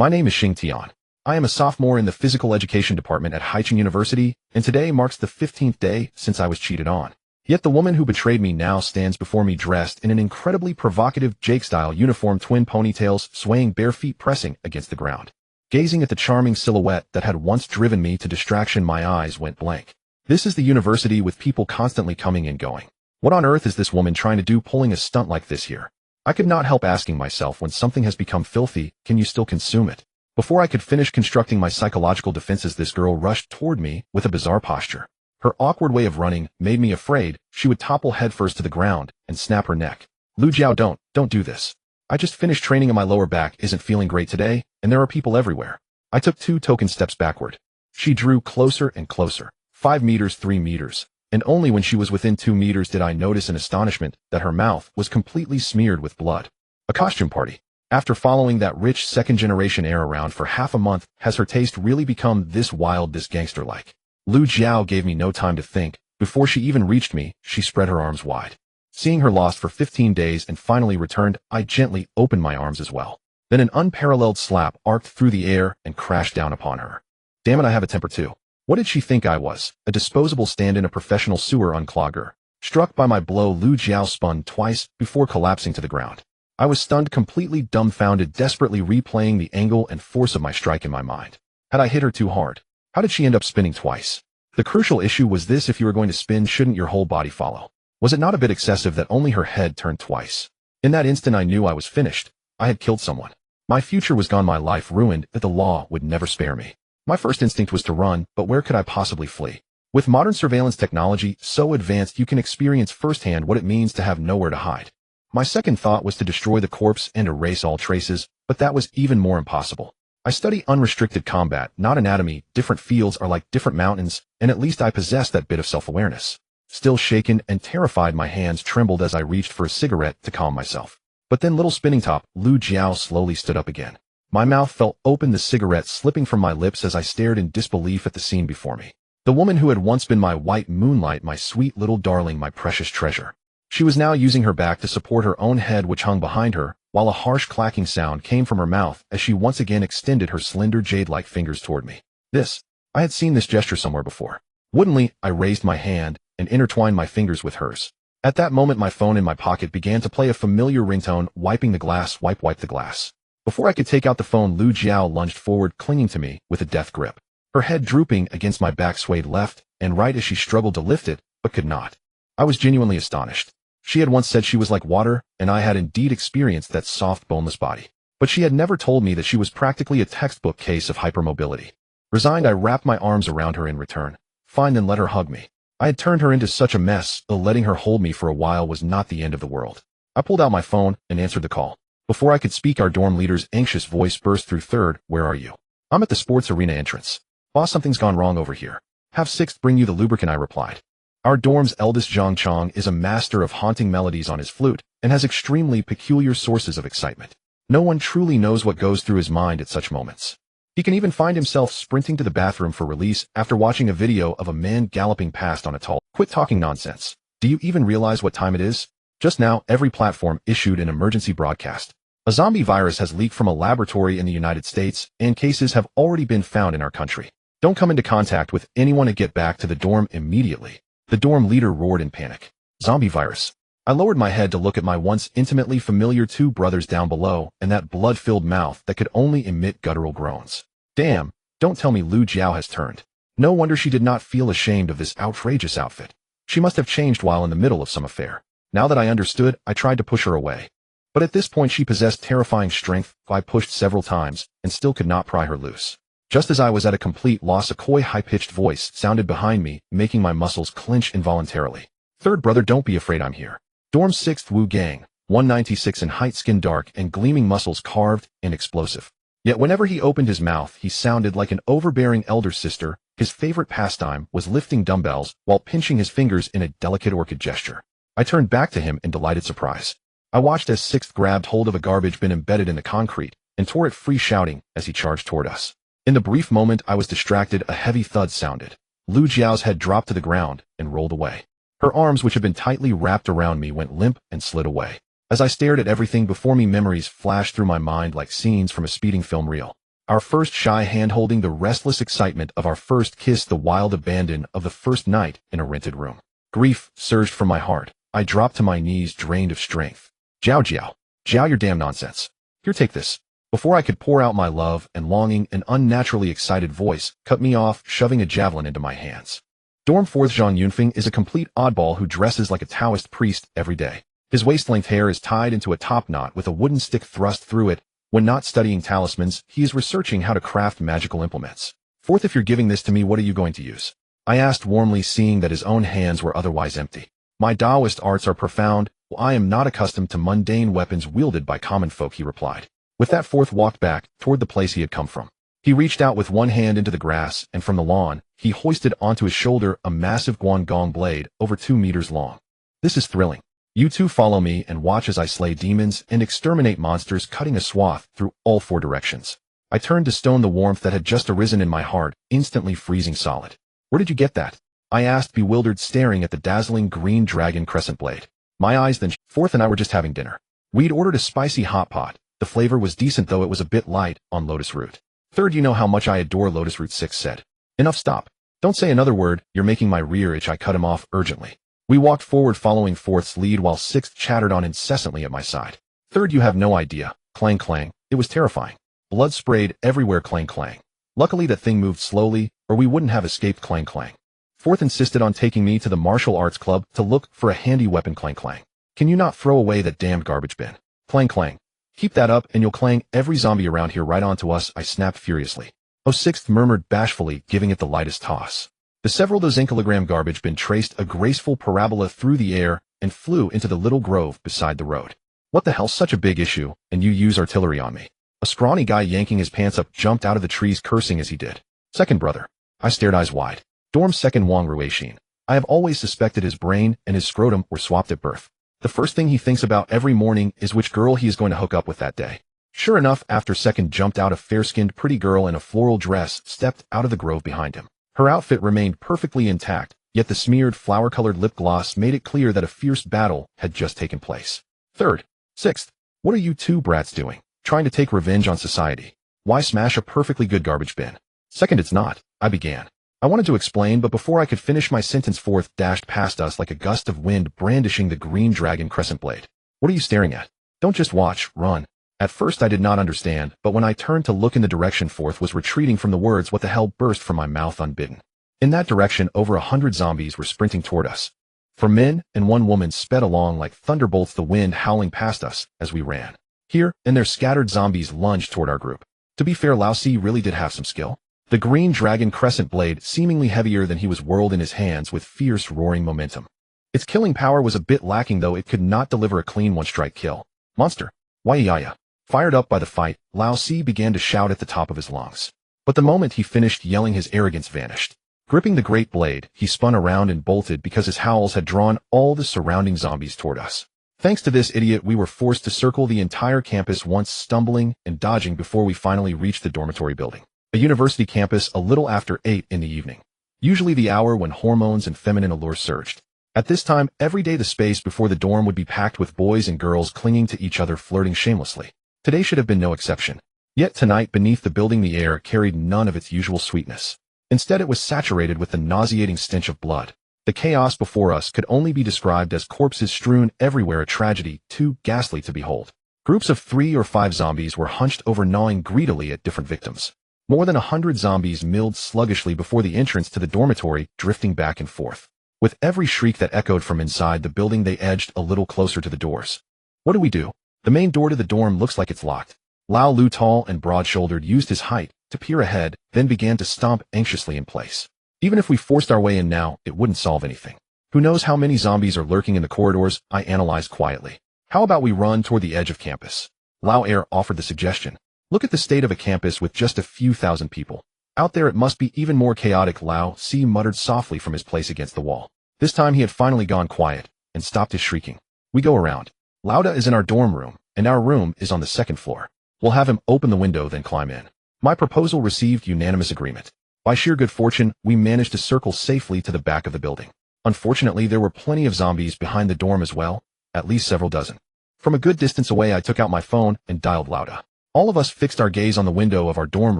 My name is Xing Tian. I am a sophomore in the physical education department at Haicheng University, and today marks the 15th day since I was cheated on. Yet the woman who betrayed me now stands before me dressed in an incredibly provocative Jake-style uniform, twin ponytails swaying bare feet pressing against the ground. Gazing at the charming silhouette that had once driven me to distraction, my eyes went blank. This is the university with people constantly coming and going. What on earth is this woman trying to do pulling a stunt like this here? I could not help asking myself, when something has become filthy, can you still consume it? Before I could finish constructing my psychological defenses, this girl rushed toward me with a bizarre posture. Her awkward way of running made me afraid she would topple headfirst to the ground and snap her neck. Lu Jiao, don't do this. I just finished training and my lower back isn't feeling great today, and there are people everywhere. I took 2 token steps backward. She drew closer and closer. 5 meters, 3 meters. And only when she was within 2 meters did I notice in astonishment that her mouth was completely smeared with blood. A costume party. After following that rich second-generation heir around for half a month, has her taste really become this wild, this gangster-like? Lu Jiao gave me no time to think. Before she even reached me, she spread her arms wide. Seeing her lost for 15 days and finally returned, I gently opened my arms as well. Then an unparalleled slap arced through the air and crashed down upon her. Damn it, I have a temper too. What did she think I was? A disposable stand-in, a professional sewer unclogger? Struck by my blow, Lu Jiao spun twice before collapsing to the ground. I was stunned, completely dumbfounded, desperately replaying the angle and force of my strike in my mind. Had I hit her too hard? How did she end up spinning twice? The crucial issue was this: if you were going to spin, shouldn't your whole body follow? Was it not a bit excessive that only her head turned twice? In that instant I knew I was finished. I had killed someone. My future was gone, my life ruined, that the law would never spare me. My first instinct was to run, but where could I possibly flee? With modern surveillance technology so advanced, you can experience firsthand what it means to have nowhere to hide. My second thought was to destroy the corpse and erase all traces, but that was even more impossible. I study unrestricted combat, not anatomy. Different fields are like different mountains, and at least I possessed that bit of self-awareness. Still shaken and terrified, my hands trembled as I reached for a cigarette to calm myself. But then, little spinning top, Lu Jiao slowly stood up again. My mouth fell open, the cigarette slipping from my lips as I stared in disbelief at the scene before me. The woman who had once been my white moonlight, my sweet little darling, my precious treasure. She was now using her back to support her own head, which hung behind her, while a harsh clacking sound came from her mouth as she once again extended her slender jade-like fingers toward me. I had seen this gesture somewhere before. Woodenly, I raised my hand and intertwined my fingers with hers. At that moment, my phone in my pocket began to play a familiar ringtone: wiping the glass, wipe the glass. Before I could take out the phone, Lu Jiao lunged forward, clinging to me with a death grip. Her head drooping against my back swayed left and right as she struggled to lift it, but could not. I was genuinely astonished. She had once said she was like water, and I had indeed experienced that soft, boneless body. But she had never told me that she was practically a textbook case of hypermobility. Resigned, I wrapped my arms around her in return. Fine, then let her hug me. I had turned her into such a mess, though letting her hold me for a while was not the end of the world. I pulled out my phone and answered the call. Before I could speak, our dorm leader's anxious voice burst through. "Third, where are you?" "I'm at the sports arena entrance." "Boss, something's gone wrong over here." "Have Sixth bring you the lubricant," I replied. Our dorm's eldest, Zhang Chong, is a master of haunting melodies on his flute and has extremely peculiar sources of excitement. No one truly knows what goes through his mind at such moments. He can even find himself sprinting to the bathroom for release after watching a video of a man galloping past on a tall. Quit talking nonsense. Do you even realize what time it is? Just now, every platform issued an emergency broadcast. A zombie virus has leaked from a laboratory in the United States, and cases have already been found in our country. Don't come into contact with anyone and get back to the dorm immediately. The dorm leader roared in panic. Zombie virus. I lowered my head to look at my once intimately familiar 2 brothers down below and that blood-filled mouth that could only emit guttural groans. Damn, don't tell me Lu Jiao has turned. No wonder she did not feel ashamed of this outrageous outfit. She must have changed while in the middle of some affair. Now that I understood, I tried to push her away. But at this point she possessed terrifying strength. I pushed several times and still could not pry her loose. Just as I was at a complete loss, a coy, high-pitched voice sounded behind me, making my muscles clench involuntarily. "Third brother, don't be afraid, I'm here." Dorm 6th Wu Gang, 196 in height, skin dark and gleaming, muscles carved and explosive. Yet whenever he opened his mouth, he sounded like an overbearing elder sister. His favorite pastime was lifting dumbbells while pinching his fingers in a delicate orchid gesture. I turned back to him in delighted surprise. I watched as 6th grabbed hold of a garbage bin embedded in the concrete and tore it free, shouting as he charged toward us. In the brief moment I was distracted, a heavy thud sounded. Lu Jiao's head dropped to the ground and rolled away. Her arms, which had been tightly wrapped around me, went limp and slid away. As I stared at everything before me, memories flashed through my mind like scenes from a speeding film reel. Our first shy hand-holding, the restless excitement of our first kiss, the wild abandon of the first night in a rented room. Grief surged from my heart. I dropped to my knees, drained of strength. Jiao Jiao. Jiao, your damn nonsense. Here, take this. Before I could pour out my love and longing, an unnaturally excited voice cut me off, shoving a javelin into my hands. Dorm 4th Zhang Yunfeng is a complete oddball who dresses like a Taoist priest every day. His waist-length hair is tied into a top knot with a wooden stick thrust through it. When not studying talismans, he is researching how to craft magical implements. Fourth, if you're giving this to me, what are you going to use? I asked warmly, seeing that his own hands were otherwise empty. My Taoist arts are profound. Well, I am not accustomed to mundane weapons wielded by common folk, he replied. With that, Fourth walked back toward the place he had come from. He reached out with one hand into the grass, and from the lawn, he hoisted onto his shoulder a massive Guangong blade over 2 meters long. This is thrilling. You two follow me and watch as I slay demons and exterminate monsters, cutting a swath through all 4 directions. I turned to stone, the warmth that had just arisen in my heart, instantly freezing solid. Where did you get that? I asked, bewildered, staring at the dazzling green dragon crescent blade. My eyes then. Fourth and I were just having dinner. We'd ordered a spicy hot pot. The flavor was decent, though it was a bit light on lotus root. Third, you know how much I adore lotus root. Sixth said. Enough, stop. Don't say another word, you're making my rear itch. I cut him off urgently. We walked forward, following Fourth's lead, while Sixth chattered on incessantly at my side. Third, you have no idea. Clang clang. It was terrifying. Blood sprayed everywhere. Clang clang. Luckily that thing moved slowly, or we wouldn't have escaped. Clang clang. Fourth insisted on taking me to the martial arts club to look for a handy weapon. Clang clang. Can you not throw away that damned garbage bin? Clang clang. Keep that up and you'll clang every zombie around here right onto us, I snapped furiously. Oh, Sixth murmured bashfully, giving it the lightest toss. The several dozen kilogram garbage bin traced a graceful parabola through the air and flew into the little grove beside the road. What the hell, such a big issue, and you use artillery on me? A scrawny guy yanking his pants up jumped out of the trees, cursing as he did. Second brother. I stared, eyes wide. Dorm second, Wang Ruixin. I have always suspected his brain and his scrotum were swapped at birth. The first thing he thinks about every morning is which girl he is going to hook up with that day. Sure enough, after second jumped out, a fair-skinned pretty girl in a floral dress stepped out of the grove behind him. Her outfit remained perfectly intact, yet the smeared flower-colored lip gloss made it clear that a fierce battle had just taken place. Third. Sixth. What are you two brats doing? Trying to take revenge on society? Why smash a perfectly good garbage bin? Second, it's not. I began. I wanted to explain, but before I could finish my sentence, Fourth dashed past us like a gust of wind, brandishing the green dragon crescent blade. What are you staring at? Don't just watch, run. At first I did not understand, but when I turned to look in the direction Fourth was retreating from, the words "what the hell" burst from my mouth unbidden. In that direction, over 100 zombies were sprinting toward us. 4 men and 1 woman sped along like thunderbolts, the wind howling past us as we ran. Here and there, scattered zombies lunged toward our group. To be fair, Lao Si really did have some skill. The green dragon crescent blade, seemingly heavier than he was, whirled in his hands with fierce roaring momentum. Its killing power was a bit lacking, though. It could not deliver a clean one-strike kill. Monster. Waiaya. Fired up by the fight, Lao Si began to shout at the top of his lungs. But the moment he finished yelling, his arrogance vanished. Gripping the great blade, he spun around and bolted because his howls had drawn all the surrounding zombies toward us. Thanks to this idiot, we were forced to circle the entire campus, once stumbling and dodging, before we finally reached the dormitory building. A university campus a little after 8 in the evening. Usually the hour when hormones and feminine allure surged. At this time, every day the space before the dorm would be packed with boys and girls clinging to each other, flirting shamelessly. Today should have been no exception. Yet tonight, beneath the building, the air carried none of its usual sweetness. Instead, it was saturated with the nauseating stench of blood. The chaos before us could only be described as corpses strewn everywhere, a tragedy too ghastly to behold. Groups of 3 or 5 zombies were hunched over, gnawing greedily at different victims. More than 100 zombies milled sluggishly before the entrance to the dormitory, drifting back and forth. With every shriek that echoed from inside the building, they edged a little closer to the doors. What do we do? The main door to the dorm looks like it's locked. Lao Lu, tall and broad-shouldered, used his height to peer ahead, then began to stomp anxiously in place. Even if we forced our way in now, it wouldn't solve anything. Who knows how many zombies are lurking in the corridors? I analyzed quietly. How about we run toward the edge of campus? Lao Air offered the suggestion. Look at the state of a campus with just a few thousand people. Out there it must be even more chaotic. Lao Si muttered softly from his place against the wall. This time he had finally gone quiet and stopped his shrieking. We go around. Lauda is in our dorm room, and our room is on the 2nd floor. We'll have him open the window, then climb in. My proposal received unanimous agreement. By sheer good fortune, we managed to circle safely to the back of the building. Unfortunately, there were plenty of zombies behind the dorm as well, at least several dozen. From a good distance away, I took out my phone and dialed Lauda. All of us fixed our gaze on the window of our dorm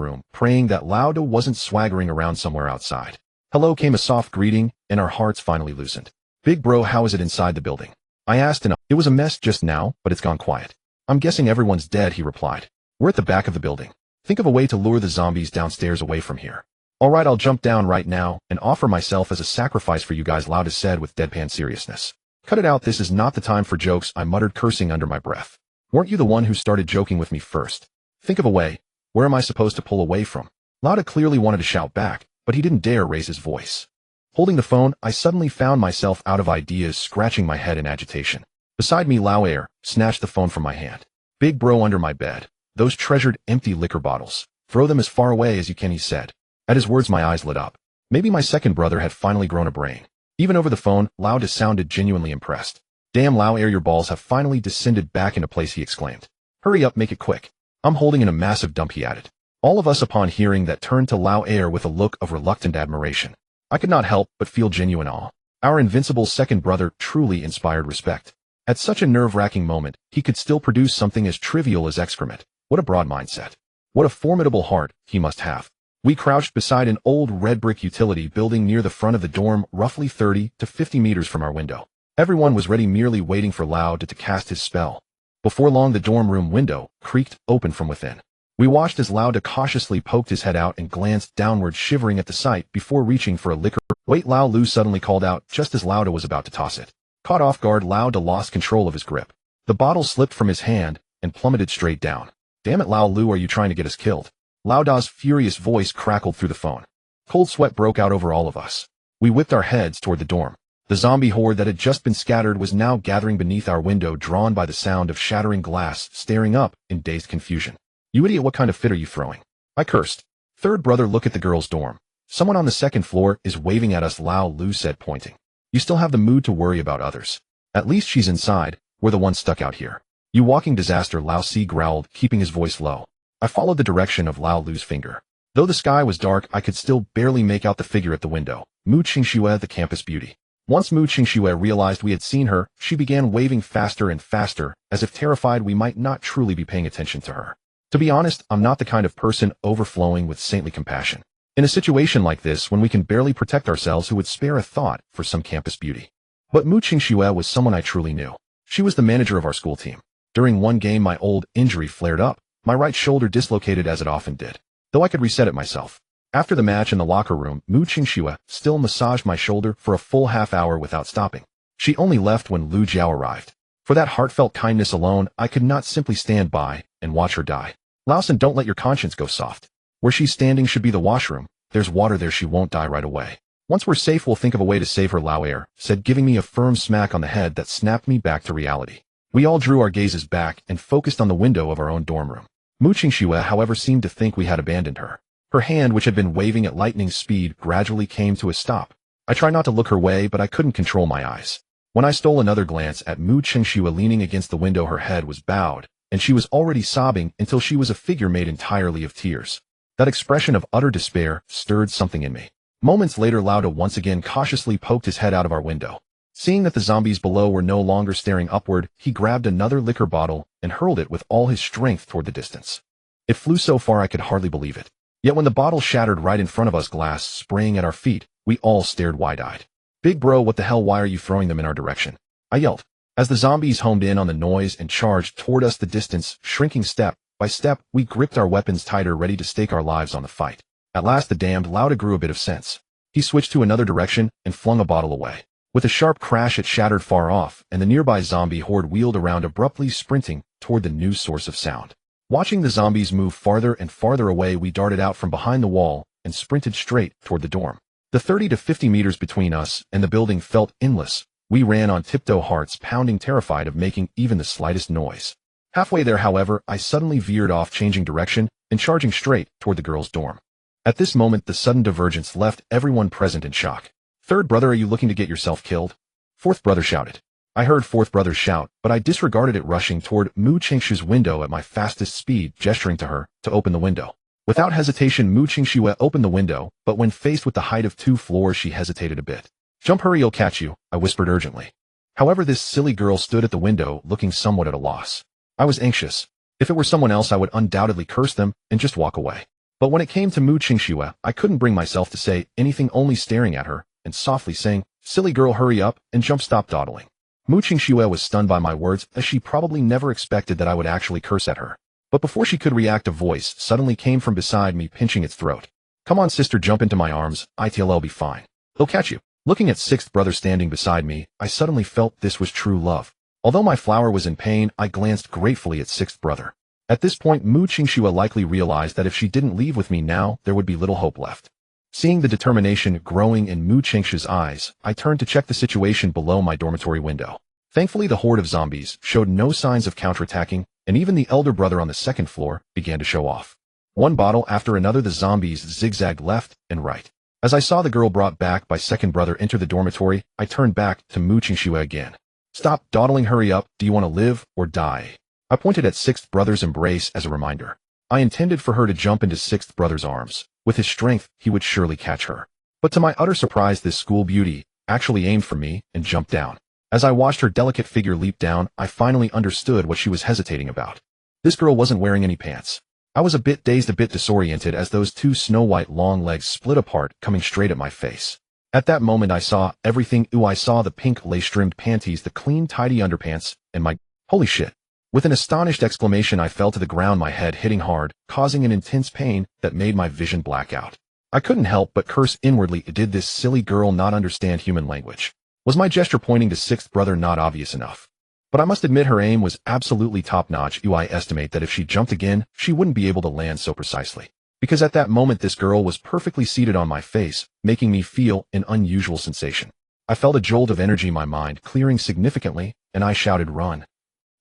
room, praying that Lauda wasn't swaggering around somewhere outside. Hello came a soft greeting, and our hearts finally loosened. Big bro, how is it inside the building? I asked, and it was a mess just now, but it's gone quiet. I'm guessing everyone's dead, he replied. We're at the back of the building. Think of a way to lure the zombies downstairs away from here. Alright, I'll jump down right now and offer myself as a sacrifice for you guys, Lauda said with deadpan seriousness. Cut it out, this is not the time for jokes, I muttered, cursing under my breath. Weren't you the one who started joking with me first? Think of a way. Where am I supposed to pull away from? Lauda clearly wanted to shout back, but he didn't dare raise his voice. Holding the phone, I suddenly found myself out of ideas, scratching my head in agitation. Beside me, Lauda snatched the phone from my hand. Big bro, under my bed. Those treasured empty liquor bottles. Throw them as far away as you can, he said. At his words, my eyes lit up. Maybe my second brother had finally grown a brain. Even over the phone, Lauda sounded genuinely impressed. Damn, Lauda, your balls have finally descended back into place, he exclaimed. Hurry up, make it quick. I'm holding in a massive dump, he added. All of us upon hearing that turned to Lauda with a look of reluctant admiration. I could not help but feel genuine awe. Our invincible second brother truly inspired respect. At such a nerve-wracking moment, he could still produce something as trivial as excrement. What a broad mindset. What a formidable heart he must have. We crouched beside an old red brick utility building near the front of the dorm, roughly 30 to 50 meters from our window. Everyone was ready, merely waiting for Lauda to cast his spell. Before long, the dorm room window creaked open from within. We watched as Lauda cautiously poked his head out and glanced downward, shivering at the sight before reaching for a liquor. Wait, Lou suddenly called out just as Lauda was about to toss it. Caught off guard, Lauda lost control of his grip. The bottle slipped from his hand and plummeted straight down. Damn it, Lou, are you trying to get us killed? Lauda's furious voice crackled through the phone. Cold sweat broke out over all of us. We whipped our heads toward the dorm. The zombie horde that had just been scattered was now gathering beneath our window, drawn by the sound of shattering glass, staring up in dazed confusion. You idiot, what kind of fit are you throwing? I cursed. Third brother, look at the girls' dorm. Someone on the second floor is waving at us, Lou said, pointing. You still have the mood to worry about others. At least she's inside. We're the ones stuck out here. You walking disaster, Lao C growled, keeping his voice low. I followed the direction of Lau's finger. Though the sky was dark, I could still barely make out the figure at the window. Mu Qingxue, the campus beauty. Once Mu Qingxue realized we had seen her, she began waving faster and faster, as if terrified we might not truly be paying attention to her. To be honest, I'm not the kind of person overflowing with saintly compassion. In a situation like this, when we can barely protect ourselves, who would spare a thought for some campus beauty? But Mu Qingxue was someone I truly knew. She was the manager of our school team. During one game, my old injury flared up. My right shoulder dislocated as it often did, though I could reset it myself. After the match in the locker room, Mu Qingxue still massaged my shoulder for a full half-hour without stopping. She only left when Lu Jiao arrived. For that heartfelt kindness alone, I could not simply stand by and watch her die. Lausen, don't let your conscience go soft. Where she's standing should be the washroom. There's water there, she won't die right away. Once we're safe, we'll think of a way to save her, Lauer said, giving me a firm smack on the head that snapped me back to reality. We all drew our gazes back and focused on the window of our own dorm room. Mu Qingxue, however, seemed to think we had abandoned her. Her hand, which had been waving at lightning speed, gradually came to a stop. I tried not to look her way, but I couldn't control my eyes. When I stole another glance at Mu Qingxue leaning against the window, her head was bowed, and she was already sobbing until she was a figure made entirely of tears. That expression of utter despair stirred something in me. Moments later, Lauda once again cautiously poked his head out of our window. Seeing that the zombies below were no longer staring upward, he grabbed another liquor bottle and hurled it with all his strength toward the distance. It flew so far I could hardly believe it. Yet when the bottle shattered right in front of us, glass spraying at our feet, we all stared wide-eyed. Big bro, what the hell, why are you throwing them in our direction? I yelled. As the zombies homed in on the noise and charged toward us, the distance shrinking step by step, we gripped our weapons tighter, ready to stake our lives on the fight. At last the damned Lauda grew a bit of sense. He switched to another direction and flung a bottle away. With a sharp crash, it shattered far off, and the nearby zombie horde wheeled around, abruptly sprinting toward the new source of sound. Watching the zombies move farther and farther away, we darted out from behind the wall and sprinted straight toward the dorm. The 30 to 50 meters between us and the building felt endless. We ran on tiptoe, hearts pounding, terrified of making even the slightest noise. Halfway there, however, I suddenly veered off, changing direction and charging straight toward the girls' dorm. At this moment, the sudden divergence left everyone present in shock. Third brother, are you looking to get yourself killed? Fourth brother shouted. I heard fourth brother shout, but I disregarded it, rushing toward Mu Qingshue's window at my fastest speed, gesturing to her to open the window. Without hesitation, Mu Qingxue opened the window, but when faced with the height of 2 floors, she hesitated a bit. Jump, hurry, he'll catch you, I whispered urgently. However, this silly girl stood at the window, looking somewhat at a loss. I was anxious. If it were someone else, I would undoubtedly curse them and just walk away. But when it came to Mu Qingxue, I couldn't bring myself to say anything, only staring at her and softly saying, "Silly girl, hurry up and jump, stop dawdling." Mu Qingxue was stunned by my words, as she probably never expected that I would actually curse at her. But before she could react, a voice suddenly came from beside me, pinching its throat. "Come on, sister, jump into my arms. I'll be fine. They'll catch you." Looking at sixth brother standing beside me, I suddenly felt this was true love. Although my flower was in pain, I glanced gratefully at sixth brother. At this point, Mu Qingxue likely realized that if she didn't leave with me now, there would be little hope left. Seeing the determination growing in Mu Qingshue's eyes, I turned to check the situation below my dormitory window. Thankfully, the horde of zombies showed no signs of counterattacking, and even the elder brother on the second floor began to show off. One bottle after another, the zombies zigzagged left and right. As I saw the girl brought back by second brother enter the dormitory, I turned back to Mu Qingxue again. "Stop dawdling, hurry up. Do you want to live or die?" I pointed at sixth brother's embrace as a reminder. I intended for her to jump into sixth brother's arms. With his strength, he would surely catch her. But to my utter surprise, this school beauty actually aimed for me and jumped down. As I watched her delicate figure leap down, I finally understood what she was hesitating about. This girl wasn't wearing any pants. I was a bit dazed, a bit disoriented, as those two snow-white long legs split apart, coming straight at my face. At that moment, I saw everything. I saw the pink lace-trimmed panties, the clean, tidy underpants, and my holy shit. With an astonished exclamation, I fell to the ground, my head hitting hard, causing an intense pain that made my vision black out. I couldn't help but curse inwardly. Did this silly girl not understand human language? Was my gesture pointing to sixth brother not obvious enough? But I must admit, her aim was absolutely top-notch. I estimate that if she jumped again, she wouldn't be able to land so precisely. Because at that moment, this girl was perfectly seated on my face, making me feel an unusual sensation. I felt a jolt of energy, my mind clearing significantly, and I shouted, "Run."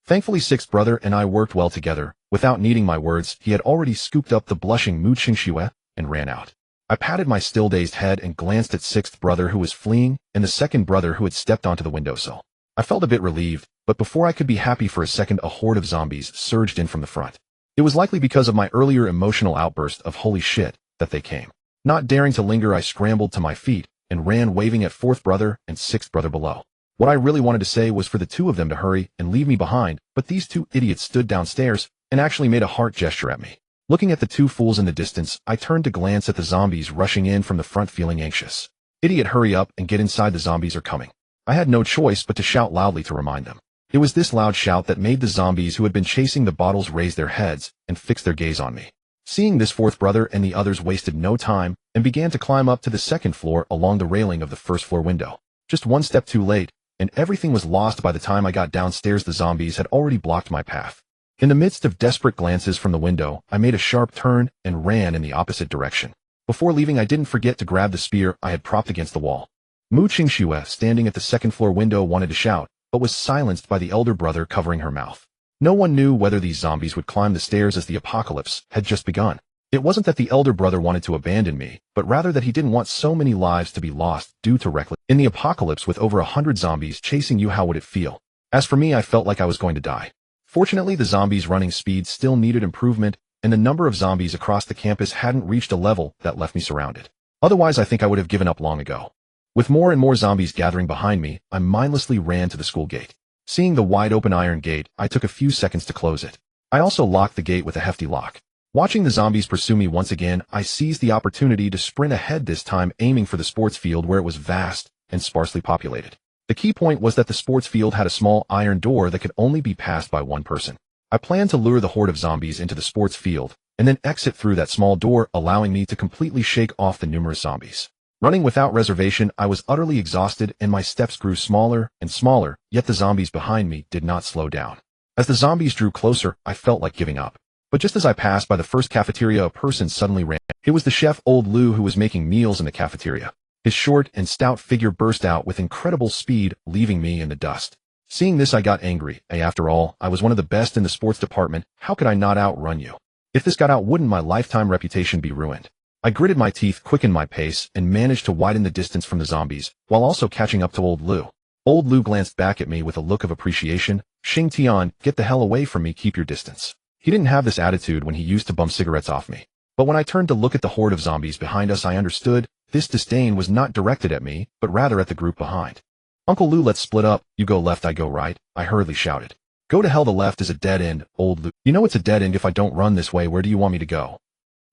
Thankfully, sixth brother and I worked well together. Without needing my words, he had already scooped up the blushing Mu Qingxue and ran out. I patted my still dazed head and glanced at sixth brother, who was fleeing, and the second brother who had stepped onto the windowsill. I felt a bit relieved, but before I could be happy for a second, a horde of zombies surged in from the front. It was likely because of my earlier emotional outburst of "holy shit" that they came. Not daring to linger, I scrambled to my feet and ran, waving at fourth brother and sixth brother below. What I really wanted to say was for the two of them to hurry and leave me behind, but these two idiots stood downstairs and actually made a heart gesture at me. Looking at the two fools in the distance, I turned to glance at the zombies rushing in from the front, feeling anxious. "Idiot, hurry up and get inside, the zombies are coming." I had no choice but to shout loudly to remind them. It was this loud shout that made the zombies who had been chasing the bottles raise their heads and fix their gaze on me. Seeing this, fourth brother and the others wasted no time and began to climb up to the second floor along the railing of the first floor window. Just one step too late, and everything was lost. By the time I got downstairs, the zombies had already blocked my path. In the midst of desperate glances from the window, I made a sharp turn and ran in the opposite direction. Before leaving, I didn't forget to grab the spear I had propped against the wall. Mu Qingxue, standing at the second floor window, wanted to shout, but was silenced by the elder brother covering her mouth. No one knew whether these zombies would climb the stairs, as the apocalypse had just begun. It wasn't that the elder brother wanted to abandon me, but rather that he didn't want so many lives to be lost due to reckless. In the apocalypse, with over 100 zombies chasing you, how would it feel? As for me, I felt like I was going to die. Fortunately, the zombies' running speed still needed improvement, and the number of zombies across the campus hadn't reached a level that left me surrounded. Otherwise, I think I would have given up long ago. With more and more zombies gathering behind me, I mindlessly ran to the school gate. Seeing the wide-open iron gate, I took a few seconds to close it. I also locked the gate with a hefty lock. Watching the zombies pursue me once again, I seized the opportunity to sprint ahead, this time aiming for the sports field, where it was vast and sparsely populated. The key point was that the sports field had a small iron door that could only be passed by one person. I planned to lure the horde of zombies into the sports field, and then exit through that small door, allowing me to completely shake off the numerous zombies. Running without reservation, I was utterly exhausted, and my steps grew smaller and smaller, yet the zombies behind me did not slow down. As the zombies drew closer, I felt like giving up. But just as I passed by the first cafeteria, a person suddenly ran. It was the chef, Old Lou, who was making meals in the cafeteria. His short and stout figure burst out with incredible speed, leaving me in the dust. Seeing this, I got angry. After all, I was one of the best in the sports department. How could I not outrun you? If this got out, wouldn't my lifetime reputation be ruined? I gritted my teeth, quickened my pace, and managed to widen the distance from the zombies, while also catching up to Old Lou. Old Lou glanced back at me with a look of appreciation. "Xing Tian, get the hell away from me, keep your distance." He didn't have this attitude when he used to bum cigarettes off me. But when I turned to look at the horde of zombies behind us, I understood this disdain was not directed at me, but rather at the group behind. "Uncle Lou, let's split up. You go left, I go right," I hurriedly shouted. Go to hell, the left is a dead end, old Lou. You know it's a dead end if I don't run this way. Where do you want me to go?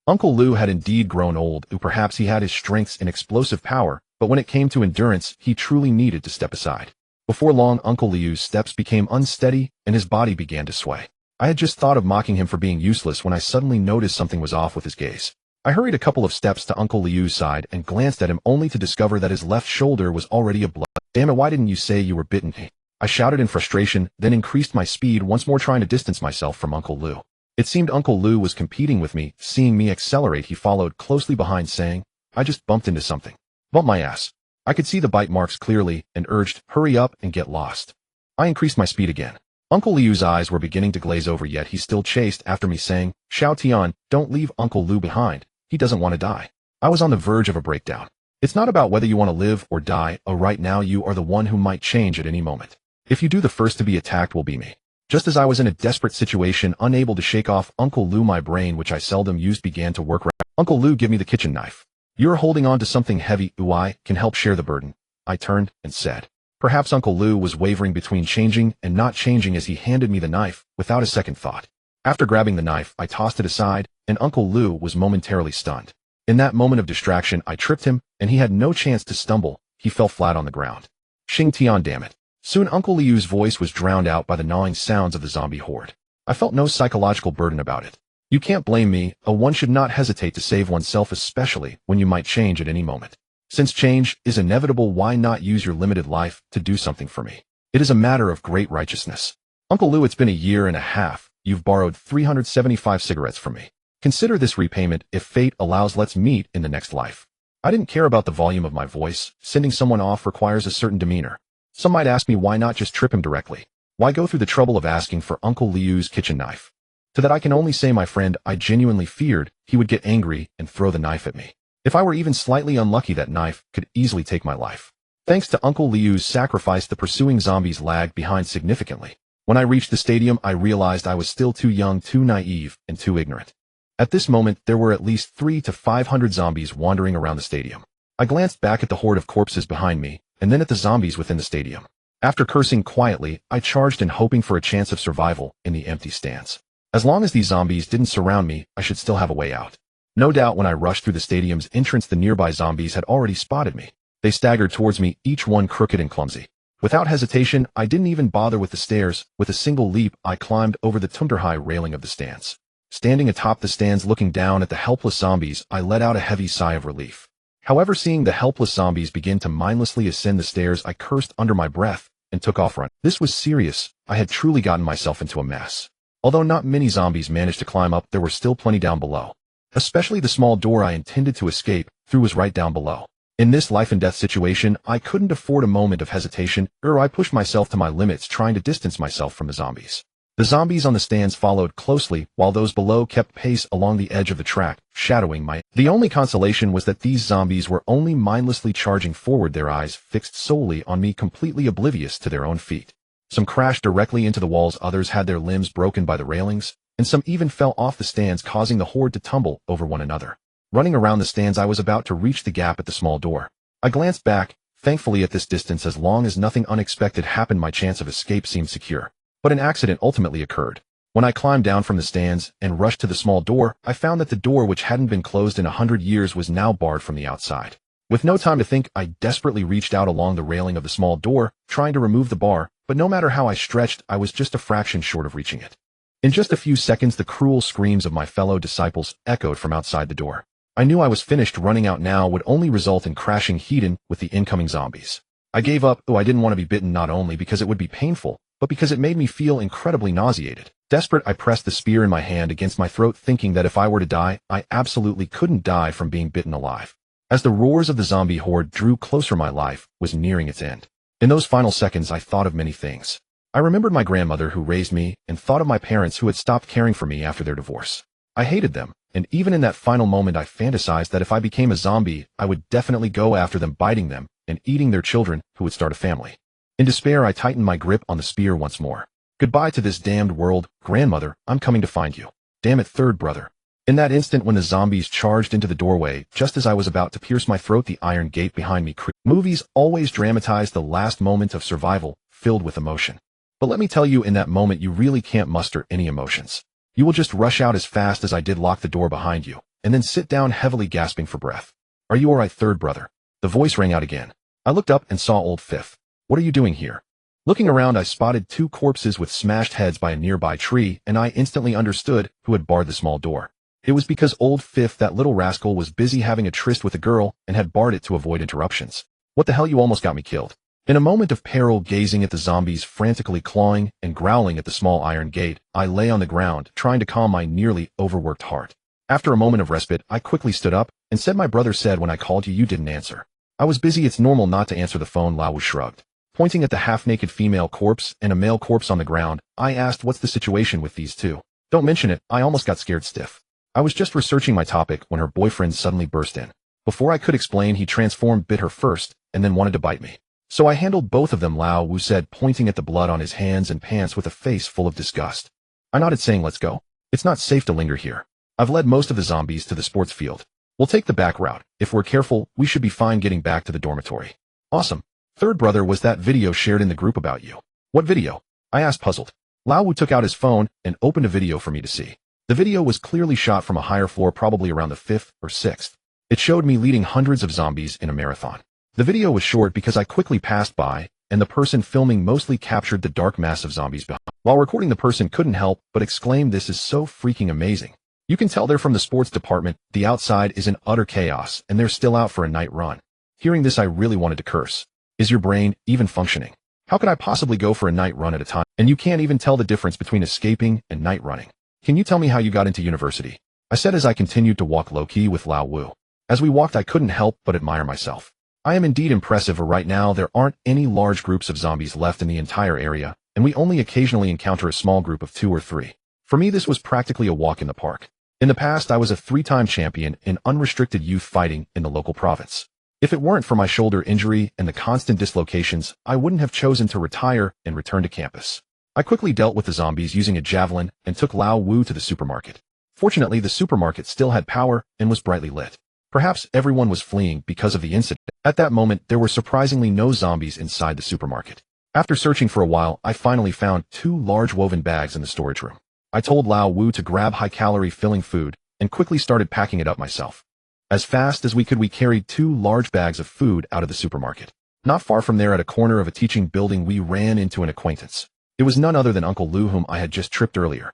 Uncle Lou had indeed grown old, or perhaps he had his strengths and explosive power, but when it came to endurance, he truly needed to step aside. Before long, Uncle Liu's steps became unsteady, and his body began to sway. I had just thought of mocking him for being useless when I suddenly noticed something was off with his gaze. I hurried a couple of steps to Uncle Liu's side and glanced at him only to discover that his left shoulder was already a blood. Damn it, why didn't you say you were bitten? I shouted in frustration, then increased my speed once more, trying to distance myself from Uncle Lou. It seemed Uncle Lou was competing with me. Seeing me accelerate, he followed closely behind, saying, "I just bumped into something." "Bump my ass." I could see the bite marks clearly and urged, "Hurry up and get lost." I increased my speed again. Uncle Liu's eyes were beginning to glaze over, yet he still chased after me, saying, "Xiao Tian, don't leave Uncle Lou behind. He doesn't want to die." I was on the verge of a breakdown. It's not about whether you want to live or die. Right now you are the one who might change at any moment. If you do, the first to be attacked will be me. Just as I was in a desperate situation, unable to shake off Uncle Lou, my brain, which I seldom used, began to work. "Uncle Lou, give me the kitchen knife. You're holding on to something heavy. I can help share the burden." I turned and said. Perhaps Uncle Lou was wavering between changing and not changing as he handed me the knife, without a second thought. After grabbing the knife, I tossed it aside, and Uncle Lou was momentarily stunned. In that moment of distraction, I tripped him, and he had no chance to stumble. He fell flat on the ground. "Xing Tian, damn it." Soon Uncle Liu's voice was drowned out by the gnawing sounds of the zombie horde. I felt no psychological burden about it. You can't blame me. One should not hesitate to save oneself, especially when you might change at any moment. Since change is inevitable, why not use your limited life to do something for me? It is a matter of great righteousness. Uncle Lou, it's been a year and a half. You've borrowed 375 cigarettes from me. Consider this repayment. If fate allows, let's meet in the next life. I didn't care about the volume of my voice. Sending someone off requires a certain demeanor. Some might ask me, why not just trip him directly? Why go through the trouble of asking for Uncle Liu's kitchen knife? To that I can only say, my friend, I genuinely feared he would get angry and throw the knife at me. If I were even slightly unlucky, that knife could easily take my life. Thanks to Uncle Liu's sacrifice, the pursuing zombies lagged behind significantly. When I reached the stadium, I realized I was still too young, too naive, and too ignorant. At this moment, there were at least 300 to 500 zombies wandering around the stadium. I glanced back at the horde of corpses behind me, and then at the zombies within the stadium. After cursing quietly, I charged in, hoping for a chance of survival in the empty stands. As long as these zombies didn't surround me, I should still have a way out. No doubt when I rushed through the stadium's entrance, the nearby zombies had already spotted me. They staggered towards me, each one crooked and clumsy. Without hesitation, I didn't even bother with the stairs. With a single leap, I climbed over the high railing of the stands. Standing atop the stands, looking down at the helpless zombies, I let out a heavy sigh of relief. However, seeing the helpless zombies begin to mindlessly ascend the stairs, I cursed under my breath and took off running. This was serious. I had truly gotten myself into a mess. Although not many zombies managed to climb up, there were still plenty down below. Especially the small door I intended to escape through was right down below. In this life and death situation, I couldn't afford a moment of hesitation, I pushed myself to my limits, trying to distance myself from the zombies. The zombies on the stands followed closely, while those below kept pace along the edge of the track, shadowing my. The only consolation was that these zombies were only mindlessly charging forward, their eyes fixed solely on me, completely oblivious to their own feet. Some crashed directly into the walls, others had their limbs broken by the railings, and some even fell off the stands, causing the horde to tumble over one another. Running around the stands, I was about to reach the gap at the small door. I glanced back. Thankfully, at this distance, as long as nothing unexpected happened, my chance of escape seemed secure. But an accident ultimately occurred. When I climbed down from the stands and rushed to the small door, I found that the door, which hadn't been closed in 100 years, was now barred from the outside. With no time to think, I desperately reached out along the railing of the small door, trying to remove the bar, but no matter how I stretched, I was just a fraction short of reaching it. In just a few seconds, the cruel screams of my fellow disciples echoed from outside the door. I knew I was finished. Running out now would only result in crashing head-on with the incoming zombies. I gave up. I didn't want to be bitten, not only because it would be painful, but because it made me feel incredibly nauseated. Desperate, I pressed the spear in my hand against my throat, thinking that if I were to die, I absolutely couldn't die from being bitten alive. As the roars of the zombie horde drew closer, my life was nearing its end. In those final seconds, I thought of many things. I remembered my grandmother who raised me, and thought of my parents who had stopped caring for me after their divorce. I hated them, and even in that final moment I fantasized that if I became a zombie, I would definitely go after them, biting them and eating their children, who would start a family. In despair, I tightened my grip on the spear once more. Goodbye to this damned world, grandmother, I'm coming to find you. Damn it, third brother. In that instant when the zombies charged into the doorway, just as I was about to pierce my throat, the iron gate behind me creaked. Movies always dramatize the last moment of survival, filled with emotion. But let me tell you, in that moment you really can't muster any emotions. You will just rush out as fast as I did, lock the door behind you, and then sit down heavily gasping for breath. Are you alright, third brother? The voice rang out again. I looked up and saw old Fifth. What are you doing here? Looking around, I spotted two corpses with smashed heads by a nearby tree, and I instantly understood who had barred the small door. It was because old Fifth, that little rascal, was busy having a tryst with a girl and had barred it to avoid interruptions. What the hell, you almost got me killed. In a moment of peril, gazing at the zombies frantically clawing and growling at the small iron gate, I lay on the ground, trying to calm my nearly overworked heart. After a moment of respite, I quickly stood up and said, my brother said when I called you, you didn't answer. I was busy, it's normal not to answer the phone, Lao Wu shrugged. Pointing at the half-naked female corpse and a male corpse on the ground, I asked, what's the situation with these two? Don't mention it, I almost got scared stiff. I was just researching my topic when her boyfriend suddenly burst in. Before I could explain, he transformed, bit her first, and then wanted to bite me. So I handled both of them, Lao Wu said, pointing at the blood on his hands and pants with a face full of disgust. I nodded, saying, let's go. It's not safe to linger here. I've led most of the zombies to the sports field. We'll take the back route. If we're careful, we should be fine getting back to the dormitory. Awesome. Third brother, was that video shared in the group about you? What video? I asked, puzzled. Lao Wu took out his phone and opened a video for me to see. The video was clearly shot from a higher floor, probably around the 5th or 6th. It showed me leading hundreds of zombies in a marathon. The video was short because I quickly passed by, and the person filming mostly captured the dark mass of zombies behind. While recording, the person couldn't help but exclaim, this is so freaking amazing. You can tell they're from the sports department, the outside is in utter chaos, and they're still out for a night run. Hearing this, I really wanted to curse. Is your brain even functioning? How could I possibly go for a night run at a time, and you can't even tell the difference between escaping and night running? Can you tell me how you got into university? I said as I continued to walk low-key with Lao Wu. As we walked, I couldn't help but admire myself. I am indeed impressive. Right now, there aren't any large groups of zombies left in the entire area, and we only occasionally encounter a small group of 2 or 3. For me, this was practically a walk in the park. In the past, I was a 3-time champion in unrestricted youth fighting in the local province. If it weren't for my shoulder injury and the constant dislocations, I wouldn't have chosen to retire and return to campus. I quickly dealt with the zombies using a javelin and took Lao Wu to the supermarket. Fortunately, the supermarket still had power and was brightly lit. Perhaps everyone was fleeing because of the incident. At that moment, there were surprisingly no zombies inside the supermarket. After searching for a while, I finally found 2 large woven bags in the storage room. I told Lao Wu to grab high-calorie filling food and quickly started packing it up myself. As fast as we could, we carried 2 large bags of food out of the supermarket. Not far from there, at a corner of a teaching building, we ran into an acquaintance. It was none other than Uncle Lou, whom I had just tripped earlier.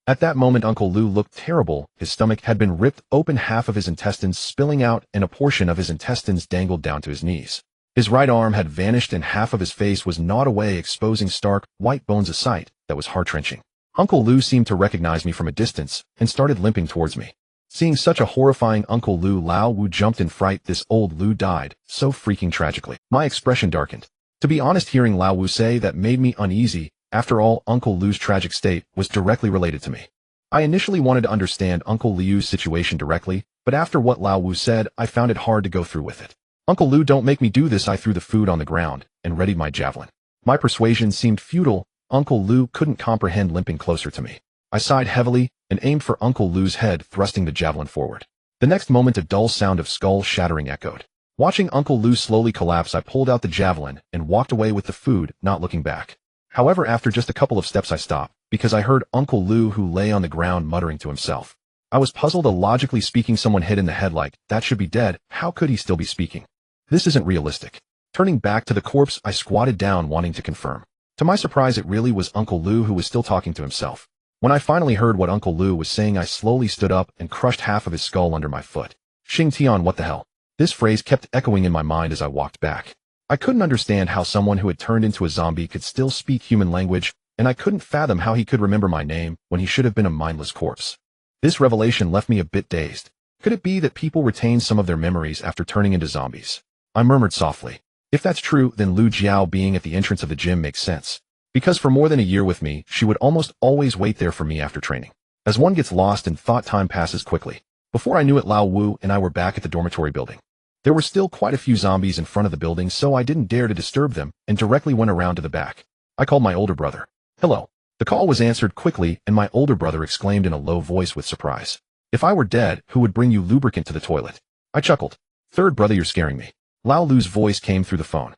At that moment, Uncle Lou looked terrible. His stomach had been ripped open, half of his intestines spilling out, and a portion of his intestines dangled down to his knees. His right arm had vanished, and half of his face was gnawed away, exposing stark, white bones, a sight that was heart-wrenching. Uncle Lou seemed to recognize me from a distance and started limping towards me. Seeing such a horrifying Uncle Lou, Lao Wu jumped in fright. This old Lou died so freaking tragically. My expression darkened. To be honest, hearing Lao Wu say that made me uneasy. After all, Uncle Lou's tragic state was directly related to me. I initially wanted to understand Uncle Liu's situation directly, but after what Lao Wu said, I found it hard to go through with it. Uncle Lou, don't make me do this. I threw the food on the ground and readied my javelin. My persuasion seemed futile. Uncle Lou couldn't comprehend, limping closer to me. I sighed heavily and aimed for Uncle Lou's head, thrusting the javelin forward. The next moment, a dull sound of skull shattering echoed. Watching Uncle Lou slowly collapse, I pulled out the javelin and walked away with the food, not looking back. However, after just a couple of steps, I stopped, because I heard Uncle Lou, who lay on the ground, muttering to himself. I was puzzled. Logically speaking, someone hit in the head like that should be dead. How could he still be speaking? This isn't realistic. Turning back to the corpse, I squatted down, wanting to confirm. To my surprise, it really was Uncle Lou who was still talking to himself. When I finally heard what Uncle Lou was saying, I slowly stood up and crushed half of his skull under my foot. Xing Tian, what the hell? This phrase kept echoing in my mind as I walked back. I couldn't understand how someone who had turned into a zombie could still speak human language, and I couldn't fathom how he could remember my name when he should have been a mindless corpse. This revelation left me a bit dazed. Could it be that people retain some of their memories after turning into zombies? I murmured softly. If that's true, then Lu Jiao being at the entrance of the gym makes sense. Because for more than a year with me, she would almost always wait there for me after training. As one gets lost in thought, time passes quickly. Before I knew it, Lao Wu and I were back at the dormitory building. There were still quite a few zombies in front of the building, so I didn't dare to disturb them and directly went around to the back. I called my older brother. Hello. The call was answered quickly, and my older brother exclaimed in a low voice with surprise. If I were dead, who would bring you lubricant to the toilet? I chuckled. Third brother, you're scaring me. Lao Lu's voice came through the phone.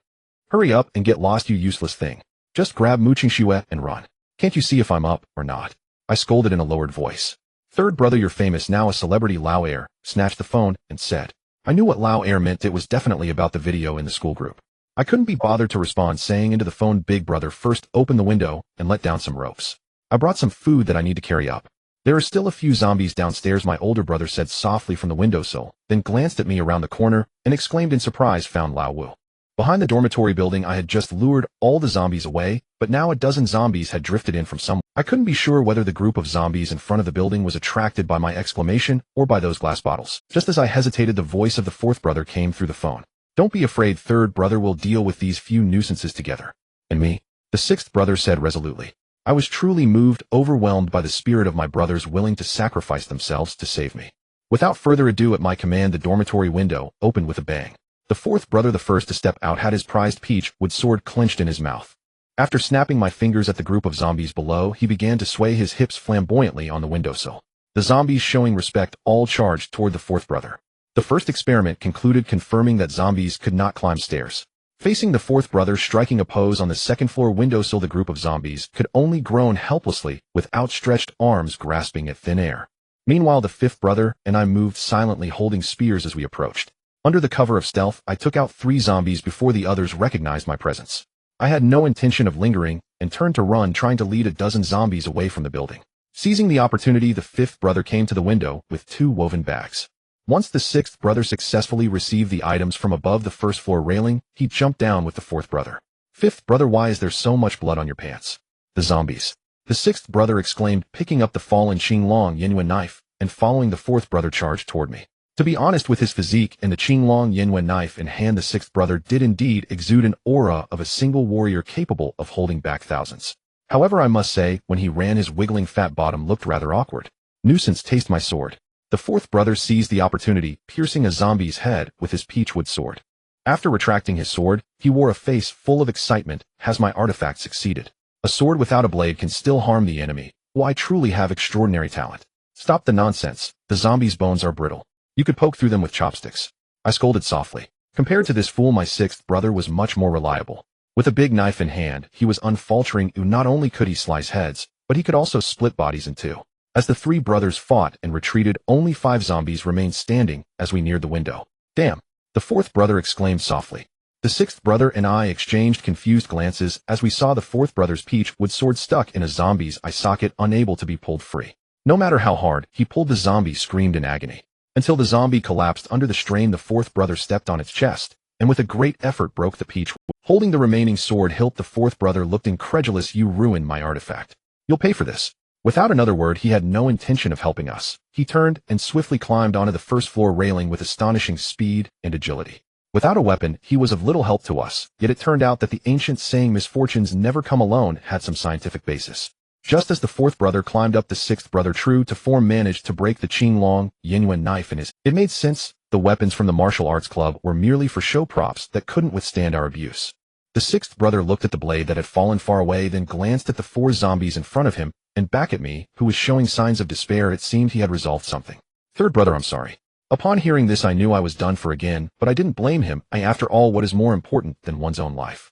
Hurry up and get lost, you useless thing. Just grab Mooching Shue and run. Can't you see if I'm up or not? I scolded in a lowered voice. Third brother, you're famous now, a celebrity. Lao Air snatched the phone and said. I knew what Lao Air meant. It was definitely about the video in the school group. I couldn't be bothered to respond, saying into the phone, big brother, first open the window and let down some ropes. I brought some food that I need to carry up. There are still a few zombies downstairs, my older brother said softly from the windowsill, then glanced at me around the corner and exclaimed in surprise, found Lao Wu. Behind the dormitory building, I had just lured all the zombies away, but now a dozen zombies had drifted in from somewhere. I couldn't be sure whether the group of zombies in front of the building was attracted by my exclamation or by those glass bottles. Just as I hesitated, the voice of the fourth brother came through the phone. Don't be afraid, third brother, will deal with these few nuisances together. And me? The sixth brother said resolutely. I was truly moved, overwhelmed by the spirit of my brothers willing to sacrifice themselves to save me. Without further ado, at my command, the dormitory window opened with a bang. The fourth brother, the first to step out, had his prized peach wood sword clenched in his mouth. After snapping my fingers at the group of zombies below, he began to sway his hips flamboyantly on the windowsill. The zombies, showing respect, all charged toward the fourth brother. The first experiment concluded, confirming that zombies could not climb stairs. Facing the fourth brother striking a pose on the second floor windowsill, the group of zombies could only groan helplessly with outstretched arms grasping at thin air. Meanwhile, the fifth brother and I moved silently, holding spears as we approached. Under the cover of stealth, I took out 3 zombies before the others recognized my presence. I had no intention of lingering and turned to run, trying to lead a dozen zombies away from the building. Seizing the opportunity, the fifth brother came to the window with 2 woven bags. Once the sixth brother successfully received the items from above the first floor railing, he jumped down with the fourth brother. Fifth brother, why is there so much blood on your pants? The zombies. The sixth brother exclaimed, picking up the fallen Qinglong Yinwen knife and following the fourth brother charged toward me. To be honest, with his physique and the Qinglong Yinwen knife in hand, the sixth brother did indeed exude an aura of a single warrior capable of holding back thousands. However, I must say, when he ran, his wiggling fat bottom looked rather awkward. Nuisance, taste my sword. The fourth brother seized the opportunity, piercing a zombie's head with his peachwood sword. After retracting his sword, he wore a face full of excitement. Has my artifact succeeded? A sword without a blade can still harm the enemy. Well, I truly have extraordinary talent. Stop the nonsense. The zombies' bones are brittle. You could poke through them with chopsticks. I scolded softly. Compared to this fool, my sixth brother was much more reliable. With a big knife in hand, he was unfaltering. Not only could he slice heads, but he could also split bodies in 2. As the 3 brothers fought and retreated, only 5 zombies remained standing as we neared the window. Damn! The fourth brother exclaimed softly. The sixth brother and I exchanged confused glances as we saw the fourth brother's peachwood sword stuck in a zombie's eye socket, unable to be pulled free. No matter how hard he pulled, the zombie screamed in agony. Until the zombie collapsed under the strain, the fourth brother stepped on its chest, and with a great effort broke the peachwood. Holding the remaining sword hilt, the fourth brother looked incredulous. You ruined my artifact. You'll pay for this. Without another word, he had no intention of helping us. He turned and swiftly climbed onto the first floor railing with astonishing speed and agility. Without a weapon, he was of little help to us, yet it turned out that the ancient saying misfortunes never come alone had some scientific basis. Just as the fourth brother climbed up, the sixth brother, true to form, managed to break the Qinglong Yinwen knife in his. It made sense. The weapons from the martial arts club were merely for show props that couldn't withstand our abuse. The sixth brother looked at the blade that had fallen far away, then glanced at the 4 zombies in front of him, and back at me, who was showing signs of despair. It seemed he had resolved something. Third brother, I'm sorry. Upon hearing this, I knew I was done for again, but I didn't blame him. After all, what is more important than one's own life?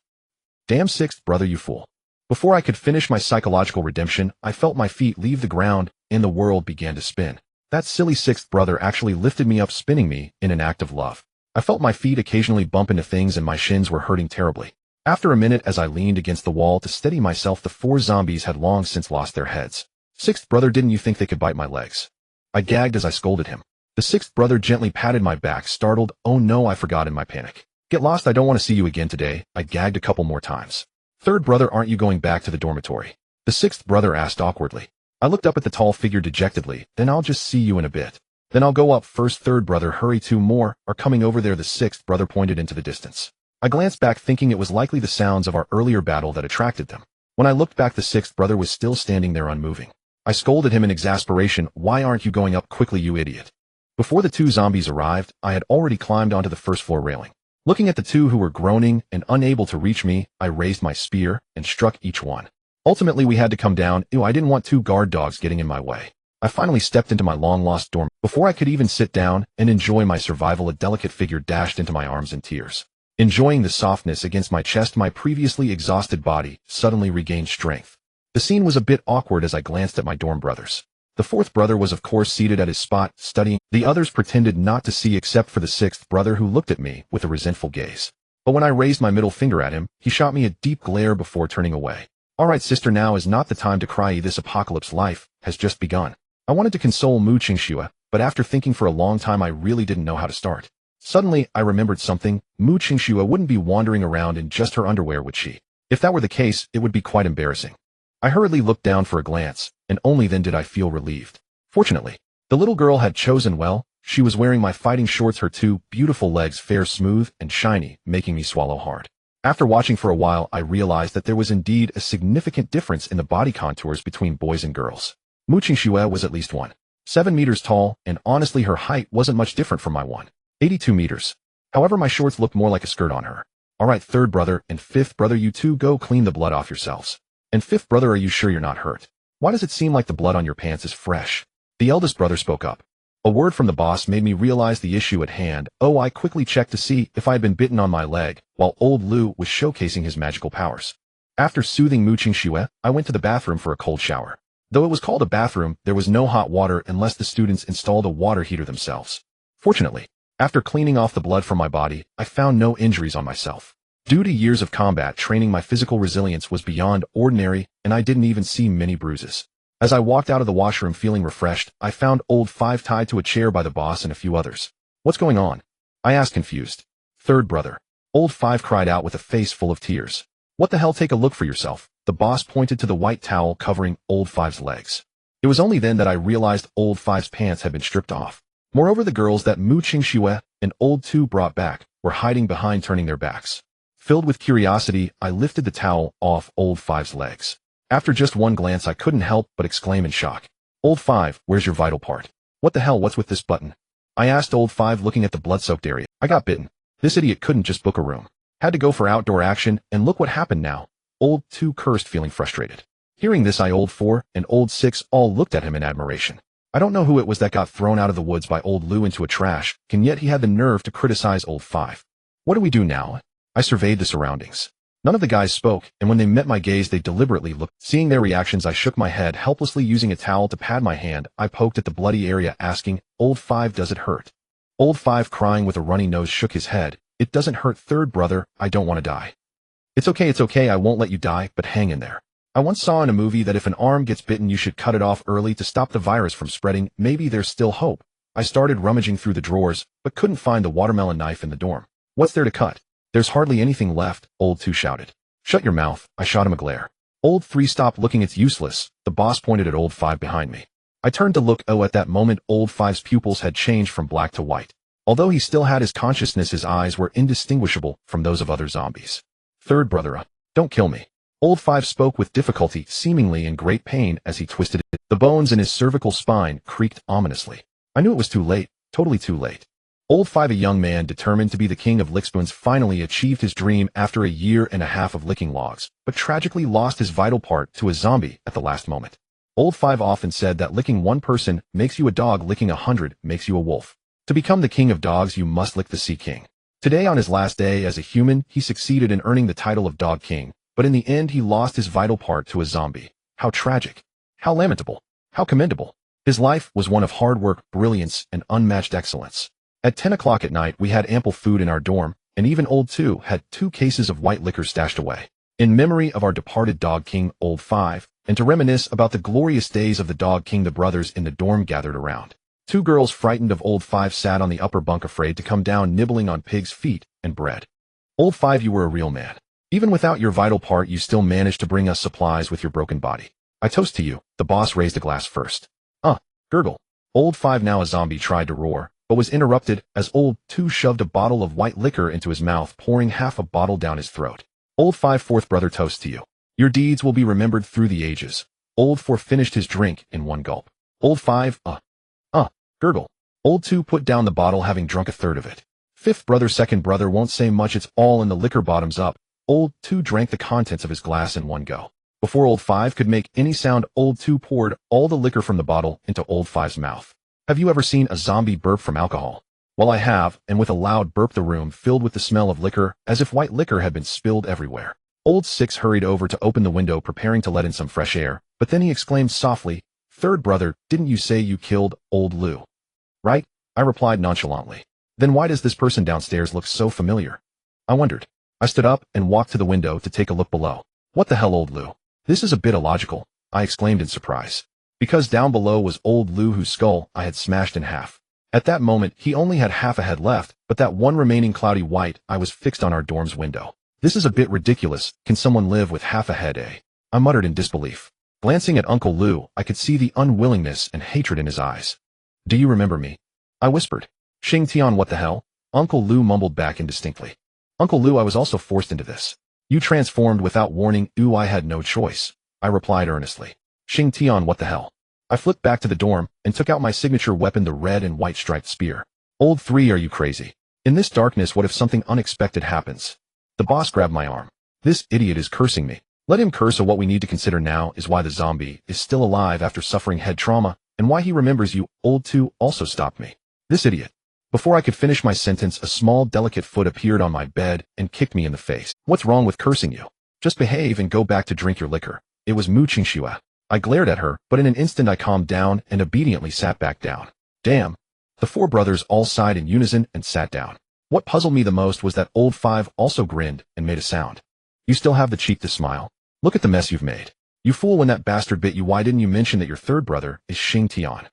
Damn sixth brother, you fool. Before I could finish my psychological redemption, I felt my feet leave the ground, and the world began to spin. That silly sixth brother actually lifted me up, spinning me in an act of love. I felt my feet occasionally bump into things, and my shins were hurting terribly. After a minute, as I leaned against the wall to steady myself, the 4 zombies had long since lost their heads. Sixth brother, didn't you think they could bite my legs? I gagged as I scolded him. The sixth brother gently patted my back, startled. Oh no, I forgot in my panic. Get lost, I don't want to see you again today. I gagged a couple more times. Third brother, aren't you going back to the dormitory? The sixth brother asked awkwardly. I looked up at the tall figure dejectedly. Then I'll just see you in a bit. Then I'll go up first. Third brother, hurry, 2 more are coming over there. The sixth brother pointed into the distance. I glanced back, thinking it was likely the sounds of our earlier battle that attracted them. When I looked back, the sixth brother was still standing there unmoving. I scolded him in exasperation. Why aren't you going up quickly, you idiot? Before the 2 zombies arrived, I had already climbed onto the first floor railing. Looking at the 2 who were groaning and unable to reach me, I raised my spear and struck each one. Ultimately, we had to come down. I didn't want 2 guard dogs getting in my way. I finally stepped into my long-lost dorm. Before I could even sit down and enjoy my survival, a delicate figure dashed into my arms in tears. Enjoying the softness against my chest, my previously exhausted body suddenly regained strength. The scene was a bit awkward as I glanced at my dorm brothers. The fourth brother was of course seated at his spot, studying. The others pretended not to see except for the sixth brother, who looked at me with a resentful gaze. But when I raised my middle finger at him, he shot me a deep glare before turning away. "Alright sister, now is not the time to cry. This apocalypse life has just begun." I wanted to console Mu Qingxue, but after thinking for a long time I really didn't know how to start. Suddenly, I remembered something. Mu Qingxue wouldn't be wandering around in just her underwear, would she? If that were the case, it would be quite embarrassing. I hurriedly looked down for a glance, and only then did I feel relieved. Fortunately, the little girl had chosen well. She was wearing my fighting shorts, her two beautiful legs fair, smooth, and shiny, making me swallow hard. After watching for a while, I realized that there was indeed a significant difference in the body contours between boys and girls. Mu Qingxue was at least 1.7 meters tall, and honestly her height wasn't much different from my 1.82 meters. However, my shorts looked more like a skirt on her. "Alright, third brother and fifth brother, you two go clean the blood off yourselves. And fifth brother, are you sure you're not hurt? Why does it seem like the blood on your pants is fresh?" The eldest brother spoke up. A word from the boss made me realize the issue at hand. I quickly checked to see if I had been bitten on my leg, while old Lu was showcasing his magical powers. After soothing Mu Qingxue, I went to the bathroom for a cold shower. Though it was called a bathroom, there was no hot water unless the students installed a water heater themselves. Fortunately, after cleaning off the blood from my body, I found no injuries on myself. Due to years of combat training, my physical resilience was beyond ordinary, and I didn't even see many bruises. As I walked out of the washroom feeling refreshed, I found old Five tied to a chair by the boss and a few others. "What's going on?" I asked, confused. "Third brother," old Five cried out with a face full of tears. "What the hell? Take a look for yourself." The boss pointed to the white towel covering old Five's legs. It was only then that I realized old Five's pants had been stripped off. Moreover, the girls that Mu Qingxue and old Two brought back were hiding behind, turning their backs. Filled with curiosity, I lifted the towel off old Five's legs. After just one glance, I couldn't help but exclaim in shock. "Old Five, where's your vital part? What the hell? What's with this button?" I asked old Five, looking at the blood-soaked area. "I got bitten. This idiot couldn't just book a room. Had to go for outdoor action, and look what happened now." Old Two cursed, feeling frustrated. Hearing this, old Four and old Six all looked at him in admiration. I don't know who it was that got thrown out of the woods by old Lu into a trash, and yet he had the nerve to criticize old Five. "What do we do now?" I surveyed the surroundings. None of the guys spoke, and when they met my gaze, they deliberately looked. Seeing their reactions, I shook my head helplessly, using a towel to pad my hand. I poked at the bloody area, asking, "Old Five, does it hurt?" Old Five, crying with a runny nose, shook his head. "It doesn't hurt, third brother. I don't want to die." It's okay, I won't let you die, but hang in there. I once saw in a movie that if an arm gets bitten, you should cut it off early to stop the virus from spreading. Maybe there's still hope." I started rummaging through the drawers, but couldn't find the watermelon knife in the dorm. "What's there to cut? There's hardly anything left," old Two shouted. "Shut your mouth," I shot him a glare. Old Three, "Stop looking, it's useless." The boss pointed at old Five behind me. I turned to look. At that moment, old Five's pupils had changed from black to white. Although he still had his consciousness, his eyes were indistinguishable from those of other zombies. "Third brother, don't kill me." Old Five spoke with difficulty, seemingly in great pain as he twisted it. The bones in his cervical spine creaked ominously. I knew it was too late, totally too late. Old Five, a young man determined to be the king of lickspoons, finally achieved his dream after a year and a half of licking logs, but tragically lost his vital part to a zombie at the last moment. Old Five often said that licking one person makes you a dog, licking 100 makes you a wolf. To become the king of dogs, you must lick the Sea King. Today, on his last day as a human, he succeeded in earning the title of Dog King, but in the end he lost his vital part to a zombie. How tragic. How lamentable. How commendable. His life was one of hard work, brilliance, and unmatched excellence. At 10 o'clock at night, we had ample food in our dorm, and even old Two had 2 cases of white liquor stashed away. In memory of our departed Dog King, old Five, and to reminisce about the glorious days of the Dog King, the brothers in the dorm gathered around. 2 girls frightened of old Five sat on the upper bunk, afraid to come down, nibbling on pig's feet and bread. "Old Five, you were a real man. Even without your vital part, you still managed to bring us supplies with your broken body. I toast to you." The boss raised a glass first. Gurgle. Old Five, now a zombie, tried to roar, but was interrupted as old Two shoved a bottle of white liquor into his mouth, pouring half a bottle down his throat. "Old Five, fourth brother, toast to you. Your deeds will be remembered through the ages." Old Four finished his drink in one gulp. "Old Five, gurgle." Old Two put down the bottle, having drunk a third of it. "Fifth brother, second brother, won't say much, it's all in the liquor, bottoms up." Old Two drank the contents of his glass in one go. Before old Five could make any sound, old Two poured all the liquor from the bottle into old Five's mouth. Have you ever seen a zombie burp from alcohol? Well, I have, and with a loud burp the room filled with the smell of liquor, as if white liquor had been spilled everywhere. Old Six hurried over to open the window preparing to let in some fresh air, but then he exclaimed softly, "Third brother, didn't you say you killed old Lou?" "Right," I replied nonchalantly. "Then why does this person downstairs look so familiar?" I wondered. I stood up and walked to the window to take a look below. "What the hell, old Lou? This is a bit illogical," I exclaimed in surprise. Because down below was old Lou, whose skull I had smashed in half. At that moment, he only had half a head left, but that one remaining cloudy white eye was fixed on our dorm's window. "This is a bit ridiculous. Can someone live with half a head, eh?" I muttered in disbelief. Glancing at Uncle Lou, I could see the unwillingness and hatred in his eyes. "Do you remember me?" I whispered. "Xing Tian, what the hell?" Uncle Lou mumbled back indistinctly. "Uncle Lou, I was also forced into this. You transformed without warning. Ooh, I had no choice," I replied earnestly. "Xing Tian, what the hell?" I flipped back to the dorm and took out my signature weapon, the red and white striped spear. "Old Three, are you crazy? In this darkness, what if something unexpected happens?" The boss grabbed my arm. "This idiot is cursing me. Let him curse, or what we need to consider now is why the zombie is still alive after suffering head trauma, and why he remembers you, old Two." Also stopped me. This idiot. Before I could finish my sentence, a small, delicate foot appeared on my bed and kicked me in the face. "What's wrong with cursing you? Just behave and go back to drink your liquor." It was Mu Qingxue. I glared at her, but in an instant I calmed down and obediently sat back down. "Damn." The four brothers all sighed in unison and sat down. What puzzled me the most was that old Five also grinned and made a sound. "You still have the cheek to smile? Look at the mess you've made. You fool, when that bastard bit you, why didn't you mention that your third brother is Xing Tian?"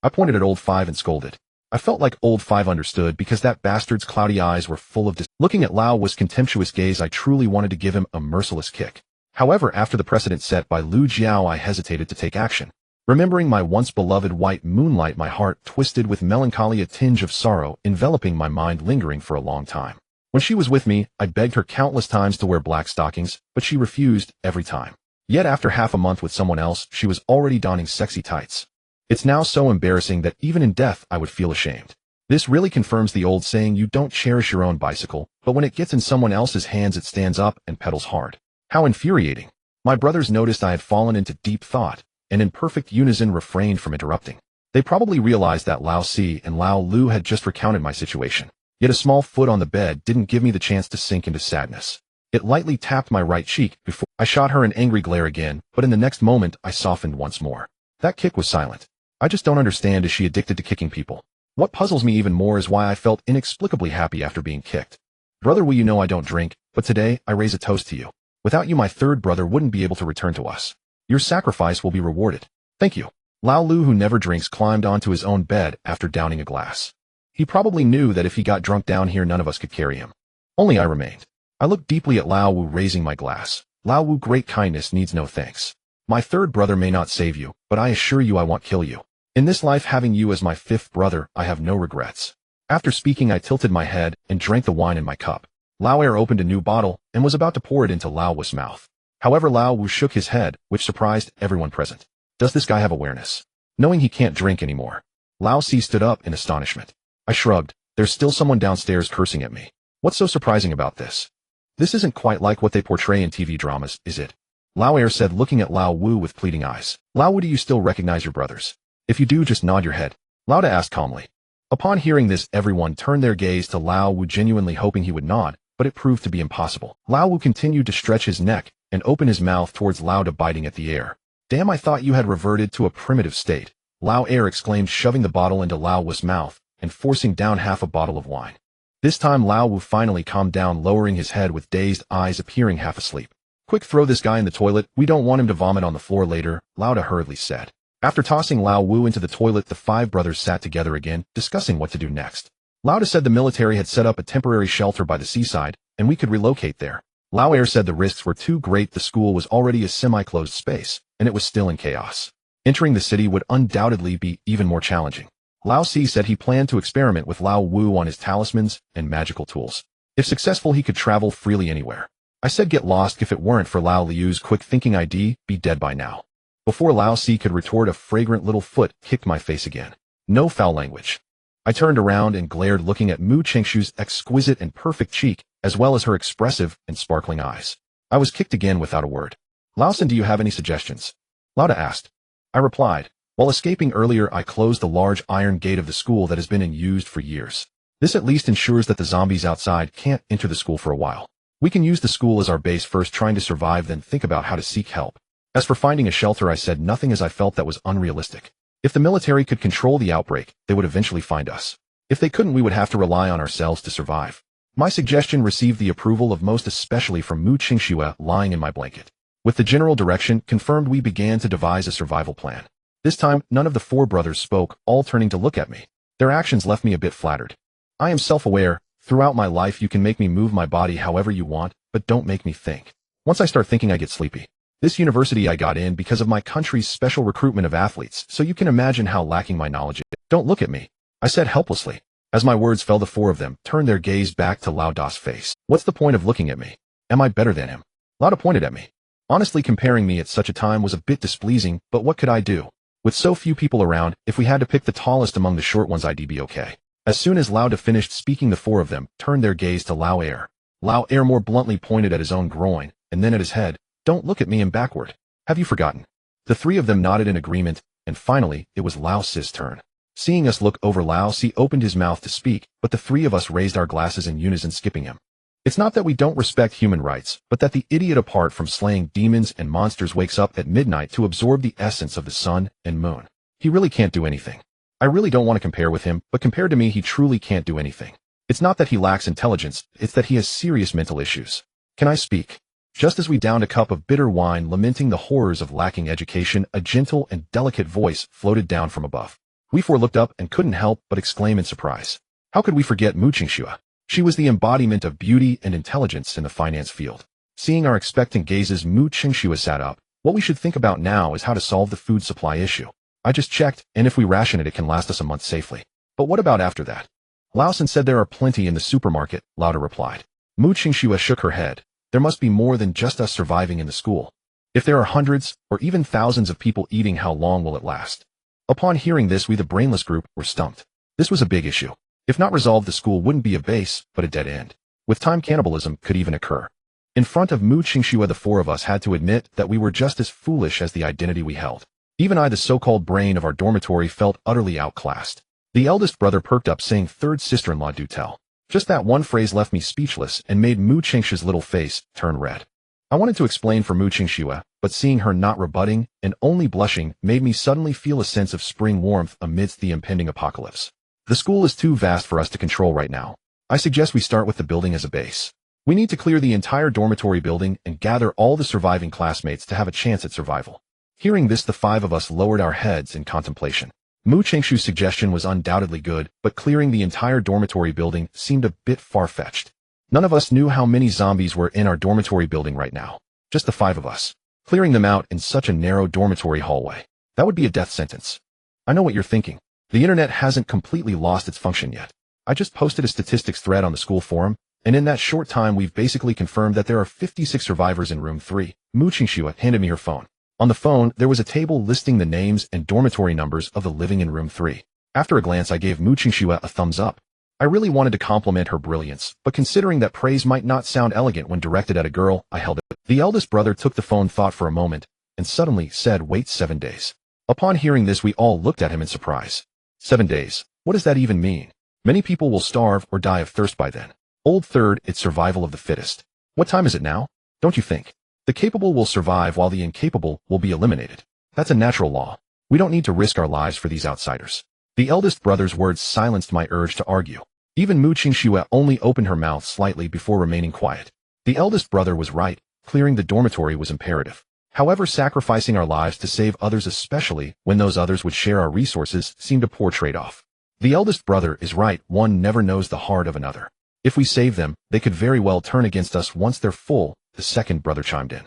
I pointed at old Five and scolded. I felt like old Five understood, because that bastard's cloudy eyes were full of Looking at Lao Wu's contemptuous gaze, I truly wanted to give him a merciless kick. However, after the precedent set by Lu Jiao, I hesitated to take action. Remembering my once beloved white moonlight, my heart twisted with melancholy, a tinge of sorrow enveloping my mind, lingering for a long time. When she was with me, I begged her countless times to wear black stockings, but she refused every time. Yet after half a month with someone else, she was already donning sexy tights. It's now so embarrassing that even in death I would feel ashamed. This really confirms the old saying, you don't cherish your own bicycle, but when it gets in someone else's hands it stands up and pedals hard. How infuriating. My brothers noticed I had fallen into deep thought, and in perfect unison refrained from interrupting. They probably realized that Lao Si and Lao Lu had just recounted my situation. Yet a small foot on the bed didn't give me the chance to sink into sadness. It lightly tapped my right cheek before I shot her an angry glare again, but in the next moment I softened once more. That kick was silent. I just don't understand, is she addicted to kicking people? What puzzles me even more is why I felt inexplicably happy after being kicked. Brother Wu, you know I don't drink, but today I raise a toast to you. Without you, my third brother wouldn't be able to return to us. Your sacrifice will be rewarded. Thank you. Lao Lu, who never drinks, climbed onto his own bed after downing a glass. He probably knew that if he got drunk down here, none of us could carry him. Only I remained. I looked deeply at Lao Wu, raising my glass. Lao Wu, great kindness needs no thanks. My third brother may not save you, but I assure you I won't kill you. In this life, having you as my fifth brother, I have no regrets. After speaking, I tilted my head and drank the wine in my cup. Lao Air opened a new bottle and was about to pour it into Lao Wu's mouth. However, Lao Wu shook his head, which surprised everyone present. Does this guy have awareness? Knowing he can't drink anymore. Lao Si stood up in astonishment. I shrugged. There's still someone downstairs cursing at me. What's so surprising about this? This isn't quite like what they portray in TV dramas, is it? Lao Air said, looking at Lao Wu with pleading eyes. Lao Wu, do you still recognize your brothers? If you do, just nod your head. Lao Da asked calmly. Upon hearing this, everyone turned their gaze to Lao Wu, genuinely hoping he would nod, but it proved to be impossible. Lao Wu continued to stretch his neck and open his mouth towards Lao Da, biting at the air. Damn, I thought you had reverted to a primitive state. Lao Air exclaimed, shoving the bottle into Lao Wu's mouth and forcing down half a bottle of wine. This time Lao Wu finally calmed down, lowering his head with dazed eyes, appearing half asleep. Quick, throw this guy in the toilet. We don't want him to vomit on the floor later, Lao Da hurriedly said. After tossing Lao Wu into the toilet, the five brothers sat together again, discussing what to do next. Lao Da said the military had set up a temporary shelter by the seaside, and we could relocate there. Lao Air said the risks were too great. The school was already a semi-closed space, and it was still in chaos. Entering the city would undoubtedly be even more challenging. Lao Si said he planned to experiment with Lao Wu on his talismans and magical tools. If successful, he could travel freely anywhere. I said get lost. If it weren't for Lao Liu's quick thinking, I'd be dead by now. Before Lao Si could retort, a fragrant little foot kicked my face again. No foul language. I turned around and glared, looking at Mu Qingshu's exquisite and perfect cheek, as well as her expressive and sparkling eyes. I was kicked again without a word. Lao Sin, do you have any suggestions? Lao Da asked. I replied, While escaping earlier, I closed the large iron gate of the school that has been in use for years. This at least ensures that the zombies outside can't enter the school for a while. We can use the school as our base first, trying to survive, then think about how to seek help. As for finding a shelter, I said nothing as I felt that was unrealistic. If the military could control the outbreak, they would eventually find us. If they couldn't, we would have to rely on ourselves to survive. My suggestion received the approval of most, especially from Mu Qingxue lying in my blanket. With the general direction confirmed, we began to devise a survival plan. This time, none of the four brothers spoke, all turning to look at me. Their actions left me a bit flattered. I am self-aware. Throughout my life, you can make me move my body however you want, but don't make me think. Once I start thinking, I get sleepy. This university I got in because of my country's special recruitment of athletes, so you can imagine how lacking my knowledge is. Don't look at me, I said helplessly. As my words fell, the four of them turned their gaze back to Lao Da's face. What's the point of looking at me? Am I better than him? Lao Da pointed at me. Honestly, comparing me at such a time was a bit displeasing, but what could I do? With so few people around, if we had to pick the tallest among the short ones, I'd be okay. As soon as Lao Da finished speaking, the four of them turned their gaze to Lao Air. Lao Air more bluntly pointed at his own groin, and then at his head. Don't look at me, and backward. Have you forgotten? The three of them nodded in agreement, and finally, it was Lao Si's turn. Seeing us look over, Lao Si opened his mouth to speak, but the three of us raised our glasses in unison, skipping him. It's not that we don't respect human rights, but that the idiot, apart from slaying demons and monsters, wakes up at midnight to absorb the essence of the sun and moon. He really can't do anything. I really don't want to compare with him, but compared to me, he truly can't do anything. It's not that he lacks intelligence, it's that he has serious mental issues. Can I speak? Just as we downed a cup of bitter wine, lamenting the horrors of lacking education, a gentle and delicate voice floated down from above. We four looked up and couldn't help but exclaim in surprise. How could we forget Mu Qingxue? She was the embodiment of beauty and intelligence in the finance field. Seeing our expectant gazes, Mu Qingxue sat up. What we should think about now is how to solve the food supply issue. I just checked, and if we ration it, it can last us a month safely. But what about after that? Lao San said there are plenty in the supermarket, Lao Da replied. Mu Qingxue shook her head. There must be more than just us surviving in the school. If there are hundreds, or even thousands of people eating, how long will it last? Upon hearing this, we, the brainless group, were stumped. This was a big issue. If not resolved, the school wouldn't be a base, but a dead end. With time, cannibalism could even occur. In front of Mu Qingxue, the four of us had to admit that we were just as foolish as the identity we held. Even I, the so-called brain of our dormitory, felt utterly outclassed. The eldest brother perked up, saying, "Third sister-in-law, do tell." Just that one phrase left me speechless and made Mu Qingxue's little face turn red. I wanted to explain for Mu Qingxue, but seeing her not rebutting and only blushing made me suddenly feel a sense of spring warmth amidst the impending apocalypse. The school is too vast for us to control right now. I suggest we start with the building as a base. We need to clear the entire dormitory building and gather all the surviving classmates to have a chance at survival. Hearing this, the five of us lowered our heads in contemplation. Mu Qingxue's suggestion was undoubtedly good, but clearing the entire dormitory building seemed a bit far-fetched. None of us knew how many zombies were in our dormitory building right now. Just the five of us. Clearing them out in such a narrow dormitory hallway. That would be a death sentence. I know what you're thinking. The internet hasn't completely lost its function yet. I just posted a statistics thread on the school forum, and in that short time we've basically confirmed that there are 56 survivors in room 3. Mu Qingxue handed me her phone. On the phone, there was a table listing the names and dormitory numbers of the living in room 3. After a glance, I gave Mu Qingxue a thumbs up. I really wanted to compliment her brilliance, but considering that praise might not sound elegant when directed at a girl, I held it. The eldest brother took the phone, thought for a moment, and suddenly said, "Wait, 7 days." Upon hearing this, we all looked at him in surprise. 7 days? What does that even mean? Many people will starve or die of thirst by then. Old third, it's survival of the fittest. What time is it now? Don't you think? The capable will survive while the incapable will be eliminated. That's a natural law. We don't need to risk our lives for these outsiders. The eldest brother's words silenced my urge to argue. Even Mu Qingxue only opened her mouth slightly before remaining quiet. The eldest brother was right. Clearing the dormitory was imperative. However, sacrificing our lives to save others, especially when those others would share our resources, seemed a poor trade-off. The eldest brother is right. One never knows the heart of another. If we save them, they could very well turn against us once they're full, the second brother chimed in.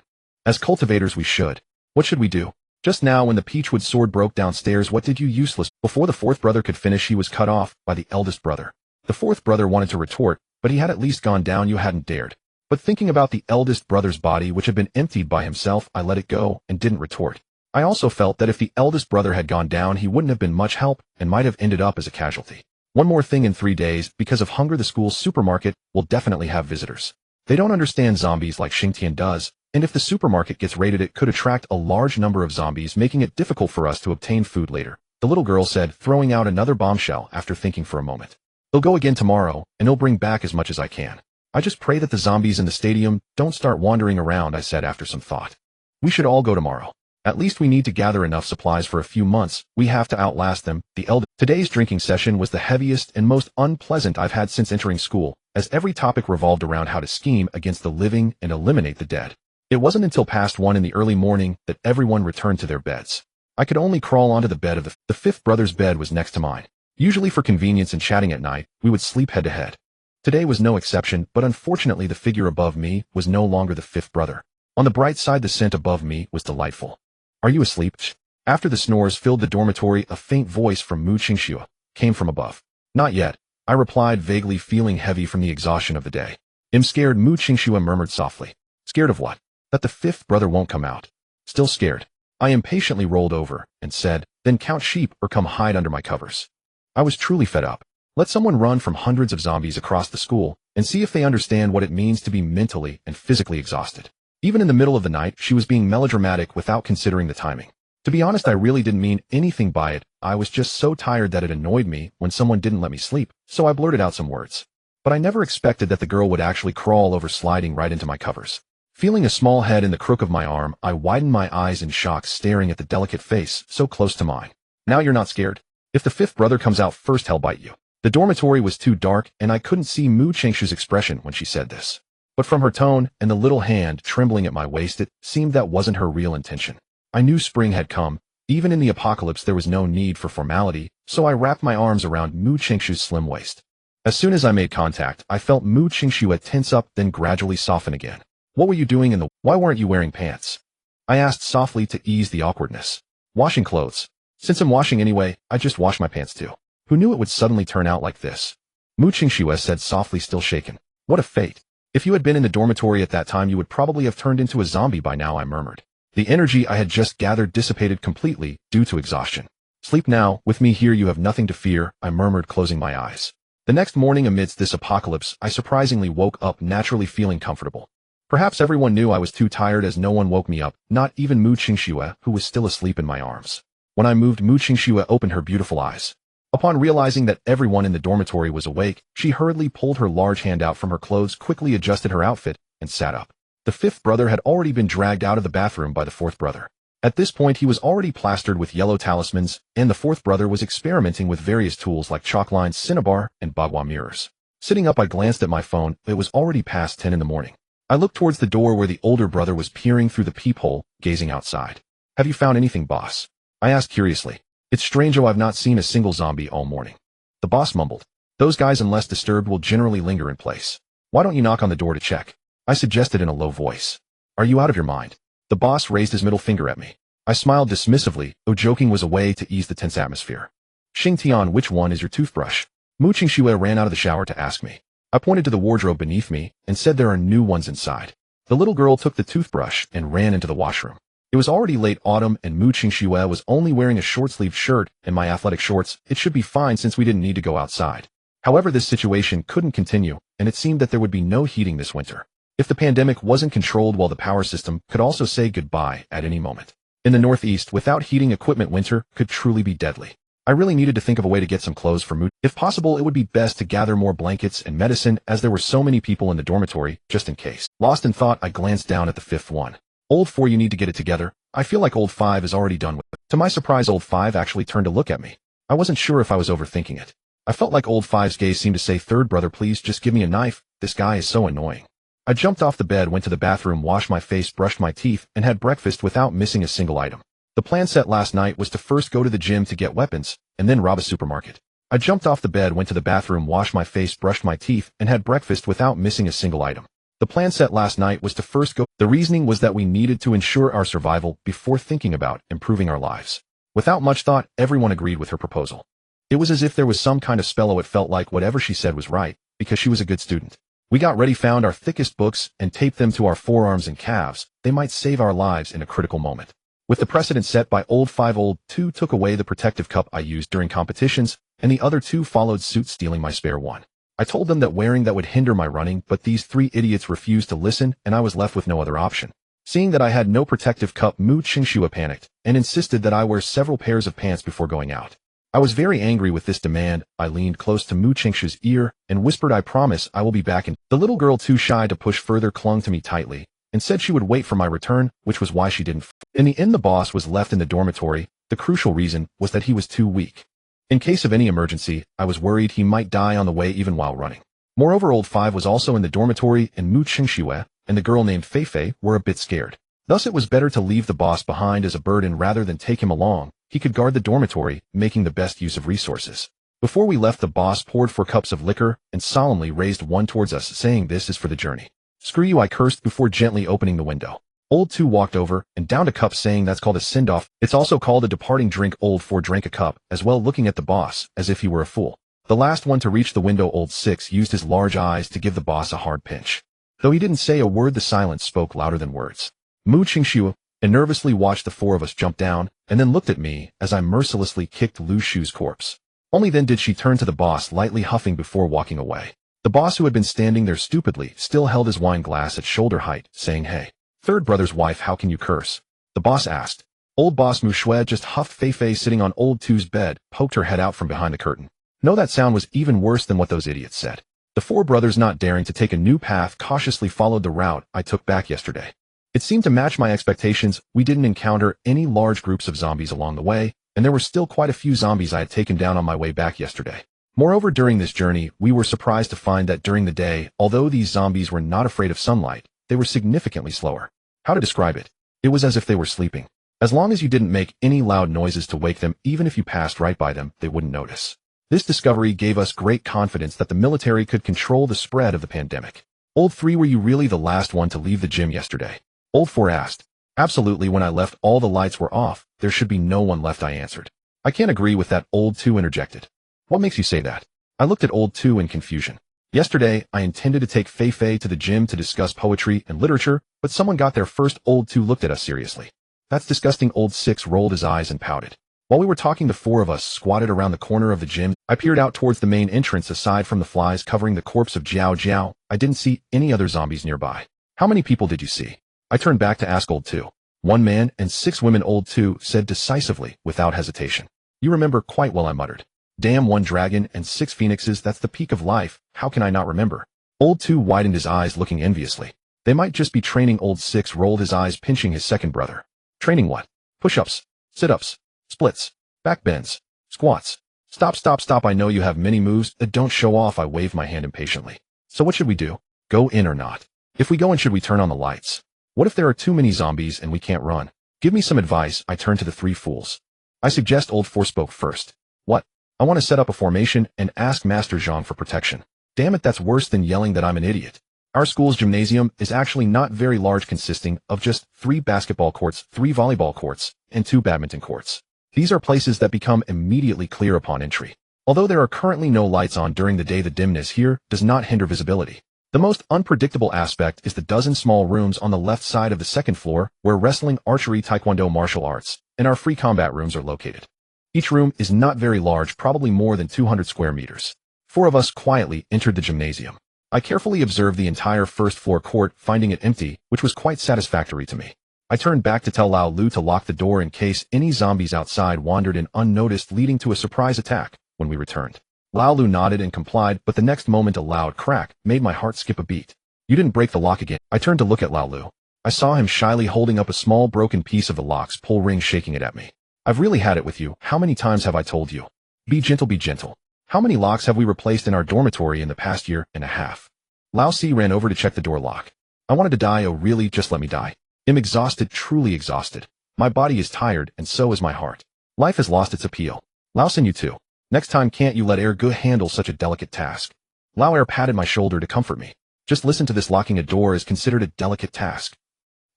As cultivators, we should. What should we do? Just now, when the peachwood sword broke downstairs, what did you useless? Before the fourth brother could finish, he was cut off by the eldest brother. The fourth brother wanted to retort, but he had at least gone down. You hadn't dared. But thinking about the eldest brother's body, which had been emptied by himself, I let it go and didn't retort. I also felt that if the eldest brother had gone down, he wouldn't have been much help and might have ended up as a casualty. One more thing, in 3 days, because of hunger, the school's supermarket will definitely have visitors. They don't understand zombies like Xingtian does, and if the supermarket gets raided it could attract a large number of zombies, making it difficult for us to obtain food later, the little girl said, throwing out another bombshell after thinking for a moment. They'll go again tomorrow, and they'll bring back as much as I can. I just pray that the zombies in the stadium don't start wandering around, I said after some thought. We should all go tomorrow. At least we need to gather enough supplies for a few months. We have to outlast them, the elder. Today's drinking session was the heaviest and most unpleasant I've had since entering school, as every topic revolved around how to scheme against the living and eliminate the dead. It wasn't until past 1 in the early morning that everyone returned to their beds. I could only crawl onto the bed of the fifth brother's bed was next to mine. Usually for convenience and chatting at night, we would sleep head to head. Today was no exception, but unfortunately the figure above me was no longer the fifth brother. On the bright side, the scent above me was delightful. Are you asleep? After the snores filled the dormitory, a faint voice from Mu Qingxue came from above. Not yet, I replied, vaguely feeling heavy from the exhaustion of the day. I'm scared, Mu Qingxue murmured softly. Scared of what? That the fifth brother won't come out. Still scared. I impatiently rolled over and said, then count sheep or come hide under my covers. I was truly fed up. Let someone run from hundreds of zombies across the school and see if they understand what it means to be mentally and physically exhausted. Even in the middle of the night, she was being melodramatic without considering the timing. To be honest, I really didn't mean anything by it. I was just so tired that it annoyed me when someone didn't let me sleep, so I blurted out some words. But I never expected that the girl would actually crawl over, sliding right into my covers. Feeling a small head in the crook of my arm, I widened my eyes in shock, staring at the delicate face so close to mine. Now you're not scared? If the fifth brother comes out first, he'll bite you. The dormitory was too dark, and I couldn't see Mu Qingshu's expression when she said this. But from her tone and the little hand trembling at my waist, it seemed that wasn't her real intention. I knew spring had come. Even in the apocalypse there was no need for formality, so I wrapped my arms around Mu Qingshu's slim waist. As soon as I made contact, I felt Mu Qingshu tense up, then gradually soften again. What were you doing why weren't you wearing pants? I asked softly to ease the awkwardness. Washing clothes. Since I'm washing anyway, I just wash my pants too. Who knew it would suddenly turn out like this? Mu Qingshu said softly, still shaken. What a fate. If you had been in the dormitory at that time, you would probably have turned into a zombie by now, I murmured. The energy I had just gathered dissipated completely due to exhaustion. Sleep now, with me here you have nothing to fear, I murmured, closing my eyes. The next morning, amidst this apocalypse, I surprisingly woke up naturally feeling comfortable. Perhaps everyone knew I was too tired, as no one woke me up, not even Mu Qingshu, who was still asleep in my arms. When I moved, Mu Qingshu opened her beautiful eyes. Upon realizing that everyone in the dormitory was awake, she hurriedly pulled her large hand out from her clothes, quickly adjusted her outfit, and sat up. The fifth brother had already been dragged out of the bathroom by the fourth brother. At this point, he was already plastered with yellow talismans, and the fourth brother was experimenting with various tools like chalk lines, cinnabar, and bagua mirrors. Sitting up, I glanced at my phone. It was already past 10 in the morning. I looked towards the door where the older brother was peering through the peephole, gazing outside. Have you found anything, boss? I asked curiously. It's strange how I've not seen a single zombie all morning. The boss mumbled. Those guys, unless disturbed, will generally linger in place. Why don't you knock on the door to check? I suggested in a low voice. Are you out of your mind? The boss raised his middle finger at me. I smiled dismissively, though joking was a way to ease the tense atmosphere. Xingtian, which one is your toothbrush? Mu Qingshu ran out of the shower to ask me. I pointed to the wardrobe beneath me and said there are new ones inside. The little girl took the toothbrush and ran into the washroom. It was already late autumn, and Mu Qingshu was only wearing a short-sleeved shirt and my athletic shorts. It should be fine since we didn't need to go outside. However, this situation couldn't continue, and it seemed that there would be no heating this winter. If the pandemic wasn't controlled, well, the power system could also say goodbye at any moment. In the Northeast, without heating equipment, winter could truly be deadly. I really needed to think of a way to get some clothes for Mu. If possible, it would be best to gather more blankets and medicine, as there were so many people in the dormitory, just in case. Lost in thought, I glanced down at the fifth one. Old 4, you need to get it together. I feel like old 5 is already done with it. To my surprise, old 5 actually turned to look at me. I wasn't sure if I was overthinking it. I felt like old 5's gaze seemed to say, third brother, please just give me a knife. This guy is so annoying. I jumped off the bed, went to the bathroom, washed my face, brushed my teeth, and had breakfast without missing a single item. The plan set last night was to first go to the gym to get weapons, and then rob a supermarket. I jumped off the bed, went to the bathroom, washed my face, brushed my teeth, and had breakfast without missing a single item. The plan set last night was to first go. The reasoning was that we needed to ensure our survival before thinking about improving our lives. Without much thought, everyone agreed with her proposal. It was as if there was some kind of spell. It felt like whatever she said was right, because she was a good student. We got ready, found our thickest books, and taped them to our forearms and calves. They might save our lives in a critical moment. With the precedent set by old 5, old 2 took away the protective cup I used during competitions, and the other 2 followed suit, stealing my spare one. I told them that wearing that would hinder my running, but these three idiots refused to listen, and I was left with no other option. Seeing that I had no protective cup, Mu Qingxue panicked and insisted that I wear several pairs of pants before going out. I was very angry with this demand. I leaned close to Mu Qingshue's ear and whispered, "I promise I will be back in." The little girl, too shy to push further, clung to me tightly and said she would wait for my return, which was why she didn't. In the end, the boss was left in the dormitory. The crucial reason was that he was too weak. In case of any emergency, I was worried he might die on the way even while running. Moreover, Old 5 was also in the dormitory, and Mu Qingxue and the girl named Feifei were a bit scared. Thus it was better to leave the boss behind as a burden rather than take him along. He could guard the dormitory, making the best use of resources. Before we left, the boss poured 4 cups of liquor and solemnly raised one towards us, saying, "This is for the journey." "Screw you," I cursed before gently opening the window. Old 2 walked over and downed a cup, saying, "That's called a send-off. It's also called a departing drink." Old 4 drank a cup as well, looking at the boss as if he were a fool. The last one to reach the window, Old 6, used his large eyes to give the boss a hard pinch. Though he didn't say a word, the silence spoke louder than words. Mu Qingxue nervously watched the 4 of us jump down and then looked at me as I mercilessly kicked Lu Shu's corpse. Only then did she turn to the boss, lightly huffing before walking away. The boss, who had been standing there stupidly, still held his wine glass at shoulder height, saying, "Hey, third brother's wife, how can you curse?" the boss asked. Old boss Mu Shui just huffed. Feifei, sitting on Old 2's bed, poked her head out from behind the curtain. No, that sound was even worse than what those idiots said. The 4 brothers, not daring to take a new path, cautiously followed the route I took back yesterday. It seemed to match my expectations. We didn't encounter any large groups of zombies along the way, and there were still quite a few zombies I had taken down on my way back yesterday. Moreover, during this journey, we were surprised to find that during the day, although these zombies were not afraid of sunlight, they were significantly slower. How to describe it? It was as if they were sleeping. As long as you didn't make any loud noises to wake them, even if you passed right by them, they wouldn't notice. This discovery gave us great confidence that the military could control the spread of the pandemic. Old 3, were you really the last one to leave the gym yesterday? Old 4 asked. Absolutely. When I left, all the lights were off. There should be no one left, I answered. I can't agree with that, Old 2 interjected. What makes you say that? I looked at Old 2 in confusion. Yesterday, I intended to take Feifei to the gym to discuss poetry and literature, but someone got there first. Old 2 looked at us seriously. That's disgusting. Old 6 rolled his eyes and pouted. While we were talking, the 4 of us squatted around the corner of the gym. I peered out towards the main entrance. Aside from the flies covering the corpse of Jiao Jiao, I didn't see any other zombies nearby. How many people did you see? I turned back to ask Old 2. 1 man and 6 women, Old 2 said decisively, without hesitation. You remember quite well, I muttered. Damn, 1 dragon and 6 phoenixes, that's the peak of life. How can I not remember? Old 2 widened his eyes, looking enviously. They might just be training. Old 6 rolled his eyes, pinching his second brother. Training what? Push-ups, sit-ups, splits, back bends, squats. Stop. I know you have many moves. Don't show off. I waved my hand impatiently. So what should we do? Go in or not? If we go in, should we turn on the lights? What if there are too many zombies and we can't run? Give me some advice. I turned to the 3 fools. I suggest. Old 4 spoke first. What? I want to set up a formation and ask Master Zhang for protection. Damn it, that's worse than yelling that I'm an idiot. Our school's gymnasium is actually not very large, consisting of just 3 basketball courts, 3 volleyball courts, and 2 badminton courts. These are places that become immediately clear upon entry. Although there are currently no lights on during the day, the dimness here does not hinder visibility. The most unpredictable aspect is the dozen small rooms on the left side of the 2nd floor, where wrestling, archery, taekwondo, martial arts, and our free combat rooms are located. Each room is not very large, probably more than 200 square meters. 4 of us quietly entered the gymnasium. I carefully observed the entire 1st floor court, finding it empty, which was quite satisfactory to me. I turned back to tell Lao Lu to lock the door in case any zombies outside wandered in unnoticed, leading to a surprise attack when we returned. Lao Lu nodded and complied, but the next moment a loud crack made my heart skip a beat. You didn't break the lock again? I turned to look at Lao Lu. I saw him shyly holding up a small broken piece of the lock's pull ring, shaking it at me. I've really had it with you. How many times have I told you? Be gentle, be gentle. How many locks have we replaced in our dormitory in the past year and a half? Lao Si ran over to check the door lock. I wanted to die. Oh really, just let me die. I'm exhausted, truly exhausted. My body is tired, and so is my heart. Life has lost its appeal. Lao Sin, you too. Next time, can't you let Air Gu handle such a delicate task? Lao Air patted my shoulder to comfort me. Just listen to this. Locking a door is considered a delicate task.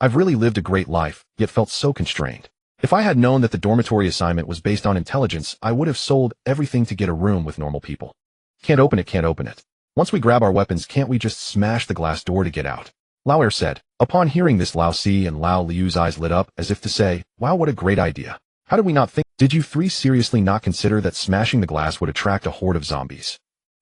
I've really lived a great life, yet felt so constrained. If I had known that the dormitory assignment was based on intelligence, I would have sold everything to get a room with normal people. Can't open it. Once we grab our weapons, can't we just smash the glass door to get out? Lao Air said. Upon hearing this, Lao Si and Lao Liu's eyes lit up as if to say, wow, what a great idea. How did we not think? Did you 3 seriously not consider that smashing the glass would attract a horde of zombies?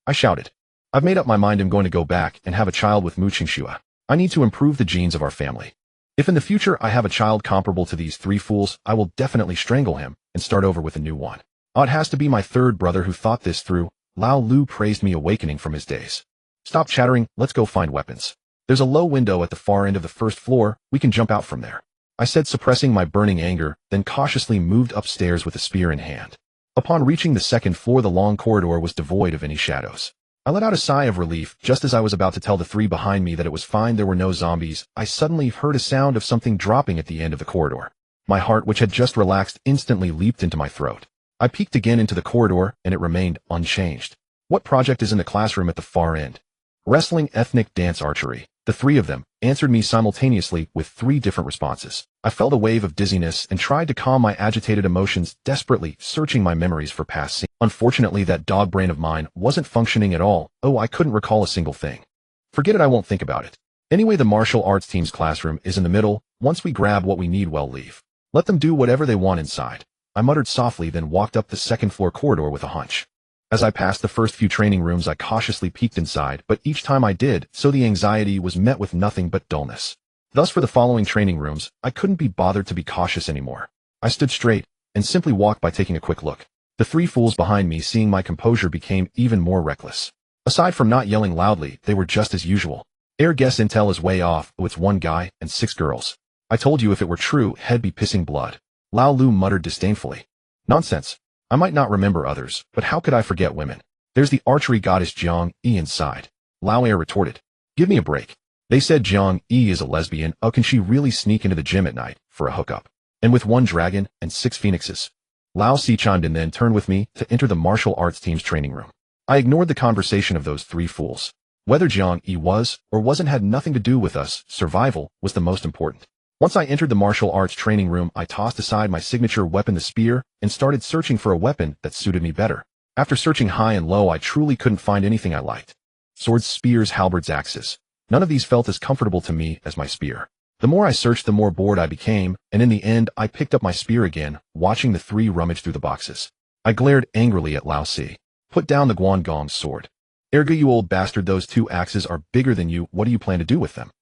I shouted. I've made up my mind I'm going to go back and have a child with Mu Qingxue. I need to improve the genes of our family. If in the future I have a child comparable to these three fools, I will definitely strangle him and start over with a new one. Oh, it has to be my third brother who thought this through. Lao Lu praised me awakening from his daze. Stop chattering, let's go find weapons. There's a low window at the far end of the first floor, we can jump out from there. I said, suppressing my burning anger, then cautiously moved upstairs with a spear in hand. Upon reaching the second floor, the long corridor was devoid of any shadows. I let out a sigh of relief. Just as I was about to tell the three behind me that it was fine, there were no zombies, I suddenly heard a sound of something dropping at the end of the corridor. My heart, which had just relaxed, instantly leaped into my throat. I peeked again into the corridor, and it remained unchanged. What project is in the classroom at the far end? Wrestling, ethnic, dance, archery. The three of them answered me simultaneously with three different responses. I felt a wave of dizziness and tried to calm my agitated emotions, desperately searching my memories for past scenes. Unfortunately, that dog brain of mine wasn't functioning at all. Oh, I couldn't recall a single thing. Forget it, I won't think about it. Anyway, the martial arts team's classroom is in the middle. Once we grab what we need, we'll leave. Let them do whatever they want inside. I muttered softly, then walked up the second floor corridor with a hunch. As I passed the first few training rooms, I cautiously peeked inside, but each time I did so, the anxiety was met with nothing but dullness. Thus, for the following training rooms, I couldn't be bothered to be cautious anymore. I stood straight and simply walked by taking a quick look. The three fools behind me, seeing my composure, became even more reckless. Aside from not yelling loudly, they were just as usual. Air guess intel is way off. Oh, it's one guy and 6 girls. I told you if it were true, he'd be pissing blood. Lao Lu muttered disdainfully. Nonsense. I might not remember others, but how could I forget women? There's the archery goddess Jiang Yi inside. Lao Air retorted. Give me a break. They said Jiang Yi is a lesbian. Oh, can she really sneak into the gym at night for a hookup? And with 1 dragon and 6 phoenixes. Lao Si chimed in, then turned with me to enter the martial arts team's training room. I ignored the conversation of those three fools. Whether Jiang Yi was or wasn't had nothing to do with us. Survival was the most important. Once I entered the martial arts training room, I tossed aside my signature weapon, the spear, and started searching for a weapon that suited me better. After searching high and low, I truly couldn't find anything I liked. Swords, spears, halberds, axes. None of these felt as comfortable to me as my spear. The more I searched, the more bored I became, and in the end, I picked up my spear again, watching the three rummage through the boxes. I glared angrily at Lao Si. Put down the Guangong's sword. Ergo, you old bastard, those 2 axes are bigger than you. What do you plan to do with them?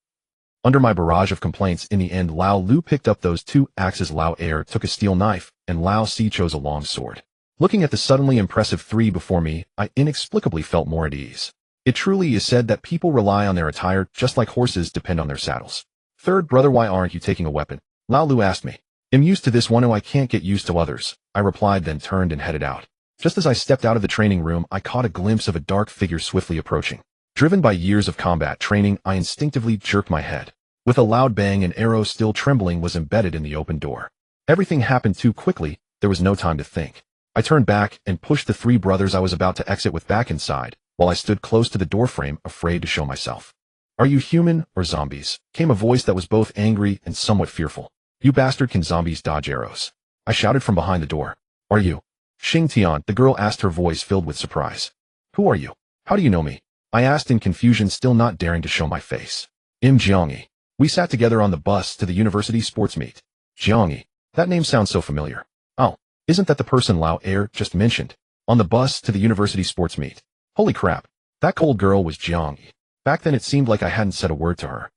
Under my barrage of complaints, in the end, Lao Lu picked up those 2 axes. Lao Air took a steel knife, and Lao Si chose a long sword. Looking at the suddenly impressive 3 before me, I inexplicably felt more at ease. It truly is said that people rely on their attire just like horses depend on their saddles. Third brother, why aren't you taking a weapon? Lao Lu asked me. I'm used to this one. Oh, I can't get used to others, I replied, then turned and headed out. Just as I stepped out of the training room, I caught a glimpse of a dark figure swiftly approaching. Driven by years of combat training, I instinctively jerked my head. With a loud bang, an arrow still trembling was embedded in the open door. Everything happened too quickly. There was no time to think. I turned back and pushed the 3 brothers I was about to exit with back inside, while I stood close to the doorframe, afraid to show myself. Are you human or zombies? Came a voice that was both angry and somewhat fearful. You bastard, can zombies dodge arrows? I shouted from behind the door. Are you Xing Tian? The girl asked, her voice filled with surprise. Who are you? How do you know me? I asked in confusion, still not daring to show my face. I'm Jiangyi. We sat together on the bus to the university sports meet. Jiangyi. That name sounds so familiar. Oh, isn't that the person Lao Air just mentioned? On the bus to the university sports meet. Holy crap. That cold girl was Jiangyi. Back then it seemed like I hadn't said a word to her.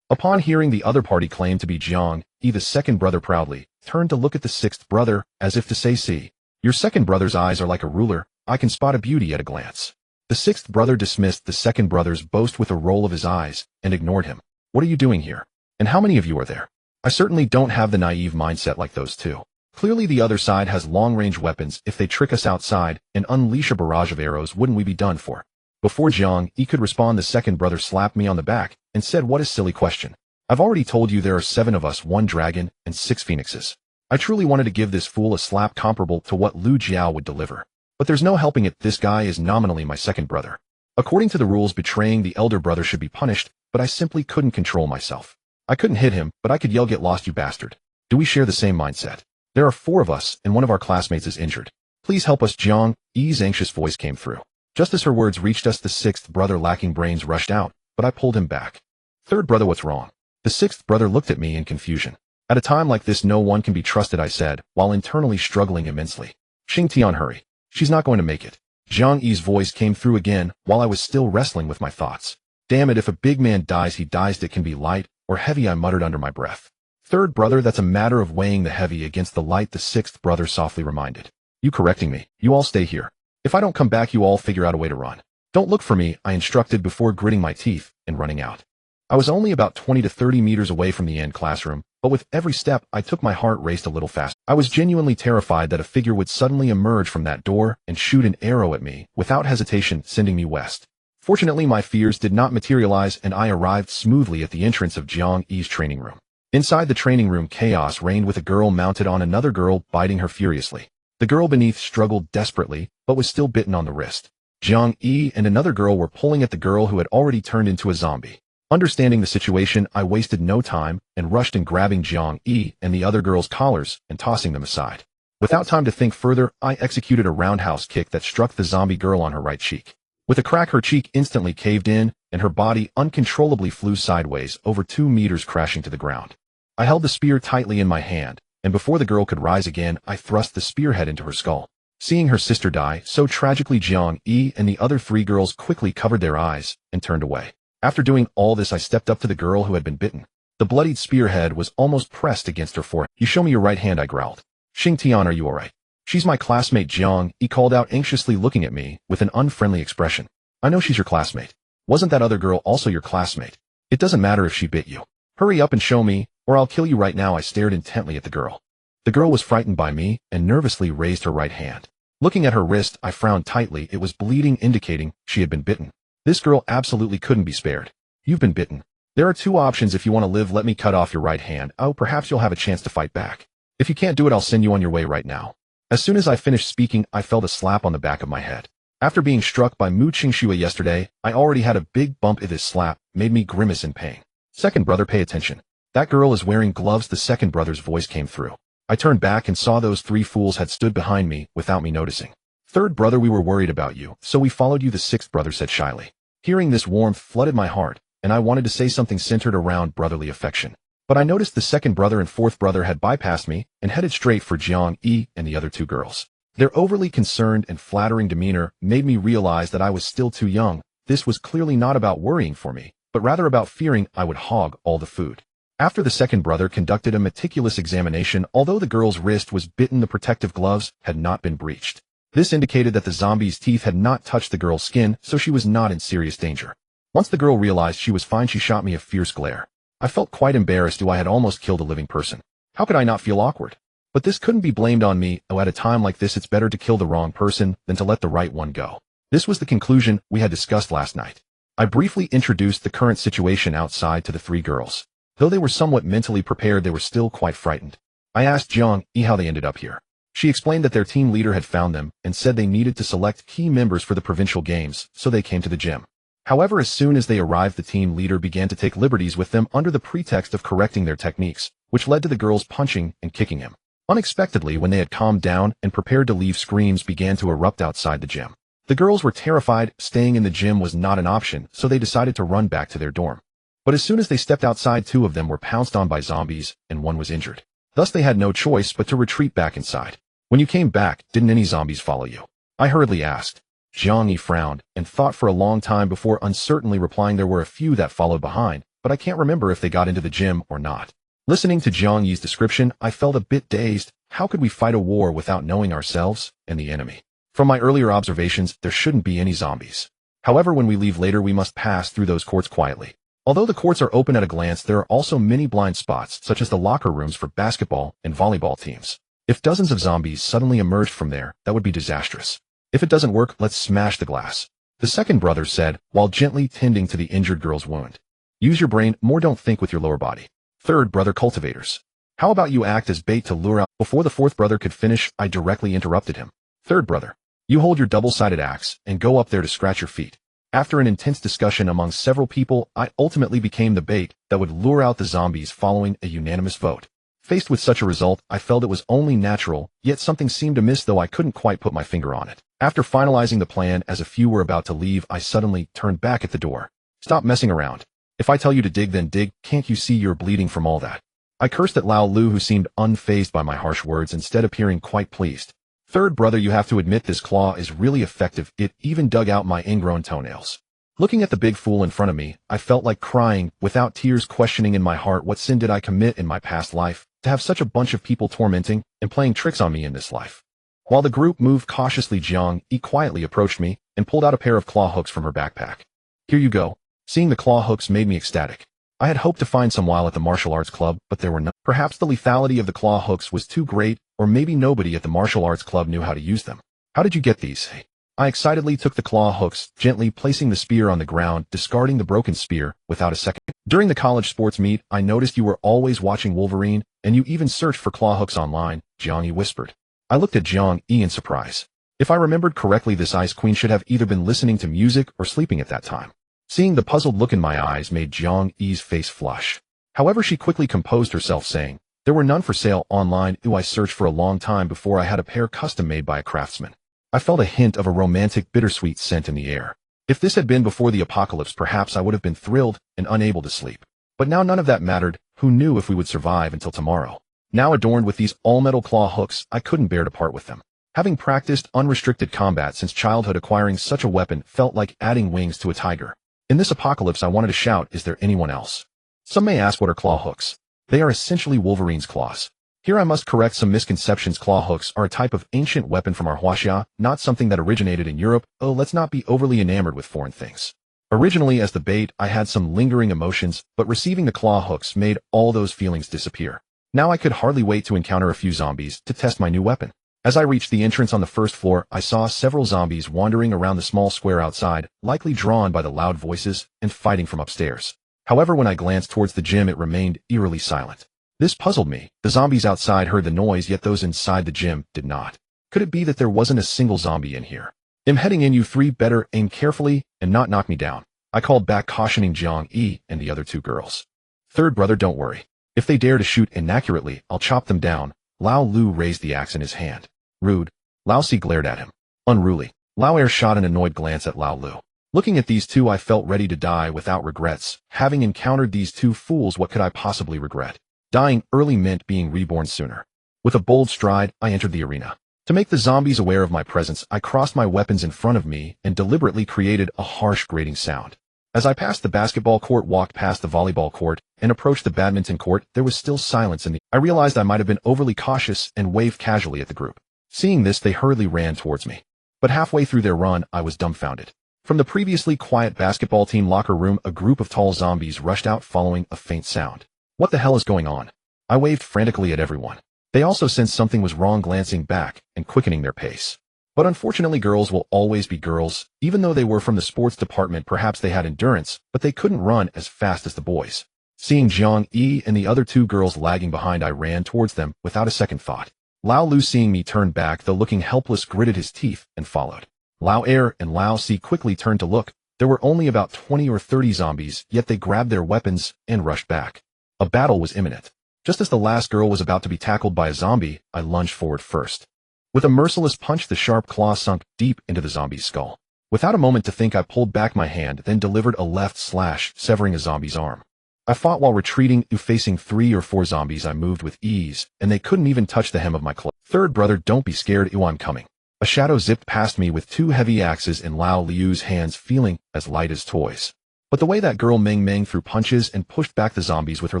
Upon hearing the other party claim to be Jiang Yi, the second brother proudly turned to look at the 6th brother, as if to say, see, your second brother's eyes are like a ruler. I can spot a beauty at a glance. The 6th brother dismissed the second brother's boast with a roll of his eyes and ignored him. What are you doing here? And how many of you are there? I certainly don't have the naive mindset like those 2. Clearly the other side has long-range weapons. If they trick us outside and unleash a barrage of arrows, wouldn't we be done for? Before Jiang Yi could respond, the second brother slapped me on the back and said, what a silly question. I've already told you there are 7 of us, 1 dragon and 6 phoenixes. I truly wanted to give this fool a slap comparable to what Lu Jiao would deliver. But there's no helping it, this guy is nominally my second brother. According to the rules, betraying the elder brother should be punished, but I simply couldn't control myself. I couldn't hit him, but I could yell, get lost, you bastard. Do we share the same mindset? There are 4 of us, and one of our classmates is injured. Please help us. Jiang Yi's anxious voice came through. Just as her words reached us, the 6th brother, lacking brains, rushed out, but I pulled him back. Third brother, what's wrong? The 6th brother looked at me in confusion. At a time like this, no one can be trusted, I said, while internally struggling immensely. Xing Tian, hurry. She's not going to make it. Zhang Yi's voice came through again while I was still wrestling with my thoughts. Damn it, if a big man dies, he dies. It can be light or heavy, I muttered under my breath. Third brother, that's a matter of weighing the heavy against the light, the sixth brother softly reminded. You correcting me. You all stay here. If I don't come back, you all figure out a way to run. Don't look for me, I instructed before gritting my teeth and running out. I was only about 20 to 30 meters away from the end classroom, but with every step I took my heart raced a little faster. I was genuinely terrified that a figure would suddenly emerge from that door and shoot an arrow at me without hesitation, sending me west. Fortunately, my fears did not materialize and I arrived smoothly at the entrance of Zhang Yi's training room. Inside the training room, chaos reigned with a girl mounted on another girl, biting her furiously. The girl beneath struggled desperately, but was still bitten on the wrist. Zhang Yi and another girl were pulling at the girl who had already turned into a zombie. Understanding the situation, I wasted no time and rushed in, grabbing Zhang Yi and the other girl's collars and tossing them aside. Without time to think further, I executed a roundhouse kick that struck the zombie girl on her right cheek. With a crack, her cheek instantly caved in, and her body uncontrollably flew sideways over 2 meters, crashing to the ground. I held the spear tightly in my hand, and before the girl could rise again, I thrust the spearhead into her skull. Seeing her sister die so tragically, Zhang Yi and the other 3 girls quickly covered their eyes and turned away. After doing all this, I stepped up to the girl who had been bitten. The bloodied spearhead was almost pressed against her forehead. You show me your right hand, I growled. Xing Tian, are you alright? She's my classmate, Zhang Yi called out, anxiously looking at me with an unfriendly expression. I know she's your classmate. Wasn't that other girl also your classmate? It doesn't matter if she bit you. Hurry up and show me, or I'll kill you right now. I stared intently at the girl. The girl was frightened by me and nervously raised her right hand. Looking at her wrist, I frowned tightly. It was bleeding, indicating she had been bitten. This girl absolutely couldn't be spared. You've been bitten. There are 2 options. If you want to live, let me cut off your right hand. Oh, perhaps you'll have a chance to fight back. If you can't do it, I'll send you on your way right now. As soon as I finished speaking, I felt a slap on the back of my head. After being struck by Mu Qingxue yesterday, I already had a big bump. This slap made me grimace in pain. Second brother, pay attention. That girl is wearing gloves. The second brother's voice came through. I turned back and saw those 3 fools had stood behind me without me noticing. Third brother, we were worried about you, so we followed you, the sixth brother said shyly. Hearing this, warmth flooded my heart, and I wanted to say something centered around brotherly affection. But I noticed the second brother and fourth brother had bypassed me and headed straight for Zhang Yi and the other 2 girls. Their overly concerned and flattering demeanor made me realize that I was still too young. This was clearly not about worrying for me, but rather about fearing I would hog all the food. After the second brother conducted a meticulous examination, although the girl's wrist was bitten, the protective gloves had not been breached. This indicated that the zombie's teeth had not touched the girl's skin, so she was not in serious danger. Once the girl realized she was fine, she shot me a fierce glare. I felt quite embarrassed. I had almost killed a living person. How could I not feel awkward? But this couldn't be blamed on me. Oh, at a time like this, it's better to kill the wrong person than to let the right one go. This was the conclusion we had discussed last night. I briefly introduced the current situation outside to the 3 girls. Though they were somewhat mentally prepared, they were still quite frightened. I asked Zhang Yi how they ended up here. She explained that their team leader had found them and said they needed to select key members for the provincial games, so they came to the gym. However, as soon as they arrived, the team leader began to take liberties with them under the pretext of correcting their techniques, which led to the girls punching and kicking him. Unexpectedly, when they had calmed down and prepared to leave, screams began to erupt outside the gym. The girls were terrified. Staying in the gym was not an option, so they decided to run back to their dorm. But as soon as they stepped outside, 2 of them were pounced on by zombies, and 1 was injured. Thus they had no choice but to retreat back inside. When you came back, didn't any zombies follow you? I hurriedly asked. Zhang Yi frowned and thought for a long time before uncertainly replying, there were a few that followed behind, but I can't remember if they got into the gym or not. Listening to Zhang Yi's description, I felt a bit dazed. How could we fight a war without knowing ourselves and the enemy? From my earlier observations, there shouldn't be any zombies. However, when we leave later, we must pass through those courts quietly. Although the courts are open at a glance, there are also many blind spots, such as the locker rooms for basketball and volleyball teams. If dozens of zombies suddenly emerged from there, that would be disastrous. If it doesn't work, let's smash the glass. The second brother said, while gently tending to the injured girl's wound. Use your brain more, don't think with your lower body. Third brother, cultivators. How about you act as bait to lure out? Before the fourth brother could finish, I directly interrupted him. Third brother, you hold your double-sided axe and go up there to scratch your feet. After an intense discussion among several people, I ultimately became the bait that would lure out the zombies following a unanimous vote. Faced with such a result, I felt it was only natural, yet something seemed amiss, though I couldn't quite put my finger on it. After finalizing the plan, as a few were about to leave, I suddenly turned back at the door. Stop messing around. If I tell you to dig, then dig. Can't you see you're bleeding from all that? I cursed at Lao Lu, who seemed unfazed by my harsh words, instead appearing quite pleased. Third brother, you have to admit this claw is really effective. It even dug out my ingrown toenails. Looking at the big fool in front of me, I felt like crying, without tears, questioning in my heart what sin did I commit in my past life, to have such a bunch of people tormenting and playing tricks on me in this life. While the group moved cautiously, Jiang Yi quietly approached me and pulled out a pair of claw hooks from her backpack. Here you go. Seeing the claw hooks made me ecstatic. I had hoped to find some while at the martial arts club, but there were none. Perhaps the lethality of the claw hooks was too great, or maybe nobody at the martial arts club knew how to use them. How did you get these? I excitedly took the claw hooks, gently placing the spear on the ground, discarding the broken spear without a second. During the college sports meet, I noticed you were always watching Wolverine, and you even searched for claw hooks online, Jiang Yi whispered. I looked at Jiang Yi in surprise. If I remembered correctly, this Ice Queen should have either been listening to music or sleeping at that time. Seeing the puzzled look in my eyes made Jiang Yi's face flush. However, she quickly composed herself, saying, there were none for sale online. I searched for a long time before I had a pair custom made by a craftsman. I felt a hint of a romantic, bittersweet scent in the air. If this had been before the apocalypse, perhaps I would have been thrilled and unable to sleep. But now none of that mattered. Who knew if we would survive until tomorrow? Now adorned with these all-metal claw hooks, I couldn't bear to part with them. Having practiced unrestricted combat since childhood, acquiring such a weapon felt like adding wings to a tiger. In this apocalypse, I wanted to shout, is there anyone else? Some may ask, what are claw hooks? They are essentially Wolverine's claws. Here I must correct some misconceptions. Claw hooks are a type of ancient weapon from our Huaxia, not something that originated in Europe. Oh, let's not be overly enamored with foreign things. Originally, as the bait, I had some lingering emotions, but receiving the claw hooks made all those feelings disappear. Now I could hardly wait to encounter a few zombies to test my new weapon. As I reached the entrance on the first floor, I saw several zombies wandering around the small square outside, likely drawn by the loud voices and fighting from upstairs. However, when I glanced towards the gym, it remained eerily silent. This puzzled me. The zombies outside heard the noise, yet those inside the gym did not. Could it be that there wasn't a single zombie in here? I'm heading in, you three better aim carefully and not knock me down, I called back, cautioning Jiang Yi and the other two girls. Third brother, don't worry. If they dare to shoot inaccurately, I'll chop them down. Lao Lu raised the axe in his hand. Rude. Lao Si glared at him. Unruly. Lao Air shot an annoyed glance at Lao Lu. Looking at these two, I felt ready to die without regrets. Having encountered these two fools, what could I possibly regret? Dying early meant being reborn sooner. With a bold stride, I entered the arena. To make the zombies aware of my presence, I crossed my weapons in front of me and deliberately created a harsh grating sound. As I passed the basketball court, walked past the volleyball court, and approached the badminton court, there was still silence in the I realized I might have been overly cautious and waved casually at the group. Seeing this, they hurriedly ran towards me. But halfway through their run, I was dumbfounded. From the previously quiet basketball team locker room, a group of tall zombies rushed out following a faint sound. What the hell is going on? I waved frantically at everyone. They also sensed something was wrong, glancing back and quickening their pace. But unfortunately, girls will always be girls. Even though they were from the sports department, perhaps they had endurance, but they couldn't run as fast as the boys. Seeing Jiang Yi and the other two girls lagging behind, I ran towards them without a second thought. Lao Lu, seeing me, turned back, though looking helpless, gritted his teeth and followed. Lao Air and Lao Si quickly turned to look. There were only about 20 or 30 zombies, yet they grabbed their weapons and rushed back. A battle was imminent. Just as the last girl was about to be tackled by a zombie, I lunged forward first. With a merciless punch, the sharp claw sunk deep into the zombie's skull. Without a moment to think, I pulled back my hand, then delivered a left slash, severing a zombie's arm. I fought while retreating. Facing 3 or 4 zombies, I moved with ease, and they couldn't even touch the hem of my cloak. Third brother, don't be scared. I'm coming. A shadow zipped past me with 2 heavy axes in Lao Liu's hands, feeling as light as toys. But the way that girl Meng Meng threw punches and pushed back the zombies with her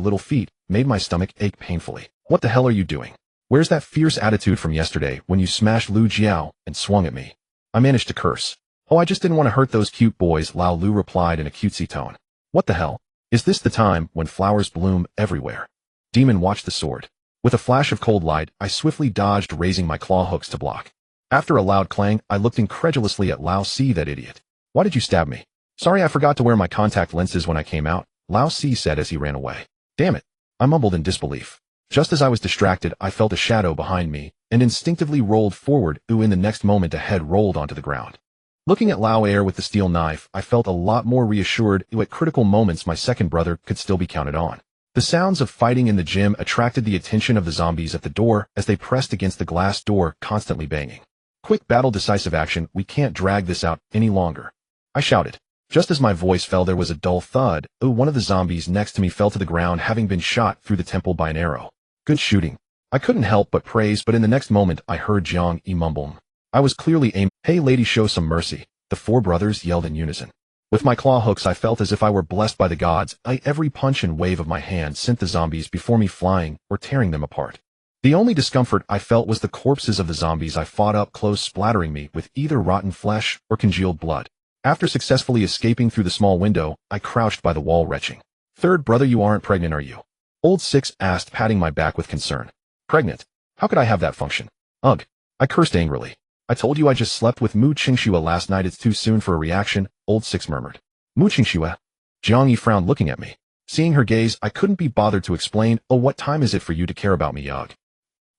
little feet made my stomach ache painfully. What the hell are you doing? Where's that fierce attitude from yesterday when you smashed Lu Jiao and swung at me? I managed to curse. Oh, I just didn't want to hurt those cute boys, Lao Lu replied in a cutesy tone. What the hell? Is this the time when flowers bloom everywhere? Demon, watch the sword. With a flash of cold light, I swiftly dodged, raising my claw hooks to block. After a loud clang, I looked incredulously at Lao Si. That idiot. Why did you stab me? Sorry, I forgot to wear my contact lenses when I came out, Lao Si said as he ran away. Damn it. I mumbled in disbelief. Just as I was distracted, I felt a shadow behind me and instinctively rolled forward. In the next moment, a head rolled onto the ground. Looking at Lao Air with the steel knife, I felt a lot more reassured. At critical moments, my second brother could still be counted on. The sounds of fighting in the gym attracted the attention of the zombies at the door as they pressed against the glass door, constantly banging. Quick battle, decisive action. We can't drag this out any longer, I shouted. Just as my voice fell, there was a dull thud. One of the zombies next to me fell to the ground, having been shot through the temple by an arrow. Good shooting. I couldn't help but praise, but in the next moment I heard Jiang Yi mumble. I was clearly aiming. Hey lady, show some mercy, the four brothers yelled in unison. With my claw hooks I felt as if I were blessed by the gods. Every punch and wave of my hand sent the zombies before me flying or tearing them apart. The only discomfort I felt was the corpses of the zombies I fought up close splattering me with either rotten flesh or congealed blood. After successfully escaping through the small window, I crouched by the wall retching. Third brother, you aren't pregnant, are you? Old Six asked, patting my back with concern. Pregnant? How could I have that function? Ugh. I cursed angrily. I told you I just slept with Mu Qingxue last night. It's too soon for a reaction, Old Six murmured. Mu Qingxue? Jiang Yi frowned, looking at me. Seeing her gaze, I couldn't be bothered to explain. Oh, what time is it for you to care about me, Ugh?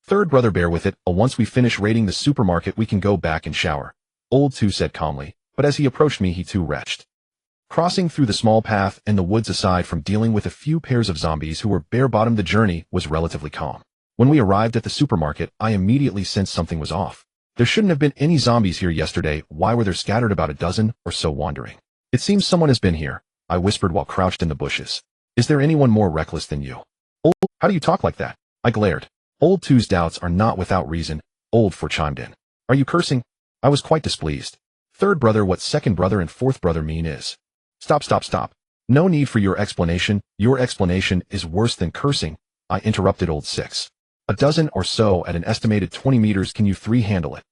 Third brother, bear with it. Once we finish raiding the supermarket we can go back and shower, Old Two said calmly, but as he approached me he too retched. Crossing through the small path in the woods, aside from dealing with a few pairs of zombies who were bare-bottomed, the journey was relatively calm. When we arrived at the supermarket, I immediately sensed something was off. There shouldn't have been any zombies here yesterday. Why were there scattered about a dozen or so wandering? It seems someone has been here, I whispered while crouched in the bushes. Is there anyone more reckless than you? Old, how do you talk like that? I glared. Old Two's doubts are not without reason, Old Four chimed in. Are you cursing? I was quite displeased. Third brother, what second brother and fourth brother mean is? Stop. No need for your explanation. Your explanation is worse than cursing, I interrupted Old Six. A dozen or so at an estimated 20 meters. Can you three handle it?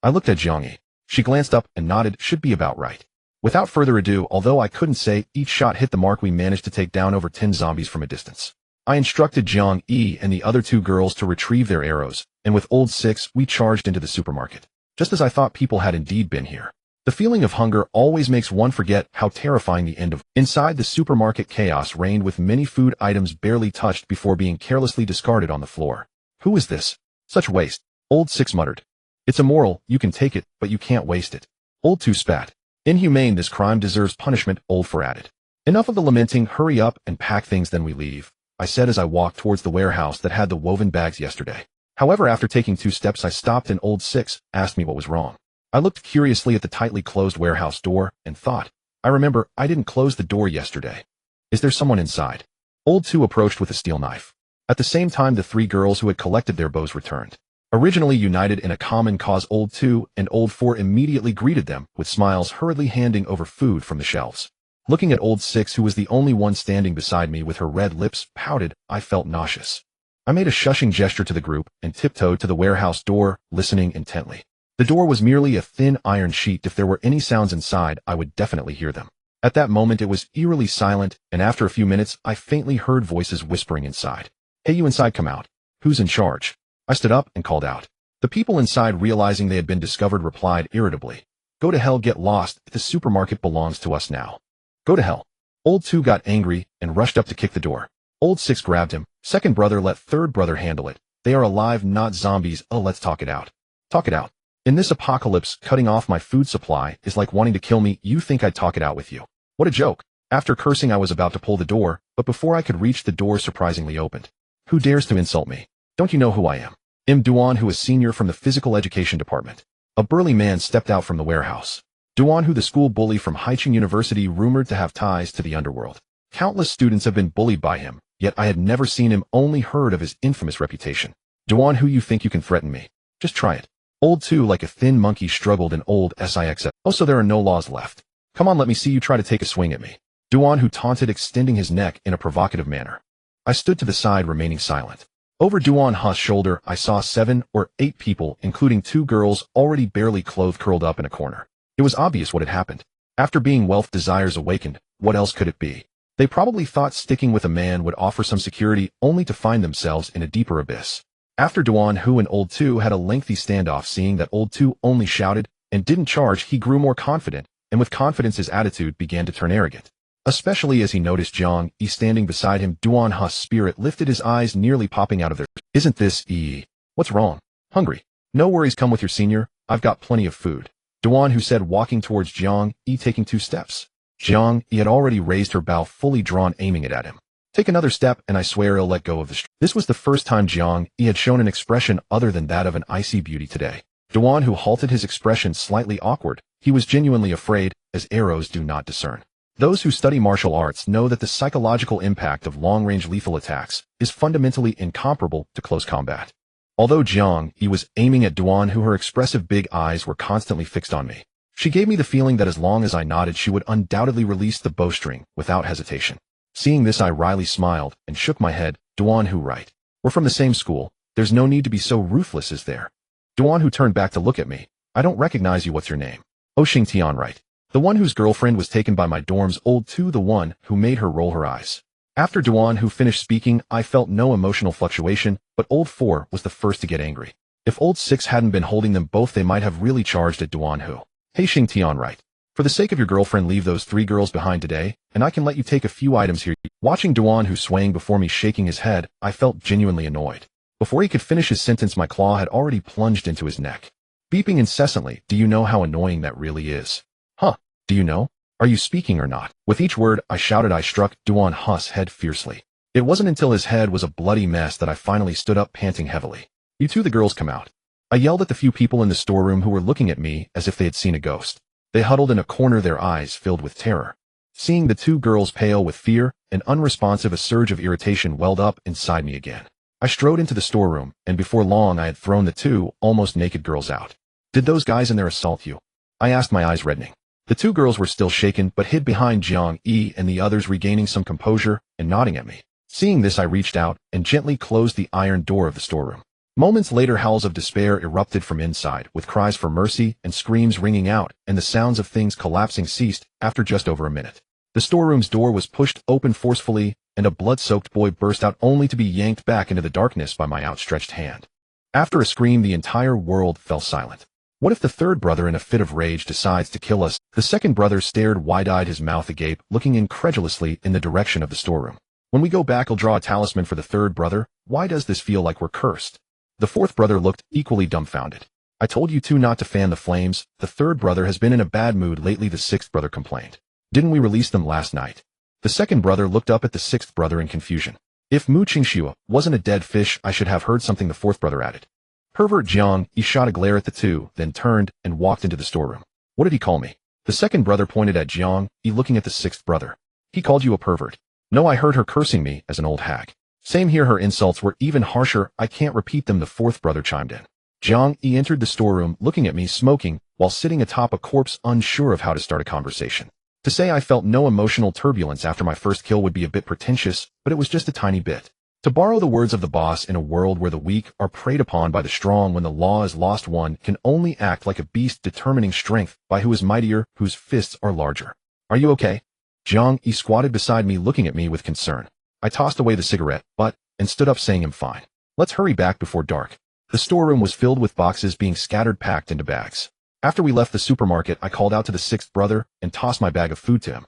I looked at Jiang Yi. She glanced up and nodded. Should be about right. Without further ado, although I couldn't say each shot hit the mark, we managed to take down over 10 zombies from a distance. I instructed Jiang Yi and the other two girls to retrieve their arrows, and with Old Six we charged into the supermarket. Just as I thought people had indeed been here. The feeling of hunger always makes one forget how terrifying the end of. Inside the supermarket, chaos reigned, with many food items barely touched before being carelessly discarded on the floor. Who is this? Such waste, Old Six muttered. It's immoral, you can take it, but you can't waste it. Old Two spat. Inhumane, this crime deserves punishment, Old Four added. Enough of the lamenting, hurry up and pack things then we leave, I said as I walked towards the warehouse that had the woven bags yesterday. However, after taking 2 steps I stopped and Old Six asked me what was wrong. I looked curiously at the tightly closed warehouse door and thought, I remember I didn't close the door yesterday. Is there someone inside? Old Two approached with a steel knife. At the same time the 3 girls who had collected their bows returned. Originally united in a common cause, Old Two and Old Four immediately greeted them with smiles, hurriedly handing over food from the shelves. Looking at Old Six, who was the only one standing beside me with her red lips pouted, I felt nauseous. I made a shushing gesture to the group and tiptoed to the warehouse door, listening intently. The door was merely a thin iron sheet. If there were any sounds inside, I would definitely hear them. At that moment it was eerily silent, and after a few minutes I faintly heard voices whispering inside. Hey, you inside, come out. Who's in charge? I stood up and called out. The people inside, realizing they had been discovered, replied irritably. Go to hell, get lost, the supermarket belongs to us now. Go to hell. Old Two got angry and rushed up to kick the door. Old Six grabbed him. Second brother, let third brother handle it. They are alive, not zombies. Oh, let's talk it out. Talk it out. In this apocalypse, cutting off my food supply is like wanting to kill me. You think I'd talk it out with you? What a joke. After cursing I was about to pull the door, but before I could reach, the door surprisingly opened. Who dares to insult me? Don't you know who I am? Duan, who is senior from the physical education department. A burly man stepped out from the warehouse. Duan, who the school bully from Haicheng University, rumored to have ties to the underworld. Countless students have been bullied by him, yet I had never seen him, only heard of his infamous reputation. Duan, who you think you can threaten me? Just try it. Old Two, like a thin monkey, struggled in Old Six. Oh, so there are no laws left. Come on, let me see you try to take a swing at me. Duan, who taunted, extending his neck in a provocative manner. I stood to the side, remaining silent. Over Duan Hu's shoulder I saw 7 or 8 people, including 2 girls already barely clothed, curled up in a corner. It was obvious what had happened. After being wealth desires awakened, what else could it be? They probably thought sticking with a man would offer some security, only to find themselves in a deeper abyss. After Duan Hu and Old Two had a lengthy standoff, seeing that Old Two only shouted and didn't charge, he grew more confident, and with confidence his attitude began to turn arrogant. Especially as he noticed Jiang Yi standing beside him. Duan Hu's spirit lifted, his eyes nearly popping out of their. Isn't this Yi? What's wrong? Hungry? No worries, come with your senior, I've got plenty of food. Duan Hu said, walking towards Jiang Yi, taking 2 steps. Jiang Yi had already raised her bow, fully drawn, aiming it at him. Take another step and I swear I'll let go of the This was the first time Jiang Yi had shown an expression other than that of an icy beauty today. Duan Hu halted, his expression slightly awkward. He was genuinely afraid, as arrows do not discern. Those who study martial arts know that the psychological impact of long-range lethal attacks is fundamentally incomparable to close combat. Although Jiang Yi was aiming at Duan, who her expressive big eyes were constantly fixed on me. She gave me the feeling that as long as I nodded, she would undoubtedly release the bowstring without hesitation. Seeing this, I wryly smiled and shook my head. Duan, who right? We're from the same school. There's no need to be so ruthless, is there? Duan, who turned back to look at me. I don't recognize you. What's your name? Oh, Xingtian, right? The one whose girlfriend was taken by my dorm's old two, the one who made her roll her eyes. After Duan, who finished speaking, I felt no emotional fluctuation, but old 4 was the first to get angry. If old 6 hadn't been holding them both, they might have really charged at Duan, who. Hey, Xingtian, right? For the sake of your girlfriend, leave those 3 girls behind today, and I can let you take a few items here. Watching Duan, who swaying before me shaking his head, I felt genuinely annoyed. Before he could finish his sentence, my claw had already plunged into his neck, beeping incessantly. Do you know how annoying that really is? Huh? Do you know? Are you speaking or not? With each word I shouted, I struck Duan Hu's head fiercely. It wasn't until his head was a bloody mess that I finally stood up, panting heavily. You two, the girls, come out. I yelled at the few people in the storeroom who were looking at me as if they had seen a ghost. They huddled in a corner, their eyes filled with terror. Seeing the 2 girls pale with fear and unresponsive, a surge of irritation welled up inside me again. I strode into the storeroom, and before long I had thrown the 2 almost naked girls out. Did those guys in there assault you? I asked, my eyes reddening. The 2 girls were still shaken, but hid behind Jiang Yi and the others, regaining some composure and nodding at me. Seeing this, I reached out and gently closed the iron door of the storeroom. Moments later, howls of despair erupted from inside, with cries for mercy and screams ringing out, and the sounds of things collapsing ceased after just over a minute. The storeroom's door was pushed open forcefully, and a blood-soaked boy burst out, only to be yanked back into the darkness by my outstretched hand. After a scream, the entire world fell silent. What if the 3rd brother, in a fit of rage, decides to kill us? The 2nd brother stared wide-eyed, his mouth agape, looking incredulously in the direction of the storeroom. When we go back, I'll draw a talisman for the 3rd brother. Why does this feel like we're cursed? The 4th brother looked equally dumbfounded. I told you 2 not to fan the flames. The 3rd brother has been in a bad mood lately, the 6th brother complained. Didn't we release them last night? The 2nd brother looked up at the 6th brother in confusion. If Mu Qingxue wasn't a dead fish, I should have heard something, the 4th brother added. Pervert Jiang Yi shot a glare at the 2, then turned and walked into the storeroom. What did he call me? The 2nd brother pointed at Jiang Yi, looking at the 6th brother. He called you a pervert. No, I heard her cursing me as an old hag. Same here, her insults were even harsher. I can't repeat them, the 4th brother chimed in. Jiang Yi entered the storeroom, looking at me, smoking, while sitting atop a corpse, unsure of how to start a conversation. To say I felt no emotional turbulence after my first kill would be a bit pretentious, but it was just a tiny bit. To borrow the words of the boss, in a world where the weak are preyed upon by the strong, when the law is lost, one can only act like a beast, determining strength by who is mightier, whose fists are larger. Are you okay? Jiang Yi squatted beside me, looking at me with concern. I tossed away the cigarette butt and stood up, saying, I'm fine. Let's hurry back before dark. The storeroom was filled with boxes being scattered, packed into bags. After we left the supermarket, I called out to the 6th brother and tossed my bag of food to him.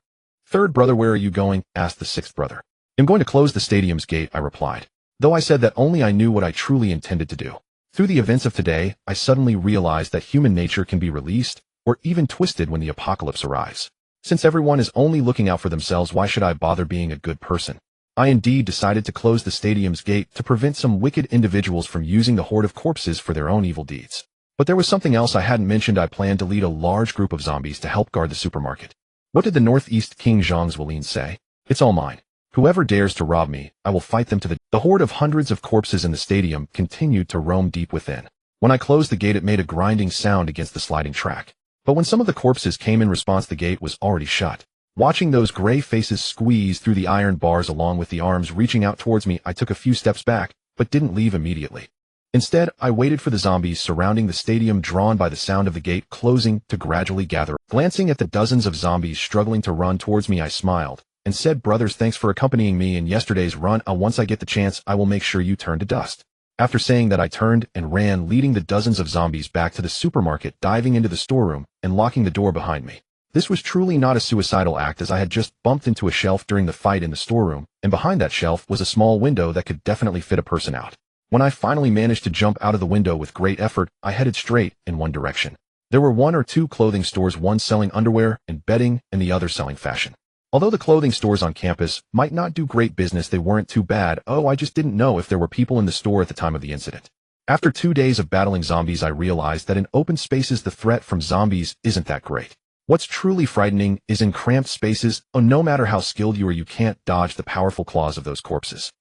3rd brother, where are you going? Asked the 6th brother. I'm going to close the stadium's gate, I replied. Though I said that only I knew what I truly intended to do. Through the events of today, I suddenly realized that human nature can be released or even twisted when the apocalypse arrives. Since everyone is only looking out for themselves, why should I bother being a good person? I indeed decided to close the stadium's gate to prevent some wicked individuals from using the horde of corpses for their own evil deeds. But there was something else I hadn't mentioned. I planned to lead a large group of zombies to help guard the supermarket. What did the Northeast King Zhangzhuilin say? It's all mine. Whoever dares to rob me, I will fight them to the horde of hundreds of corpses in the stadium continued to roam deep within. When I closed the gate, it made a grinding sound against the sliding track. But when some of the corpses came in response, the gate was already shut. Watching those gray faces squeeze through the iron bars along with the arms reaching out towards me, I took a few steps back, but didn't leave immediately. Instead, I waited for the zombies surrounding the stadium, drawn by the sound of the gate closing, to gradually gather. Glancing at the dozens of zombies struggling to run towards me, I smiled and said, brothers, thanks for accompanying me in yesterday's run. Once I get the chance, I will make sure you turn to dust. After saying that, I turned and ran, leading the dozens of zombies back to the supermarket, diving into the storeroom and locking the door behind me. This was truly not a suicidal act, as I had just bumped into a shelf during the fight in the storeroom, and behind that shelf was a small window that could definitely fit a person out. When I finally managed to jump out of the window with great effort, I headed straight in one direction. There were 1 or 2 clothing stores, one selling underwear and bedding, and the other selling fashion. Although the clothing stores on campus might not do great business, they weren't too bad. I just didn't know if there were people in the store at the time of the incident. After 2 days of battling zombies, I realized that in open spaces the threat from zombies isn't that great. What's truly frightening is in cramped spaces. No matter how skilled you are, you can't dodge the powerful claws of those corpses.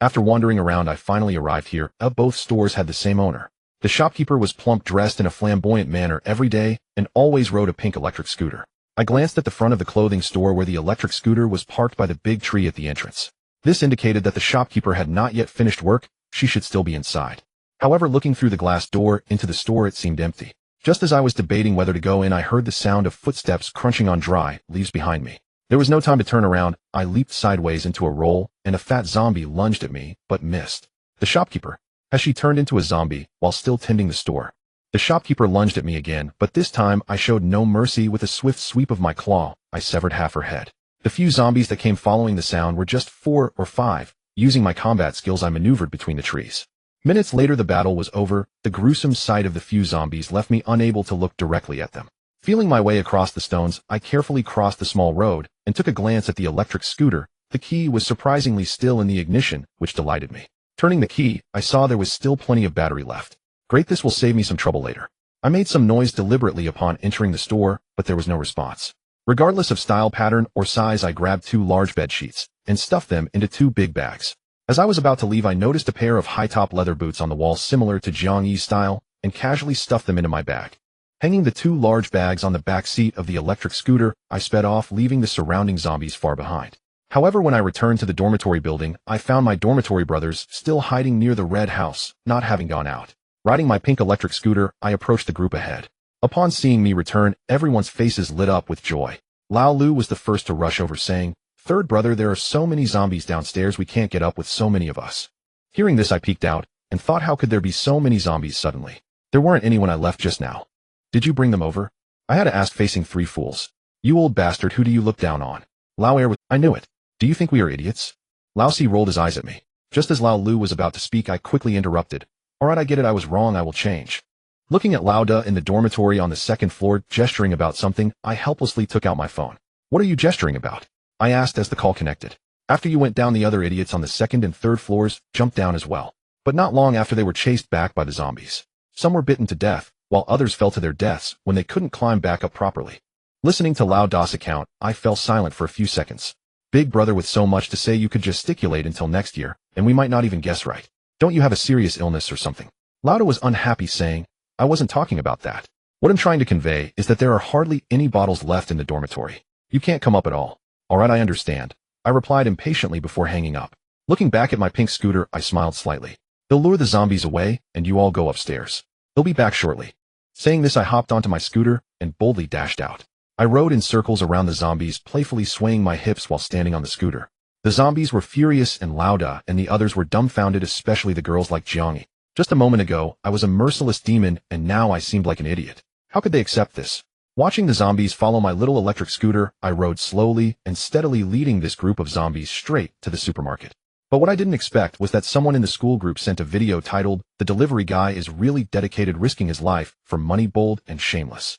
After wandering around, I finally arrived here. Both stores had the same owner. The shopkeeper was plump, dressed in a flamboyant manner every day, and always rode a pink electric scooter. I glanced at the front of the clothing store where the electric scooter was parked by the big tree at the entrance. This indicated that the shopkeeper had not yet finished work. She should still be inside. However, looking through the glass door into the store, it seemed empty. Just as I was debating whether to go in, I heard the sound of footsteps crunching on dry leaves behind me. There was no time to turn around. I leaped sideways into a roll, and a fat zombie lunged at me, but missed. The shopkeeper. Has she turned into a zombie while still tending the store? The shopkeeper lunged at me again, but this time I showed no mercy. With a swift sweep of my claw, I severed half her head. The few zombies that came following the sound were just 4 or 5. Using my combat skills, I maneuvered between the trees. Minutes later, the battle was over. The gruesome sight of the few zombies left me unable to look directly at them. Feeling my way across the stones, I carefully crossed the small road and took a glance at the electric scooter. The key was surprisingly still in the ignition, which delighted me. Turning the key, I saw there was still plenty of battery left. Great, this will save me some trouble later. I made some noise deliberately upon entering the store, but there was no response. Regardless of style, pattern, or size, I grabbed 2 large bed sheets and stuffed them into 2 big bags. As I was about to leave, I noticed a pair of high-top leather boots on the wall similar to Jiang Yi's style and casually stuffed them into my bag. Hanging the 2 large bags on the back seat of the electric scooter, I sped off, leaving the surrounding zombies far behind. However, when I returned to the dormitory building, I found my dormitory brothers still hiding near the red house, not having gone out. Riding my pink electric scooter, I approached the group ahead. Upon seeing me return, everyone's faces lit up with joy. Lao Lu was the first to rush over, saying, "Third brother, there are so many zombies downstairs, we can't get up with so many of us." Hearing this, I peeked out and thought, how could there be so many zombies suddenly? There weren't any when I left just now. Did you bring them over? I had to ask, facing 3 fools. You old bastard, who do you look down on? Lao Air was, I knew it. Do you think we are idiots? Lao Si rolled his eyes at me. Just as Lao Lu was about to speak, I quickly interrupted. Alright, I get it, I was wrong, I will change. Looking at Lao Da in the dormitory on the 2nd floor, gesturing about something, I helplessly took out my phone. What are you gesturing about? I asked as the call connected. After you went down, the other idiots on the 2nd and 3rd floors jumped down as well. But not long after, they were chased back by the zombies. Some were bitten to death, while others fell to their deaths when they couldn't climb back up properly. Listening to Lao Da's account, I fell silent for a few seconds. Big brother, with so much to say, you could gesticulate until next year, and we might not even guess right. Don't you have a serious illness or something? Lao Da was unhappy, saying, I wasn't talking about that. What I'm trying to convey is that there are hardly any bottles left in the dormitory. You can't come up at all. Alright, I understand. I replied impatiently before hanging up. Looking back at my pink scooter, I smiled slightly. They'll lure the zombies away, and you all go upstairs. They'll be back shortly. Saying this, I hopped onto my scooter and boldly dashed out. I rode in circles around the zombies, playfully swaying my hips while standing on the scooter. The zombies were furious and Lao Da and the others were dumbfounded, especially the girls like Jiangyi. Just a moment ago, I was a merciless demon, and now I seemed like an idiot. How could they accept this? Watching the zombies follow my little electric scooter, I rode slowly and steadily, leading this group of zombies straight to the supermarket. But what I didn't expect was that someone in the school group sent a video titled, "The delivery guy is really dedicated, risking his life for money, bold and shameless."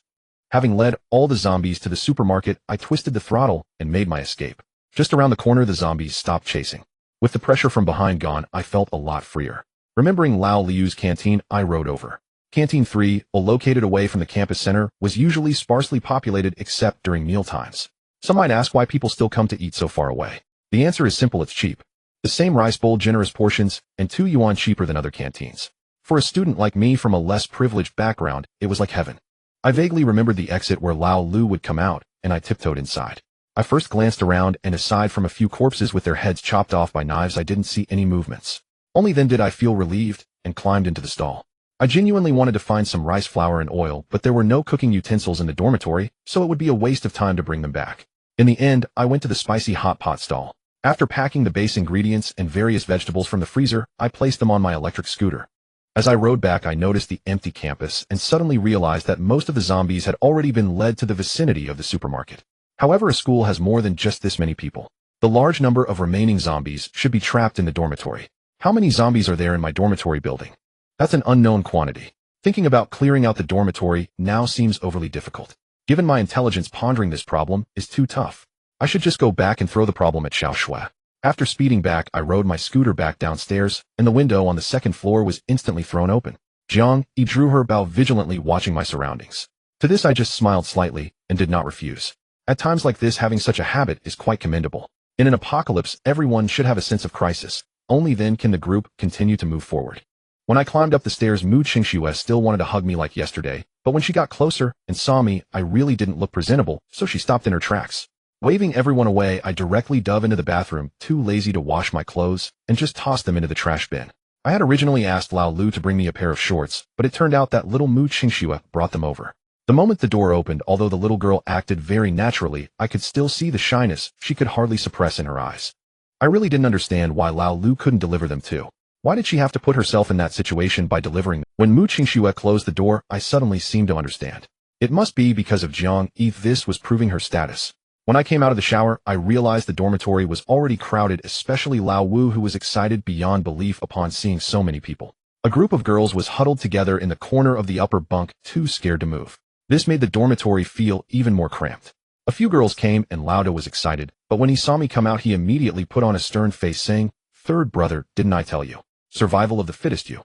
Having led all the zombies to the supermarket, I twisted the throttle and made my escape. Just around the corner, the zombies stopped chasing. With the pressure from behind gone, I felt a lot freer. Remembering Lao Liu's canteen, I rode over. Canteen 3, located away from the campus center, was usually sparsely populated except during meal times. Some might ask why people still come to eat so far away. The answer is simple, it's cheap. The same rice bowl, generous portions, and 2 yuan cheaper than other canteens. For a student like me from a less privileged background, it was like heaven. I vaguely remembered the exit where Lao Lu would come out, and I tiptoed inside. I first glanced around, and aside from a few corpses with their heads chopped off by knives, I didn't see any movements. Only then did I feel relieved, and climbed into the stall. I genuinely wanted to find some rice flour and oil, but there were no cooking utensils in the dormitory, so it would be a waste of time to bring them back. In the end, I went to the spicy hot pot stall. After packing the base ingredients and various vegetables from the freezer, I placed them on my electric scooter. As I rode back, I noticed the empty campus and suddenly realized that most of the zombies had already been led to the vicinity of the supermarket. However, a school has more than just this many people. The large number of remaining zombies should be trapped in the dormitory. How many zombies are there in my dormitory building? That's an unknown quantity. Thinking about clearing out the dormitory now seems overly difficult. Given my intelligence, pondering this problem is too tough. I should just go back and throw the problem at Xiao Shui. After speeding back, I rode my scooter back downstairs, and the window on the 2nd floor was instantly thrown open. Jiang Yi drew her bow, vigilantly watching my surroundings. To this I just smiled slightly and did not refuse. At times like this, having such a habit is quite commendable. In an apocalypse, everyone should have a sense of crisis. only then can the group continue to move forward. When I climbed up the stairs, Mu Qingxue still wanted to hug me like yesterday, but when she got closer and saw me, I really didn't look presentable, so she stopped in her tracks. Waving everyone away, I directly dove into the bathroom, too lazy to wash my clothes, and just tossed them into the trash bin. I had originally asked Lao Lu to bring me a pair of shorts, but it turned out that little Mu Qingxue brought them over. The moment the door opened, although the little girl acted very naturally, I could still see the shyness she could hardly suppress in her eyes. I really didn't understand why Lao Lu couldn't deliver them too. Why did she have to put herself in that situation by delivering them? When Mu Qingxue closed the door, I suddenly seemed to understand. It must be because of Jiang Yi. This was proving her status. When I came out of the shower, I realized the dormitory was already crowded, especially Lao Wu, who was excited beyond belief upon seeing so many people. A group of girls was huddled together in the corner of the upper bunk, too scared to move. This made the dormitory feel even more cramped. A few girls came and Lauda was excited, but when he saw me come out, he immediately put on a stern face saying, "Third brother, didn't I tell you? Survival of the fittest, you."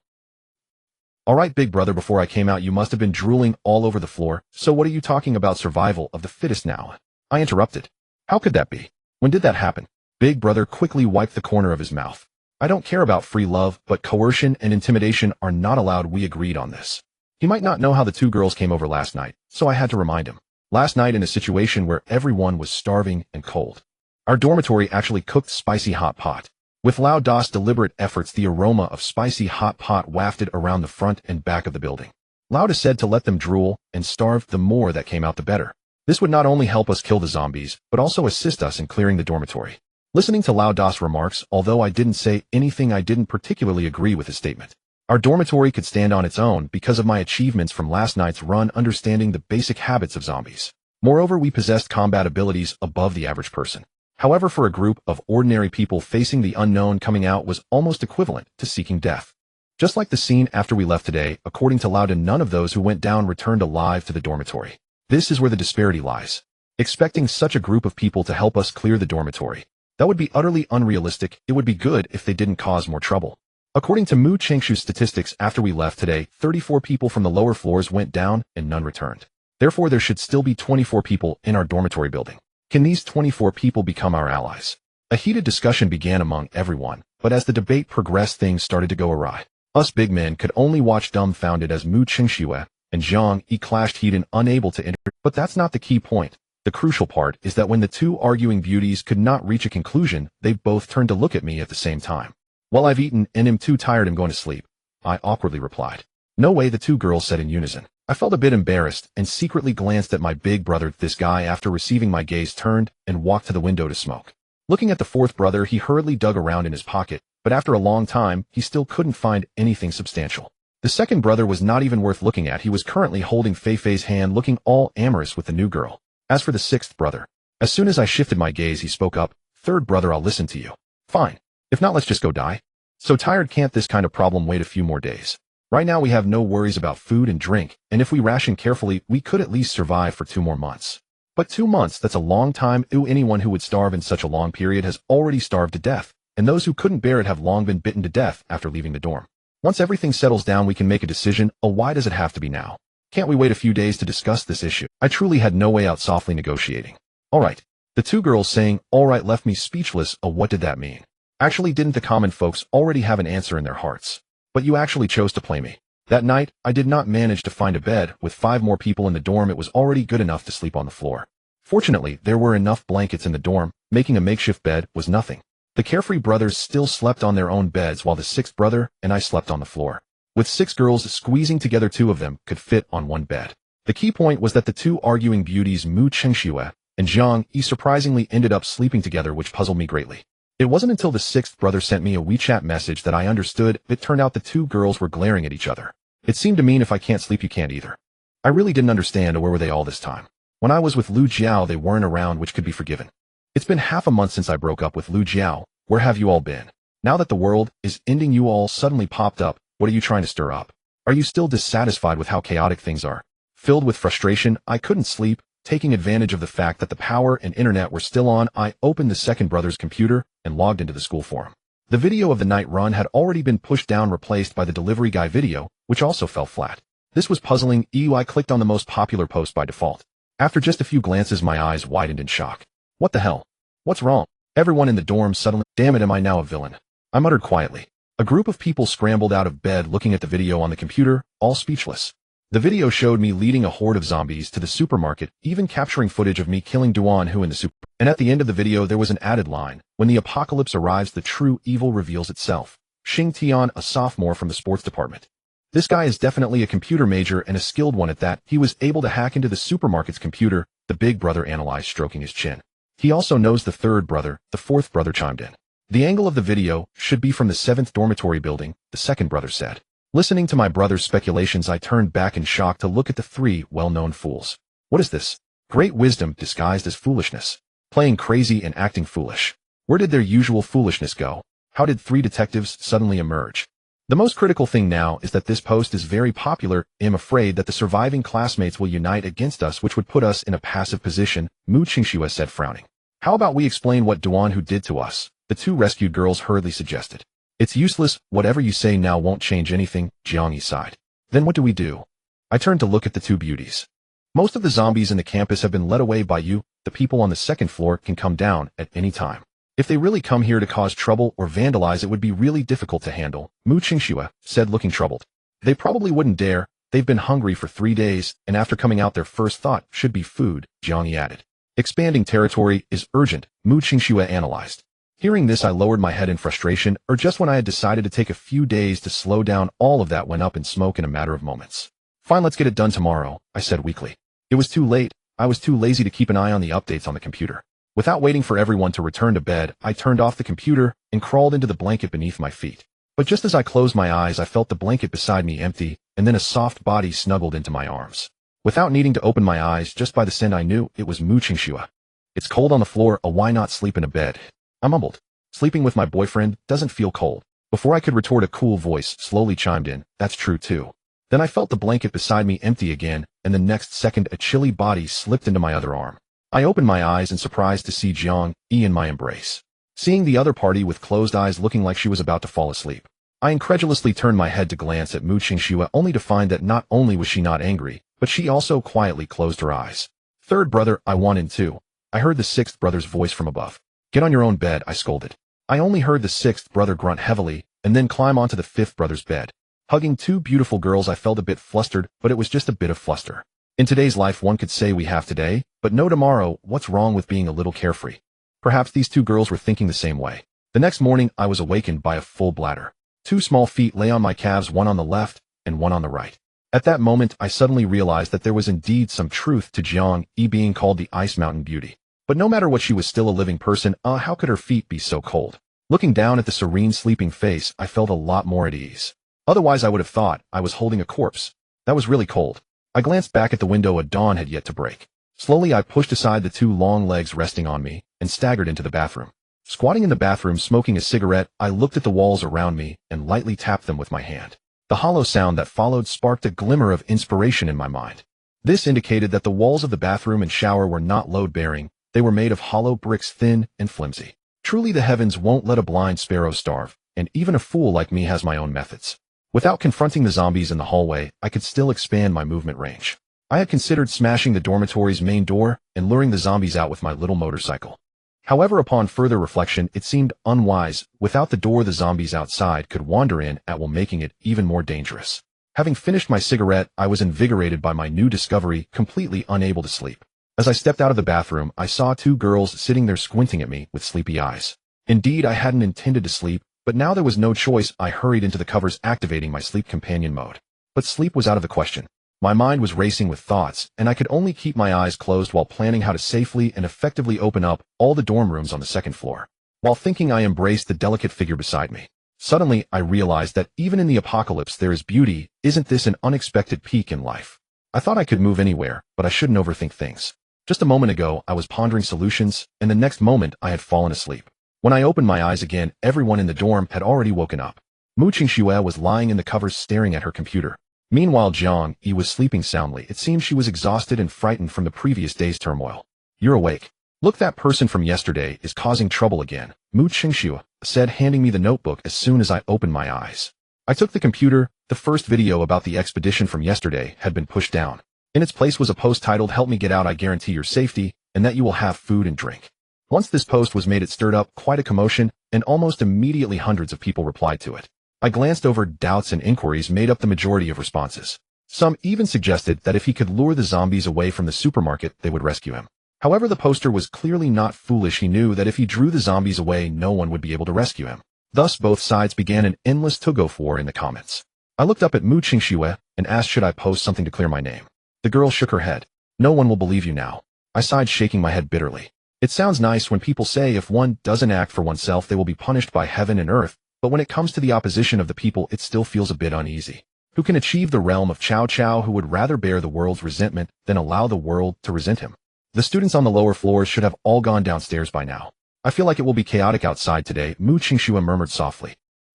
Alright, big brother, before I came out you must have been drooling all over the floor, so what are you talking about survival of the fittest now? I interrupted. How could that be? When did that happen? Big brother quickly wiped the corner of his mouth. I don't care about free love, but coercion and intimidation are not allowed. We agreed on this. He might not know how the two girls came over last night, so I had to remind him. Last night, in a situation where everyone was starving and cold, our dormitory actually cooked spicy hot pot. With Lao Da's deliberate efforts, the aroma of spicy hot pot wafted around the front and back of the building. Lao Da said to let them drool and starve, the more that came out the better. This would not only help us kill the zombies, but also assist us in clearing the dormitory. Listening to Lao Da's remarks, although I didn't say anything, I didn't particularly agree with his statement. Our dormitory could stand on its own because of my achievements from last night's run, understanding the basic habits of zombies. Moreover, we possessed combat abilities above the average person. However, for a group of ordinary people, facing the unknown coming out was almost equivalent to seeking death. Just like the scene after we left today, according to Lauda, none of those who went down returned alive to the dormitory. This is where the disparity lies. Expecting such a group of people to help us clear the dormitory, that would be utterly unrealistic. It would be good if they didn't cause more trouble. According to Mu Qingshu's statistics, after we left today, 34 people from the lower floors went down and none returned. Therefore, there should still be 24 people in our dormitory building. Can these 24 people become our allies? A heated discussion began among everyone, but as the debate progressed, things started to go awry. Us big men could only watch dumbfounded as Mu Qingxue and Jiang Yi clashed, heat and unable to enter. But that's not the key point. The crucial part is that when the two arguing beauties could not reach a conclusion, they both turned to look at me at the same time. "Well, I've eaten and am too tired. I'm going to sleep," I awkwardly replied. "No way," the two girls said in unison. I felt a bit embarrassed and secretly glanced at my big brother. This guy, after receiving my gaze, turned and walked to the window to smoke. Looking at the fourth brother, he hurriedly dug around in his pocket, but after a long time, he still couldn't find anything substantial. The second brother was not even worth looking at. He was currently holding Fei-Fei's hand, looking all amorous with the new girl. As for the sixth brother, as soon as I shifted my gaze, he spoke up. "Third brother, I'll listen to you." "Fine. If not, let's just go die." "So tired, can't this kind of problem wait a few more days? Right now we have no worries about food and drink, and if we ration carefully, we could at least survive for 2 more months. But 2 months, that's a long time. Anyone who would starve in such a long period has already starved to death, and those who couldn't bear it have long been bitten to death after leaving the dorm. Once everything settles down, we can make a decision. Oh, why does it have to be now? Can't we wait a few days to discuss this issue?" I truly had no way out, softly negotiating. "All right." The two girls saying "all right" left me speechless. Oh, what did that mean? Actually, didn't the common folks already have an answer in their hearts? But you actually chose to play me. That night, I did not manage to find a bed. With 5 more people in the dorm, it was already good enough to sleep on the floor. Fortunately, there were enough blankets in the dorm. Making a makeshift bed was nothing. The carefree brothers still slept on their own beds, while the sixth brother and I slept on the floor. With 6 girls squeezing together, 2 of them could fit on one bed. The key point was that the two arguing beauties, Mu Qingxue and Jiang Yi, surprisingly ended up sleeping together, which puzzled me greatly. It wasn't until the sixth brother sent me a WeChat message that I understood. It turned out the two girls were glaring at each other. It seemed to mean if I can't sleep, you can't either. I really didn't understand. Where were they all this time? When I was with Lu Jiao, they weren't around, which could be forgiven. It's been half a month since I broke up with Lu Jiao. Where have you all been? Now that the world is ending, you all suddenly popped up. What are you trying to stir up? Are you still dissatisfied with how chaotic things are? Filled with frustration, I couldn't sleep. Taking advantage of the fact that the power and internet were still on, I opened the second brother's computer and logged into the school forum. The video of the night run had already been pushed down, replaced by the delivery guy video, which also fell flat. This was puzzling. I clicked on the most popular post by default. After just a few glances, my eyes widened in shock. What the hell? What's wrong? Everyone in the dorm suddenly— damn it, am I now a villain? I muttered quietly. A group of people scrambled out of bed looking at the video on the computer, all speechless. The video showed me leading a horde of zombies to the supermarket, even capturing footage of me killing Duan Hu in the super. And at the end of the video there was an added line, when the apocalypse arrives the true evil reveals itself. Xing Tian, a sophomore from the sports department. This guy is definitely a computer major and a skilled one at that. He was able to hack into the supermarket's computer, the big brother analyzed, stroking his chin. He also knows the third brother, the fourth brother chimed in. The angle of the video should be from the 7th dormitory building, the second brother said. Listening to my brother's speculations, I turned back in shock to look at the three well-known fools. What is this? Great wisdom disguised as foolishness. Playing crazy and acting foolish. Where did their usual foolishness go? How did three detectives suddenly emerge? The most critical thing now is that this post is very popular. I'm afraid that the surviving classmates will unite against us, which would put us in a passive position, Mu Qingxue said, frowning. How about we explain what Duan Hu did to us? The two rescued girls hurriedly suggested. It's useless, whatever you say now won't change anything, Jiang Yi sighed. Then what do we do? I turned to look at the two beauties. Most of the zombies in the campus have been led away by you. The people on the second floor can come down at any time. If they really come here to cause trouble or vandalize, it would be really difficult to handle, Mu Qingxue said, looking troubled. They probably wouldn't dare. They've been hungry for 3 days, and after coming out their first thought should be food, Jiang Yi added. Expanding territory is urgent, Mu Qingxue analyzed. Hearing this, I lowered my head in frustration, or just when I had decided to take a few days to slow down, all of that went up in smoke in a matter of moments. Fine, let's get it done tomorrow, I said weakly. It was too late. I was too lazy to keep an eye on the updates on the computer. Without waiting for everyone to return to bed, I turned off the computer and crawled into the blanket beneath my feet. But just as I closed my eyes, I felt the blanket beside me empty, and then a soft body snuggled into my arms. Without needing to open my eyes, just by the scent I knew it was Mu Qingxue. It's cold on the floor, why not sleep in a bed? I mumbled. Sleeping with my boyfriend doesn't feel cold. Before I could retort, a cool voice slowly chimed in, that's true too. Then I felt the blanket beside me empty again, and the next second a chilly body slipped into my other arm. I opened my eyes in surprise to see Jiang Yi in my embrace. Seeing the other party with closed eyes looking like she was about to fall asleep, I incredulously turned my head to glance at Mu Qingxue, only to find that not only was she not angry, but she also quietly closed her eyes. Third brother, I want in too. I heard the sixth brother's voice from above. Get on your own bed, I scolded. I only heard the sixth brother grunt heavily, and then climb onto the fifth brother's bed. Hugging two beautiful girls, I felt a bit flustered, but it was just a bit of fluster. In today's life, one could say we have today, but no tomorrow. What's wrong with being a little carefree? Perhaps these two girls were thinking the same way. The next morning, I was awakened by a full bladder. 2 small feet lay on my calves, one on the left and one on the right. At that moment, I suddenly realized that there was indeed some truth to Jiang Yi being called the Ice Mountain Beauty. But no matter what, she was still a living person. How could her feet be so cold? Looking down at the serene sleeping face, I felt a lot more at ease. Otherwise, I would have thought I was holding a corpse. That was really cold. I glanced back at the window. A dawn had yet to break. Slowly, I pushed aside the 2 long legs resting on me and staggered into the bathroom. Squatting in the bathroom, smoking a cigarette, I looked at the walls around me and lightly tapped them with my hand. The hollow sound that followed sparked a glimmer of inspiration in my mind. This indicated that the walls of the bathroom and shower were not load-bearing. They were made of hollow bricks, thin and flimsy. Truly, the heavens won't let a blind sparrow starve, and even a fool like me has my own methods. Without confronting the zombies in the hallway, I could still expand my movement range. I had considered smashing the dormitory's main door and luring the zombies out with my little motorcycle. However, upon further reflection, it seemed unwise. Without the door, the zombies outside could wander in at will, making it even more dangerous. Having finished my cigarette, I was invigorated by my new discovery, completely unable to sleep. As I stepped out of the bathroom, I saw 2 girls sitting there squinting at me with sleepy eyes. Indeed, I hadn't intended to sleep, but now there was no choice. I hurried into the covers, activating my sleep companion mode. But sleep was out of the question. My mind was racing with thoughts, and I could only keep my eyes closed while planning how to safely and effectively open up all the dorm rooms on the second floor. While thinking, I embraced the delicate figure beside me. Suddenly, I realized that even in the apocalypse there is beauty. Isn't this an unexpected peak in life? I thought I could move anywhere, but I shouldn't overthink things. Just a moment ago, I was pondering solutions, and the next moment I had fallen asleep. When I opened my eyes again, everyone in the dorm had already woken up. Mu Qingxue was lying in the covers staring at her computer. Meanwhile, Jiang Yi was sleeping soundly. It seemed she was exhausted and frightened from the previous day's turmoil. You're awake. Look, that person from yesterday is causing trouble again, Mu Qingxue said, handing me the notebook as soon as I opened my eyes. I took the computer. The first video about the expedition from yesterday had been pushed down. In its place was a post titled, "Help me get out, I guarantee your safety, and that you will have food and drink." Once this post was made, it stirred up quite a commotion, and almost immediately hundreds of people replied to it. I glanced over. Doubts and inquiries made up the majority of responses. Some even suggested that if he could lure the zombies away from the supermarket, they would rescue him. However, the poster was clearly not foolish. He knew that if he drew the zombies away, no one would be able to rescue him. Thus, both sides began an endless tug-of-war in the comments. I looked up at Mu Qingxue and asked should I post something to clear my name. The girl shook her head. No one will believe you now. I sighed, shaking my head bitterly. It sounds nice when people say if one doesn't act for oneself, they will be punished by heaven and earth, but when it comes to the opposition of the people, it still feels a bit uneasy. Who can achieve the realm of Cao Cao who would rather bear the world's resentment than allow the world to resent him? The students on the lower floors should have all gone downstairs by now. I feel like it will be chaotic outside today, Mu Qingxue murmured softly.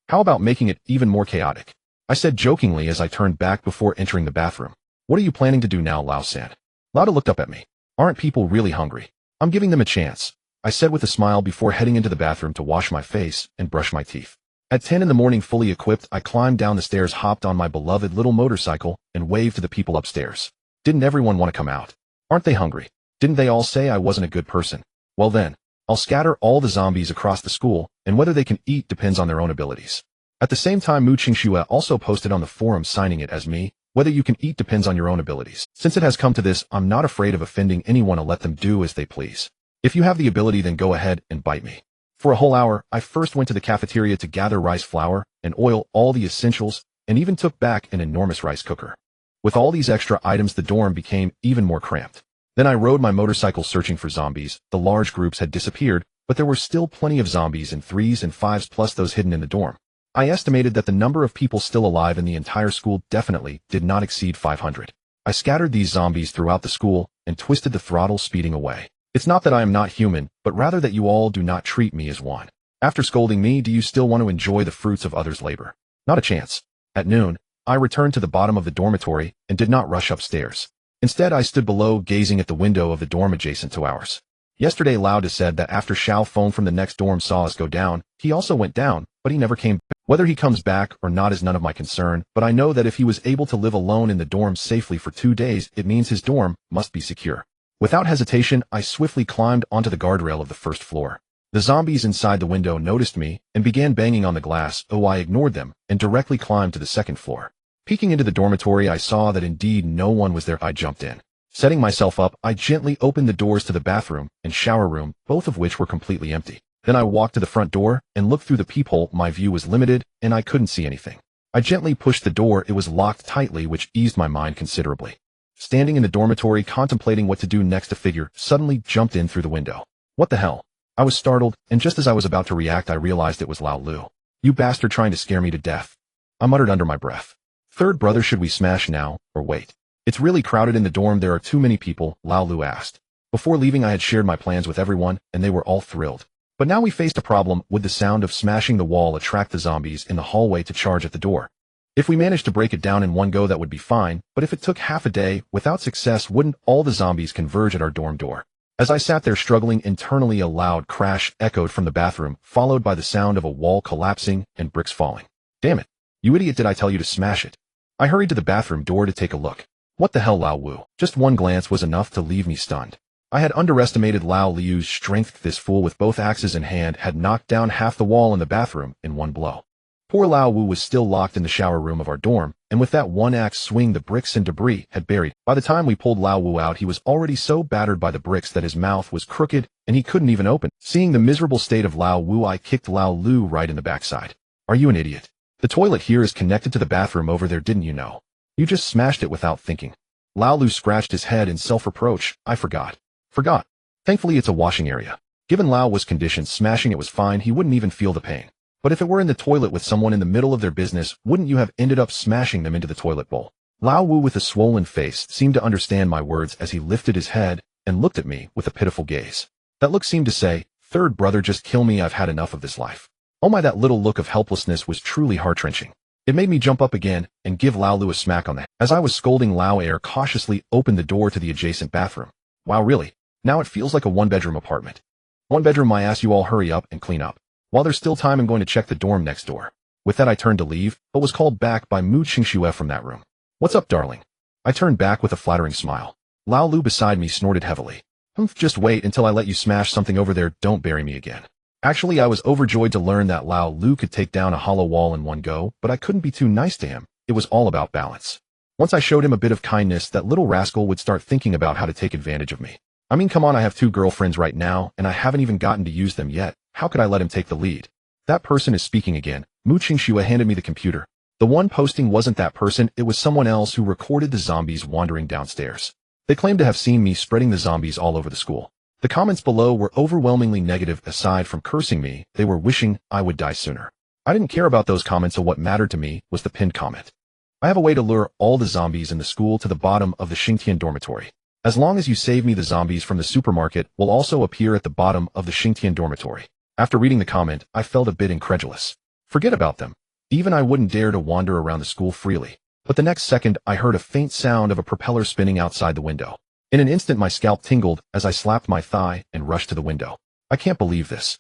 How about making it even more chaotic? I said jokingly as I turned back before entering the bathroom. What are you planning to do now, Lao said. Lauda looked up at me. Aren't people really hungry? I'm giving them a chance, I said with a smile before heading into the bathroom to wash my face and brush my teeth. At 10 in the morning, fully equipped, I climbed down the stairs, hopped on my beloved little motorcycle, and waved to the people upstairs. Didn't everyone want to come out? Aren't they hungry? Didn't they all say I wasn't a good person? Well then, I'll scatter all the zombies across the school, and whether they can eat depends on their own abilities. At the same time, Mu Qingxue also posted on the forum signing it as me, whether you can eat depends on your own abilities. Since it has come to this, I'm not afraid of offending anyone. I'll let them do as they please. If you have the ability, then go ahead and bite me. For a whole hour, I first went to the cafeteria to gather rice flour and oil, all the essentials, and even took back an enormous rice cooker. With all these extra items, the dorm became even more cramped. Then I rode my motorcycle searching for zombies. The large groups had disappeared, but there were still plenty of zombies in 3s and 5s plus those hidden in the dorm. I estimated that the number of people still alive in the entire school definitely did not exceed 500. I scattered these zombies throughout the school and twisted the throttle, speeding away. It's not that I am not human, but rather that you all do not treat me as one. After scolding me, do you still want to enjoy the fruits of others' labor? Not a chance. At noon, I returned to the bottom of the dormitory and did not rush upstairs. Instead, I stood below, gazing at the window of the dorm adjacent to ours. Yesterday, Lauda said that after Xiao Feng from the next dorm saw us go down, he also went down, but he never came back. Whether he comes back or not is none of my concern, but I know that if he was able to live alone in the dorm safely for 2 days, it means his dorm must be secure. Without hesitation, I swiftly climbed onto the guardrail of the first floor. The zombies inside the window noticed me and began banging on the glass. I ignored them and directly climbed to the second floor. Peeking into the dormitory, I saw that indeed no one was there. I jumped in. Setting myself up, I gently opened the doors to the bathroom and shower room, both of which were completely empty. Then I walked to the front door and looked through the peephole. My view was limited and I couldn't see anything. I gently pushed the door. It was locked tightly, which eased my mind considerably. Standing in the dormitory contemplating what to do next, a figure suddenly jumped in through the window. What the hell? I was startled, and just as I was about to react, I realized it was Lao Lu. You bastard, trying to scare me to death, I muttered under my breath. Third brother, should we smash now, or wait? It's really crowded in the dorm. There are too many people, Lao Lu asked. Before leaving, I had shared my plans with everyone, and they were all thrilled. But now we faced a problem. Would the sound of smashing the wall attract the zombies in the hallway to charge at the door? If we managed to break it down in one go, that would be fine, but if it took half a day, without success, wouldn't all the zombies converge at our dorm door? As I sat there struggling internally, a loud crash echoed from the bathroom, followed by the sound of a wall collapsing and bricks falling. Damn it. You idiot, did I tell you to smash it? I hurried to the bathroom door to take a look. What the hell, Lao Wu? Just one glance was enough to leave me stunned. I had underestimated Lao Liu's strength. This fool with both axes in hand had knocked down half the wall in the bathroom in one blow. Poor Lao Wu was still locked in the shower room of our dorm, and with that one axe swing, the bricks and debris had buried. By the time we pulled Lao Wu out, he was already so battered by the bricks that his mouth was crooked and he couldn't even open. Seeing the miserable state of Lao Wu, I kicked Lao Lu right in the backside. Are you an idiot? The toilet here is connected to the bathroom over there, didn't you know? You just smashed it without thinking. Lao Lu scratched his head in self-reproach. I forgot. Thankfully, it's a washing area. Given Lao was conditioned, smashing it was fine. He wouldn't even feel the pain. But if it were in the toilet with someone in the middle of their business, wouldn't you have ended up smashing them into the toilet bowl? Lao Wu, with a swollen face, seemed to understand my words as he lifted his head and looked at me with a pitiful gaze. That look seemed to say, "Third brother, just kill me. I've had enough of this life." Oh my, that little look of helplessness was truly heart-wrenching. It made me jump up again and give Lao Lu a smack on the head. As I was scolding, Lao Air cautiously opened the door to the adjacent bathroom. Wow, really? Now it feels like a one-bedroom apartment. One bedroom, my ass. You all hurry up and clean up. While there's still time, I'm going to check the dorm next door. With that, I turned to leave, but was called back by Mu Qingxue from that room. What's up, darling? I turned back with a flattering smile. Lao Lu beside me snorted heavily. Just wait until I let you smash something over there. Don't bury me again. Actually, I was overjoyed to learn that Lao Lu could take down a hollow wall in one go, but I couldn't be too nice to him. It was all about balance. Once I showed him a bit of kindness, that little rascal would start thinking about how to take advantage of me. I mean, come on, I have 2 girlfriends right now, and I haven't even gotten to use them yet. How could I let him take the lead? That person is speaking again. Mu Qingxue handed me the computer. The one posting wasn't that person, it was someone else who recorded the zombies wandering downstairs. They claimed to have seen me spreading the zombies all over the school. The comments below were overwhelmingly negative. Aside from cursing me, they were wishing I would die sooner. I didn't care about those comments, so what mattered to me was the pinned comment. I have a way to lure all the zombies in the school to the bottom of the Xingtian dormitory. As long as you save me, the zombies from the supermarket will also appear at the bottom of the Xingtian dormitory. After reading the comment, I felt a bit incredulous. Forget about them. Even I wouldn't dare to wander around the school freely. But the next second, I heard a faint sound of a propeller spinning outside the window. In an instant, my scalp tingled as I slapped my thigh and rushed to the window. I can't believe this.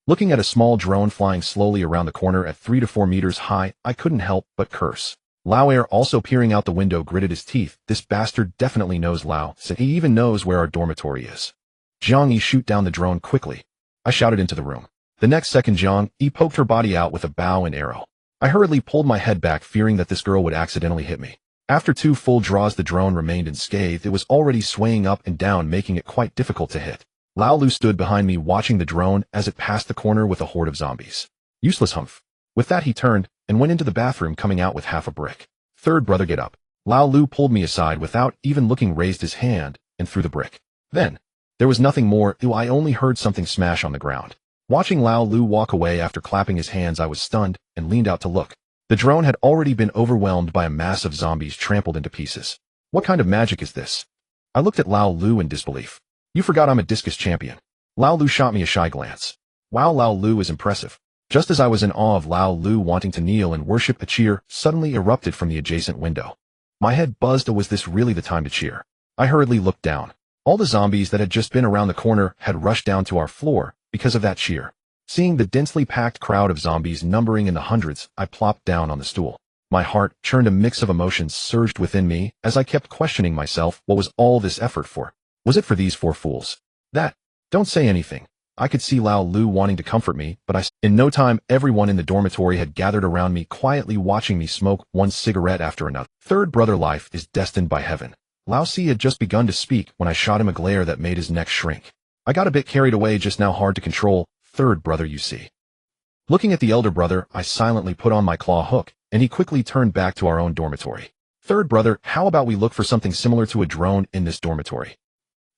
Looking at a small drone flying slowly around the corner at 3 to 4 meters high, I couldn't help but curse. Lao Air, also peering out the window, gritted his teeth. This bastard definitely knows Lao, said he even knows where our dormitory is. Zhang Yi, shoot down the drone quickly. I shouted into the room. The next second, Zhang Yi poked her body out with a bow and arrow. I hurriedly pulled my head back, fearing that this girl would accidentally hit me. After 2 full draws, the drone remained unscathed. It was already swaying up and down, making it quite difficult to hit. Lao Lu stood behind me, watching the drone as it passed the corner with a horde of zombies. Useless humph. With that, he turned and went into the bathroom, coming out with half a brick. Third brother, get up. Lao Lu pulled me aside without even looking, raised his hand, and threw the brick. Then, there was nothing more. I only heard something smash on the ground. Watching Lao Lu walk away after clapping his hands, I was stunned and leaned out to look. The drone had already been overwhelmed by a mass of zombies, trampled into pieces. What kind of magic is this? I looked at Lao Lu in disbelief. You forgot I'm a discus champion. Lao Lu shot me a shy glance. Wow, Lao Lu is impressive. Just as I was in awe of Lao Lu wanting to kneel and worship, a cheer suddenly erupted from the adjacent window. My head buzzed. Was this really the time to cheer? I hurriedly looked down. All the zombies that had just been around the corner had rushed down to our floor because of that cheer. Seeing the densely packed crowd of zombies numbering in the hundreds, I plopped down on the stool. My heart churned. A mix of emotions surged within me as I kept questioning myself. What was all this effort for? Was it for these 4 fools? Don't say anything. I could see Lao Lu wanting to comfort me, but in no time, everyone in the dormitory had gathered around me, quietly watching me smoke one cigarette after another. Third brother, life is destined by heaven. Lao Si had just begun to speak when I shot him a glare that made his neck shrink. I got a bit carried away just now, hard to control. Third brother, you see. Looking at the elder brother, I silently put on my claw hook, and he quickly turned back to our own dormitory. Third brother, how about we look for something similar to a drone in this dormitory?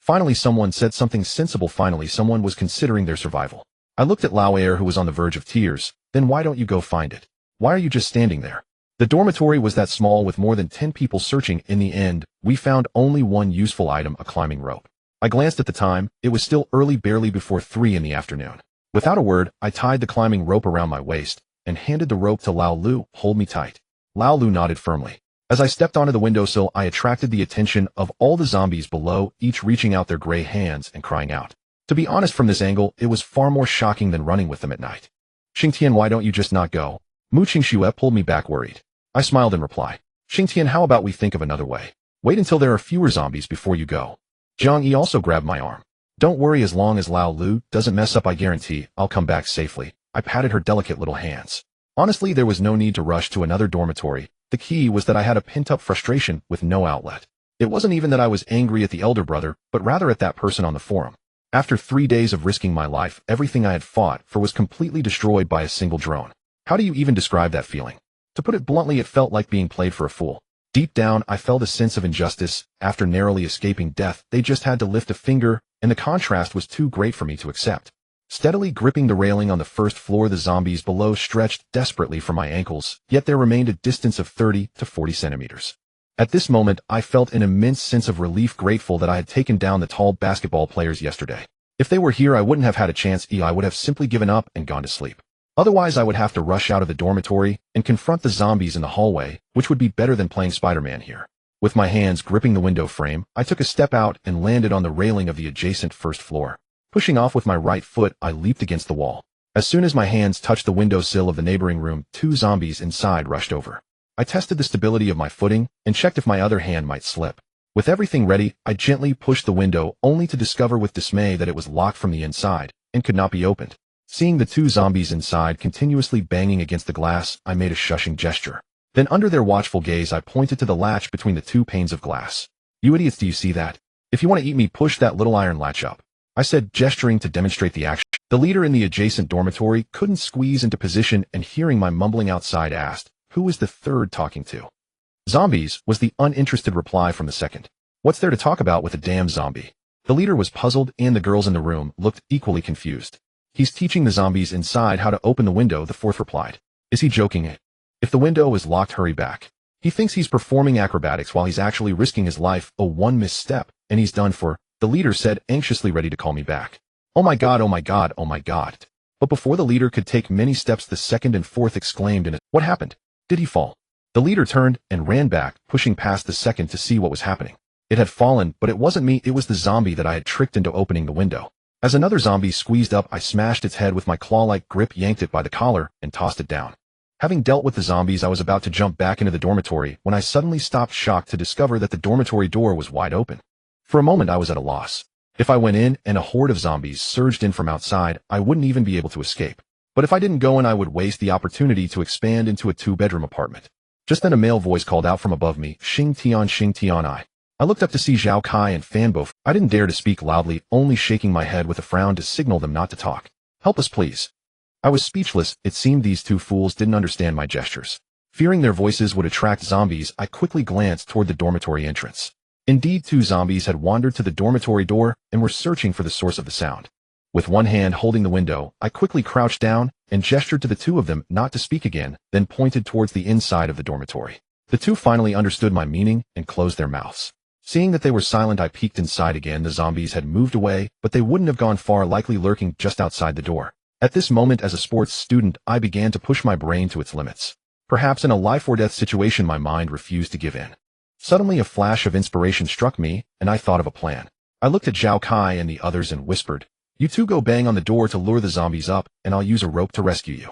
Finally, someone said something sensible. Finally, someone was considering their survival. I looked at Lao Air, who was on the verge of tears. Then why don't you go find it? Why are you just standing there? The dormitory was that small, with more than 10 people searching. In the end, we found only one useful item, a climbing rope. I glanced at the time. It was still early, barely before 3 in the afternoon. Without a word, I tied the climbing rope around my waist and handed the rope to Lao Lu. Hold me tight. Lao Lu nodded firmly. As I stepped onto the windowsill, I attracted the attention of all the zombies below, each reaching out their gray hands and crying out. To be honest, from this angle, it was far more shocking than running with them at night. Xingtian, why don't you just not go? Mu Qingxue pulled me back, worried. I smiled in reply. Xingtian, how about we think of another way? Wait until there are fewer zombies before you go. Zhang Yi also grabbed my arm. Don't worry, as long as Lao Lu doesn't mess up, I guarantee I'll come back safely. I patted her delicate little hands. Honestly, there was no need to rush to another dormitory. The key was that I had a pent-up frustration with no outlet. It wasn't even that I was angry at the elder brother, but rather at that person on the forum. After 3 days of risking my life, everything I had fought for was completely destroyed by a single drone. How do you even describe that feeling? To put it bluntly, it felt like being played for a fool. Deep down, I felt a sense of injustice. After narrowly escaping death, they just had to lift a finger, and the contrast was too great for me to accept. Steadily gripping the railing on the first floor, the zombies below stretched desperately for my ankles, yet there remained a distance of 30 to 40 centimeters. At this moment, I felt an immense sense of relief, grateful that I had taken down the tall basketball players yesterday. If they were here, I wouldn't have had a chance. I would have simply given up and gone to sleep. Otherwise, I would have to rush out of the dormitory and confront the zombies in the hallway, which would be better than playing Spider-Man here. With my hands gripping the window frame, I took a step out and landed on the railing of the adjacent first floor. Pushing off with my right foot, I leaped against the wall. As soon as my hands touched the windowsill of the neighboring room, 2 zombies inside rushed over. I tested the stability of my footing and checked if my other hand might slip. With everything ready, I gently pushed the window, only to discover with dismay that it was locked from the inside and could not be opened. Seeing the two zombies inside continuously banging against the glass, I made a shushing gesture. Then under their watchful gaze, I pointed to the latch between the two panes of glass. You idiots, do you see that? If you want to eat me, push that little iron latch up, I said, gesturing to demonstrate the action. The leader in the adjacent dormitory couldn't squeeze into position and hearing my mumbling outside asked, who is the third talking to? Zombies, was the uninterested reply from the second. What's there to talk about with a damn zombie? The leader was puzzled and the girls in the room looked equally confused. He's teaching the zombies inside how to open the window, the fourth replied. Is he joking it? If the window is locked, hurry back. He thinks he's performing acrobatics while he's actually risking his life. Oh, one misstep, and he's done for, the leader said, anxiously ready to call me back. Oh my god, oh my god, oh my god. But before the leader could take many steps, the second and fourth exclaimed in it. What happened? Did he fall? The leader turned and ran back, pushing past the second to see what was happening. It had fallen, but it wasn't me, it was the zombie that I had tricked into opening the window. As another zombie squeezed up, I smashed its head with my claw-like grip, yanked it by the collar, and tossed it down. Having dealt with the zombies, I was about to jump back into the dormitory when I suddenly stopped, shocked to discover that the dormitory door was wide open. For a moment, I was at a loss. If I went in and a horde of zombies surged in from outside, I wouldn't even be able to escape. But if I didn't go in, I would waste the opportunity to expand into a two-bedroom apartment. Just then a male voice called out from above me, Xing Tian I looked up to see Zhao Kai and Fan Bo. I didn't dare to speak loudly, only shaking my head with a frown to signal them not to talk. Help us, please. I was speechless. It seemed these two fools didn't understand my gestures. Fearing their voices would attract zombies, I quickly glanced toward the dormitory entrance. Indeed, two zombies had wandered to the dormitory door and were searching for the source of the sound. With one hand holding the window, I quickly crouched down and gestured to the two of them not to speak again, then pointed towards the inside of the dormitory. The two finally understood my meaning and closed their mouths. Seeing that they were silent, I peeked inside again. The zombies had moved away, but they wouldn't have gone far, likely lurking just outside the door. At this moment, as a sports student, I began to push my brain to its limits. Perhaps in a life-or-death situation, my mind refused to give in. Suddenly, a flash of inspiration struck me, and I thought of a plan. I looked at Zhao Kai and the others and whispered, you two go bang on the door to lure the zombies up, and I'll use a rope to rescue you.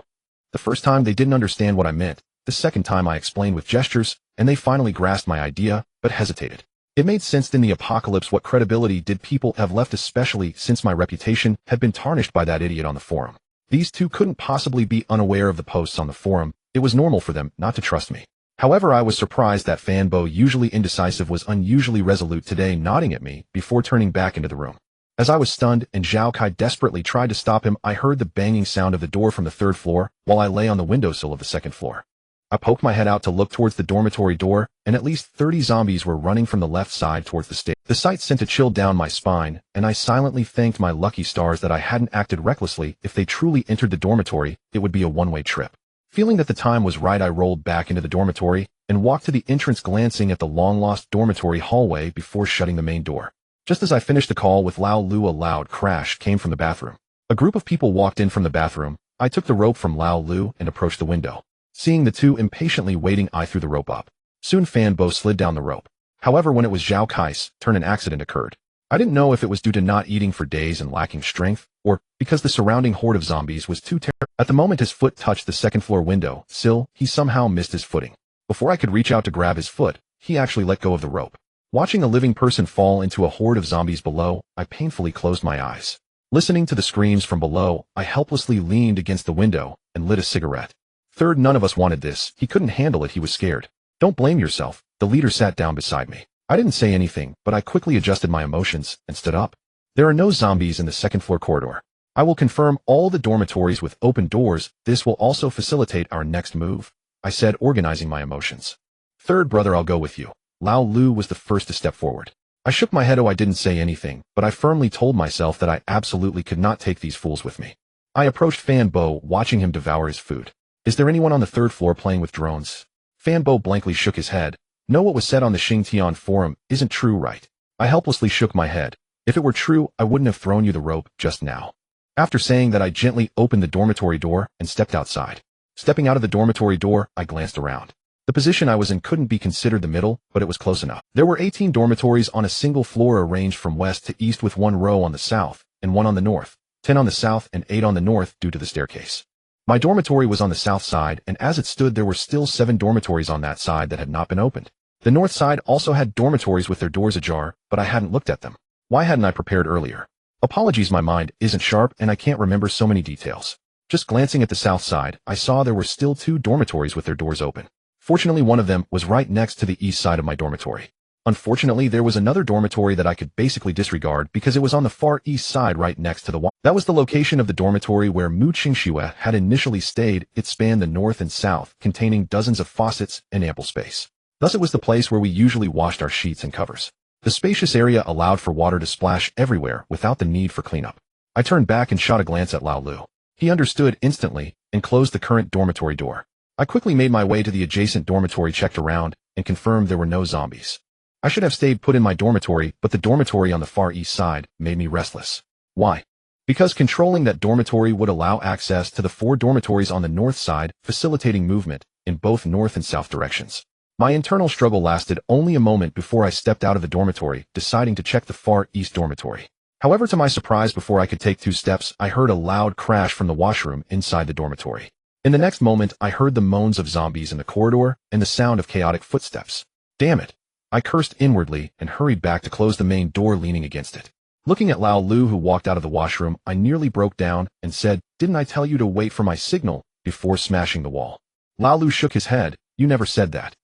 The first time they didn't understand what I meant. The second time I explained with gestures, and they finally grasped my idea, but hesitated. It made sense. In the apocalypse, what credibility did people have left, especially since my reputation had been tarnished by that idiot on the forum? These two couldn't possibly be unaware of the posts on the forum. It was normal for them not to trust me. However, I was surprised that Fan Bo, usually indecisive, was unusually resolute today, nodding at me before turning back into the room. As I was stunned and Zhao Kai desperately tried to stop him, I heard the banging sound of the door from the third floor while I lay on the windowsill of the second floor. I poked my head out to look towards the dormitory door, and at least 30 zombies were running from the left side towards the stairs. The sight sent a chill down my spine, and I silently thanked my lucky stars that I hadn't acted recklessly. If they truly entered the dormitory, it would be a one-way trip. Feeling that the time was right, I rolled back into the dormitory and walked to the entrance, glancing at the long-lost dormitory hallway before shutting the main door. Just as I finished the call with Lao Lu, a loud crash came from the bathroom. A group of people walked in from the bathroom. I took the rope from Lao Lu and approached the window. Seeing the two impatiently waiting, I threw the rope up. Soon Fan Bo slid down the rope. However, when it was Zhao Kai's turn, an accident occurred. I didn't know if it was due to not eating for days and lacking strength, or because the surrounding horde of zombies was too terrible. At the moment his foot touched the second floor window sill, he somehow missed his footing. Before I could reach out to grab his foot, he actually let go of the rope. Watching a living person fall into a horde of zombies below, I painfully closed my eyes. Listening to the screams from below, I helplessly leaned against the window and lit a cigarette. Third, none of us wanted this. He couldn't handle it. He was scared. Don't blame yourself. The leader sat down beside me. I didn't say anything, but I quickly adjusted my emotions and stood up. There are no zombies in the second floor corridor. I will confirm all the dormitories with open doors. This will also facilitate our next move, I said, organizing my emotions. Third, brother, I'll go with you. Lao Lu was the first to step forward. I shook my head. Oh, I didn't say anything, but I firmly told myself that I absolutely could not take these fools with me. I approached Fan Bo, watching him devour his food. Is there anyone on the third floor playing with drones? Fan Bo blankly shook his head. No, what was said on the Xingtian forum isn't true, right? I helplessly shook my head. If it were true, I wouldn't have thrown you the rope just now. After saying that, I gently opened the dormitory door and stepped outside. Stepping out of the dormitory door, I glanced around. The position I was in couldn't be considered the middle, but it was close enough. There were 18 dormitories on a single floor, arranged from west to east, with one row on the south and one on the north, 10 on the south and 8 on the north due to the staircase. My dormitory was on the south side, and as it stood, there were still 7 dormitories on that side that had not been opened. The north side also had dormitories with their doors ajar, but I hadn't looked at them. Why hadn't I prepared earlier? Apologies, my mind isn't sharp and I can't remember so many details. Just glancing at the south side, I saw there were still 2 dormitories with their doors open. Fortunately, one of them was right next to the east side of my dormitory. Unfortunately, there was another dormitory that I could basically disregard because it was on the far east side right next to the wall. That was the location of the dormitory where Mu Qingxue had initially stayed. It spanned the north and south, containing dozens of faucets and ample space. Thus it was the place where we usually washed our sheets and covers. The spacious area allowed for water to splash everywhere without the need for cleanup. I turned back and shot a glance at Lao Lu. He understood instantly and closed the current dormitory door. I quickly made my way to the adjacent dormitory, checked around, and confirmed there were no zombies. I should have stayed put in my dormitory, but the dormitory on the far east side made me restless. Why? Because controlling that dormitory would allow access to the 4 dormitories on the north side, facilitating movement in both north and south directions. My internal struggle lasted only a moment before I stepped out of the dormitory, deciding to check the far east dormitory. However, to my surprise, before I could take 2 steps, I heard a loud crash from the washroom inside the dormitory. In the next moment, I heard the moans of zombies in the corridor and the sound of chaotic footsteps. Damn it! I cursed inwardly and hurried back to close the main door, leaning against it. Looking at Lao Lu, who walked out of the washroom, I nearly broke down and said, "Didn't I tell you to wait for my signal before smashing the wall?" Lao Lu shook his head. "You never said that."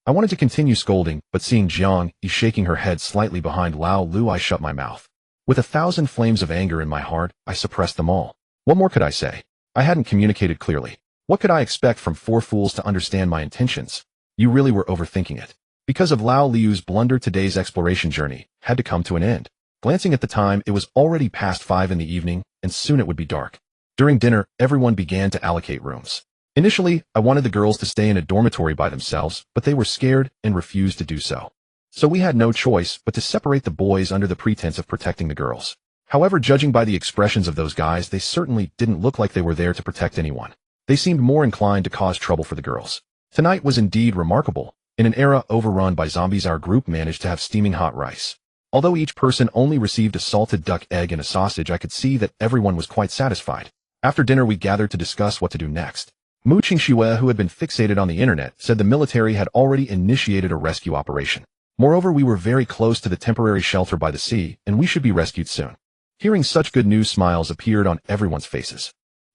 I wanted to continue scolding, but seeing Jiang Yi shaking her head slightly behind Lao Lu, I shut my mouth. With 1,000 flames of anger in my heart, I suppressed them all. What more could I say? I hadn't communicated clearly. What could I expect from 4 fools to understand my intentions? You really were overthinking it. Because of Lao Liu's blunder, today's exploration journey had to come to an end. Glancing at the time, it was already past 5 in the evening, and soon it would be dark. During dinner, everyone began to allocate rooms. Initially, I wanted the girls to stay in a dormitory by themselves, but they were scared and refused to do so. So we had no choice but to separate the boys under the pretense of protecting the girls. However, judging by the expressions of those guys, they certainly didn't look like they were there to protect anyone. They seemed more inclined to cause trouble for the girls. Tonight was indeed remarkable. In an era overrun by zombies, our group managed to have steaming hot rice. Although each person only received a salted duck egg and a sausage, I could see that everyone was quite satisfied. After dinner, we gathered to discuss what to do next. Mu Qingxue, who had been fixated on the internet, said the military had already initiated a rescue operation. Moreover, we were very close to the temporary shelter by the sea, and we should be rescued soon. Hearing such good news, smiles appeared on everyone's faces.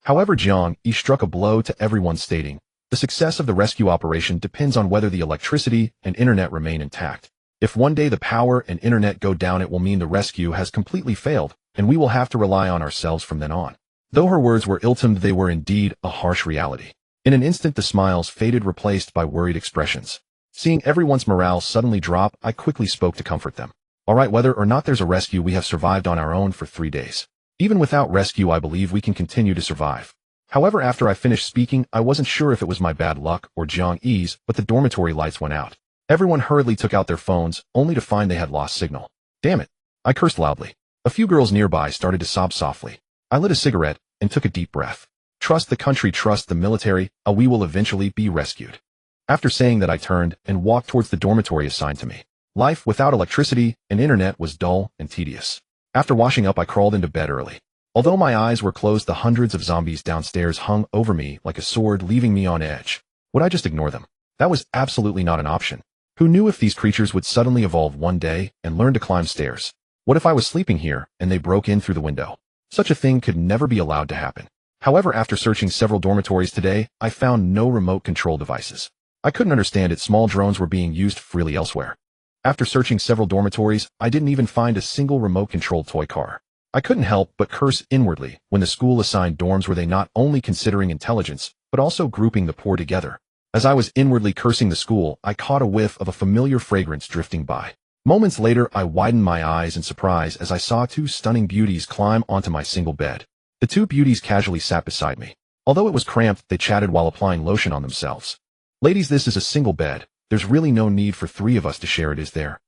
However, Jiang Yi struck a blow to everyone, stating, "The success of the rescue operation depends on whether the electricity and internet remain intact. If one day the power and internet go down, it will mean the rescue has completely failed, and we will have to rely on ourselves from then on." Though her words were ill-timed, they were indeed a harsh reality. In an instant, the smiles faded, replaced by worried expressions. Seeing everyone's morale suddenly drop, I quickly spoke to comfort them. "All right, whether or not there's a rescue, we have survived on our own for 3 days. Even without rescue, I believe we can continue to survive." However, after I finished speaking, I wasn't sure if it was my bad luck or Jiang Yi's, but the dormitory lights went out. Everyone hurriedly took out their phones, only to find they had lost signal. Damn it! I cursed loudly. A few girls nearby started to sob softly. I lit a cigarette and took a deep breath. Trust the country, trust the military, we will eventually be rescued. After saying that, I turned and walked towards the dormitory assigned to me. Life without electricity and internet was dull and tedious. After washing up, I crawled into bed early. Although my eyes were closed, the hundreds of zombies downstairs hung over me like a sword, leaving me on edge. Would I just ignore them? That was absolutely not an option. Who knew if these creatures would suddenly evolve one day and learn to climb stairs? What if I was sleeping here and they broke in through the window? Such a thing could never be allowed to happen. However, after searching several dormitories today, I found no remote control devices. I couldn't understand it. Small drones were being used freely elsewhere. After searching several dormitories, I didn't even find a single remote-controlled toy car. I couldn't help but curse inwardly. When the school assigned dorms, were they not only considering intelligence, but also grouping the poor together? As I was inwardly cursing the school, I caught a whiff of a familiar fragrance drifting by. Moments later, I widened my eyes in surprise as I saw 2 stunning beauties climb onto my single bed. The 2 beauties casually sat beside me. Although it was cramped, they chatted while applying lotion on themselves. "Ladies, this is a single bed. There's really no need for 3 of us to share it, is there?"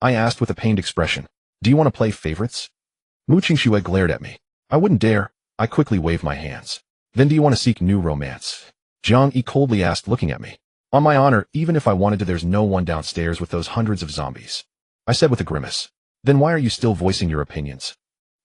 I asked with a pained expression. "Do you want to play favorites?" Mu Qingxue glared at me. "I wouldn't dare." I quickly waved my hands. "Then do you want to seek new romance?" Jiang Yi coldly asked, looking at me. "On my honor, even if I wanted to, there's no one downstairs with those hundreds of zombies," I said with a grimace. "Then why are you still voicing your opinions?"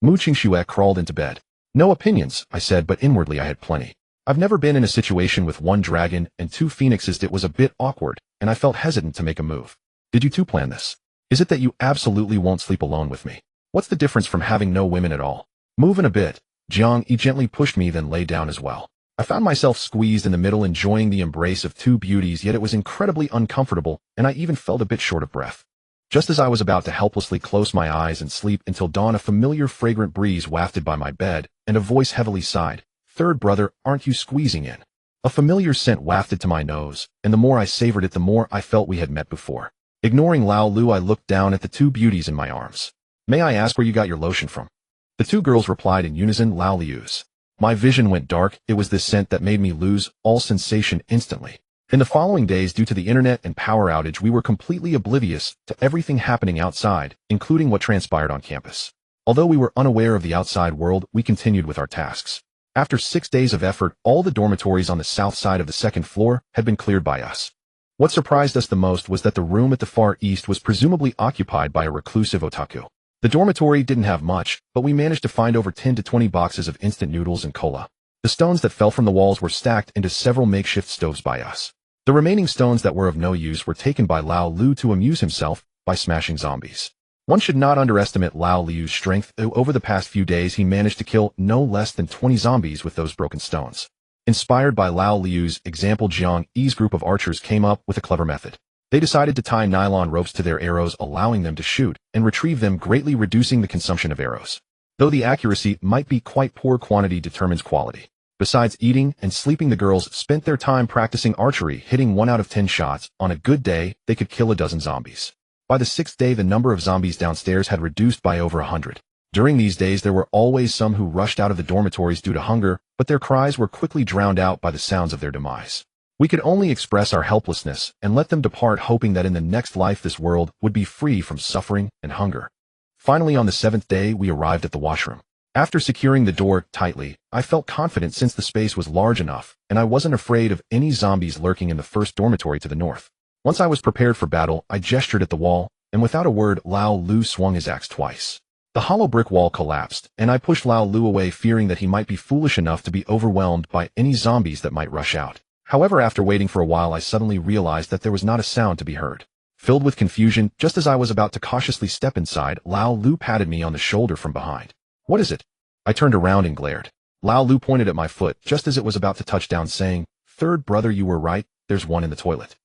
Mu Qingxue crawled into bed. "No opinions," I said, but inwardly I had plenty. I've never been in a situation with 1 dragon and 2 phoenixes. It was a bit awkward, and I felt hesitant to make a move. "Did you 2 plan this? Is it that you absolutely won't sleep alone with me?" What's the difference from having no women at all? Moving a bit. Jiang Yi gently pushed me, then lay down as well. I found myself squeezed in the middle, enjoying the embrace of two beauties, yet it was incredibly uncomfortable, and I even felt a bit short of breath. Just as I was about to helplessly close my eyes and sleep until dawn, a familiar fragrant breeze wafted by my bed, and a voice heavily sighed, "Third brother, aren't you squeezing in?" A familiar scent wafted to my nose, and the more I savored it, the more I felt we had met before. Ignoring Lao Lu, I looked down at the two beauties in my arms. "May I ask where you got your lotion from?" The two girls replied in unison, "Lao Liu's." My vision went dark. It was this scent that made me lose all sensation instantly. In the following days, due to the internet and power outage, we were completely oblivious to everything happening outside, including what transpired on campus. Although we were unaware of the outside world, we continued with our tasks. After 6 days of effort, all the dormitories on the south side of the second floor had been cleared by us. What surprised us the most was that the room at the far east was presumably occupied by a reclusive otaku. The dormitory didn't have much, but we managed to find over 10 to 20 boxes of instant noodles and cola. The stones that fell from the walls were stacked into several makeshift stoves by us. The remaining stones that were of no use were taken by Lao Lu to amuse himself by smashing zombies. One should not underestimate Lao Liu's strength. Over the past few days, he managed to kill no less than 20 zombies with those broken stones. Inspired by Lao Liu's example, Jiang Yi's group of archers came up with a clever method. They decided to tie nylon ropes to their arrows, allowing them to shoot and retrieve them, greatly reducing the consumption of arrows. Though the accuracy might be quite poor, quantity determines quality. Besides eating and sleeping, the girls spent their time practicing archery, hitting 1 out of 10 shots. On a good day, they could kill a dozen zombies. By the 6th day, the number of zombies downstairs had reduced by over 100. During these days, there were always some who rushed out of the dormitories due to hunger, but their cries were quickly drowned out by the sounds of their demise. We could only express our helplessness and let them depart, hoping that in the next life this world would be free from suffering and hunger. Finally, on the 7th day, we arrived at the washroom. After securing the door tightly, I felt confident since the space was large enough, and I wasn't afraid of any zombies lurking in the first dormitory to the north. Once I was prepared for battle, I gestured at the wall, and without a word, Lao Lu swung his axe twice. The hollow brick wall collapsed, and I pushed Lao Lu away, fearing that he might be foolish enough to be overwhelmed by any zombies that might rush out. However, after waiting for a while, I suddenly realized that there was not a sound to be heard. Filled with confusion, just as I was about to cautiously step inside, Lao Lu patted me on the shoulder from behind. "What is it?" I turned around and glared. Lao Lu pointed at my foot just as it was about to touch down, saying, "Third brother, you were right, there's one in the toilet."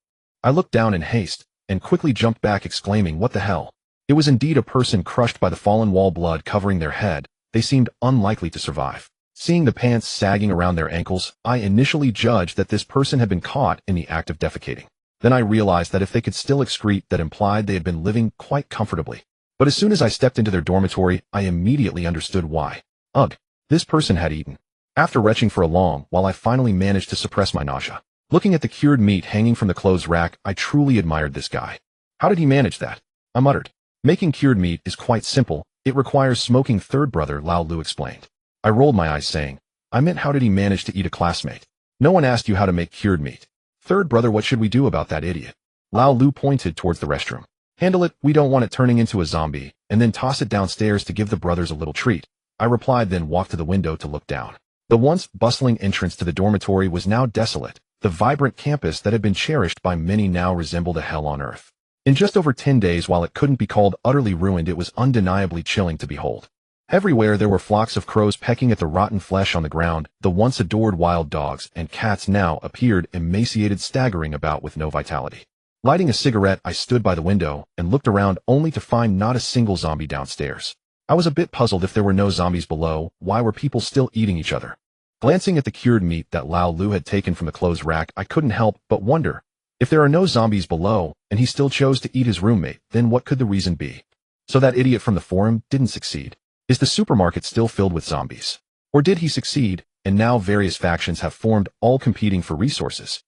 I looked down in haste, and quickly jumped back, exclaiming, "What the hell?" It was indeed a person crushed by the fallen wall, blood covering their head. They seemed unlikely to survive. Seeing the pants sagging around their ankles, I initially judged that this person had been caught in the act of defecating. Then I realized that if they could still excrete, that implied they had been living quite comfortably. But as soon as I stepped into their dormitory, I immediately understood why. Ugh, this person had eaten. After retching for a long while, I finally managed to suppress my nausea. Looking at the cured meat hanging from the clothes rack, I truly admired this guy. "How did he manage that?" I muttered. "Making cured meat is quite simple. It requires smoking, third brother," Lao Lu explained. I rolled my eyes, saying, "I meant, how did he manage to eat a classmate? No one asked you how to make cured meat." "Third brother, what should we do about that idiot?" Lao Lu pointed towards the restroom. "Handle it. We don't want it turning into a zombie, and then toss it downstairs to give the brothers a little treat," I replied, then walked to the window to look down. The once bustling entrance to the dormitory was now desolate. The vibrant campus that had been cherished by many now resembled a hell on earth. In just over 10 days, while it couldn't be called utterly ruined, it was undeniably chilling to behold. Everywhere there were flocks of crows pecking at the rotten flesh on the ground. The once adored wild dogs and cats now appeared emaciated, staggering about with no vitality. Lighting a cigarette, I stood by the window and looked around, only to find not a single zombie downstairs. I was a bit puzzled. If there were no zombies below, why were people still eating each other? Glancing at the cured meat that Lao Lu had taken from the clothes rack, I couldn't help but wonder, if there are no zombies below, and he still chose to eat his roommate, then what could the reason be? So that idiot from the forum didn't succeed. Is the supermarket still filled with zombies? Or did he succeed, and now various factions have formed, all competing for resources?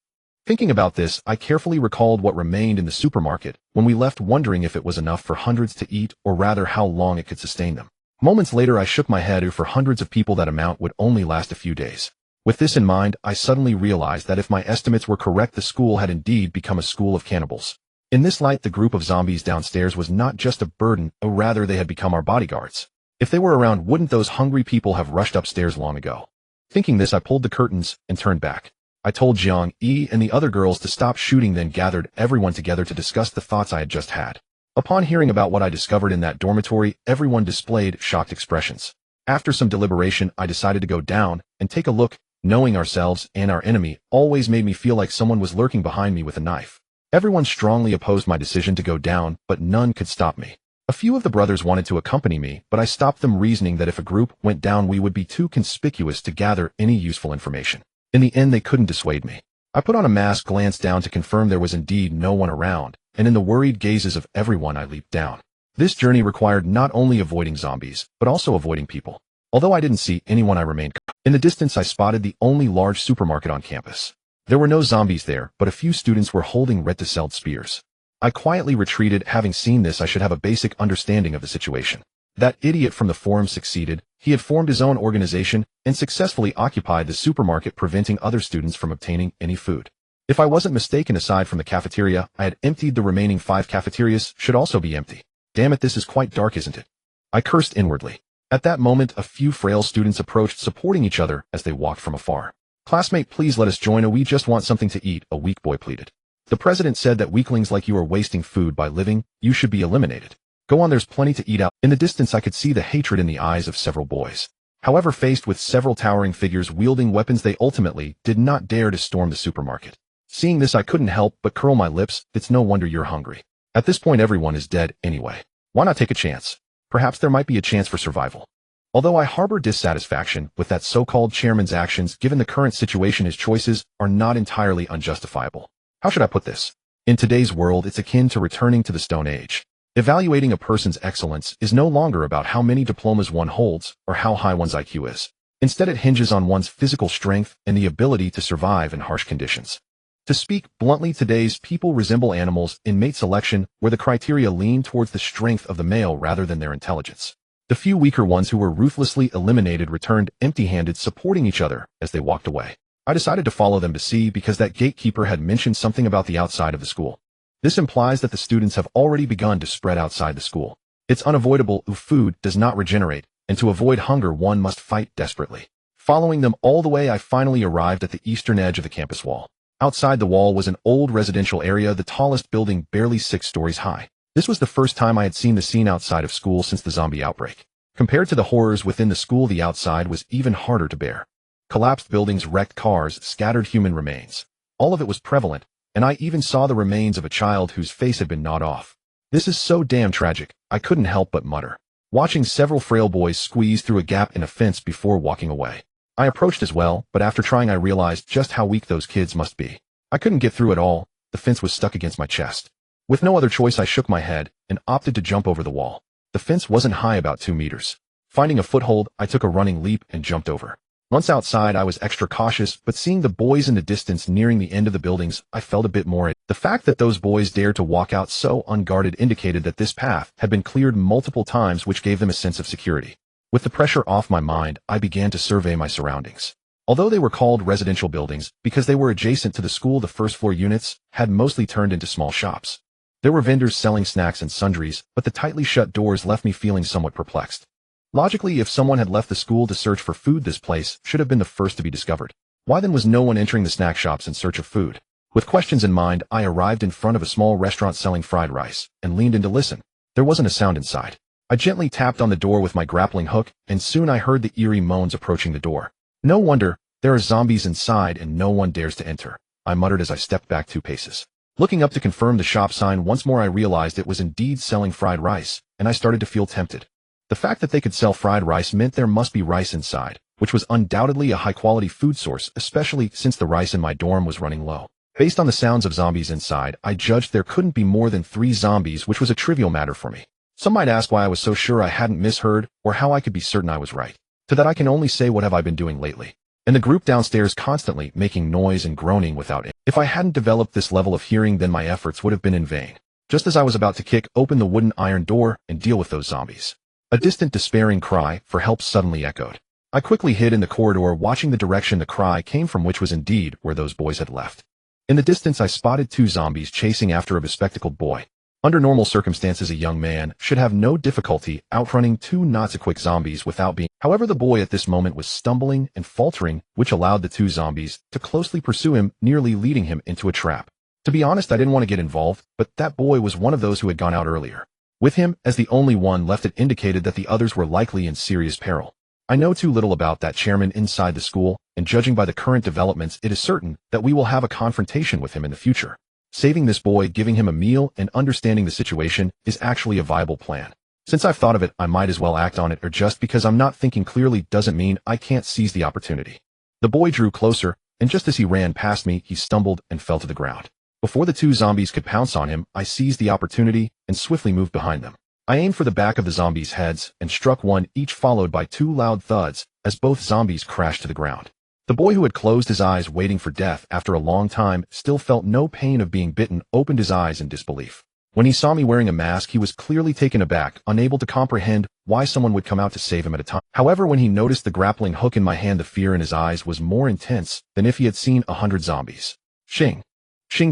Thinking about this, I carefully recalled what remained in the supermarket when we left, wondering if it was enough for hundreds to eat, or rather how long it could sustain them. Moments later, I shook my head. For hundreds of people, that amount would only last a few days. With this in mind, I suddenly realized that if my estimates were correct, the school had indeed become a school of cannibals. In this light, the group of zombies downstairs was not just a burden, or rather they had become our bodyguards. If they were around, wouldn't those hungry people have rushed upstairs long ago? Thinking this, I pulled the curtains and turned back. I told Jiang Yi and the other girls to stop shooting, then gathered everyone together to discuss the thoughts I had just had. Upon hearing about what I discovered in that dormitory, everyone displayed shocked expressions. After some deliberation, I decided to go down and take a look. Knowing ourselves and our enemy always made me feel like someone was lurking behind me with a knife. Everyone strongly opposed my decision to go down, but none could stop me. A few of the brothers wanted to accompany me, but I stopped them, reasoning that if a group went down we would be too conspicuous to gather any useful information. In the end, they couldn't dissuade me. I put on a mask, glanced down to confirm there was indeed no one around, and in the worried gazes of everyone I leaped down. This journey required not only avoiding zombies, but also avoiding people. Although I didn't see anyone, I remained calm. In the distance I spotted the only large supermarket on campus. There were no zombies there, but a few students were holding red-to-seld spears. I quietly retreated. Having seen this, I should have a basic understanding of the situation. That idiot from the forum succeeded. He had formed his own organization and successfully occupied the supermarket, preventing other students from obtaining any food. If I wasn't mistaken, aside from the cafeteria, I had emptied. The remaining 5 cafeterias should also be empty. Damn it, this is quite dark, isn't it? I cursed inwardly. At that moment, a few frail students approached, supporting each other as they walked from afar. "Classmate, please let us join. We just want something to eat," a weak boy pleaded. "The president said that weaklings like you are wasting food by living. You should be eliminated. Go on, there's plenty to eat out." In the distance I could see the hatred in the eyes of several boys. However, faced with several towering figures wielding weapons, they ultimately did not dare to storm the supermarket. Seeing this, I couldn't help but curl my lips. It's no wonder you're hungry. At this point, everyone is dead anyway. Why not take a chance? Perhaps there might be a chance for survival. Although I harbor dissatisfaction with that so-called chairman's actions, given the current situation, his choices are not entirely unjustifiable. How should I put this? In today's world, it's akin to returning to the Stone Age. Evaluating a person's excellence is no longer about how many diplomas one holds or how high one's IQ is. Instead, it hinges on one's physical strength and the ability to survive in harsh conditions. To speak bluntly, today's people resemble animals in mate selection, where the criteria lean towards the strength of the male rather than their intelligence. The few weaker ones who were ruthlessly eliminated returned empty-handed, supporting each other as they walked away. I decided to follow them to see, because that gatekeeper had mentioned something about the outside of the school. This implies that the students have already begun to spread outside the school. It's unavoidable. Food does not regenerate, and to avoid hunger one must fight desperately. Following them all the way, I finally arrived at the eastern edge of the campus wall. Outside the wall was an old residential area, the tallest building barely 6 stories high. This was the first time I had seen the scene outside of school since the zombie outbreak. Compared to the horrors within the school, the outside was even harder to bear. Collapsed buildings, wrecked cars, scattered human remains. All of it was prevalent, and I even saw the remains of a child whose face had been gnawed off. "This is so damn tragic," I couldn't help but mutter, watching several frail boys squeeze through a gap in a fence before walking away. I approached as well, but after trying I realized just how weak those kids must be. I couldn't get through at all. The fence was stuck against my chest. With no other choice, I shook my head and opted to jump over the wall. The fence wasn't high, about 2 meters. Finding a foothold, I took a running leap and jumped over. Once outside, I was extra cautious, but seeing the boys in the distance nearing the end of the buildings, I felt a bit more. The fact that those boys dared to walk out so unguarded indicated that this path had been cleared multiple times, which gave them a sense of security. With the pressure off my mind, I began to survey my surroundings. Although they were called residential buildings because they were adjacent to the school, the first-floor units had mostly turned into small shops. There were vendors selling snacks and sundries, but the tightly shut doors left me feeling somewhat perplexed. Logically, if someone had left the school to search for food, this place should have been the first to be discovered. Why then was no one entering the snack shops in search of food? With questions in mind, I arrived in front of a small restaurant selling fried rice and leaned in to listen. There wasn't a sound inside. I gently tapped on the door with my grappling hook, and soon I heard the eerie moans approaching the door. "No wonder, there are zombies inside and no one dares to enter," I muttered as I stepped back 2 paces. Looking up to confirm the shop sign once more, I realized it was indeed selling fried rice, and I started to feel tempted. The fact that they could sell fried rice meant there must be rice inside, which was undoubtedly a high-quality food source, especially since the rice in my dorm was running low. Based on the sounds of zombies inside, I judged there couldn't be more than 3 zombies, which was a trivial matter for me. Some might ask why I was so sure I hadn't misheard, or how I could be certain I was right. To that I can only say, what have I been doing lately? And the group downstairs constantly making noise and groaning without it. If I hadn't developed this level of hearing, then my efforts would have been in vain. Just as I was about to kick open the wooden iron door and deal with those zombies, a distant despairing cry for help suddenly echoed. I quickly hid in the corridor, watching the direction the cry came from, which was indeed where those boys had left. In the distance I spotted 2 zombies chasing after a bespectacled boy. Under normal circumstances, a young man should have no difficulty outrunning 2 not-so-quick zombies without being. However, the boy at this moment was stumbling and faltering, which allowed the 2 zombies to closely pursue him, nearly leading him into a trap. To be honest, I didn't want to get involved, but that boy was one of those who had gone out earlier. With him, as the only one left, it indicated that the others were likely in serious peril. I know too little about that chairman inside the school, and judging by the current developments, it is certain that we will have a confrontation with him in the future. Saving this boy, giving him a meal, and understanding the situation is actually a viable plan. Since I've thought of it, I might as well act on it, or just because I'm not thinking clearly doesn't mean I can't seize the opportunity. The boy drew closer, and just as he ran past me, he stumbled and fell to the ground. Before the two zombies could pounce on him, I seized the opportunity and swiftly moved behind them. I aimed for the back of the zombies' heads and struck one, each followed by two loud thuds as both zombies crashed to the ground. The boy, who had closed his eyes waiting for death after a long time, still felt no pain of being bitten, opened his eyes in disbelief. When he saw me wearing a mask, he was clearly taken aback, unable to comprehend why someone would come out to save him at a time. However, when he noticed the grappling hook in my hand, the fear in his eyes was more intense than if he had seen 100 zombies. Xing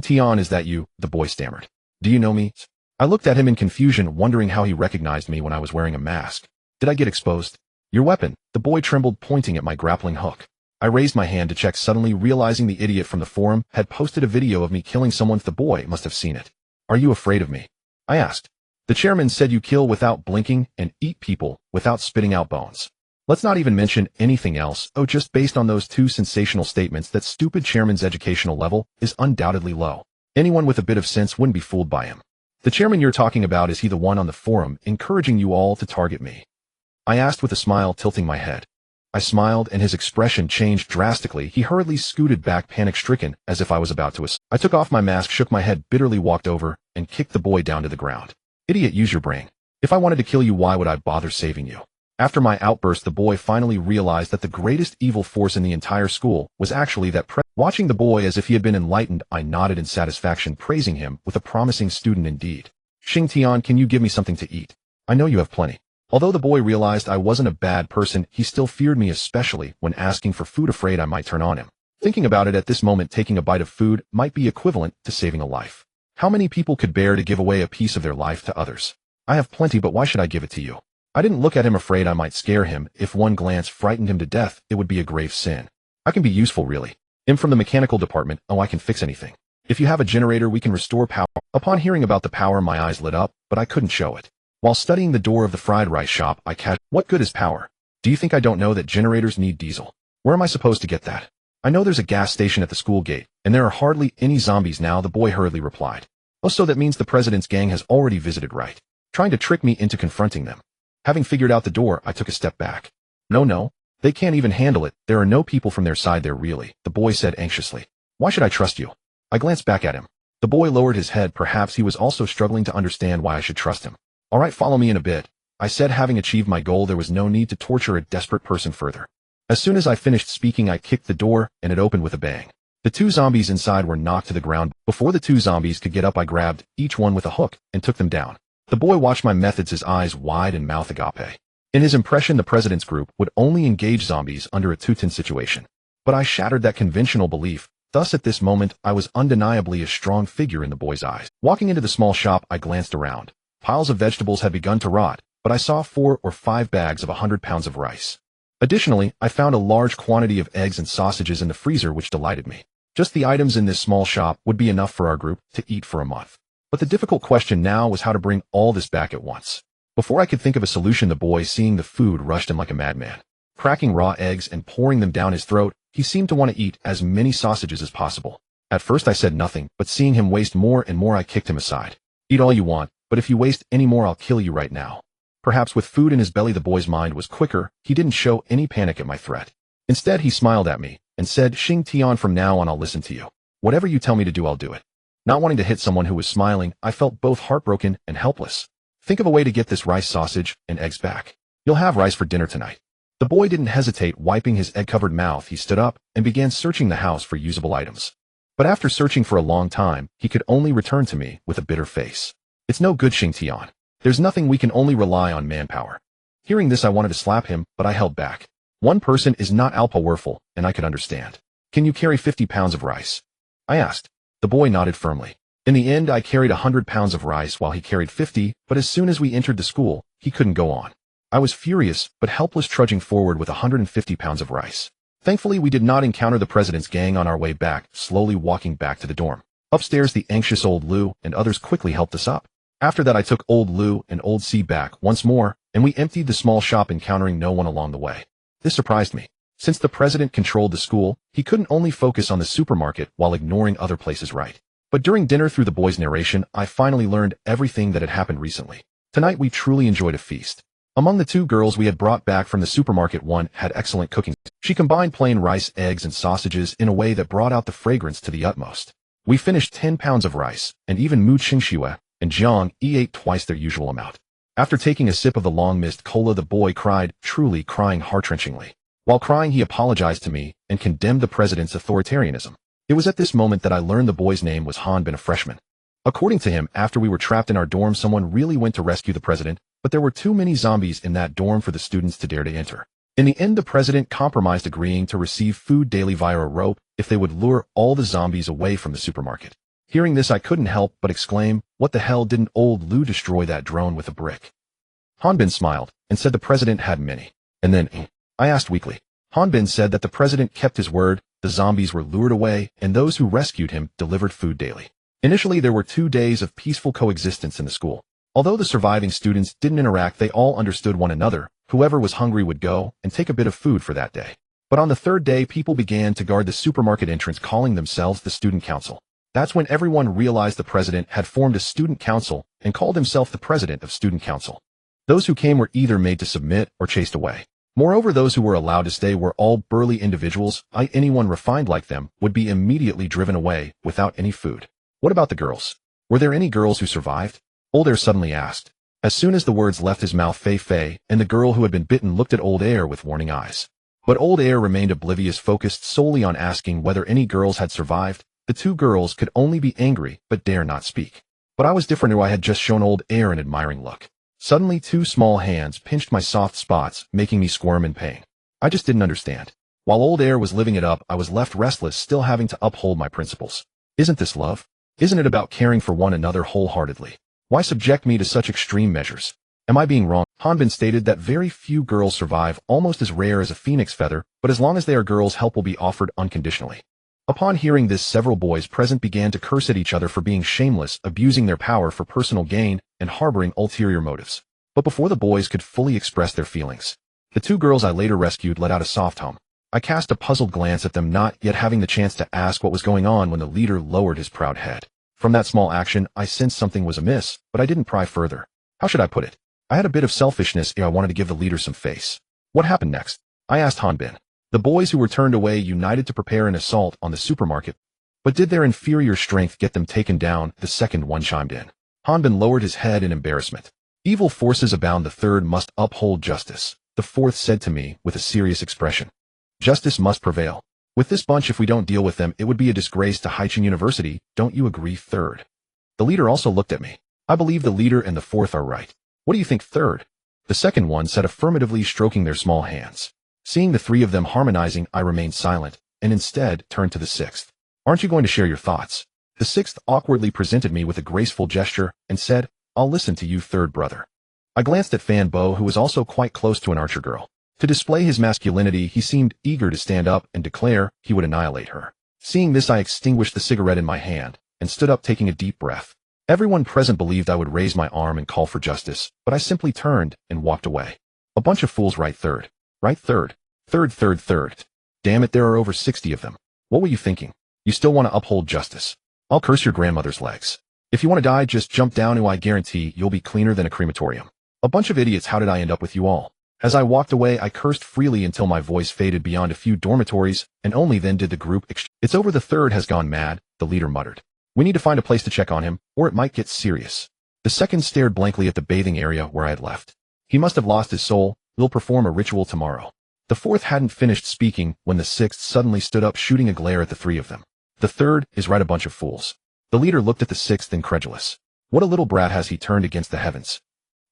Tian, is that you? The boy stammered. Do you know me? I looked at him in confusion, wondering how he recognized me when I was wearing a mask. Did I get exposed? Your weapon. The boy trembled, pointing at my grappling hook. I raised my hand to check, suddenly realizing the idiot from the forum had posted a video of me killing someone. The boy must have seen it. Are you afraid of me? I asked. The chairman said you kill without blinking and eat people without spitting out bones. Let's not even mention anything else. Oh, just based on those two sensational statements, that stupid chairman's educational level is undoubtedly low. Anyone with a bit of sense wouldn't be fooled by him. The chairman you're talking about, is he the one on the forum encouraging you all to target me? I asked with a smile, tilting my head. I smiled, and his expression changed drastically. He hurriedly scooted back, panic-stricken, as if I was about to assault. I took off my mask, shook my head, bitterly walked over, and kicked the boy down to the ground. Idiot, use your brain. If I wanted to kill you, why would I bother saving you? After my outburst, the boy finally realized that the greatest evil force in the entire school was actually that Watching the boy as if he had been enlightened, I nodded in satisfaction, praising him with a promising student indeed. Xing Tian, can you give me something to eat? I know you have plenty. Although the boy realized I wasn't a bad person, he still feared me, especially when asking for food, afraid I might turn on him. Thinking about it, at this moment, taking a bite of food might be equivalent to saving a life. How many people could bear to give away a piece of their life to others? I have plenty, but why should I give it to you? I didn't look at him, afraid I might scare him. If one glance frightened him to death, it would be a grave sin. I can be useful, really. I'm from the mechanical department. Oh, I can fix anything. If you have a generator, we can restore power. Upon hearing about the power, my eyes lit up, but I couldn't show it. While studying the door of the fried rice shop, what good is power? Do you think I don't know that generators need diesel? Where am I supposed to get that? I know there's a gas station at the school gate, and there are hardly any zombies now, the boy hurriedly replied. Oh, so that means the president's gang has already visited, right? Trying to trick me into confronting them. Having figured out the door, I took a step back. No. They can't even handle it. There are no people from their side there, really, the boy said anxiously. Why should I trust you? I glanced back at him. The boy lowered his head. Perhaps he was also struggling to understand why I should trust him. All right, follow me in a bit, I said, having achieved my goal. There was no need to torture a desperate person further. As soon as I finished speaking, I kicked the door, and it opened with a bang. The two zombies inside were knocked to the ground. Before the two zombies could get up, I grabbed each one with a hook and took them down. The boy watched my methods, his eyes wide and mouth agape. In his impression, the president's group would only engage zombies under a too-tense situation. But I shattered that conventional belief. Thus, at this moment, I was undeniably a strong figure in the boy's eyes. Walking into the small shop, I glanced around. Piles of vegetables had begun to rot, but I saw 4 or 5 bags of 100 pounds of rice. Additionally, I found a large quantity of eggs and sausages in the freezer, which delighted me. Just the items in this small shop would be enough for our group to eat for a month. But the difficult question now was how to bring all this back at once. Before I could think of a solution, the boy, seeing the food, rushed him like a madman. Cracking raw eggs and pouring them down his throat, he seemed to want to eat as many sausages as possible. At first I said nothing, but seeing him waste more and more, I kicked him aside. Eat all you want, but if you waste any more, I'll kill you right now. Perhaps with food in his belly, the boy's mind was quicker. He didn't show any panic at my threat. Instead, he smiled at me and said, Xing Tian, from now on I'll listen to you. Whatever you tell me to do, I'll do it. Not wanting to hit someone who was smiling, I felt both heartbroken and helpless. Think of a way to get this rice, sausage, and eggs back. You'll have rice for dinner tonight. The boy didn't hesitate. Wiping his egg-covered mouth, he stood up and began searching the house for usable items. But after searching for a long time, he could only return to me with a bitter face. It's no good, Xing Tian. There's nothing. We can only rely on manpower. Hearing this, I wanted to slap him, but I held back. One person is not all powerful, and I could understand. Can you carry 50 pounds of rice? I asked. The boy nodded firmly. In the end, I carried 100 pounds of rice while he carried 50, but as soon as we entered the school, he couldn't go on. I was furious, but helpless, trudging forward with 150 pounds of rice. Thankfully, we did not encounter the president's gang on our way back, slowly walking back to the dorm. Upstairs, the anxious old Lou and others quickly helped us up. After that, I took old Lou and old C back once more, and we emptied the small shop, encountering no one along the way. This surprised me. Since the president controlled the school, he couldn't only focus on the supermarket while ignoring other places, right? But during dinner, through the boys' narration, I finally learned everything that had happened recently. Tonight, we truly enjoyed a feast. Among the two girls we had brought back from the supermarket, one had excellent cooking. She combined plain rice, eggs, and sausages in a way that brought out the fragrance to the utmost. We finished 10 pounds of rice, and even Mu Qingxue and Jiang ate twice their usual amount. After taking a sip of the long-missed cola, the boy cried, truly crying heart-wrenchingly. While crying, he apologized to me and condemned the president's authoritarianism. It was at this moment that I learned the boy's name was Han Bin, a freshman. According to him, after we were trapped in our dorm, someone really went to rescue the president, but there were too many zombies in that dorm for the students to dare to enter. In the end, the president compromised, agreeing to receive food daily via a rope if they would lure all the zombies away from the supermarket. Hearing this, I couldn't help but exclaim, what the hell, didn't old Lou destroy that drone with a brick? Han Bin smiled and said the president had many. And then, I asked weakly. Han Bin said that the president kept his word, the zombies were lured away, and those who rescued him delivered food daily. Initially, there were 2 days of peaceful coexistence in the school. Although the surviving students didn't interact, they all understood one another. Whoever was hungry would go and take a bit of food for that day. But on the 3rd day, people began to guard the supermarket entrance, calling themselves the student council. That's when everyone realized the president had formed a student council and called himself the president of student council. Those who came were either made to submit or chased away. Moreover, those who were allowed to stay were all burly individuals. Anyone refined like them would be immediately driven away without any food. What about the girls? Were there any girls who survived? Old Air suddenly asked. As soon as the words left his mouth, Fei Fei and the girl who had been bitten looked at Old Air with warning eyes. But Old Air remained oblivious, focused solely on asking whether any girls had survived. The 2 girls could only be angry but dare not speak. But I was different. I had just shown Old Air an admiring look. Suddenly, 2 small hands pinched my soft spots, making me squirm in pain. I just didn't understand. While Old Air was living it up, I was left restless, still having to uphold my principles. Isn't this love? Isn't it about caring for one another wholeheartedly? Why subject me to such extreme measures? Am I being wrong? Han Bin stated that very few girls survive, almost as rare as a phoenix feather, but as long as they are girls, help will be offered unconditionally. Upon hearing this, several boys present began to curse at each other for being shameless, abusing their power for personal gain, and harboring ulterior motives. But before the boys could fully express their feelings, the 2 girls I later rescued let out a soft hum. I cast a puzzled glance at them, not yet having the chance to ask what was going on when the leader lowered his proud head. From that small action, I sensed something was amiss, but I didn't pry further. How should I put it? I had a bit of selfishness. I wanted to give the leader some face. What happened next? I asked Han Bin. The boys who were turned away united to prepare an assault on the supermarket. But did their inferior strength get them taken down? The second one chimed in. Han Bin lowered his head in embarrassment. Evil forces abound. The 3rd must uphold justice. The 4th said to me with a serious expression. Justice must prevail. With this bunch, if we don't deal with them, it would be a disgrace to Haicheng University. Don't you agree, 3rd? The leader also looked at me. I believe the leader and the 4th are right. What do you think, 3rd? The second one said affirmatively, stroking their small hands. Seeing the 3 of them harmonizing, I remained silent, and instead turned to the 6th. Aren't you going to share your thoughts? The 6th awkwardly presented me with a graceful gesture and said, I'll listen to you, 3rd brother. I glanced at Fan Bo, who was also quite close to an archer girl. To display his masculinity, he seemed eager to stand up and declare he would annihilate her. Seeing this, I extinguished the cigarette in my hand and stood up, taking a deep breath. Everyone present believed I would raise my arm and call for justice, but I simply turned and walked away. A bunch of fools, right, 3rd? Right, 3rd? 3rd. Damn it, there are over 60 of them. What were you thinking? You still want to uphold justice? I'll curse your grandmother's legs. If you want to die, just jump down and I guarantee you'll be cleaner than a crematorium. A bunch of idiots. How did I end up with you all? As I walked away, I cursed freely until my voice faded beyond a few dormitories, and only then did the group It's over. The 3rd has gone mad, the leader muttered. We need to find a place to check on him, or it might get serious. The 2nd stared blankly at the bathing area where I had left. He must have lost his soul. We'll perform a ritual tomorrow. The 4th hadn't finished speaking when the 6th suddenly stood up, shooting a glare at the 3 of them. The 3rd is right, a bunch of fools. The leader looked at the 6th, incredulous. What a little brat has he turned against the heavens?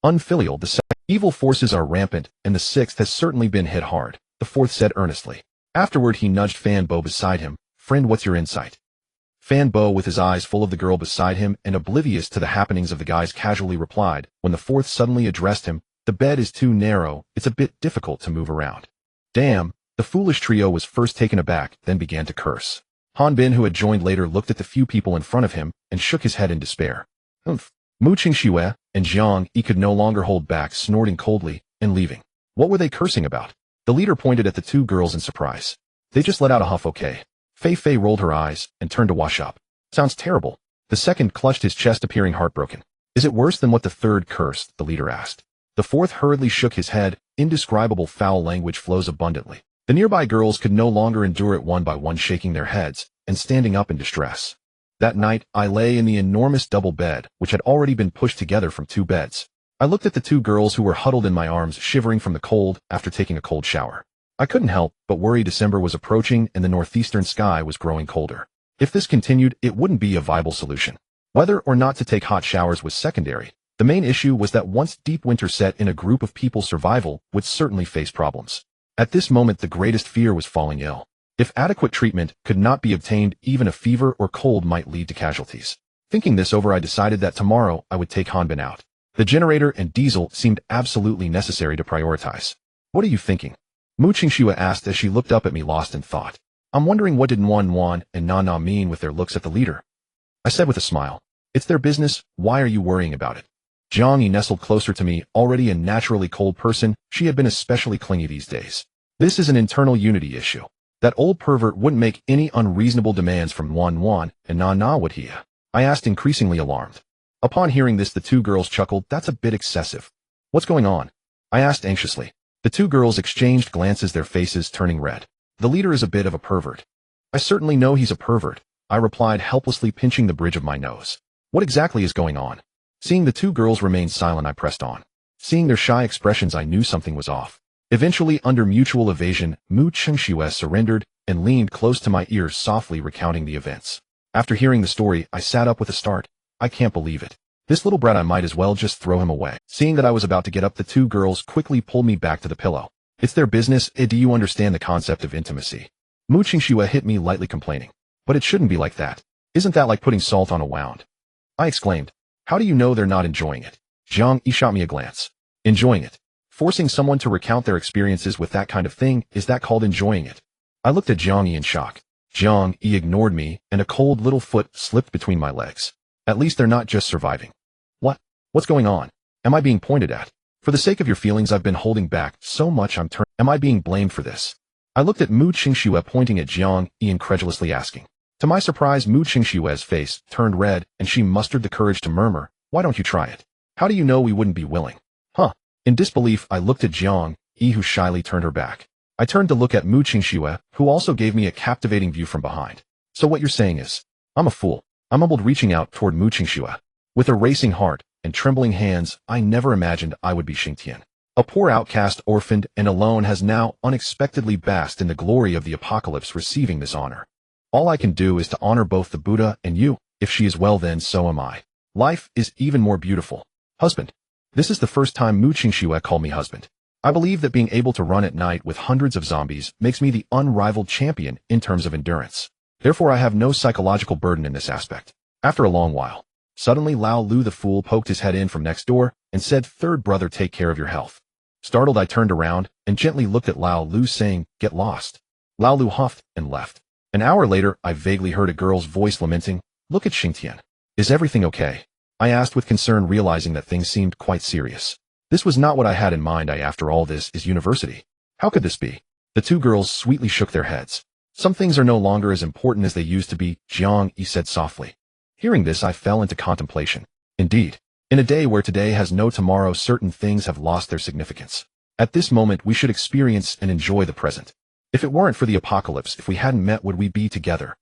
Unfilial, the 2nd. Evil forces are rampant, and the 6th has certainly been hit hard, the 4th said earnestly. Afterward, he nudged Fan Bo beside him. Friend, what's your insight? Fan Bo, with his eyes full of the girl beside him and oblivious to the happenings of the guys, casually replied, when the 4th suddenly addressed him, the bed is too narrow, it's a bit difficult to move around. Damn, the foolish trio was first taken aback, then began to curse. Han who had joined later, looked at the few people in front of him and shook his head in despair. Humph. Mu Qingxue and Jiang Yi could no longer hold back, snorting coldly and leaving. What were they cursing about? The leader pointed at the two girls in surprise. They just let out a huff. Okay. Fei Fei rolled her eyes and turned to wash up. Sounds terrible. The second clutched his chest, appearing heartbroken. Is it worse than what the third cursed? The leader asked. The fourth hurriedly shook his head. Indescribable foul language flows abundantly. The nearby girls could no longer endure it, one by one shaking their heads and standing up in distress. That night, I lay in the enormous double bed, which had already been pushed together from two beds. I looked at the two girls who were huddled in my arms, shivering from the cold after taking a cold shower. I couldn't help but worry. December was approaching and the northeastern sky was growing colder. If this continued, it wouldn't be a viable solution. Whether or not to take hot showers was secondary. The main issue was that once deep winter set in, a group of people, survival would certainly face problems. At this moment, the greatest fear was falling ill. If adequate treatment could not be obtained, even a fever or cold might lead to casualties. Thinking this over, I decided that tomorrow I would take Han out. The generator and diesel seemed absolutely necessary to prioritize. What are you thinking? Mu Qingxue asked as she looked up at me, lost in thought. I'm wondering what did Wan and Na mean with their looks at the leader. I said with a smile. It's their business. Why are you worrying about it? Jiang Yi nestled closer to me. Already a naturally cold person, she had been especially clingy these days. This is an internal unity issue. That old pervert wouldn't make any unreasonable demands from Wan and Na, would he? I asked, increasingly alarmed. Upon hearing this, the two girls chuckled. That's a bit excessive. What's going on? I asked anxiously. The two girls exchanged glances, their faces turning red. The leader is a bit of a pervert. I certainly know he's a pervert, I replied, helplessly pinching the bridge of my nose. What exactly is going on? Seeing the two girls remain silent, I pressed on. Seeing their shy expressions, I knew something was off. Eventually, under mutual evasion, Mu Qingxue surrendered and leaned close to my ears, softly recounting the events. After hearing the story, I sat up with a start. I can't believe it. This little brat, I might as well just throw him away. Seeing that I was about to get up, the two girls quickly pulled me back to the pillow. It's their business. Do you understand the concept of intimacy? Mu Qingxue hit me lightly, complaining. But it shouldn't be like that. Isn't that like putting salt on a wound? I exclaimed. How do you know they're not enjoying it? Jiang Yi shot me a glance. Enjoying it? Forcing someone to recount their experiences with that kind of thing, is that called enjoying it? I looked at Jiang Yi in shock. Jiang Yi ignored me, and a cold little foot slipped between my legs. At least they're not just surviving. What? What's going on? Am I being pointed at? For the sake of your feelings, I've been holding back so much. Am I being blamed for this? I looked at Mu Qingxue, pointing at Jiang Yi, incredulously asking. To my surprise, Mu Qingxue's face turned red, and she mustered the courage to murmur, why don't you try it? How do you know we wouldn't be willing? Huh? In disbelief, I looked at Jiang Yi, who shyly turned her back. I turned to look at Mu Qingxue, who also gave me a captivating view from behind. So what you're saying is, I'm a fool. I mumbled, reaching out toward Mu Qingxue. With a racing heart and trembling hands, I never imagined I would be Xingtian. A poor outcast, orphaned and alone, has now unexpectedly basked in the glory of the apocalypse, receiving this honor. All I can do is to honor both the Buddha and you. If she is well, then so am I. Life is even more beautiful. Husband. This is the first time Mu Qingxue called me husband. I believe that being able to run at night with hundreds of zombies makes me the unrivaled champion in terms of endurance. Therefore, I have no psychological burden in this aspect. After a long while, suddenly Lao Lu the fool poked his head in from next door and said, third brother, take care of your health. Startled, I turned around and gently looked at Lao Lu, saying, get lost. Lao Lu huffed and left. An hour later, I vaguely heard a girl's voice lamenting, look at Xingtian. Is everything okay? I asked with concern, realizing that things seemed quite serious. This was not what I had in mind. After all, this is university. How could this be? The two girls sweetly shook their heads. Some things are no longer as important as they used to be, Jiang Yi said softly. Hearing this, I fell into contemplation. Indeed, in a day where today has no tomorrow, certain things have lost their significance. At this moment, we should experience and enjoy the present. If it weren't for the apocalypse, if we hadn't met, would we be together?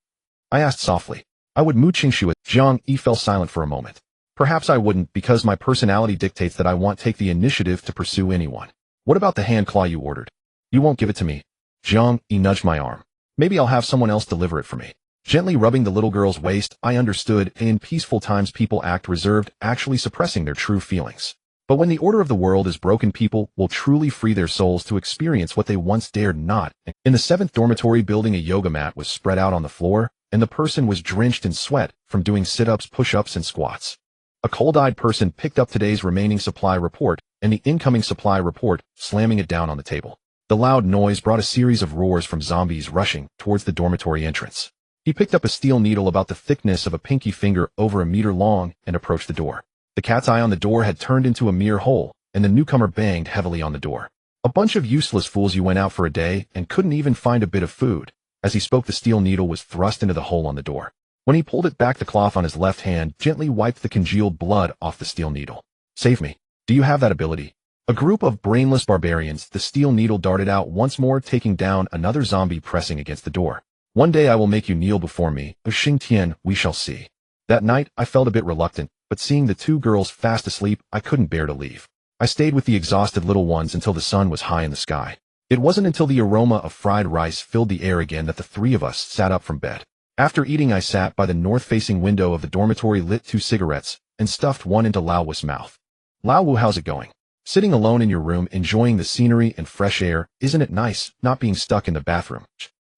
I asked softly. I would. Mu Qingxue. Jiang Yi fell silent for a moment. Perhaps I wouldn't, because my personality dictates that I won't take the initiative to pursue anyone. What about the hand claw you ordered? You won't give it to me? Jiang Yi nudged my arm. Maybe I'll have someone else deliver it for me. Gently rubbing the little girl's waist, I understood. In peaceful times, people act reserved, actually suppressing their true feelings. But when the order of the world is broken, people will truly free their souls to experience what they once dared not. In the 7th dormitory building, a yoga mat was spread out on the floor, and the person was drenched in sweat from doing sit-ups, push-ups, and squats. A cold-eyed person picked up today's remaining supply report and the incoming supply report, slamming it down on the table. The loud noise brought a series of roars from zombies rushing towards the dormitory entrance. He picked up a steel needle about the thickness of a pinky finger over a meter long and approached the door. The cat's eye on the door had turned into a mere hole, and the newcomer banged heavily on the door. A bunch of useless fools, you went out for a day and couldn't even find a bit of food. As he spoke, the steel needle was thrust into the hole on the door. When he pulled it back, the cloth on his left hand gently wiped the congealed blood off the steel needle. Save me. Do you have that ability? A group of brainless barbarians, the steel needle darted out once more, taking down another zombie pressing against the door. One day I will make you kneel before me, O Xing Tian, we shall see. That night I felt a bit reluctant, but seeing the two girls fast asleep, I couldn't bear to leave. I stayed with the exhausted little ones until the sun was high in the sky. It wasn't until the aroma of fried rice filled the air again that the three of us sat up from bed. After eating, I sat by the north-facing window of the dormitory, lit 2 cigarettes, and stuffed one into Lao Wu's mouth. Lao Wu, how's it going? Sitting alone in your room, enjoying the scenery and fresh air, isn't it nice, not being stuck in the bathroom?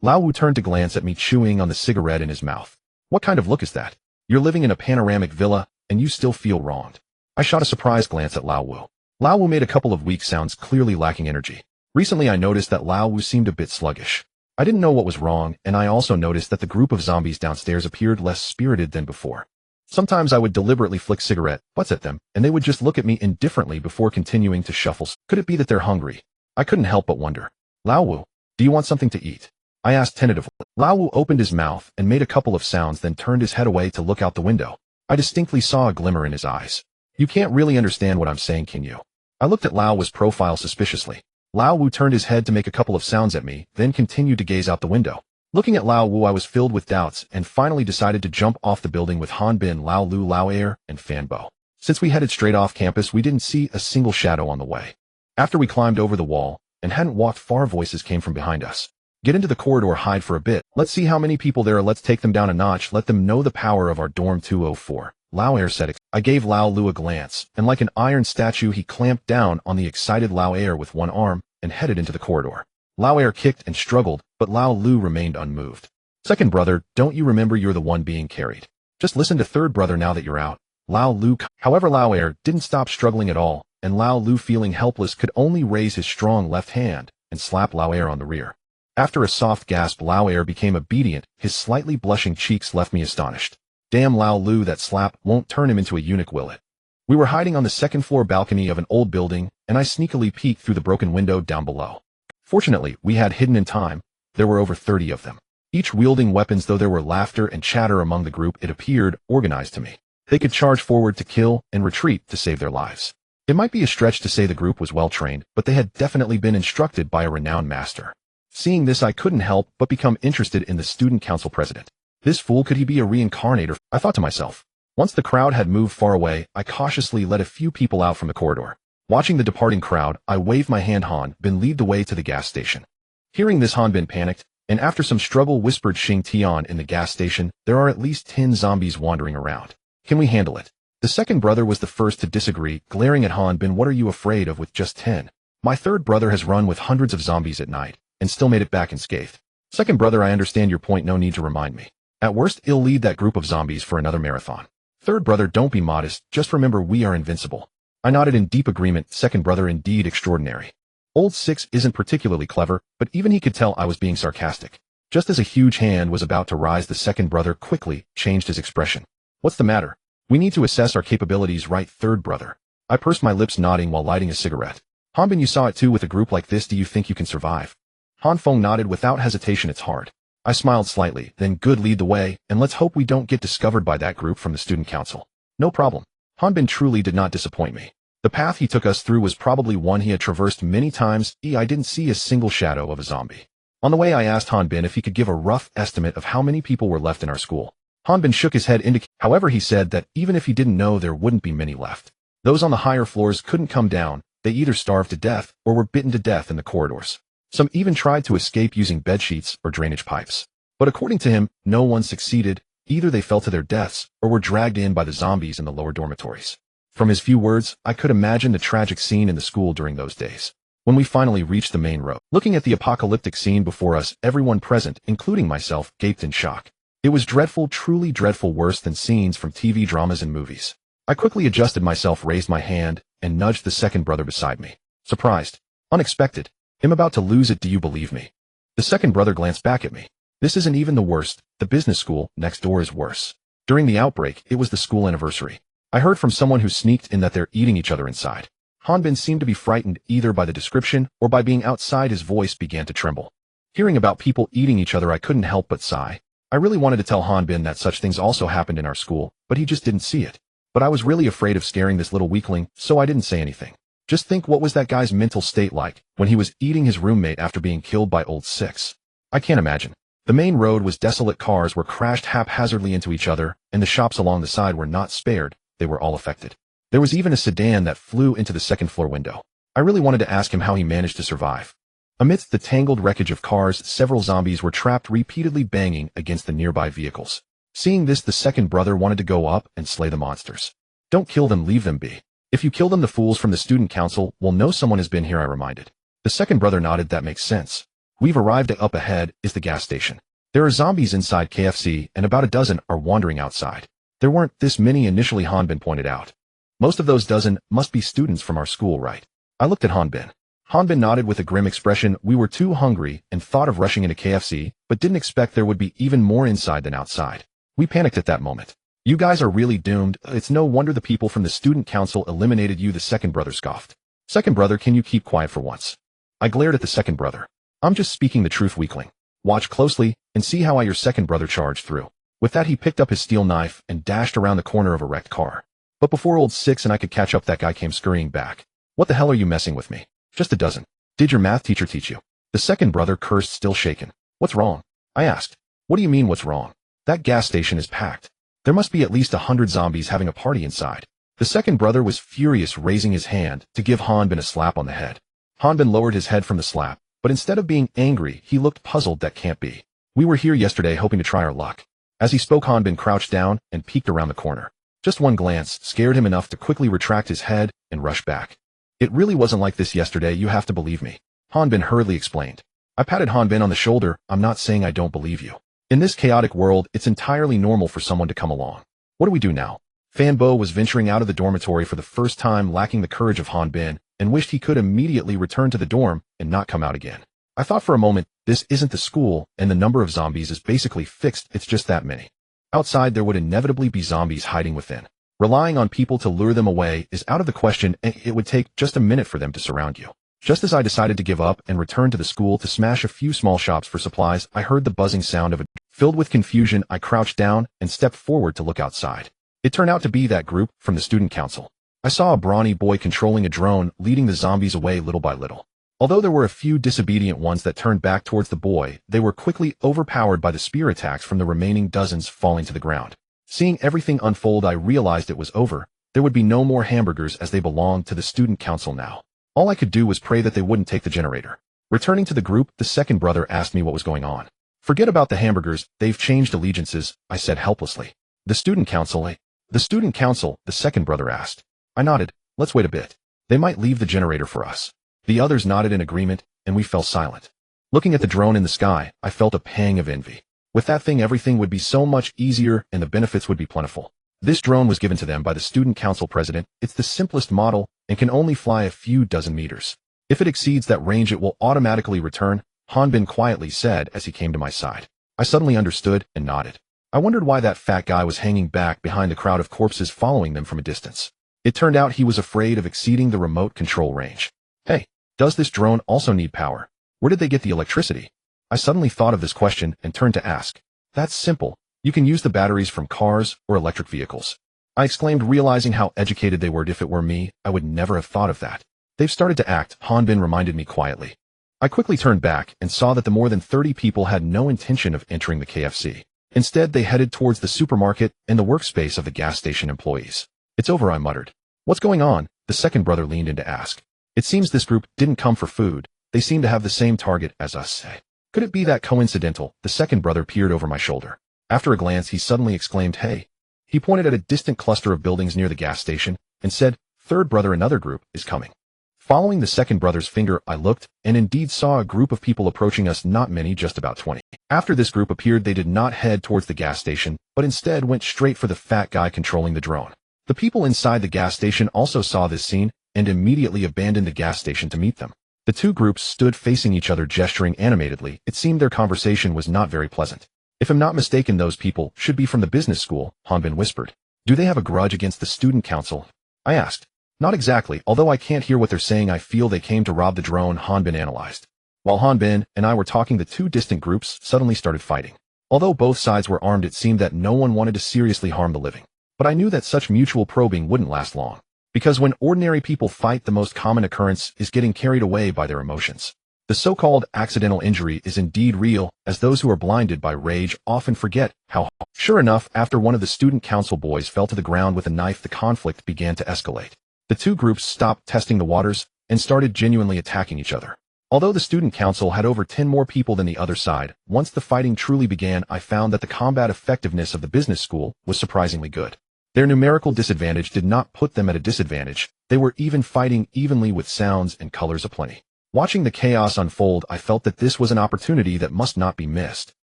Lao Wu turned to glance at me, chewing on the cigarette in his mouth. What kind of look is that? You're living in a panoramic villa, and you still feel wronged. I shot a surprised glance at Lao Wu. Lao Wu made a couple of weak sounds, clearly lacking energy. Recently I noticed that Lao Wu seemed a bit sluggish. I didn't know what was wrong, and I also noticed that the group of zombies downstairs appeared less spirited than before. Sometimes I would deliberately flick cigarette butts at them, and they would just look at me indifferently before continuing to shuffle. Could it be that they're hungry? I couldn't help but wonder. Lao Wu, do you want something to eat? I asked tentatively. Lao Wu opened his mouth and made a couple of sounds, then turned his head away to look out the window. I distinctly saw a glimmer in his eyes. You can't really understand what I'm saying, can you? I looked at Lao Wu's profile suspiciously. Lao Wu turned his head to make a couple of sounds at me, then continued to gaze out the window. Looking at Lao Wu, I was filled with doubts and finally decided to jump off the building with Han Bin, Lao Lu, Lao Air, and Fan Bo. Since we headed straight off campus, we didn't see a single shadow on the way. After we climbed over the wall and hadn't walked far, voices came from behind us. Get into the corridor, hide for a bit. Let's see how many people there are. Let's take them down a notch. Let them know the power of our dorm 204. Lao Air said. I gave Lao Lu a glance, and like an iron statue, he clamped down on the excited Lao Air with one arm and headed into the corridor. Lao Air kicked and struggled, but Lao Lu remained unmoved. Second brother, don't you remember you're the one being carried? Just listen to third brother now that you're out. Lao Lu. However, Lao Air didn't stop struggling at all, and Lao Lu, feeling helpless, could only raise his strong left hand and slap Lao Air on the rear. After a soft gasp, Lao Air became obedient. His slightly blushing cheeks left me astonished. Damn, Lao Lu, that slap won't turn him into a eunuch, will it? We were hiding on the second-floor balcony of an old building, and I sneakily peeked through the broken window down below. Fortunately, we had hidden in time. There were over 30 of them, each wielding weapons. Though there were laughter and chatter among the group, it appeared organized to me. They could charge forward to kill and retreat to save their lives. It might be a stretch to say the group was well-trained, but they had definitely been instructed by a renowned master. Seeing this, I couldn't help but become interested in the student council president. This fool, could he be a reincarnator? I thought to myself. Once the crowd had moved far away, I cautiously let a few people out from the corridor. Watching the departing crowd, I waved my hand. Han Bin lead the way to the gas station. Hearing this, Han Bin panicked, and after some struggle whispered, Xing Tian, in the gas station, there are at least 10 zombies wandering around. Can we handle it? The second brother was the first to disagree, glaring at Han Bin. What are you afraid of with just 10? My third brother has run with hundreds of zombies at night, and still made it back unscathed. Second brother, I understand your point, no need to remind me. At worst, I'll lead that group of zombies for another marathon. Third brother, don't be modest, just remember we are invincible. I nodded in deep agreement. Second brother, indeed extraordinary. Old Six isn't particularly clever, but even he could tell I was being sarcastic. Just as a huge hand was about to rise, the second brother quickly changed his expression. What's the matter? We need to assess our capabilities, right, third brother? I pursed my lips, nodding while lighting a cigarette. Han Bin, you saw it too. With a group like this, do you think you can survive? Han Feng nodded without hesitation. It's hard. I smiled slightly. Then good, lead the way, and let's hope we don't get discovered by that group from the student council. No problem. Han Bin truly did not disappoint me. The path he took us through was probably one he had traversed many times. I didn't see a single shadow of a zombie. On the way, I asked Han Bin if he could give a rough estimate of how many people were left in our school. Han Bin shook his head, however, he said that even if he didn't know, there wouldn't be many left. Those on the higher floors couldn't come down. They either starved to death or were bitten to death in the corridors. Some even tried to escape using bedsheets or drainage pipes. But according to him, no one succeeded. Either they fell to their deaths or were dragged in by the zombies in the lower dormitories. From his few words, I could imagine the tragic scene in the school during those days. When we finally reached the main road, looking at the apocalyptic scene before us, everyone present, including myself, gaped in shock. It was dreadful, truly dreadful, worse than scenes from TV dramas and movies. I quickly adjusted myself, raised my hand, and nudged the second brother beside me. Surprised. Unexpected. I'm about to lose it, do you believe me? The second brother glanced back at me. This isn't even the worst. The business school next door is worse. During the outbreak, it was the school anniversary. I heard from someone who sneaked in that they're eating each other inside. Hanbin seemed to be frightened either by the description or by being outside. His voice began to tremble. Hearing about people eating each other, I couldn't help but sigh. I really wanted to tell Hanbin that such things also happened in our school, but he just didn't see it. But I was really afraid of scaring this little weakling, so I didn't say anything. Just think, what was that guy's mental state like when he was eating his roommate after being killed by old Six? I can't imagine. The main road was desolate. Cars were crashed haphazardly into each other, and the shops along the side were not spared. They were all affected. There was even a sedan that flew into the second-floor window. I really wanted to ask him how he managed to survive. Amidst the tangled wreckage of cars, several zombies were trapped, repeatedly banging against the nearby vehicles. Seeing this, the second brother wanted to go up and slay the monsters. Don't kill them, leave them be. If you kill them, the fools from the student council will know someone has been here, I reminded. The second brother nodded. That makes sense. We've arrived. Up ahead is the gas station. There are zombies inside KFC, and about a dozen are wandering outside. There weren't this many initially, Hanbin pointed out. Most of those dozen must be students from our school, right? I looked at Hanbin. Hanbin nodded with a grim expression. We were too hungry and thought of rushing into KFC, but didn't expect there would be even more inside than outside. We panicked at that moment. You guys are really doomed. It's no wonder the people from the student council eliminated you, the second brother scoffed. Second brother, can you keep quiet for once? I glared at the second brother. I'm just speaking the truth, weakling. Watch closely and see how your second brother charged through. With that, he picked up his steel knife and dashed around the corner of a wrecked car. But before old Six and I could catch up, that guy came scurrying back. What the hell are you messing with me? Just a dozen. Did your math teacher teach you? The second brother cursed, still shaken. What's wrong? I asked. What do you mean, what's wrong? That gas station is packed. There must be at least 100 zombies having a party inside. The second brother was furious, raising his hand to give Hanbin a slap on the head. Hanbin lowered his head from the slap, but instead of being angry, he looked puzzled. That can't be. We were here yesterday hoping to try our luck. As he spoke, Hanbin crouched down and peeked around the corner. Just one glance scared him enough to quickly retract his head and rush back. It really wasn't like this yesterday, you have to believe me. Hanbin hurriedly explained. I patted Hanbin on the shoulder. I'm not saying I don't believe you. In this chaotic world, it's entirely normal for someone to come along. What do we do now? Fanbo was venturing out of the dormitory for the first time, lacking the courage of Hanbin, and wished he could immediately return to the dorm and not come out again. I thought for a moment, this isn't the school, and the number of zombies is basically fixed, it's just that many. Outside there would inevitably be zombies hiding within. Relying on people to lure them away is out of the question, and it would take just a minute for them to surround you. Just as I decided to give up and return to the school to smash a few small shops for supplies, I heard the buzzing sound of a... Filled with confusion, I crouched down and stepped forward to look outside. It turned out to be that group from the student council. I saw a brawny boy controlling a drone, leading the zombies away little by little. Although there were a few disobedient ones that turned back towards the boy, they were quickly overpowered by the spear attacks from the remaining dozens falling to the ground. Seeing everything unfold, I realized it was over. There would be no more hamburgers, as they belonged to the student council now. All I could do was pray that they wouldn't take the generator. Returning to the group, the second brother asked me what was going on. Forget about the hamburgers, they've changed allegiances, I said helplessly. The student council, eh? The student council, the second brother asked. I nodded. Let's wait a bit. They might leave the generator for us. The others nodded in agreement, and we fell silent. Looking at the drone in the sky, I felt a pang of envy. With that thing, everything would be so much easier and the benefits would be plentiful. This drone was given to them by the student council president. It's the simplest model and can only fly a few dozen meters. If it exceeds that range, it will automatically return, Hanbin quietly said as he came to my side. I suddenly understood and nodded. I wondered why that fat guy was hanging back behind the crowd of corpses following them from a distance. It turned out he was afraid of exceeding the remote control range. Hey, does this drone also need power? Where did they get the electricity? I suddenly thought of this question and turned to ask. That's simple. You can use the batteries from cars or electric vehicles. I exclaimed, realizing how educated they were. If it were me, I would never have thought of that. They've started to act, Hanbin reminded me quietly. I quickly turned back and saw that the more than 30 people had no intention of entering the KFC. Instead, they headed towards the supermarket and the workspace of the gas station employees. It's over, I muttered. What's going on? The second brother leaned in to ask. It seems this group didn't come for food. They seem to have the same target as us. Could it be that coincidental? The second brother peered over my shoulder. After a glance, he suddenly exclaimed, hey. He pointed at a distant cluster of buildings near the gas station and said, third brother, another group is coming. Following the second brother's finger, I looked and indeed saw a group of people approaching us, not many, just about 20. After this group appeared, they did not head towards the gas station, but instead went straight for the fat guy controlling the drone. The people inside the gas station also saw this scene and immediately abandoned the gas station to meet them. The two groups stood facing each other, gesturing animatedly. It seemed their conversation was not very pleasant. If I'm not mistaken, those people should be from the business school, Hanbin whispered. Do they have a grudge against the student council? I asked. Not exactly, although I can't hear what they're saying. I feel they came to rob the drone, Hanbin analyzed. While Hanbin and I were talking, the two distant groups suddenly started fighting. Although both sides were armed, it seemed that no one wanted to seriously harm the living. But I knew that such mutual probing wouldn't last long. Because when ordinary people fight, the most common occurrence is getting carried away by their emotions. The so-called accidental injury is indeed real, as those who are blinded by rage often forget how. Sure enough, after one of the student council boys fell to the ground with a knife, the conflict began to escalate. The two groups stopped testing the waters and started genuinely attacking each other. Although the student council had over 10 more people than the other side, once the fighting truly began, I found that the combat effectiveness of the business school was surprisingly good. Their numerical disadvantage did not put them at a disadvantage. They were even fighting evenly with sounds and colors aplenty. Watching the chaos unfold, I felt that this was an opportunity that must not be missed.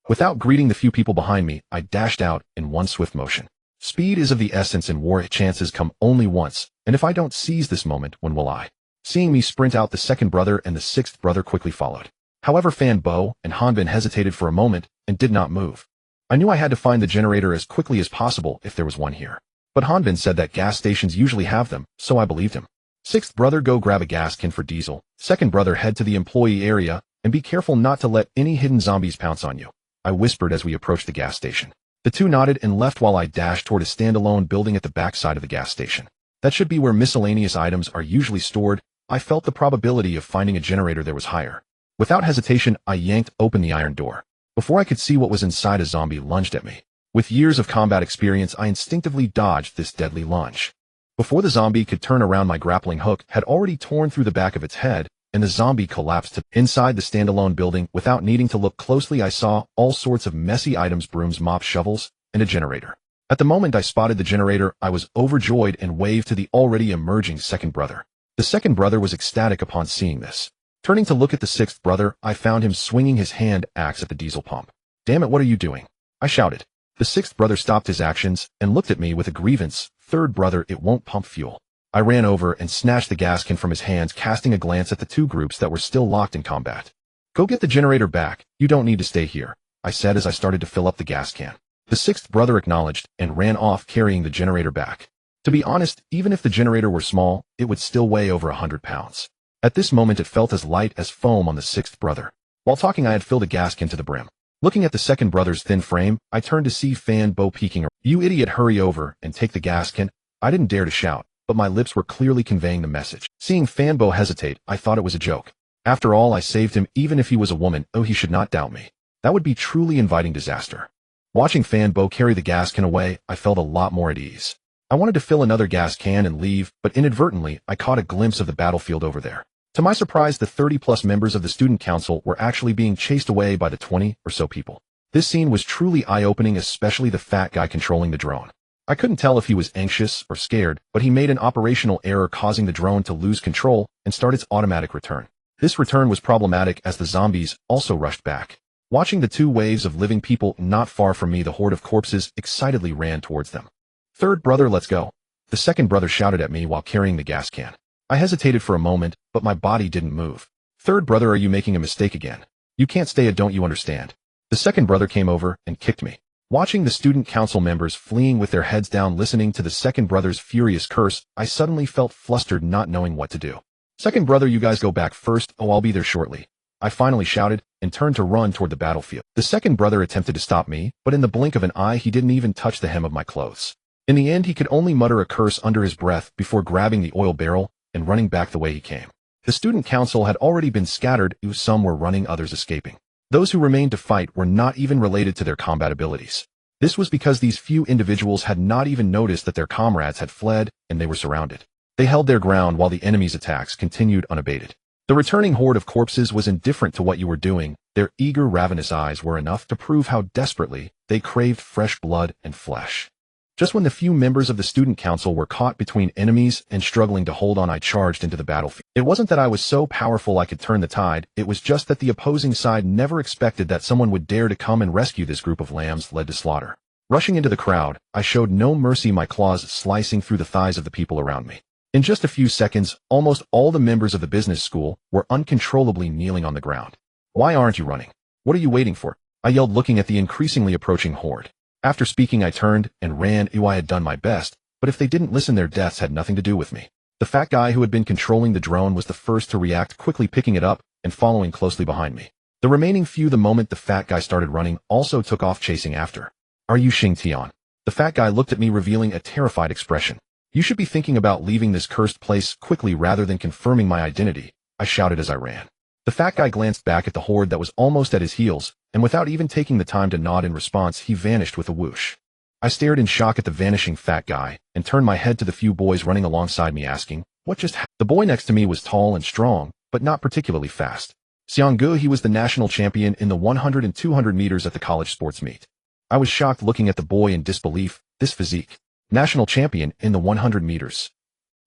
Without greeting the few people behind me, I dashed out in one swift motion. Speed is of the essence in war. Chances come only once, and if I don't seize this moment, when will I? Seeing me sprint out, the second brother and the sixth brother quickly followed. However, Fan Bo and Hanbin hesitated for a moment and did not move. I knew I had to find the generator as quickly as possible if there was one here. But Hanbin said that gas stations usually have them, so I believed him. Sixth brother, go grab a gas can for diesel. Second brother, head to the employee area and be careful not to let any hidden zombies pounce on you, I whispered as we approached the gas station. The two nodded and left while I dashed toward a standalone building at the back side of the gas station. That should be where miscellaneous items are usually stored. I felt the probability of finding a generator there was higher. Without hesitation, I yanked open the iron door. Before I could see what was inside, a zombie lunged at me. With years of combat experience, I instinctively dodged this deadly lunge. Before the zombie could turn around, my grappling hook had already torn through the back of its head, and the zombie collapsed. Inside the standalone building, without needing to look closely, I saw all sorts of messy items: brooms, mops, shovels, and a generator. At the moment I spotted the generator, I was overjoyed and waved to the already emerging second brother. The second brother was ecstatic upon seeing this. Turning to look at the sixth brother, I found him swinging his hand axe at the diesel pump. Damn it, what are you doing? I shouted. The sixth brother stopped his actions and looked at me with a grievance. Third brother, it won't pump fuel. I ran over and snatched the gas can from his hands, casting a glance at the two groups that were still locked in combat. Go get the generator back. You don't need to stay here, I said as I started to fill up the gas can. The sixth brother acknowledged and ran off carrying the generator back. To be honest, even if the generator were small, it would still weigh over 100 pounds. At this moment it felt as light as foam on the sixth brother. While talking, I had filled a gas can to the brim. Looking at the second brother's thin frame, I turned to see Fan Bo peeking. You idiot, hurry over and take the gas can. I didn't dare to shout, but my lips were clearly conveying the message. Seeing Fan Bo hesitate, I thought it was a joke. After all, I saved him. Even if he was a woman, oh, he should not doubt me. That would be truly inviting disaster. Watching Fan Bo carry the gas can away, I felt a lot more at ease. I wanted to fill another gas can and leave, but inadvertently, I caught a glimpse of the battlefield over there. To my surprise, the 30-plus members of the student council were actually being chased away by the 20 or so people. This scene was truly eye-opening, especially the fat guy controlling the drone. I couldn't tell if he was anxious or scared, but he made an operational error, causing the drone to lose control and start its automatic return. This return was problematic as the zombies also rushed back. Watching the two waves of living people not far from me, the horde of corpses excitedly ran towards them. Third brother, let's go. The second brother shouted at me while carrying the gas can. I hesitated for a moment, but my body didn't move. Third brother, are you making a mistake again? You can't stay, don't you understand? The second brother came over and kicked me. Watching the student council members fleeing with their heads down, listening to the second brother's furious curse, I suddenly felt flustered, not knowing what to do. Second brother, you guys go back first. Oh, I'll be there shortly, I finally shouted and turned to run toward the battlefield. The second brother attempted to stop me, but in the blink of an eye, he didn't even touch the hem of my clothes. In the end, he could only mutter a curse under his breath before grabbing the oil barrel and running back the way he came. The student council had already been scattered. Some were running, others escaping. Those who remained to fight were not even related to their combat abilities. This was because these few individuals had not even noticed that their comrades had fled and they were surrounded. They held their ground while the enemy's attacks continued unabated. The returning horde of corpses was indifferent to what you were doing. Their eager, ravenous eyes were enough to prove how desperately they craved fresh blood and flesh. Just when the few members of the student council were caught between enemies and struggling to hold on, I charged into the battlefield. It wasn't that I was so powerful I could turn the tide, it was just that the opposing side never expected that someone would dare to come and rescue this group of lambs led to slaughter. Rushing into the crowd, I showed no mercy, my claws slicing through the thighs of the people around me. In just a few seconds, almost all the members of the business school were uncontrollably kneeling on the ground. Why aren't you running? What are you waiting for? I yelled, looking at the increasingly approaching horde. After speaking, I turned and ran. I had done my best, but if they didn't listen, their deaths had nothing to do with me. The fat guy who had been controlling the drone was the first to react, quickly picking it up and following closely behind me. The remaining few, the moment the fat guy started running, also took off chasing after. Are you Xing Tian? The fat guy looked at me, revealing a terrified expression. You should be thinking about leaving this cursed place quickly rather than confirming my identity, I shouted as I ran. The fat guy glanced back at the horde that was almost at his heels, and without even taking the time to nod in response, he vanished with a whoosh. I stared in shock at the vanishing fat guy, and turned my head to the few boys running alongside me, asking, what just happened? The boy next to me was tall and strong, but not particularly fast. Xianggu, he was the national champion in the 100 and 200 meters at the college sports meet. I was shocked, looking at the boy in disbelief. This physique. National champion in the 100 meters.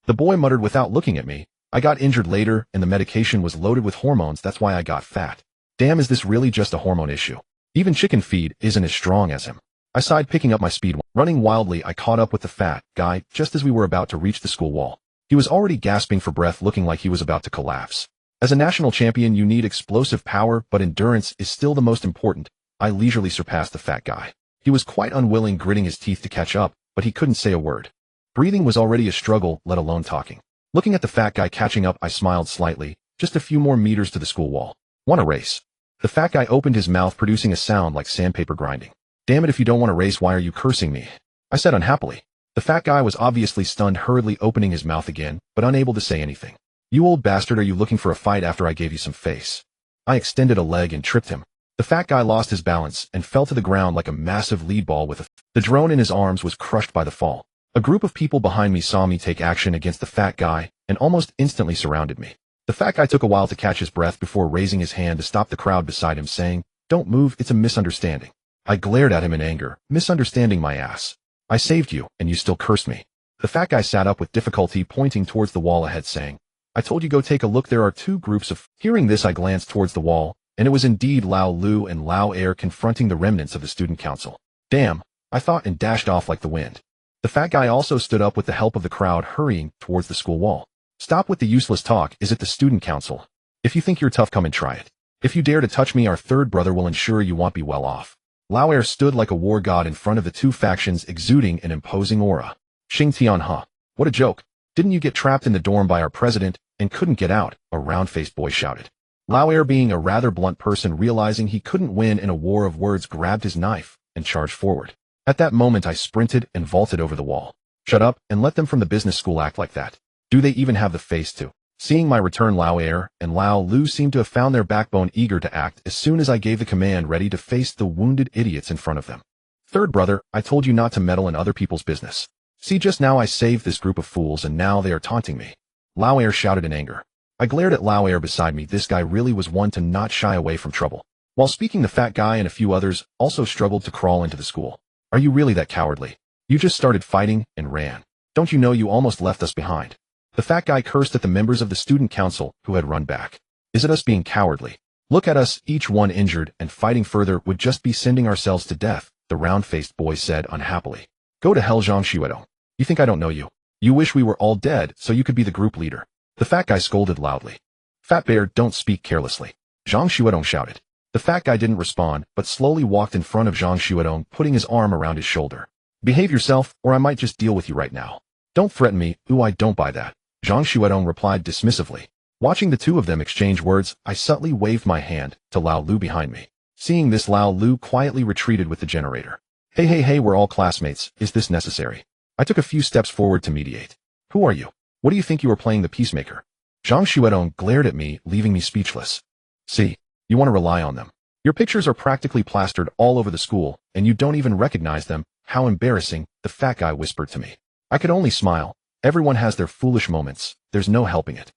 The boy muttered without looking at me. I got injured later, and the medication was loaded with hormones. That's why I got fat. Damn, is this really just a hormone issue? Even chicken feed isn't as strong as him. I sighed, picking up my speed. Running wildly, I caught up with the fat guy just as we were about to reach the school wall. He was already gasping for breath, looking like he was about to collapse. As a national champion, you need explosive power, but endurance is still the most important. I leisurely surpassed the fat guy. He was quite unwilling, gritting his teeth to catch up, but he couldn't say a word. Breathing was already a struggle, let alone talking. Looking at the fat guy catching up, I smiled slightly. Just a few more meters to the school wall. Want a race? The fat guy opened his mouth, producing a sound like sandpaper grinding. Damn it, if you don't want to race, why are you cursing me? I said unhappily. The fat guy was obviously stunned, hurriedly opening his mouth again, but unable to say anything. You old bastard, are you looking for a fight after I gave you some face? I extended a leg and tripped him. The fat guy lost his balance and fell to the ground like a massive lead ball with the drone in his arms was crushed by the fall. A group of people behind me saw me take action against the fat guy and almost instantly surrounded me. The fat guy took a while to catch his breath before raising his hand to stop the crowd beside him, saying, "Don't move, it's a misunderstanding." I glared at him in anger. Misunderstanding my ass. I saved you, and you still cursed me. The fat guy sat up with difficulty, pointing towards the wall ahead, saying, I told you, go take a look, there are two groups of... Hearing this, I glanced towards the wall, and it was indeed Lao Lu and Lao Air confronting the remnants of the student council. Damn, I thought, and dashed off like the wind. The fat guy also stood up with the help of the crowd, hurrying towards the school wall. Stop with the useless talk, is it the student council? If you think you're tough, come and try it. If you dare to touch me, our third brother will ensure you won't be well off. Lao Air stood like a war god in front of the two factions, exuding an imposing aura. Xing Tian, huh? What a joke. Didn't you get trapped in the dorm by our president and couldn't get out? A round-faced boy shouted. Lao Air, being a rather blunt person, realizing he couldn't win in a war of words, grabbed his knife and charged forward. At that moment, I sprinted and vaulted over the wall. Shut up and let them from the business school act like that. Do they even have the face to? Seeing my return, Lao Air and Lao Lu seemed to have found their backbone, eager to act as soon as I gave the command, ready to face the wounded idiots in front of them. Third brother, I told you not to meddle in other people's business. See, just now I saved this group of fools and now they are taunting me. Lao Air shouted in anger. I glared at Lao Air beside me. This guy really was one to not shy away from trouble. While speaking, the fat guy and a few others also struggled to crawl into the school. Are you really that cowardly? You just started fighting and ran. Don't you know you almost left us behind? The fat guy cursed at the members of the student council who had run back. Is it us being cowardly? Look at us, each one injured, and fighting further would just be sending ourselves to death, the round-faced boy said unhappily. Go to hell, Zhang Xuedong. You think I don't know you? You wish we were all dead so you could be the group leader. The fat guy scolded loudly. Fat bear, don't speak carelessly. Zhang Xuedong shouted. The fat guy didn't respond, but slowly walked in front of Zhang Xuedong, putting his arm around his shoulder. Behave yourself, or I might just deal with you right now. Don't threaten me. Ooh, I don't buy that. Zhang Xuedong replied dismissively. Watching the two of them exchange words, I subtly waved my hand to Lao Lu behind me. Seeing this, Lao Lu quietly retreated with the generator. Hey, we're all classmates. Is this necessary? I took a few steps forward to mediate. Who are you? What do you think you are playing the peacemaker? Zhang Xuedong glared at me, leaving me speechless. See, you want to rely on them. Your pictures are practically plastered all over the school, and you don't even recognize them. How embarrassing, the fat guy whispered to me. I could only smile. Everyone has their foolish moments. There's no helping it.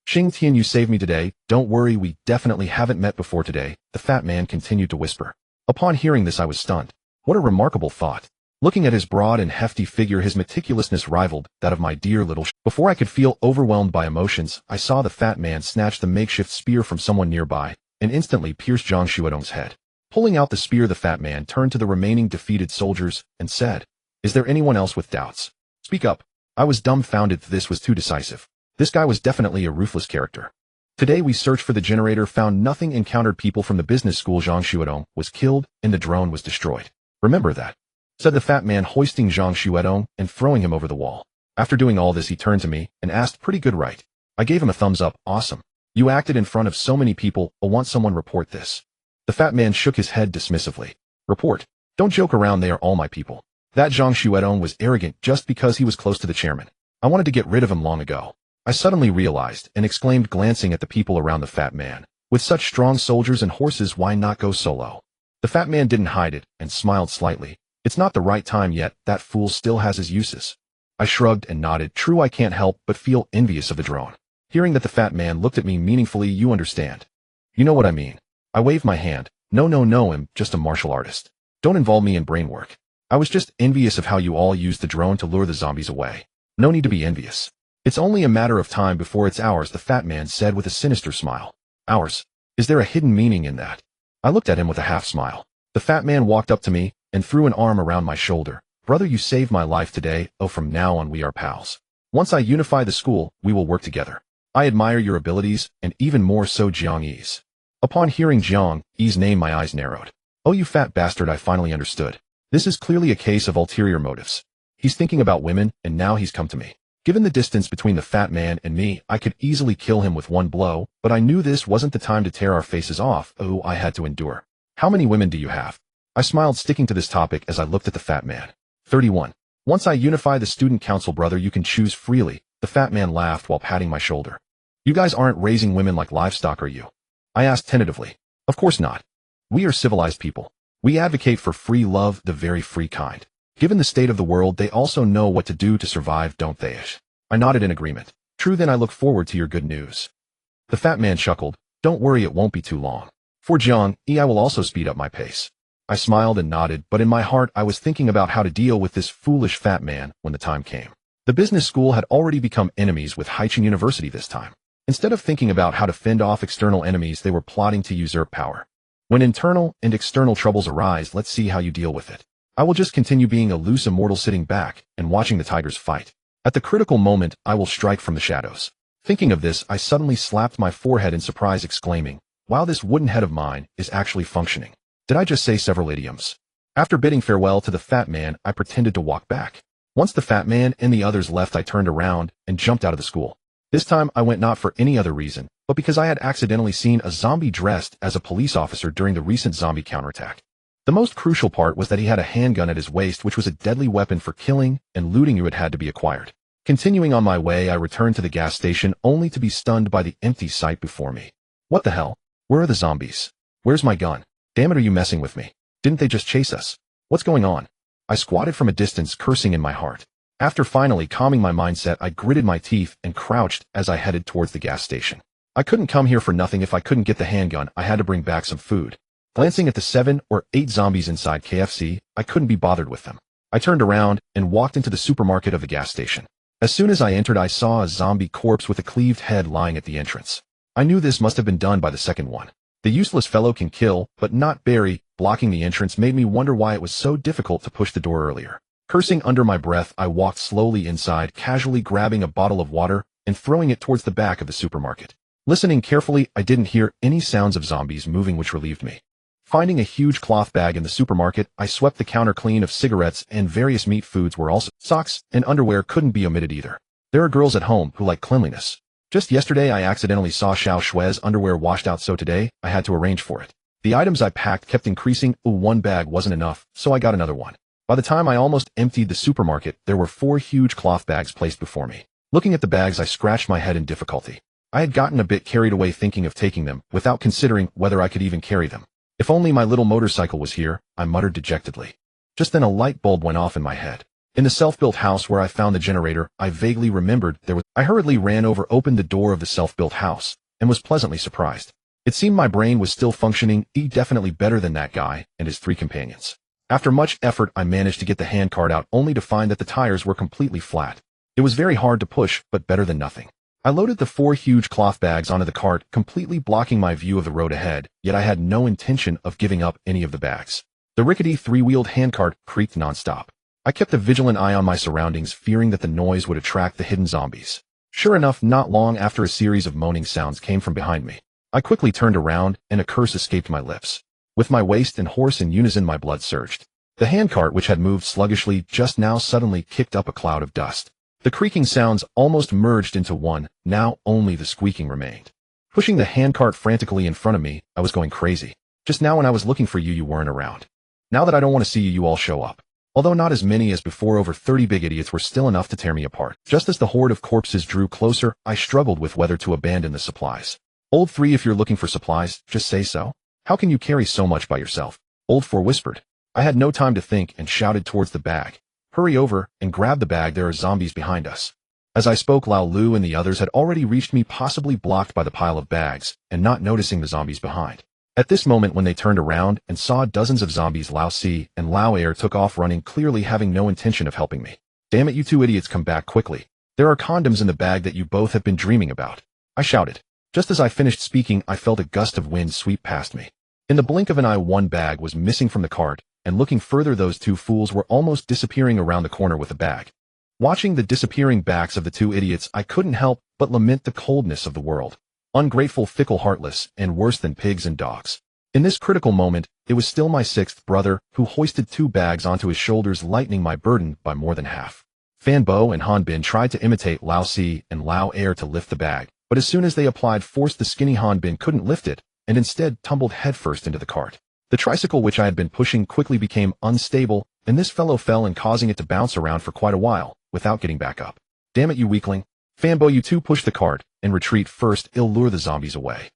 Xing Tian, you saved me today. Don't worry, we definitely haven't met before today, the fat man continued to whisper. Upon hearing this, I was stunned. What a remarkable thought. Looking at his broad and hefty figure, his meticulousness rivaled that of my dear little Before I could feel overwhelmed by emotions, I saw the fat man snatch the makeshift spear from someone nearby and instantly pierce Zhang Xuedong's head. Pulling out the spear, the fat man turned to the remaining defeated soldiers and said, Is there anyone else with doubts? Speak up. I was dumbfounded. This was too decisive. This guy was definitely a ruthless character. Today we searched for the generator, found nothing, encountered people from the business school. Zhang Xuedong was killed and the drone was destroyed. Remember that, said the fat man, hoisting Zhang Xuedong and throwing him over the wall. After doing all this, he turned to me and asked, pretty good, right? I gave him a thumbs up. Awesome. You acted in front of so many people. I want someone report this. The fat man shook his head dismissively. Report? Don't joke around, they are all my people. That Zhang Xuedong was arrogant just because he was close to the chairman. I wanted to get rid of him long ago. I suddenly realized and exclaimed, glancing at the people around the fat man. With such strong soldiers and horses, why not go solo? The fat man didn't hide it and smiled slightly. It's not the right time yet. That fool still has his uses. I shrugged and nodded. True, I can't help but feel envious of the drone. Hearing that, the fat man looked at me meaningfully. You understand? You know what I mean. I waved my hand. No, I'm just a martial artist. Don't involve me in brain work. I was just envious of how you all used the drone to lure the zombies away. No need to be envious. It's only a matter of time before it's ours, the fat man said with a sinister smile. Ours? Is there a hidden meaning in that? I looked at him with a half smile. The fat man walked up to me and threw an arm around my shoulder. Brother, you saved my life today. Oh, from now on we are pals. Once I unify the school, we will work together. I admire your abilities, and even more so Jiang Yi's. Upon hearing Jiang Yi's name, my eyes narrowed. Oh, you fat bastard, I finally understood. This is clearly a case of ulterior motives. He's thinking about women, and now he's come to me. Given the distance between the fat man and me, I could easily kill him with one blow, but I knew this wasn't the time to tear our faces off. Oh, I had to endure. How many women do you have? I smiled, sticking to this topic as I looked at the fat man. 31. Once I unify the student council, brother, you can choose freely. The fat man laughed while patting my shoulder. You guys aren't raising women like livestock, are you? I asked tentatively. Of course not. We are civilized people. We advocate for free love, the very free kind. Given the state of the world, they also know what to do to survive, don't they? I nodded in agreement. True, then I look forward to your good news. The fat man chuckled. Don't worry, it won't be too long. For Jiang Yi, I will also speed up my pace. I smiled and nodded, but in my heart I was thinking about how to deal with this foolish fat man when the time came. The business school had already become enemies with Haicheng University this time. Instead of thinking about how to fend off external enemies, they were plotting to usurp power. When internal and external troubles arise, let's see how you deal with it. I will just continue being a loose immortal, sitting back and watching the tigers fight. At the critical moment, I will strike from the shadows. Thinking of this, I suddenly slapped my forehead in surprise, exclaiming, wow, this wooden head of mine is actually functioning. Did I just say several idioms? After bidding farewell to the fat man, I pretended to walk back. Once the fat man and the others left, I turned around and jumped out of the school. This time I went not for any other reason, but because I had accidentally seen a zombie dressed as a police officer during the recent zombie counterattack. The most crucial part was that he had a handgun at his waist, which was a deadly weapon for killing and looting you. It had to be acquired. Continuing on my way, I returned to the gas station only to be stunned by the empty sight before me. What the hell? Where are the zombies? Where's my gun? Damn it, are you messing with me? Didn't they just chase us? What's going on? I squatted from a distance, cursing in my heart. After finally calming my mindset, I gritted my teeth and crouched as I headed towards the gas station. I couldn't come here for nothing. If I couldn't get the handgun, I had to bring back some food. Glancing at the 7 or 8 zombies inside KFC, I couldn't be bothered with them. I turned around and walked into the supermarket of the gas station. As soon as I entered, I saw a zombie corpse with a cleaved head lying at the entrance. I knew this must have been done by the second one. The useless fellow can kill, but not bury. Blocking the entrance made me wonder why it was so difficult to push the door earlier. Cursing under my breath, I walked slowly inside, casually grabbing a bottle of water and throwing it towards the back of the supermarket. Listening carefully, I didn't hear any sounds of zombies moving, which relieved me. Finding a huge cloth bag in the supermarket, I swept the counter clean of cigarettes and various meat foods were also. Socks and underwear couldn't be omitted either. There are girls at home who like cleanliness. Just yesterday I accidentally saw Xiao Shue's underwear washed out, so today I had to arrange for it. The items I packed kept increasing. One bag wasn't enough, so I got another one. By the time I almost emptied the supermarket, there were 4 huge cloth bags placed before me. Looking at the bags, I scratched my head in difficulty. I had gotten a bit carried away thinking of taking them, without considering whether I could even carry them. If only my little motorcycle was here, I muttered dejectedly. Just then a light bulb went off in my head. In the self-built house where I found the generator, I vaguely remembered there was. I hurriedly ran over, opened the door of the self-built house, and was pleasantly surprised. It seemed my brain was still functioning, definitely better than that guy and his 3 companions. After much effort, I managed to get the handcart out, only to find that the tires were completely flat. It was very hard to push, but better than nothing. I loaded the 4 huge cloth bags onto the cart, completely blocking my view of the road ahead, yet I had no intention of giving up any of the bags. The rickety 3-wheeled handcart creaked nonstop. I kept a vigilant eye on my surroundings, fearing that the noise would attract the hidden zombies. Sure enough, not long after, a series of moaning sounds came from behind me. I quickly turned around, and a curse escaped my lips. With my waist and horse in unison, my blood surged. The handcart, which had moved sluggishly just now, suddenly kicked up a cloud of dust. The creaking sounds almost merged into one, now only the squeaking remained. Pushing the handcart frantically in front of me, I was going crazy. Just now when I was looking for you, you weren't around. Now that I don't want to see you, you all show up. Although not as many as before, over 30 big idiots were still enough to tear me apart. Just as the horde of corpses drew closer, I struggled with whether to abandon the supplies. Old 3, if you're looking for supplies, just say so. How can you carry so much by yourself? Old 4 whispered. I had no time to think and shouted towards the bag. Hurry over and grab the bag, there are zombies behind us. As I spoke, Lao Lu and the others had already reached me, possibly blocked by the pile of bags, and not noticing the zombies behind. At this moment, when they turned around and saw dozens of zombies, Lao Si and Lao Air took off running, clearly having no intention of helping me. Damn it, you 2 idiots, come back quickly. There are condoms in the bag that you both have been dreaming about. I shouted. Just as I finished speaking, I felt a gust of wind sweep past me. In the blink of an eye, one bag was missing from the cart, and looking further, those 2 fools were almost disappearing around the corner with a bag. Watching the disappearing backs of the 2 idiots, I couldn't help but lament the coldness of the world. Ungrateful, fickle, heartless, and worse than pigs and dogs. In this critical moment, it was still my 6th brother who hoisted 2 bags onto his shoulders, lightening my burden by more than half. Fan Bo and Han Bin tried to imitate Lao Si and Lao Air to lift the bag, but as soon as they applied force, the skinny Han Bin couldn't lift it, and instead tumbled headfirst into the cart. The tricycle which I had been pushing quickly became unstable, and this fellow fell, and causing it to bounce around for quite a while, without getting back up. Damn it, you weakling. Fan Bo, you 2 push the cart, and retreat first, it'll lure the zombies away.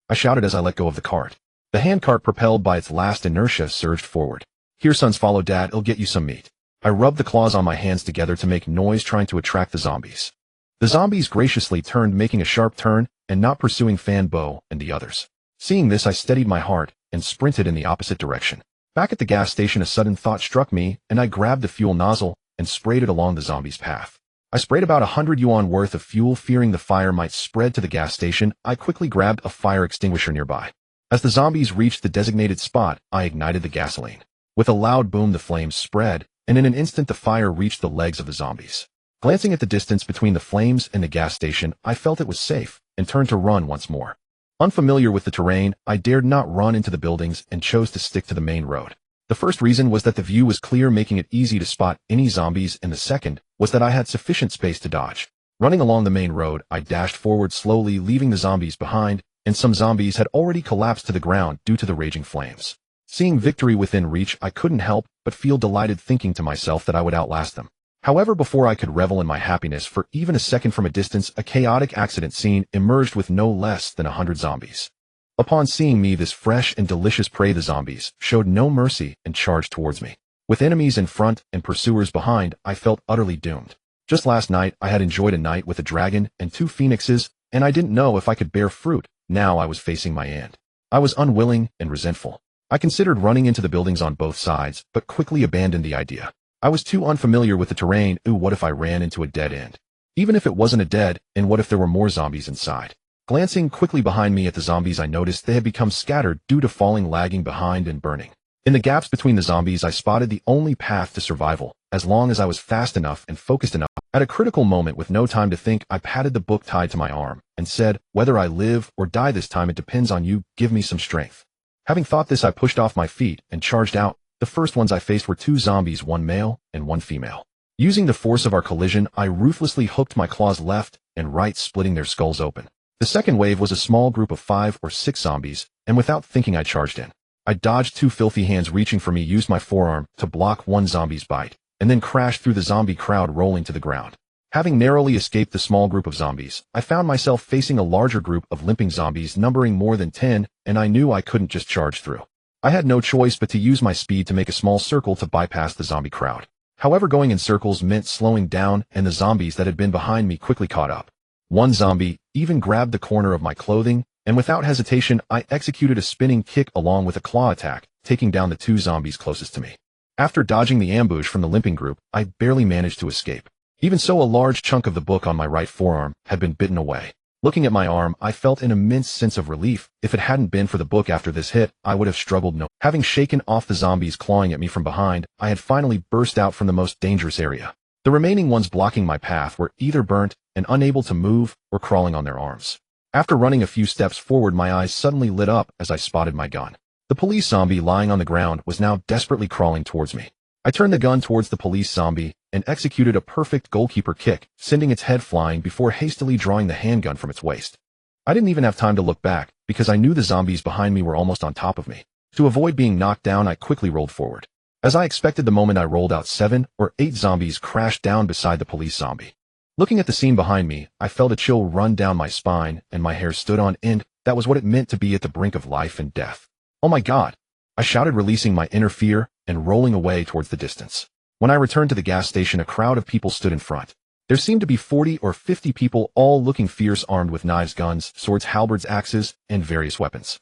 I shouted as I let go of the cart. The handcart, propelled by its last inertia, surged forward. Here, sons, follow Dad, it'll get you some meat. I rubbed the claws on my hands together to make noise, trying to attract the zombies. The zombies graciously turned, making a sharp turn, and not pursuing Fan Bo and the others. Seeing this, I steadied my heart and sprinted in the opposite direction. Back at the gas station, a sudden thought struck me, and I grabbed the fuel nozzle and sprayed it along the zombies' path. I sprayed about 100 yuan worth of fuel, fearing the fire might spread to the gas station. I quickly grabbed a fire extinguisher nearby. As the zombies reached the designated spot, I ignited the gasoline. With a loud boom, the flames spread, and in an instant the fire reached the legs of the zombies. Glancing at the distance between the flames and the gas station, I felt it was safe, and turned to run once more. Unfamiliar with the terrain, I dared not run into the buildings and chose to stick to the main road. The first reason was that the view was clear, making it easy to spot any zombies, and the second was that I had sufficient space to dodge. Running along the main road, I dashed forward slowly, leaving the zombies behind, and some zombies had already collapsed to the ground due to the raging flames. Seeing victory within reach, I couldn't help but feel delighted, thinking to myself that I would outlast them. However, before I could revel in my happiness for even a second, from a distance, a chaotic accident scene emerged with no less than 100 zombies. Upon seeing me, this fresh and delicious prey, the zombies showed no mercy and charged towards me. With enemies in front and pursuers behind, I felt utterly doomed. Just last night, I had enjoyed a night with a dragon and 2 phoenixes, and I didn't know if I could bear fruit. Now I was facing my end. I was unwilling and resentful. I considered running into the buildings on both sides, but quickly abandoned the idea. I was too unfamiliar with the terrain. What if I ran into a dead end? Even if it wasn't a dead end, what if there were more zombies inside? Glancing quickly behind me at the zombies, I noticed they had become scattered due to falling, lagging behind, and burning. In the gaps between the zombies, I spotted the only path to survival, as long as I was fast enough and focused enough. At a critical moment, with no time to think, I patted the book tied to my arm, and said, "Whether I live or die this time, it depends on you. Give me some strength." Having thought this, I pushed off my feet and charged out. The first ones I faced were 2 zombies, 1 male and 1 female. Using the force of our collision, I ruthlessly hooked my claws left and right, splitting their skulls open. The second wave was a small group of 5 or 6 zombies, and without thinking, I charged in. I dodged 2 filthy hands reaching for me, used my forearm to block 1 zombie's bite, and then crashed through the zombie crowd, rolling to the ground. Having narrowly escaped the small group of zombies, I found myself facing a larger group of limping zombies numbering more than 10, and I knew I couldn't just charge through. I had no choice but to use my speed to make a small circle to bypass the zombie crowd. However, going in circles meant slowing down, and the zombies that had been behind me quickly caught up. 1 zombie even grabbed the corner of my clothing, and without hesitation, I executed a spinning kick along with a claw attack, taking down the 2 zombies closest to me. After dodging the ambush from the limping group, I barely managed to escape. Even so, a large chunk of the book on my right forearm had been bitten away. Looking at my arm, I felt an immense sense of relief. If it hadn't been for the book after this hit, I would have struggled no. Having shaken off the zombies clawing at me from behind, I had finally burst out from the most dangerous area. The remaining ones blocking my path were either burnt and unable to move or crawling on their arms. After running a few steps forward, my eyes suddenly lit up as I spotted my gun. The police zombie lying on the ground was now desperately crawling towards me. I turned the gun towards the police zombie and executed a perfect goalkeeper kick, sending its head flying before hastily drawing the handgun from its waist. I didn't even have time to look back because I knew the zombies behind me were almost on top of me. To avoid being knocked down, I quickly rolled forward. As I expected, the moment I rolled out, 7 or 8 zombies crashed down beside the police zombie. Looking at the scene behind me, I felt a chill run down my spine and my hair stood on end. That was what it meant to be at the brink of life and death. Oh my God! I shouted, releasing my inner fear and rolling away towards the distance. When I returned to the gas station, a crowd of people stood in front. There seemed to be 40 or 50 people, all looking fierce, armed with knives, guns, swords, halberds, axes, and various weapons.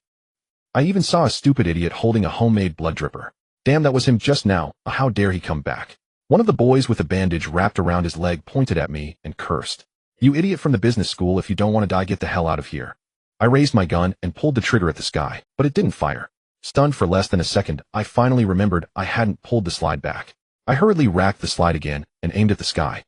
I even saw a stupid idiot holding a homemade blood dripper. Damn, that was him just now. How dare he come back? One of the boys with a bandage wrapped around his leg pointed at me and cursed. You idiot from the business school, if you don't want to die, get the hell out of here. I raised my gun and pulled the trigger at the sky, but it didn't fire. Stunned for less than a second, I finally remembered I hadn't pulled the slide back. I hurriedly racked the slide again and aimed at the sky.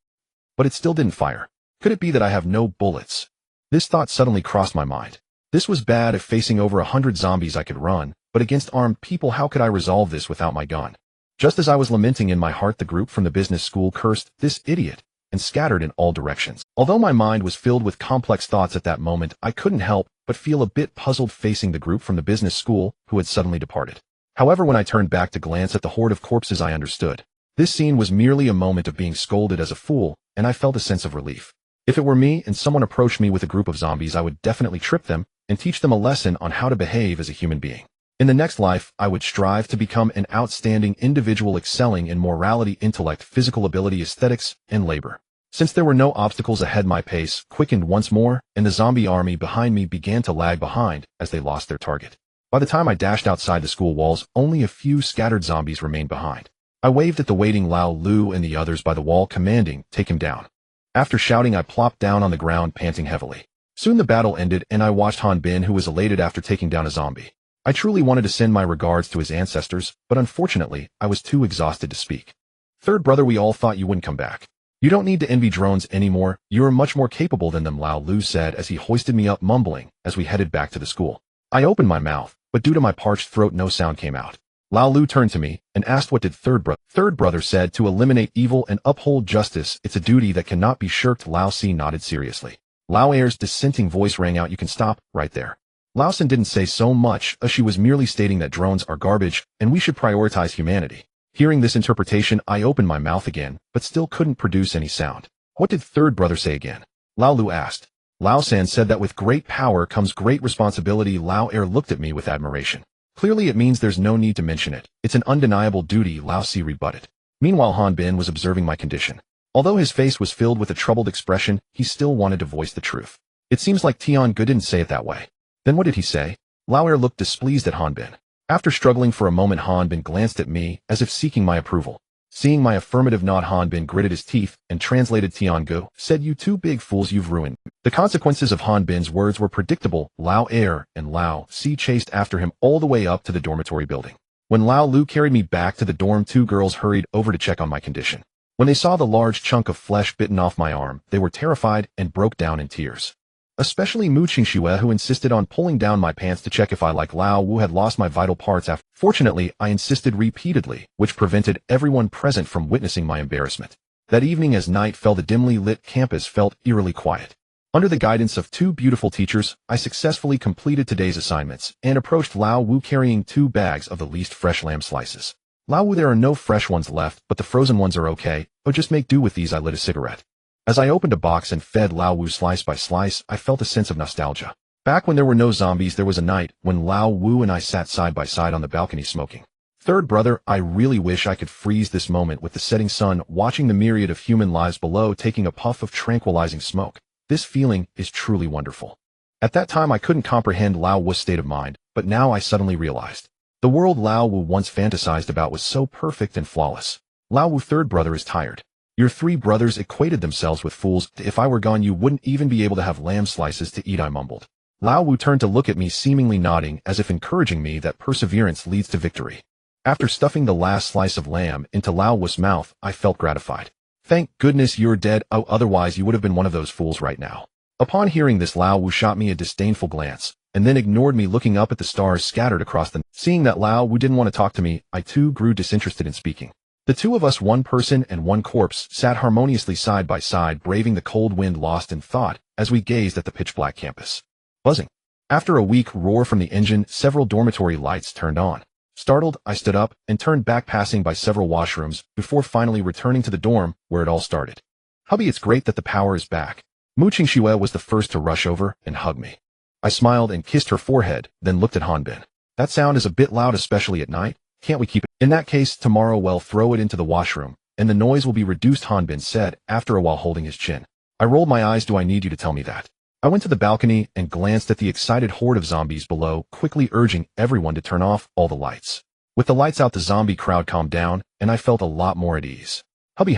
But it still didn't fire. Could it be that I have no bullets? This thought suddenly crossed my mind. This was bad. If facing over 100 zombies I could run, but against armed people, how could I resolve this without my gun? Just as I was lamenting in my heart, the group from the business school cursed, "This idiot," and scattered in all directions. Although my mind was filled with complex thoughts at that moment, I couldn't help but feel a bit puzzled facing the group from the business school who had suddenly departed. However, when I turned back to glance at the horde of corpses, I understood. This scene was merely a moment of being scolded as a fool, and I felt a sense of relief. If it were me and someone approached me with a group of zombies, I would definitely trip them and teach them a lesson on how to behave as a human being. In the next life, I would strive to become an outstanding individual, excelling in morality, intellect, physical ability, aesthetics, and labor. Since there were no obstacles ahead, my pace quickened once more, and the zombie army behind me began to lag behind as they lost their target. By the time I dashed outside the school walls, only a few scattered zombies remained behind. I waved at the waiting Lao Lu and the others by the wall, commanding, "Take him down." After shouting, I plopped down on the ground, panting heavily. Soon the battle ended, and I watched Han Bin, who was elated after taking down a zombie. I truly wanted to send my regards to his ancestors, but unfortunately, I was too exhausted to speak. "Third brother, we all thought you wouldn't come back. You don't need to envy drones anymore. You are much more capable than them," Lao Lu said as he hoisted me up, mumbling, as we headed back to the school. I opened my mouth, but due to my parched throat, no sound came out. Lao Lu turned to me and asked, "What did third brother said, to eliminate evil and uphold justice. It's a duty that cannot be shirked." Lao Si nodded seriously. Lao Air's dissenting voice rang out, "You can stop right there." Lao Sin didn't say so much, as she was merely stating that drones are garbage and we should prioritize humanity. Hearing this interpretation, I opened my mouth again, but still couldn't produce any sound. "What did third brother say again?" Lao Lu asked. Lao San said that with great power comes great responsibility. Lao Air looked at me with admiration. "Clearly it means there's no need to mention it. It's an undeniable duty," Lao Si rebutted. Meanwhile, Han Bin was observing my condition. Although his face was filled with a troubled expression, he still wanted to voice the truth. "It seems like Tian Gu didn't say it that way." "Then what did he say?" Lao Air looked displeased at Han Bin. After struggling for a moment, Han Bin glanced at me as if seeking my approval. Seeing my affirmative nod, Han Bin gritted his teeth and translated, "Tian Gu said, 'You two big fools, you've ruined.'" The consequences of Han Bin's words were predictable. Lao Air and Lao Si chased after him all the way up to the dormitory building. When Lao Lu carried me back to the dorm, 2 girls hurried over to check on my condition. When they saw the large chunk of flesh bitten off my arm, they were terrified and broke down in tears. Especially Mu Qingxue, who insisted on pulling down my pants to check if I, like Lao Wu, had lost my vital parts after. Fortunately, I insisted repeatedly, which prevented everyone present from witnessing my embarrassment. That evening, as night fell, the dimly lit campus felt eerily quiet. Under the guidance of 2 beautiful teachers, I successfully completed today's assignments and approached Lao Wu carrying 2 bags of the least fresh lamb slices. "Lao Wu, there are no fresh ones left, but the frozen ones are okay. Oh, just make do with these." I lit a cigarette. As I opened a box and fed Lao Wu slice by slice, I felt a sense of nostalgia. Back when there were no zombies, there was a night when Lao Wu and I sat side by side on the balcony smoking. "Third brother, I really wish I could freeze this moment with the setting sun, watching the myriad of human lives below, taking a puff of tranquilizing smoke. This feeling is truly wonderful." At that time, I couldn't comprehend Lao Wu's state of mind, but now I suddenly realized. The world Lao Wu once fantasized about was so perfect and flawless. Lao Wu, third brother, is tired. Your three brothers equated themselves with fools. If I were gone, you wouldn't even be able to have lamb slices to eat, I mumbled. Lao Wu turned to look at me, seemingly nodding as if encouraging me that perseverance leads to victory. After stuffing the last slice of lamb into Lao Wu's mouth, I felt gratified. Thank goodness you're dead, otherwise you would have been one of those fools right now. Upon hearing this, Lao Wu shot me a disdainful glance, and then ignored me, looking up at the stars scattered across the night. Seeing that Lao Wu didn't want to talk to me, I too grew disinterested in speaking. The two of us, one person and one corpse, sat harmoniously side by side, braving the cold wind, lost in thought, as we gazed at the pitch-black campus. Buzzing. After a weak roar from the engine, several dormitory lights turned on. Startled, I stood up and turned back, passing by several washrooms, before finally returning to the dorm, where it all started. Hubby, it's great that the power is back. Mu Qingxue was the first to rush over and hug me. I smiled and kissed her forehead, then looked at Hanbin. That sound is a bit loud, especially at night. Can't we keep it? In that case, tomorrow we'll throw it into the washroom, and the noise will be reduced, Hanbin said, after a while, holding his chin. I rolled my eyes. Do I need you to tell me that? I went to the balcony and glanced at the excited horde of zombies below, quickly urging everyone to turn off all the lights. With the lights out, the zombie crowd calmed down, and I felt a lot more at ease. Hubby.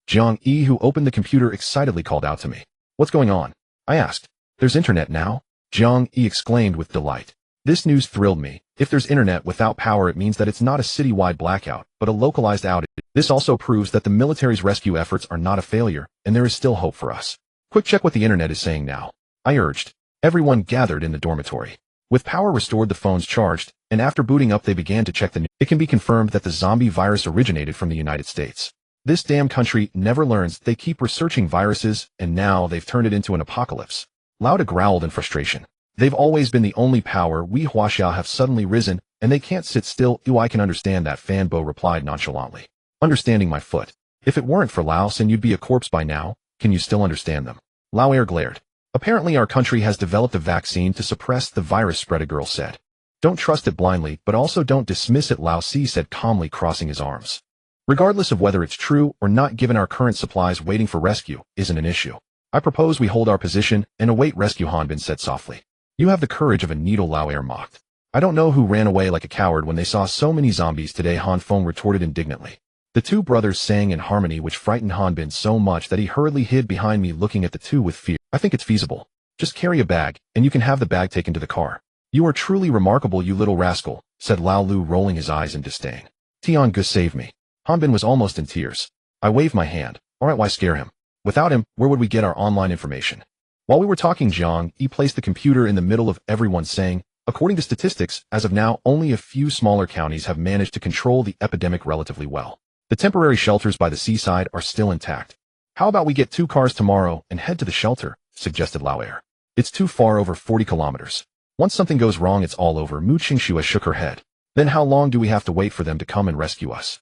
Jiang Yi, who opened the computer, excitedly called out to me. What's going on? I asked. There's internet now? Jiang Yi exclaimed with delight. This news thrilled me. If there's internet without power, it means that it's not a citywide blackout, but a localized outage. This also proves that the military's rescue efforts are not a failure, and there is still hope for us. Quick check what the internet is saying now, I urged. Everyone gathered in the dormitory. With power restored, the phones charged, and after booting up they began to check the news. It can be confirmed that the zombie virus originated from the United States. This damn country never learns. They keep researching viruses, and now they've turned it into an apocalypse. Lauda growled in frustration. They've always been the only power. We Huaxiao have suddenly risen, and they can't sit still. I can understand that, Fan Bo replied nonchalantly. Understanding my foot. If it weren't for Lao Sin, you'd be a corpse by now. Can you still understand them? Lao Air glared. Apparently our country has developed a vaccine to suppress the virus spread, a girl said. Don't trust it blindly, but also don't dismiss it, Lao Si said calmly, crossing his arms. Regardless of whether it's true or not, given our current supplies, waiting for rescue isn't an issue. I propose we hold our position and await rescue, Hanbin said softly. You have the courage of a needle, Lao Air mocked. I don't know who ran away like a coward when they saw so many zombies today, Han Feng retorted indignantly. The two brothers sang in harmony, which frightened Hanbin so much that he hurriedly hid behind me, looking at the two with fear. I think it's feasible. Just carry a bag, and you can have the bag taken to the car. You are truly remarkable, you little rascal, said Lao Lu, rolling his eyes in disdain. Tian Gu saved me. Hanbin was almost in tears. I waved my hand. All right, why scare him? Without him, where would we get our online information? While we were talking, Jiang Yi placed the computer in the middle of everyone, saying, according to statistics, as of now, only a few smaller counties have managed to control the epidemic relatively well. The temporary shelters by the seaside are still intact. How about we get 2 cars tomorrow and head to the shelter, suggested Lao Air. It's too far, over 40 kilometers. Once something goes wrong, it's all over. Mu Qingxue shook her head. Then how long do we have to wait for them to come and rescue us?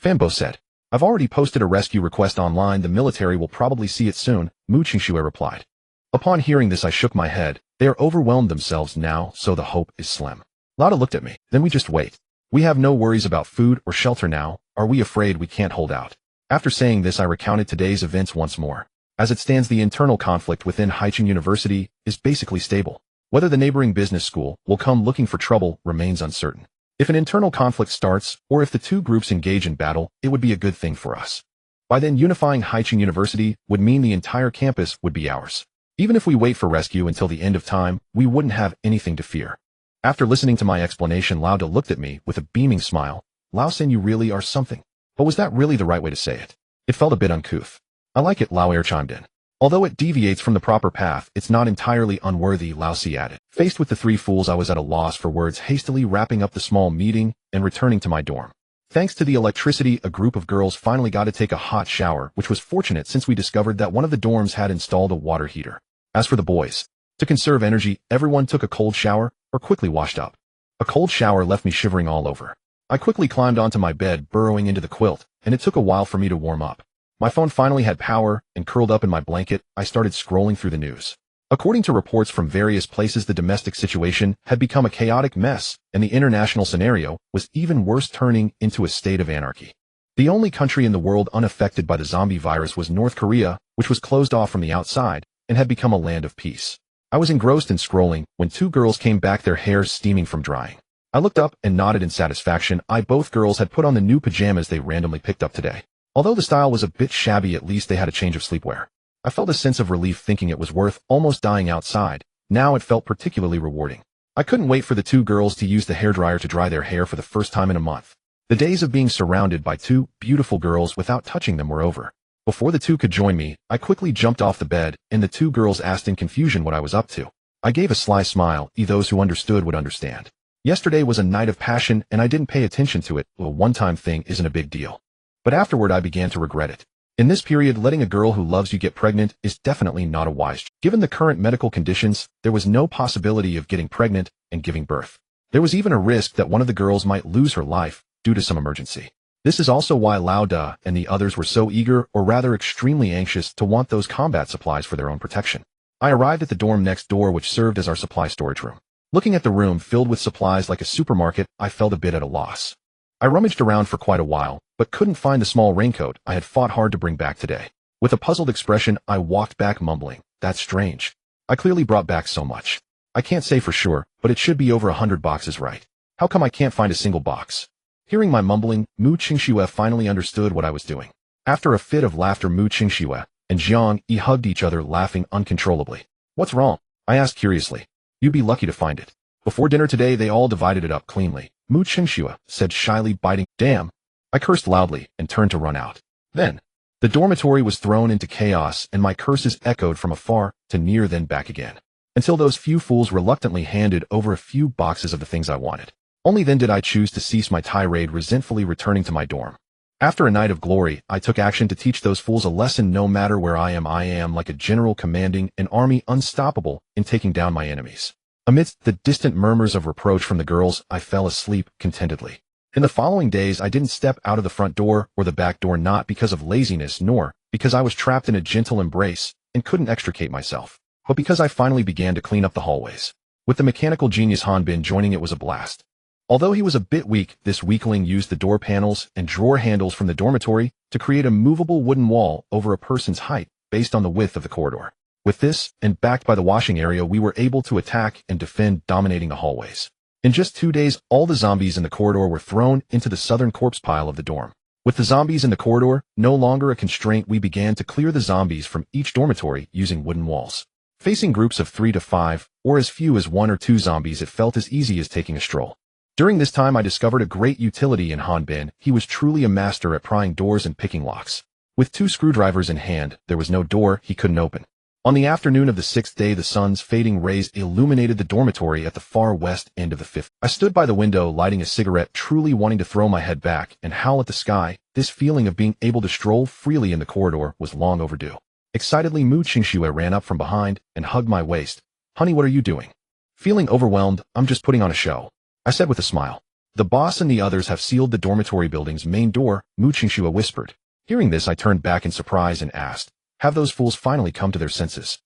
Fanbo said. I've already posted a rescue request online. The military will probably see it soon, Mu Qingxue replied. Upon hearing this, I shook my head. They are overwhelmed themselves now, so the hope is slim. Lauda looked at me. Then we just wait. We have no worries about food or shelter now. Are we afraid we can't hold out? After saying this, I recounted today's events once more. As it stands, the internal conflict within Haicheng University is basically stable. Whether the neighboring business school will come looking for trouble remains uncertain. If an internal conflict starts, or if the two groups engage in battle, it would be a good thing for us. By then, unifying Haicheng University would mean the entire campus would be ours. Even if we wait for rescue until the end of time, we wouldn't have anything to fear. After listening to my explanation, Lauda looked at me with a beaming smile. Lao Sin, you really are something. But was that really the right way to say it? It felt a bit uncouth. I like it, Lao Air chimed in. Although it deviates from the proper path, it's not entirely unworthy, Lao Si added. Faced with the 3 fools, I was at a loss for words, hastily wrapping up the small meeting and returning to my dorm. Thanks to the electricity, a group of girls finally got to take a hot shower, which was fortunate since we discovered that one of the dorms had installed a water heater. As for the boys, to conserve energy, everyone took a cold shower or quickly washed up. A cold shower left me shivering all over. I quickly climbed onto my bed, burrowing into the quilt, and it took a while for me to warm up. My phone finally had power, and curled up in my blanket, I started scrolling through the news. According to reports from various places, the domestic situation had become a chaotic mess, and the international scenario was even worse, turning into a state of anarchy. The only country in the world unaffected by the zombie virus was North Korea, which was closed off from the outside, and had become a land of peace. I was engrossed in scrolling when 2 girls came back, their hair steaming from drying. I looked up and nodded in satisfaction. Both girls had put on the new pajamas they randomly picked up today. Although the style was a bit shabby, at least they had a change of sleepwear. I felt a sense of relief thinking it was worth almost dying outside. Now it felt particularly rewarding. I couldn't wait for the two girls to use the hairdryer to dry their hair for the first time in a month. The days of being surrounded by two beautiful girls without touching them were over. Before the two could join me, I quickly jumped off the bed, and the two girls asked in confusion what I was up to. I gave a sly smile, those who understood would understand. Yesterday was a night of passion, and I didn't pay attention to it. A one-time thing isn't a big deal. But afterward I began to regret it. In this period, letting a girl who loves you get pregnant is definitely not a wise choice. Given the current medical conditions, there was no possibility of getting pregnant and giving birth. There was even a risk that one of the girls might lose her life due to some emergency. This is also why Lao Da and the others were so eager, or rather extremely anxious, to want those combat supplies for their own protection. I arrived at the dorm next door, which served as our supply storage room. Looking at the room filled with supplies like a supermarket, I felt a bit at a loss. I rummaged around for quite a while, but couldn't find the small raincoat I had fought hard to bring back today. With a puzzled expression, I walked back mumbling, "That's strange. I clearly brought back so much. I can't say for sure, but it should be over 100 boxes, right? How come I can't find a single box?" Hearing my mumbling, Mu Qingxue finally understood what I was doing. After a fit of laughter, Mu Qingxue and Jiang Yi hugged each other, laughing uncontrollably. "What's wrong?" I asked curiously. "You'd be lucky to find it. Before dinner today, they all divided it up cleanly," Mu Qingxue said shyly, biting. "Damn." I cursed loudly and turned to run out. Then, the dormitory was thrown into chaos, and my curses echoed from afar to near, then back again, until those few fools reluctantly handed over a few boxes of the things I wanted. Only then did I choose to cease my tirade, resentfully returning to my dorm. After a night of glory, I took action to teach those fools a lesson. No matter where I am like a general commanding an army, unstoppable in taking down my enemies. Amidst the distant murmurs of reproach from the girls, I fell asleep contentedly. In the following days, I didn't step out of the front door or the back door, not because of laziness, nor because I was trapped in a gentle embrace and couldn't extricate myself, but because I finally began to clean up the hallways. With the mechanical genius Hanbin joining, it was a blast. Although he was a bit weak, this weakling used the door panels and drawer handles from the dormitory to create a movable wooden wall over a person's height based on the width of the corridor. With this, and backed by the washing area, we were able to attack and defend, dominating the hallways. In just 2 days, all the zombies in the corridor were thrown into the southern corpse pile of the dorm. With the zombies in the corridor no longer a constraint, we began to clear the zombies from each dormitory using wooden walls. Facing groups of 3 to 5, or as few as 1 or 2 zombies, it felt as easy as taking a stroll. During this time, I discovered a great utility in Hanbin. He was truly a master at prying doors and picking locks. With 2 screwdrivers in hand, there was no door he couldn't open. On the afternoon of the 6th day, the sun's fading rays illuminated the dormitory at the far west end of the 5th. I stood by the window, lighting a cigarette, truly wanting to throw my head back and howl at the sky. This feeling of being able to stroll freely in the corridor was long overdue. Excitedly, Mu Qingxue ran up from behind and hugged my waist. "Honey, what are you doing?" Feeling overwhelmed, "I'm just putting on a show," I said with a smile. "The boss and the others have sealed the dormitory building's main door," Mu Qingxue whispered. Hearing this, I turned back in surprise and asked, "Have those fools finally come to their senses?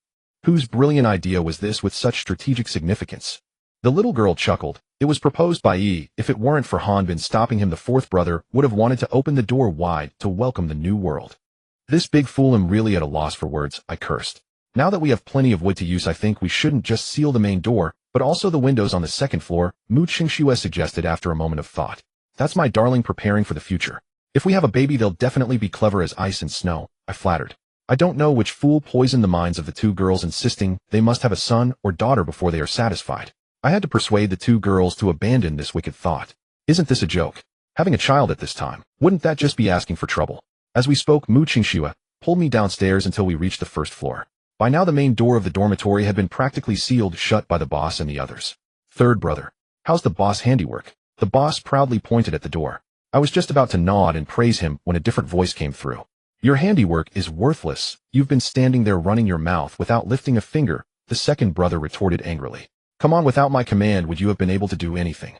Whose brilliant idea was this with such strategic significance?" The little girl chuckled. "It was proposed by Yi. If it weren't for Hanbin stopping him, the 4th brother would have wanted to open the door wide to welcome the new world." "This big fool, am really at a loss for words," I cursed. "Now that we have plenty of wood to use, I think we shouldn't just seal the main door, but also the windows on the 2nd floor, Mu Qingxue suggested after a moment of thought. "That's my darling, preparing for the future. If we have a baby, they'll definitely be clever as ice and snow," I flattered. I don't know which fool poisoned the minds of the 2 girls, insisting they must have a son or daughter before they are satisfied. I had to persuade the 2 girls to abandon this wicked thought. "Isn't this a joke? Having a child at this time? Wouldn't that just be asking for trouble?" As we spoke, Mu Qingxue pulled me downstairs until we reached the 1st floor. By now, the main door of the dormitory had been practically sealed shut by the boss and the others. "Third brother, how's the boss' handiwork?" The boss proudly pointed at the door. I was just about to nod and praise him when a different voice came through. "Your handiwork is worthless. You've been standing there running your mouth without lifting a finger," the 2nd brother retorted angrily. "Come on, without my command, would you have been able to do anything?"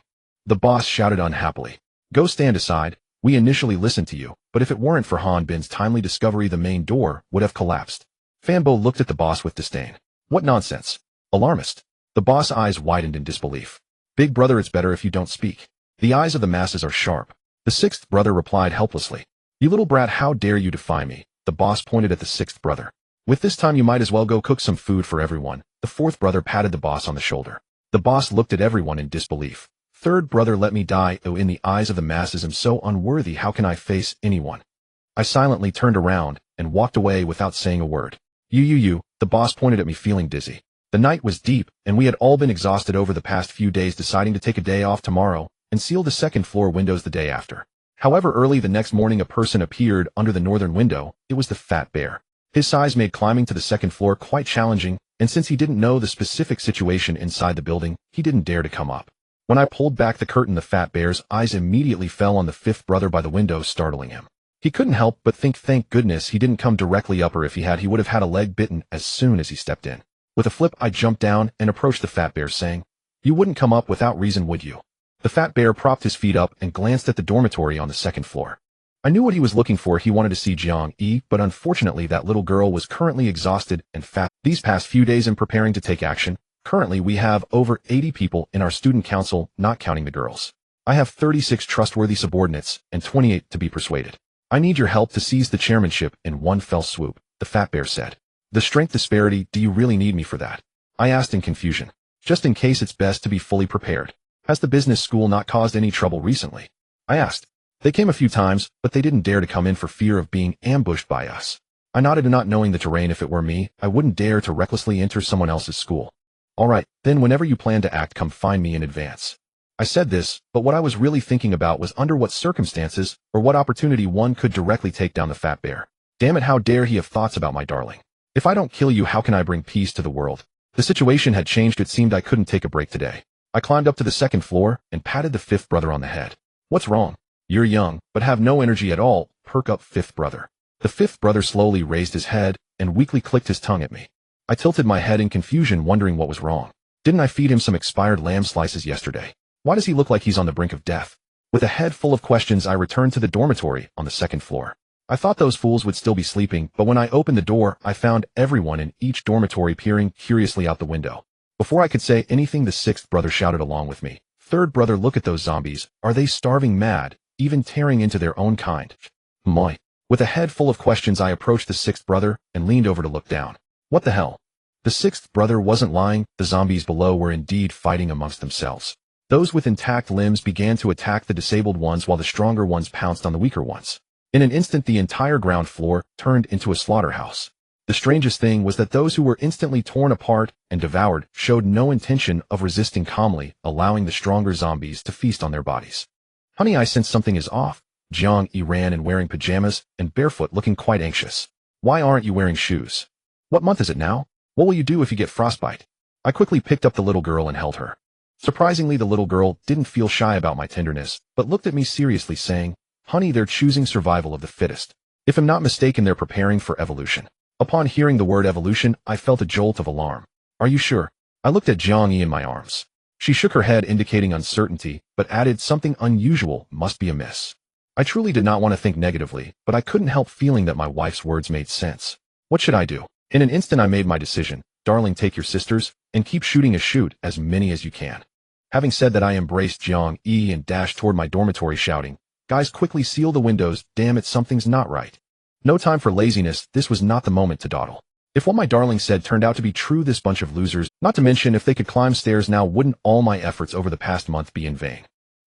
The boss shouted unhappily. "Go stand aside. We initially listened to you, but if it weren't for Hanbin's timely discovery, the main door would have collapsed." Fanbo looked at the boss with disdain. "What nonsense. Alarmist." The boss' eyes widened in disbelief. "Big brother, it's better if you don't speak. The eyes of the masses are sharp." The 6th brother replied helplessly. "You little brat, how dare you defy me?" The boss pointed at the 6th brother. "With this time, you might as well go cook some food for everyone." The 4th brother patted the boss on the shoulder. The boss looked at everyone in disbelief. "Third brother, let me die. Oh, in the eyes of the masses, I'm so unworthy. How can I face anyone?" I silently turned around and walked away without saying a word. The boss pointed at me feeling dizzy. The night was deep, and we had all been exhausted over the past few days deciding to take a day off tomorrow and seal the second floor windows the day after. However, early the next morning a person appeared under the northern window. It was the fat bear. His size made climbing to the second floor quite challenging, and since he didn't know the specific situation inside the building, he didn't dare to come up. When I pulled back the curtain, the fat bear's eyes immediately fell on the fifth brother by the window, startling him. He couldn't help but think, thank goodness he didn't come directly up, or if he had, he would have had a leg bitten as soon as he stepped in. With a flip, I jumped down and approached the fat bear, saying, "You wouldn't come up without reason, would you?" The fat bear propped his feet up and glanced at the dormitory on the second floor. I knew what he was looking for. He wanted to see Jiang-yi, but unfortunately that little girl was currently exhausted and fat. These past few days in preparing to take action, currently we have over 80 people in our student council, not counting the girls. I have 36 trustworthy subordinates and 28 to be persuaded. I need your help to seize the chairmanship in one fell swoop, the fat bear said. The strength disparity, do you really need me for that? I asked in confusion. Just in case, it's best to be fully prepared. Has the business school not caused any trouble recently? I asked. They came a few times, but they didn't dare to come in for fear of being ambushed by us. I nodded, not knowing the terrain. If it were me, I wouldn't dare to recklessly enter someone else's school. All right, then whenever you plan to act, come find me in advance. I said this, but what I was really thinking about was under what circumstances or what opportunity one could directly take down the fat bear. Damn it, how dare he have thoughts about my darling. If I don't kill you, how can I bring peace to the world? The situation had changed. It seemed I couldn't take a break today. I climbed up to the second floor and patted the fifth brother on the head. What's wrong? You're young, but have no energy at all. Perk up, fifth brother. The fifth brother slowly raised his head and weakly clicked his tongue at me. I tilted my head in confusion, wondering what was wrong. Didn't I feed him some expired lamb slices yesterday? Why does he look like he's on the brink of death? With a head full of questions, I returned to the dormitory on the second floor. I thought those fools would still be sleeping, but when I opened the door, I found everyone in each dormitory peering curiously out the window. Before I could say anything, the sixth brother shouted along with me. Third brother, look at those zombies. Are they starving mad, even tearing into their own kind? Moi. With a head full of questions, I approached the sixth brother and leaned over to look down. What the hell? The sixth brother wasn't lying. The zombies below were indeed fighting amongst themselves. Those with intact limbs began to attack the disabled ones, while the stronger ones pounced on the weaker ones. In an instant, the entire ground floor turned into a slaughterhouse. The strangest thing was that those who were instantly torn apart and devoured showed no intention of resisting, calmly allowing the stronger zombies to feast on their bodies. Honey, I sense something is off. Jiang-yi ran in wearing pajamas and barefoot, looking quite anxious. Why aren't you wearing shoes? What month is it now? What will you do if you get frostbite? I quickly picked up the little girl and held her. Surprisingly, the little girl didn't feel shy about my tenderness, but looked at me seriously, saying, "Honey, they're choosing survival of the fittest. If I'm not mistaken, they're preparing for evolution." Upon hearing the word evolution, I felt a jolt of alarm. Are you sure? I looked at Jiang-yi in my arms. She shook her head, indicating uncertainty, but added, something unusual must be amiss. I truly did not want to think negatively, but I couldn't help feeling that my wife's words made sense. What should I do? In an instant, I made my decision. Darling, take your sisters and keep shooting shoot as many as you can. Having said that, I embraced Jiang-yi and dashed toward my dormitory, shouting, "Guys, quickly seal the windows. Damn it, something's not right." No time for laziness. This was not the moment to dawdle. If what my darling said turned out to be true, this bunch of losers, not to mention if they could climb stairs now, wouldn't all my efforts over the past month be in vain?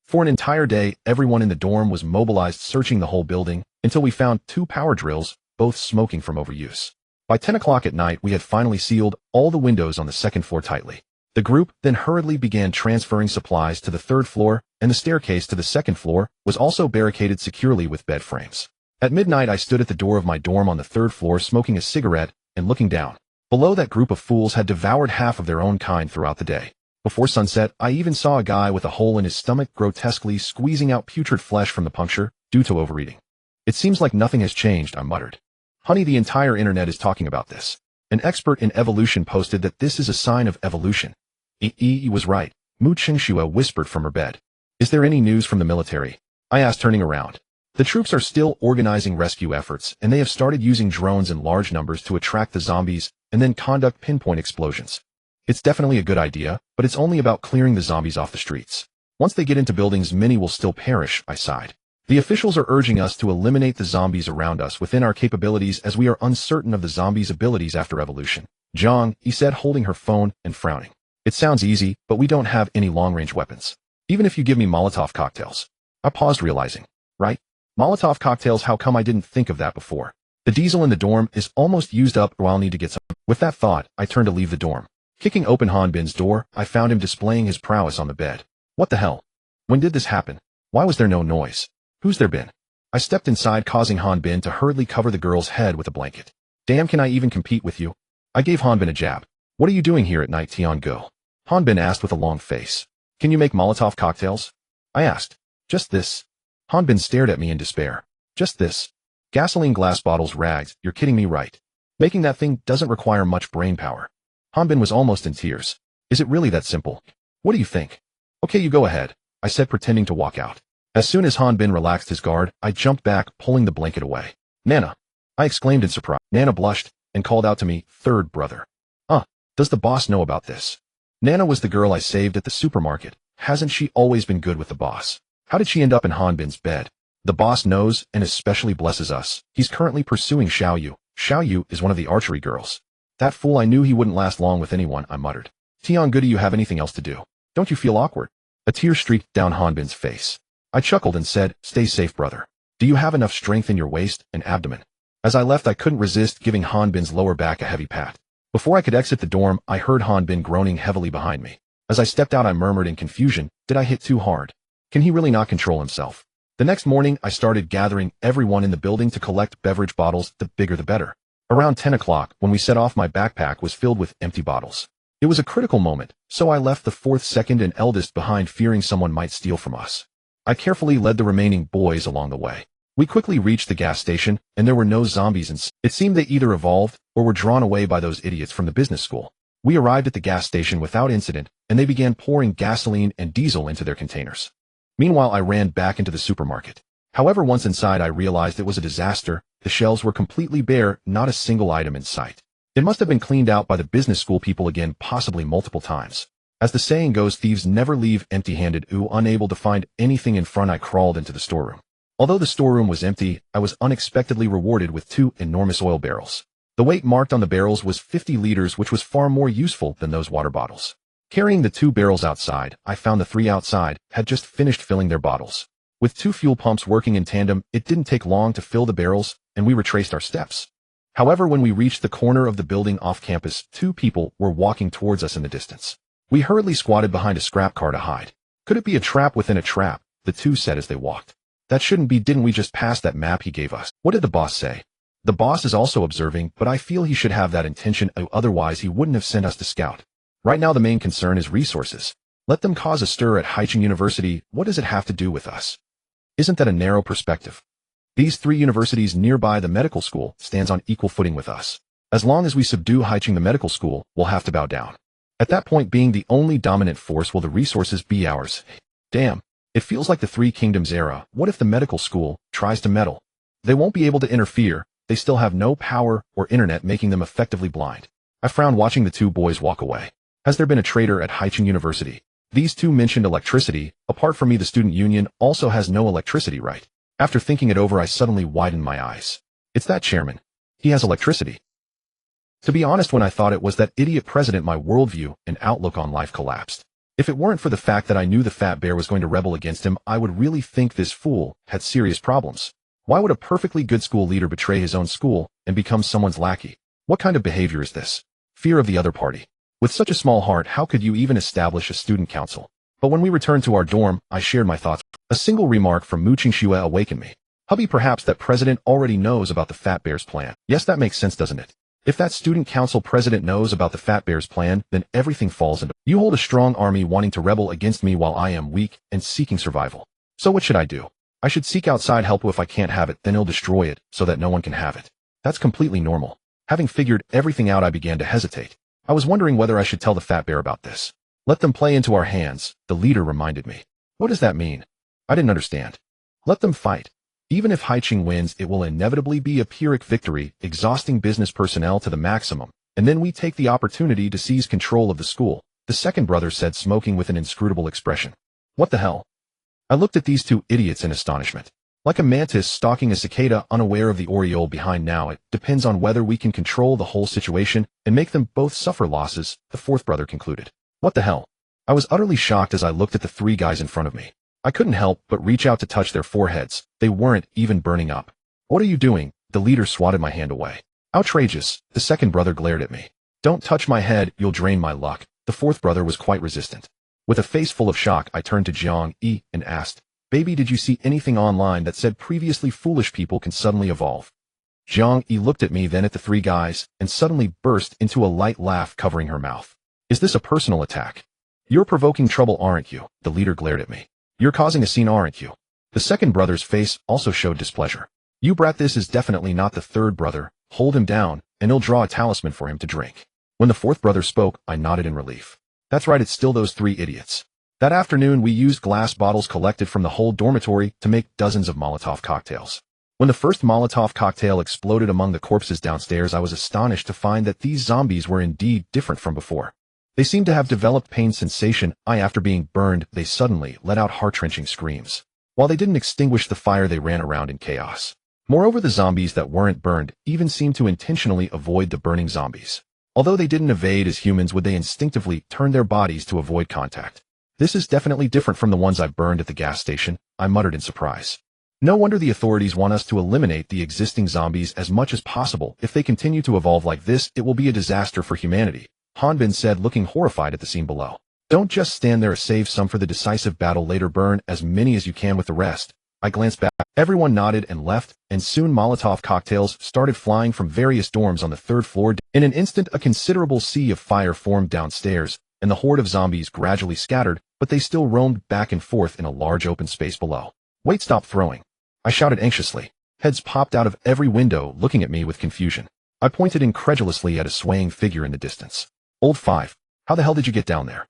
For an entire day, everyone in the dorm was mobilized, searching the whole building, until we found 2 power drills, both smoking from overuse. By 10 o'clock at night, we had finally sealed all the windows on the second floor tightly. The group then hurriedly began transferring supplies to the third floor, and the staircase to the second floor was also barricaded securely with bed frames. At midnight, I stood at the door of my dorm on the third floor, smoking a cigarette and looking down. Below, that group of fools had devoured half of their own kind throughout the day. Before sunset, I even saw a guy with a hole in his stomach grotesquely squeezing out putrid flesh from the puncture due to overeating. It seems like nothing has changed, I muttered. Honey, the entire internet is talking about this. An expert in evolution posted that this is a sign of evolution. He was right, Mu Qingxue whispered from her bed. Is there any news from the military? I asked, turning around. The troops are still organizing rescue efforts, and they have started using drones in large numbers to attract the zombies and then conduct pinpoint explosions. It's definitely a good idea, but it's only about clearing the zombies off the streets. Once they get into buildings, many will still perish, I sighed. The officials are urging us to eliminate the zombies around us within our capabilities, as we are uncertain of the zombies' abilities after evolution. Jiang, he said, holding her phone and frowning. It sounds easy, but we don't have any long-range weapons. Even if you give me Molotov cocktails. I paused, realizing. Right? Molotov cocktails, how come I didn't think of that before? The diesel in the dorm is almost used up, or I'll need to get some. With that thought, I turned to leave the dorm. Kicking open Hanbin's door, I found him displaying his prowess on the bed. What the hell? When did this happen? Why was there no noise? Who's there been? I stepped inside, causing Hanbin to hurriedly cover the girl's head with a blanket. Damn, can I even compete with you? I gave Hanbin a jab. What are you doing here at night, Tian-go? Hanbin asked with a long face. Can you make Molotov cocktails? I asked. Just this. Hanbin stared at me in despair. Just this. Gasoline glass bottles, rags, you're kidding me, right? Making that thing doesn't require much brain power. Hanbin was almost in tears. Is it really that simple? What do you think? Okay, you go ahead, I said, pretending to walk out. As soon as Hanbin relaxed his guard, I jumped back, pulling the blanket away. Nana! I exclaimed in surprise. Nana blushed and called out to me, third brother. Does the boss know about this? Nana was the girl I saved at the supermarket. Hasn't she always been good with the boss? How did she end up in Hanbin's bed? The boss knows and especially blesses us. He's currently pursuing Xiao Yu. Xiao Yu is one of the archery girls. That fool, I knew he wouldn't last long with anyone, I muttered. Tian-go, do you have anything else to do? Don't you feel awkward? A tear streaked down Hanbin's face. I chuckled and said, stay safe, brother. Do you have enough strength in your waist and abdomen? As I left, I couldn't resist giving Hanbin's lower back a heavy pat. Before I could exit the dorm, I heard Hanbin groaning heavily behind me. As I stepped out, I murmured in confusion, did I hit too hard? Can he really not control himself? The next morning, I started gathering everyone in the building to collect beverage bottles, the bigger the better. Around 10 o'clock, when we set off, my backpack was filled with empty bottles. It was a critical moment, so I left the fourth, second, and eldest behind, fearing someone might steal from us. I carefully led the remaining boys along the way. We quickly reached the gas station, and there were no zombies in sight. It seemed they either evolved or were drawn away by those idiots from the business school. We arrived at the gas station without incident, and they began pouring gasoline and diesel into their containers. Meanwhile, I ran back into the supermarket. However, once inside, I realized it was a disaster. The shelves were completely bare, not a single item in sight. It must have been cleaned out by the business school people again, possibly multiple times. As the saying goes, thieves never leave empty-handed. Unable to find anything in front, I crawled into the storeroom. Although the storeroom was empty, I was unexpectedly rewarded with 2 enormous oil barrels. The weight marked on the barrels was 50 liters, which was far more useful than those water bottles. Carrying the 2 barrels outside, I found the 3 outside had just finished filling their bottles. With 2 fuel pumps working in tandem, it didn't take long to fill the barrels, and we retraced our steps. However, when we reached the corner of the building off campus, 2 people were walking towards us in the distance. We hurriedly squatted behind a scrap car to hide. Could it be a trap within a trap? The 2 said as they walked. That shouldn't be. Didn't we just pass that map he gave us? What did the boss say? The boss is also observing, but I feel he should have that intention, otherwise he wouldn't have sent us to scout. Right now the main concern is resources. Let them cause a stir at Haicheng University. What does it have to do with us? Isn't that a narrow perspective? These 3 universities nearby, the medical school, stands on equal footing with us. As long as we subdue Haicheng, the medical school will have to bow down. At that point, being the only dominant force, will the resources be ours? Damn. It feels like the 3 Kingdoms era. What if the medical school tries to meddle? They won't be able to interfere. They still have no power or internet, making them effectively blind. I frowned watching the 2 boys walk away. Has there been a traitor at Haicheng University? These 2 mentioned electricity. Apart from me, the student union also has no electricity, right? After thinking it over, I suddenly widened my eyes. It's that chairman. He has electricity. To be honest, when I thought it was that idiot president, my worldview and outlook on life collapsed. If it weren't for the fact that I knew the fat bear was going to rebel against him, I would really think this fool had serious problems. Why would a perfectly good school leader betray his own school and become someone's lackey? What kind of behavior is this? Fear of the other party. With such a small heart, how could you even establish a student council? But when we returned to our dorm, I shared my thoughts. A single remark from Mu Qingxue awakened me. Hubby, perhaps that president already knows about the fat bear's plan. Yes, that makes sense, doesn't it? If that student council president knows about the fat bear's plan, then everything falls into. You hold a strong army wanting to rebel against me while I am weak and seeking survival. So what should I do? I should seek outside help. If I can't have it, then he'll destroy it so that no one can have it. That's completely normal. Having figured everything out, I began to hesitate. I was wondering whether I should tell the fat bear about this. Let them play into our hands, the leader reminded me. What does that mean? I didn't understand. Let them fight. Even if Haicheng wins, it will inevitably be a Pyrrhic victory, exhausting business personnel to the maximum, and then we take the opportunity to seize control of the school, the second brother said, smoking with an inscrutable expression. What the hell? I looked at these 2 idiots in astonishment. Like a mantis stalking a cicada, unaware of the aureole behind. Now it depends on whether we can control the whole situation and make them both suffer losses, the 4th brother concluded. What the hell? I was utterly shocked as I looked at the 3 guys in front of me. I couldn't help but reach out to touch their foreheads. They weren't even burning up. What are you doing? The leader swatted my hand away. Outrageous, the second brother glared at me. Don't touch my head, you'll drain my luck. The fourth brother was quite resistant. With a face full of shock, I turned to Jiang-yi and asked, Baby, did you see anything online that said previously foolish people can suddenly evolve? Jiang-yi looked at me, then at the three guys, and suddenly burst into a light laugh covering her mouth. Is this a personal attack? You're provoking trouble, aren't you? The leader glared at me. You're causing a scene, aren't you? The second brother's face also showed displeasure. You brat, this is definitely not the third brother. Hold him down, and he'll draw a talisman for him to drink. When the fourth brother spoke, I nodded in relief. That's right, it's still those three idiots. That afternoon, we used glass bottles collected from the whole dormitory to make dozens of Molotov cocktails. When the first Molotov cocktail exploded among the corpses downstairs, I was astonished to find that these zombies were indeed different from before. They seemed to have developed pain sensation. After being burned, they suddenly let out heart-wrenching screams. While they didn't extinguish the fire, they ran around in chaos. Moreover, the zombies that weren't burned even seemed to intentionally avoid the burning zombies. Although they didn't evade as humans, would they instinctively turn their bodies to avoid contact. This is definitely different from the ones I burned at the gas station, I muttered in surprise. No wonder the authorities want us to eliminate the existing zombies as much as possible. If they continue to evolve like this, it will be a disaster for humanity, Hanbin said, looking horrified at the scene below. Don't just stand there, save some for the decisive battle later, burn as many as you can with the rest. I glanced back. Everyone nodded and left, and soon Molotov cocktails started flying from various dorms on the third floor. In an instant, a considerable sea of fire formed downstairs, and the horde of zombies gradually scattered, but they still roamed back and forth in a large open space below. Wait, stop throwing! I shouted anxiously. Heads popped out of every window, looking at me with confusion. I pointed incredulously at a swaying figure in the distance. Old Five, how the hell did you get down there?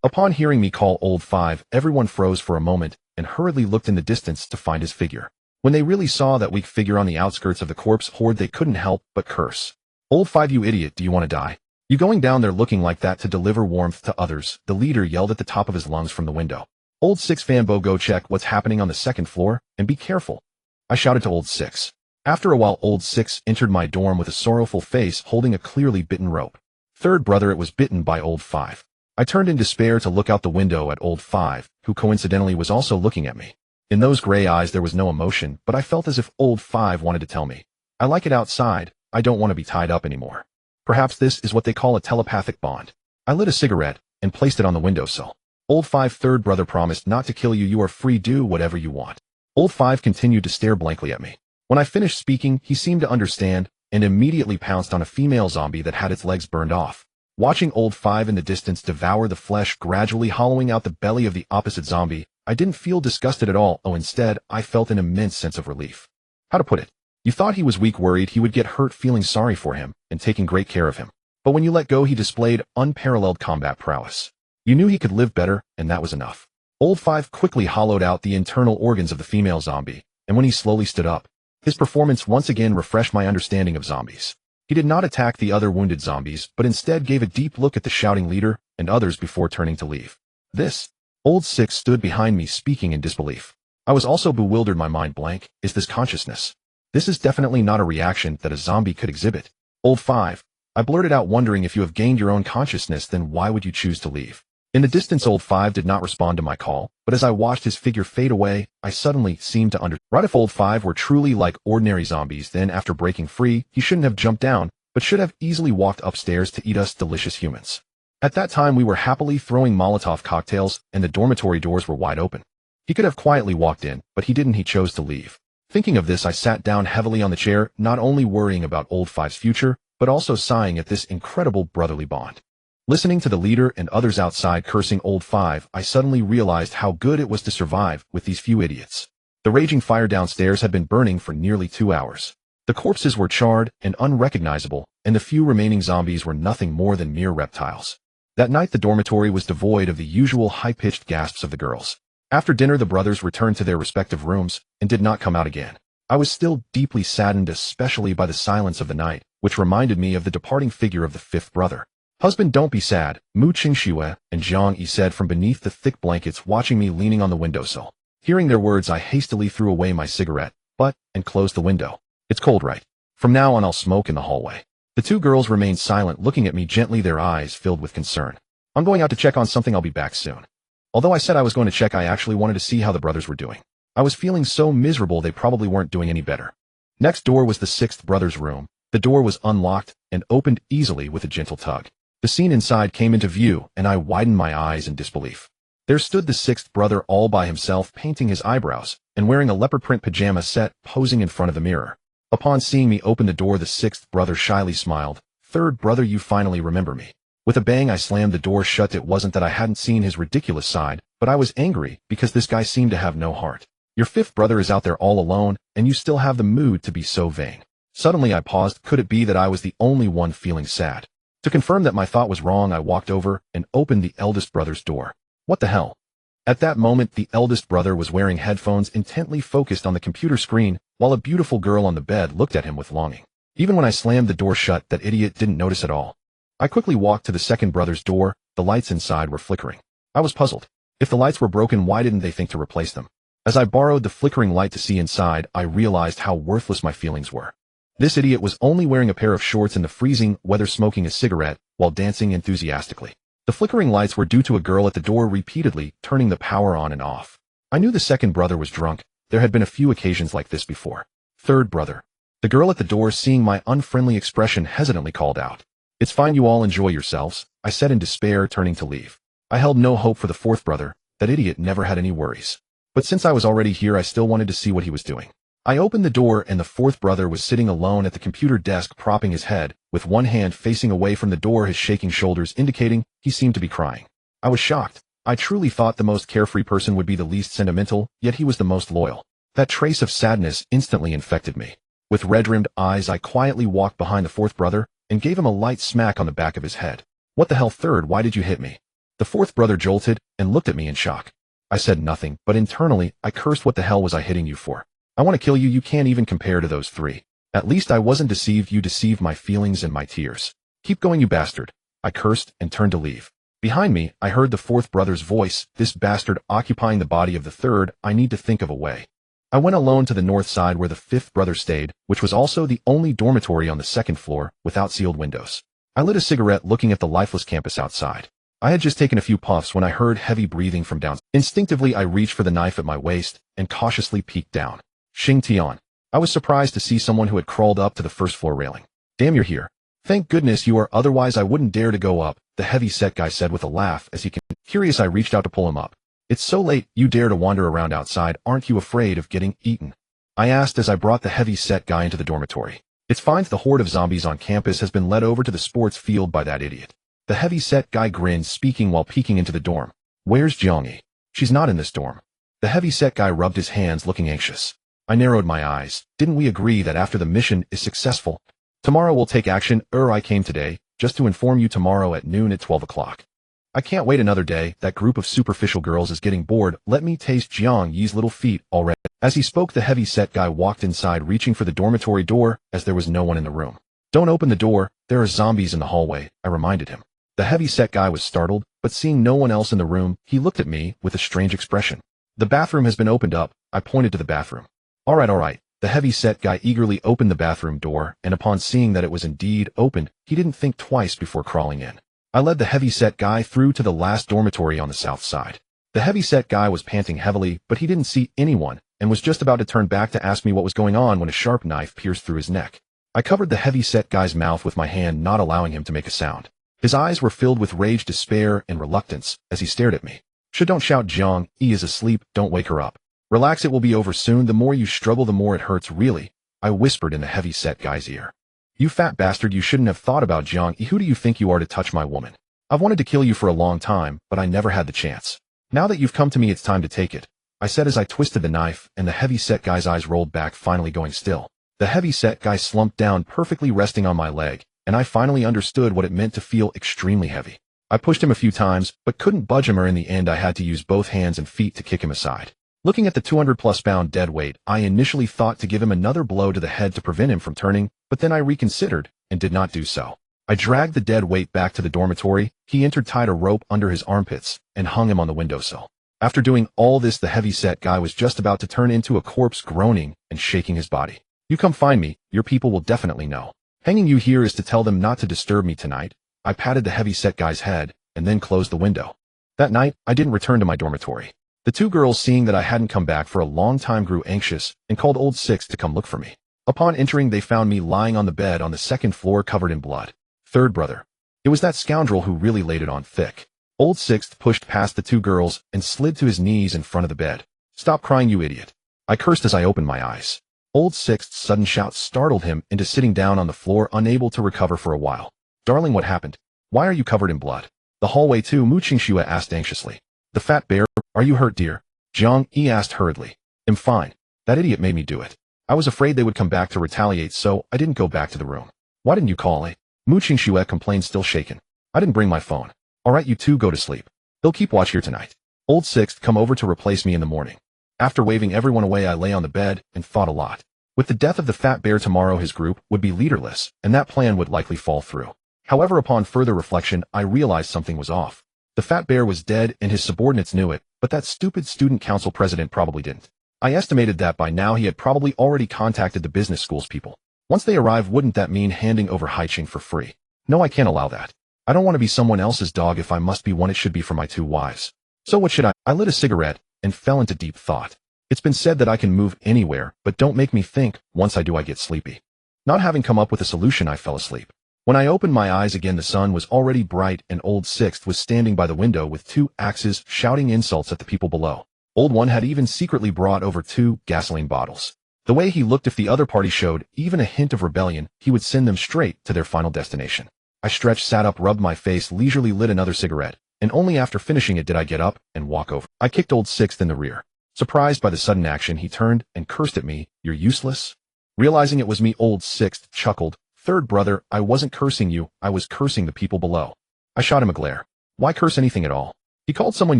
Upon hearing me call Old Five, everyone froze for a moment and hurriedly looked in the distance to find his figure. When they really saw that weak figure on the outskirts of the corpse horde, they couldn't help but curse. Old Five, you idiot, do you want to die? You going down there looking like that to deliver warmth to others? The leader yelled at the top of his lungs from the window. Old Six, Fanbo, go check what's happening on the second floor, and be careful, I shouted to Old Six. After a while, Old Six entered my dorm with a sorrowful face, holding a clearly bitten rope. Third brother, it was bitten by Old Five. I turned in despair to look out the window at Old Five, who coincidentally was also looking at me. In those gray eyes there was no emotion, but I felt as if Old Five wanted to tell me, I like it outside, I don't want to be tied up anymore. Perhaps this is what they call a telepathic bond. I lit a cigarette and placed it on the windowsill. Old Five, third brother promised not to kill you, you are free, do whatever you want. Old Five continued to stare blankly at me. When I finished speaking, he seemed to understand, and immediately pounced on a female zombie that had its legs burned off. Watching Old Five in the distance devour the flesh, gradually hollowing out the belly of the opposite zombie, I didn't feel disgusted at all. Instead, I felt an immense sense of relief. How to put it? You thought he was weak, worried he would get hurt, feeling sorry for him, and taking great care of him. But when you let go, he displayed unparalleled combat prowess. You knew he could live better, and that was enough. Old Five quickly hollowed out the internal organs of the female zombie, and when he slowly stood up, his performance once again refreshed my understanding of zombies. He did not attack the other wounded zombies, but instead gave a deep look at the shouting leader and others before turning to leave. This, Old Six stood behind me, speaking in disbelief. I was also bewildered, my mind blank. Is this consciousness? This is definitely not a reaction that a zombie could exhibit. Old Five, I blurted out, wondering, if you have gained your own consciousness, then why would you choose to leave? In the distance, Old Five did not respond to my call, but as I watched his figure fade away, I suddenly seemed to understand. Right, if Old Five were truly like ordinary zombies, then after breaking free, he shouldn't have jumped down, but should have easily walked upstairs to eat us delicious humans. At that time, we were happily throwing Molotov cocktails, and the dormitory doors were wide open. He could have quietly walked in, but he didn't, he chose to leave. Thinking of this, I sat down heavily on the chair, not only worrying about Old Five's future, but also sighing at this incredible brotherly bond. Listening to the leader and others outside cursing Old Five, I suddenly realized how good it was to survive with these few idiots. The raging fire downstairs had been burning for nearly 2 hours. The corpses were charred and unrecognizable, and the few remaining zombies were nothing more than mere reptiles. That night, the dormitory was devoid of the usual high-pitched gasps of the girls. After dinner, the brothers returned to their respective rooms and did not come out again. I was still deeply saddened, especially by the silence of the night, which reminded me of the departing figure of the fifth brother. Husband, don't be sad, Mu Qingxue and Jiang Yi said from beneath the thick blankets, watching me leaning on the windowsill. Hearing their words, I hastily threw away my cigarette butt and closed the window. It's cold, right? From now on, I'll smoke in the hallway. The two girls remained silent, looking at me gently, their eyes filled with concern. I'm going out to check on something, I'll be back soon. Although I said I was going to check, I actually wanted to see how the brothers were doing. I was feeling so miserable they probably weren't doing any better. Next door was the sixth brother's room. The door was unlocked and opened easily with a gentle tug. The scene inside came into view, and I widened my eyes in disbelief. There stood the sixth brother all by himself, painting his eyebrows, and wearing a leopard print pajama set, posing in front of the mirror. Upon seeing me open the door, the sixth brother shyly smiled. "Third brother, you finally remember me." With a bang, I slammed the door shut. It wasn't that I hadn't seen his ridiculous side, but I was angry because this guy seemed to have no heart. Your fifth brother is out there all alone, and you still have the mood to be so vain. Suddenly I paused. Could it be that I was the only one feeling sad? To confirm that my thought was wrong, I walked over and opened the eldest brother's door. What the hell? At that moment, the eldest brother was wearing headphones, intently focused on the computer screen, while a beautiful girl on the bed looked at him with longing. Even when I slammed the door shut, that idiot didn't notice at all. I quickly walked to the second brother's door. The lights inside were flickering. I was puzzled. If the lights were broken, why didn't they think to replace them? As I borrowed the flickering light to see inside, I realized how worthless my feelings were. This idiot was only wearing a pair of shorts in the freezing weather, smoking a cigarette while dancing enthusiastically. The flickering lights were due to a girl at the door repeatedly turning the power on and off. I knew the second brother was drunk. There had been a few occasions like this before. Third brother. The girl at the door, seeing my unfriendly expression, hesitantly called out. "It's fine, you all enjoy yourselves," I said in despair, turning to leave. I held no hope for the fourth brother. That idiot never had any worries. But since I was already here, I still wanted to see what he was doing. I opened the door, and the fourth brother was sitting alone at the computer desk, propping his head, with one hand facing away from the door, his shaking shoulders indicating he seemed to be crying. I was shocked. I truly thought the most carefree person would be the least sentimental, yet he was the most loyal. That trace of sadness instantly infected me. With red-rimmed eyes, I quietly walked behind the fourth brother and gave him a light smack on the back of his head. "What the hell, third? Why did you hit me?" The fourth brother jolted and looked at me in shock. I said nothing, but internally, I cursed. What the hell was I hitting you for? I want to kill you. You can't even compare to those three. At least I wasn't deceived. You deceived my feelings and my tears. Keep going, you bastard. I cursed and turned to leave. Behind me, I heard the fourth brother's voice. "This bastard occupying the body of the third. I need to think of a way." I went alone to the north side where the fifth brother stayed, which was also the only dormitory on the second floor without sealed windows. I lit a cigarette, looking at the lifeless campus outside. I had just taken a few puffs when I heard heavy breathing from downstairs. Instinctively, I reached for the knife at my waist and cautiously peeked down. Xing Tian. I was surprised to see someone who had crawled up to the first floor railing. "Damn, you're here. Thank goodness you are, otherwise I wouldn't dare to go up," the heavy-set guy said with a laugh as he came. Curious, I reached out to pull him up. "It's so late, you dare to wander around outside. Aren't you afraid of getting eaten?" I asked as I brought the heavy-set guy into the dormitory. "It's fine. The horde of zombies on campus has been led over to the sports field by that idiot." The heavy-set guy grinned, speaking while peeking into the dorm. "Where's Jiangyi?" "She's not in this dorm." The heavy-set guy rubbed his hands, looking anxious. I narrowed my eyes. "Didn't we agree that after the mission is successful, tomorrow we'll take action?" I came today, just to inform you, tomorrow at noon at 12 o'clock. I can't wait another day. That group of superficial girls is getting bored. Let me taste Jiang Yi's little feet already. As he spoke, the heavy-set guy walked inside, reaching for the dormitory door, as there was no one in the room. "Don't open the door. There are zombies in the hallway," I reminded him. The heavy-set guy was startled, but seeing no one else in the room, he looked at me with a strange expression. "The bathroom has been opened up." I pointed to the bathroom. All right. The heavy-set guy eagerly opened the bathroom door, and upon seeing that it was indeed opened, he didn't think twice before crawling in. I led the heavy-set guy through to the last dormitory on the south side. The heavy-set guy was panting heavily, but he didn't see anyone, and was just about to turn back to ask me what was going on when a sharp knife pierced through his neck. I covered the heavy-set guy's mouth with my hand, not allowing him to make a sound. His eyes were filled with rage, despair, and reluctance as he stared at me. Don't shout, Jiang Yi is asleep. Don't wake her up. Relax, it will be over soon. The more you struggle, the more it hurts, really," I whispered in the heavy-set guy's ear. "You fat bastard, you shouldn't have thought about Jiang Yi. Who do you think you are to touch my woman? I've wanted to kill you for a long time, but I never had the chance. Now that you've come to me, it's time to take it," I said as I twisted the knife, and the heavy-set guy's eyes rolled back, finally going still. The heavy-set guy slumped down, perfectly resting on my leg, and I finally understood what it meant to feel extremely heavy. I pushed him a few times, but couldn't budge him, or in the end I had to use both hands and feet to kick him aside. Looking at the 200-plus pound dead weight, I initially thought to give him another blow to the head to prevent him from turning, but then I reconsidered and did not do so. I dragged the dead weight back to the dormitory. He entered, tied a rope under his armpits, and hung him on the windowsill. After doing all this, the heavy-set guy was just about to turn into a corpse, groaning and shaking his body. "You come find me. Your people will definitely know. Hanging you here is to tell them not to disturb me tonight." I patted the heavy-set guy's head and then closed the window. That night, I didn't return to my dormitory. The two girls, seeing that I hadn't come back for a long time, grew anxious and called Old Six to come look for me. Upon entering, they found me lying on the bed on the second floor covered in blood. Third brother. It was that scoundrel who really laid it on thick. Old Sixth pushed past the two girls and slid to his knees in front of the bed. "Stop crying, you idiot," I cursed as I opened my eyes. Old Sixth's sudden shout startled him into sitting down on the floor, unable to recover for a while. "Darling, what happened? Why are you covered in blood?" "The hallway too," Mu Qingxue asked anxiously. "The fat bear, are you hurt, dear?" Jiang Yi asked hurriedly. "I'm fine. That idiot made me do it. I was afraid they would come back to retaliate, so I didn't go back to the room." "Why didn't you call, eh?" Mu Qingxue complained, still shaken. "I didn't bring my phone." "All right, you two go to sleep. They'll keep watch here tonight. Old Sixth come over to replace me in the morning." After waving everyone away, I lay on the bed and thought a lot. With the death of the fat bear tomorrow, his group would be leaderless, and that plan would likely fall through. However, upon further reflection, I realized something was off. The fat bear was dead and his subordinates knew it, but that stupid student council president probably didn't. I estimated that by now he had probably already contacted the business school's people. Once they arrive, wouldn't that mean handing over Haiqing for free? No, I can't allow that. I don't want to be someone else's dog. If I must be one, it should be for my two wives. So what should I? I lit a cigarette and fell into deep thought. It's been said that I can move anywhere, but don't make me think. Once I do, I get sleepy. Not having come up with a solution, I fell asleep. When I opened my eyes again, the sun was already bright and Old Sixth was standing by the window with two axes, shouting insults at the people below. Old One had even secretly brought over 2 gasoline bottles. The way he looked, if the other party showed even a hint of rebellion, he would send them straight to their final destination. I stretched, sat up, rubbed my face, leisurely lit another cigarette, and only after finishing it did I get up and walk over. I kicked Old Sixth in the rear. Surprised by the sudden action, he turned and cursed at me. "You're useless." Realizing it was me, Old Sixth chuckled. "Third brother, I wasn't cursing you, I was cursing the people below." I shot him a glare. Why curse anything at all? He called someone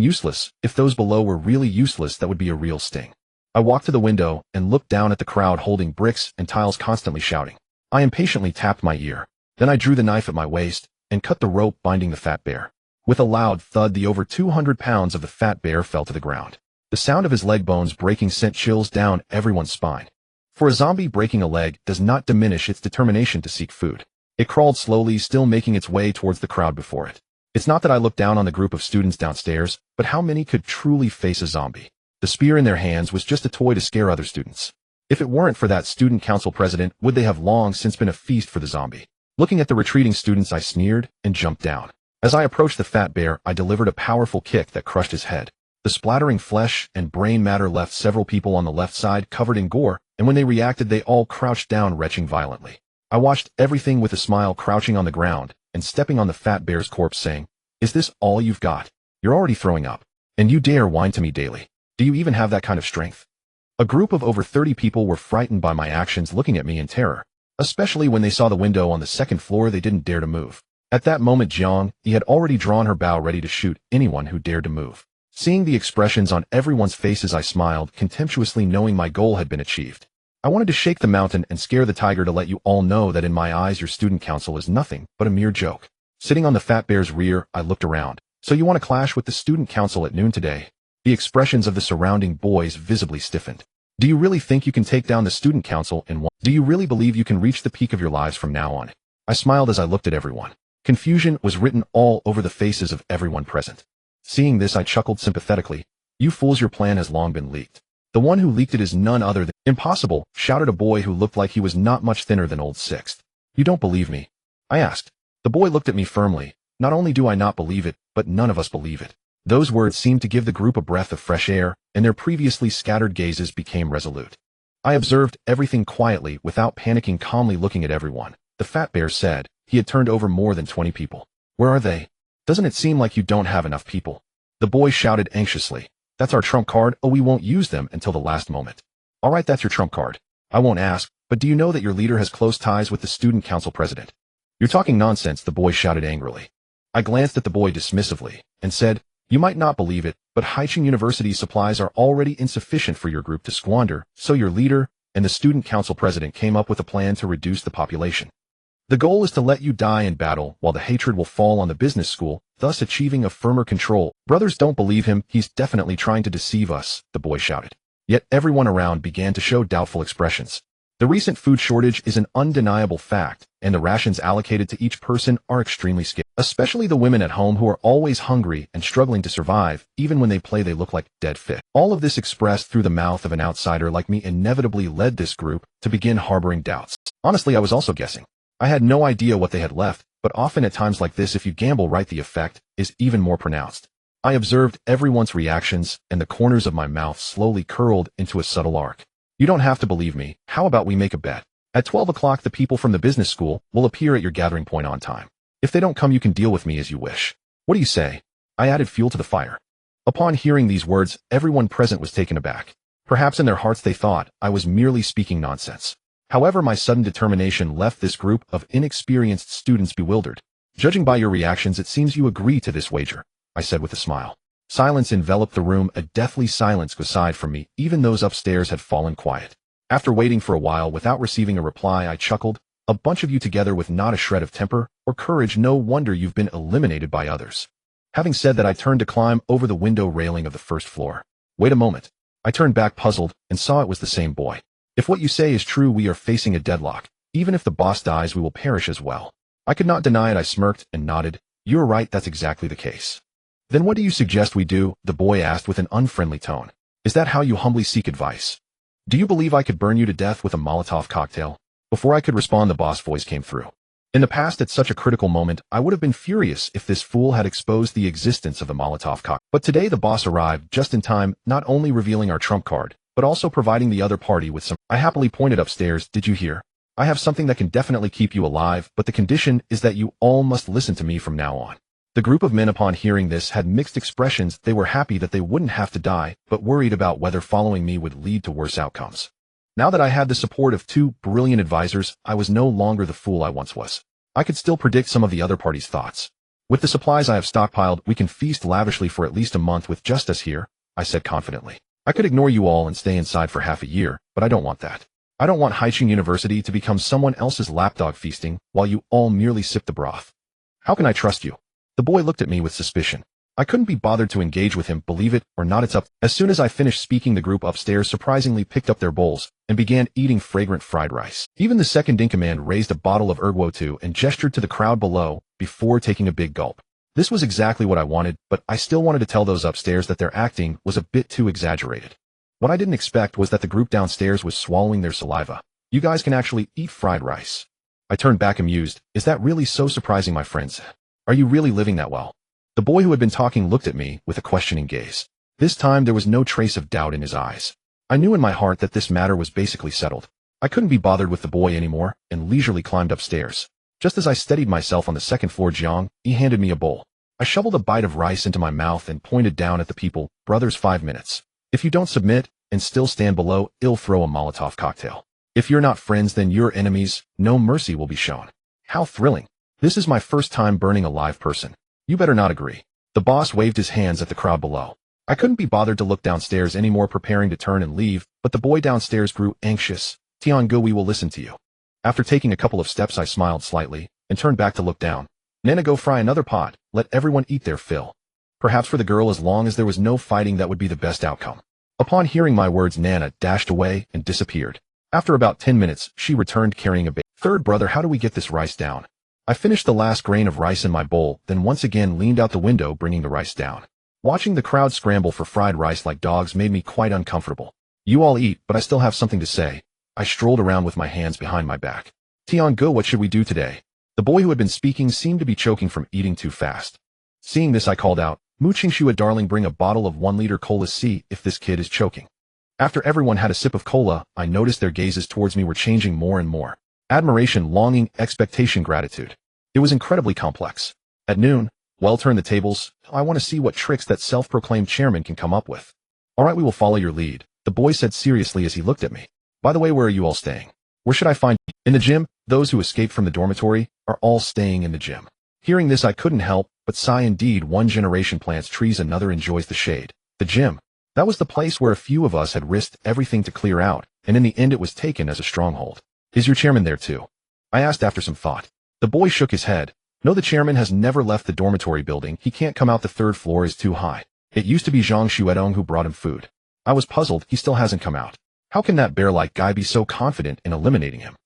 useless. If those below were really useless, that would be a real sting. I walked to the window and looked down at the crowd holding bricks and tiles, constantly shouting. I impatiently tapped my ear. Then I drew the knife at my waist and cut the rope binding the fat bear. With a loud thud, the over 200 pounds of the fat bear fell to the ground. The sound of his leg bones breaking sent chills down everyone's spine. For a zombie, breaking a leg does not diminish its determination to seek food. It crawled slowly, still making its way towards the crowd before it. It's not that I looked down on the group of students downstairs, but how many could truly face a zombie? The spear in their hands was just a toy to scare other students. If it weren't for that student council president, would they have long since been a feast for the zombie? Looking at the retreating students, I sneered and jumped down. As I approached the fat bear, I delivered a powerful kick that crushed his head. The splattering flesh and brain matter left several people on the left side covered in gore, and when they reacted, they all crouched down, retching violently. I watched everything with a smile, crouching on the ground and stepping on the fat bear's corpse, saying, "Is this all you've got? You're already throwing up. And you dare whine to me daily? Do you even have that kind of strength?" A group of over 30 people were frightened by my actions, looking at me in terror. Especially when they saw the window on the second floor, they didn't dare to move. At that moment, Jiang Yi had already drawn her bow, ready to shoot anyone who dared to move. Seeing the expressions on everyone's faces, I smiled contemptuously, knowing my goal had been achieved. I wanted to shake the mountain and scare the tiger to let you all know that in my eyes your student council is nothing but a mere joke. Sitting on the fat bear's rear, I looked around. "So you want to clash with the student council at noon today?" The expressions of the surrounding boys visibly stiffened. "Do you really think you can take down the student council in one? Do you really believe you can reach the peak of your lives from now on?" I smiled as I looked at everyone. Confusion was written all over the faces of everyone present. Seeing this, I chuckled sympathetically. "You fools, your plan has long been leaked. The one who leaked it is none other than—" "Impossible," shouted a boy who looked like he was not much thinner than Old Sixth. "You don't believe me?" I asked. The boy looked at me firmly. "Not only do I not believe it, but none of us believe it." Those words seemed to give the group a breath of fresh air, and their previously scattered gazes became resolute. I observed everything quietly, without panicking, calmly looking at everyone. The fat bear said he had turned over more than 20 people. "Where are they? Doesn't it seem like you don't have enough people?" The boy shouted anxiously. "That's our trump card. Oh, we won't use them until the last moment." "All right, that's your trump card. I won't ask, but do you know that your leader has close ties with the student council president?" "You're talking nonsense," the boy shouted angrily. I glanced at the boy dismissively and said, "You might not believe it, but Haiqing University's supplies are already insufficient for your group to squander, so your leader and the student council president came up with a plan to reduce the population. The goal is to let you die in battle while the hatred will fall on the business school, thus achieving a firmer control." "Brothers, don't believe him. He's definitely trying to deceive us," the boy shouted. Yet everyone around began to show doubtful expressions. "The recent food shortage is an undeniable fact, and the rations allocated to each person are extremely scarce, especially the women at home who are always hungry and struggling to survive, even when they play they look like dead fish. All of this expressed through the mouth of an outsider like me inevitably led this group to begin harboring doubts. Honestly, I was also guessing. I had no idea what they had left, but often at times like this if you gamble right the effect is even more pronounced. I observed everyone's reactions, and the corners of my mouth slowly curled into a subtle arc. You don't have to believe me. How about we make a bet? At 12 o'clock the people from the business school will appear at your gathering point on time. If they don't come you can deal with me as you wish. What do you say? I added fuel to the fire. Upon hearing these words, everyone present was taken aback. Perhaps in their hearts they thought I was merely speaking nonsense. However, my sudden determination left this group of inexperienced students bewildered. Judging by your reactions, it seems you agree to this wager, I said with a smile. Silence enveloped the room, a deathly silence aside from me, even those upstairs had fallen quiet. After waiting for a while without receiving a reply, I chuckled. A bunch of you together with not a shred of temper or courage, no wonder you've been eliminated by others. Having said that, I turned to climb over the window railing of the first floor. Wait a moment. I turned back puzzled and saw it was the same boy. If what you say is true, we are facing a deadlock. Even if the boss dies, we will perish as well. I could not deny it. I smirked and nodded. You're right, that's exactly the case. Then what do you suggest we do? The boy asked with an unfriendly tone. Is that how you humbly seek advice? Do you believe I could burn you to death with a Molotov cocktail? Before I could respond, the boss voice came through. In the past, at such a critical moment, I would have been furious if this fool had exposed the existence of the Molotov cocktail. But today the boss arrived just in time, not only revealing our trump card, but also providing the other party with some. I happily pointed upstairs. Did you hear? I have something that can definitely keep you alive, but the condition is that you all must listen to me from now on. The group of men upon hearing this had mixed expressions. They were happy that they wouldn't have to die, but worried about whether following me would lead to worse outcomes. Now that I had the support of two brilliant advisors, I was no longer the fool I once was. I could still predict some of the other party's thoughts. With the supplies I have stockpiled, we can feast lavishly for at least a month with just us here, I said confidently. I could ignore you all and stay inside for half a year, but I don't want that. I don't want Haiching University to become someone else's lapdog feasting while you all merely sip the broth. How can I trust you? The boy looked at me with suspicion. I couldn't be bothered to engage with him. Believe it or not, it's up. As soon as I finished speaking, the group upstairs surprisingly picked up their bowls and began eating fragrant fried rice. Even the second-in-command raised a bottle of Ergwo and gestured to the crowd below before taking a big gulp. This was exactly what I wanted, but I still wanted to tell those upstairs that their acting was a bit too exaggerated. What I didn't expect was that the group downstairs was swallowing their saliva. You guys can actually eat fried rice. I turned back amused. Is that really so surprising, my friends? Are you really living that well? The boy who had been talking looked at me with a questioning gaze. This time there was no trace of doubt in his eyes. I knew in my heart that this matter was basically settled. I couldn't be bothered with the boy anymore and leisurely climbed upstairs. Just as I steadied myself on the second floor, Jiang, he handed me a bowl. I shoveled a bite of rice into my mouth and pointed down at the people. Brothers, 5 minutes. If you don't submit and still stand below, I'll throw a Molotov cocktail. If you're not friends, then you're enemies. No mercy will be shown. How thrilling. This is my first time burning a live person. You better not agree. The boss waved his hands at the crowd below. I couldn't be bothered to look downstairs anymore, preparing to turn and leave, but the boy downstairs grew anxious. Tiangu, we will listen to you. After taking a couple of steps, I smiled slightly and turned back to look down. Nana, go fry another pot. Let everyone eat their fill. Perhaps for the girl, as long as there was no fighting, that would be the best outcome. Upon hearing my words, Nana dashed away and disappeared. After about 10 minutes, she returned carrying a bait. Third brother, how do we get this rice down? I finished the last grain of rice in my bowl, then once again leaned out the window, bringing the rice down. Watching the crowd scramble for fried rice like dogs made me quite uncomfortable. You all eat, but I still have something to say. I strolled around with my hands behind my back. Tiangu, what should we do today? The boy who had been speaking seemed to be choking from eating too fast. Seeing this, I called out, Mu Qingxue, darling, bring a bottle of 1-liter cola. See if this kid is choking. After everyone had a sip of cola, I noticed their gazes towards me were changing more and more. Admiration, longing, expectation, gratitude. It was incredibly complex. At noon, well, turn the tables. I want to see what tricks that self-proclaimed chairman can come up with. All right, we will follow your lead, the boy said seriously as he looked at me. By the way, where are you all staying? Where should I find you? In the gym. Those who escaped from the dormitory are all staying in the gym. Hearing this, I couldn't help but sigh. Indeed, one generation plants trees, another enjoys the shade. The gym. That was the place where a few of us had risked everything to clear out, and in the end it was taken as a stronghold. Is your chairman there too? I asked after some thought. The boy shook his head. No, the chairman has never left the dormitory building. He can't come out. The third floor is too high. It used to be Zhang Xuedong who brought him food. I was puzzled. He still hasn't come out. How can that bear-like guy be so confident in eliminating him?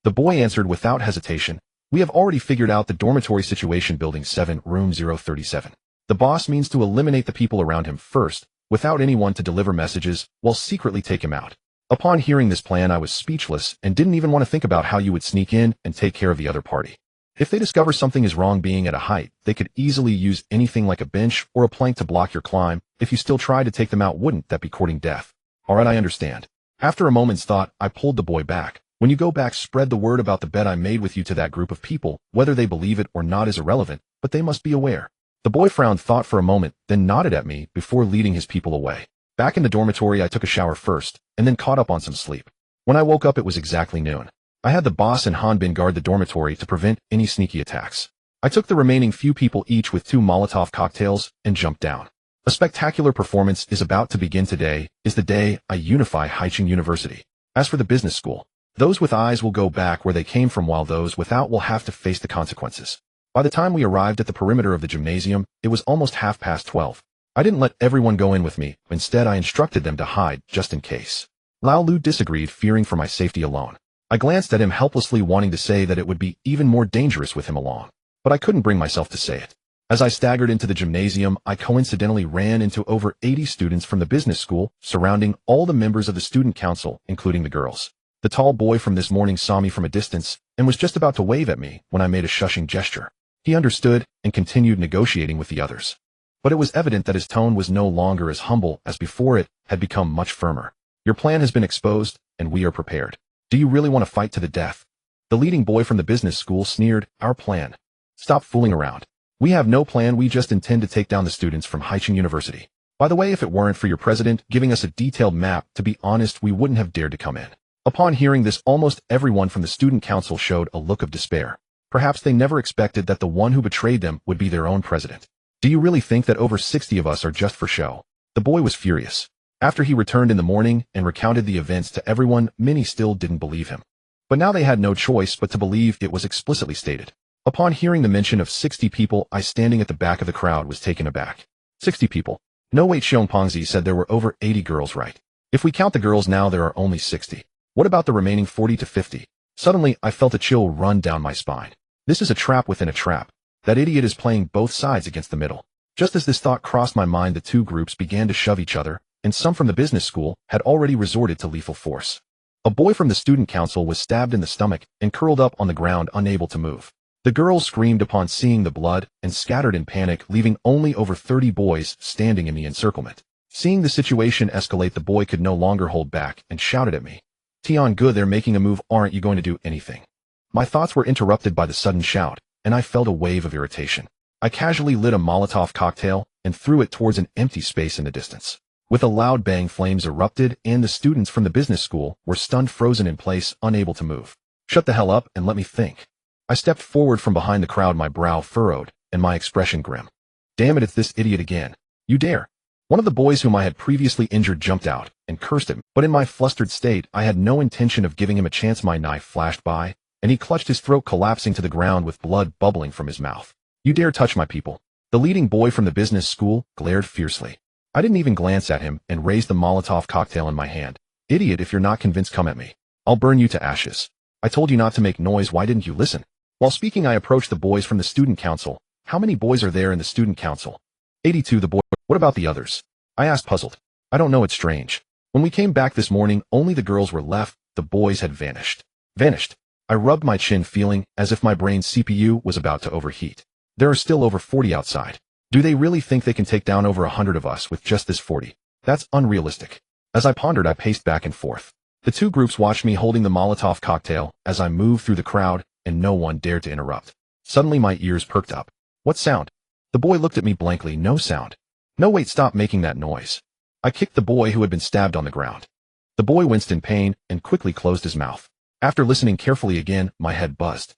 The boy answered without hesitation, "We have already figured out the dormitory situation, building 7, room 037. The boss means to eliminate the people around him first, without anyone to deliver messages, while secretly take him out." Upon hearing this plan, I was speechless and didn't even want to think about how you would sneak in and take care of the other party. If they discover something is wrong being at a height, they could easily use anything like a bench or a plank to block your climb. If you still try to take them out, wouldn't that be courting death? Alright, I understand. After a moment's thought, I pulled the boy back. When you go back, spread the word about the bet I made with you to that group of people. Whether they believe it or not is irrelevant, but they must be aware. The boy frowned, thought for a moment, then nodded at me before leading his people away. Back in the dormitory, I took a shower first, and then caught up on some sleep. When I woke up, it was exactly noon. I had the boss and Hanbin guard the dormitory to prevent any sneaky attacks. I took the remaining few people, each with 2 Molotov cocktails, and jumped down. A spectacular performance is about to begin. Today is the day I unify Haicheng University. As for the business school, those with eyes will go back where they came from, while those without will have to face the consequences. By the time we arrived at the perimeter of the gymnasium, it was almost 12:30. I didn't let everyone go in with me. Instead, I instructed them to hide, just in case. Lao Lu disagreed, fearing for my safety alone. I glanced at him helplessly, wanting to say that it would be even more dangerous with him along, but I couldn't bring myself to say it. As I staggered into the gymnasium, I coincidentally ran into over 80 students from the business school, surrounding all the members of the student council, including the girls. The tall boy from this morning saw me from a distance and was just about to wave at me when I made a shushing gesture. He understood and continued negotiating with the others. But it was evident that his tone was no longer as humble as before. It had become much firmer. "Your plan has been exposed, and we are prepared. Do you really want to fight to the death?" The leading boy from the business school sneered. "Our plan? Stop fooling around. We have no plan. We just intend to take down the students from Haicheng University. By the way, if it weren't for your president giving us a detailed map, to be honest, we wouldn't have dared to come in." Upon hearing this, almost everyone from the student council showed a look of despair. Perhaps they never expected that the one who betrayed them would be their own president. "Do you really think that over 60 of us are just for show?" The boy was furious. After he returned in the morning and recounted the events to everyone, many still didn't believe him. But now they had no choice but to believe. It was explicitly stated. Upon hearing the mention of 60 people, I, standing at the back of the crowd, was taken aback. 60 people? No, wait, Xiongpongzi said there were over 80 girls, right? If we count the girls now, there are only 60. What about the remaining 40 to 50? Suddenly, I felt a chill run down my spine. This is a trap within a trap. That idiot is playing both sides against the middle. Just as this thought crossed my mind, the two groups began to shove each other, and some from the business school had already resorted to lethal force. A boy from the student council was stabbed in the stomach and curled up on the ground, unable to move. The girls screamed upon seeing the blood and scattered in panic, leaving only over 30 boys standing in the encirclement. Seeing the situation escalate, the boy could no longer hold back and shouted at me, "Tian, good, they're making a move. Aren't you going to do anything?" My thoughts were interrupted by the sudden shout, and I felt a wave of irritation. I casually lit a Molotov cocktail and threw it towards an empty space in the distance. With a loud bang, flames erupted, and the students from the business school were stunned, frozen in place, unable to move. "Shut the hell up and let me think." I stepped forward from behind the crowd, my brow furrowed and my expression grim. "Damn it, it's this idiot again. You dare!" One of the boys whom I had previously injured jumped out and cursed him, but in my flustered state, I had no intention of giving him a chance. My knife flashed by, and he clutched his throat, collapsing to the ground with blood bubbling from his mouth. "You dare touch my people?" The leading boy from the business school glared fiercely. I didn't even glance at him and raised the Molotov cocktail in my hand. "Idiot, if you're not convinced, come at me. I'll burn you to ashes. I told you not to make noise. Why didn't you listen?" While speaking, I approached the boys from the student council. "How many boys are there in the student council?" 82. The boy. "What about the others?" I asked, puzzled. "I don't know, it's strange. When we came back this morning, only the girls were left. The boys had vanished." Vanished? I rubbed my chin, feeling as if my brain's CPU was about to overheat. There are still over 40 outside. Do they really think they can take down over 100 of us with just this 40? That's unrealistic. As I pondered, I paced back and forth. The two groups watched me holding the Molotov cocktail as I moved through the crowd, and no one dared to interrupt. Suddenly my ears perked up. "What sound?" The boy looked at me blankly. "No sound." "No, wait, stop making that noise." I kicked the boy who had been stabbed on the ground. The boy winced in pain and quickly closed his mouth. After listening carefully again, my head buzzed.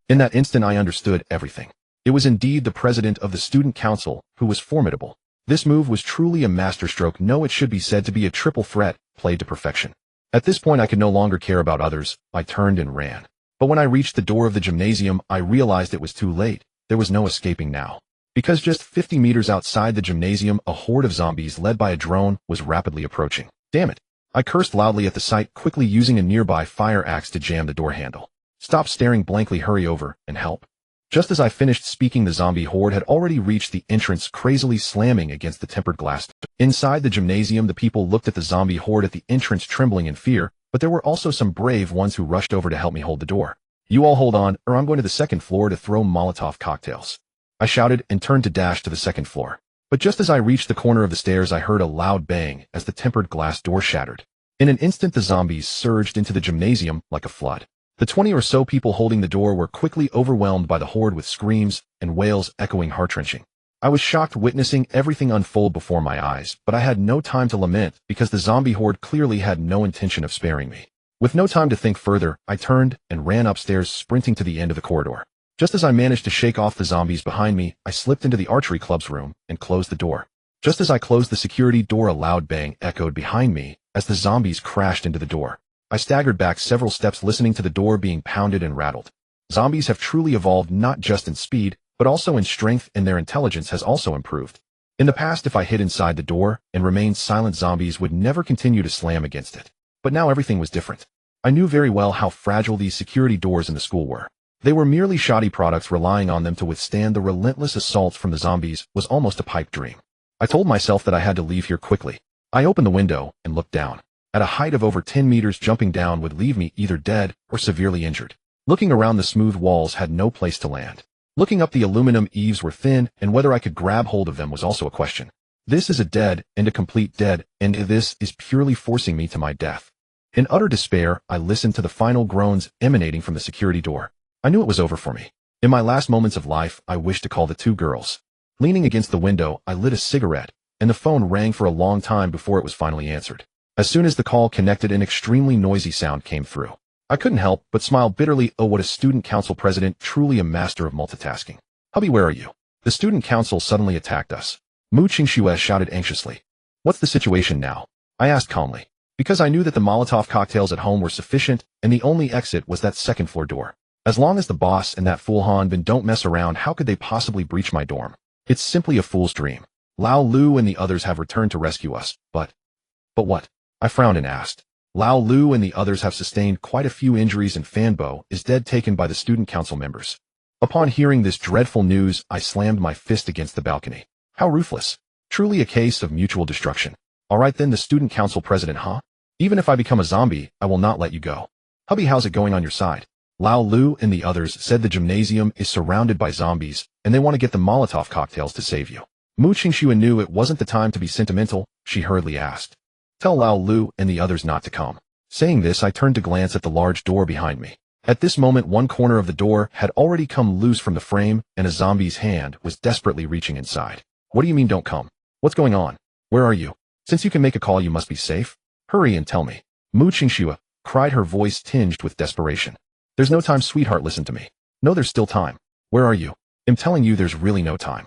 In that instant I understood everything. It was indeed the president of the student council who was formidable. This move was truly a masterstroke. No, it should be said to be a triple threat, played to perfection. At this point I could no longer care about others. I turned and ran. But when I reached the door of the gymnasium, I realized it was too late. There was no escaping now. Because just 50 meters outside the gymnasium, a horde of zombies led by a drone was rapidly approaching. Damn it! I cursed loudly at the sight, quickly using a nearby fire axe to jam the door handle. Stop staring blankly, hurry over and help. Just as I finished speaking, the zombie horde had already reached the entrance, crazily slamming against the tempered glass. Inside the gymnasium, the people looked at the zombie horde at the entrance, trembling in fear, but there were also some brave ones who rushed over to help me hold the door. You all hold on, or I'm going to the second floor to throw Molotov cocktails. I shouted and turned to dash to the second floor. But just as I reached the corner of the stairs, I heard a loud bang as the tempered glass door shattered. In an instant, the zombies surged into the gymnasium like a flood. The 20 or so people holding the door were quickly overwhelmed by the horde with screams and wails echoing heart-wrenching. I was shocked witnessing everything unfold before my eyes, but I had no time to lament because the zombie horde clearly had no intention of sparing me. With no time to think further, I turned and ran upstairs, sprinting to the end of the corridor. Just as I managed to shake off the zombies behind me, I slipped into the archery club's room and closed the door. Just as I closed the security door, a loud bang echoed behind me as the zombies crashed into the door. I staggered back several steps, listening to the door being pounded and rattled. Zombies have truly evolved, not just in speed, but also in strength, and their intelligence has also improved. In the past, if I hid inside the door and remained silent, zombies would never continue to slam against it. But now everything was different. I knew very well how fragile these security doors in the school were. They were merely shoddy products. Relying on them to withstand the relentless assaults from the zombies was almost a pipe dream. I told myself that I had to leave here quickly. I opened the window and looked down. At a height of over 10 meters, jumping down would leave me either dead or severely injured. Looking around, the smooth walls had no place to land. Looking up, the aluminum eaves were thin, and whether I could grab hold of them was also a question. This is a dead end, a complete dead end. This is purely forcing me to my death. In utter despair, I listened to the final groans emanating from the security door. I knew it was over for me. In my last moments of life, I wished to call the two girls. Leaning against the window, I lit a cigarette, and the phone rang for a long time before it was finally answered. As soon as the call connected, an extremely noisy sound came through. I couldn't help but smile bitterly. Oh, what a student council president, truly a master of multitasking. Hubby, where are you? The student council suddenly attacked us. Mu Qingxue shouted anxiously. What's the situation now? I asked calmly, because I knew that the Molotov cocktails at home were sufficient, and the only exit was that second floor door. As long as the boss and that fool Han Bin don't mess around, how could they possibly breach my dorm? It's simply a fool's dream. Lao Lu and the others have returned to rescue us, but what? I frowned and asked. Lao Lu and the others have sustained quite a few injuries, and Fanbo is dead, taken by the student council members. Upon hearing this dreadful news, I slammed my fist against the balcony. How ruthless. Truly a case of mutual destruction. All right then, the student council president, huh? Even if I become a zombie, I will not let you go. Hubby, how's it going on your side? Lao Lu and the others said the gymnasium is surrounded by zombies, and they want to get the Molotov cocktails to save you. Mu Qingxue knew it wasn't the time to be sentimental. She hurriedly asked. Tell Lao Lu and the others not to come. Saying this, I turned to glance at the large door behind me. At this moment, one corner of the door had already come loose from the frame, and a zombie's hand was desperately reaching inside. What do you mean, don't come? What's going on? Where are you? Since you can make a call, you must be safe. Hurry and tell me. Mu Qingxue cried, her voice tinged with desperation. There's no time, sweetheart, listen to me. No, there's still time. Where are you? I'm telling you, there's really no time.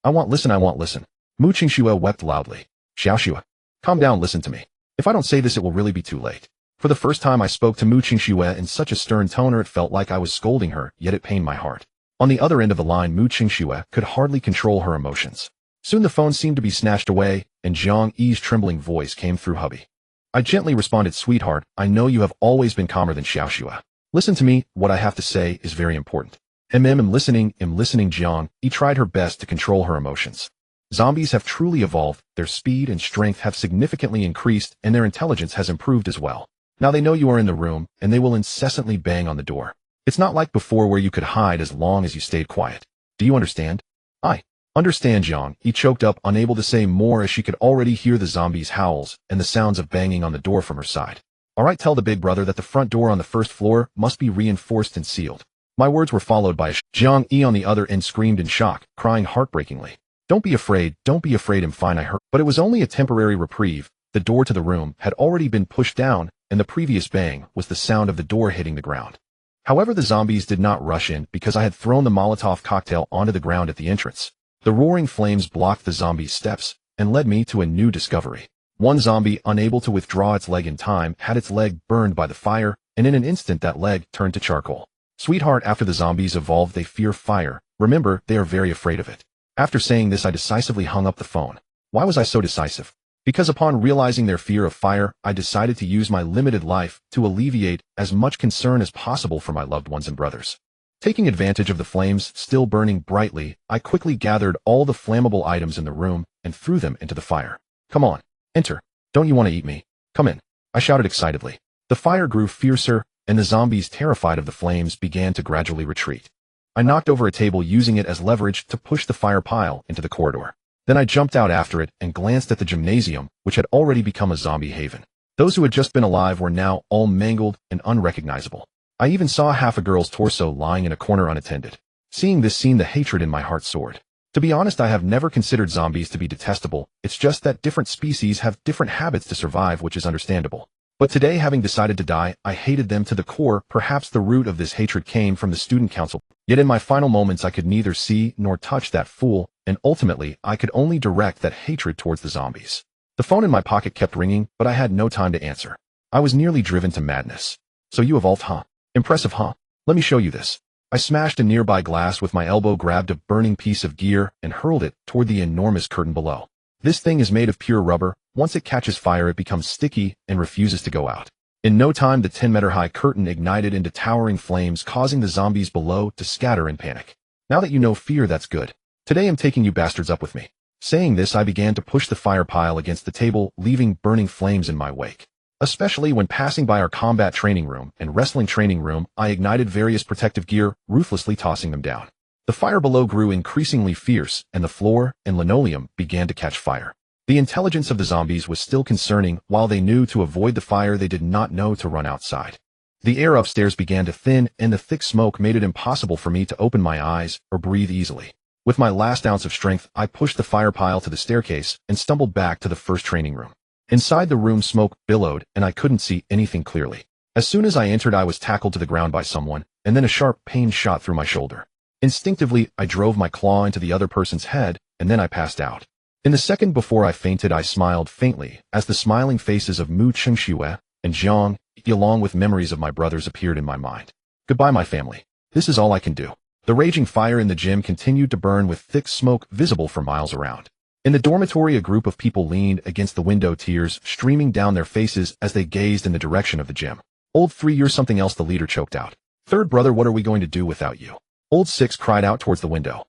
I won't listen. Mu Qingxue wept loudly. Xiaoxue. Calm down, listen to me. If I don't say this, it will really be too late. For the first time, I spoke to Mu Qingxue in such a stern tone, it felt like I was scolding her, yet it pained my heart. On the other end of the line, Mu Qingxue could hardly control her emotions. Soon the phone seemed to be snatched away, and Jiang Yi's trembling voice came through. Hubby. I gently responded, sweetheart, I know you have always been calmer than Xiaoxue. Listen to me, what I have to say is very important. I'm listening. Jiang Yi tried her best to control her emotions. Zombies have truly evolved, their speed and strength have significantly increased, and their intelligence has improved as well. Now they know you are in the room, and they will incessantly bang on the door. It's not like before where you could hide as long as you stayed quiet. Do you understand? I understand, Jiang Yi choked up, unable to say more as she could already hear the zombies' howls and the sounds of banging on the door from her side. All right, tell the big brother that the front door on the first floor must be reinforced and sealed. My words were followed by Jiang Yi on the other end screamed in shock, crying heartbreakingly. Don't be afraid, I'm fine, I heard. But it was only a temporary reprieve. The door to the room had already been pushed down, and the previous bang was the sound of the door hitting the ground. However, the zombies did not rush in because I had thrown the Molotov cocktail onto the ground at the entrance. The roaring flames blocked the zombies' steps and led me to a new discovery. One zombie, unable to withdraw its leg in time, had its leg burned by the fire, and in an instant that leg turned to charcoal. Sweetheart, after the zombies evolve, they fear fire. Remember, they are very afraid of it. After saying this, I decisively hung up the phone. Why was I so decisive? because upon realizing their fear of fire, I decided to use my limited life to alleviate as much concern as possible for my loved ones and brothers. Taking advantage of the flames still burning brightly, I quickly gathered all the flammable items in the room and threw them into the fire. Come on, enter. Don't you want to eat me? Come in, I shouted excitedly. The fire grew fiercer, and the zombies, terrified of the flames, began to gradually retreat. I knocked over a table, using it as leverage to push the fire pile into the corridor. Then I jumped out after it and glanced at the gymnasium, which had already become a zombie haven. Those who had just been alive were now all mangled and unrecognizable. I even saw half a girl's torso lying in a corner unattended. Seeing this scene, the hatred in my heart soared. To be honest, I have never considered zombies to be detestable. It's just that different species have different habits to survive, which is understandable. But today, having decided to die, I hated them to the core. Perhaps the root of this hatred came from the student council. Yet in my final moments, I could neither see nor touch that fool, and ultimately, I could only direct that hatred towards the zombies. The phone in my pocket kept ringing, but I had no time to answer. I was nearly driven to madness. So you evolved, huh? Impressive, huh? Let me show you this. I smashed a nearby glass with my elbow, grabbed a burning piece of gear, and hurled it toward the enormous curtain below. This thing is made of pure rubber. Once it catches fire, it becomes sticky and refuses to go out. In no time, the 10-meter-high curtain ignited into towering flames, causing the zombies below to scatter in panic. Now that you know fear, that's good. Today I'm taking you bastards up with me. Saying this, I began to push the fire pile against the table, leaving burning flames in my wake. Especially when passing by our combat training room and wrestling training room, I ignited various protective gear, ruthlessly tossing them down. The fire below grew increasingly fierce, and the floor and linoleum began to catch fire. The intelligence of the zombies was still concerning. While they knew to avoid the fire, they did not know to run outside. The air upstairs began to thin, and the thick smoke made it impossible for me to open my eyes or breathe easily. With my last ounce of strength, I pushed the fire pile to the staircase and stumbled back to the first training room. Inside the room, smoke billowed, and I couldn't see anything clearly. As soon as I entered, I was tackled to the ground by someone, and then a sharp pain shot through my shoulder. Instinctively, I drove my claw into the other person's head, and then I passed out. In the second before I fainted, I smiled faintly as the smiling faces of Mu Chengxue and Jiang, along with memories of my brothers, appeared in my mind. Goodbye, my family. This is all I can do. The raging fire in the gym continued to burn, with thick smoke visible for miles around. In the dormitory, a group of people leaned against the window, tears streaming down their faces as they gazed in the direction of the gym. Old 3, you're something else, the leader choked out. Third brother, what are we going to do without you? Old 6 cried out towards the window.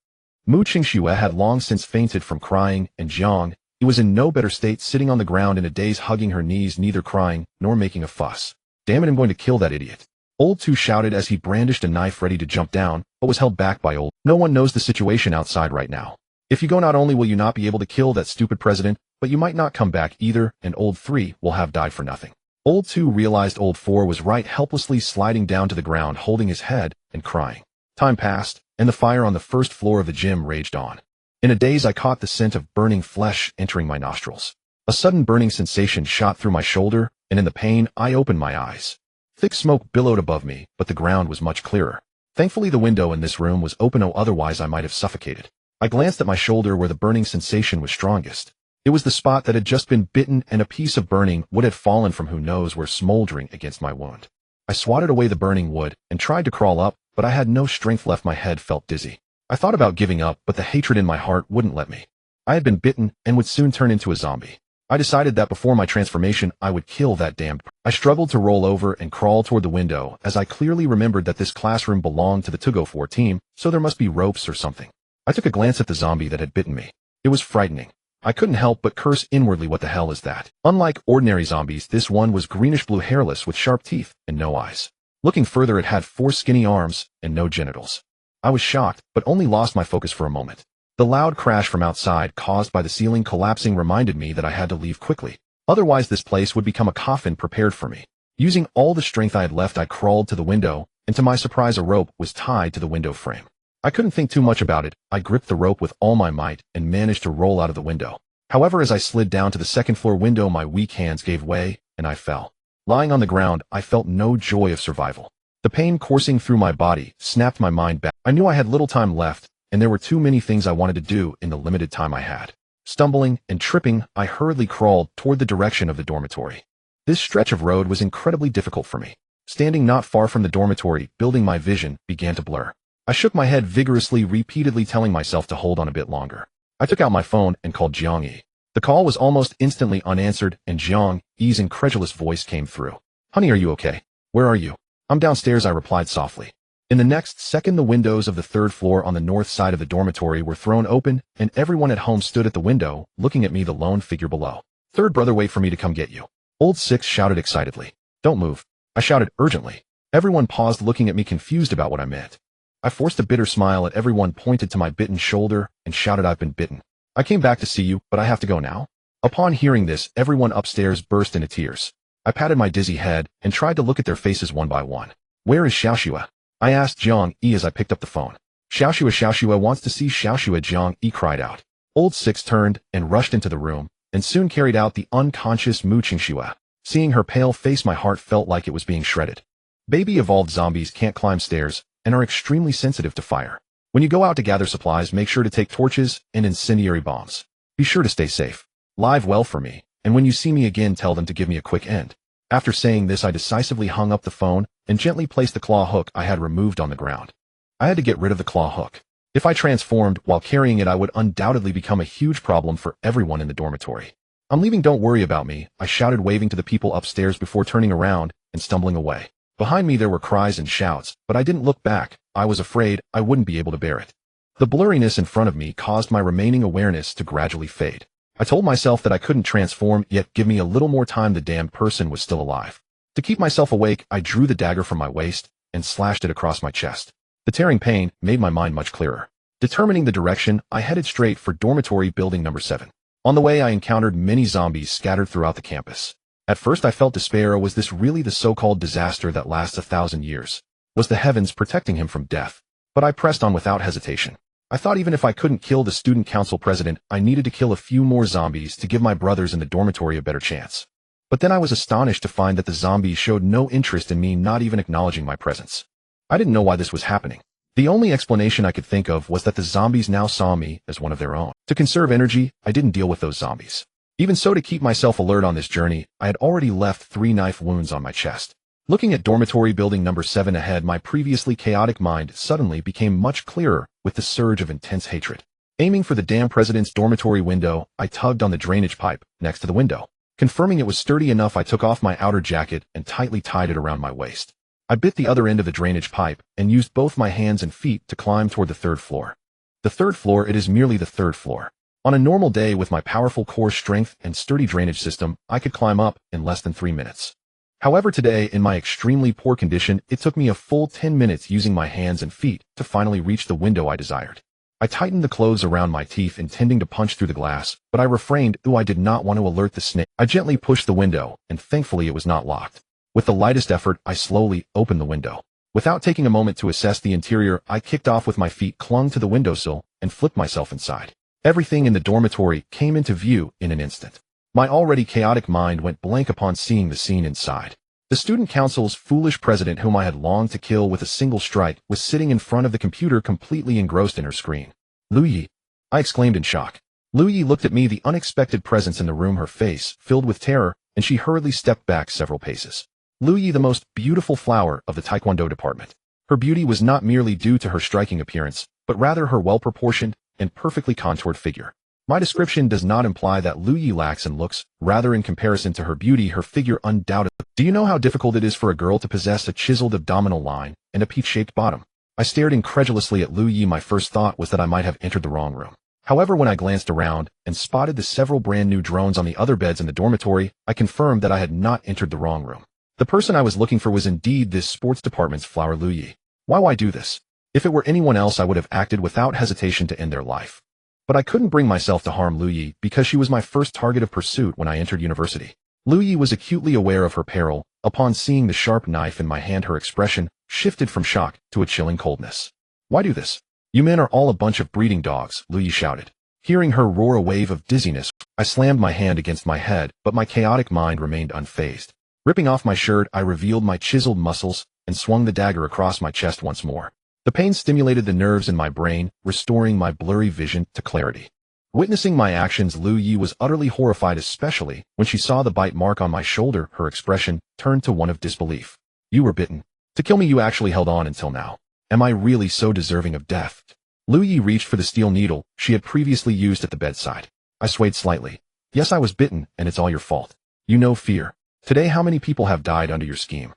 Mu Qingxue had long since fainted from crying, and Jiang, he was in no better state, sitting on the ground in a daze, hugging her knees, neither crying nor making a fuss. Damn it, I'm going to kill that idiot. Old 2 shouted as he brandished a knife, ready to jump down, but was held back by Old. No one knows the situation outside right now. If you go, not only will you not be able to kill that stupid president, but you might not come back either, and Old 3 will have died for nothing. Old 2 realized Old 4 was right, helplessly sliding down to the ground, holding his head and crying. Time passed, and the fire on the first floor of the gym raged on. In a daze, I caught the scent of burning flesh entering my nostrils. A sudden burning sensation shot through my shoulder, and in the pain, I opened my eyes. Thick smoke billowed above me, but the ground was much clearer. Thankfully, the window in this room was open, otherwise I might have suffocated. I glanced at my shoulder where the burning sensation was strongest. It was the spot that had just been bitten, and a piece of burning wood had fallen from who knows where, smoldering against my wound. I swatted away the burning wood and tried to crawl up, but I had no strength left. My head felt dizzy. I thought about giving up, but the hatred in my heart wouldn't let me. I had been bitten and would soon turn into a zombie. I decided that before my transformation, I would kill that damned. I struggled to roll over and crawl toward the window, as I clearly remembered that this classroom belonged to the 2go4 team, so there must be ropes or something. I took a glance at the zombie that had bitten me. It was frightening. I couldn't help but curse inwardly. What the hell is that? Unlike ordinary zombies, this one was greenish-blue, hairless, with sharp teeth and no eyes. Looking further, it had 4 skinny arms and no genitals. I was shocked, but only lost my focus for a moment. The loud crash from outside, caused by the ceiling collapsing, reminded me that I had to leave quickly. Otherwise, this place would become a coffin prepared for me. Using all the strength I had left, I crawled to the window, and to my surprise, a rope was tied to the window frame. I couldn't think too much about it. I gripped the rope with all my might and managed to roll out of the window. However, as I slid down to the second-floor window, my weak hands gave way, and I fell. Lying on the ground, I felt no joy of survival. The pain coursing through my body snapped my mind back. I knew I had little time left, and there were too many things I wanted to do in the limited time I had. Stumbling and tripping, I hurriedly crawled toward the direction of the dormitory. This stretch of road was incredibly difficult for me. Standing not far from the dormitory building, my vision began to blur. I shook my head vigorously, repeatedly telling myself to hold on a bit longer. I took out my phone and called Jiang Yi. The call was almost instantly unanswered, and Jiang Yi's incredulous voice came through. Honey, are you okay? Where are you? I'm downstairs, I replied softly. In the next second, the windows of the third floor on the north side of the dormitory were thrown open, and everyone at home stood at the window, looking at me, the lone figure below. Third brother, wait for me to come get you. Old Six shouted excitedly. Don't move, I shouted urgently. Everyone paused, looking at me, confused about what I meant. I forced a bitter smile at everyone, pointed to my bitten shoulder, and shouted, I've been bitten. I came back to see you, but I have to go now. Upon hearing this, everyone upstairs burst into tears. I patted my dizzy head and tried to look at their faces one by one. Where is Xiaoxue? I asked Jiang Yi as I picked up the phone. Xiaoxue wants to see Xiaoxue, Jiang Yi cried out. Old Six turned and rushed into the room, and soon carried out the unconscious Mu Qingxue. Seeing her pale face, my heart felt like it was being shredded. Baby evolved zombies can't climb stairs and are extremely sensitive to fire. When you go out to gather supplies, make sure to take torches and incendiary bombs. Be sure to stay safe. Live well for me, and when you see me again, tell them to give me a quick end. After saying this, I decisively hung up the phone and gently placed the claw hook I had removed on the ground. I had to get rid of the claw hook. If I transformed while carrying it, I would undoubtedly become a huge problem for everyone in the dormitory. I'm leaving, don't worry about me, I shouted, waving to the people upstairs before turning around and stumbling away. Behind me there were cries and shouts, but I didn't look back. I was afraid I wouldn't be able to bear it. The blurriness in front of me caused my remaining awareness to gradually fade. I told myself that I couldn't transform, yet give me a little more time, the damned person was still alive. To keep myself awake, I drew the dagger from my waist and slashed it across my chest. The tearing pain made my mind much clearer. Determining the direction, I headed straight for dormitory building number 7. On the way, I encountered many zombies scattered throughout the campus. At first I felt despair. Was this really the so-called disaster that lasts 1,000 years? Was the heavens protecting him from death? But I pressed on without hesitation. I thought even if I couldn't kill the student council president, I needed to kill a few more zombies to give my brothers in the dormitory a better chance. But then I was astonished to find that the zombies showed no interest in me, not even acknowledging my presence. I didn't know why this was happening. The only explanation I could think of was that the zombies now saw me as one of their own. To conserve energy, I didn't deal with those zombies. Even so, to keep myself alert on this journey, I had already left 3 knife wounds on my chest. Looking at dormitory building number 7 ahead, my previously chaotic mind suddenly became much clearer with the surge of intense hatred. Aiming for the damn president's dormitory window, I tugged on the drainage pipe next to the window. Confirming it was sturdy enough, I took off my outer jacket and tightly tied it around my waist. I bit the other end of the drainage pipe and used both my hands and feet to climb toward the 3rd floor. The 3rd floor, it is merely the 3rd floor. On a normal day, with my powerful core strength and sturdy drainage system, I could climb up in less than 3 minutes. However, today, in my extremely poor condition, it took me a full 10 minutes using my hands and feet to finally reach the window I desired. I tightened the clothes around my teeth, intending to punch through the glass, but I refrained. I did not want to alert the snake. I gently pushed the window, and thankfully it was not locked. With the lightest effort, I slowly opened the window. Without taking a moment to assess the interior, I kicked off with my feet, clung to the windowsill, and flipped myself inside. Everything in the dormitory came into view in an instant. My already chaotic mind went blank upon seeing the scene inside. The student council's foolish president, whom I had longed to kill with a single strike, was sitting in front of the computer, completely engrossed in her screen. Lu Yi, I exclaimed in shock. Lu Yi looked at me, the unexpected presence in the room, her face filled with terror, and she hurriedly stepped back several paces. Lu Yi, the most beautiful flower of the Taekwondo department. Her beauty was not merely due to her striking appearance, but rather her well-proportioned and perfectly contoured figure. My description does not imply that Lu Yi lacks in looks, rather in comparison to her beauty, her figure undoubtedly. Do you know how difficult it is for a girl to possess a chiseled abdominal line and a peach-shaped bottom? I stared incredulously at Lu Yi. My first thought was that I might have entered the wrong room. However, when I glanced around and spotted the several brand new drones on the other beds in the dormitory, I confirmed that I had not entered the wrong room. The person I was looking for was indeed this sports department's flower, Lu Yi. Why do this? If it were anyone else, I would have acted without hesitation to end their life. But I couldn't bring myself to harm Lu Yi because she was my first target of pursuit when I entered university. Lu Yi was acutely aware of her peril. Upon seeing the sharp knife in my hand, her expression shifted from shock to a chilling coldness. Why do this? You men are all a bunch of breeding dogs, Lu Yi shouted. Hearing her roar, a wave of dizziness, I slammed my hand against my head, but my chaotic mind remained unfazed. Ripping off my shirt, I revealed my chiseled muscles and swung the dagger across my chest once more. The pain stimulated the nerves in my brain, restoring my blurry vision to clarity. Witnessing my actions, Lu Yi was utterly horrified, especially when she saw the bite mark on my shoulder. Her expression turned to one of disbelief. You were bitten. To kill me, you actually held on until now. Am I really so deserving of death? Lu Yi reached for the steel needle she had previously used at the bedside. I swayed slightly. Yes, I was bitten, and it's all your fault. You know fear. Today, how many people have died under your scheme?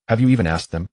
Have you even asked them?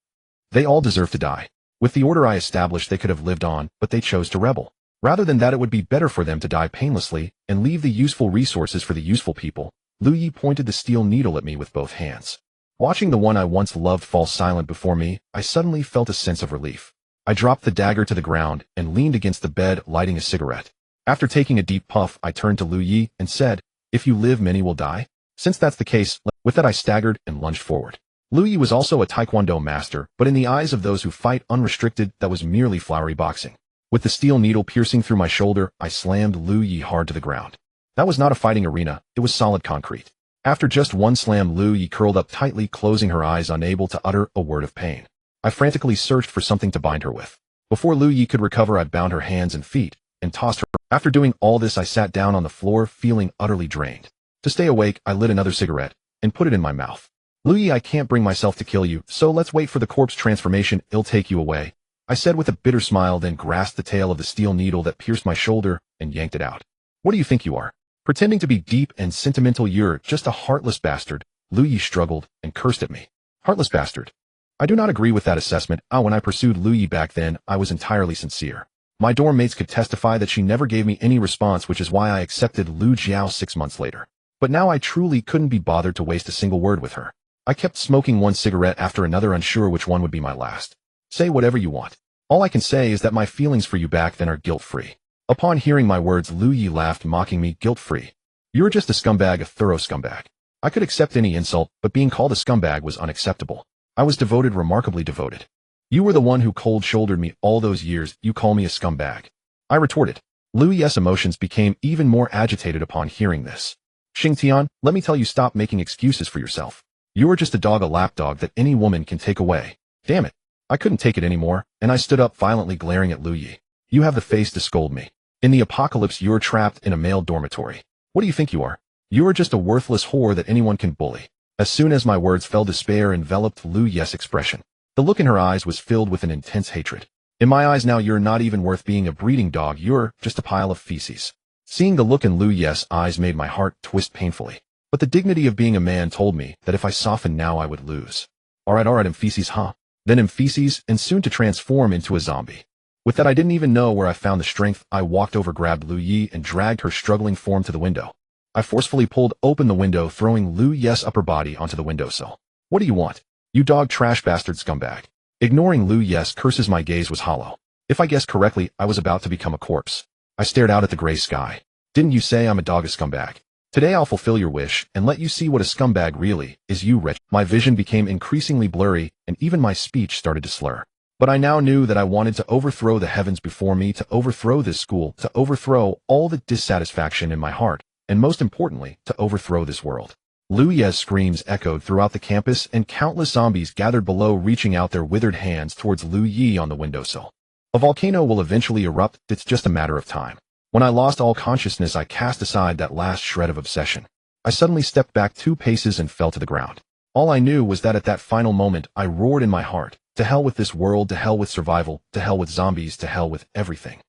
They all deserve to die. With the order I established, they could have lived on, but they chose to rebel. Rather than that, it would be better for them to die painlessly and leave the useful resources for the useful people. Lu Yi pointed the steel needle at me with both hands. Watching the one I once loved fall silent before me, I suddenly felt a sense of relief. I dropped the dagger to the ground and leaned against the bed, lighting a cigarette. After taking a deep puff, I turned to Lu Yi and said, "If you live, many will die." Since that's the case, with that I staggered and lunged forward. Lu Yi was also a taekwondo master, but in the eyes of those who fight unrestricted, that was merely flowery boxing. With the steel needle piercing through my shoulder, I slammed Lu Yi hard to the ground. That was not a fighting arena, it was solid concrete. After just one slam, Lu Yi curled up tightly, closing her eyes, unable to utter a word of pain. I frantically searched for something to bind her with. Before Lu Yi could recover, I bound her hands and feet and tossed her. After doing all this, I sat down on the floor, feeling utterly drained. To stay awake, I lit another cigarette and put it in my mouth. "Lu Yi, I can't bring myself to kill you, so let's wait for the corpse transformation. It'll take you away," I said with a bitter smile, then grasped the tail of the steel needle that pierced my shoulder and yanked it out. "What do you think you are? Pretending to be deep and sentimental? You're just a heartless bastard." Lu Yi struggled and cursed at me. Heartless bastard. I do not agree with that assessment. When I pursued Lu Yi back then, I was entirely sincere. My dorm mates could testify that she never gave me any response, which is why I accepted Lu Jiao 6 months later. But now I truly couldn't be bothered to waste a single word with her. I kept smoking one cigarette after another, unsure which one would be my last. "Say whatever you want. All I can say is that my feelings for you back then are guilt-free." Upon hearing my words, Lu Yi laughed, mocking me. "Guilt-free? You're just a scumbag, a thorough scumbag." I could accept any insult, but being called a scumbag was unacceptable. I was devoted, remarkably devoted. "You were the one who cold-shouldered me all those years. You call me a scumbag?" I retorted. Lu Yi's emotions became even more agitated upon hearing this. "Xingtian, let me tell you, stop making excuses for yourself. You are just a dog, a lapdog that any woman can take away." Damn it. I couldn't take it anymore, and I stood up, violently glaring at Lu Yi. "You have the face to scold me. In the apocalypse, you're trapped in a male dormitory. What do you think you are? You are just a worthless whore that anyone can bully." As soon as my words fell, despair enveloped Lu Yi's expression. The look in her eyes was filled with an intense hatred. "In my eyes now, you're not even worth being a breeding dog. You're just a pile of feces." Seeing the look in Lu Yi's eyes made my heart twist painfully. But the dignity of being a man told me that if I softened now, I would lose. Alright, I'm feces, huh? Then I'm feces, and soon to transform into a zombie. With that, I didn't even know where I found the strength. I walked over, grabbed Lu Yi, and dragged her struggling form to the window. I forcefully pulled open the window, throwing Lu Yi's upper body onto the windowsill. "What do you want? You dog trash bastard scumbag." Ignoring Lu Yi's curses, my gaze was hollow. If I guessed correctly, I was about to become a corpse. I stared out at the gray sky. "Didn't you say I'm a dog, a scumbag? Today I'll fulfill your wish and let you see what a scumbag really is, you wretch." My vision became increasingly blurry, and even my speech started to slur. But I now knew that I wanted to overthrow the heavens before me, to overthrow this school, to overthrow all the dissatisfaction in my heart, and most importantly, to overthrow this world. Lu Yi's screams echoed throughout the campus, and countless zombies gathered below, reaching out their withered hands towards Lu Yi on the windowsill. A volcano will eventually erupt, it's just a matter of time. When I lost all consciousness, I cast aside that last shred of obsession. I suddenly stepped back 2 paces and fell to the ground. All I knew was that at that final moment, I roared in my heart, "To hell with this world, to hell with survival, to hell with zombies, to hell with everything."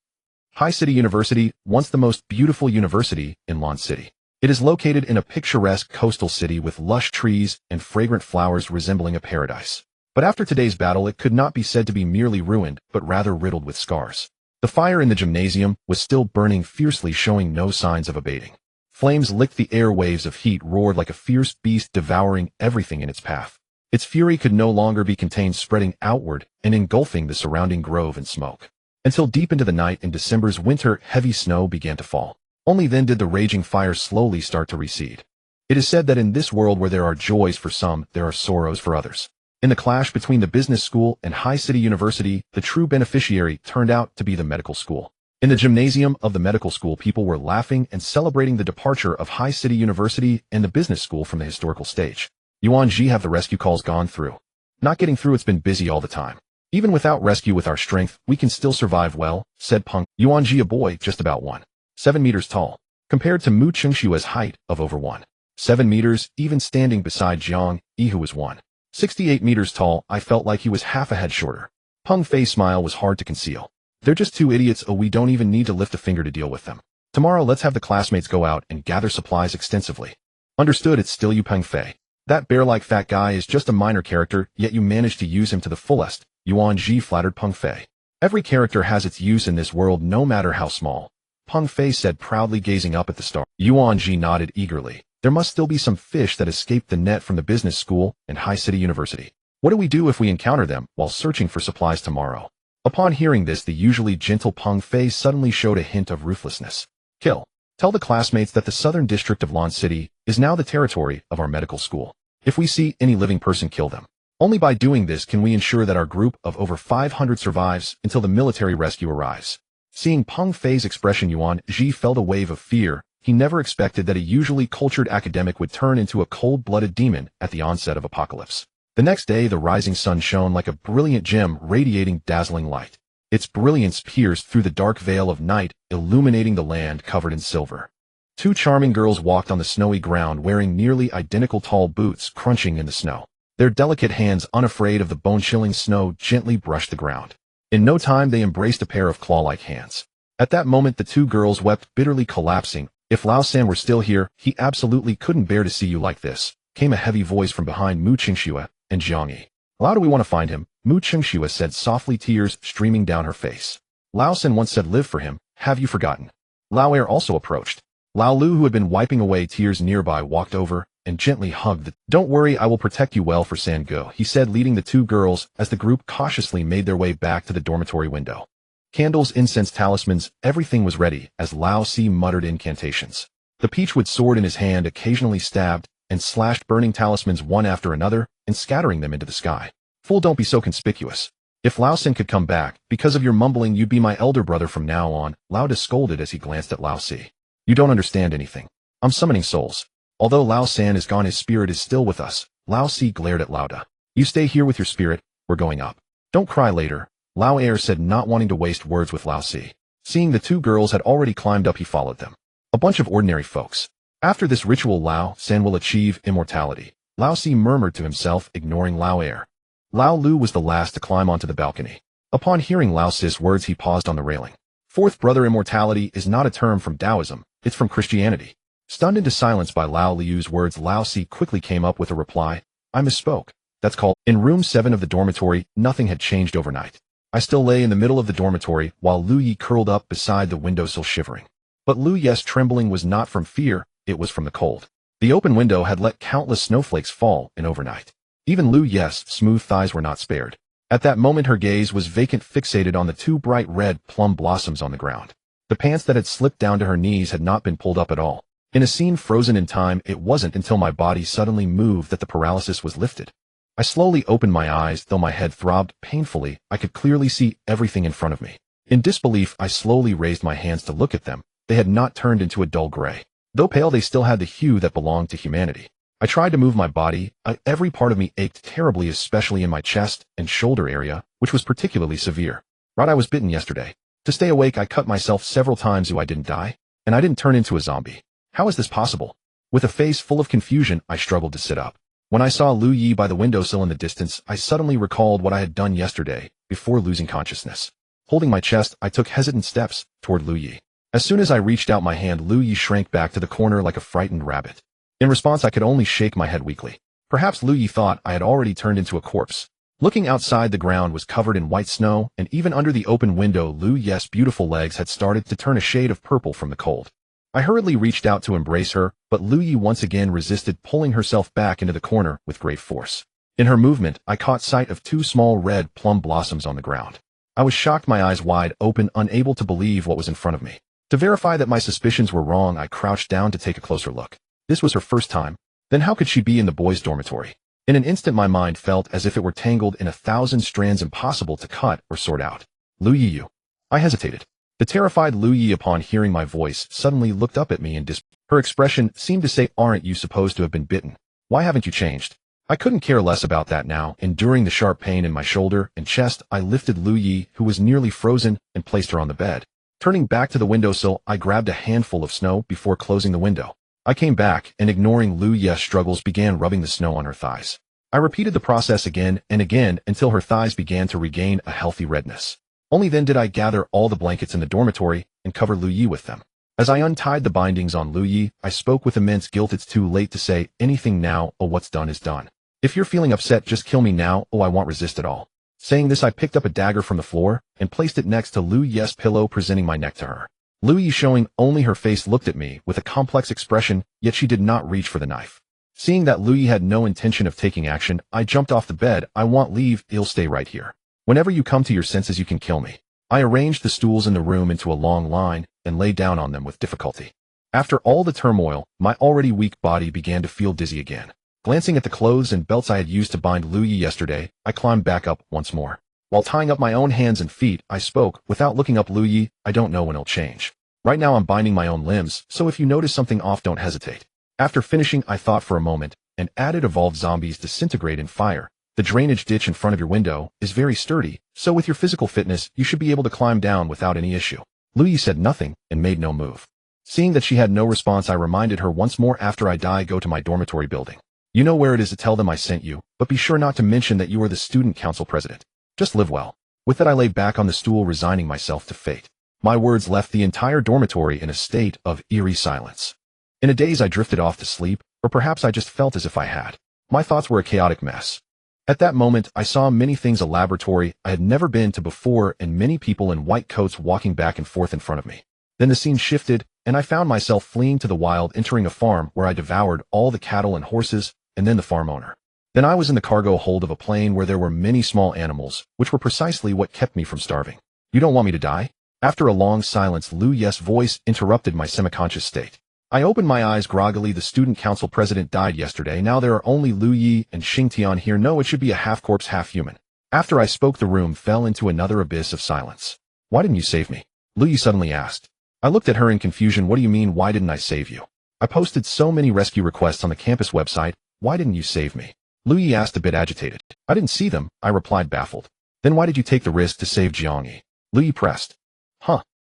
High City University, once the most beautiful university in Lon City. It is located in a picturesque coastal city with lush trees and fragrant flowers resembling a paradise. But after today's battle, it could not be said to be merely ruined, but rather riddled with scars. The fire in the gymnasium was still burning fiercely, showing no signs of abating. Flames licked the air, waves of heat roared like a fierce beast, devouring everything in its path. Its fury could no longer be contained, spreading outward and engulfing the surrounding grove in smoke. Until deep into the night in December's winter, heavy snow began to fall. Only then did the raging fire slowly start to recede. It is said that in this world, where there are joys for some, there are sorrows for others. In the clash between the business school and High City University, the true beneficiary turned out to be the medical school. In the gymnasium of the medical school, people were laughing and celebrating the departure of High City University and the business school from the historical stage. "Yuan Ji, have the rescue calls gone through?" "Not getting through, it's been busy all the time. Even without rescue, with our strength, we can still survive well," said Peng. Yuan Ji, a boy just about 1.7 meters tall, compared to Mu Chengshua's height of over 1.7 meters, even standing beside Jiang Yi, who was 1.68 meters tall, I felt like he was half a head shorter. Peng Fei's smile was hard to conceal. "They're just 2 idiots. We don't even need to lift a finger to deal with them." Tomorrow let's have the classmates go out and gather supplies extensively. Understood. It's still you, Peng Fei. That bear-like fat guy is just a minor character, yet you managed to use him to the fullest, Yuan Ji flattered Peng Fei. Every character has its use in this world, no matter how small, Peng Fei said, proudly gazing up at the star. Yuan Ji nodded eagerly. There must still be some fish that escaped the net from the business school and High City University. What do we do if we encounter them while searching for supplies tomorrow? Upon hearing this, the usually gentle Peng Fei suddenly showed a hint of ruthlessness. Kill. Tell the classmates that the southern district of Lan City is now the territory of our medical school. If we see any living person, kill them. Only by doing this can we ensure that our group of over 500 survives until the military rescue arrives. Seeing Peng Fei's expression, Yuan Ji felt a wave of fear. He never expected that a usually cultured academic would turn into a cold-blooded demon at the onset of apocalypse. The next day, the rising sun shone like a brilliant gem, radiating dazzling light. Its brilliance pierced through the dark veil of night, illuminating the land covered in silver. Two charming girls walked on the snowy ground wearing nearly identical tall boots, crunching in the snow. Their delicate hands, unafraid of the bone-chilling snow, gently brushed the ground. In no time, they embraced a pair of claw-like hands. At that moment, the two girls wept, bitterly collapsing. If Lao San were still here, he absolutely couldn't bear to see you like this, came a heavy voice from behind Mu Qingxue and Jiang Yi. How do we want to find him? Mu Qingxue said softly, tears streaming down her face. Lao San once said, live for him. Have you forgotten? Lao Er also approached. Lao Lu, who had been wiping away tears nearby, walked over and gently hugged the— Don't worry, I will protect you well for San Go, he said, leading the two girls as the group cautiously made their way back to the dormitory window. Candles, incense, talismans, everything was ready as Lao Si muttered incantations. The peachwood sword in his hand occasionally stabbed and slashed burning talismans one after another and scattering them into the sky. Fool, don't be so conspicuous. If Lao Sin could come back, because of your mumbling you'd be my elder brother from now on, Lao De scolded as he glanced at Lao Si. You don't understand anything. I'm summoning souls. Although Lao San is gone, his spirit is still with us. Lao Si glared at Lao De. You stay here with your spirit, we're going up. Don't cry later, Lao Er said, not wanting to waste words with Lao Si. Seeing the two girls had already climbed up, he followed them. A bunch of ordinary folks. After this ritual, Lao San will achieve immortality, Lao Si murmured to himself, ignoring Lao Er. Lao Lu was the last to climb onto the balcony. Upon hearing Lao Si's words, he paused on the railing. Fourth brother, immortality is not a term from Taoism, it's from Christianity. Stunned into silence by Lao Liu's words, Lao Si quickly came up with a reply. I misspoke. That's called— In room 7 of the dormitory, nothing had changed overnight. I still lay in the middle of the dormitory while Lu Yi curled up beside the windowsill shivering. But Lu Yi's trembling was not from fear, it was from the cold. The open window had let countless snowflakes fall in overnight. Even Lu Yi's smooth thighs were not spared. At that moment, her gaze was vacant, fixated on the two bright red plum blossoms on the ground. The pants that had slipped down to her knees had not been pulled up at all. In a scene frozen in time, it wasn't until my body suddenly moved that the paralysis was lifted. I slowly opened my eyes. Though my head throbbed painfully, I could clearly see everything in front of me. In disbelief, I slowly raised my hands to look at them. They had not turned into a dull gray. Though pale, they still had the hue that belonged to humanity. I tried to move my body. Every part of me ached terribly, especially in my chest and shoulder area, which was particularly severe. Right, I was bitten yesterday. To stay awake, I cut myself several times. I didn't die, and I didn't turn into a zombie. How is this possible? With a face full of confusion, I struggled to sit up. When I saw Lu Yi by the windowsill in the distance, I suddenly recalled what I had done yesterday, before losing consciousness. Holding my chest, I took hesitant steps toward Lu Yi. As soon as I reached out my hand, Lu Yi shrank back to the corner like a frightened rabbit. In response, I could only shake my head weakly. Perhaps Lu Yi thought I had already turned into a corpse. Looking outside, the ground was covered in white snow, and even under the open window, Lu Yi's beautiful legs had started to turn a shade of purple from the cold. I hurriedly reached out to embrace her, but Lu Yi once again resisted, pulling herself back into the corner with great force. In her movement, I caught sight of two small red plum blossoms on the ground. I was shocked, my eyes wide open, unable to believe what was in front of me. To verify that my suspicions were wrong, I crouched down to take a closer look. This was her first time. Then how could she be in the boys' dormitory? In an instant, my mind felt as if it were tangled in 1,000 strands, impossible to cut or sort out. Lu Yi, you. I hesitated. The terrified Lu Yi, upon hearing my voice, suddenly looked up at me in her expression seemed to say, aren't you supposed to have been bitten? Why haven't you changed? I couldn't care less about that now. Enduring the sharp pain in my shoulder and chest, I lifted Lu Yi, who was nearly frozen, and placed her on the bed. Turning back to the windowsill, I grabbed a handful of snow before closing the window. I came back, and ignoring Lu Yi's struggles, began rubbing the snow on her thighs. I repeated the process again and again until her thighs began to regain a healthy redness. Only then did I gather all the blankets in the dormitory and cover Lu Yi with them. As I untied the bindings on Lu Yi, I spoke with immense guilt. It's too late to say anything now. Oh, what's done is done. If you're feeling upset, just kill me now. Oh, I won't resist at all. Saying this, I picked up a dagger from the floor and placed it next to Lu Yi's pillow, presenting my neck to her. Lu Yi, showing only her face, looked at me with a complex expression, yet she did not reach for the knife. Seeing that Lu Yi had no intention of taking action, I jumped off the bed. I won't leave. I'll stay right here. Whenever you come to your senses, you can kill me. I arranged the stools in the room into a long line and lay down on them with difficulty. After all the turmoil, my already weak body began to feel dizzy again. Glancing at the clothes and belts I had used to bind Lu Yi yesterday, I climbed back up once more. While tying up my own hands and feet, I spoke, without looking up. Lu Yi, I don't know when it'll change. Right now I'm binding my own limbs, so if you notice something off, don't hesitate. After finishing, I thought for a moment, and added, evolved zombies disintegrate in fire. The drainage ditch in front of your window is very sturdy, so with your physical fitness, you should be able to climb down without any issue. Lu Yi said nothing and made no move. Seeing that she had no response, I reminded her once more, after I die, go to my dormitory building. You know where it is to tell them I sent you, but be sure not to mention that you are the student council president. Just live well. With that, I lay back on the stool, resigning myself to fate. My words left the entire dormitory in a state of eerie silence. In a daze, I drifted off to sleep, or perhaps I just felt as if I had. My thoughts were a chaotic mess. At that moment, I saw many things: a laboratory I had never been to before, and many people in white coats walking back and forth in front of me. Then the scene shifted, and I found myself fleeing to the wild, entering a farm where I devoured all the cattle and horses, and then the farm owner. Then I was in the cargo hold of a plane where there were many small animals, which were precisely what kept me from starving. You don't want me to die? After a long silence, Lu Yi's voice interrupted my semi-conscious state. I opened my eyes groggily. The student council president died yesterday. Now there are only Lu Yi and Xing Tian here. No, it should be a half-corpse, half-human. After I spoke, the room fell into another abyss of silence. Why didn't you save me? Lu Yi suddenly asked. I looked at her in confusion. What do you mean, why didn't I save you? I posted so many rescue requests on the campus website. Why didn't you save me? Lu Yi asked, a bit agitated. I didn't see them, I replied, baffled. Then why did you take the risk to save Jiangyi? Lu Yi pressed.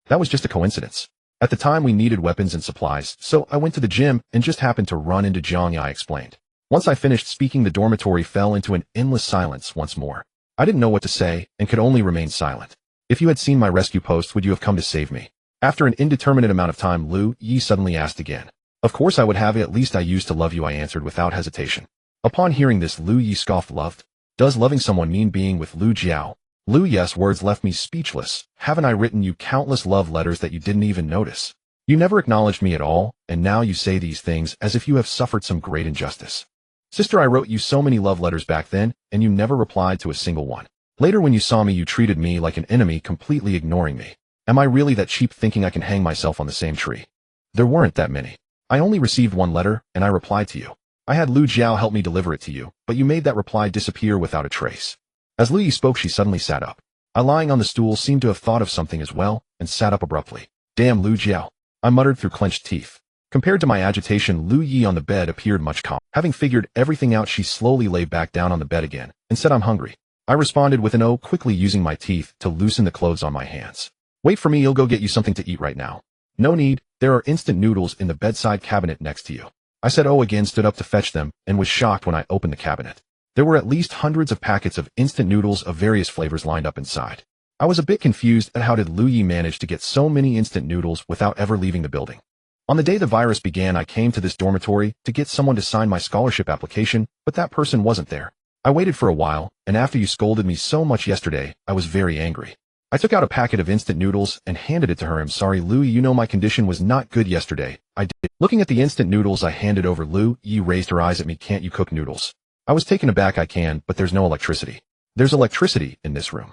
That was just a coincidence. At the time we needed weapons and supplies, so I went to the gym and just happened to run into Jiangyi, I explained. Once I finished speaking, the dormitory fell into an endless silence once more. I didn't know what to say and could only remain silent. If you had seen my rescue post, would you have come to save me? After an indeterminate amount of time, Lu Yi suddenly asked again. Of course I would have. At least I used to love you, I answered without hesitation. Upon hearing this, Lu Yi scoffed. Loved? Does loving someone mean being with Lu Jiao? Lu Yi's words left me speechless. Haven't I written you countless love letters that you didn't even notice? You never acknowledged me at all, and now you say these things as if you have suffered some great injustice. Sister, I wrote you so many love letters back then, and you never replied to a single one. Later when you saw me, you treated me like an enemy, completely ignoring me. Am I really that cheap, thinking I can hang myself on the same tree? There weren't that many. I only received one letter, and I replied to you. I had Lu Jiao help me deliver it to you, but you made that reply disappear without a trace. As Lu Yi spoke, she suddenly sat up. I, lying on the stool, seemed to have thought of something as well, and sat up abruptly. Damn Lu Jiao, I muttered through clenched teeth. Compared to my agitation, Lu Yi on the bed appeared much calmer. Having figured everything out, she slowly lay back down on the bed again, and said, I'm hungry. I responded with an "oh," quickly using my teeth to loosen the clothes on my hands. Wait for me, I'll go get you something to eat right now. No need, there are instant noodles in the bedside cabinet next to you. I said "oh" again, stood up to fetch them, and was shocked when I opened the cabinet. There were at least hundreds of packets of instant noodles of various flavors lined up inside. I was a bit confused at how did Lu Yi manage to get so many instant noodles without ever leaving the building. On the day the virus began, I came to this dormitory to get someone to sign my scholarship application, but that person wasn't there. I waited for a while, and after you scolded me so much yesterday, I was very angry. I took out a packet of instant noodles and handed it to her. I'm sorry, Lu Yi, you know my condition was not good yesterday. I did. Looking at the instant noodles I handed over, Lu Yi raised her eyes at me. Can't you cook noodles? I was taken aback. I can, but there's no electricity. There's electricity in this room.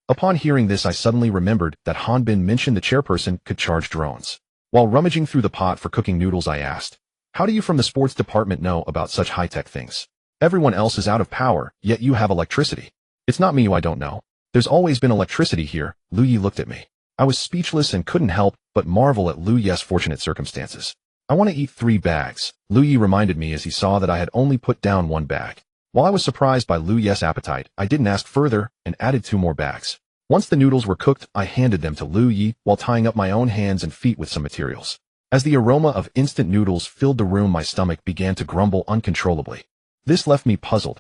Upon hearing this, I suddenly remembered that Han Bin mentioned the chairperson could charge drones. While rummaging through the pot for cooking noodles, I asked, how do you from the sports department know about such high-tech things? Everyone else is out of power, yet you have electricity. It's not me who I don't know. There's always been electricity here. Lu Yi looked at me. I was speechless and couldn't help but marvel at Lu Yi's fortunate circumstances. I want to eat 3 bags, Lu Yi reminded me as he saw that I had only put down 1 bag. While I was surprised by Lu Yi's appetite, I didn't ask further and added 2 more bags. Once the noodles were cooked, I handed them to Lu Yi while tying up my own hands and feet with some materials. As the aroma of instant noodles filled the room, my stomach began to grumble uncontrollably. This left me puzzled.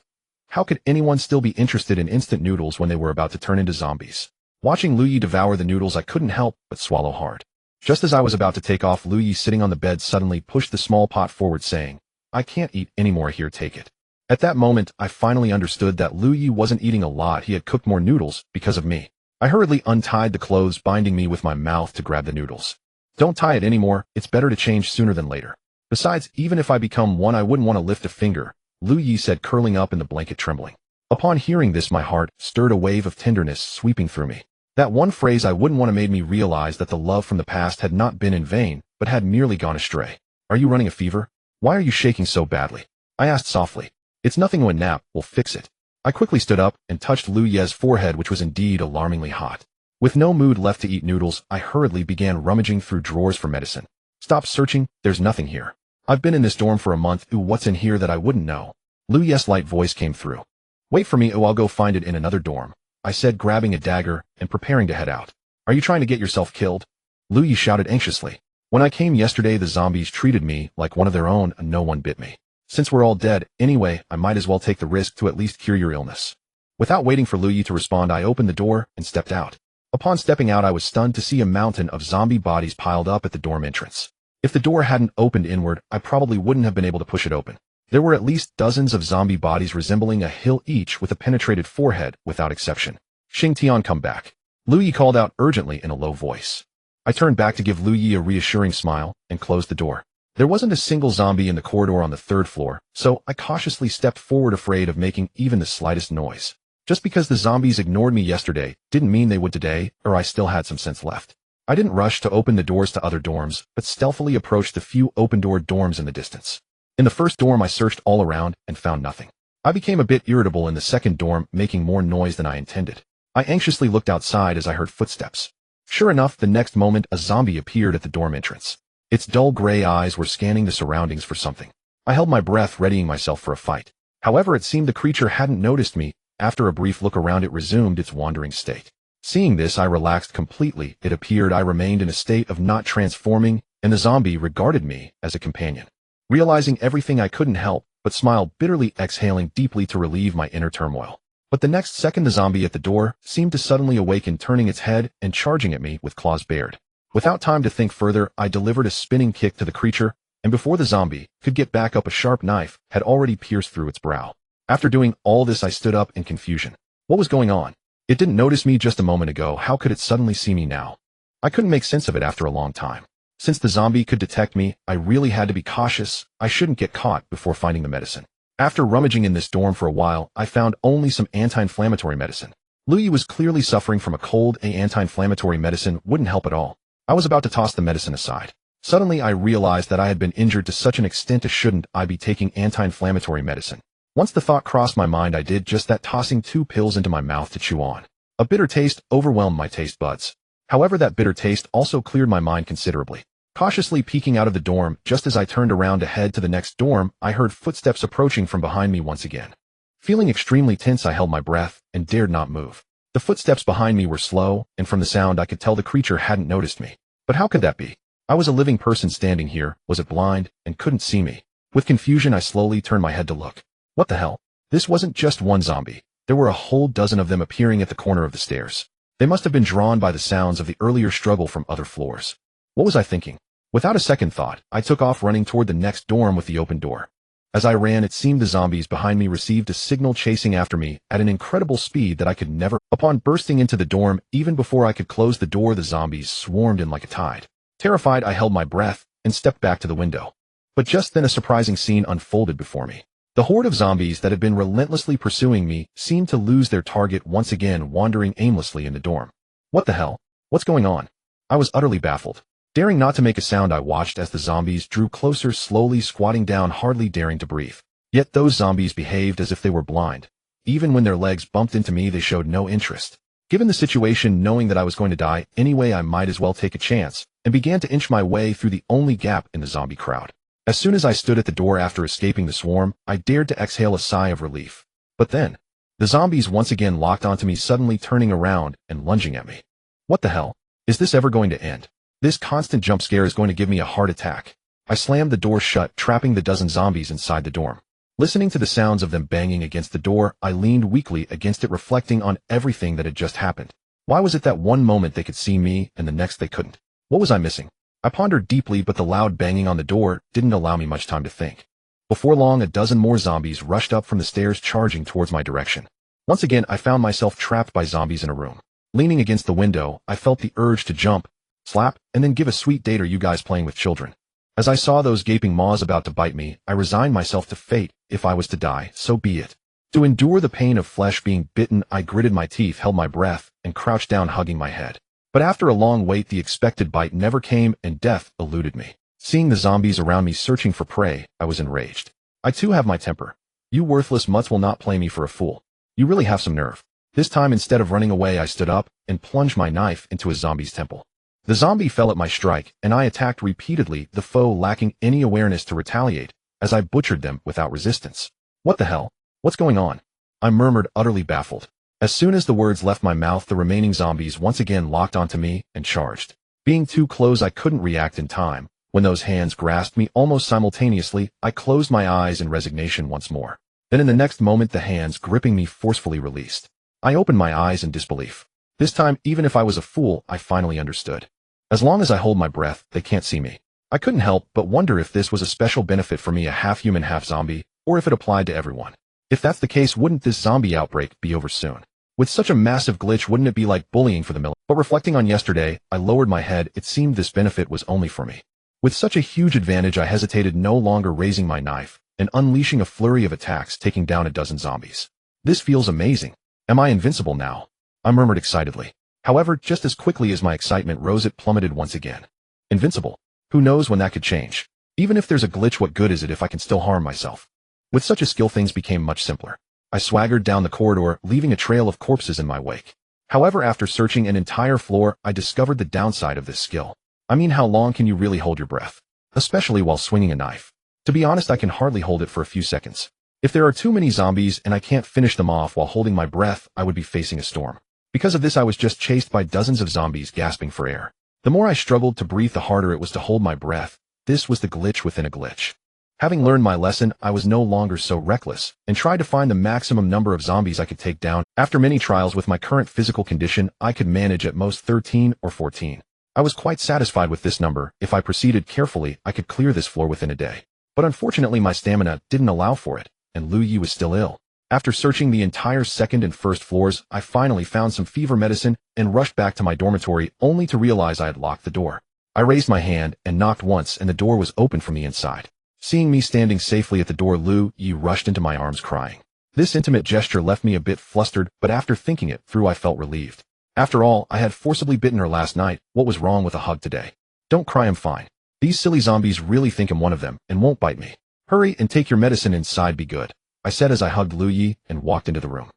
How could anyone still be interested in instant noodles when they were about to turn into zombies? Watching Lu Yi devour the noodles, I couldn't help but swallow hard. Just as I was about to take off, Lu Yi, sitting on the bed, suddenly pushed the small pot forward, saying, "I can't eat anymore, here, take it." At that moment, I finally understood that Lu Yi wasn't eating a lot, he had cooked more noodles because of me. I hurriedly untied the clothes binding me with my mouth to grab the noodles. "Don't tie it anymore, it's better to change sooner than later. Besides, even if I become one, I wouldn't want to lift a finger," Lu Yi said, curling up in the blanket, trembling. Upon hearing this, my heart stirred, a wave of tenderness sweeping through me. That one phrase, "I wouldn't want to," made me realize that the love from the past had not been in vain, but had merely gone astray. "Are you running a fever? Why are you shaking so badly?" I asked softly. "It's nothing, a nap will fix it." I quickly stood up and touched Lu Ye's forehead, which was indeed alarmingly hot. With no mood left to eat noodles, I hurriedly began rummaging through drawers for medicine. "Stop searching, there's nothing here. I've been in this dorm for a month, what's in here that I wouldn't know?" Lu Ye's light voice came through. "Wait for me, I'll go find it in another dorm," I said, grabbing a dagger and preparing to head out. "Are you trying to get yourself killed?" Lu Yi shouted anxiously. "When I came yesterday, the zombies treated me like one of their own and no one bit me. Since we're all dead anyway, I might as well take the risk to at least cure your illness." Without waiting for Lu Yi to respond, I opened the door and stepped out. Upon stepping out, I was stunned to see a mountain of zombie bodies piled up at the dorm entrance. If the door hadn't opened inward, I probably wouldn't have been able to push it open. There were at least dozens of zombie bodies resembling a hill, each with a penetrated forehead without exception. "Xing Tian, come back," Lu Yi called out urgently in a low voice. I turned back to give Lu Yi a reassuring smile and closed the door. There wasn't a single zombie in the corridor on the third floor, so I cautiously stepped forward, afraid of making even the slightest noise. Just because the zombies ignored me yesterday didn't mean they would today, or I still had some sense left. I didn't rush to open the doors to other dorms, but stealthily approached the few open-door dorms in the distance. In the first dorm, I searched all around and found nothing. I became a bit irritable in the second dorm, making more noise than I intended. I anxiously looked outside as I heard footsteps. Sure enough, the next moment, a zombie appeared at the dorm entrance. Its dull gray eyes were scanning the surroundings for something. I held my breath, readying myself for a fight. However, it seemed the creature hadn't noticed me. After a brief look around, it resumed its wandering state. Seeing this, I relaxed completely. It appeared I remained in a state of not transforming, and the zombie regarded me as a companion. Realizing everything, I couldn't help but smile bitterly, exhaling deeply to relieve my inner turmoil. But the next second, the zombie at the door seemed to suddenly awaken, turning its head and charging at me with claws bared. Without time to think further, I delivered a spinning kick to the creature, and before the zombie could get back up, a sharp knife had already pierced through its brow. After doing all this, I stood up in confusion. What was going on? It didn't notice me just a moment ago. How could it suddenly see me now? I couldn't make sense of it after a long time. Since the zombie could detect me, I really had to be cautious. I shouldn't get caught before finding the medicine. After rummaging in this dorm for a while, I found only some anti-inflammatory medicine. Lu Yi was clearly suffering from a cold. Anti-inflammatory medicine wouldn't help at all. I was about to toss the medicine aside. Suddenly, I realized that I had been injured to such an extent. Shouldn't I be taking anti-inflammatory medicine? Once the thought crossed my mind, I did just that, tossing 2 pills into my mouth to chew on. A bitter taste overwhelmed my taste buds. However, that bitter taste also cleared my mind considerably. Cautiously peeking out of the dorm, just as I turned around to head to the next dorm, I heard footsteps approaching from behind me once again. Feeling extremely tense, I held my breath and dared not move. The footsteps behind me were slow, and from the sound I could tell the creature hadn't noticed me. But how could that be? I was a living person standing here. Was it blind and couldn't see me? With confusion, I slowly turned my head to look. What the hell? This wasn't just one zombie. There were a whole dozen of them appearing at the corner of the stairs. They must have been drawn by the sounds of the earlier struggle from other floors. What was I thinking? Without a second thought, I took off, running toward the next dorm with the open door. As I ran, it seemed the zombies behind me received a signal, chasing after me at an incredible speed that I could never. Upon bursting into the dorm, even before I could close the door, the zombies swarmed in like a tide. Terrified, I held my breath and stepped back to the window. But just then, a surprising scene unfolded before me. The horde of zombies that had been relentlessly pursuing me seemed to lose their target once again, wandering aimlessly in the dorm. What the hell? What's going on? I was utterly baffled. Daring not to make a sound, I watched as the zombies drew closer, slowly squatting down, hardly daring to breathe. Yet those zombies behaved as if they were blind. Even when their legs bumped into me, they showed no interest. Given the situation, knowing that I was going to die anyway, I might as well take a chance, and began to inch my way through the only gap in the zombie crowd. As soon as I stood at the door after escaping the swarm, I dared to exhale a sigh of relief. But then, the zombies once again locked onto me, suddenly turning around and lunging at me. What the hell? Is this ever going to end? This constant jump scare is going to give me a heart attack. I slammed the door shut, trapping the dozen zombies inside the dorm. Listening to the sounds of them banging against the door, I leaned weakly against it, reflecting on everything that had just happened. Why was it that one moment they could see me and the next they couldn't? What was I missing? I pondered deeply, but the loud banging on the door didn't allow me much time to think. Before long, a dozen more zombies rushed up from the stairs, charging towards my direction. Once again, I found myself trapped by zombies in a room. Leaning against the window, I felt the urge to jump, slap, and then give a sweet date. Are you guys playing with children? As I saw those gaping maws about to bite me, I resigned myself to fate. If I was to die, so be it. To endure the pain of flesh being bitten, I gritted my teeth, held my breath, and crouched down, hugging my head. But after a long wait, the expected bite never came, and death eluded me. Seeing the zombies around me searching for prey, I was enraged. I too have my temper. You worthless mutts will not play me for a fool. You really have some nerve. This time, instead of running away, I stood up and plunged my knife into a zombie's temple. The zombie fell at my strike, and I attacked repeatedly, the foe lacking any awareness to retaliate, as I butchered them without resistance. What the hell? What's going on? I murmured, utterly baffled. As soon as the words left my mouth, the remaining zombies once again locked onto me and charged. Being too close, I couldn't react in time. When those hands grasped me almost simultaneously, I closed my eyes in resignation once more. Then in the next moment, the hands gripping me forcefully released. I opened my eyes in disbelief. This time, even if I was a fool, I finally understood. As long as I hold my breath, they can't see me. I couldn't help but wonder if this was a special benefit for me, a half-human, half-zombie, or if it applied to everyone. If that's the case, wouldn't this zombie outbreak be over soon? With such a massive glitch, wouldn't it be like bullying for the military? But reflecting on yesterday, I lowered my head. It seemed this benefit was only for me. With such a huge advantage, I hesitated, no longer raising my knife and unleashing a flurry of attacks, taking down a dozen zombies. This feels amazing. Am I invincible now? I murmured excitedly. However, just as quickly as my excitement rose, it plummeted once again. Invincible? Who knows when that could change? Even if there's a glitch, what good is it if I can still harm myself? With such a skill, things became much simpler. I swaggered down the corridor, leaving a trail of corpses in my wake. However, after searching an entire floor, I discovered the downside of this skill. I mean, how long can you really hold your breath? Especially while swinging a knife. To be honest, I can hardly hold it for a few seconds. If there are too many zombies and I can't finish them off while holding my breath, I would be facing a storm. Because of this, I was just chased by dozens of zombies gasping for air. The more I struggled to breathe, the harder it was to hold my breath. This was the glitch within a glitch. Having learned my lesson, I was no longer so reckless and tried to find the maximum number of zombies I could take down. After many trials with my current physical condition, I could manage at most 13 or 14. I was quite satisfied with this number. If I proceeded carefully, I could clear this floor within a day. But unfortunately, my stamina didn't allow for it, and Lu Yi was still ill. After searching the entire second and first floors, I finally found some fever medicine and rushed back to my dormitory, only to realize I had locked the door. I raised my hand and knocked once, and the door was open from the inside. Seeing me standing safely at the door, Lu Yi rushed into my arms crying. This intimate gesture left me a bit flustered, but after thinking it through, I felt relieved. After all, I had forcibly bitten her last night. What was wrong with a hug today? Don't cry, I'm fine. These silly zombies really think I'm one of them and won't bite me. Hurry and take your medicine inside, be good, I said as I hugged Lu Yi and walked into the room.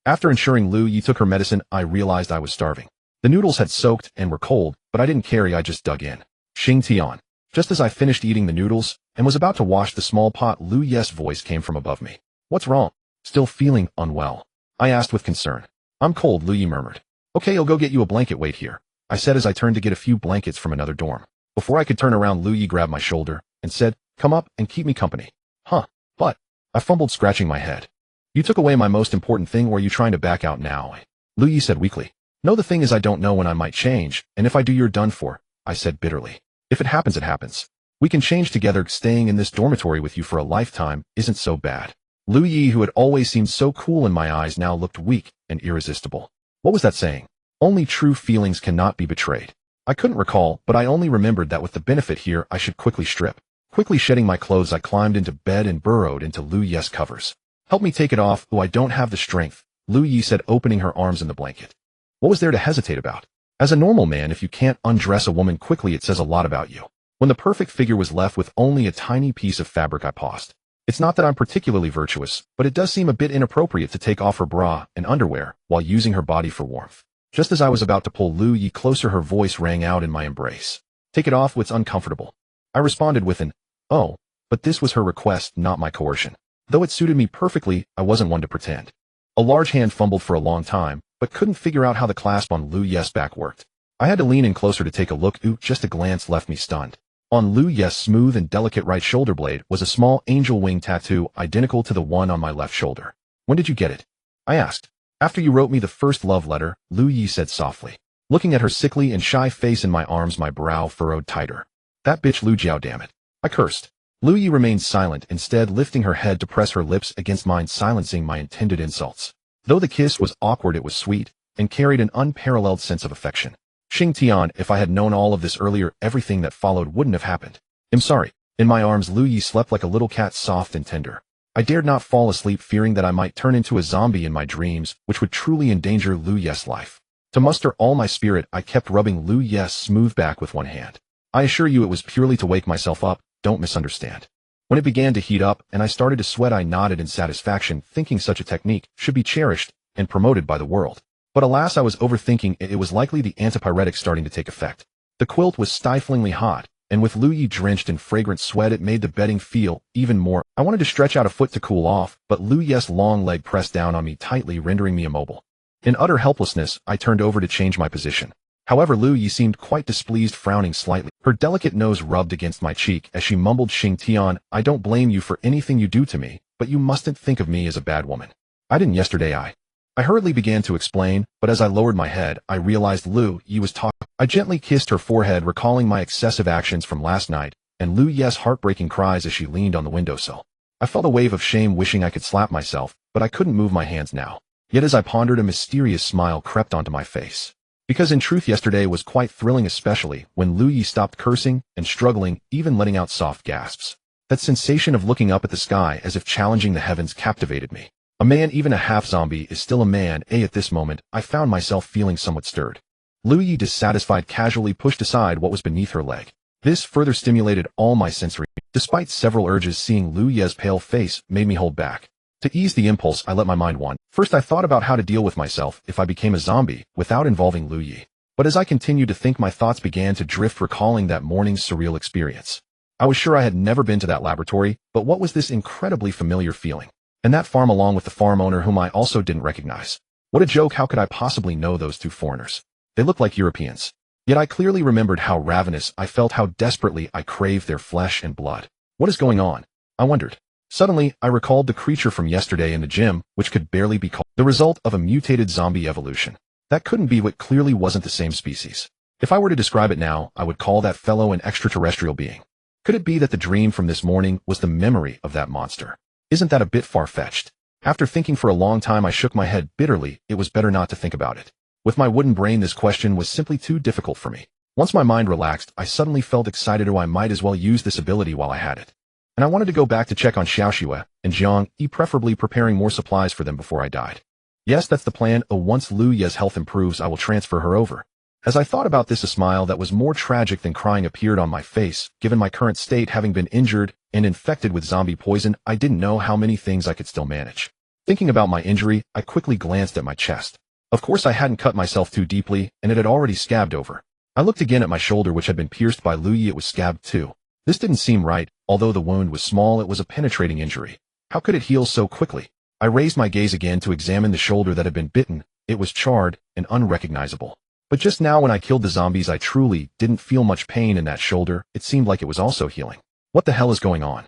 After ensuring Lu Yi took her medicine, I realized I was starving. The noodles had soaked and were cold, but I didn't care. I just dug in. Xing Tian. Just as I finished eating the noodles and was about to wash the small pot, Lu Yi's voice came from above me. What's wrong? Still feeling unwell? I asked with concern. I'm cold, Lu Yi murmured. Okay, I'll go get you a blanket. Wait here, I said as I turned to get a few blankets from another dorm. Before I could turn around, Lu Yi grabbed my shoulder and said, come up and keep me company. Huh, but, I fumbled, scratching my head. You took away my most important thing, or are you trying to back out now? Lu Yi said weakly. No, the thing is, I don't know when I might change, and if I do, you're done for, I said bitterly. If it happens, it happens. We can change together. Staying in this dormitory with you for a lifetime isn't so bad. Lu Yi, who had always seemed so cool in my eyes, now looked weak and irresistible. What was that saying? Only true feelings cannot be betrayed. I couldn't recall, but I only remembered that with the benefit here, I should quickly strip. Quickly shedding my clothes, I climbed into bed and burrowed into Lu Yi's covers. Help me take it off. Oh, I don't have the strength, Lu Yi said, opening her arms in the blanket. What was there to hesitate about? As a normal man, if you can't undress a woman quickly, it says a lot about you. When the perfect figure was left with only a tiny piece of fabric, I paused. It's not that I'm particularly virtuous, but it does seem a bit inappropriate to take off her bra and underwear while using her body for warmth. Just as I was about to pull Lu Yi closer, her voice rang out in my embrace. Take it off, it's uncomfortable. I responded with an, oh, but this was her request, not my coercion. Though it suited me perfectly, I wasn't one to pretend. A large hand fumbled for a long time, but couldn't figure out how the clasp on Lu Yi's back worked. I had to lean in closer to take a look. Ooh, just a glance left me stunned. On Lu Yi's smooth and delicate right shoulder blade was a small angel wing tattoo identical to the one on my left shoulder. When did you get it? I asked. After you wrote me the first love letter, Lu Yi said softly. Looking at her sickly and shy face in my arms, my brow furrowed tighter. That bitch Lu Jiao, damn it. I cursed. Lu Yi remained silent, instead lifting her head to press her lips against mine, silencing my intended insults. Though the kiss was awkward, it was sweet, and carried an unparalleled sense of affection. Xing Tian, if I had known all of this earlier, everything that followed wouldn't have happened. I'm sorry. In my arms, Lu Yi slept like a little cat, soft and tender. I dared not fall asleep, fearing that I might turn into a zombie in my dreams, which would truly endanger Lu Ye's life. To muster all my spirit, I kept rubbing Lu Ye's smooth back with one hand. I assure you it was purely to wake myself up, don't misunderstand. When it began to heat up and I started to sweat, I nodded in satisfaction, thinking such a technique should be cherished and promoted by the world. But alas, I was overthinking it. It was likely the antipyretic starting to take effect. The quilt was stiflingly hot, and with Lu Yi drenched in fragrant sweat, it made the bedding feel even more. I wanted to stretch out a foot to cool off, but Lu Yi's long leg pressed down on me tightly, rendering me immobile. In utter helplessness, I turned over to change my position. However, Lu Yi seemed quite displeased, frowning slightly. Her delicate nose rubbed against my cheek as she mumbled, Xing Tian, I don't blame you for anything you do to me, but you mustn't think of me as a bad woman. I didn't yesterday. I hurriedly began to explain, but as I lowered my head, I realized Lu Yi was talking. I gently kissed her forehead, recalling my excessive actions from last night, and Lu Yi's heartbreaking cries as she leaned on the windowsill. I felt a wave of shame, wishing I could slap myself, but I couldn't move my hands now. Yet as I pondered, a mysterious smile crept onto my face. Because in truth, yesterday was quite thrilling, especially when Lu Yi stopped cursing and struggling, even letting out soft gasps. That sensation of looking up at the sky as if challenging the heavens captivated me. A man, even a half-zombie, is still a man. At this moment, I found myself feeling somewhat stirred. Lu Yi, dissatisfied, casually pushed aside what was beneath her leg. This further stimulated all my sensory. Despite several urges, seeing Lu Yi's pale face made me hold back. To ease the impulse, I let my mind wander. First, I thought about how to deal with myself if I became a zombie without involving Lu Yi. But as I continued to think, my thoughts began to drift, recalling that morning's surreal experience. I was sure I had never been to that laboratory, but what was this incredibly familiar feeling? And that farm, along with the farm owner whom I also didn't recognize. What a joke, how could I possibly know those two foreigners? They looked like Europeans. Yet I clearly remembered how ravenous I felt, how desperately I craved their flesh and blood. What is going on? I wondered. Suddenly, I recalled the creature from yesterday in the gym, which could barely be called the result of a mutated zombie evolution. That couldn't be. What clearly wasn't the same species. If I were to describe it now, I would call that fellow an extraterrestrial being. Could it be that the dream from this morning was the memory of that monster? Isn't that a bit far-fetched? After thinking for a long time, I shook my head bitterly. It was better not to think about it. With my wooden brain, this question was simply too difficult for me. Once my mind relaxed, I suddenly felt excited. I might as well use this ability while I had it. And I wanted to go back to check on Xiaoxue and Jiang Yi, preferably preparing more supplies for them before I died. Yes, that's the plan. Once Lu Yi's health improves, I will transfer her over. As I thought about this, a smile that was more tragic than crying appeared on my face. Given my current state, having been injured and infected with zombie poison, I didn't know how many things I could still manage. Thinking about my injury, I quickly glanced at my chest. Of course, I hadn't cut myself too deeply, and it had already scabbed over. I looked again at my shoulder, which had been pierced by Lu Yi. It was scabbed too. This didn't seem right. Although the wound was small, it was a penetrating injury. How could it heal so quickly? I raised my gaze again to examine the shoulder that had been bitten. It was charred and unrecognizable. But just now, when I killed the zombies, I truly didn't feel much pain in that shoulder. It seemed like it was also healing. What the hell is going on?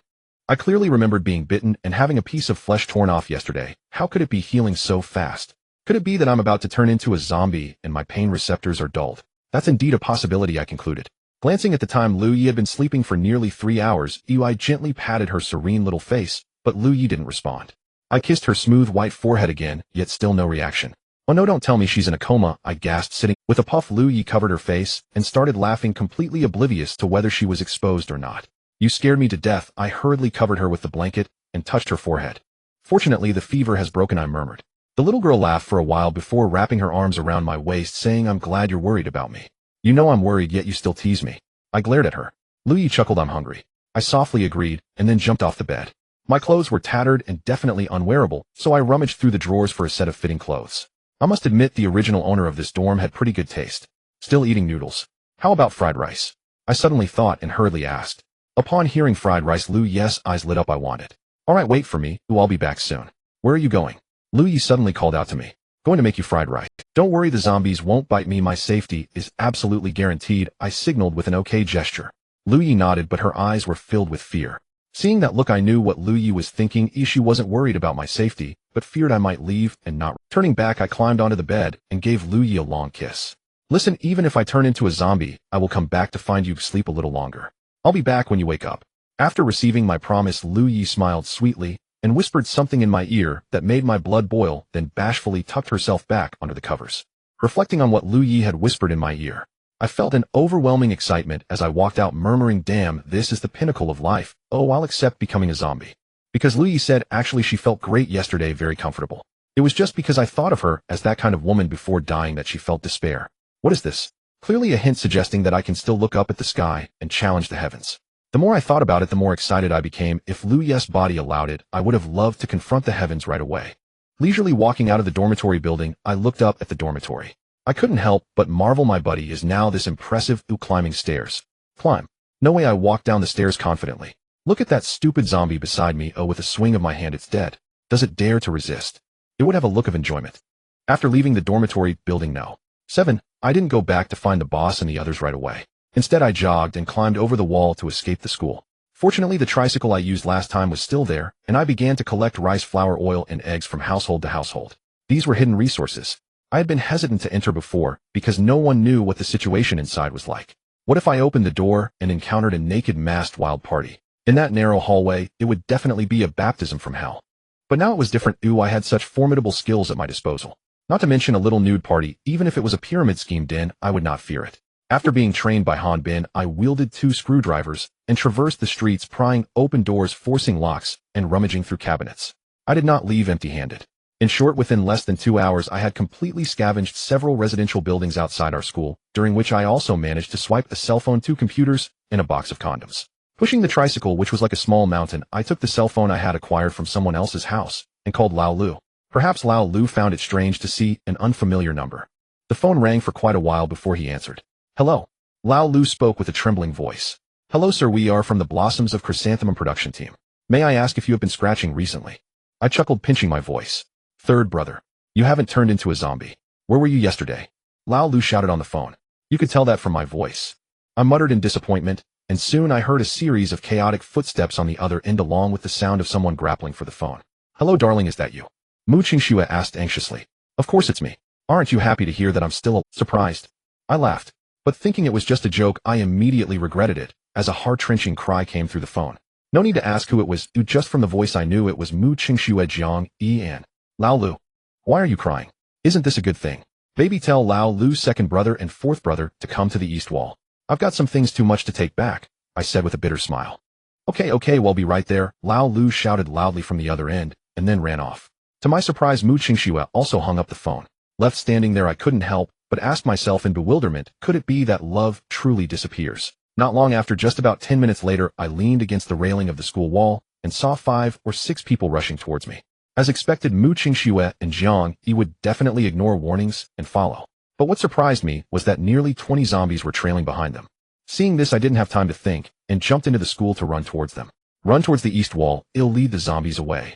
I clearly remembered being bitten and having a piece of flesh torn off yesterday. How could it be healing so fast? Could it be that I'm about to turn into a zombie and my pain receptors are dulled? That's indeed a possibility, I concluded. Glancing at the time, Lu Yi had been sleeping for nearly 3 hours. I gently patted her serene little face, but Lu Yi didn't respond. I kissed her smooth white forehead again, yet still no reaction. Oh no, don't tell me she's in a coma, I gasped, sitting. With a puff, Lu Yi covered her face and started laughing, completely oblivious to whether she was exposed or not. You scared me to death. I hurriedly covered her with the blanket and touched her forehead. Fortunately, the fever has broken, I murmured. The little girl laughed for a while before wrapping her arms around my waist, saying, I'm glad you're worried about me. You know I'm worried, yet you still tease me. I glared at her. Lu Yi chuckled, I'm hungry. I softly agreed, and then jumped off the bed. My clothes were tattered and definitely unwearable, so I rummaged through the drawers for a set of fitting clothes. I must admit the original owner of this dorm had pretty good taste. Still eating noodles. How about fried rice? I suddenly thought and hurriedly asked. Upon hearing fried rice, Lu Yi's eyes lit up. I want it. All right, wait for me. I'll be back soon. Where are you going? Lu Yi suddenly called out to me. Going to make you fried rice. Don't worry, the zombies won't bite me. My safety is absolutely guaranteed, I signaled with an okay gesture. Lu Yi nodded, but her eyes were filled with fear. Seeing that look, I knew what Lu Yi was thinking. She wasn't worried about my safety, but feared I might leave and not. Turning back, I climbed onto the bed and gave Lu Yi a long kiss. Listen, even if I turn into a zombie, I will come back to find you sleep a little longer. I'll be back when you wake up. After receiving my promise, Lu Yi smiled sweetly and whispered something in my ear that made my blood boil, then bashfully tucked herself back under the covers. Reflecting on what Lu Yi had whispered in my ear, I felt an overwhelming excitement as I walked out murmuring, damn, this is the pinnacle of life. Oh, I'll accept becoming a zombie. Because Lu Yi said actually she felt great yesterday, very comfortable. It was just because I thought of her as that kind of woman before dying that she felt despair. What is this? Clearly a hint suggesting that I can still look up at the sky and challenge the heavens. The more I thought about it, the more excited I became. If Lu Yi's body allowed it, I would have loved to confront the heavens right away. Leisurely walking out of the dormitory building, I looked up at the dormitory. I couldn't help but marvel my buddy is now this impressive climbing stairs. Climb. No way. I walked down the stairs confidently. Look at that stupid zombie beside me. Oh, with a swing of my hand it's dead. Does it dare to resist? It would have a look of enjoyment. After leaving the dormitory building No. 7, I didn't go back to find the boss and the others right away. Instead, I jogged and climbed over the wall to escape the school. Fortunately, the tricycle I used last time was still there, and I began to collect rice flour, oil, and eggs from household to household. These were hidden resources. I had been hesitant to enter before because no one knew what the situation inside was like. What if I opened the door and encountered a naked masked wild party? In that narrow hallway, it would definitely be a baptism from hell. But now it was different. I had such formidable skills at my disposal. Not to mention a little nude party. Even if it was a pyramid scheme den, I would not fear it. After being trained by Han Bin, I wielded 2 screwdrivers and traversed the streets, prying open doors, forcing locks, and rummaging through cabinets. I did not leave empty-handed. In short, within less than 2 hours, I had completely scavenged several residential buildings outside our school, during which I also managed to swipe a cell phone, 2 computers, and a box of condoms. Pushing the tricycle, which was like a small mountain, I took the cell phone I had acquired from someone else's house and called Lao Lu. Perhaps Lao Lu found it strange to see an unfamiliar number. The phone rang for quite a while before he answered. Hello. Lao Lu spoke with a trembling voice. Hello, sir. We are from the Blossoms of Chrysanthemum production team. May I ask if you have been scratching recently? I chuckled, pinching my voice. Third brother. You haven't turned into a zombie. Where were you yesterday? Lao Lu shouted on the phone. You could tell that from my voice. I muttered in disappointment, and soon I heard a series of chaotic footsteps on the other end along with the sound of someone grappling for the phone. Hello, darling, is that you? Mu Qingxue asked anxiously. Of course it's me. Aren't you happy to hear that I'm still surprised? I laughed, but thinking it was just a joke, I immediately regretted it, as a heart-wrenching cry came through the phone. No need to ask who it was, just from the voice I knew it was Mu Qingxue Jiang Yan. Lao Lu. Why are you crying? Isn't this a good thing? Baby, tell Lao Lu's second brother and fourth brother to come to the east wall. I've got some things too much to take back, I said with a bitter smile. Okay, we'll be right there, Lao Lu shouted loudly from the other end, and then ran off. To my surprise, Mu Qingxue also hung up the phone. Left standing there, I couldn't help but ask myself in bewilderment, could it be that love truly disappears? Not long after, just about 10 minutes later, I leaned against the railing of the school wall and saw 5 or 6 people rushing towards me. As expected, Mu Qingxue and Jiang Yi would definitely ignore warnings and follow. But what surprised me was that nearly 20 zombies were trailing behind them. Seeing this, I didn't have time to think and jumped into the school to run towards them. Run towards the east wall, it'll lead the zombies away,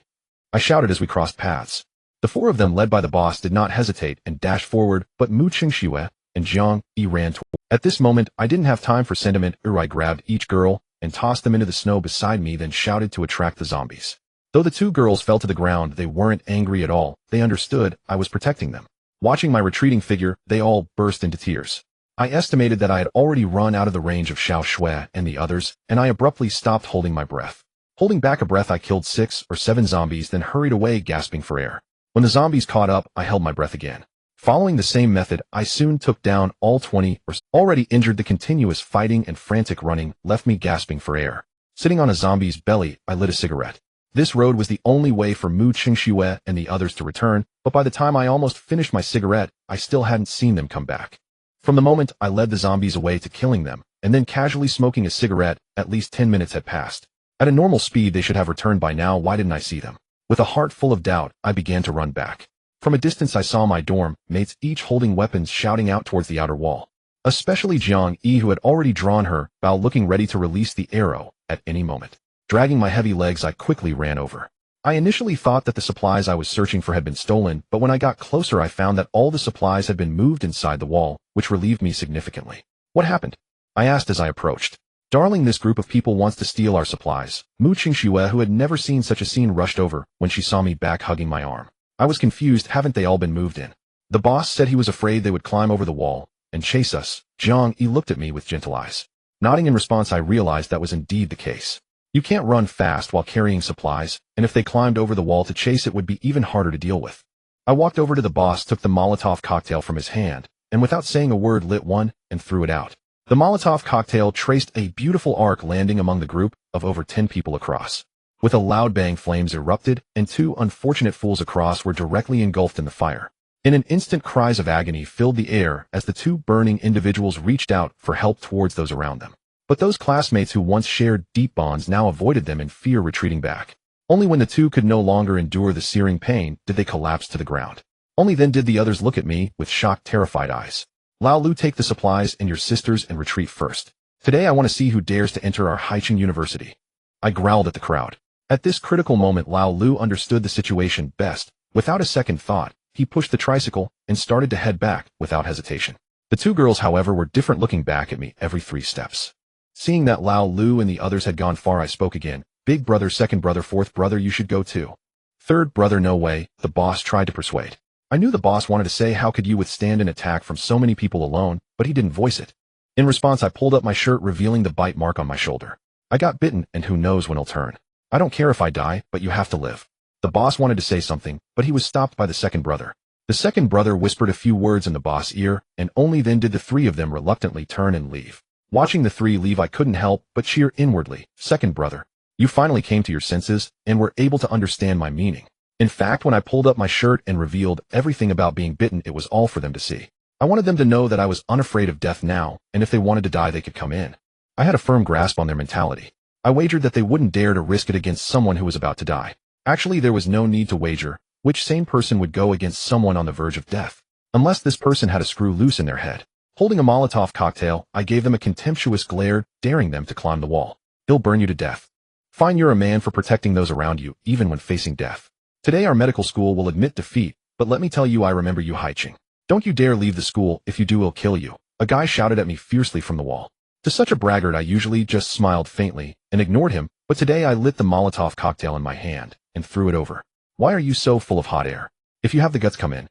I shouted as we crossed paths. The 4 of them, led by the boss, did not hesitate and dashed forward, but Mu Qingxue and Jiang Yi ran toward. At this moment, I didn't have time for sentiment. I grabbed each girl and tossed them into the snow beside me, then shouted to attract the zombies. Though the 2 girls fell to the ground, they weren't angry at all. They understood I was protecting them. Watching my retreating figure, they all burst into tears. I estimated that I had already run out of the range of Xiao Shui and the others, and I abruptly stopped, holding my breath. Holding back a breath, I killed 6 or 7 zombies, then hurried away, gasping for air. When the zombies caught up, I held my breath again. Following the same method, I soon took down all 20 or so. Already injured, the continuous fighting and frantic running left me gasping for air. Sitting on a zombie's belly, I lit a cigarette. This road was the only way for Mu Qingxue and the others to return, but by the time I almost finished my cigarette, I still hadn't seen them come back. From the moment I led the zombies away to killing them, and then casually smoking a cigarette, at least 10 minutes had passed. At a normal speed, they should have returned by now. Why didn't I see them? With a heart full of doubt, I began to run back. From a distance, I saw my dorm mates, each holding weapons, shouting out towards the outer wall. Especially Jiang Yi, who had already drawn her bow, looking ready to release the arrow at any moment. Dragging my heavy legs, I quickly ran over. I initially thought that the supplies I was searching for had been stolen, but when I got closer, I found that all the supplies had been moved inside the wall, which relieved me significantly. What happened? I asked as I approached. Darling, this group of people wants to steal our supplies. Mu Qingxue, who had never seen such a scene, rushed over when she saw me back, hugging my arm. I was confused. Haven't they all been moved in? The boss said he was afraid they would climb over the wall, and chase us. Zhang Yi looked at me with gentle eyes. Nodding in response, I realized that was indeed the case. You can't run fast while carrying supplies, and if they climbed over the wall to chase it would be even harder to deal with. I walked over to the boss, took the Molotov cocktail from his hand, and without saying a word lit one and threw it out. The Molotov cocktail traced a beautiful arc, landing among the group of over 10 people across. With a loud bang, flames erupted, and 2 unfortunate fools across were directly engulfed in the fire. In an instant, cries of agony filled the air as the 2 burning individuals reached out for help towards those around them. But those classmates who once shared deep bonds now avoided them in fear, retreating back. Only when the 2 could no longer endure the searing pain did they collapse to the ground. Only then did the others look at me with shocked, terrified eyes. Lao Lu, take the supplies and your sisters and retreat first. Today I want to see who dares to enter our Haicheng University. I growled at the crowd. At this critical moment, Lao Lu understood the situation best. Without a second thought, he pushed the tricycle and started to head back without hesitation. The 2 girls, however, were different, looking back at me every 3 steps. Seeing that Lao Lu and the others had gone far, I spoke again. Big brother, second brother, fourth brother, you should go too. Third brother, no way, the boss tried to persuade. I knew the boss wanted to say how could you withstand an attack from so many people alone, but he didn't voice it. In response, I pulled up my shirt, revealing the bite mark on my shoulder. I got bitten, and who knows when it'll turn. I don't care if I die, but you have to live. The boss wanted to say something, but he was stopped by the second brother. The second brother whispered a few words in the boss' ear, and only then did the 3 of them reluctantly turn and leave. Watching the 3 leave, I couldn't help but cheer inwardly. Second brother, you finally came to your senses and were able to understand my meaning. In fact, when I pulled up my shirt and revealed everything about being bitten, it was all for them to see. I wanted them to know that I was unafraid of death now, and if they wanted to die, they could come in. I had a firm grasp on their mentality. I wagered that they wouldn't dare to risk it against someone who was about to die. Actually, there was no need to wager. Which sane person would go against someone on the verge of death? Unless this person had a screw loose in their head. Holding a Molotov cocktail, I gave them a contemptuous glare, daring them to climb the wall. He'll burn you to death. Fine, you're a man for protecting those around you, even when facing death. Today our medical school will admit defeat, but let me tell you, I remember you, Haicheng. Don't you dare leave the school. If you do, we'll kill you. A guy shouted at me fiercely from the wall. To such a braggart, I usually just smiled faintly and ignored him, but today I lit the Molotov cocktail in my hand and threw it over. Why are you so full of hot air? If you have the guts, come in.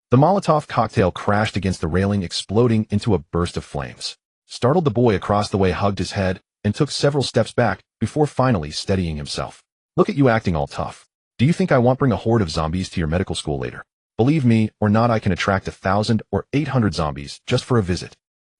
The Molotov cocktail crashed against the railing, exploding into a burst of flames. Startled, the boy across the way hugged his head and took several steps back before finally steadying himself. Look at you acting all tough. Do you think I won't bring a horde of zombies to your medical school later? Believe me or not, I can attract 1,000 or 800 zombies just for a visit.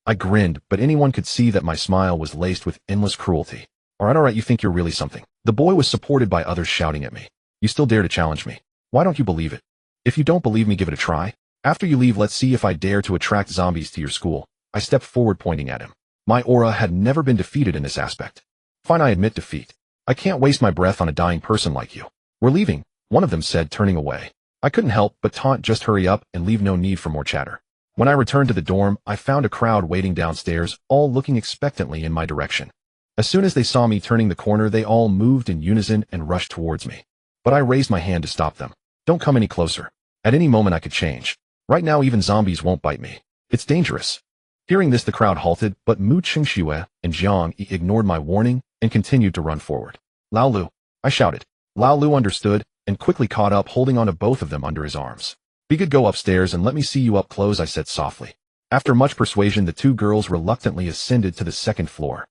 I grinned, but anyone could see that my smile was laced with endless cruelty. Alright, you think you're really something. The boy was supported by others shouting at me. You still dare to challenge me? Why don't you believe it? If you don't believe me, give it a try. After you leave, let's see if I dare to attract zombies to your school. I stepped forward, pointing at him. My aura had never been defeated in this aspect. Fine, I admit defeat. I can't waste my breath on a dying person like you. We're leaving, one of them said, turning away. I couldn't help but taunt, just hurry up and leave, no need for more chatter. When I returned to the dorm, I found a crowd waiting downstairs, all looking expectantly in my direction. As soon as they saw me turning the corner, they all moved in unison and rushed towards me. But I raised my hand to stop them. Don't come any closer. At any moment I could change. Right now even zombies won't bite me. It's dangerous. Hearing this, the crowd halted, but Mu Qingxue and Zhang Yi ignored my warning and continued to run forward. Lao Lu, I shouted. Lao Lu understood and quickly caught up, holding onto both of them under his arms. Be good, go upstairs and let me see you up close, I said softly. After much persuasion, the 2 girls reluctantly ascended to the 2nd floor.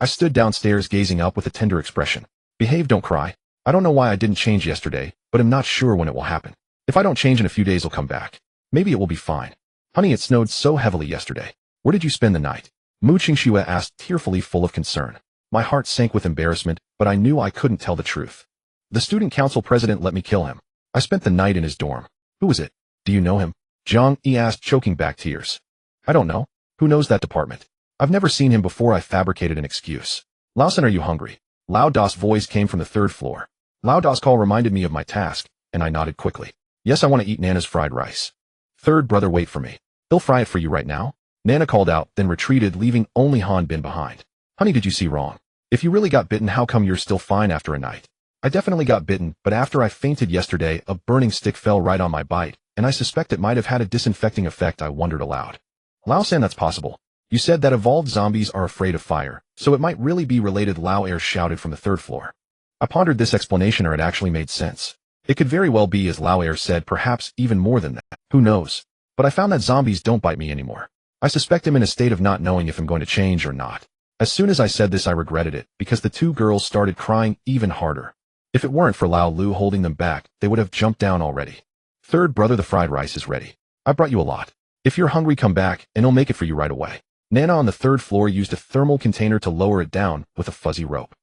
I stood downstairs, gazing up with a tender expression. Behave, don't cry. I don't know why I didn't change yesterday, but I'm not sure when it will happen. If I don't change in a few days, I'll come back. Maybe it will be fine. Honey, it snowed so heavily yesterday. Where did you spend the night? Mu Qingxue asked, tearfully, full of concern. My heart sank with embarrassment, but I knew I couldn't tell the truth. The student council president let me kill him. I spent the night in his dorm. Who is it? Do you know him? Zhang Yi asked, choking back tears. I don't know. Who knows that department? I've never seen him before. I fabricated an excuse. Laosan, are you hungry? Lao Da's voice came from the 3rd floor. Lao Da's call reminded me of my task, and I nodded quickly. Yes, I want to eat Nana's fried rice. Third brother, wait for me. He'll fry it for you right now. Nana called out, then retreated, leaving only Han Bin behind. Honey, did you see wrong? If you really got bitten, how come you're still fine after a night? I definitely got bitten, but after I fainted yesterday, a burning stick fell right on my bite, and I suspect it might have had a disinfecting effect. I wondered aloud. Lao-san, that's possible. You said that evolved zombies are afraid of fire, so it might really be related, Lao Air shouted from the 3rd floor. I pondered this explanation, or it actually made sense. It could very well be as Lao Air said, perhaps even more than that. Who knows? But I found that zombies don't bite me anymore. I suspect him in a state of not knowing if I'm going to change or not. As soon as I said this, I regretted it, because the two girls started crying even harder. If it weren't for Lao Lu holding them back, they would have jumped down already. Third brother, the fried rice is ready. I brought you a lot. If you're hungry, come back, and I'll make it for you right away. Nana on the third floor used a thermal container to lower it down with a fuzzy rope.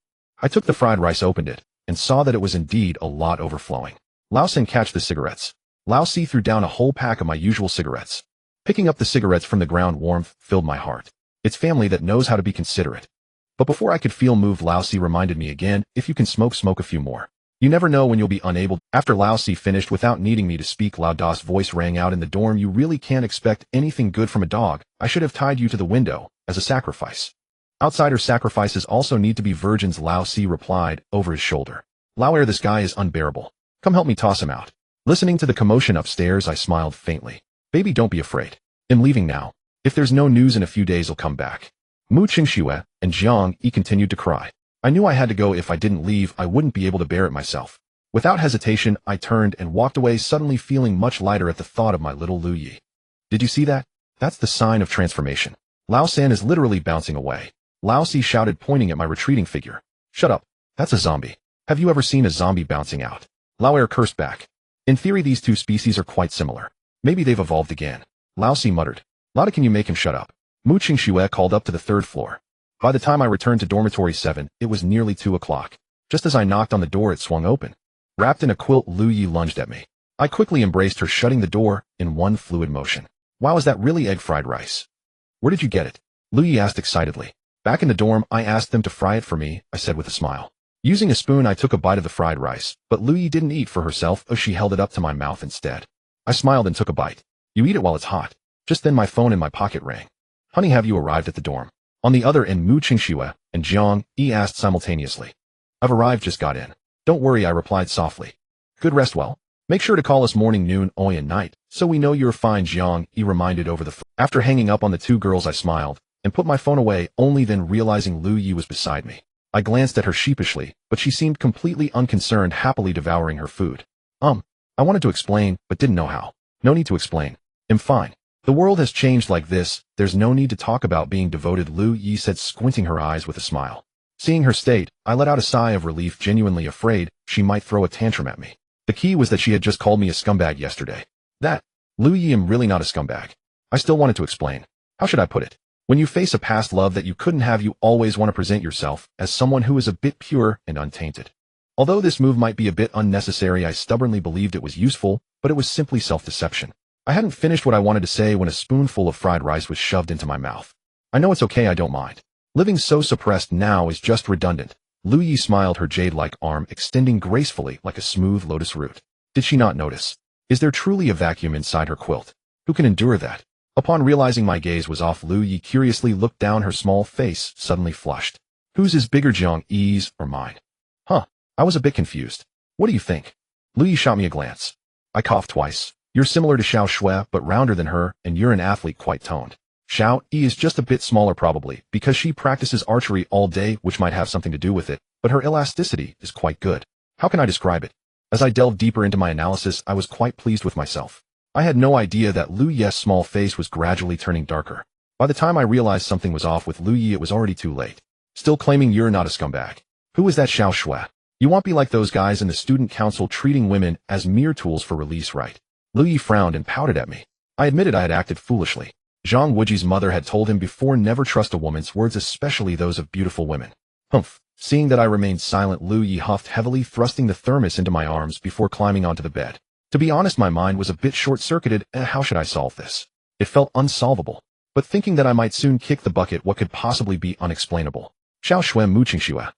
I took the fried rice, opened it, and saw that it was indeed a lot overflowing. Lao Sin, catch the cigarettes. Lao Si threw down a whole pack of my usual cigarettes. Picking up the cigarettes from the ground, warmth filled my heart. It's family that knows how to be considerate. But before I could feel moved, Lao Si reminded me again, if you can smoke, smoke a few more. You never know when you'll be unable. After Lao Si finished, without needing me to speak, Lao Da's voice rang out in the dorm. You really can't expect anything good from a dog. I should have tied you to the window as a sacrifice. Outsider sacrifices also need to be virgins, Lao Si replied over his shoulder. Lao Air, this guy is unbearable. Come help me toss him out. Listening to the commotion upstairs, I smiled faintly. Baby, don't be afraid. I'm leaving now. If there's no news in a few days, I'll come back. Mu Qingxue and Jiang Yi continued to cry. I knew I had to go. If I didn't leave, I wouldn't be able to bear it myself. Without hesitation, I turned and walked away, suddenly feeling much lighter at the thought of my little Lu Yi. Did you see that? That's the sign of transformation. Lao San is literally bouncing away. Lao Si shouted, pointing at my retreating figure. Shut up. That's a zombie. Have you ever seen a zombie bouncing out? Lao Air cursed back. In theory, these two species are quite similar. Maybe they've evolved again. Lao Si muttered. Lada, can you make him shut up? Mu Qingxue called up to the third floor. By the time I returned to dormitory 7, it was nearly 2 o'clock. Just as I knocked on the door, it swung open. Wrapped in a quilt, Lu Yi lunged at me. I quickly embraced her, shutting the door in one fluid motion. Wow, is that really egg fried rice? Where did you get it? Lu Yi asked excitedly. Back in the dorm, I asked them to fry it for me, I said with a smile. Using a spoon, I took a bite of the fried rice, but Lu Yi didn't eat for herself. She held it up to my mouth instead. I smiled and took a bite. You eat it while it's hot. Just then my phone in my pocket rang. Honey, have you arrived at the dorm? On the other end, Mu Qingxue and Jiang Yi asked simultaneously. I've arrived, just got in. Don't worry, I replied softly. Good, rest well. Make sure to call us morning, noon, oi, and night, so we know you're fine, Jiang Yi reminded over the phone. After hanging up on the two girls, I smiled and put my phone away, only then realizing Lu Yi was beside me. I glanced at her sheepishly, but she seemed completely unconcerned, happily devouring her food. I wanted to explain, but didn't know how. No need to explain. I'm fine. The world has changed like this, there's no need to talk about being devoted, Lu Yi said, squinting her eyes with a smile. Seeing her state, I let out a sigh of relief, genuinely afraid she might throw a tantrum at me. The key was that she had just called me a scumbag yesterday. That, Lu Yi, am really not a scumbag. I still wanted to explain. How should I put it? When you face a past love that you couldn't have, you always want to present yourself as someone who is a bit pure and untainted. Although this move might be a bit unnecessary, I stubbornly believed it was useful, but it was simply self-deception. I hadn't finished what I wanted to say when a spoonful of fried rice was shoved into my mouth. I know it's okay, I don't mind. Living so suppressed now is just redundant. Lu Yi smiled, her jade-like arm extending gracefully like a smooth lotus root. Did she not notice? Is there truly a vacuum inside her quilt? Who can endure that? Upon realizing my gaze was off, Lu Yi curiously looked down, her small face suddenly flushed. Whose is bigger, Jiang Yi's or mine? Huh, I was a bit confused. What do you think? Lu Yi shot me a glance. I coughed twice. You're similar to Xiao Shui, but rounder than her, and you're an athlete, quite toned. Xiao Yi is just a bit smaller, probably, because she practices archery all day, which might have something to do with it, but her elasticity is quite good. How can I describe it? As I delved deeper into my analysis, I was quite pleased with myself. I had no idea that Lu Yi's small face was gradually turning darker. By the time I realized something was off with Lu Yi, it was already too late. Still claiming you're not a scumbag. Who is that Xiao Shui? You won't be like those guys in the student council treating women as mere tools for release, right? Lu Yi frowned and pouted at me. I admitted I had acted foolishly. Zhang Wuji's mother had told him before, never trust a woman's words, especially those of beautiful women. Humph. Seeing that I remained silent, Lu Yi huffed heavily, thrusting the thermos into my arms before climbing onto the bed. To be honest, my mind was a bit short-circuited. How should I solve this? It felt unsolvable. But thinking that I might soon kick the bucket, what could possibly be unexplainable? Xiao Shui, Mu Qingxue.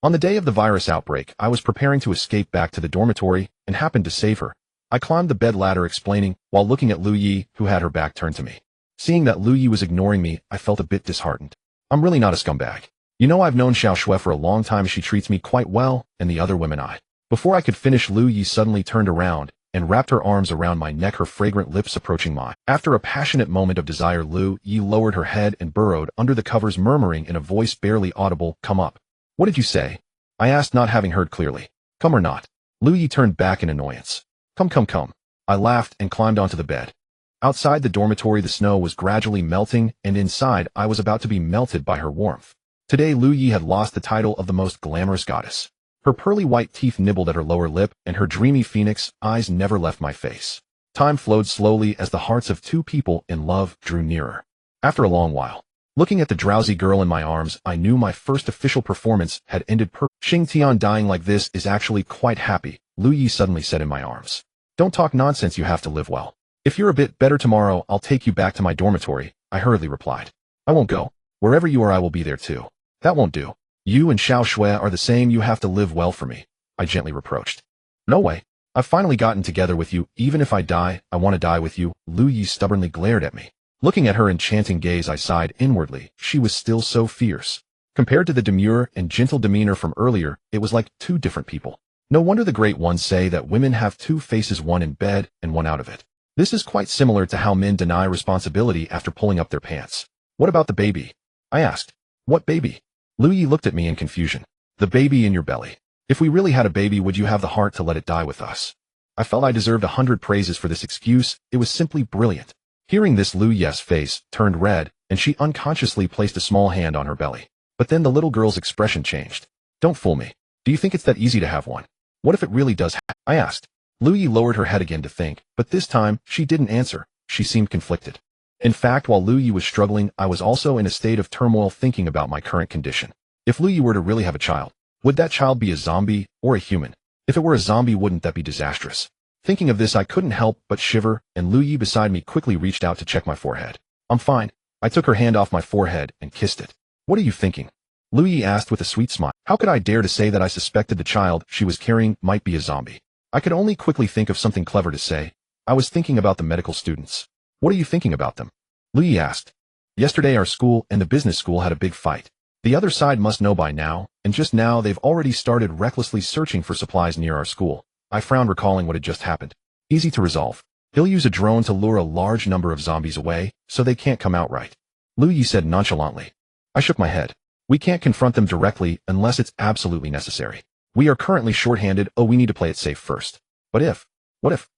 On the day of the virus outbreak, I was preparing to escape back to the dormitory and happened to save her. I climbed the bed ladder, explaining, while looking at Lu Yi, who had her back turned to me. Seeing that Lu Yi was ignoring me, I felt a bit disheartened. I'm really not a scumbag. You know, I've known Xiao Shui for a long time. She treats me quite well, and the other women I. Before I could finish, Lu Yi suddenly turned around and wrapped her arms around my neck, her fragrant lips approaching mine. After a passionate moment of desire, Lu Yi lowered her head and burrowed under the covers, murmuring in a voice barely audible, "Come up." What did you say? I asked, not having heard clearly. Come or not? Lu Yi turned back in annoyance. Come. I laughed and climbed onto the bed. Outside the dormitory, the snow was gradually melting, and inside I was about to be melted by her warmth. Today, Lu Yi had lost the title of the most glamorous goddess. Her pearly white teeth nibbled at her lower lip, and her dreamy phoenix eyes never left my face. Time flowed slowly as the hearts of two people in love drew nearer. After a long while, looking at the drowsy girl in my arms, I knew my first official performance had ended Xing Tian dying like this is actually quite happy, Lu Yi suddenly said in my arms. Don't talk nonsense, you have to live well. If you're a bit better tomorrow, I'll take you back to my dormitory, I hurriedly replied. I won't go. Wherever you are, I will be there too. That won't do. You and Xiao Shui are the same, you have to live well for me, I gently reproached. No way. I've finally gotten together with you, even if I die, I want to die with you, Lu Yi stubbornly glared at me. Looking at her enchanting gaze, I sighed inwardly. She was still so fierce. Compared to the demure and gentle demeanor from earlier, it was like two different people. No wonder the great ones say that women have two faces, one in bed and one out of it. This is quite similar to how men deny responsibility after pulling up their pants. What about the baby? I asked. What baby? Lu Yi looked at me in confusion. The baby in your belly. If we really had a baby, would you have the heart to let it die with us? I felt I deserved 100 praises for this excuse. It was simply brilliant. Hearing this, Lu Yi's face turned red, and she unconsciously placed a small hand on her belly. But then the little girl's expression changed. Don't fool me. Do you think it's that easy to have one? What if it really does I asked. Lu Yi lowered her head again to think, but this time, she didn't answer. She seemed conflicted. In fact, while Lu Yi was struggling, I was also in a state of turmoil thinking about my current condition. If Lu Yi were to really have a child, would that child be a zombie or a human? If it were a zombie, wouldn't that be disastrous? Thinking of this, I couldn't help but shiver, and Lu Yi beside me quickly reached out to check my forehead. I'm fine. I took her hand off my forehead and kissed it. What are you thinking? Lu Yi asked with a sweet smile. How could I dare to say that I suspected the child she was carrying might be a zombie? I could only quickly think of something clever to say. I was thinking about the medical students. What are you thinking about them? Lu Yi asked. Yesterday our school and the business school had a big fight. The other side must know by now, and just now they've already started recklessly searching for supplies near our school. I frowned, recalling what had just happened. Easy to resolve. He'll use a drone to lure a large number of zombies away, so they can't come out right. Lu Yi said nonchalantly. I shook my head. We can't confront them directly unless it's absolutely necessary. We are currently short-handed. Oh, we need to play it safe first. But if? What if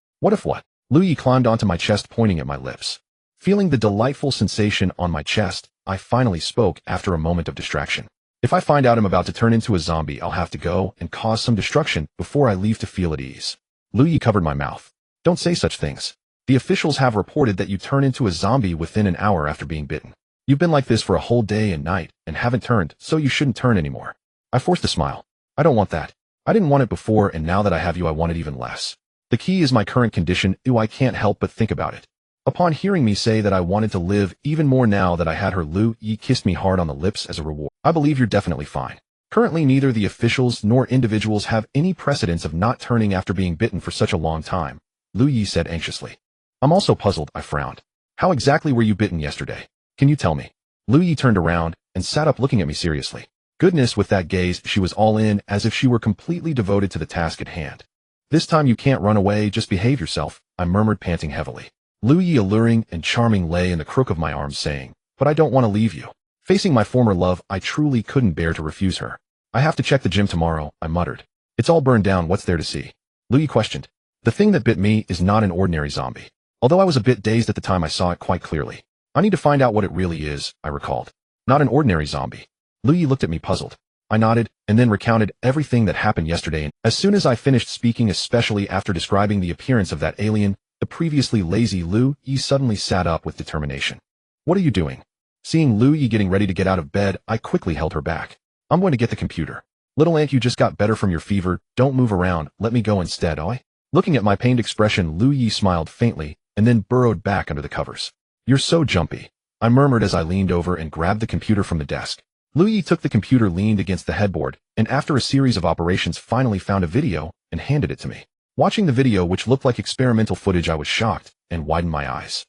what? Lu Yi climbed onto my chest, pointing at my lips. Feeling the delightful sensation on my chest, I finally spoke after a moment of distraction. If I find out I'm about to turn into a zombie, I'll have to go and cause some destruction before I leave to feel at ease. Lu Yi covered my mouth. Don't say such things. The officials have reported that you turn into a zombie within an hour after being bitten. You've been like this for a whole day and night and haven't turned, so you shouldn't turn anymore. I forced a smile. I don't want that. I didn't want it before, and now that I have you, I want it even less. The key is my current condition. Ew, I can't help but think about it. Upon hearing me say that I wanted to live even more now that I had her, Lu Yi kissed me hard on the lips as a reward. I believe you're definitely fine. Currently, neither the officials nor individuals have any precedence of not turning after being bitten for such a long time, Lu Yi said anxiously. I'm also puzzled, I frowned. How exactly were you bitten yesterday? Can you tell me? Lu Yi turned around and sat up, looking at me seriously. Goodness, with that gaze, she was all in, as if she were completely devoted to the task at hand. This time you can't run away, just behave yourself, I murmured, panting heavily. Lu Yi, alluring and charming, lay in the crook of my arm, saying, But I don't want to leave you. Facing my former love, I truly couldn't bear to refuse her. I have to check the gym tomorrow, I muttered. It's all burned down, what's there to see? Lu Yi questioned. The thing that bit me is not an ordinary zombie. Although I was a bit dazed at the time, I saw it quite clearly. I need to find out what it really is, I recalled. Not an ordinary zombie. Lu Yi looked at me puzzled. I nodded, and then recounted everything that happened yesterday, and as soon as I finished speaking, especially after describing the appearance of that alien, the previously lazy Lu Yi suddenly sat up with determination. What are you doing? Seeing Lu Yi getting ready to get out of bed, I quickly held her back. I'm going to get the computer. Little ant, you just got better from your fever, don't move around, let me go instead, oi? Looking at my pained expression, Lu Yi smiled faintly, and then burrowed back under the covers. You're so jumpy, I murmured as I leaned over and grabbed the computer from the desk. Lu Yi took the computer, leaned against the headboard, and after a series of operations finally found a video and handed it to me. Watching the video, which looked like experimental footage, I was shocked and widened my eyes.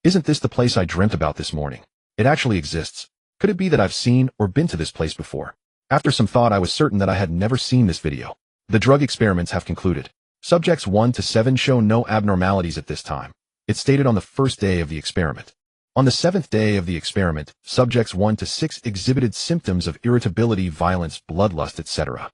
Isn't this the place I dreamt about this morning? It actually exists. Could it be that I've seen or been to this place before? After some thought, I was certain that I had never seen this video. The drug experiments have concluded. Subjects 1 to 7 show no abnormalities at this time. It stated on the first day of the experiment. On the 7th day of the experiment, subjects 1 to 6 exhibited symptoms of irritability, violence, bloodlust, etc.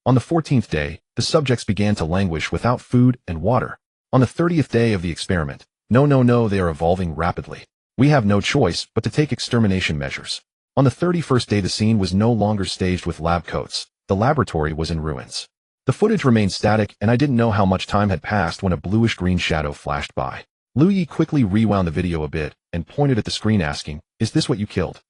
On the 14th day, the subjects began to languish without food and water. On the 30th day of the experiment, No, no, no, they are evolving rapidly. We have no choice but to take extermination measures. On the 31st day, the scene was no longer staged with lab coats. The laboratory was in ruins. The footage remained static, and I didn't know how much time had passed when a bluish-green shadow flashed by. Lu Yi quickly rewound the video a bit and pointed at the screen asking, "Is this what you killed?"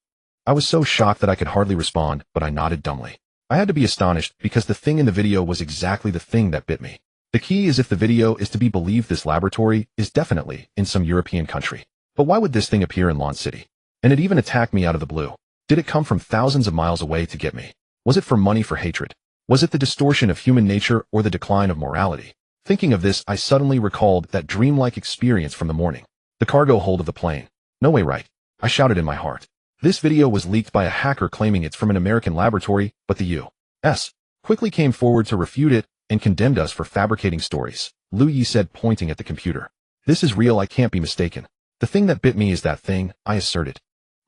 I was so shocked that I could hardly respond, but I nodded dumbly. I had to be astonished because the thing in the video was exactly the thing that bit me. The key is if the video is to be believed, this laboratory is definitely in some European country. But why would this thing appear in Lawn City? And it even attacked me out of the blue. Did it come from thousands of miles away to get me? Was it for money, for hatred? Was it the distortion of human nature or the decline of morality? Thinking of this, I suddenly recalled that dreamlike experience from the morning. The cargo hold of the plane. No way, right? I shouted in my heart. This video was leaked by a hacker claiming it's from an American laboratory, but the U.S. quickly came forward to refute it and condemned us for fabricating stories. Lu Yi said, pointing at the computer. "This is real, I can't be mistaken. The thing that bit me is that thing," I asserted.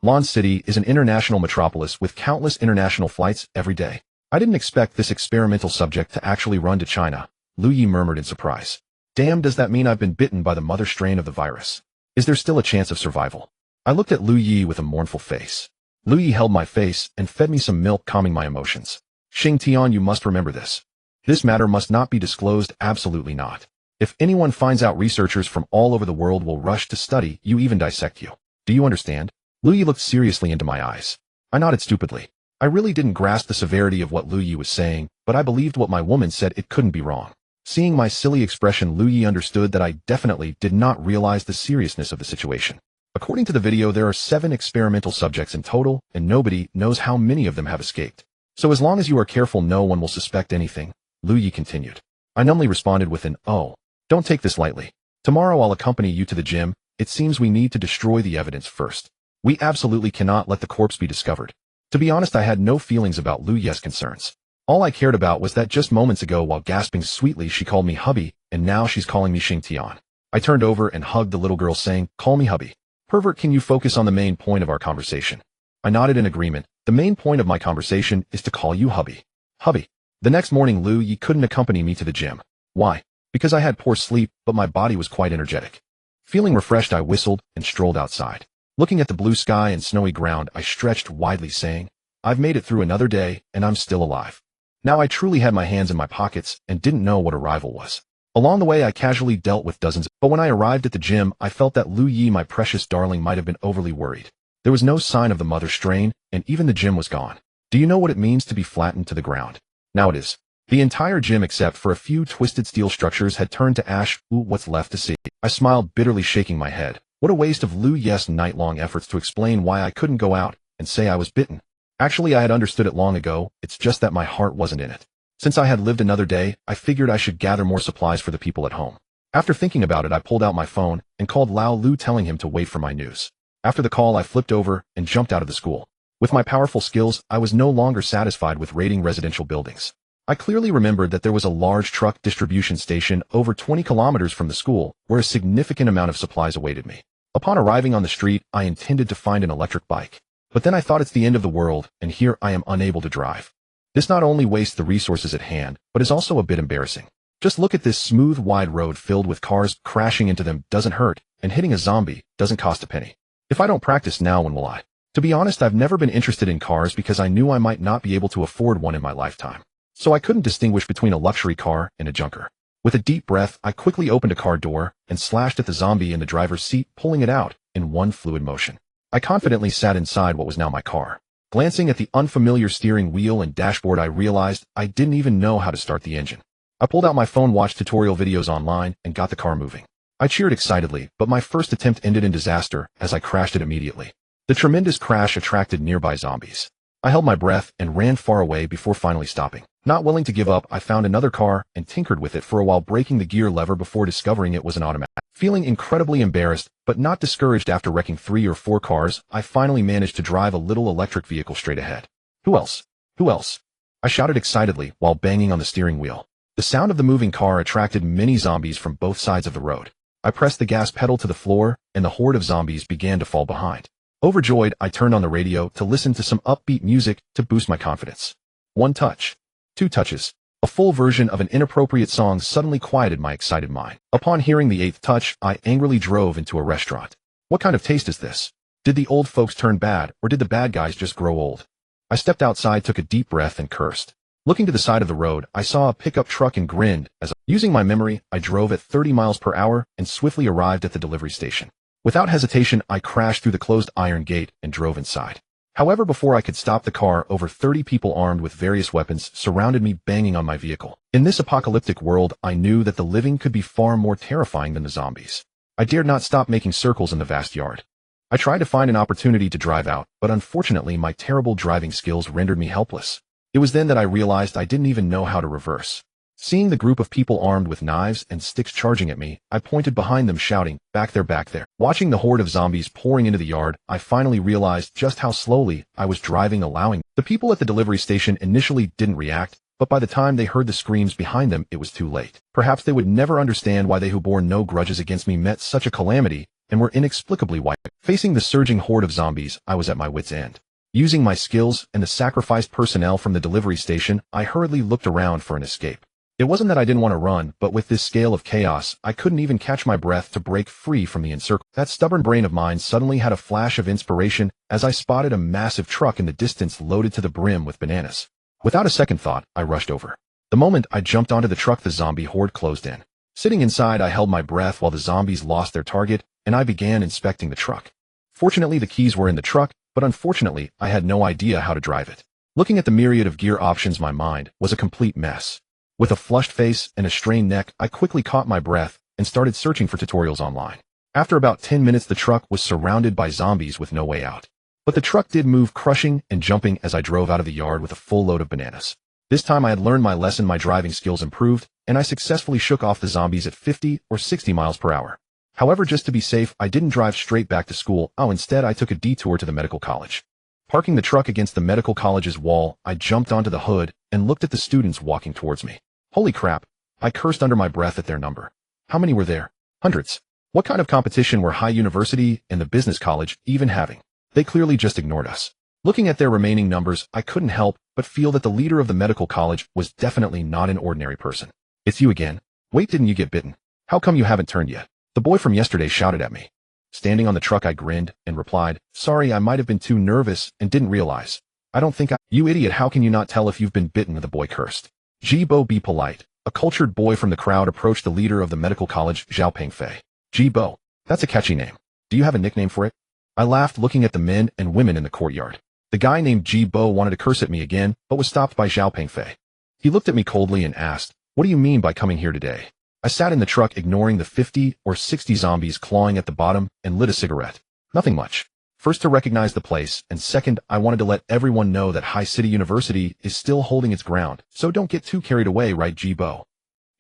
Lawn City is an international metropolis with countless international flights every day. I didn't expect this experimental subject to actually run to China, Lu Yi murmured in surprise. "Damn, does that mean I've been bitten by the mother strain of the virus? Is there still a chance of survival?" I looked at Lu Yi with a mournful face. Lu Yi held my face and fed me some milk, calming my emotions. "Xing Tian, you must remember this. This matter must not be disclosed, absolutely not. If anyone finds out, researchers from all over the world will rush to study you, even dissect you. Do you understand?" Lu Yi looked seriously into my eyes. I nodded stupidly. I really didn't grasp the severity of what Lu Yi was saying, but I believed what my woman said. It couldn't be wrong. Seeing my silly expression, Lu Yi understood that I definitely did not realize the seriousness of the situation. According to the video, there are 7 experimental subjects in total, and nobody knows how many of them have escaped. So as long as you are careful, no one will suspect anything, Lu Yi continued. I numbly responded with an, "Oh, don't take this lightly. Tomorrow I'll accompany you to the gym. It seems we need to destroy the evidence first. We absolutely cannot let the corpse be discovered." To be honest, I had no feelings about Lu Yi's concerns. All I cared about was that just moments ago, while gasping sweetly, she called me hubby, and now she's calling me Xing Tian. I turned over and hugged the little girl, saying, "Call me hubby. Pervert, can you focus on the main point of our conversation?" I nodded in agreement. "The main point of my conversation is to call you hubby." Hubby. The next morning, Lu Yi couldn't accompany me to the gym. Why? Because I had poor sleep, but my body was quite energetic. Feeling refreshed, I whistled and strolled outside. Looking at the blue sky and snowy ground, I stretched widely, saying, "I've made it through another day, and I'm still alive." Now I truly had my hands in my pockets and didn't know what arrival was. Along the way, I casually dealt with dozens, but when I arrived at the gym, I felt that Lu Yi, my precious darling, might have been overly worried. There was no sign of the mother strain, and even the gym was gone. Do you know what it means to be flattened to the ground? Now it is. The entire gym, except for a few twisted steel structures, had turned to ash. Ooh, what's left to see? I smiled bitterly, shaking my head. What a waste of Lu Yi's night-long efforts to explain why I couldn't go out and say I was bitten. Actually, I had understood it long ago. It's just that my heart wasn't in it. Since I had lived another day, I figured I should gather more supplies for the people at home. After thinking about it, I pulled out my phone and called Lao Lu, telling him to wait for my news. After the call, I flipped over and jumped out of the school. With my powerful skills, I was no longer satisfied with raiding residential buildings. I clearly remembered that there was a large truck distribution station over 20 kilometers from the school, where a significant amount of supplies awaited me. Upon arriving on the street, I intended to find an electric bike. But then I thought, it's the end of the world, and here I am unable to drive. This not only wastes the resources at hand, but is also a bit embarrassing. Just look at this smooth, wide road filled with cars. Crashing into them doesn't hurt, and hitting a zombie doesn't cost a penny. If I don't practice now, when will I? To be honest, I've never been interested in cars because I knew I might not be able to afford one in my lifetime. So I couldn't distinguish between a luxury car and a junker. With a deep breath, I quickly opened a car door and slashed at the zombie in the driver's seat, pulling it out in one fluid motion. I confidently sat inside what was now my car. Glancing at the unfamiliar steering wheel and dashboard, I realized I didn't even know how to start the engine. I pulled out my phone, watched tutorial videos online, and got the car moving. I cheered excitedly, but my first attempt ended in disaster as I crashed it immediately. The tremendous crash attracted nearby zombies. I held my breath and ran far away before finally stopping. Not willing to give up, I found another car and tinkered with it for a while, breaking the gear lever before discovering it was an automatic. Feeling incredibly embarrassed, but not discouraged after wrecking 3 or 4 cars, I finally managed to drive a little electric vehicle straight ahead. Who else? Who else? I shouted excitedly while banging on the steering wheel. The sound of the moving car attracted many zombies from both sides of the road. I pressed the gas pedal to the floor, and the horde of zombies began to fall behind. Overjoyed, I turned on the radio to listen to some upbeat music to boost my confidence. 1 touch. 2 touches. A full version of an inappropriate song suddenly quieted my excited mind. Upon hearing the eighth touch, I angrily drove into a restaurant. What kind of taste is this? Did the old folks turn bad, or did the bad guys just grow old? I stepped outside, took a deep breath, and cursed. Looking to the side of the road, I saw a pickup truck and grinned as, using my memory, I drove at 30 miles per hour and swiftly arrived at the delivery station. Without hesitation, I crashed through the closed iron gate and drove inside. However, before I could stop the car, over 30 people armed with various weapons surrounded me, banging on my vehicle. In this apocalyptic world, I knew that the living could be far more terrifying than the zombies. I dared not stop making circles in the vast yard. I tried to find an opportunity to drive out, but unfortunately my terrible driving skills rendered me helpless. It was then that I realized I didn't even know how to reverse. Seeing the group of people armed with knives and sticks charging at me, I pointed behind them, shouting, "Back there, back there." Watching the horde of zombies pouring into the yard, I finally realized just how slowly I was driving, allowing. The people at the delivery station initially didn't react, but by the time they heard the screams behind them, it was too late. Perhaps they would never understand why they who bore no grudges against me met such a calamity and were inexplicably wiped. Facing the surging horde of zombies, I was at my wit's end. Using my skills and the sacrificed personnel from the delivery station, I hurriedly looked around for an escape. It wasn't that I didn't want to run, but with this scale of chaos, I couldn't even catch my breath to break free from the encirclement. That stubborn brain of mine suddenly had a flash of inspiration as I spotted a massive truck in the distance loaded to the brim with bananas. Without a second thought, I rushed over. The moment I jumped onto the truck, the zombie horde closed in. Sitting inside, I held my breath while the zombies lost their target, and I began inspecting the truck. Fortunately, the keys were in the truck, but unfortunately, I had no idea how to drive it. Looking at the myriad of gear options, my mind was a complete mess. With a flushed face and a strained neck, I quickly caught my breath and started searching for tutorials online. After about 10 minutes, the truck was surrounded by zombies with no way out. But the truck did move, crushing and jumping as I drove out of the yard with a full load of bananas. This time I had learned my lesson, my driving skills improved, and I successfully shook off the zombies at 50 or 60 miles per hour. However, just to be safe, I didn't drive straight back to school. Instead, I took a detour to the medical college. Parking the truck against the medical college's wall, I jumped onto the hood and looked at the students walking towards me. Holy crap, I cursed under my breath at their number. How many were there? Hundreds. What kind of competition were High University and the business college even having? They clearly just ignored us. Looking at their remaining numbers, I couldn't help but feel that the leader of the medical college was definitely not an ordinary person. "It's you again. Wait, didn't you get bitten? How come you haven't turned yet?" The boy from yesterday shouted at me. Standing on the truck, I grinned and replied, "Sorry, I might have been too nervous and didn't realize. I don't think I—" "You idiot, how can you not tell if you've been bitten?" the boy cursed. "Jibo, be polite." A cultured boy from the crowd approached the leader of the medical college, Zhao Pengfei. "Jibo, that's a catchy name. Do you have a nickname for it?" I laughed, looking at the men and women in the courtyard. The guy named Jibo wanted to curse at me again, but was stopped by Zhao Pengfei. He looked at me coldly and asked, "What do you mean by coming here today?" I sat in the truck, ignoring the 50 or 60 zombies clawing at the bottom, and lit a cigarette. Nothing much. First, to recognize the place, and second, I wanted to let everyone know that High City University is still holding its ground, so don't get too carried away, right, Jibo?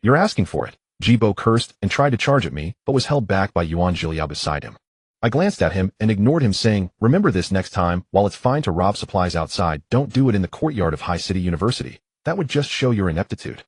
"You're asking for it." Jibo cursed and tried to charge at me, but was held back by Yuan Jilia beside him. I glanced at him and ignored him, saying, "Remember this next time, while it's fine to rob supplies outside, don't do it in the courtyard of High City University. That would just show your ineptitude."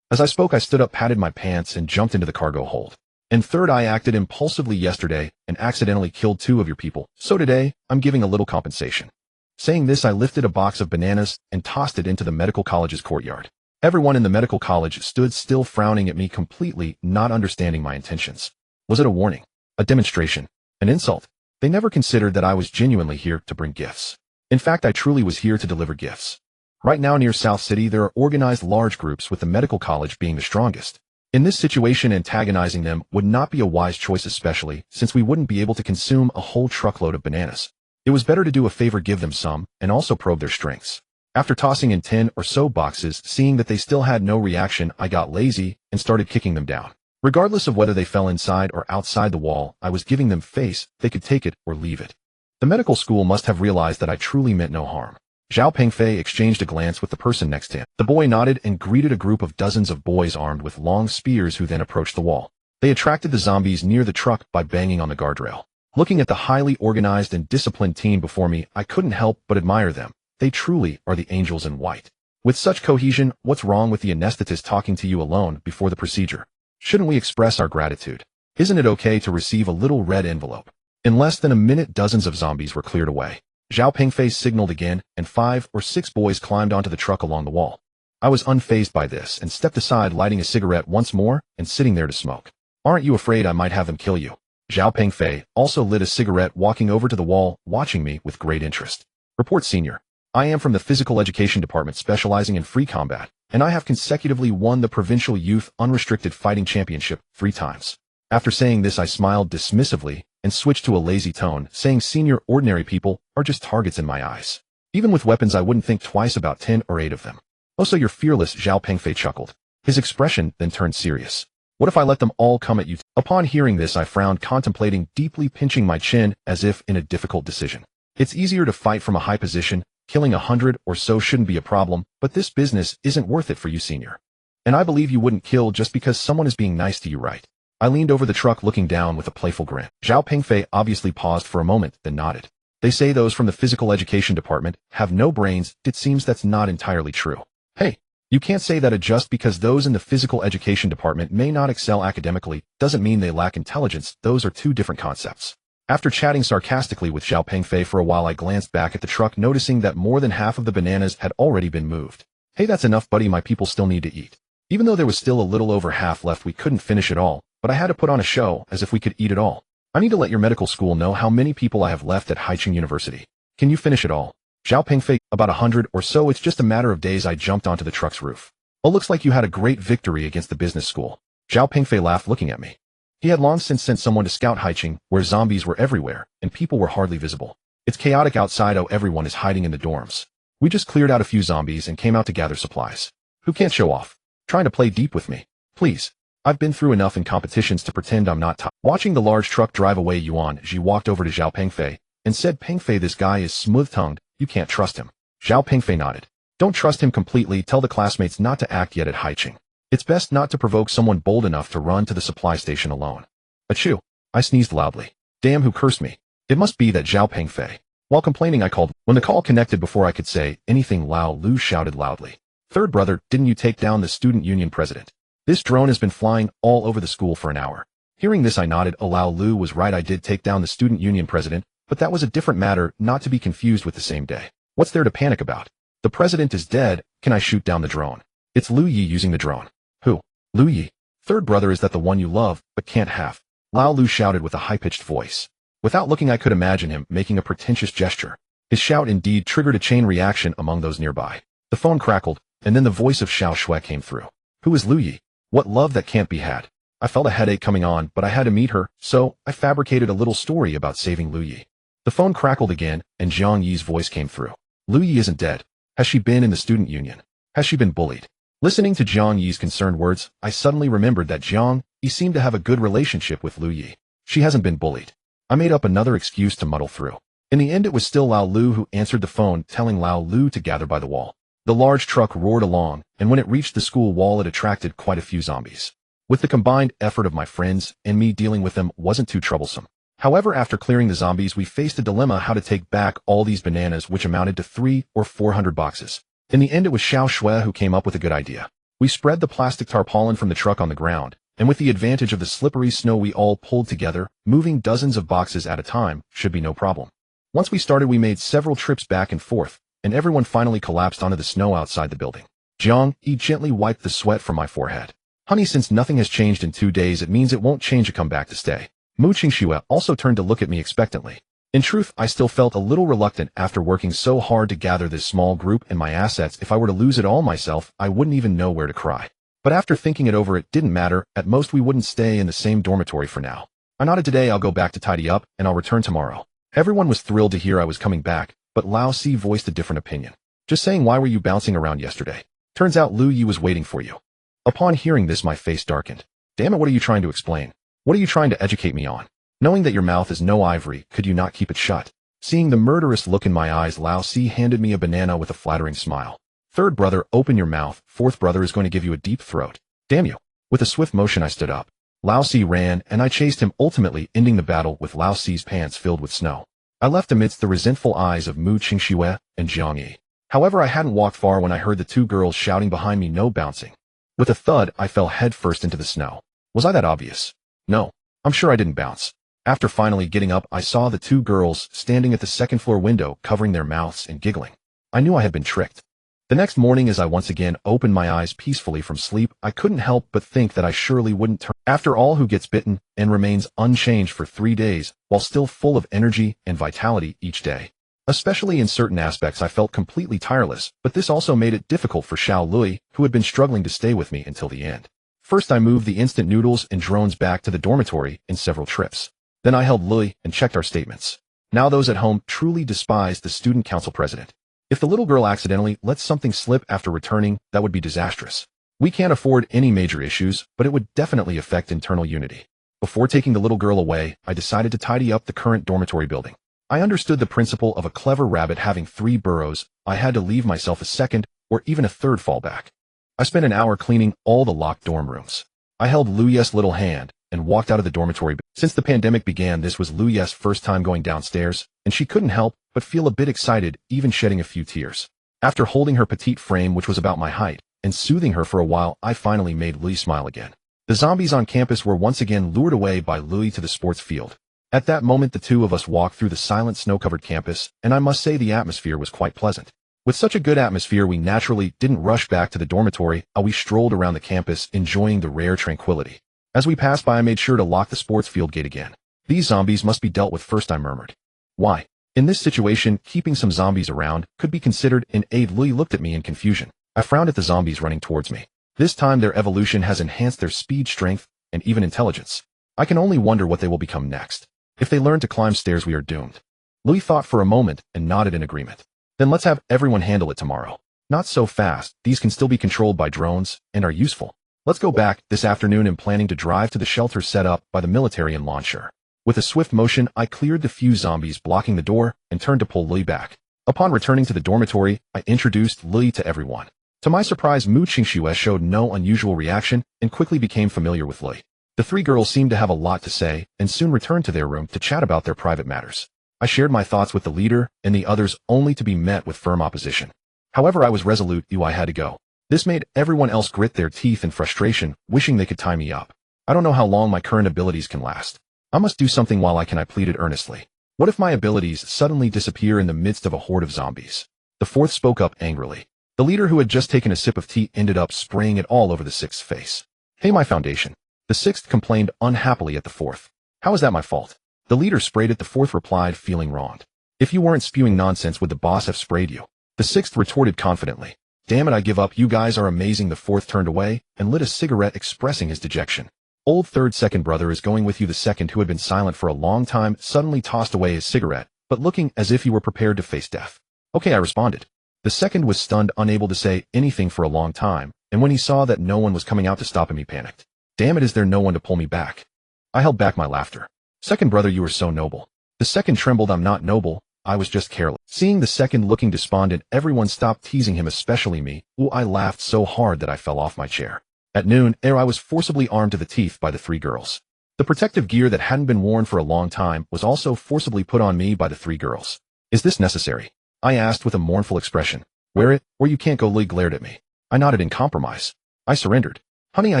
As I spoke, I stood up, patted my pants, and jumped into the cargo hold. And third, I acted impulsively yesterday and accidentally killed 2 of your people, so today, I'm giving a little compensation. Saying this, I lifted a box of bananas and tossed it into the medical college's courtyard. Everyone in the medical college stood still, frowning at me, completely not understanding my intentions. Was it a warning? A demonstration? An insult? They never considered that I was genuinely here to bring gifts. In fact, I truly was here to deliver gifts. Right now, near South City, there are organized large groups, with the medical college being the strongest. In this situation, antagonizing them would not be a wise choice, especially since we wouldn't be able to consume a whole truckload of bananas. It was better to do a favor, give them some, and also probe their strengths. After tossing in 10 or so boxes, seeing that they still had no reaction, I got lazy and started kicking them down. Regardless of whether they fell inside or outside the wall, I was giving them face. They could take it or leave it. The medical school must have realized that I truly meant no harm. Zhao Pengfei exchanged a glance with the person next to him. The boy nodded and greeted a group of dozens of boys armed with long spears, who then approached the wall. They attracted the zombies near the truck by banging on the guardrail. Looking at the highly organized and disciplined team before me, I couldn't help but admire them. They truly are the angels in white. With such cohesion, what's wrong with the anesthetist talking to you alone before the procedure? Shouldn't we express our gratitude? Isn't it okay to receive a little red envelope? In less than a minute, dozens of zombies were cleared away. Zhao Pengfei signaled again, and 5 or 6 boys climbed onto the truck along the wall. I was unfazed by this and stepped aside, lighting a cigarette once more and sitting there to smoke. Aren't you afraid I might have them kill you? Zhao Pengfei also lit a cigarette, walking over to the wall, watching me with great interest. Report Senior. I am from the Physical Education Department specializing in free combat, and I have consecutively won the Provincial Youth Unrestricted Fighting Championship 3 times. After saying this, I smiled dismissively and switched to a lazy tone, saying, Senior, ordinary people are just targets in my eyes. Even with weapons, I wouldn't think twice about 10 or 8 of them. Also, you're fearless, Zhao Pengfei chuckled. His expression then turned serious. What if I let them all come at you? Upon hearing this, I frowned, contemplating, deeply pinching my chin as if in a difficult decision. It's easier to fight from a high position. Killing 100 or so shouldn't be a problem, but this business isn't worth it for you, Senior. And I believe you wouldn't kill just because someone is being nice to you, right? I leaned over the truck, looking down with a playful grin. Zhao Pengfei obviously paused for a moment, then nodded. They say those from the Physical Education Department have no brains. It seems that's not entirely true. Hey, you can't say that. Just because those in the Physical Education Department may not excel academically doesn't mean they lack intelligence. Those are 2 different concepts. After chatting sarcastically with Zhao Pengfei for a while, I glanced back at the truck, noticing that more than half of the bananas had already been moved. Hey, that's enough, buddy. My people still need to eat. Even though there was still a little over half left, we couldn't finish it all, but I had to put on a show as if we could eat it all. I need to let your medical school know how many people I have left at Haicheng University. Can you finish it all? Zhao Pengfei, about 100 or so. It's just a matter of days. I jumped onto the truck's roof. Oh, looks like you had a great victory against the business school. Zhao Pengfei laughed, looking at me. He had long since sent someone to scout Haicheng, where zombies were everywhere, and people were hardly visible. It's chaotic outside. Oh, everyone is hiding in the dorms. We just cleared out a few zombies and came out to gather supplies. Who can't show off? Trying to play deep with me? Please. I've been through enough in competitions to pretend I'm not top. Watching the large truck drive away, Yuan Ji walked over to Zhao Pengfei and said, Pengfei, this guy is smooth-tongued. You can't trust him. Zhao Pengfei nodded. Don't trust him completely. Tell the classmates not to act yet at Haicheng. It's best not to provoke someone bold enough to run to the supply station alone. Achoo! I sneezed loudly. Damn, who cursed me? It must be that Zhao Pengfei. While complaining, I called. When the call connected, before I could say anything, Lao Lu shouted loudly. Third brother, didn't you take down the student union president? This drone has been flying all over the school for an hour. Hearing this, I nodded. Oh, Lao Lu was right. I did take down the student union president, but that was a different matter, not to be confused with the same day. What's there to panic about? The president is dead. Can I shoot down the drone? It's Lu Yi using the drone. Who? Lu Yi. Third brother, is that the one you love, but can't have? Lao Lu shouted with a high-pitched voice. Without looking, I could imagine him making a pretentious gesture. His shout indeed triggered a chain reaction among those nearby. The phone crackled, and then the voice of Xiao Shui came through. Who is Lu Yi? What love that can't be had? I felt a headache coming on, but I had to meet her, so I fabricated a little story about saving Lu Yi. The phone crackled again, and Jiang Yi's voice came through. Lu Yi isn't dead. Has she been in the student union? Has she been bullied? Listening to Jiang Yi's concerned words, I suddenly remembered that Jiang Yi seemed to have a good relationship with Lu Yi. She hasn't been bullied. I made up another excuse to muddle through. In the end, it was still Lao Lu who answered the phone, telling Lao Lu to gather by the wall. The large truck roared along, and when it reached the school wall, it attracted quite a few zombies. With the combined effort of my friends and me, dealing with them wasn't too troublesome. However, after clearing the zombies, we faced a dilemma: how to take back all these bananas, which amounted to 300 or 400 boxes. In the end, it was Xiao Shui who came up with a good idea. We spread the plastic tarpaulin from the truck on the ground, and with the advantage of the slippery snow, we all pulled together. Moving dozens of boxes at a time should be no problem. Once we started, we made several trips back and forth, and everyone finally collapsed onto the snow outside the building. Jiang Yi gently wiped the sweat from my forehead. Honey, since nothing has changed in 2 days, it means it won't change. Come back to stay. Mu Qingxue also turned to look at me expectantly. In truth, I still felt a little reluctant after working so hard to gather this small group and my assets. If I were to lose it all myself, I wouldn't even know where to cry. But after thinking it over, it didn't matter. At most, we wouldn't stay in the same dormitory for now. I nodded. Today I'll go back to tidy up, and I'll return tomorrow. Everyone was thrilled to hear I was coming back, but Lao Si voiced a different opinion. Just saying, why were you bouncing around yesterday? Turns out Lu Yi was waiting for you. Upon hearing this, my face darkened. Damn it, what are you trying to explain? What are you trying to educate me on? Knowing that your mouth is no ivory, could you not keep it shut? Seeing the murderous look in my eyes, Lao Si handed me a banana with a flattering smile. Third brother, open your mouth. Fourth brother is going to give you a deep throat. Damn you. With a swift motion, I stood up. Lao Si ran, and I chased him, ultimately ending the battle with Lao Si's pants filled with snow. I left amidst the resentful eyes of Mu Qingxue and Jiang Yi. However, I hadn't walked far when I heard the 2 girls shouting behind me, no bouncing. With a thud, I fell headfirst into the snow. Was I that obvious? No. I'm sure I didn't bounce. After finally getting up, I saw the 2 girls standing at the second-floor window, covering their mouths and giggling. I knew I had been tricked. The next morning, as I once again opened my eyes peacefully from sleep, I couldn't help but think that I surely wouldn't turn. After all, who gets bitten and remains unchanged for 3 days while still full of energy and vitality each day? Especially in certain aspects, I felt completely tireless, but this also made it difficult for Xiao Lui, who had been struggling to stay with me until the end. First, I moved the instant noodles and drones back to the dormitory in several trips. Then I held Lui and checked our statements. Now those at home truly despised the student council president. If the little girl accidentally lets something slip after returning, that would be disastrous. We can't afford any major issues, but it would definitely affect internal unity. Before taking the little girl away, I decided to tidy up the current dormitory building. I understood the principle of a clever rabbit having 3 burrows. I had to leave myself a second or even a third fallback. I spent an hour cleaning all the locked dorm rooms. I held Luya's little hand and walked out of the dormitory. Since the pandemic began, this was Luya's first time going downstairs, and she couldn't help but feel a bit excited, even shedding a few tears. After holding her petite frame, which was about my height, and soothing her for a while, I finally made Lui smile again. The zombies on campus were once again lured away by Lui to the sports field. At that moment, the two of us walked through the silent snow-covered campus, and I must say the atmosphere was quite pleasant. With such a good atmosphere, we naturally didn't rush back to the dormitory. We strolled around the campus, enjoying the rare tranquility. As we passed by, I made sure to lock the sports field gate again. These zombies must be dealt with first, I murmured. Why? In this situation, keeping some zombies around could be considered an aid. Lui looked at me in confusion. I frowned at the zombies running towards me. This time their evolution has enhanced their speed, strength, and even intelligence. I can only wonder what they will become next. If they learn to climb stairs, we are doomed. Lui thought for a moment and nodded in agreement. Then let's have everyone handle it tomorrow. Not so fast. These can still be controlled by drones and are useful. Let's go back this afternoon and planning to drive to the shelter set up by the military in launcher. With a swift motion, I cleared the few zombies blocking the door and turned to pull Lui back. Upon returning to the dormitory, I introduced Lui to everyone. To my surprise, Mu Qingxue showed no unusual reaction and quickly became familiar with Lui. The 3 girls seemed to have a lot to say and soon returned to their room to chat about their private matters. I shared my thoughts with the leader and the others, only to be met with firm opposition. However, I was resolute. I had to go. This made everyone else grit their teeth in frustration, wishing they could tie me up. I don't know how long my current abilities can last. I must do something while I can, I pleaded earnestly. What if my abilities suddenly disappear in the midst of a horde of zombies? The 4th spoke up angrily. The leader, who had just taken a sip of tea, ended up spraying it all over the 6th's face. Hey, my foundation. The 6th complained unhappily at the 4th. How is that my fault? The leader sprayed it. The 4th replied, feeling wronged. If you weren't spewing nonsense, would the boss have sprayed you? The 6th retorted confidently. Damn it, I give up. You guys are amazing. The 4th turned away and lit a cigarette, expressing his dejection. Old 3rd second brother is going with you. The 2nd, who had been silent for a long time, suddenly tossed away his cigarette, but looking as if he were prepared to face death. Okay, I responded. The 2nd was stunned, unable to say anything for a long time, and when he saw that no one was coming out to stop him, he panicked. Damn it, is there no one to pull me back? I held back my laughter. Second brother, you are so noble. The 2nd trembled. I'm not noble. I was just careless. Seeing the 2nd looking despondent, everyone stopped teasing him, especially me. I laughed so hard that I fell off my chair. At noon, I was forcibly armed to the teeth by the 3 girls. The protective gear that hadn't been worn for a long time was also forcibly put on me by the 3 girls. Is this necessary? I asked with a mournful expression. Wear it, or you can't go. Lui glared at me. I nodded in compromise. I surrendered. Honey, I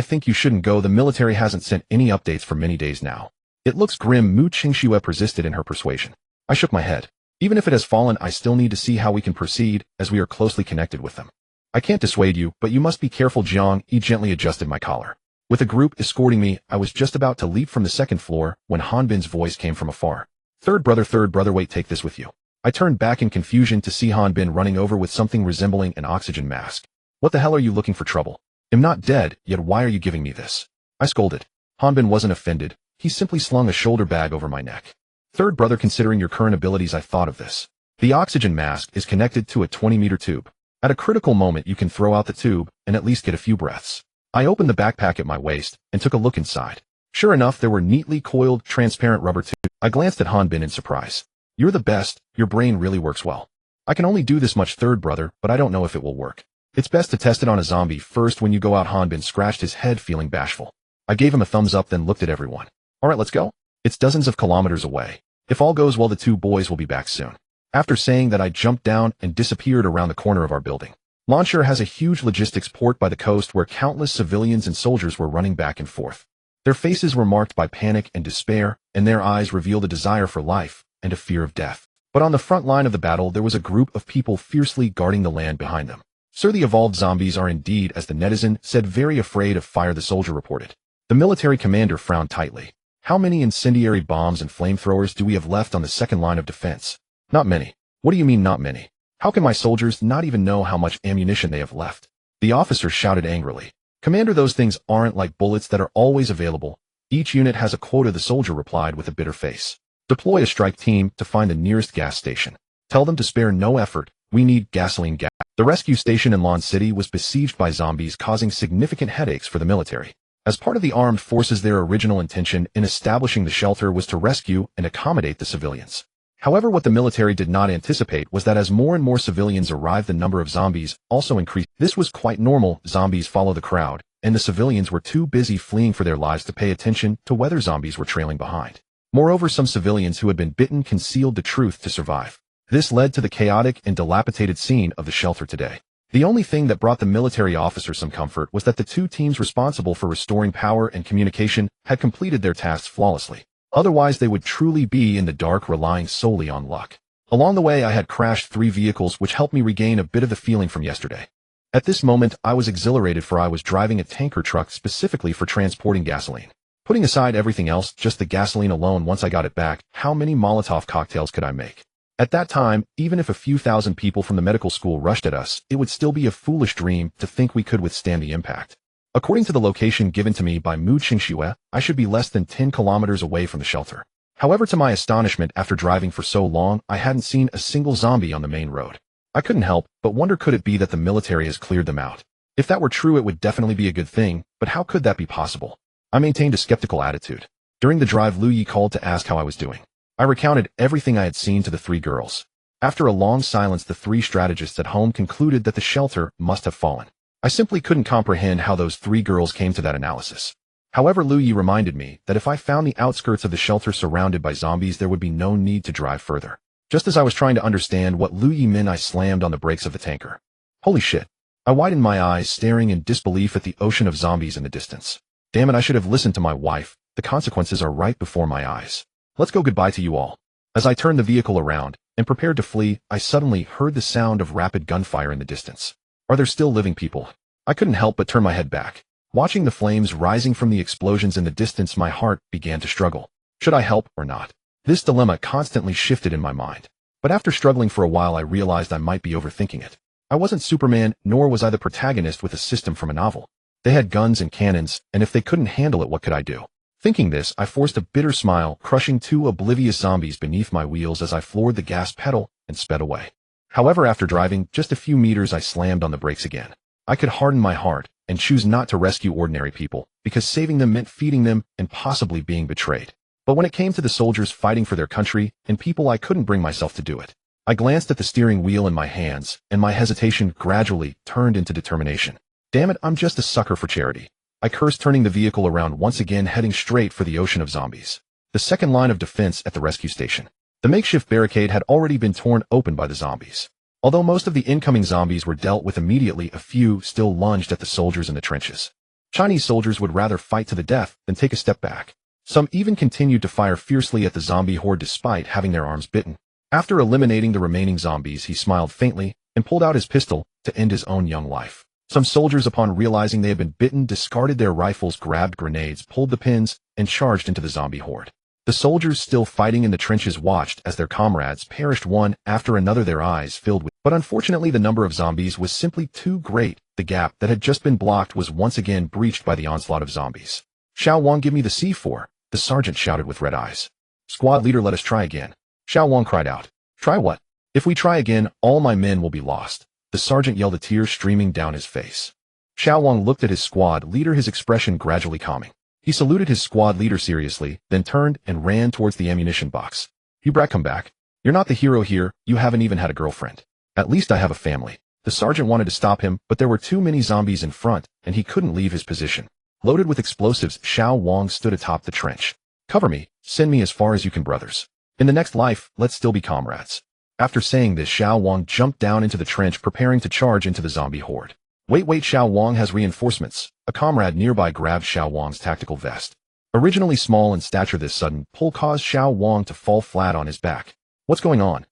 think you shouldn't go. The military hasn't sent any updates for many days now. It looks grim. Mu Qingxue persisted in her persuasion. I shook my head. Even if it has fallen, I still need to see how we can proceed, as we are closely connected with them. I can't dissuade you, but you must be careful. Jiang Yi gently adjusted my collar. With a group escorting me, I was just about to leap from the 2nd floor when Hanbin's voice came from afar. Third brother, wait, take this with you. I turned back in confusion to see Hanbin running over with something resembling an oxygen mask. What the hell are you looking for trouble? I'm not dead, yet why are you giving me this? I scolded. Hanbin wasn't offended. He simply slung a shoulder bag over my neck. Third brother, considering your current abilities, I thought of this. The oxygen mask is connected to a 20-meter tube. At a critical moment, you can throw out the tube and at least get a few breaths. I opened the backpack at my waist and took a look inside. Sure enough, there were neatly coiled, transparent rubber tubes. I glanced at Hanbin in surprise. You're the best. Your brain really works well. I can only do this much, third brother, but I don't know if it will work. It's best to test it on a zombie first when you go out. Hanbin scratched his head, feeling bashful. I gave him a thumbs up, then looked at everyone. All right, let's go. It's dozens of kilometers away. If all goes well, the 2 boys will be back soon. After saying that, I jumped down and disappeared around the corner of our building. Launcher has a huge logistics port by the coast where countless civilians and soldiers were running back and forth. Their faces were marked by panic and despair, and their eyes revealed a desire for life and a fear of death. But on the front line of the battle, there was a group of people fiercely guarding the land behind them. Sir, the evolved zombies are indeed, as the netizen said, very afraid of fire, the soldier reported. The military commander frowned tightly. How many incendiary bombs and flamethrowers do we have left on the second line of defense? Not many. What do you mean not many? How can my soldiers not even know how much ammunition they have left? The officer shouted angrily. Commander, those things aren't like bullets that are always available. Each unit has a quota, the soldier replied with a bitter face. Deploy a strike team to find the nearest gas station. Tell them to spare no effort. We need gasoline gas. The rescue station in Lawn City was besieged by zombies, causing significant headaches for the military. As part of the armed forces, their original intention in establishing the shelter was to rescue and accommodate the civilians. However, what the military did not anticipate was that as more and more civilians arrived, the number of zombies also increased. This was quite normal. Zombies follow the crowd, and the civilians were too busy fleeing for their lives to pay attention to whether zombies were trailing behind. Moreover, some civilians who had been bitten concealed the truth to survive. This led to the chaotic and dilapidated scene of the shelter today. The only thing that brought the military officer some comfort was that the two teams responsible for restoring power and communication had completed their tasks flawlessly. Otherwise, they would truly be in the dark, relying solely on luck. Along the way, I had crashed 3 vehicles, which helped me regain a bit of the feeling from yesterday. At this moment, I was exhilarated, for I was driving a tanker truck specifically for transporting gasoline. Putting aside everything else, just the gasoline alone, once I got it back, how many Molotov cocktails could I make? At that time, even if a few thousand people from the medical school rushed at us, it would still be a foolish dream to think we could withstand the impact. According to the location given to me by Mu Qingxue, I should be less than 10 kilometers away from the shelter. However, to my astonishment, after driving for so long, I hadn't seen a single zombie on the main road. I couldn't help but wonder, could it be that the military has cleared them out? If that were true, it would definitely be a good thing, but how could that be possible? I maintained a skeptical attitude. During the drive, Lu Yi called to ask how I was doing. I recounted everything I had seen to the 3 girls. After a long silence, the 3 strategists at home concluded that the shelter must have fallen. I simply couldn't comprehend how those 3 girls came to that analysis. However, Lu Yi reminded me that if I found the outskirts of the shelter surrounded by zombies, there would be no need to drive further. Just as I was trying to understand what Lu Yi meant, I slammed on the brakes of the tanker. Holy shit. I widened my eyes, staring in disbelief at the ocean of zombies in the distance. Damn it, I should have listened to my wife. The consequences are right before my eyes. Let's go goodbye to you all. As I turned the vehicle around and prepared to flee, I suddenly heard the sound of rapid gunfire in the distance. Are there still living people? I couldn't help but turn my head back. Watching the flames rising from the explosions in the distance, my heart began to struggle. Should I help or not? This dilemma constantly shifted in my mind. But after struggling for a while, I realized I might be overthinking it. I wasn't Superman, nor was I the protagonist with a system from a novel. They had guns and cannons, and if they couldn't handle it, what could I do? Thinking this, I forced a bitter smile, crushing 2 oblivious zombies beneath my wheels as I floored the gas pedal and sped away. However, after driving just a few meters, I slammed on the brakes again. I could harden my heart and choose not to rescue ordinary people, because saving them meant feeding them and possibly being betrayed. But when it came to the soldiers fighting for their country and people, I couldn't bring myself to do it. I glanced at the steering wheel in my hands, and my hesitation gradually turned into determination. Damn it, I'm just a sucker for charity. I cursed, turning the vehicle around once again, heading straight for the ocean of zombies. The second line of defense at the rescue station. The makeshift barricade had already been torn open by the zombies. Although most of the incoming zombies were dealt with immediately, a few still lunged at the soldiers in the trenches. Chinese soldiers would rather fight to the death than take a step back. Some even continued to fire fiercely at the zombie horde despite having their arms bitten. After eliminating the remaining zombies, he smiled faintly and pulled out his pistol to end his own young life. Some soldiers, upon realizing they had been bitten, discarded their rifles, grabbed grenades, pulled the pins, and charged into the zombie horde. The soldiers still fighting in the trenches watched as their comrades perished one after another, their eyes filled with... But unfortunately, the number of zombies was simply too great. The gap that had just been blocked was once again breached by the onslaught of zombies. Xiao Wang, give me the C4, the sergeant shouted with red eyes. Squad leader, let us try again. Xiao Wang cried out. Try what? If we try again, all my men will be lost. The sergeant yelled, a tear streaming down his face. Xiao Wang looked at his squad leader, his expression gradually calming. He saluted his squad leader seriously, then turned and ran towards the ammunition box. You brat, come back. You're not the hero here, you haven't even had a girlfriend. At least I have a family. The sergeant wanted to stop him, but there were too many zombies in front, and he couldn't leave his position. Loaded with explosives, Xiao Wang stood atop the trench. Cover me, send me as far as you can, brothers. In the next life, let's still be comrades. After saying this, Xiao Wang jumped down into the trench, preparing to charge into the zombie horde. Wait, Xiao Wang has reinforcements. A comrade nearby grabbed Xiao Wang's tactical vest. Originally small in stature, this sudden pull caused Xiao Wang to fall flat on his back. What's going on?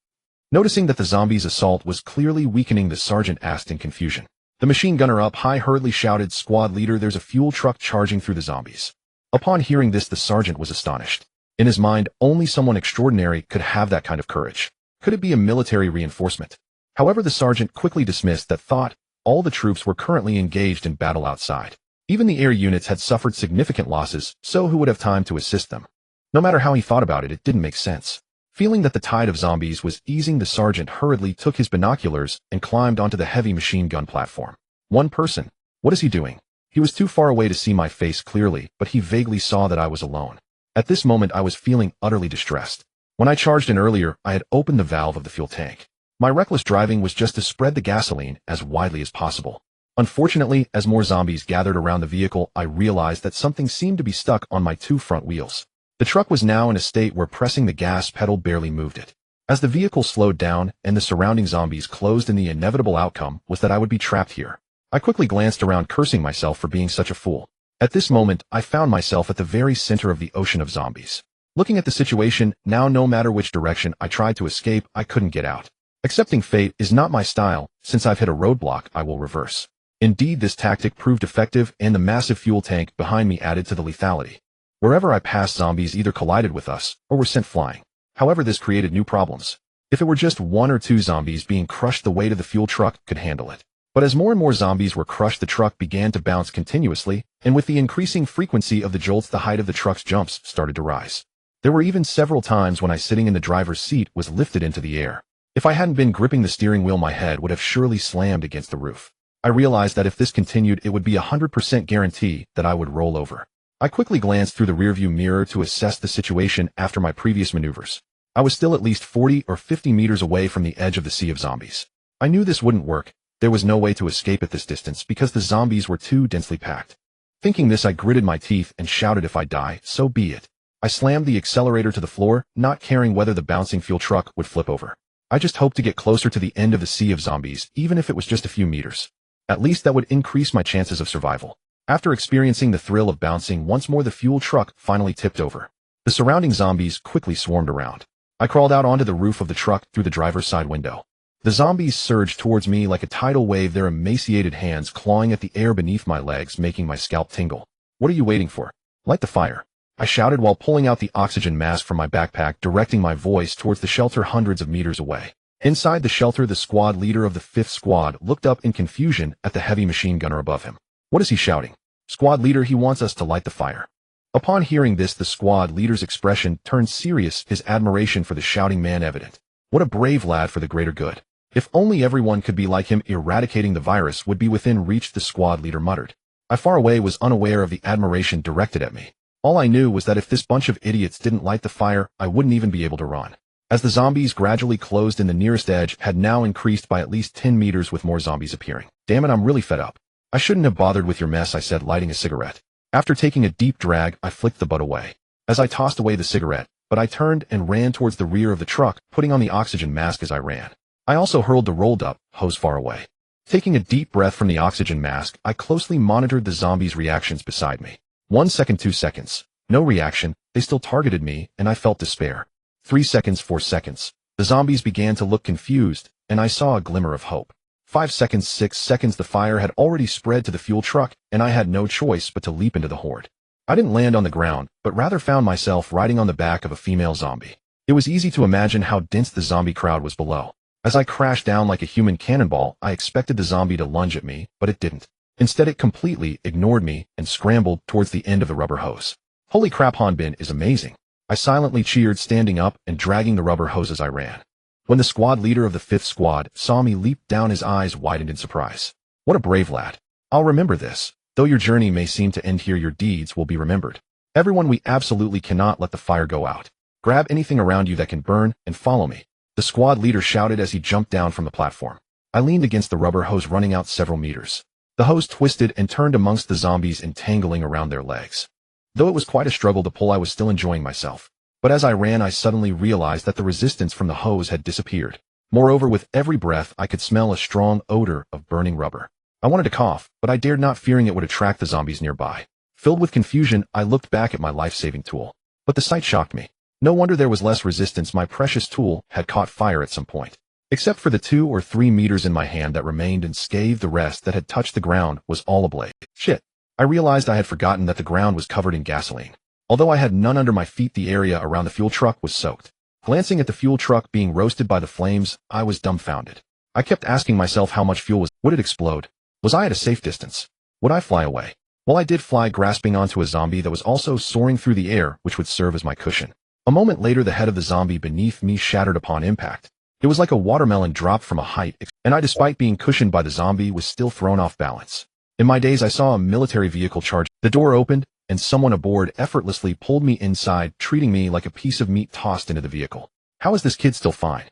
Noticing that the zombies' assault was clearly weakening, the sergeant asked in confusion. The machine gunner up high hurriedly shouted, "Squad leader, there's a fuel truck charging through the zombies." Upon hearing this, the sergeant was astonished. In his mind, only someone extraordinary could have that kind of courage. Could it be a military reinforcement? However, the sergeant quickly dismissed that thought. All the troops were currently engaged in battle outside. Even the air units had suffered significant losses, so who would have time to assist them? No matter how he thought about it, it didn't make sense. Feeling that the tide of zombies was easing, the sergeant hurriedly took his binoculars and climbed onto the heavy machine gun platform. One person. What is he doing? He was too far away to see my face clearly, but he vaguely saw that I was alone. At this moment, I was feeling utterly distressed. When I charged in earlier, I had opened the valve of the fuel tank. My reckless driving was just to spread the gasoline as widely as possible. Unfortunately, as more zombies gathered around the vehicle, I realized that something seemed to be stuck on my two front wheels. The truck was now in a state where pressing the gas pedal barely moved it. As the vehicle slowed down and the surrounding zombies closed in, the inevitable outcome was that I would be trapped here. I quickly glanced around, cursing myself for being such a fool. At this moment, I found myself at the very center of the ocean of zombies. Looking at the situation, now no matter which direction I tried to escape, I couldn't get out. Accepting fate is not my style. Since I've hit a roadblock, I will reverse. Indeed, this tactic proved effective, and the massive fuel tank behind me added to the lethality. Wherever I passed, zombies either collided with us or were sent flying. However, this created new problems. If it were just one or two zombies being crushed, the weight of the fuel truck could handle it. But as more and more zombies were crushed, the truck began to bounce continuously, and with the increasing frequency of the jolts, the height of the truck's jumps started to rise. There were even several times when I, sitting in the driver's seat, was lifted into the air. If I hadn't been gripping the steering wheel, my head would have surely slammed against the roof. I realized that if this continued, it would be 100% guarantee that I would roll over. I quickly glanced through the rearview mirror to assess the situation after my previous maneuvers. I was still at least 40 or 50 meters away from the edge of the sea of zombies. I knew this wouldn't work. There was no way to escape at this distance because the zombies were too densely packed. Thinking this, I gritted my teeth and shouted, "If I die, so be it." I slammed the accelerator to the floor, not caring whether the bouncing fuel truck would flip over. I just hoped to get closer to the end of the sea of zombies, even if it was just a few meters. At least that would increase my chances of survival. After experiencing the thrill of bouncing once more, the fuel truck finally tipped over. The surrounding zombies quickly swarmed around. I crawled out onto the roof of the truck through the driver's side window. The zombies surged towards me like a tidal wave, their emaciated hands clawing at the air beneath my legs, making my scalp tingle. "What are you waiting for? Light the fire," I shouted while pulling out the oxygen mask from my backpack, directing my voice towards the shelter hundreds of meters away. Inside the shelter, the squad leader of the 5th Squad looked up in confusion at the heavy machine gunner above him. "What is he shouting?" "Squad leader, he wants us to light the fire." Upon hearing this, the squad leader's expression turned serious, his admiration for the shouting man evident. What a brave lad for the greater good. If only everyone could be like him, eradicating the virus would be within reach, the squad leader muttered. I far away was unaware of the admiration directed at me. All I knew was that if this bunch of idiots didn't light the fire, I wouldn't even be able to run. As the zombies gradually closed in, the nearest edge had now increased by at least 10 meters with more zombies appearing. "Damn it, I'm really fed up. I shouldn't have bothered with your mess," I said, lighting a cigarette. After taking a deep drag, I flicked the butt away. As I tossed away the cigarette, but I turned and ran towards the rear of the truck, putting on the oxygen mask as I ran. I also hurled the rolled-up hose far away. Taking a deep breath from the oxygen mask, I closely monitored the zombies' reactions beside me. 1 second, 2 seconds. No reaction. They still targeted me, and I felt despair. 3 seconds, 4 seconds. The zombies began to look confused, and I saw a glimmer of hope. 5 seconds, 6 seconds. The fire had already spread to the fuel truck, and I had no choice but to leap into the horde. I didn't land on the ground, but rather found myself riding on the back of a female zombie. It was easy to imagine how dense the zombie crowd was below. As I crashed down like a human cannonball, I expected the zombie to lunge at me, but it didn't. Instead, it completely ignored me and scrambled towards the end of the rubber hose. "Holy crap, Hanbin is amazing," I silently cheered, standing up and dragging the rubber hose as I ran. When the squad leader of the 5th Squad saw me leap down, his eyes widened in surprise. "What a brave lad. I'll remember this. Though your journey may seem to end here, your deeds will be remembered. Everyone, we absolutely cannot let the fire go out. Grab anything around you that can burn and follow me," the squad leader shouted as he jumped down from the platform. I leaned against the rubber hose, running out several meters. The hose twisted and turned amongst the zombies, entangling around their legs. Though it was quite a struggle to pull, I was still enjoying myself. But as I ran, I suddenly realized that the resistance from the hose had disappeared. Moreover, with every breath, I could smell a strong odor of burning rubber. I wanted to cough, but I dared not, fearing it would attract the zombies nearby. Filled with confusion, I looked back at my life-saving tool. But the sight shocked me. No wonder there was less resistance. My precious tool had caught fire at some point. Except for the 2 or 3 meters in my hand that remained unscathed, the rest that had touched the ground was all ablaze. Shit. I realized I had forgotten that the ground was covered in gasoline. Although I had none under my feet, the area around the fuel truck was soaked. Glancing at the fuel truck being roasted by the flames, I was dumbfounded. I kept asking myself how much fuel would it explode? Was I at a safe distance? Would I fly away? Well, I did fly, grasping onto a zombie that was also soaring through the air, which would serve as my cushion. A moment later, the head of the zombie beneath me shattered upon impact. It was like a watermelon dropped from a height, and I, despite being cushioned by the zombie, was still thrown off balance. In my daze, I saw a military vehicle charge. The door opened, and someone aboard effortlessly pulled me inside, treating me like a piece of meat tossed into the vehicle. How is this kid still fine?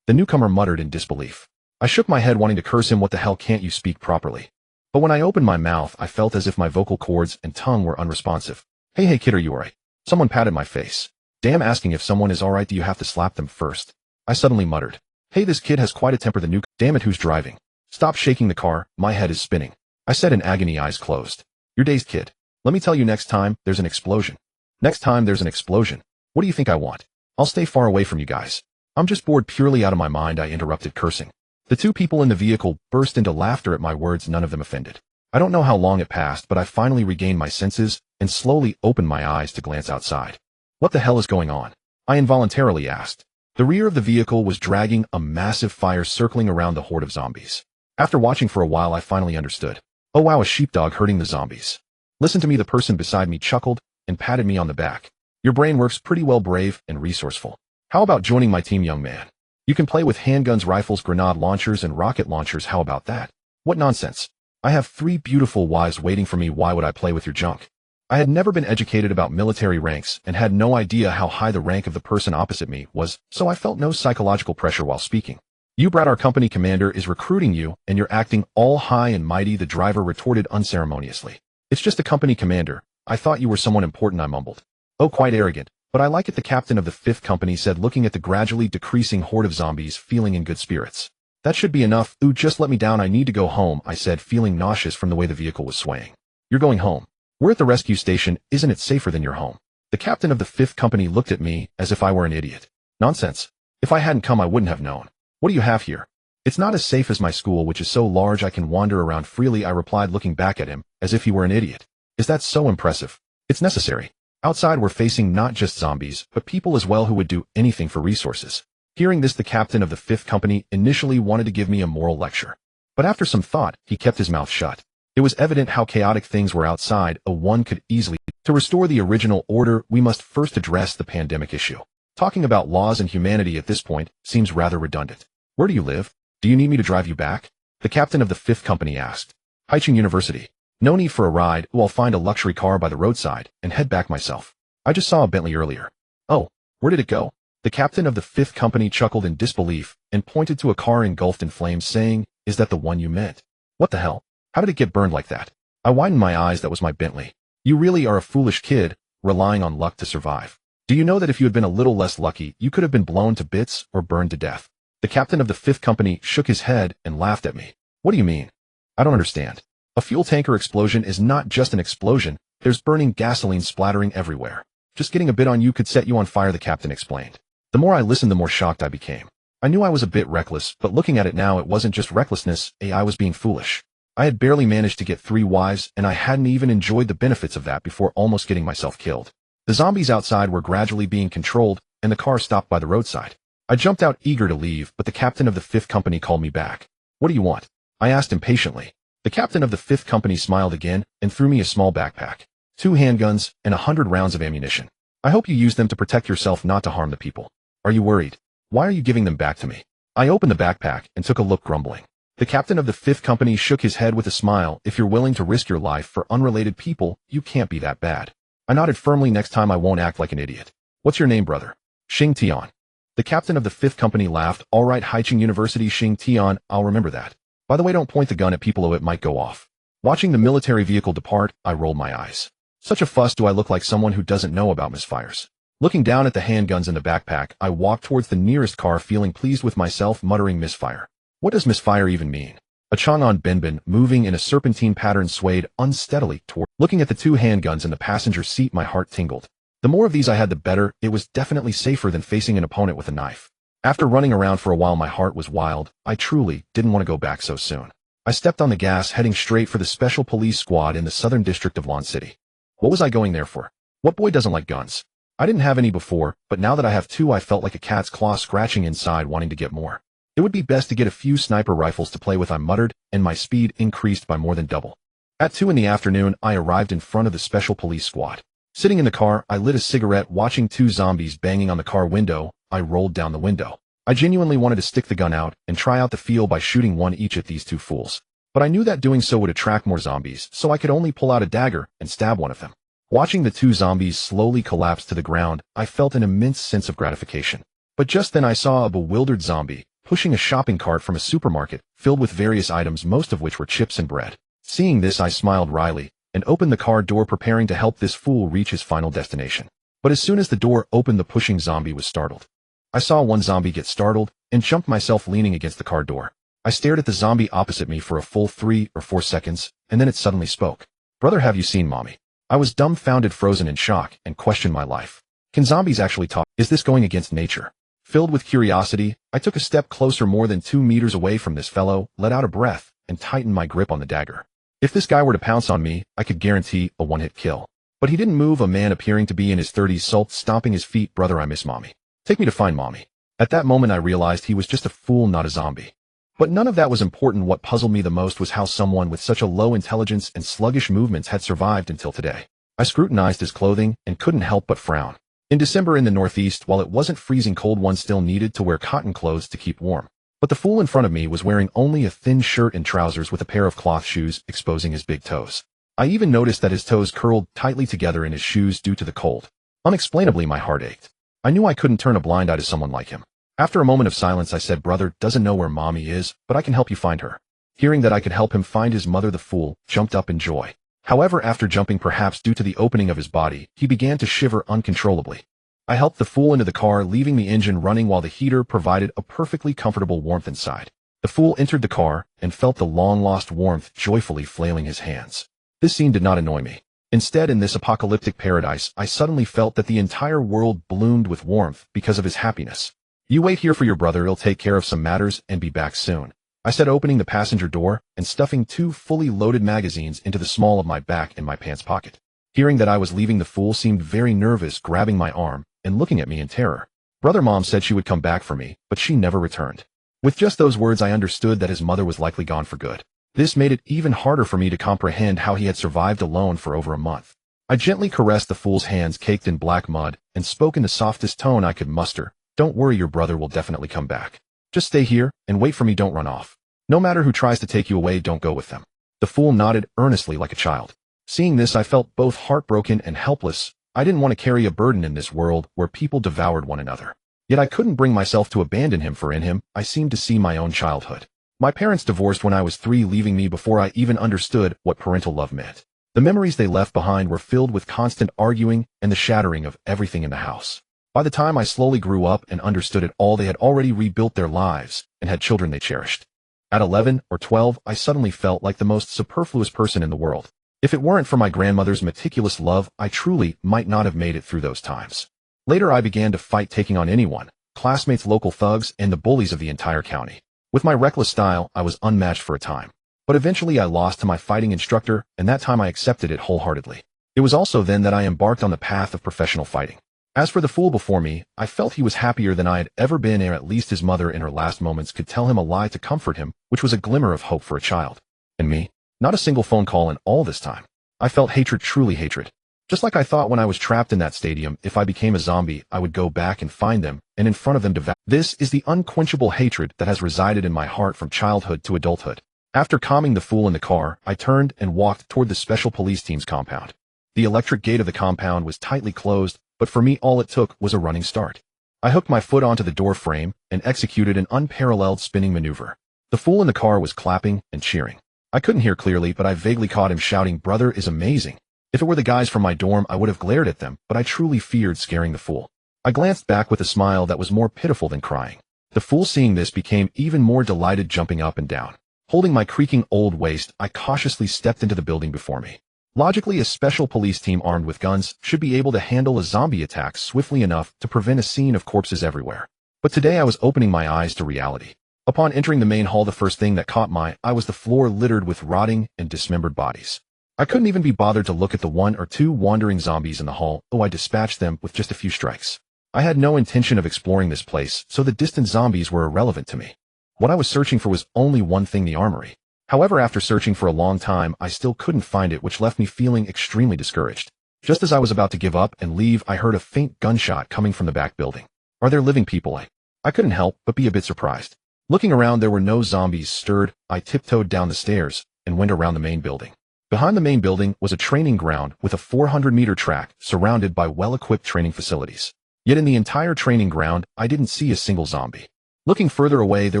The newcomer muttered in disbelief. I shook my head, wanting to curse him. What the hell, can't you speak properly? But when I opened my mouth, I felt as if my vocal cords and tongue were unresponsive. Hey kid, are you alright? Someone patted my face. Damn, asking if someone is alright, do you have to slap them first? I suddenly muttered. Hey, this kid has quite a temper. Damn it, who's driving? Stop shaking the car, my head is spinning. I said in agony, eyes closed. You're dazed, kid. Let me tell you, next time there's an explosion. Next time there's an explosion. What do you think I want? I'll stay far away from you guys. I'm just bored purely out of my mind, I interrupted, cursing. The 2 people in the vehicle burst into laughter at my words, none of them offended. I don't know how long it passed, but I finally regained my senses and slowly opened my eyes to glance outside. What the hell is going on? I involuntarily asked. The rear of the vehicle was dragging a massive fire circling around the horde of zombies. After watching for a while, I finally understood. Oh wow, a sheepdog herding the zombies. Listen to me, the person beside me chuckled and patted me on the back. Your brain works pretty well, brave and resourceful. How about joining my team, young man? You can play with handguns, rifles, grenade launchers, and rocket launchers. How about that? What nonsense. I have 3 beautiful wives waiting for me. Why would I play with your junk? I had never been educated about military ranks and had no idea how high the rank of the person opposite me was, so I felt no psychological pressure while speaking. You brat, our company commander is recruiting you, and you're acting all high and mighty, the driver retorted unceremoniously. It's just a company commander. I thought you were someone important, I mumbled. Oh, quite arrogant. But I like it, the captain of the 5th company said, looking at the gradually decreasing horde of zombies, feeling in good spirits. That should be enough. Ooh, just let me down, I need to go home, I said, feeling nauseous from the way the vehicle was swaying. You're going home. We're at the rescue station. Isn't it safer than your home? The captain of the 5th company looked at me as if I were an idiot. Nonsense. If I hadn't come, I wouldn't have known. What do you have here? It's not as safe as my school, which is so large I can wander around freely, I replied, looking back at him as if he were an idiot. Is that so impressive? It's necessary. Outside we're facing not just zombies, but people as well who would do anything for resources. Hearing this, the captain of the 5th company initially wanted to give me a moral lecture. But after some thought, he kept his mouth shut. It was evident how chaotic things were outside. One could easily. To restore the original order, we must first address the pandemic issue. Talking about laws and humanity at this point seems rather redundant. Where do you live? Do you need me to drive you back? The captain of the 5th company asked. Haiching University. No need for a ride. I'll find a luxury car by the roadside and head back myself. I just saw a Bentley earlier. Oh, where did it go? The captain of the 5th company chuckled in disbelief and pointed to a car engulfed in flames, saying, Is that the one you meant? What the hell? How did it get burned like that? I widened my eyes. That was my Bentley. You really are a foolish kid, relying on luck to survive. Do you know that if you had been a little less lucky, you could have been blown to bits or burned to death? The captain of the 5th company shook his head and laughed at me. What do you mean? I don't understand. A fuel tanker explosion is not just an explosion. There's burning gasoline splattering everywhere. Just getting a bit on you could set you on fire, the captain explained. The more I listened, the more shocked I became. I knew I was a bit reckless, but looking at it now, it wasn't just recklessness. I was being foolish. I had barely managed to get 3 wives, and I hadn't even enjoyed the benefits of that before almost getting myself killed. The zombies outside were gradually being controlled, and the car stopped by the roadside. I jumped out, eager to leave, but the captain of the 5th company called me back. What do you want? I asked impatiently. The captain of the 5th company smiled again and threw me a small backpack, 2 handguns, and 100 rounds of ammunition. I hope you use them to protect yourself, not to harm the people. Are you worried? Why are you giving them back to me? I opened the backpack and took a look, grumbling. The captain of the 5th company shook his head with a smile. If you're willing to risk your life for unrelated people, you can't be that bad. I nodded firmly. Next time I won't act like an idiot. What's your name, brother? Xing Tian. The captain of the 5th company laughed. All right, Haiching University, Xing Tian, I'll remember that. By the way, don't point the gun at people or it might go off. Watching the military vehicle depart, I rolled my eyes. Such a fuss. Do I look like someone who doesn't know about misfires? Looking down at the handguns in the backpack, I walked towards the nearest car, feeling pleased with myself, muttering misfire. What does misfire even mean? A Chang'an Benbin, moving in a serpentine pattern, swayed unsteadily toward. Looking at the 2 handguns in the passenger seat, my heart tingled. The more of these I had, the better. It was definitely safer than facing an opponent with a knife. After running around for a while, my heart was wild. I truly didn't want to go back so soon. I stepped on the gas, heading straight for the special police squad in the southern district of Lawn City. What was I going there for? What boy doesn't like guns? I didn't have any before, but now that I have two, I felt like a cat's claw scratching inside, wanting to get more. It would be best to get a few sniper rifles to play with, I muttered, and my speed increased by more than double. At 2 in the afternoon, I arrived in front of the special police squad. Sitting in the car, I lit a cigarette, watching two zombies banging on the car window. I rolled down the window. I genuinely wanted to stick the gun out and try out the feel by shooting one each at these two fools. But I knew that doing so would attract more zombies, so I could only pull out a dagger and stab one of them. Watching the two zombies slowly collapse to the ground, I felt an immense sense of gratification. But just then I saw a bewildered zombie pushing a shopping cart from a supermarket filled with various items, most of which were chips and bread. Seeing this, I smiled wryly and opened the car door, preparing to help this fool reach his final destination. But as soon as the door opened, the pushing zombie was startled. I saw one zombie get startled and jumped myself, leaning against the car door. I stared at the zombie opposite me for a full 3 or 4 seconds, and then it suddenly spoke. "Brother, have you seen mommy?" I was dumbfounded, frozen in shock, and questioned my life. Can zombies actually talk? Is this going against nature? Filled with curiosity, I took a step closer, more than 2 meters away from this fellow, let out a breath, and tightened my grip on the dagger. If this guy were to pounce on me, I could guarantee a one-hit kill. But he didn't move. A man appearing to be in his 30s sulked, stomping his feet. "Brother, I miss mommy. Take me to find mommy." At that moment, I realized he was just a fool, not a zombie. But none of that was important. What puzzled me the most was how someone with such a low intelligence and sluggish movements had survived until today. I scrutinized his clothing and couldn't help but frown. In December in the Northeast, while it wasn't freezing cold, one still needed to wear cotton clothes to keep warm. But the fool in front of me was wearing only a thin shirt and trousers with a pair of cloth shoes exposing his big toes. I even noticed that his toes curled tightly together in his shoes due to the cold. Unexplainably, my heart ached. I knew I couldn't turn a blind eye to someone like him. After a moment of silence, I said, "Brother doesn't know where mommy is, but I can help you find her." Hearing that I could help him find his mother, the fool jumped up in joy. However, after jumping, perhaps due to the opening of his body, he began to shiver uncontrollably. I helped the fool into the car, leaving the engine running while the heater provided a perfectly comfortable warmth inside. The fool entered the car and felt the long-lost warmth, joyfully flailing his hands. This scene did not annoy me. Instead, in this apocalyptic paradise, I suddenly felt that the entire world bloomed with warmth because of his happiness. "You wait here for your brother. He'll take care of some matters and be back soon," I said, opening the passenger door and stuffing 2 fully loaded magazines into the small of my back and my pants pocket. Hearing that I was leaving, the fool seemed very nervous, grabbing my arm and looking at me in terror. "Brother, mom said she would come back for me, but she never returned." With just those words, I understood that his mother was likely gone for good. This made it even harder for me to comprehend how he had survived alone for over a month. I gently caressed the fool's hands caked in black mud and spoke in the softest tone I could muster. "Don't worry, your brother will definitely come back. Just stay here and wait for me. Don't run off. No matter who tries to take you away, don't go with them." The fool nodded earnestly like a child. Seeing this, I felt both heartbroken and helpless. I didn't want to carry a burden in this world where people devoured one another. Yet I couldn't bring myself to abandon him, for in him, I seemed to see my own childhood. My parents divorced when I was 3, leaving me before I even understood what parental love meant. The memories they left behind were filled with constant arguing and the shattering of everything in the house. By the time I slowly grew up and understood it all, they had already rebuilt their lives and had children they cherished. At 11 or 12, I suddenly felt like the most superfluous person in the world. If it weren't for my grandmother's meticulous love, I truly might not have made it through those times. Later, I began to fight, taking on anyone, classmates, local thugs, and the bullies of the entire county. With my reckless style, I was unmatched for a time. But eventually I lost to my fighting instructor, and that time I accepted it wholeheartedly. It was also then that I embarked on the path of professional fighting. As for the fool before me, I felt he was happier than I had ever been, or at least his mother in her last moments could tell him a lie to comfort him, which was a glimmer of hope for a child. And me? Not a single phone call in all this time. I felt hatred, truly hatred. Just like I thought when I was trapped in that stadium, if I became a zombie, I would go back and find them, and in front of them devour. This is the unquenchable hatred that has resided in my heart from childhood to adulthood. After calming the fool in the car, I turned and walked toward the special police team's compound. The electric gate of the compound was tightly closed, but for me all it took was a running start. I hooked my foot onto the door frame and executed an unparalleled spinning maneuver. The fool in the car was clapping and cheering. I couldn't hear clearly, but I vaguely caught him shouting, "Brother is amazing." If it were the guys from my dorm, I would have glared at them, but I truly feared scaring the fool. I glanced back with a smile that was more pitiful than crying. The fool, seeing this, became even more delighted, jumping up and down. Holding my creaking old waist, I cautiously stepped into the building before me. Logically, a special police team armed with guns should be able to handle a zombie attack swiftly enough to prevent a scene of corpses everywhere. But today I was opening my eyes to reality. Upon entering the main hall, the first thing that caught my eye was the floor littered with rotting and dismembered bodies. I couldn't even be bothered to look at the one or two wandering zombies in the hall, though I dispatched them with just a few strikes. I had no intention of exploring this place, so the distant zombies were irrelevant to me. What I was searching for was only one thing: the armory. However, after searching for a long time, I still couldn't find it, which left me feeling extremely discouraged. Just as I was about to give up and leave, I heard a faint gunshot coming from the back building. Are there living people? I couldn't help but be a bit surprised. Looking around, there were no zombies stirred. I tiptoed down the stairs and went around the main building. Behind the main building was a training ground with a 400-meter track surrounded by well-equipped training facilities. Yet in the entire training ground, I didn't see a single zombie. Looking further away, there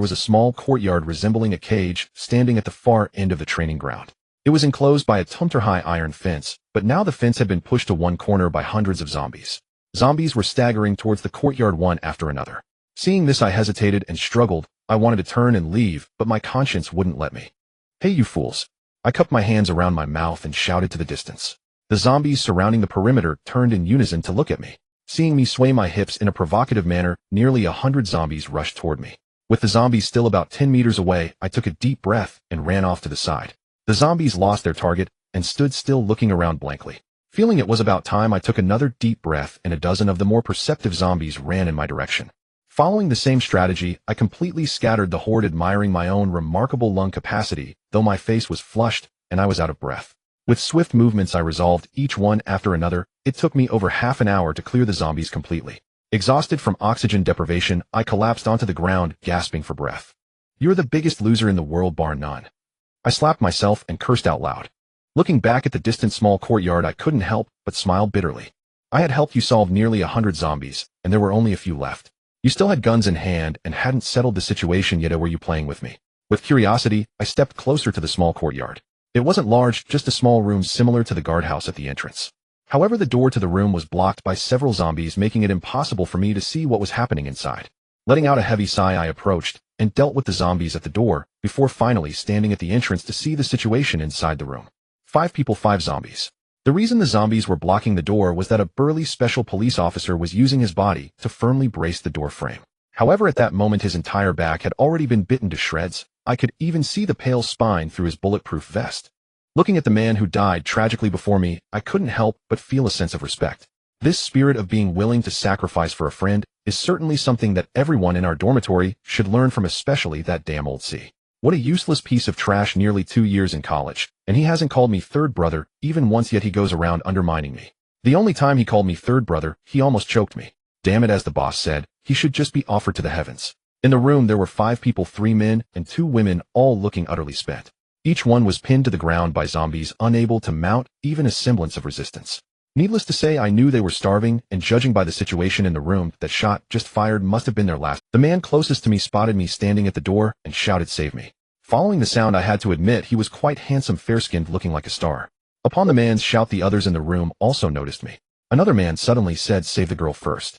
was a small courtyard resembling a cage standing at the far end of the training ground. It was enclosed by a 2-meter-high iron fence, but now the fence had been pushed to one corner by hundreds of zombies. Zombies were staggering towards the courtyard one after another. Seeing this, I hesitated and struggled. I wanted to turn and leave, but my conscience wouldn't let me. Hey, you fools! I cupped my hands around my mouth and shouted to the distance. The zombies surrounding the perimeter turned in unison to look at me. Seeing me sway my hips in a provocative manner, nearly 100 zombies rushed toward me. With the zombies still about 10 meters away, I took a deep breath and ran off to the side. The zombies lost their target and stood still, looking around blankly. Feeling it was about time, I took another deep breath, and a dozen of the more perceptive zombies ran in my direction. Following the same strategy, I completely scattered the horde, admiring my own remarkable lung capacity, though my face was flushed and I was out of breath. With swift movements, I resolved each one after another. It took me over half an hour to clear the zombies completely. Exhausted from oxygen deprivation, I collapsed onto the ground, gasping for breath. You're the biggest loser in the world, bar none. I slapped myself and cursed out loud. Looking back at the distant small courtyard, I couldn't help but smile bitterly. I had helped you solve nearly 100 zombies, and there were only a few left. You still had guns in hand and hadn't settled the situation yet, or were you playing with me? With curiosity, I stepped closer to the small courtyard. It wasn't large, just a small room similar to the guardhouse at the entrance. However, the door to the room was blocked by several zombies, making it impossible for me to see what was happening inside. Letting out a heavy sigh, I approached and dealt with the zombies at the door, before finally standing at the entrance to see the situation inside the room. 5 people, 5 zombies. The reason the zombies were blocking the door was that a burly special police officer was using his body to firmly brace the door frame. However, at that moment, his entire back had already been bitten to shreds. I could even see the pale spine through his bulletproof vest. Looking at the man who died tragically before me, I couldn't help but feel a sense of respect. This spirit of being willing to sacrifice for a friend is certainly something that everyone in our dormitory should learn from, especially that damn old C. What a useless piece of trash, nearly 2 years in college, and he hasn't called me third brother even once, yet he goes around undermining me. The only time he called me third brother, he almost choked me. Damn it, as the boss said, he should just be offered to the heavens. In the room there were 5 people, 3 men and 2 women, all looking utterly spent. Each one was pinned to the ground by zombies, unable to mount even a semblance of resistance. Needless to say, I knew they were starving, and judging by the situation in the room, that shot just fired must have been their last. The man closest to me spotted me standing at the door and shouted, "Save me." Following the sound, I had to admit he was quite handsome, fair-skinned, looking like a star. Upon the man's shout, the others in the room also noticed me. Another man suddenly said, "Save the girl first."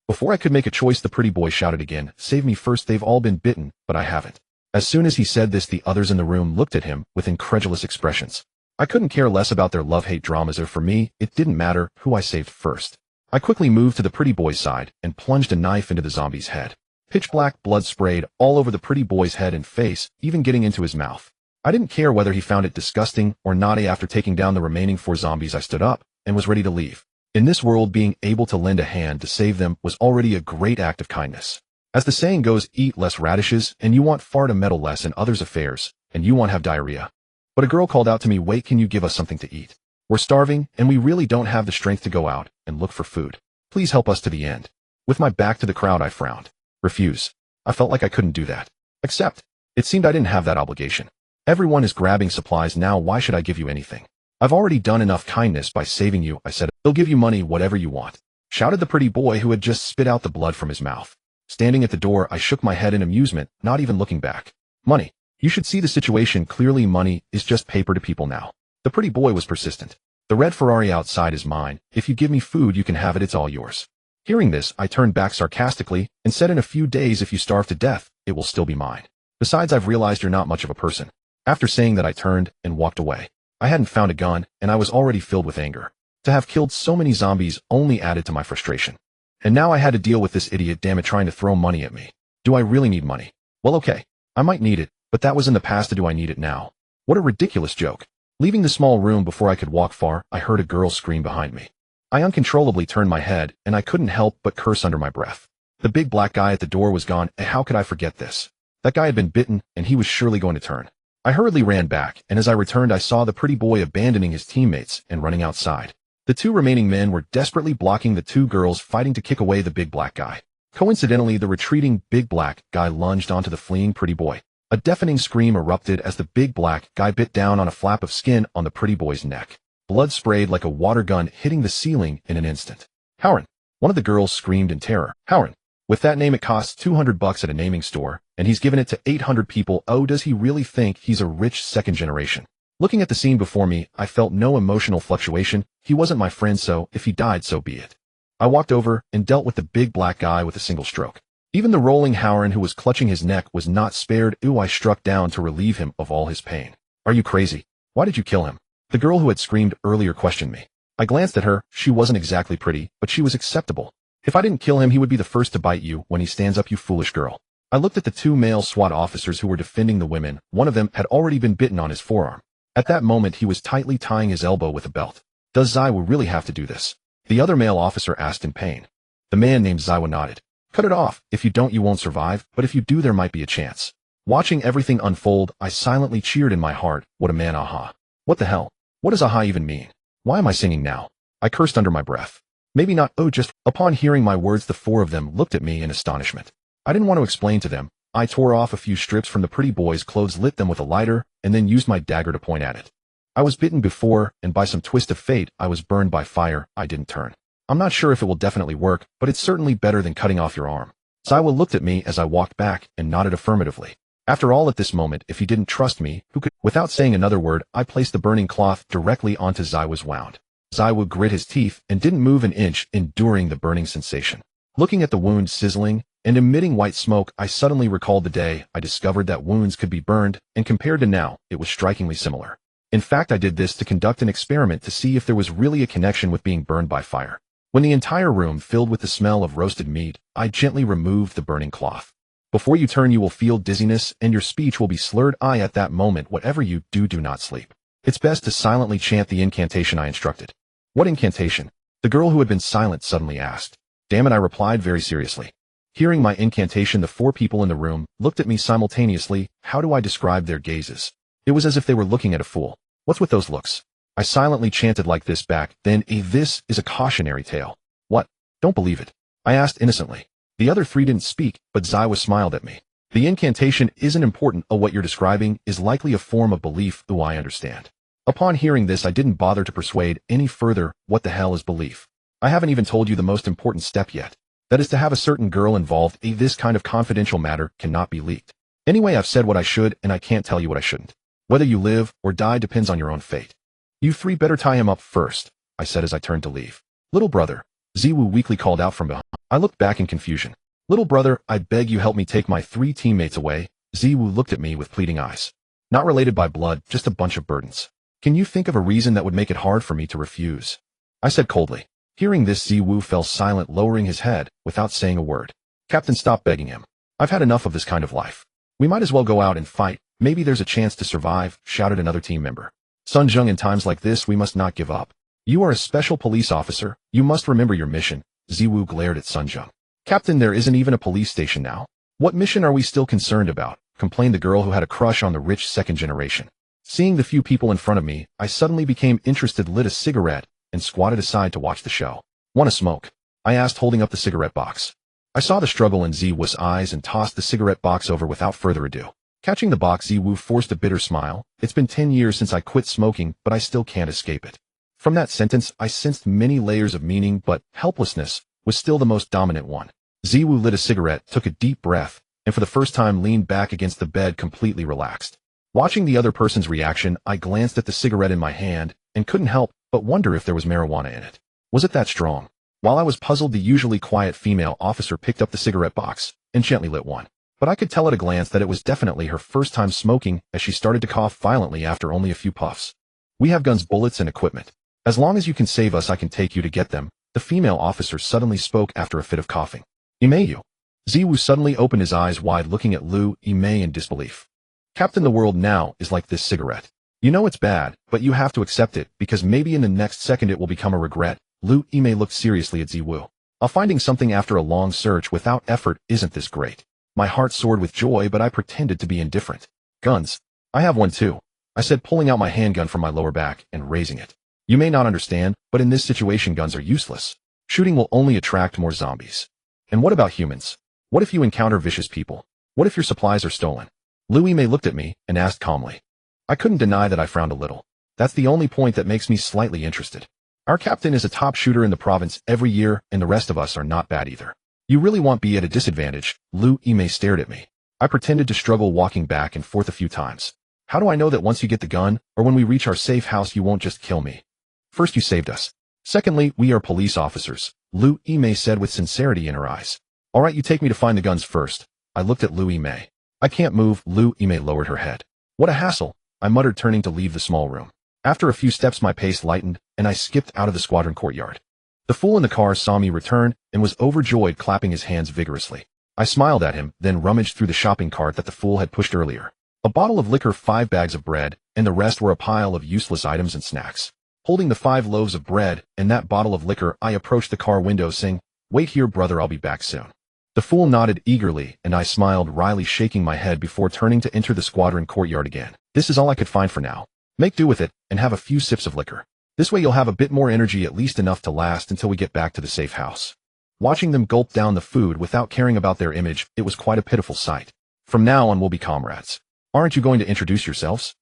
Before I could make a choice, the pretty boy shouted again, "Save me first, they've all been bitten, but I haven't." As soon as he said this, the others in the room looked at him with incredulous expressions. I couldn't care less about their love-hate dramas, or for me, it didn't matter who I saved first. I quickly moved to the pretty boy's side and plunged a knife into the zombie's head. Pitch black blood sprayed all over the pretty boy's head and face, even getting into his mouth. I didn't care whether he found it disgusting or not. After taking down the remaining 4 zombies, I stood up and was ready to leave. In this world, being able to lend a hand to save them was already a great act of kindness. As the saying goes, eat less radishes, and you want far to meddle less in others' affairs, and you won't have diarrhea. But a girl called out to me, "Wait, can you give us something to eat? We're starving, and we really don't have the strength to go out and look for food. Please help us to the end." With my back to the crowd, I frowned. Refuse. I felt like I couldn't do that. Accept. It seemed I didn't have that obligation. Everyone is grabbing supplies now, why should I give you anything? I've already done enough kindness by saving you, I said. "They'll give you money, whatever you want," shouted the pretty boy who had just spit out the blood from his mouth. Standing at the door, I shook my head in amusement, not even looking back. Money. You should see the situation clearly. Money is just paper to people now. The pretty boy was persistent. "The red Ferrari outside is mine. If you give me food, you can have it. It's all yours." Hearing this, I turned back sarcastically and said, "In a few days, if you starve to death, it will still be mine. Besides, I've realized you're not much of a person." After saying that, I turned and walked away. I hadn't found a gun, and I was already filled with anger. To have killed so many zombies only added to my frustration. And now I had to deal with this idiot, damn it, trying to throw money at me. Do I really need money? Well, okay. I might need it, but that was in the past. Do I need it now? What a ridiculous joke. Leaving the small room before I could walk far, I heard a girl scream behind me. I uncontrollably turned my head, and I couldn't help but curse under my breath. The big black guy at the door was gone, and how could I forget this? That guy had been bitten, and he was surely going to turn. I hurriedly ran back, and as I returned I saw the pretty boy abandoning his teammates and running outside. The two remaining men were desperately blocking the two girls fighting to kick away the big black guy. Coincidentally, the retreating big black guy lunged onto the fleeing pretty boy. A deafening scream erupted as the big black guy bit down on a flap of skin on the pretty boy's neck. Blood sprayed like a water gun, hitting the ceiling in an instant. Howard! One of the girls screamed in terror. Howard! With that name it costs $200 at a naming store, and he's given it to 800 people. Oh, does he really think he's a rich second generation? Looking at the scene before me, I felt no emotional fluctuation. He wasn't my friend, so if he died, so be it. I walked over and dealt with the big black guy with a single stroke. Even the rolling Howard who was clutching his neck was not spared. Ooh, I struck down to relieve him of all his pain. Are you crazy? Why did you kill him? The girl who had screamed earlier questioned me. I glanced at her. She wasn't exactly pretty, but she was acceptable. If I didn't kill him, he would be the first to bite you when he stands up, you foolish girl. I looked at the two male SWAT officers who were defending the women. One of them had already been bitten on his forearm. At that moment, he was tightly tying his elbow with a belt. Does Zaiwu really have to do this? The other male officer asked in pain. The man named Zaiwu nodded. Cut it off. If you don't, you won't survive, but if you do, there might be a chance. Watching everything unfold, I silently cheered in my heart. What a man, aha. What the hell? What does aha even mean? Why am I singing now? I cursed under my breath. Maybe not. Oh, just. Upon hearing my words, the four of them looked at me in astonishment. I didn't want to explain to them. I tore off a few strips from the pretty boy's clothes, lit them with a lighter, and then used my dagger to point at it. I was bitten before, and by some twist of fate, I was burned by fire. I didn't turn. I'm not sure if it will definitely work, but it's certainly better than cutting off your arm. Zaiwu looked at me as I walked back and nodded affirmatively. After all, at this moment, if he didn't trust me, who could? Without saying another word, I placed the burning cloth directly onto Zaiwu's wound. Zaiwu grit his teeth and didn't move an inch, enduring the burning sensation. Looking at the wound sizzling and emitting white smoke, I suddenly recalled the day I discovered that wounds could be burned, and compared to now, it was strikingly similar. In fact, I did this to conduct an experiment to see if there was really a connection with being burned by fire. When the entire room filled with the smell of roasted meat, I gently removed the burning cloth. Before you turn, you will feel dizziness and your speech will be slurred. At that moment, whatever you do, do not sleep. It's best to silently chant the incantation I instructed. What incantation? The girl who had been silent suddenly asked. Damn it, I replied very seriously. Hearing my incantation, the four people in the room looked at me simultaneously. How do I describe their gazes? It was as if they were looking at a fool. What's with those looks? I silently chanted like this back. Then, this is a cautionary tale. What? Don't believe it. I asked innocently. The other three didn't speak, but Zaiwu smiled at me. The incantation isn't important. What you're describing is likely a form of belief. I understand. Upon hearing this, I didn't bother to persuade any further. What the hell is belief? I haven't even told you the most important step yet. That is to have a certain girl involved. This kind of confidential matter cannot be leaked. Anyway, I've said what I should, and I can't tell you what I shouldn't. Whether you live or die depends on your own fate. You three better tie him up first, I said as I turned to leave. Little brother, Zaiwu weakly called out from behind. I looked back in confusion. Little brother, I beg you help me take my three teammates away. Zaiwu looked at me with pleading eyes. Not related by blood, just a bunch of burdens. Can you think of a reason that would make it hard for me to refuse? I said coldly. Hearing this, Zaiwu fell silent, lowering his head, without saying a word. Captain, stop begging him. I've had enough of this kind of life. We might as well go out and fight. Maybe there's a chance to survive, shouted another team member. Sun Jung, in times like this, we must not give up. You are a special police officer. You must remember your mission. Zaiwu glared at Sun Jung. Captain, there isn't even a police station now. What mission are we still concerned about? Complained the girl who had a crush on the rich second generation. Seeing the few people in front of me, I suddenly became interested, lit a cigarette, and squatted aside to watch the show. Want a smoke? I asked, holding up the cigarette box. I saw the struggle in Zaiwu's eyes and tossed the cigarette box over without further ado. Catching the box, Zaiwu forced a bitter smile. It's been 10 years since I quit smoking, but I still can't escape it. From that sentence, I sensed many layers of meaning, but helplessness was still the most dominant one. Zaiwu lit a cigarette, took a deep breath, and for the first time leaned back against the bed, completely relaxed. Watching the other person's reaction, I glanced at the cigarette in my hand and couldn't help but wonder if there was marijuana in it. Was it that strong? While I was puzzled, the usually quiet female officer picked up the cigarette box and gently lit one. But I could tell at a glance that it was definitely her first time smoking, as she started to cough violently after only a few puffs. We have guns, bullets, and equipment. As long as you can save us, I can take you to get them. The female officer suddenly spoke after a fit of coughing. Imayu. Ziwu suddenly opened his eyes wide, looking at Lu Imei in disbelief. Captain, the world now is like this cigarette. You know it's bad, but you have to accept it, because maybe in the next second it will become a regret. Lu Imei looked seriously at Ziwu. Finding something after a long search without effort, isn't this great? My heart soared with joy, but I pretended to be indifferent. Guns. I have one too, I said, pulling out my handgun from my lower back and raising it. You may not understand, but in this situation guns are useless. Shooting will only attract more zombies. And what about humans? What if you encounter vicious people? What if your supplies are stolen? Lu Imei looked at me and asked calmly. I couldn't deny that I frowned a little. That's the only point that makes me slightly interested. Our captain is a top shooter in the province every year, and the rest of us are not bad either. You really won't be at a disadvantage. Lu Imei stared at me. I pretended to struggle, walking back and forth a few times. How do I know that once you get the gun, or when we reach our safe house, you won't just kill me? First, you saved us. Secondly, we are police officers, Lu Imei said with sincerity in her eyes. All right, you take me to find the guns first. I looked at Lu Imei. I can't move. Lu Imei lowered her head. What a hassle, I muttered, turning to leave the small room. After a few steps, my pace lightened, and I skipped out of the squadron courtyard. The fool in the car saw me return and was overjoyed, clapping his hands vigorously. I smiled at him, then rummaged through the shopping cart that the fool had pushed earlier. A bottle of liquor, 5 bags of bread, and the rest were a pile of useless items and snacks. Holding the 5 loaves of bread and that bottle of liquor, I approached the car window, saying, "Wait here, brother, I'll be back soon." The fool nodded eagerly, and I smiled wryly, shaking my head before turning to enter the squadron courtyard again. This is all I could find for now. Make do with it, and have a few sips of liquor. This way you'll have a bit more energy, at least enough to last until we get back to the safe house. Watching them gulp down the food without caring about their image, it was quite a pitiful sight. From now on we'll be comrades. Aren't you going to introduce yourselves?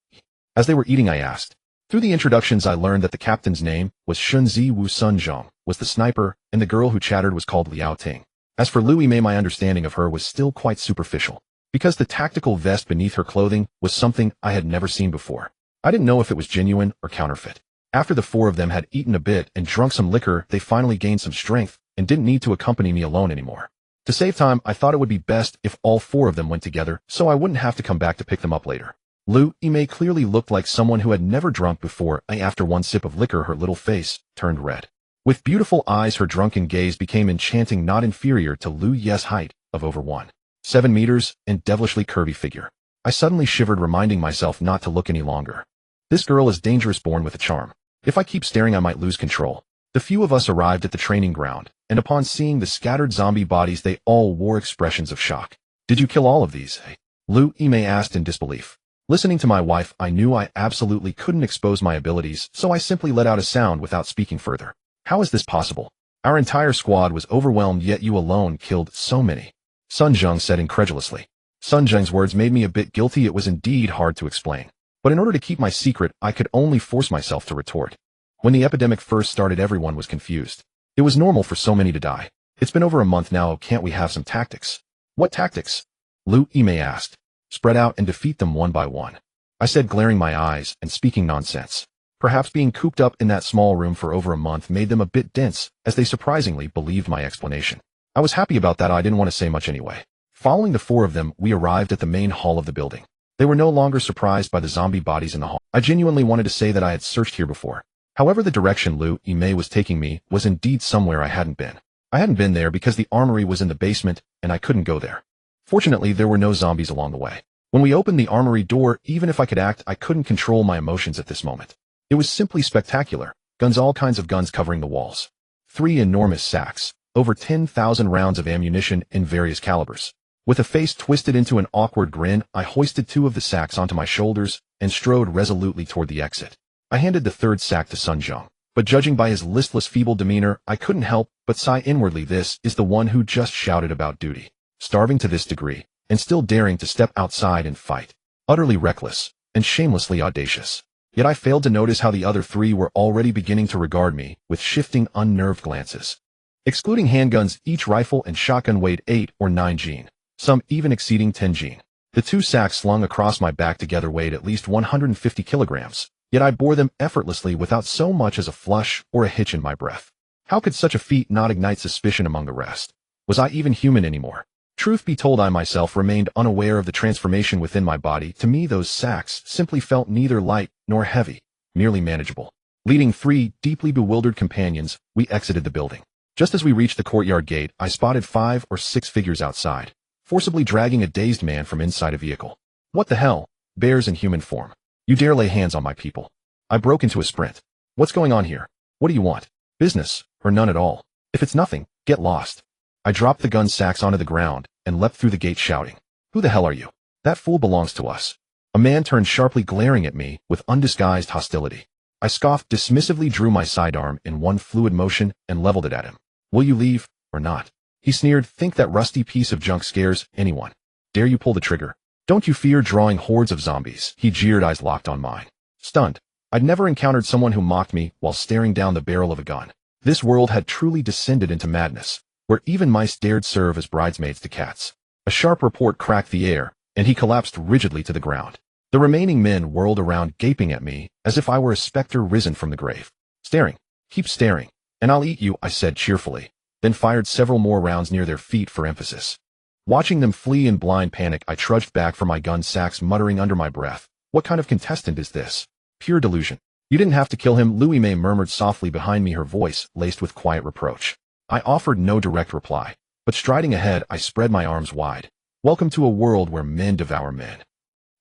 As they were eating, I asked. Through the introductions I learned that the captain's name was Shunzi Wu Sunzhong, was the sniper, and the girl who chattered was called Liao Ting. As for Lu Imei, my understanding of her was still quite superficial, because the tactical vest beneath her clothing was something I had never seen before. I didn't know if it was genuine or counterfeit. After the 4 of them had eaten a bit and drunk some liquor, they finally gained some strength and didn't need to accompany me alone anymore. To save time, I thought it would be best if all 4 of them went together, so I wouldn't have to come back to pick them up later. Lu Imei clearly looked like someone who had never drunk before. After one sip of liquor, her little face turned red. With beautiful eyes, her drunken gaze became enchanting, not inferior to Lu Ye's height of over 1.7 meters and devilishly curvy figure. I suddenly shivered, reminding myself not to look any longer. This girl is dangerous, born with a charm. If I keep staring, I might lose control. The few of us arrived at the training ground, and upon seeing the scattered zombie bodies, they all wore expressions of shock. Did you kill all of these? Lu Imei asked in disbelief. Listening to my wife, I knew I absolutely couldn't expose my abilities, so I simply let out a sound without speaking further. How is this possible? Our entire squad was overwhelmed, yet you alone killed so many. Sun Zheng said incredulously. Sun Zheng's words made me a bit guilty. It was indeed hard to explain. But in order to keep my secret, I could only force myself to retort. When the epidemic first started, everyone was confused. It was normal for so many to die. It's been over a month now. Can't we have some tactics? What tactics? Lu Imei asked. Spread out and defeat them one by one, I said, glaring my eyes and speaking nonsense. Perhaps being cooped up in that small room for over a month made them a bit dense, as they surprisingly believed my explanation. I was happy about that. I didn't want to say much anyway. Following the 4 of them, we arrived at the main hall of the building. They were no longer surprised by the zombie bodies in the hall. I genuinely wanted to say that I had searched here before. However, the direction Lu Imei was taking me was indeed somewhere I hadn't been. I hadn't been there because the armory was in the basement, and I couldn't go there. Fortunately, there were no zombies along the way. When we opened the armory door, even if I could act, I couldn't control my emotions at this moment. It was simply spectacular. Guns, all kinds of guns covering the walls. 3 enormous sacks, over 10,000 rounds of ammunition in various calibers. With a face twisted into an awkward grin, I hoisted 2 of the sacks onto my shoulders and strode resolutely toward the exit. I handed the 3rd sack to Sun Zheng, but judging by his listless, feeble demeanor, I couldn't help but sigh inwardly. This is the one who just shouted about duty. Starving to this degree, and still daring to step outside and fight. Utterly reckless, and shamelessly audacious. Yet I failed to notice how the other 3 were already beginning to regard me with shifting, unnerved glances. Excluding handguns, each rifle and shotgun weighed 8 or 9 jin, some even exceeding 10 jin. The 2 sacks slung across my back together weighed at least 150 kilograms, yet I bore them effortlessly without so much as a flush or a hitch in my breath. How could such a feat not ignite suspicion among the rest? Was I even human anymore? Truth be told, I myself remained unaware of the transformation within my body. To me, those sacks simply felt neither light nor heavy, merely manageable. Leading 3 deeply bewildered companions, we exited the building. Just as we reached the courtyard gate, I spotted 5 or 6 figures outside, forcibly dragging a dazed man from inside a vehicle. What the hell? Bears in human form. You dare lay hands on my people. I broke into a sprint. What's going on here? What do you want? Business, or none at all? If it's nothing, get lost. I dropped the gun sacks onto the ground and leapt through the gate shouting. Who the hell are you? That fool belongs to us. A man turned sharply, glaring at me with undisguised hostility. I scoffed, dismissively drew my sidearm in one fluid motion and leveled it at him. Will you leave, or not? He sneered. Think that rusty piece of junk scares anyone? Dare you pull the trigger? Don't you fear drawing hordes of zombies? He jeered, eyes locked on mine. Stunned, I'd never encountered someone who mocked me while staring down the barrel of a gun. This world had truly descended into madness, where even mice dared serve as bridesmaids to cats. A sharp report cracked the air, and he collapsed rigidly to the ground. The remaining men whirled around, gaping at me as if I were a specter risen from the grave. Staring. Keep staring, and I'll eat you, I said cheerfully, then fired several more rounds near their feet for emphasis. Watching them flee in blind panic, I trudged back for my gun sacks, muttering under my breath, what kind of contestant is this? Pure delusion. You didn't have to kill him, Louis May murmured softly behind me, her voice laced with quiet reproach. I offered no direct reply, but striding ahead, I spread my arms wide. Welcome to a world where men devour men.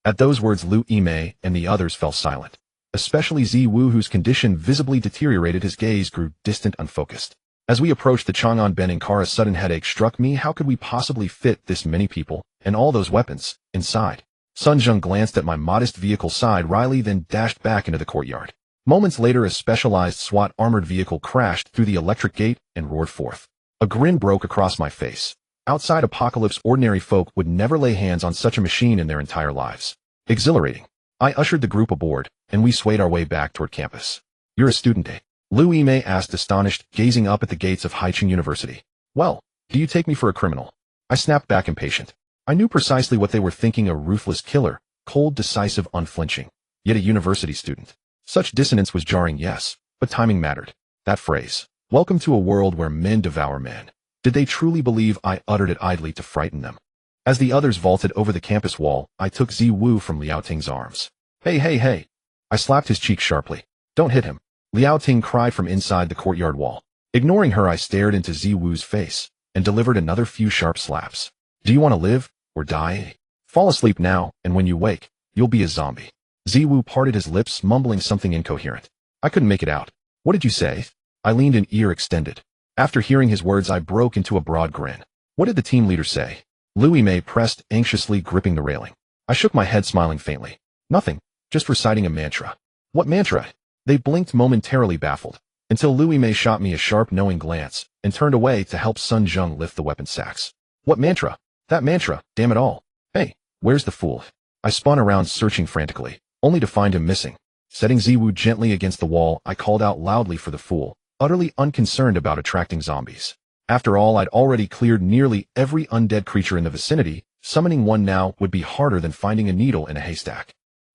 At those words, Louis May and the others fell silent, especially Ziwu, whose condition visibly deteriorated. His gaze grew distant, unfocused. As we approached the Chang'an Bend, a sudden headache struck me. How could we possibly fit this many people, and all those weapons, inside? Sun Zheng glanced at my modest vehicle side wryly, then dashed back into the courtyard. Moments later, a specialized SWAT armored vehicle crashed through the electric gate and roared forth. A grin broke across my face. Outside Apocalypse, ordinary folk would never lay hands on such a machine in their entire lives. Exhilarating. I ushered the group aboard, and we swayed our way back toward campus. You're a student, eh? Louis May asked, astonished, gazing up at the gates of Haicheng University. Well, do you take me for a criminal? I snapped back, impatient. I knew precisely what they were thinking, a ruthless killer, cold, decisive, unflinching, yet a university student. Such dissonance was jarring, yes, but timing mattered. That phrase, welcome to a world where men devour men. Did they truly believe I uttered it idly to frighten them? As the others vaulted over the campus wall, I took Ziwu from Liao Ting's arms. Hey. I slapped his cheek sharply. Don't hit him. Liao Ting cried from inside the courtyard wall. Ignoring her, I stared into Ziwu's face and delivered another few sharp slaps. Do you want to live, or die? Fall asleep now, and when you wake, you'll be a zombie. Ziwu parted his lips, mumbling something incoherent. I couldn't make it out. What did you say? I leaned in, ear extended. After hearing his words, I broke into a broad grin. What did the team leader say? Louis May pressed, anxiously gripping the railing. I shook my head, smiling faintly. Nothing, just reciting a mantra. What mantra? They blinked, momentarily baffled, until Louis May shot me a sharp, knowing glance and turned away to help Sun Zheng lift the weapon sacks. What mantra? That mantra, damn it all. Hey, where's the fool? I spun around, searching frantically, only to find him missing. Setting Ziwu gently against the wall, I called out loudly for the fool, utterly unconcerned about attracting zombies. After all, I'd already cleared nearly every undead creature in the vicinity. Summoning one now would be harder than finding a needle in a haystack.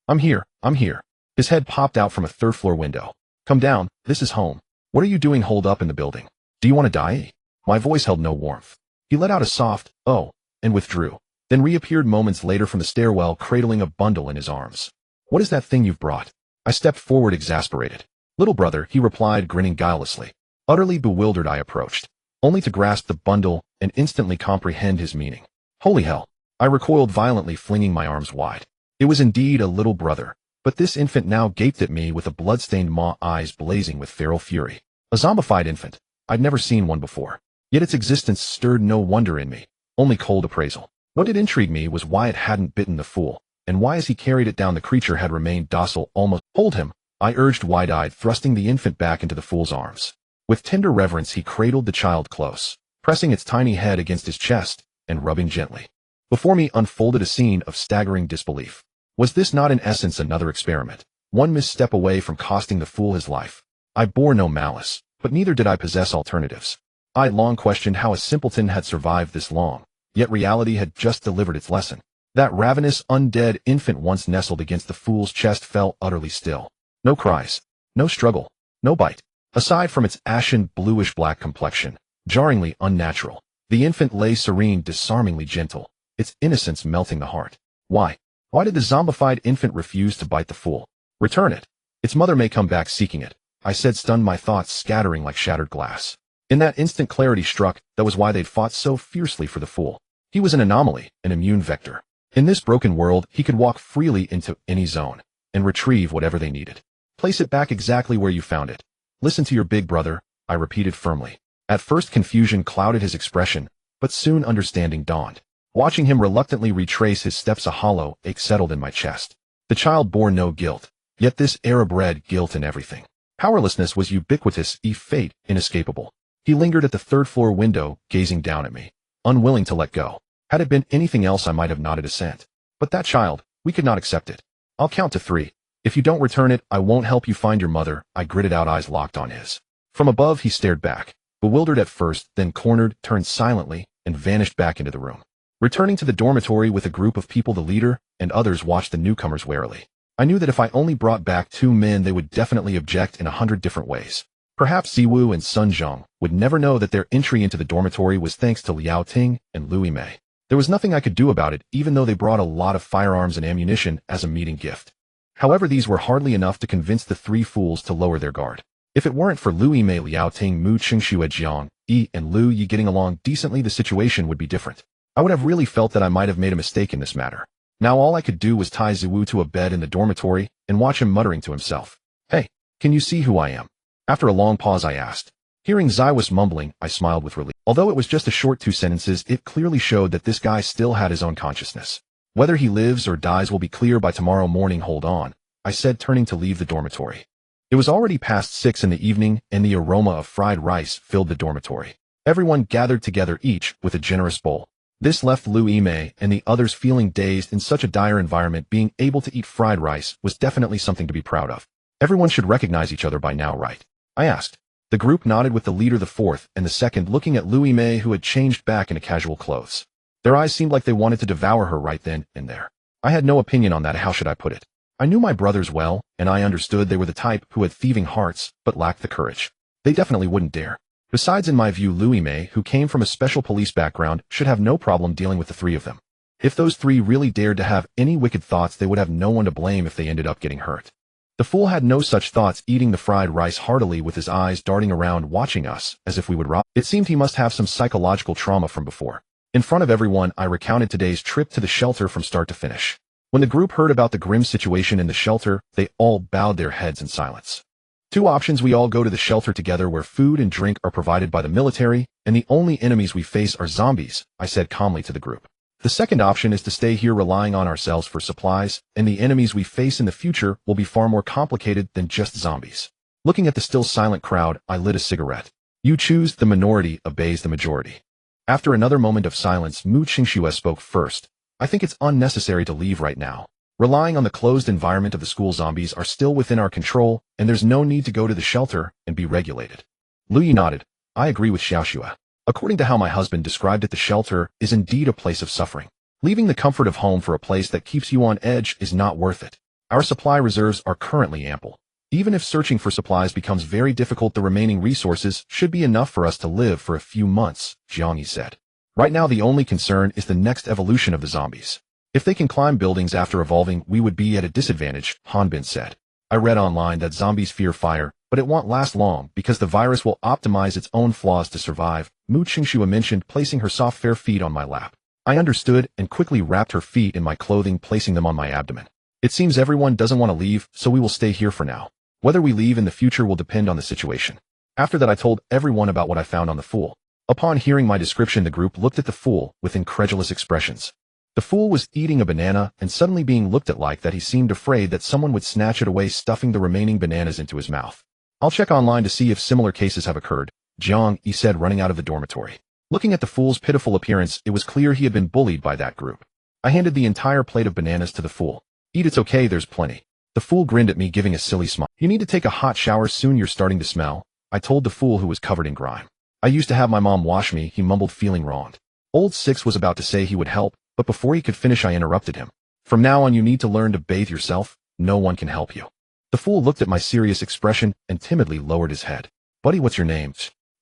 I'm here. His head popped out from a third-floor window. Come down, this is home. What are you doing holed up in the building? Do you want to die? My voice held no warmth. He let out a soft, oh, and withdrew, then reappeared moments later from the stairwell, cradling a bundle in his arms. What is that thing you've brought? I stepped forward, exasperated. Little brother, he replied, grinning guilelessly. Utterly bewildered, I approached, only to grasp the bundle and instantly comprehend his meaning. Holy hell! I recoiled violently, flinging my arms wide. It was indeed a little brother, but this infant now gaped at me with a blood-stained maw, eyes blazing with feral fury. A zombified infant. I'd never seen one before. Yet its existence stirred no wonder in me, only cold appraisal. What did intrigue me was why it hadn't bitten the fool, and why as he carried it down the creature had remained docile, almost. Hold him, I urged, wide-eyed, thrusting the infant back into the fool's arms. With tender reverence he cradled the child close, pressing its tiny head against his chest and rubbing gently. Before me unfolded a scene of staggering disbelief. Was this not in essence another experiment, one misstep away from costing the fool his life? I bore no malice, but neither did I possess alternatives. I'd long questioned how a simpleton had survived this long, yet reality had just delivered its lesson. That ravenous, undead infant once nestled against the fool's chest fell utterly still. No cries, no struggle, no bite. Aside from its ashen, bluish-black complexion, jarringly unnatural, the infant lay serene, disarmingly gentle, its innocence melting the heart. Why? Why did the zombified infant refuse to bite the fool? Return it. Its mother may come back seeking it. I said, stunned, my thoughts scattering like shattered glass. In that instant clarity struck, that was why they'd fought so fiercely for the fool. He was an anomaly, an immune vector. In this broken world, he could walk freely into any zone and retrieve whatever they needed. Place it back exactly where you found it. Listen to your big brother, I repeated firmly. At first confusion clouded his expression, but soon understanding dawned. Watching him reluctantly retrace his steps, a hollow ache settled in my chest. The child bore no guilt, yet this Arab read guilt in everything. Powerlessness was ubiquitous, fate inescapable. He lingered at the third-floor window, gazing down at me, unwilling to let go. Had it been anything else, I might have nodded assent. But that child, we could not accept it. I'll count to 3. If you don't return it, I won't help you find your mother, I gritted out, eyes locked on his. From above, he stared back, bewildered at first, then cornered, turned silently, and vanished back into the room. Returning to the dormitory with a group of people, the leader and others watched the newcomers warily. I knew that if I only brought back 2 men, they would definitely object in 100 different ways. Perhaps Ziwu and Sun Zhong would never know that their entry into the dormitory was thanks to Liao Ting and Lu Yimei. There was nothing I could do about it, even though they brought a lot of firearms and ammunition as a meeting gift. However, these were hardly enough to convince the 3 fools to lower their guard. If it weren't for Lu Yimei, Liao Ting, Mu Qingshu, Jiang, Yi, and Lu Yi getting along decently, the situation would be different. I would have really felt that I might have made a mistake in this matter. Now all I could do was tie Ziwu to a bed in the dormitory and watch him muttering to himself. Hey, can you see who I am? After a long pause, I asked. Hearing Ziwu's mumbling, I smiled with relief. Although it was just a short 2 sentences, it clearly showed that this guy still had his own consciousness. Whether he lives or dies will be clear by tomorrow morning. Hold on, I said, turning to leave the dormitory. It was already past 6 in the evening, and the aroma of fried rice filled the dormitory. Everyone gathered together, each with a generous bowl. This left Lu Yimei and the others feeling dazed. In such a dire environment, being able to eat fried rice was definitely something to be proud of. Everyone should recognize each other by now, right? I asked. The group nodded, with the leader, the fourth, and the second looking at Lu Yimei, who had changed back into casual clothes. Their eyes seemed like they wanted to devour her right then and there. I had no opinion on that. How should I put it? I knew my brothers well, and I understood they were the type who had thieving hearts, but lacked the courage. They definitely wouldn't dare. Besides, in my view, Lu Yimei, who came from a special police background, should have no problem dealing with the 3 of them. If those 3 really dared to have any wicked thoughts, they would have no one to blame if they ended up getting hurt. The fool had no such thoughts, eating the fried rice heartily with his eyes darting around, watching us as if we would rob. It seemed he must have some psychological trauma from before. In front of everyone, I recounted today's trip to the shelter from start to finish. When the group heard about the grim situation in the shelter, they all bowed their heads in silence. 2 options: we all go to the shelter together, where food and drink are provided by the military, and the only enemies we face are zombies, I said calmly to the group. The second option is to stay here relying on ourselves for supplies, and the enemies we face in the future will be far more complicated than just zombies. Looking at the still silent crowd, I lit a cigarette. You choose, the minority obeys the majority. After another moment of silence, Mu Qingshu spoke first. I think it's unnecessary to leave right now. Relying on the closed environment of the school, zombies are still within our control, and there's no need to go to the shelter and be regulated. Lu Yi nodded. I agree with Xiaoxue. According to how my husband described it, the shelter is indeed a place of suffering. Leaving the comfort of home for a place that keeps you on edge is not worth it. Our supply reserves are currently ample. Even if searching for supplies becomes very difficult, the remaining resources should be enough for us to live for a few months, Jiang Yi said. Right now, the only concern is the next evolution of the zombies. If they can climb buildings after evolving, we would be at a disadvantage, Hanbin said. I read online that zombies fear fire, but it won't last long because the virus will optimize its own flaws to survive, Mu Qingshu mentioned, placing her soft fair feet on my lap. I understood and quickly wrapped her feet in my clothing, placing them on my abdomen. It seems everyone doesn't want to leave, so we will stay here for now. Whether we leave in the future will depend on the situation. After that, I told everyone about what I found on the fool. Upon hearing my description, the group looked at the fool with incredulous expressions. The fool was eating a banana and suddenly being looked at like that. He seemed afraid that someone would snatch it away, stuffing the remaining bananas into his mouth. I'll check online to see if similar cases have occurred, Jiang Yi said, running out of the dormitory. Looking at the fool's pitiful appearance, it was clear he had been bullied by that group. I handed the entire plate of bananas to the fool. Eat, it's okay, there's plenty. The fool grinned at me, giving a silly smile. You need to take a hot shower soon, you're starting to smell, I told the fool, who was covered in grime. I used to have my mom wash me, he mumbled, feeling wronged. Old Six was about to say he would help, but before he could finish, I interrupted him. From now on, you need to learn to bathe yourself. No one can help you. The fool looked at my serious expression and timidly lowered his head. Buddy, what's your name?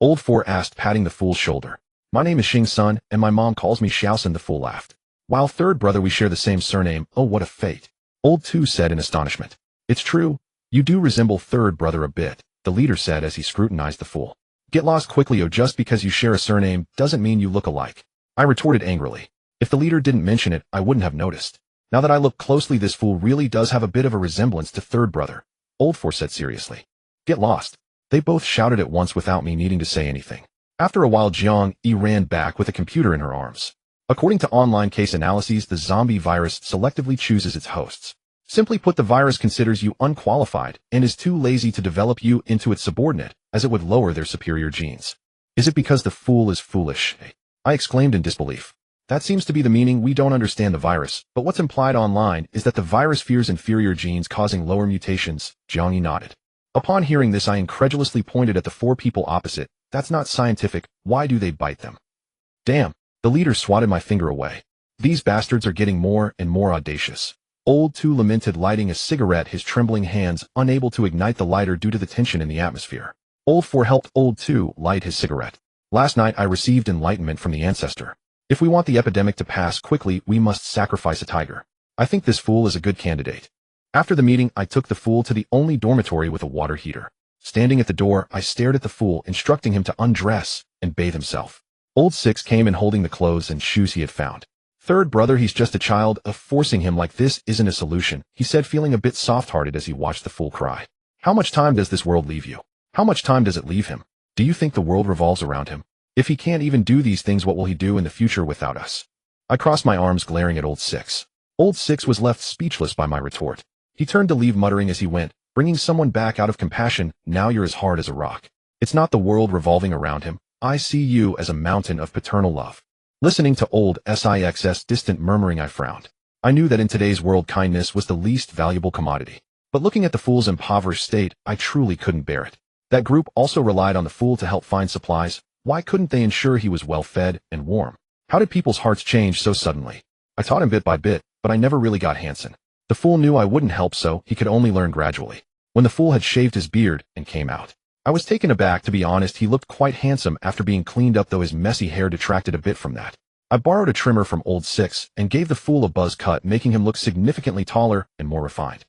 Old Four asked, patting the fool's shoulder. My name is Xing Sun, and my mom calls me Xiaosun, the fool laughed. While third brother, we share the same surname. Oh, what a fate. Old Two said in astonishment. It's true. You do resemble third brother a bit. the leader said as he scrutinized the fool. Get lost quickly, oh, just because you share a surname doesn't mean you look alike. I retorted angrily. If the leader didn't mention it, I wouldn't have noticed. Now that I look closely, this fool really does have a bit of a resemblance to third brother, Old Four said seriously. Get lost. They both shouted at once without me needing to say anything. After a while, Jiang Yi ran back with a computer in her arms. According to online case analyses, the zombie virus selectively chooses its hosts. Simply put, the virus considers you unqualified and is too lazy to develop you into its subordinate, as it would lower their superior genes. Is it because the fool is foolish? I exclaimed in disbelief. That seems to be the meaning. We don't understand the virus, but what's implied online is that the virus fears inferior genes causing lower mutations. Jiang Yi nodded. Upon hearing this, I incredulously pointed at the four people opposite. That's not scientific. Why do they bite them? Damn. The leader swatted my finger away. These bastards are getting more and more audacious. Old Two lamented, lighting a cigarette, his trembling hands unable to ignite the lighter due to the tension in the atmosphere. Old Four helped Old Two light his cigarette. Last night I received enlightenment from the ancestor. If we want the epidemic to pass quickly, we must sacrifice a tiger. I think this fool is a good candidate. After the meeting, I took the fool to the only dormitory with a water heater. Standing at the door, I stared at the fool, instructing him to undress and bathe himself. Old Six came in holding the clothes and shoes he had found. Third brother, he's just a child. Forcing him like this isn't a solution, he said, feeling a bit soft-hearted as he watched the fool cry. How much time does this world leave you? How much time does it leave him? Do you think the world revolves around him? If he can't even do these things, what will he do in the future without us? I crossed my arms, glaring at Old Six. Old Six was left speechless by my retort. He turned to leave, muttering as he went, bringing someone back out of compassion, now you're as hard as a rock. It's not the world revolving around him. I see you as a mountain of paternal love. Listening to Old Six's distant murmuring, I frowned. I knew that in today's world, kindness was the least valuable commodity. But looking at the fool's impoverished state, I truly couldn't bear it. That group also relied on the fool to help find supplies. Why couldn't they ensure he was well fed and warm? How did people's hearts change so suddenly? I taught him bit by bit, but I never really got Hansen. The fool knew I wouldn't help, so he could only learn gradually. When the fool had shaved his beard and came out, I was taken aback. To be honest, he looked quite handsome after being cleaned up, though his messy hair detracted a bit from that. I borrowed a trimmer from Old Six and gave the fool a buzz cut, making him look significantly taller and more refined.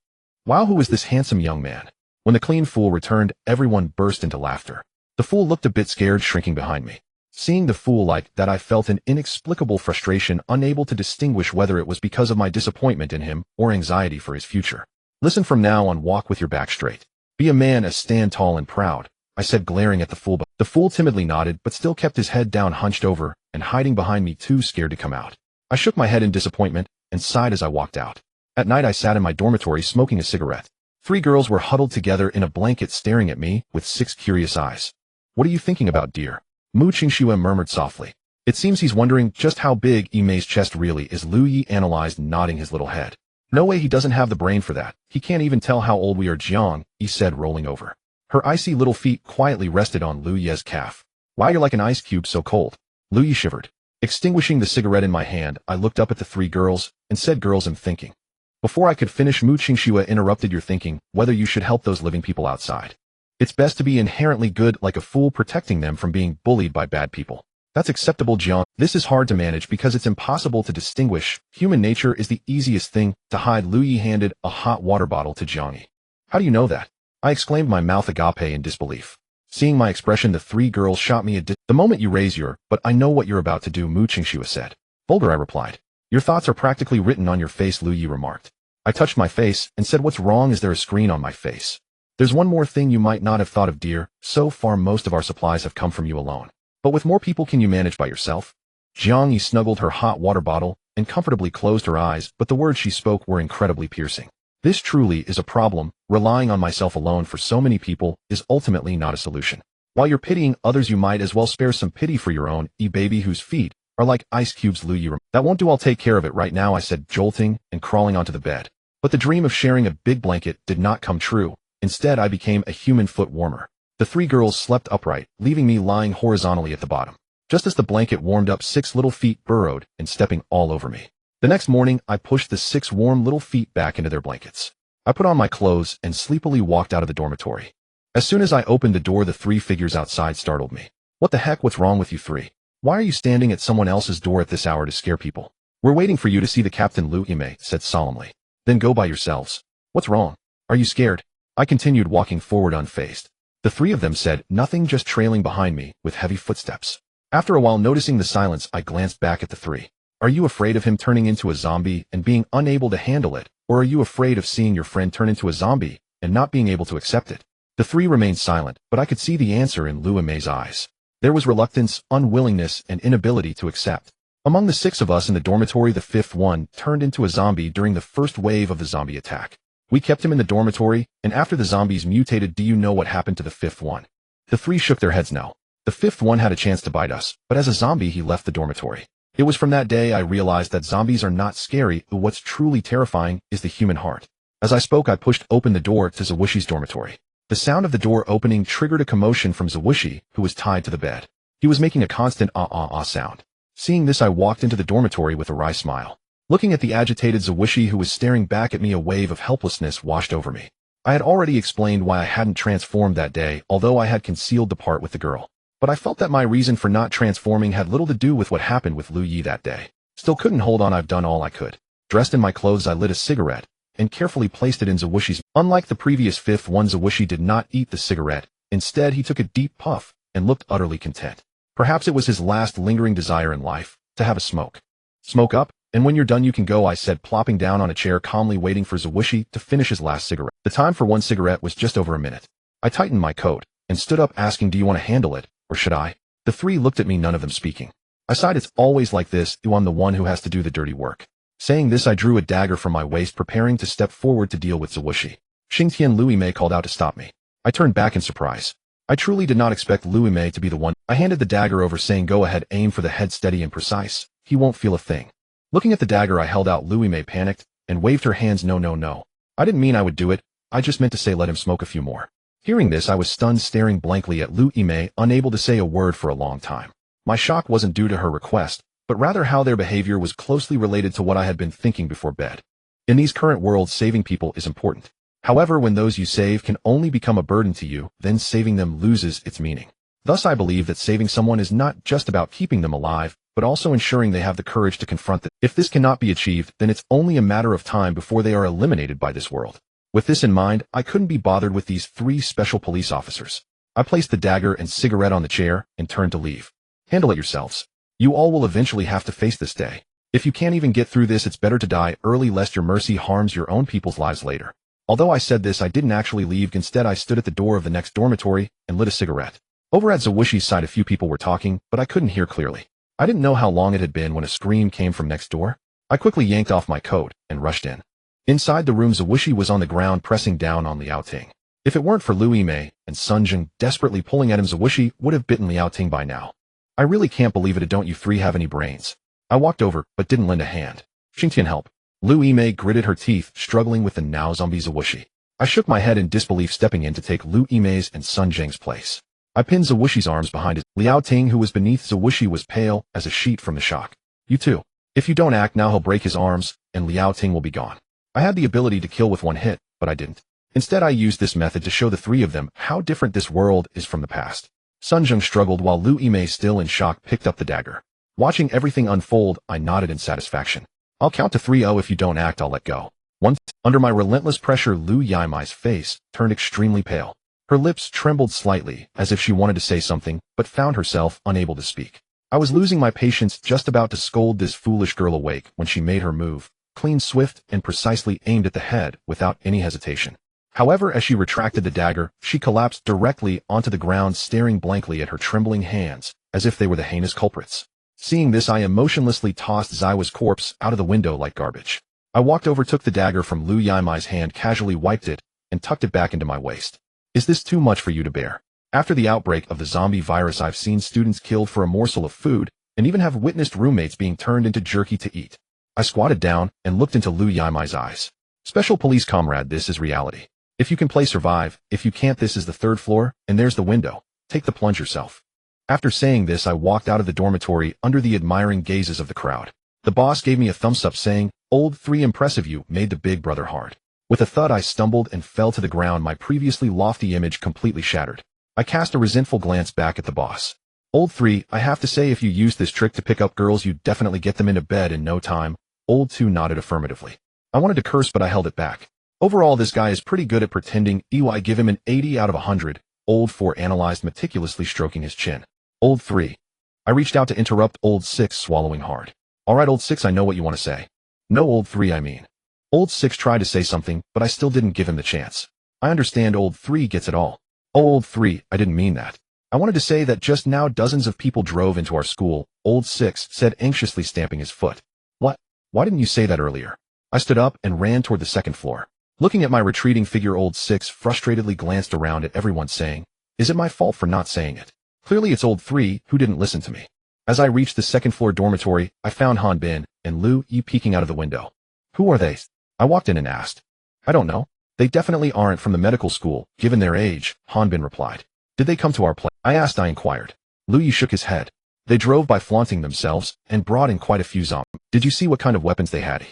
Wow, who is this handsome young man? When the clean fool returned, everyone burst into laughter. The fool looked a bit scared, shrinking behind me. Seeing the fool like that, I felt an inexplicable frustration, unable to distinguish whether it was because of my disappointment in him or anxiety for his future. Listen, from now on, walk with your back straight. Be a man, stand tall and proud, I said, glaring at the fool. The fool timidly nodded, but still kept his head down, hunched over, and hiding behind me, too scared to come out. I shook my head in disappointment and sighed as I walked out. At night, I sat in my dormitory smoking a cigarette. 3 girls were huddled together in a blanket, staring at me with 6 curious eyes. What are you thinking about, dear? Mu Qingxue murmured softly. It seems he's wondering just how big Yimay's chest really is, Lu Yi analyzed, nodding his little head. No way, he doesn't have the brain for that. He can't even tell how old we are, Jiang Yi said, rolling over. Her icy little feet quietly rested on Lu Yi's calf. Wow, you're like an ice cube, so cold. Lu Yi shivered. Extinguishing the cigarette in my hand, I looked up at the 3 girls and said, girls, I'm thinking. Before I could finish, Mu Qingxue interrupted, you're thinking whether you should help those living people outside. It's best to be inherently good, like a fool, protecting them from being bullied by bad people. That's acceptable, Jiang. This is hard to manage because it's impossible to distinguish. Human nature is the easiest thing to hide. Lu Yi handed a hot water bottle to Jiang Yi. How do you know that? I exclaimed, my mouth agape in disbelief. Seeing my expression, the 3 girls shot me the moment you raise your, but I know what you're about to do, Mu Qingxue said. Vulgar, I replied. Your thoughts are practically written on your face, Lu Yi remarked. I touched my face and said, what's wrong? Is there a screen on my face? There's one more thing you might not have thought of, dear. So far, most of our supplies have come from you alone. But with more people, can you manage by yourself? Jiang Yi snuggled her hot water bottle and comfortably closed her eyes, but the words she spoke were incredibly piercing. This truly is a problem. Relying on myself alone for so many people is ultimately not a solution. While you're pitying others, you might as well spare some pity for your own baby whose feet are like ice cubes, Lu Yi. That won't do, I'll take care of it right now, I said, jolting and crawling onto the bed. But the dream of sharing a big blanket did not come true. Instead, I became a human foot warmer. The 3 girls slept upright, leaving me lying horizontally at the bottom. Just as the blanket warmed up, 6 little feet burrowed and stepping all over me. The next morning, I pushed the 6 warm little feet back into their blankets. I put on my clothes and sleepily walked out of the dormitory. As soon as I opened the door, the 3 figures outside startled me. What the heck? What's wrong with you 3? Why are you standing at someone else's door at this hour to scare people? We're waiting for you to see the captain, Lu Yimei said solemnly. Then go by yourselves. What's wrong? Are you scared? I continued walking forward unfazed. The three of them said nothing, just trailing behind me with heavy footsteps. After a while, noticing the silence, I glanced back at the three. Are you afraid of him turning into a zombie and being unable to handle it, or are you afraid of seeing your friend turn into a zombie and not being able to accept it? The three remained silent, but I could see the answer in Lu Yimay's eyes. There was reluctance, unwillingness, and inability to accept. Among the six of us in the dormitory, the fifth one turned into a zombie during the first wave of the zombie attack. We kept him in the dormitory, and after the zombies mutated, do you know what happened to the fifth one? The three shook their heads no. The fifth one had a chance to bite us, but as a zombie he left the dormitory. It was from that day I realized that zombies are not scary, but what's truly terrifying is the human heart. As I spoke, I pushed open the door to Zawushi's dormitory. The sound of the door opening triggered a commotion from Zawushi, who was tied to the bed. He was making a constant ah-ah-ah sound. Seeing this, I walked into the dormitory with a wry smile. Looking at the agitated Zawushi who was staring back at me, a wave of helplessness washed over me. I had already explained why I hadn't transformed that day, although I had concealed the part with the girl. But I felt that my reason for not transforming had little to do with what happened with Lu Yi that day. Still couldn't hold on. I've done all I could. Dressed in my clothes, I lit a cigarette and carefully placed it in Zawushi's. Unlike the previous fifth one, Zawushi did not eat the cigarette. Instead, he took a deep puff and looked utterly content. Perhaps it was his last lingering desire in life, to have a smoke. Smoke up, and when you're done you can go, I said, plopping down on a chair, calmly waiting for Zawushi to finish his last cigarette. The time for one cigarette was just over a minute. I tightened my coat and stood up, asking, do you want to handle it, or should I? The three looked at me, none of them speaking. I sighed. It's always like this, I'm the one who has to do the dirty work. Saying this, I drew a dagger from my waist, preparing to step forward to deal with Zawushi. Xingtian. Lu Yimei called out to stop me. I turned back in surprise. I truly did not expect Lu Yimei to be the one. I handed the dagger over, saying, go ahead, aim for the head, steady and precise. He won't feel a thing. Looking at the dagger I held out, Lu Yimei panicked and waved her hands. No, no, no. I didn't mean I would do it. I just meant to say let him smoke a few more. Hearing this, I was stunned, staring blankly at Lu Yimei, unable to say a word for a long time. My shock wasn't due to her request, but rather how their behavior was closely related to what I had been thinking before bed. In these current worlds, saving people is important. However, when those you save can only become a burden to you, then saving them loses its meaning. Thus, I believe that saving someone is not just about keeping them alive, but also ensuring they have the courage to confront them. If this cannot be achieved, then it's only a matter of time before they are eliminated by this world. With this in mind, I couldn't be bothered with these three special police officers. I placed the dagger and cigarette on the chair and turned to leave. Handle it yourselves. You all will eventually have to face this day. If you can't even get through this, it's better to die early, lest your mercy harms your own people's lives later. Although I said this, I didn't actually leave. Instead, I stood at the door of the next dormitory and lit a cigarette. Over at Zawushi's side, a few people were talking, but I couldn't hear clearly. I didn't know how long it had been when a scream came from next door. I quickly yanked off my coat and rushed in. Inside the room, Zawushi was on the ground, pressing down on Liao Ting. If it weren't for Lu Yimei and Sun Jing desperately pulling at him, Zawushi would have bitten Liao Ting by now. I really can't believe it. Don't you three have any brains? I walked over, but didn't lend a hand. Xingtian, help. Lu Yimei gritted her teeth, struggling with the now zombie Zawushi. I shook my head in disbelief, stepping in to take Lu Yimei's and Sun Jing's place. I pinned Zawushi's arms behind his. Liao Ting, who was beneath Zawushi, was pale as a sheet from the shock. You too. If you don't act now, he'll break his arms, and Liao Ting will be gone. I had the ability to kill with one hit, but I didn't. Instead, I used this method to show the three of them how different this world is from the past. Sun Jing struggled while Lu Yimei, still in shock, picked up the dagger. Watching everything unfold, I nodded in satisfaction. I'll count to 3. If you don't act, I'll let go. 1. Under my relentless pressure, Lu Yimei's face turned extremely pale. Her lips trembled slightly, as if she wanted to say something, but found herself unable to speak. I was losing my patience, just about to scold this foolish girl awake when she made her move, clean, swift, and precisely aimed at the head without any hesitation. However, as she retracted the dagger, she collapsed directly onto the ground, staring blankly at her trembling hands, as if they were the heinous culprits. Seeing this, I emotionlessly tossed Zaiwa's corpse out of the window like garbage. I walked over, took the dagger from Lu Yimei's hand, casually wiped it, and tucked it back into my waist. Is this too much for you to bear? After the outbreak of the zombie virus, I've seen students killed for a morsel of food, and even have witnessed roommates being turned into jerky to eat. I squatted down and looked into Lu Yimei's eyes. Special police comrade, this is reality. If you can play survive, if you can't, this is the 3rd floor, and there's the window. Take the plunge yourself. After saying this, I walked out of the dormitory under the admiring gazes of the crowd. The boss gave me a thumbs up, saying, "Old 3, impressive, you made the big brother hard." With a thud, I stumbled and fell to the ground, my previously lofty image completely shattered. I cast a resentful glance back at the boss. Old 3, I have to say, if you use this trick to pick up girls, you definitely get them into bed in no time. Old 2 nodded affirmatively. I wanted to curse, but I held it back. Overall, this guy is pretty good at pretending. I give him an 80 out of 100. Old 4 analyzed, meticulously stroking his chin. Old 3. I reached out to interrupt Old 6, swallowing hard. All right, Old 6, I know what you want to say. No, Old 3, I mean. Old 6 tried to say something, but I still didn't give him the chance. I understand Old 3 gets it all. Oh, Old 3, I didn't mean that. I wanted to say that just now dozens of people drove into our school, Old 6 said, anxiously stamping his foot. What? Why didn't you say that earlier? I stood up and ran toward the second floor. Looking at my retreating figure, Old 6 frustratedly glanced around at everyone, saying, "Is it my fault for not saying it? Clearly it's Old 3 who didn't listen to me." As I reached the second floor dormitory, I found Han Bin and Lu Yi peeking out of the window. "Who are they?" I walked in and asked. "I don't know. They definitely aren't from the medical school, given their age," Han Bin replied. "Did they come to our place?" I asked. I inquired. Lu Yi shook his head. "They drove by flaunting themselves and brought in quite a few zombies." "Did you see what kind of weapons they had?"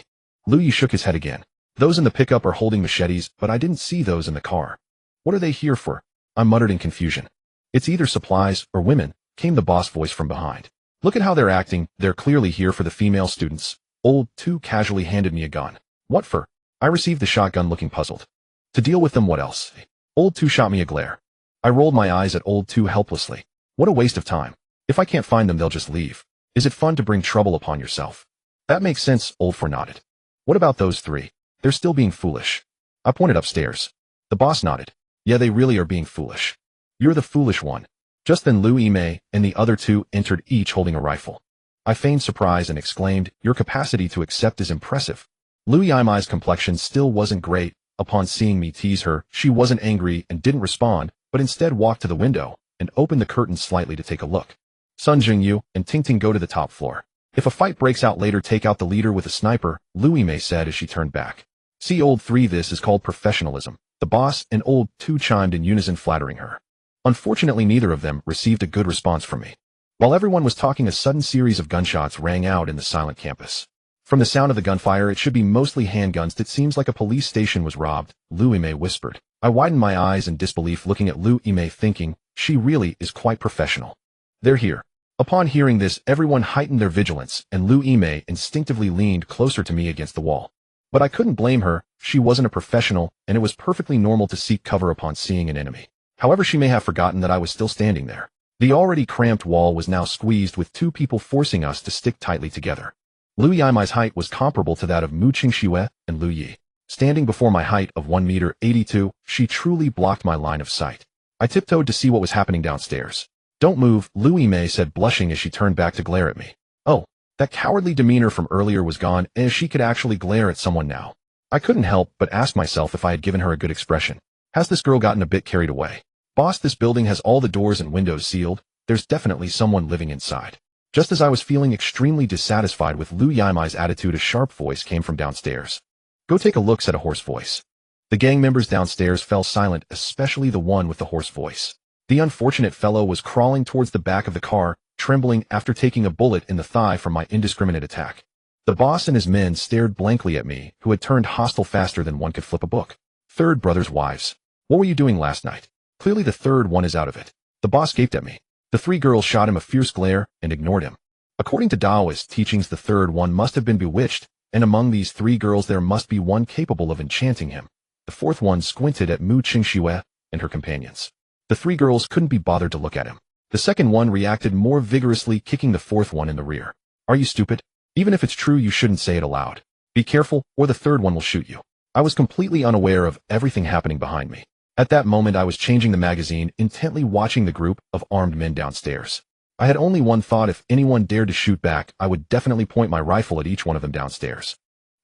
Lu Yi shook his head again. "Those in the pickup are holding machetes, but I didn't see those in the car." "What are they here for?" I muttered in confusion. "It's either supplies or women," came the boss voice from behind. "Look at how they're acting. They're clearly here for the female students." Old 2 casually handed me a gun. "What for?" I received the shotgun, looking puzzled. "To deal with them, what else?" Old 2 shot me a glare. I rolled my eyes at Old 2 helplessly. "What a waste of time. If I can't find them, they'll just leave. Is it fun to bring trouble upon yourself?" "That makes sense," Old 4 nodded. "What about those 3? They're still being foolish." I pointed upstairs. The boss nodded. "Yeah, they really are being foolish." "You're the foolish one." Just then Lu Yimei and the other 2 entered, each holding a rifle. I feigned surprise and exclaimed, "Your capacity to accept is impressive." Lu Yimei's complexion still wasn't great. Upon seeing me tease her, she wasn't angry and didn't respond, but instead walked to the window and opened the curtain slightly to take a look. "Sun Jingyu and Tingting, go to the top floor. If a fight breaks out later, take out the leader with a sniper," Lu Yimei said as she turned back. "See, Old 3, this is called professionalism." The boss and Old 2 chimed in unison, flattering her. Unfortunately, neither of them received a good response from me. While everyone was talking, a sudden series of gunshots rang out in the silent campus. "From the sound of the gunfire, it should be mostly handguns. It seems like a police station was robbed," Lu Yimei whispered. I widened my eyes in disbelief, looking at Lu Yimei, thinking, she really is quite professional. "They're here." Upon hearing this, everyone heightened their vigilance, and Lu Yimei instinctively leaned closer to me against the wall. But I couldn't blame her. She wasn't a professional, and it was perfectly normal to seek cover upon seeing an enemy. However, she may have forgotten that I was still standing there. The already cramped wall was now squeezed, with 2 people forcing us to stick tightly together. Lu Yimei's height was comparable to that of Mu Qingxue and Lu Yi. Standing before my height of 1.82 meters, she truly blocked my line of sight. I tiptoed to see what was happening downstairs. "Don't move," Lu Yimei said, blushing as she turned back to glare at me. Oh, that cowardly demeanor from earlier was gone, and she could actually glare at someone now. I couldn't help but ask myself if I had given her a good expression. Has this girl gotten a bit carried away? "Boss, this building has all the doors and windows sealed. There's definitely someone living inside." Just as I was feeling extremely dissatisfied with Lu Yimei's attitude, a sharp voice came from downstairs. "Go take a look," said a hoarse voice. The gang members downstairs fell silent, especially the one with the hoarse voice. The unfortunate fellow was crawling towards the back of the car, trembling after taking a bullet in the thigh from my indiscriminate attack. The boss and his men stared blankly at me, who had turned hostile faster than one could flip a book. "Third brothers' wives. What were you doing last night? Clearly the third one is out of it." The boss gaped at me. The 3 girls shot him a fierce glare and ignored him. According to Taoist teachings, the third one must have been bewitched, and among these 3 girls there must be one capable of enchanting him. The 4th one squinted at Mu Qingxue and her companions. The 3 girls couldn't be bothered to look at him. The second one reacted more vigorously, kicking the 4th one in the rear. "Are you stupid? Even if it's true, you shouldn't say it aloud. Be careful, or the third one will shoot you." I was completely unaware of everything happening behind me. At that moment, I was changing the magazine, intently watching the group of armed men downstairs. I had only one thought: if anyone dared to shoot back, I would definitely point my rifle at each one of them downstairs.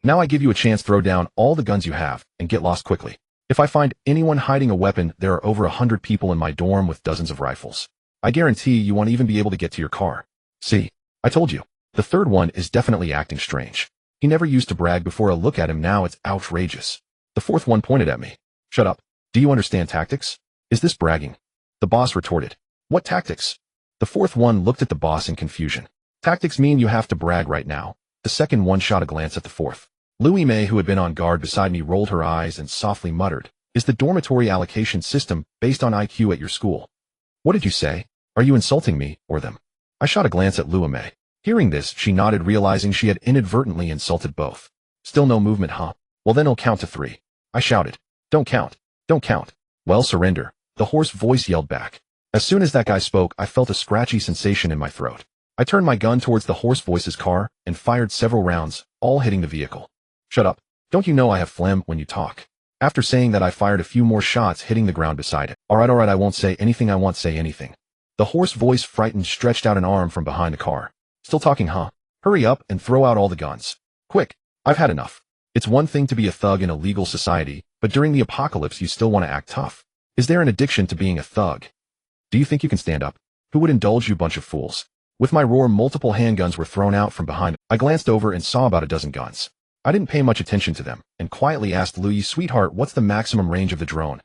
"Now I give you a chance. Throw down all the guns you have, and get lost quickly. If I find anyone hiding a weapon, there are over 100 people in my dorm with dozens of rifles. I guarantee you won't even be able to get to your car." "See, I told you. The third one is definitely acting strange. He never used to brag before. A look at him now, it's outrageous." The 4th one pointed at me. "Shut up. Do you understand tactics? Is this bragging?" The boss retorted. "What tactics?" The 4th one looked at the boss in confusion. "Tactics mean you have to brag right now." The second one shot a glance at the 4th. Lu Yimei, who had been on guard beside me, rolled her eyes and softly muttered, "Is the dormitory allocation system based on IQ at your school?" "What did you say? Are you insulting me or them?" I shot a glance at Lu Yimei. Hearing this, she nodded, realizing she had inadvertently insulted both. "Still no movement, huh? Well, then I'll count to 3. I shouted. "Don't count. Don't count." "Well, surrender." the hoarse voice yelled back. As soon as that guy spoke, I felt a scratchy sensation in my throat. I turned my gun towards the hoarse voice's car and fired several rounds, all hitting the vehicle. Shut up. Don't you know I have phlegm when you talk? After saying that, I fired a few more shots hitting the ground beside it. Alright, I won't say anything, I won't say anything. The hoarse voice, frightened, stretched out an arm from behind the car. Still talking, huh? Hurry up and throw out all the guns. Quick, I've had enough. It's one thing to be a thug in a legal society, but during the apocalypse you still want to act tough. Is there an addiction to being a thug? Do you think you can stand up? Who would indulge you bunch of fools? With my roar, multiple handguns were thrown out from behind. I glanced over and saw about a dozen guns. I didn't pay much attention to them, and quietly asked Louis, "Sweetheart, what's the maximum range of the drone?"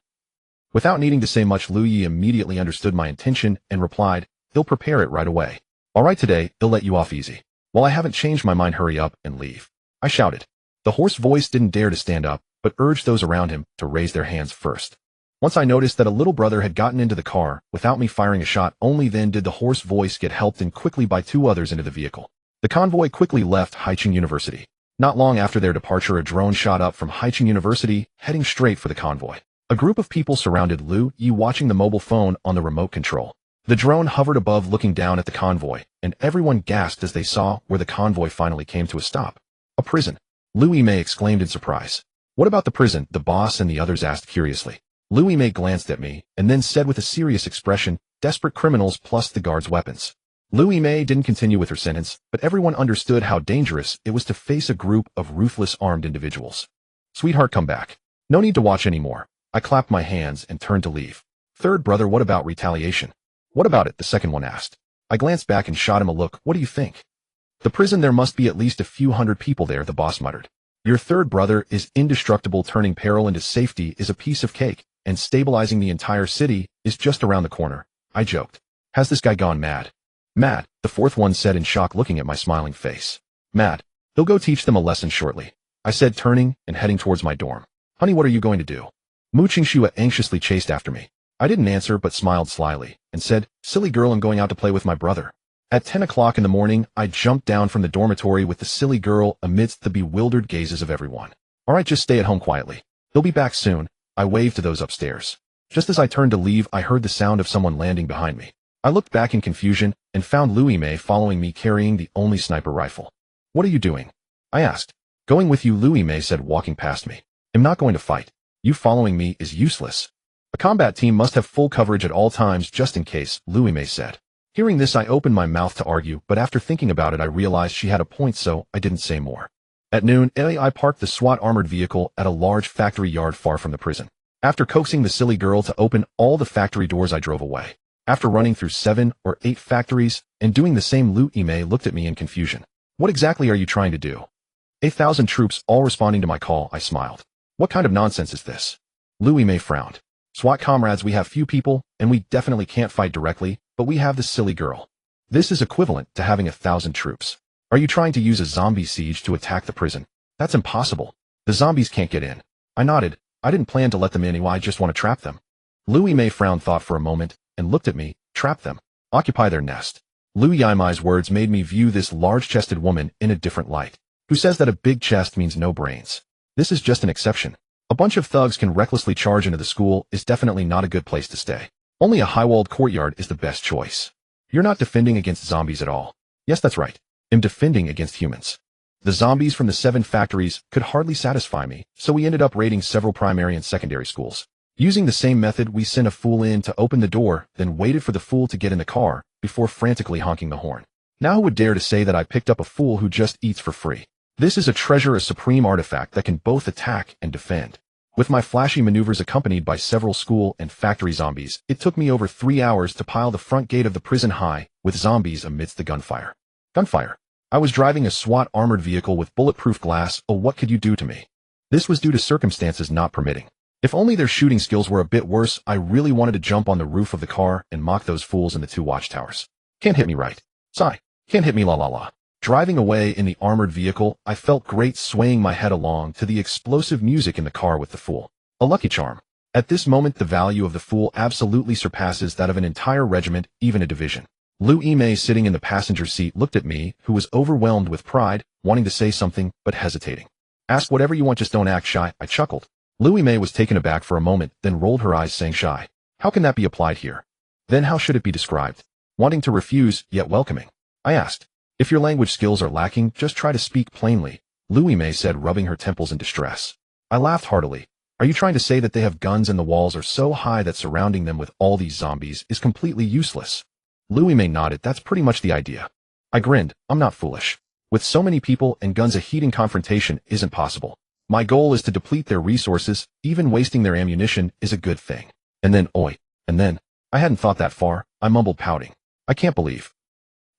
Without needing to say much, Louis immediately understood my intention and replied, "They'll prepare it right away. Alright, today, they'll let you off easy. Well, I haven't changed my mind, hurry up and leave." I shouted. The hoarse voice didn't dare to stand up, but urged those around him to raise their hands first. Once I noticed that a little brother had gotten into the car without me firing a shot, only then did the hoarse voice get helped in quickly by two others into the vehicle. The convoy quickly left Haicheng University. Not long after their departure, a drone shot up from Haicheng University, heading straight for the convoy. A group of people surrounded Liu Yi, watching the mobile phone on the remote control. The drone hovered above, looking down at the convoy, and everyone gasped as they saw where the convoy finally came to a stop. A prison. Liu Yi exclaimed in surprise. "What about the prison?" the boss and the others asked curiously. Liu Yi glanced at me, and then said with a serious expression, "Desperate criminals plus the guards' weapons." Liu Yi didn't continue with her sentence, but everyone understood how dangerous it was to face a group of ruthless armed individuals. "Sweetheart, come back. No need to watch anymore." I clapped my hands and turned to leave. "Third brother, what about retaliation?" "What about it?" the second one asked. I glanced back and shot him a look. "What do you think?" "The prison, there must be at least a few hundred people there," the boss muttered. "Your third brother is indestructible. Turning peril into safety is a piece of cake, and stabilizing the entire city is just around the corner," I joked. "Has this guy gone mad?" "Mad," the fourth one said in shock, looking at my smiling face. "Mad. They'll go teach them a lesson shortly," I said, turning and heading towards my dorm. "Honey, what are you going to do?" Mu Qingxue anxiously chased after me. I didn't answer but smiled slyly and said, "Silly girl, I'm going out to play with my brother." At 10 o'clock in the morning, I jumped down from the dormitory with the silly girl amidst the bewildered gazes of everyone. "Alright, just stay at home quietly. They'll be back soon." I waved to those upstairs. Just as I turned to leave, I heard the sound of someone landing behind me. I looked back in confusion and found Louis following me, carrying the only sniper rifle. "What are you doing?" I asked. "Going with you," Louis said, walking past me. "I'm not going to fight. You following me is useless. A combat team must have full coverage at all times just in case," Louis said. Hearing this, I opened my mouth to argue, but after thinking about it, I realized she had a point, so I didn't say more. At noon, I parked the SWAT armored vehicle at a large factory yard far from the prison. After coaxing the silly girl to open all the factory doors, I drove away. After running through 7 or 8 factories and doing the same, Louis looked at me in confusion. "What exactly are you trying to do?" 8,000 troops, all responding to my call, I smiled. "What kind of nonsense is this?" Louis frowned. "SWAT comrades, we have few people, and we definitely can't fight directly, but we have this silly girl. This is equivalent to having 1,000 troops. Are you trying to use a zombie siege to attack the prison? That's impossible. The zombies can't get in." I nodded. I didn't plan to let them in, I just want to trap them. Louis frowned, thought for a moment, and looked at me. "Trap them. Occupy their nest." Louis' words made me view this large-chested woman in a different light. Who says that a big chest means no brains? This is just an exception. A bunch of thugs can recklessly charge into the school is definitely not a good place to stay. Only a high-walled courtyard is the best choice. You're not defending against zombies at all. Yes, that's right. I'm defending against humans. The zombies from the 7 factories could hardly satisfy me, so we ended up raiding several primary and secondary schools. Using the same method, we sent a fool in to open the door, then waited for the fool to get in the car before frantically honking the horn. Now who would dare to say that I picked up a fool who just eats for free? This is a treasure, a supreme artifact that can both attack and defend. With my flashy maneuvers accompanied by several school and factory zombies, it took me over 3 hours to pile the front gate of the prison high with zombies amidst the gunfire. Gunfire. I was driving a SWAT armored vehicle with bulletproof glass. Oh, what could you do to me? This was due to circumstances not permitting. If only their shooting skills were a bit worse, I really wanted to jump on the roof of the car and mock those fools in the 2 watchtowers. Can't hit me, right? Sigh. Can't hit me, la la la. Driving away in the armored vehicle, I felt great, swaying my head along to the explosive music in the car with the fool. A lucky charm. At this moment, the value of the fool absolutely surpasses that of an entire regiment, even a division. Louis, sitting in the passenger seat, looked at me, who was overwhelmed with pride, wanting to say something, but hesitating. "Ask whatever you want, just don't act shy," I chuckled. Louis was taken aback for a moment, then rolled her eyes, saying, "Shy? How can that be applied here? Then how should it be described? Wanting to refuse, yet welcoming. I asked. If your language skills are lacking, just try to speak plainly, Louis May said, rubbing her temples in distress. I laughed heartily. Are you trying to say that they have guns and the walls are so high that surrounding them with all these zombies is completely useless? Louis May nodded. That's pretty much the idea. I grinned. I'm not foolish. With so many people and guns, a heating confrontation isn't possible. My goal is to deplete their resources. Even wasting their ammunition is a good thing. And then, I hadn't thought that far, I mumbled, pouting. I can't believe.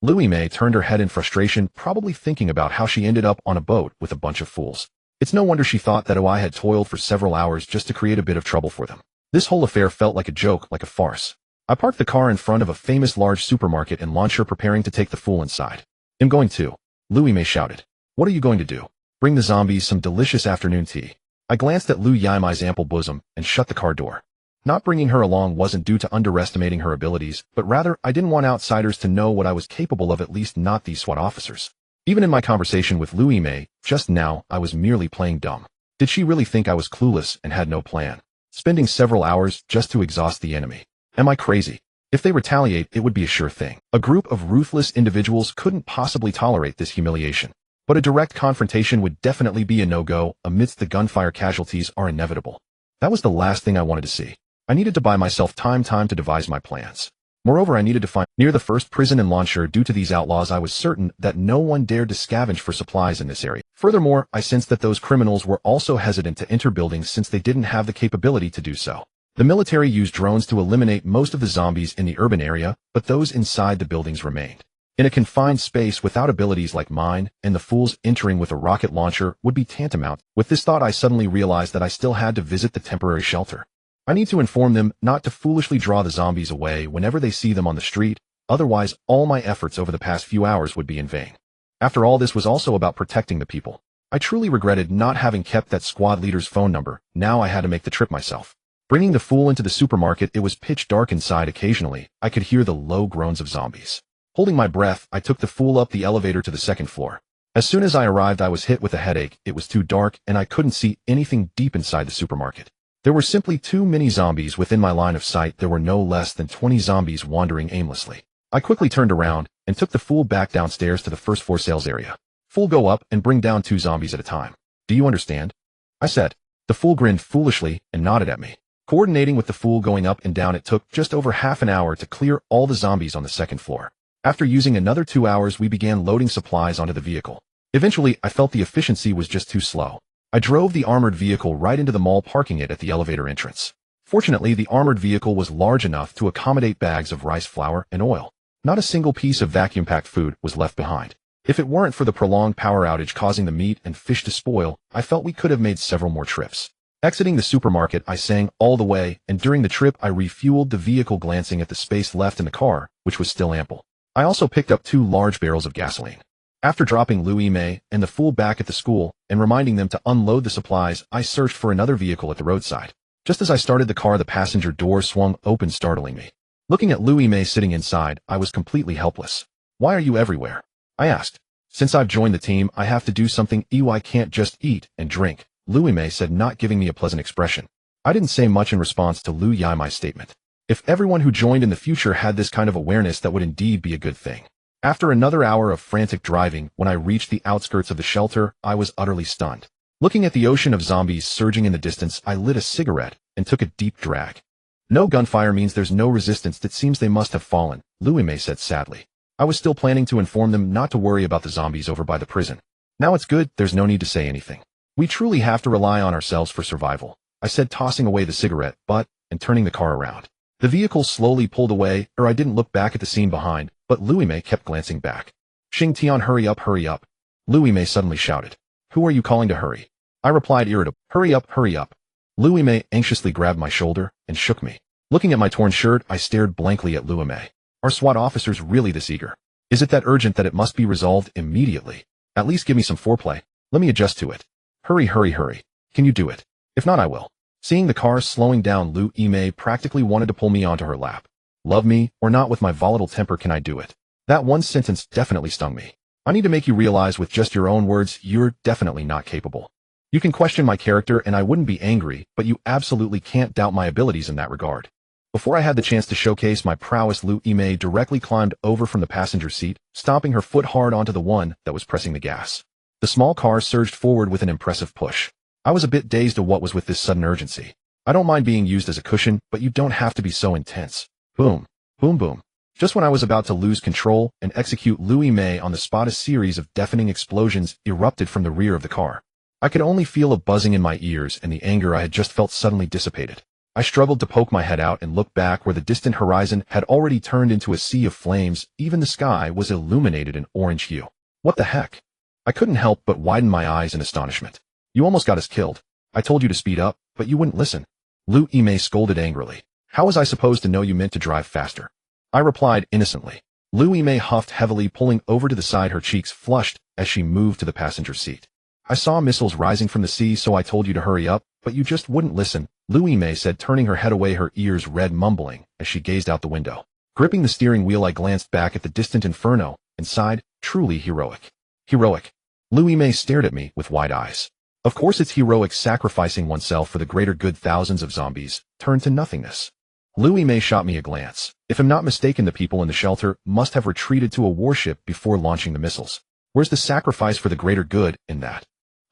Louis May turned her head in frustration, probably thinking about how she ended up on a boat with a bunch of fools. It's no wonder she thought that I had toiled for several hours just to create a bit of trouble for them. This whole affair felt like a joke, like a farce. I parked the car in front of a famous large supermarket and launched her, preparing to take the fool inside. I'm going to. Louis May shouted. What are you going to do? Bring the zombies some delicious afternoon tea. I glanced at Liu Yimai's ample bosom and shut the car door. Not bringing her along wasn't due to underestimating her abilities, but rather I didn't want outsiders to know what I was capable of, at least not these SWAT officers. Even in my conversation with Louis May, just now, I was merely playing dumb. Did she really think I was clueless and had no plan? Spending several hours just to exhaust the enemy. Am I crazy? If they retaliate, it would be a sure thing. A group of ruthless individuals couldn't possibly tolerate this humiliation. But a direct confrontation would definitely be a no-go. Amidst the gunfire, casualties are inevitable. That was the last thing I wanted to see. I needed to buy myself time to devise my plans. Moreover, I needed to find near the first prison in launcher. Due to these outlaws, I was certain that no one dared to scavenge for supplies in this area. Furthermore, I sensed that those criminals were also hesitant to enter buildings since they didn't have the capability to do so. The military used drones to eliminate most of the zombies in the urban area, but those inside the buildings remained. In a confined space without abilities like mine, and the fools entering with a rocket launcher would be tantamount. With this thought, I suddenly realized that I still had to visit the temporary shelter. I need to inform them not to foolishly draw the zombies away whenever they see them on the street, otherwise all my efforts over the past few hours would be in vain. After all, this was also about protecting the people. I truly regretted not having kept that squad leader's phone number. Now I had to make the trip myself. Bringing the fool into the supermarket, it was pitch dark inside. Occasionally, I could hear the low groans of zombies. Holding my breath, I took the fool up the elevator to the second floor. As soon as I arrived, I was hit with a headache. It was too dark, and I couldn't see anything deep inside the supermarket. There were simply too many zombies within my line of sight. There were no less than 20 zombies wandering aimlessly. I quickly turned around and took the fool back downstairs to the first floor sales area. Fool, go up and bring down 2 zombies at a time. Do you understand? I said. The fool grinned foolishly and nodded at me. Coordinating with the fool going up and down, it took just over half an hour to clear all the zombies on the second floor. After using another 2 hours, we began loading supplies onto the vehicle. Eventually, I felt the efficiency was just too slow. I drove the armored vehicle right into the mall, parking it at the elevator entrance. Fortunately, the armored vehicle was large enough to accommodate bags of rice flour and oil. Not a single piece of vacuum-packed food was left behind. If it weren't for the prolonged power outage causing the meat and fish to spoil, I felt we could have made several more trips. Exiting the supermarket, I sang all the way, and during the trip I refueled the vehicle, glancing at the space left in the car, which was still ample. I also picked up 2 large barrels of gasoline. After dropping Louis May and the fool back at the school and reminding them to unload the supplies, I searched for another vehicle at the roadside. Just as I started the car, the passenger door swung open, startling me. Looking at Louis May sitting inside, I was completely helpless. Why are you everywhere? I asked. Since I've joined the team, I have to do something. I can't just eat and drink, Louis May said, not giving me a pleasant expression. I didn't say much in response to Liu Yimai's statement. If everyone who joined in the future had this kind of awareness, that would indeed be a good thing. After another hour of frantic driving, when I reached the outskirts of the shelter, I was utterly stunned. Looking at the ocean of zombies surging in the distance, I lit a cigarette and took a deep drag. No gunfire means there's no resistance. It seems they must have fallen, Louis May said sadly. I was still planning to inform them not to worry about the zombies over by the prison. Now it's good, there's no need to say anything. We truly have to rely on ourselves for survival, I said, tossing away the cigarette butt and turning the car around. The vehicle slowly pulled away, I didn't look back at the scene behind, but Louis May kept glancing back. Xing Tian, hurry up, hurry up. Louis May suddenly shouted. Who are you calling to hurry? I replied, irritable. Hurry up, hurry up. Louis May anxiously grabbed my shoulder and shook me. Looking at my torn shirt, I stared blankly at Louis May. Are SWAT officers really this eager? Is it that urgent that it must be resolved immediately? At least give me some foreplay. Let me adjust to it. Hurry, hurry, hurry. Can you do it? If not, I will. Seeing the car slowing down, Louis May practically wanted to pull me onto her lap. Love me or not, with my volatile temper, can I do it? That one sentence definitely stung me. I need to make you realize with just your own words, you're definitely not capable. You can question my character and I wouldn't be angry, but you absolutely can't doubt my abilities in that regard. Before I had the chance to showcase my prowess, Lu Yimei directly climbed over from the passenger seat, stomping her foot hard onto the one that was pressing the gas. The small car surged forward with an impressive push. I was a bit dazed at what was with this sudden urgency. I don't mind being used as a cushion, but you don't have to be so intense. Boom. Boom boom. Just when I was about to lose control and execute Lu Yimei on the spot, a series of deafening explosions erupted from the rear of the car. I could only feel a buzzing in my ears, and the anger I had just felt suddenly dissipated. I struggled to poke my head out and look back where the distant horizon had already turned into a sea of flames. Even the sky was illuminated in orange hue. What the heck? I couldn't help but widen my eyes in astonishment. You almost got us killed. I told you to speed up, but you wouldn't listen. Lu Yimei scolded angrily. How was I supposed to know you meant to drive faster? I replied innocently. Lu Yimei huffed heavily, pulling over to the side, her cheeks flushed as she moved to the passenger seat. I saw missiles rising from the sea, so I told you to hurry up, but you just wouldn't listen, Lu Yimei said, turning her head away, her ears red, mumbling as she gazed out the window. Gripping the steering wheel, I glanced back at the distant inferno and sighed, truly heroic. Heroic. Lu Yimei stared at me with wide eyes. Of course it's heroic, sacrificing oneself for the greater good. Thousands of zombies turned to nothingness. Lu Yimei shot me a glance. If I'm not mistaken, the people in the shelter must have retreated to a warship before launching the missiles. Where's the sacrifice for the greater good in that?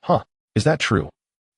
Huh, is that true?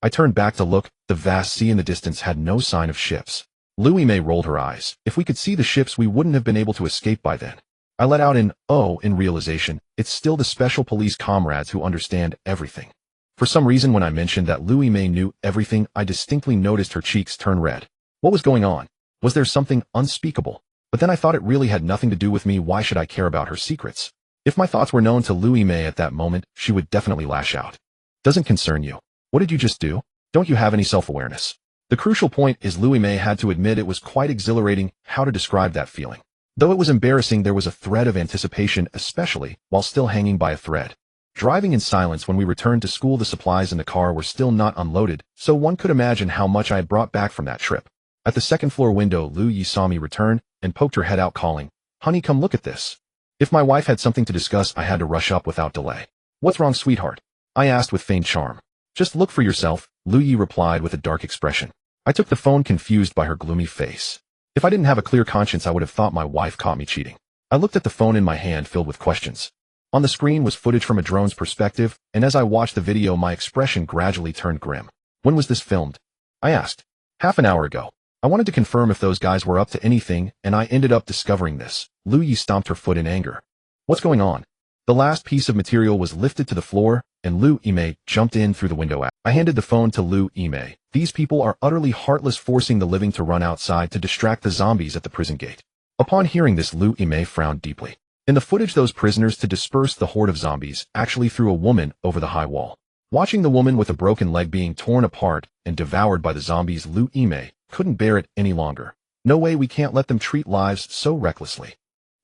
I turned back to look. The vast sea in the distance had no sign of ships. Lu Yimei rolled her eyes. If we could see the ships, we wouldn't have been able to escape by then. I let out an oh in realization. It's still the special police comrades who understand everything. For some reason, when I mentioned that Lu Yimei knew everything, I distinctly noticed her cheeks turn red. What was going on? Was there something unspeakable? But then I thought it really had nothing to do with me. Why should I care about her secrets? If my thoughts were known to Lu Yimei at that moment, she would definitely lash out. Doesn't concern you. What did you just do? Don't you have any self-awareness? The crucial point is Lu Yimei had to admit it was quite exhilarating. How to describe that feeling? Though it was embarrassing, there was a thread of anticipation, especially while still hanging by a thread. Driving in silence when we returned to school, the supplies in the car were still not unloaded, so one could imagine how much I had brought back from that trip. At the second-floor window, Lu Yi saw me return and poked her head out, calling, "Honey, come look at this." If my wife had something to discuss, I had to rush up without delay. "What's wrong, sweetheart?" I asked with feigned charm. "Just look for yourself," Lu Yi replied with a dark expression. I took the phone, confused by her gloomy face. If I didn't have a clear conscience, I would have thought my wife caught me cheating. I looked at the phone in my hand, filled with questions. On the screen was footage from a drone's perspective, and as I watched the video, my expression gradually turned grim. "When was this filmed?" I asked. "Half an hour ago. I wanted to confirm if those guys were up to anything, and I ended up discovering this." Lu Yi stomped her foot in anger. "What's going on?" The last piece of material was lifted to the floor, and Lu Yimei jumped in through the window. I handed the phone to Lu Yimei. "These people are utterly heartless, forcing the living to run outside to distract the zombies at the prison gate." Upon hearing this, Lu Yimei frowned deeply. In the footage, those prisoners, to disperse the horde of zombies, actually threw a woman over the high wall. Watching the woman with a broken leg being torn apart and devoured by the zombies, Lu Yimei couldn't bear it any longer. "No way, we can't let them treat lives so recklessly.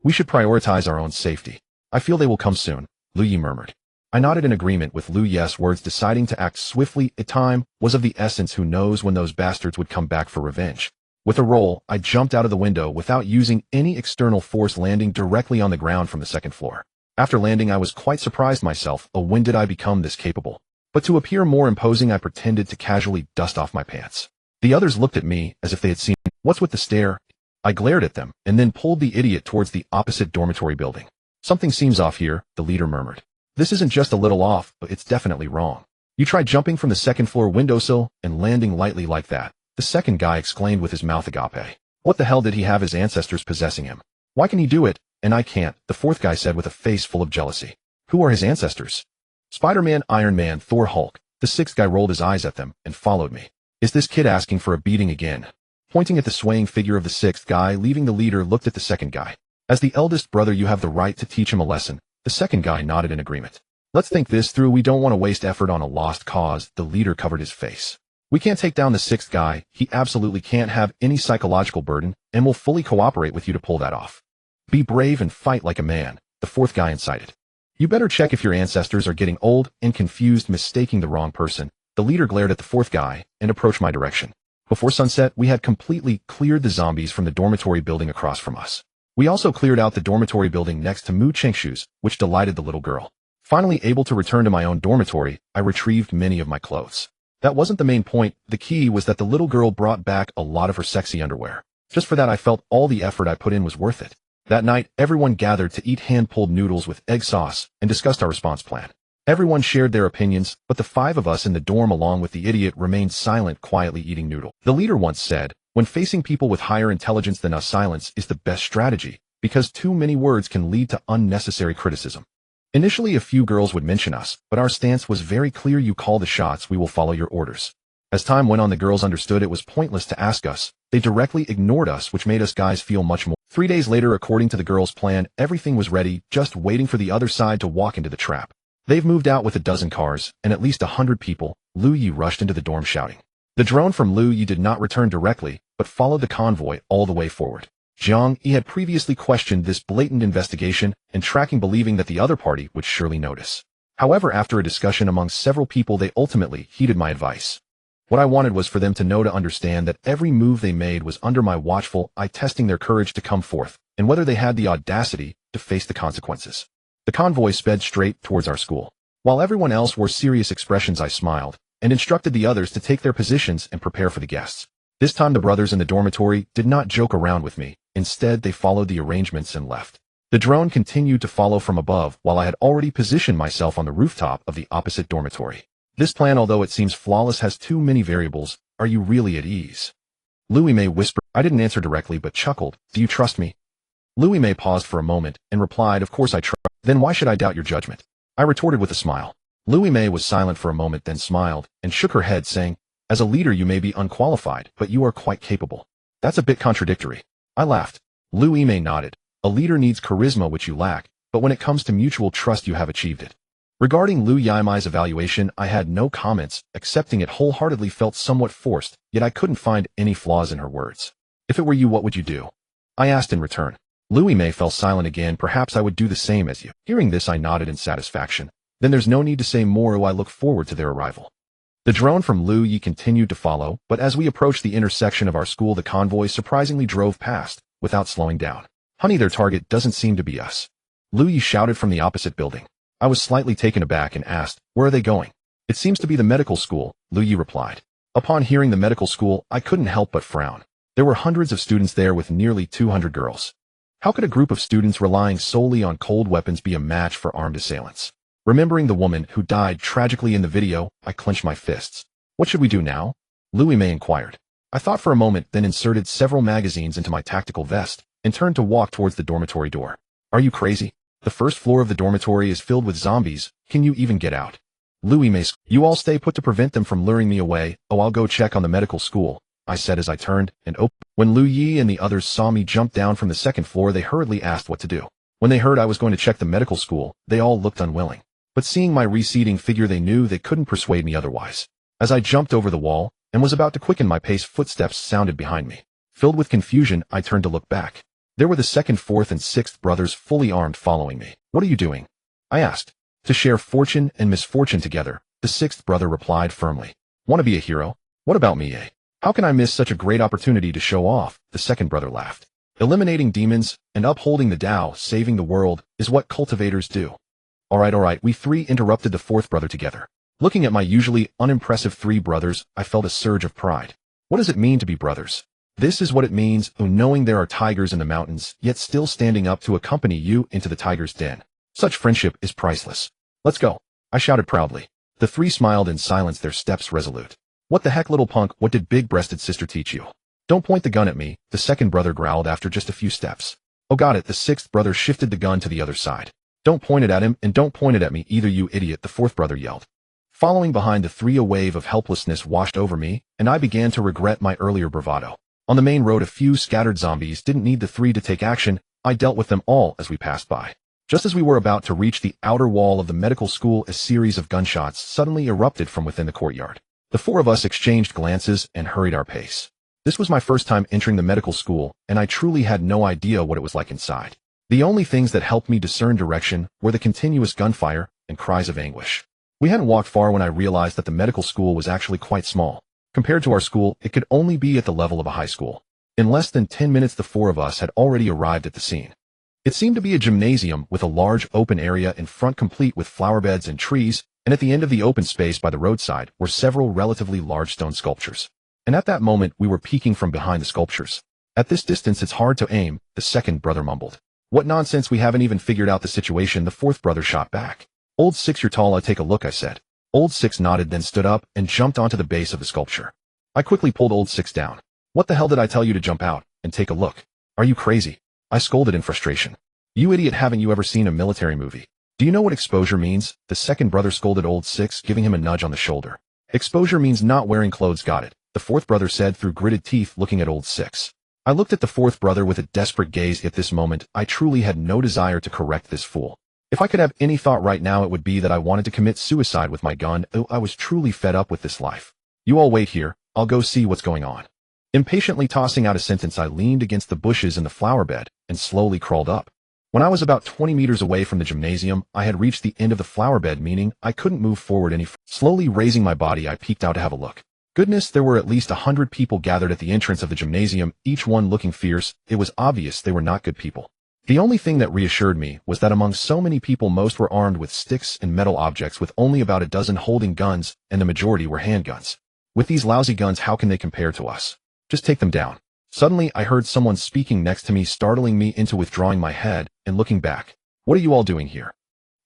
We should prioritize our own safety. I feel they will come soon," Lu Yi murmured. I nodded in agreement with Lu Yi's words, deciding to act swiftly. Time was of the essence. Who knows when those bastards would come back for revenge. With a roll, I jumped out of the window without using any external force, landing directly on the ground from the second floor. After landing, I was quite surprised myself. When did I become this capable? But to appear more imposing, I pretended to casually dust off my pants. The others looked at me as if they had seen. "What's with the stare?" I glared at them and then pulled the idiot towards the opposite dormitory building. "Something seems off here," the leader murmured. "This isn't just a little off, but it's definitely wrong. You tried jumping from the second-floor windowsill and landing lightly like that," the second guy exclaimed with his mouth agape. "What the hell did he have his ancestors possessing him? Why can he do it, and I can't?" the fourth guy said with a face full of jealousy. "Who are his ancestors?" "Spider-Man, Iron Man, Thor, Hulk." The sixth guy rolled his eyes at them and followed me. "Is this kid asking for a beating again?" Pointing at the swaying figure of the sixth guy, leaving the leader looked at the second guy. "As the eldest brother, you have the right to teach him a lesson." The second guy nodded in agreement. "Let's think this through. We don't want to waste effort on a lost cause." The leader covered his face. "We can't take down the sixth guy. He absolutely can't have any psychological burden, and we'll fully cooperate with you to pull that off. Be brave and fight like a man," the fourth guy incited. "You better check if your ancestors are getting old and confused, mistaking the wrong person." The leader glared at the fourth guy and approached my direction. Before sunset, we had completely cleared the zombies from the dormitory building across from us. We also cleared out the dormitory building next to Mu Chengshu's, which delighted the little girl. Finally able to return to my own dormitory, I retrieved many of my clothes. That wasn't the main point. The key was that the little girl brought back a lot of her sexy underwear. Just for that, I felt all the effort I put in was worth it. That night, everyone gathered to eat hand-pulled noodles with egg sauce and discussed our response plan. Everyone shared their opinions, but the 5 of us in the dorm along with the idiot remained silent, quietly eating noodle. The leader once said, "When facing people with higher intelligence than us, silence is the best strategy, because too many words can lead to unnecessary criticism." Initially, a few girls would mention us, but our stance was very clear: you call the shots, we will follow your orders. As time went on, the girls understood it was pointless to ask us. They directly ignored us, which made us guys feel much more. 3 days later, according to the girls' plan, everything was ready, just waiting for the other side to walk into the trap. They've moved out with a dozen cars, and at least 100 people. Lu Yi rushed into the dorm shouting. The drone from Lu Yi did not return directly, but followed the convoy all the way forward. Jiang Yi had previously questioned this blatant investigation and tracking, believing that the other party would surely notice. However, after a discussion among several people, they ultimately heeded my advice. What I wanted was for them to know, to understand that every move they made was under my watchful eye, testing their courage to come forth, and whether they had the audacity to face the consequences. The convoy sped straight towards our school. While everyone else wore serious expressions, I smiled and instructed the others to take their positions and prepare for the guests. This time, the brothers in the dormitory did not joke around with me. Instead, they followed the arrangements and left. The drone continued to follow from above, while I had already positioned myself on the rooftop of the opposite dormitory. This plan, although it seems flawless, has too many variables. Are you really at ease? Louis May whispered. I didn't answer directly, but chuckled. Do you trust me? Louis May paused for a moment and replied, of course I trust. Then why should I doubt your judgment? I retorted with a smile. Louis May was silent for a moment, then smiled and shook her head, saying, as a leader you may be unqualified, but you are quite capable. That's a bit contradictory. I laughed. Louis May nodded. A leader needs charisma, which you lack, but when it comes to mutual trust you have achieved it. Regarding Lu Yimai's evaluation, I had no comments, accepting it wholeheartedly. Felt somewhat forced, yet I couldn't find any flaws in her words. If it were you, what would you do? I asked in return. Louis May fell silent again. Perhaps I would do the same as you. Hearing this, I nodded in satisfaction. Then there's no need to say more. I look forward to their arrival. The drone from Lu Yi continued to follow, but as we approached the intersection of our school, the convoy surprisingly drove past, without slowing down. Honey, their target doesn't seem to be us. Lu Yi shouted from the opposite building. I was slightly taken aback and asked, where are they going? It seems to be the medical school, Lu Yi replied. Upon hearing the medical school, I couldn't help but frown. There were hundreds of students there with nearly 200 girls. How could a group of students relying solely on cold weapons be a match for armed assailants? Remembering the woman who died tragically in the video, I clenched my fists. What should we do now? Louis May inquired. I thought for a moment, then inserted several magazines into my tactical vest and turned to walk towards the dormitory door. Are you crazy? The first floor of the dormitory is filled with zombies. Can you even get out? Louis May, you all stay put to prevent them from luring me away. Oh, I'll go check on the medical school, I said as I turned and opened. When Lu Yi and the others saw me jump down from the second floor, they hurriedly asked what to do. When they heard I was going to check the medical school, they all looked unwilling. But seeing my receding figure, they knew they couldn't persuade me otherwise. As I jumped over the wall and was about to quicken my pace, footsteps sounded behind me. Filled with confusion, I turned to look back. There were the 2nd, 4th, and 6th brothers, fully armed, following me. What are you doing? I asked. To share fortune and misfortune together, the 6th brother replied firmly. Want to be a hero? What about me, eh? How can I miss such a great opportunity to show off? The 2nd brother laughed. Eliminating demons and upholding the Tao, saving the world, is what cultivators do. All right, we 3 interrupted the 4th brother together. Looking at my usually unimpressive 3 brothers, I felt a surge of pride. What does it mean to be brothers? This is what it means, knowing there are tigers in the mountains, yet still standing up to accompany you into the tiger's den. Such friendship is priceless. Let's go, I shouted proudly. The 3 smiled in silence, their steps resolute. What the heck, little punk, what did big-breasted sister teach you? Don't point the gun at me, the 2nd brother growled after just a few steps. Oh, got it, the 6th brother shifted the gun to the other side. Don't point it at him, and don't point it at me either, you idiot, the 4th brother yelled. Following behind the 3, a wave of helplessness washed over me, and I began to regret my earlier bravado. On the main road, a few scattered zombies didn't need the 3 to take action. I dealt with them all as we passed by. Just as we were about to reach the outer wall of the medical school, a series of gunshots suddenly erupted from within the courtyard. The 4 of us exchanged glances and hurried our pace. This was my first time entering the medical school, and I truly had no idea what it was like inside. The only things that helped me discern direction were the continuous gunfire and cries of anguish. We hadn't walked far when I realized that the medical school was actually quite small. Compared to our school, it could only be at the level of a high school. In less than 10 minutes, the 4 of us had already arrived at the scene. It seemed to be a gymnasium with a large open area in front, complete with flower beds and trees, and at the end of the open space by the roadside were several relatively large stone sculptures. And at that moment, we were peeking from behind the sculptures. At this distance it's hard to aim, the second brother mumbled. What nonsense, we haven't even figured out the situation, the fourth brother shot back. Old Six, you're tall, I'll take a look, I said. Old Six nodded, then stood up and jumped onto the base of the sculpture. I quickly pulled Old Six down. What the hell did I tell you to jump out and take a look? Are you crazy? I scolded in frustration. You idiot, haven't you ever seen a military movie? Do you know what exposure means? The second brother scolded Old Six, giving him a nudge on the shoulder. Exposure means not wearing clothes, got it, the fourth brother said through gritted teeth, looking at Old Six. I looked at the fourth brother with a desperate gaze. At this moment, I truly had no desire to correct this fool. If I could have any thought right now, it would be that I wanted to commit suicide with my gun. Oh, I was truly fed up with this life. You all wait here, I'll go see what's going on. Impatiently tossing out a sentence, I leaned against the bushes in the flower bed and slowly crawled up. When I was about 20 meters away from the gymnasium, I had reached the end of the flower bed, meaning I couldn't move forward any further. Slowly raising my body, I peeked out to have a look. Goodness, there were at least 100 people gathered at the entrance of the gymnasium, each one looking fierce. It was obvious they were not good people. The only thing that reassured me was that among so many people, most were armed with sticks and metal objects, with only about a dozen holding guns, and the majority were handguns. With these lousy guns, how can they compare to us? Just take them down. Suddenly, I heard someone speaking next to me, startling me into withdrawing my head and looking back. What are you all doing here?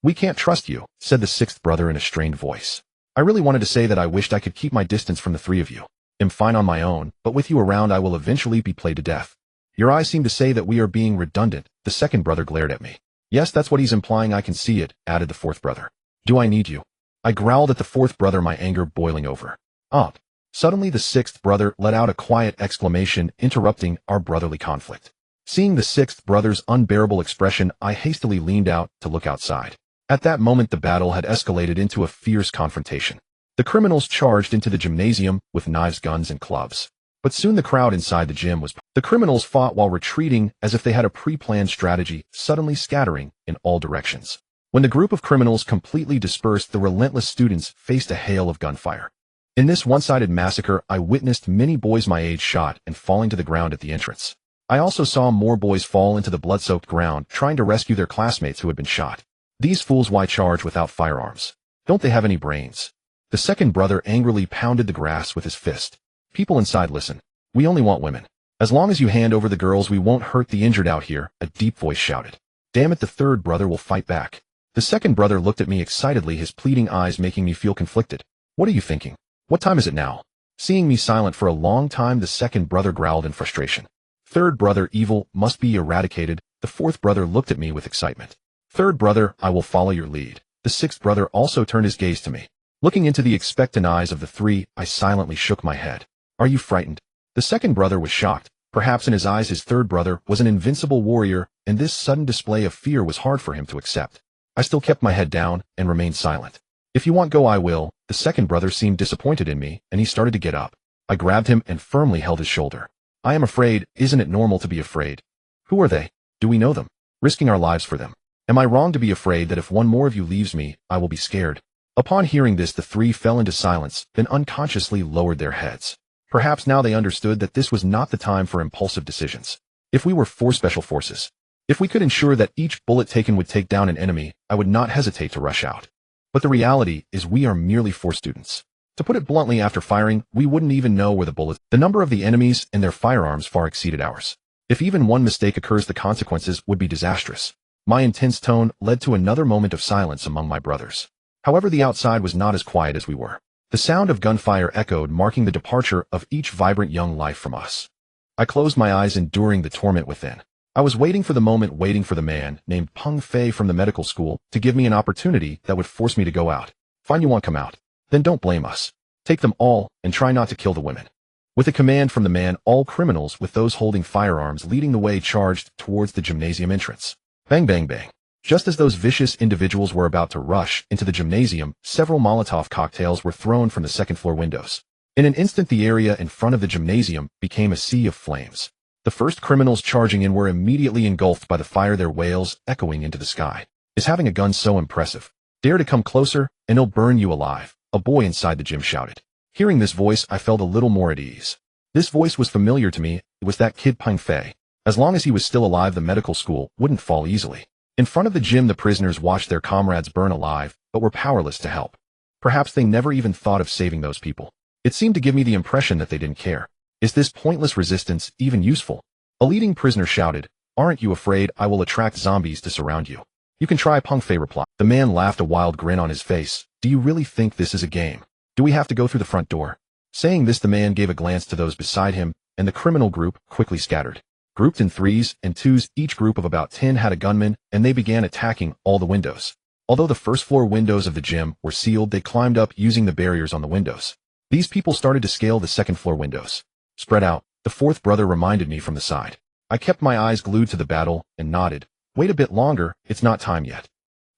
We can't trust you, said the sixth brother in a strained voice. I really wanted to say that I wished I could keep my distance from the three of you. I'm fine on my own, but with you around I will eventually be played to death. Your eyes seem to say that we are being redundant, the second brother glared at me. Yes, that's what he's implying, I can see it, added the fourth brother. Do I need you? I growled at the fourth brother, my anger boiling over. Up. Suddenly the sixth brother let out a quiet exclamation, interrupting our brotherly conflict. Seeing the sixth brother's unbearable expression, I hastily leaned out to look outside. At that moment the battle had escalated into a fierce confrontation. The criminals charged into the gymnasium with knives, guns, and clubs. But soon the crowd inside the gym was. The criminals fought while retreating as if they had a pre-planned strategy, suddenly scattering in all directions. When the group of criminals completely dispersed, the relentless students faced a hail of gunfire. In this one-sided massacre, I witnessed many boys my age shot and falling to the ground at the entrance. I also saw more boys fall into the blood-soaked ground, trying to rescue their classmates who had been shot. These fools, why charge without firearms? Don't they have any brains? The second brother angrily pounded the grass with his fist. People inside, listen. We only want women. As long as you hand over the girls, we won't hurt the injured out here, a deep voice shouted. Damn it, the third brother will fight back. The second brother looked at me excitedly, his pleading eyes making me feel conflicted. What are you thinking? What time is it now? Seeing me silent for a long time, the second brother growled in frustration. Third brother, evil must be eradicated. The fourth brother looked at me with excitement. Third brother, I will follow your lead. The sixth brother also turned his gaze to me. Looking into the expectant eyes of the three, I silently shook my head. Are you frightened? The second brother was shocked. Perhaps in his eyes his third brother was an invincible warrior, and this sudden display of fear was hard for him to accept. I still kept my head down and remained silent. If you want, go, I will. The second brother seemed disappointed in me, and he started to get up. I grabbed him and firmly held his shoulder. I am afraid. Isn't it normal to be afraid? Who are they? Do we know them? Risking our lives for them. Am I wrong to be afraid that if one more of you leaves me, I will be scared? Upon hearing this, the three fell into silence, then unconsciously lowered their heads. Perhaps now they understood that this was not the time for impulsive decisions. If we were for special forces, if we could ensure that each bullet taken would take down an enemy, I would not hesitate to rush out. But the reality is we are merely force students. To put it bluntly, after firing, we wouldn't even know where the bullets. The number of the enemies and their firearms far exceeded ours. If even one mistake occurs, the consequences would be disastrous. My intense tone led to another moment of silence among my brothers. However, the outside was not as quiet as we were. The sound of gunfire echoed, marking the departure of each vibrant young life from us. I closed my eyes, enduring the torment within. I was waiting for the moment, waiting for the man named Peng Fei from the medical school to give me an opportunity that would force me to go out. Fine, you won't come out. Then don't blame us. Take them all and try not to kill the women. With a command from the man, all criminals with those holding firearms leading the way charged towards the gymnasium entrance. Bang, bang, bang. Just as those vicious individuals were about to rush into the gymnasium, several Molotov cocktails were thrown from the second-floor windows. In an instant, the area in front of the gymnasium became a sea of flames. The first criminals charging in were immediately engulfed by the fire, their wails echoing into the sky. Is having a gun so impressive? Dare to come closer, and he'll burn you alive, a boy inside the gym shouted. Hearing this voice, I felt a little more at ease. This voice was familiar to me. It was that kid Peng Fei. As long as he was still alive, the medical school wouldn't fall easily. In front of the gym, the prisoners watched their comrades burn alive, but were powerless to help. Perhaps they never even thought of saving those people. It seemed to give me the impression that they didn't care. Is this pointless resistance even useful? A leading prisoner shouted, "Aren't you afraid I will attract zombies to surround you?" "You can try," Peng Fei replied. The man laughed, a wild grin on his face. "Do you really think this is a game? Do we have to go through the front door?" Saying this, the man gave a glance to those beside him, and the criminal group quickly scattered. Grouped in 3s and 2s, each group of about 10 had a gunman, and they began attacking all the windows. Although the first floor windows of the gym were sealed, they climbed up using the barriers on the windows. These people started to scale the second floor windows. "Spread out," the fourth brother reminded me from the side. I kept my eyes glued to the battle and nodded. "Wait a bit longer, it's not time yet."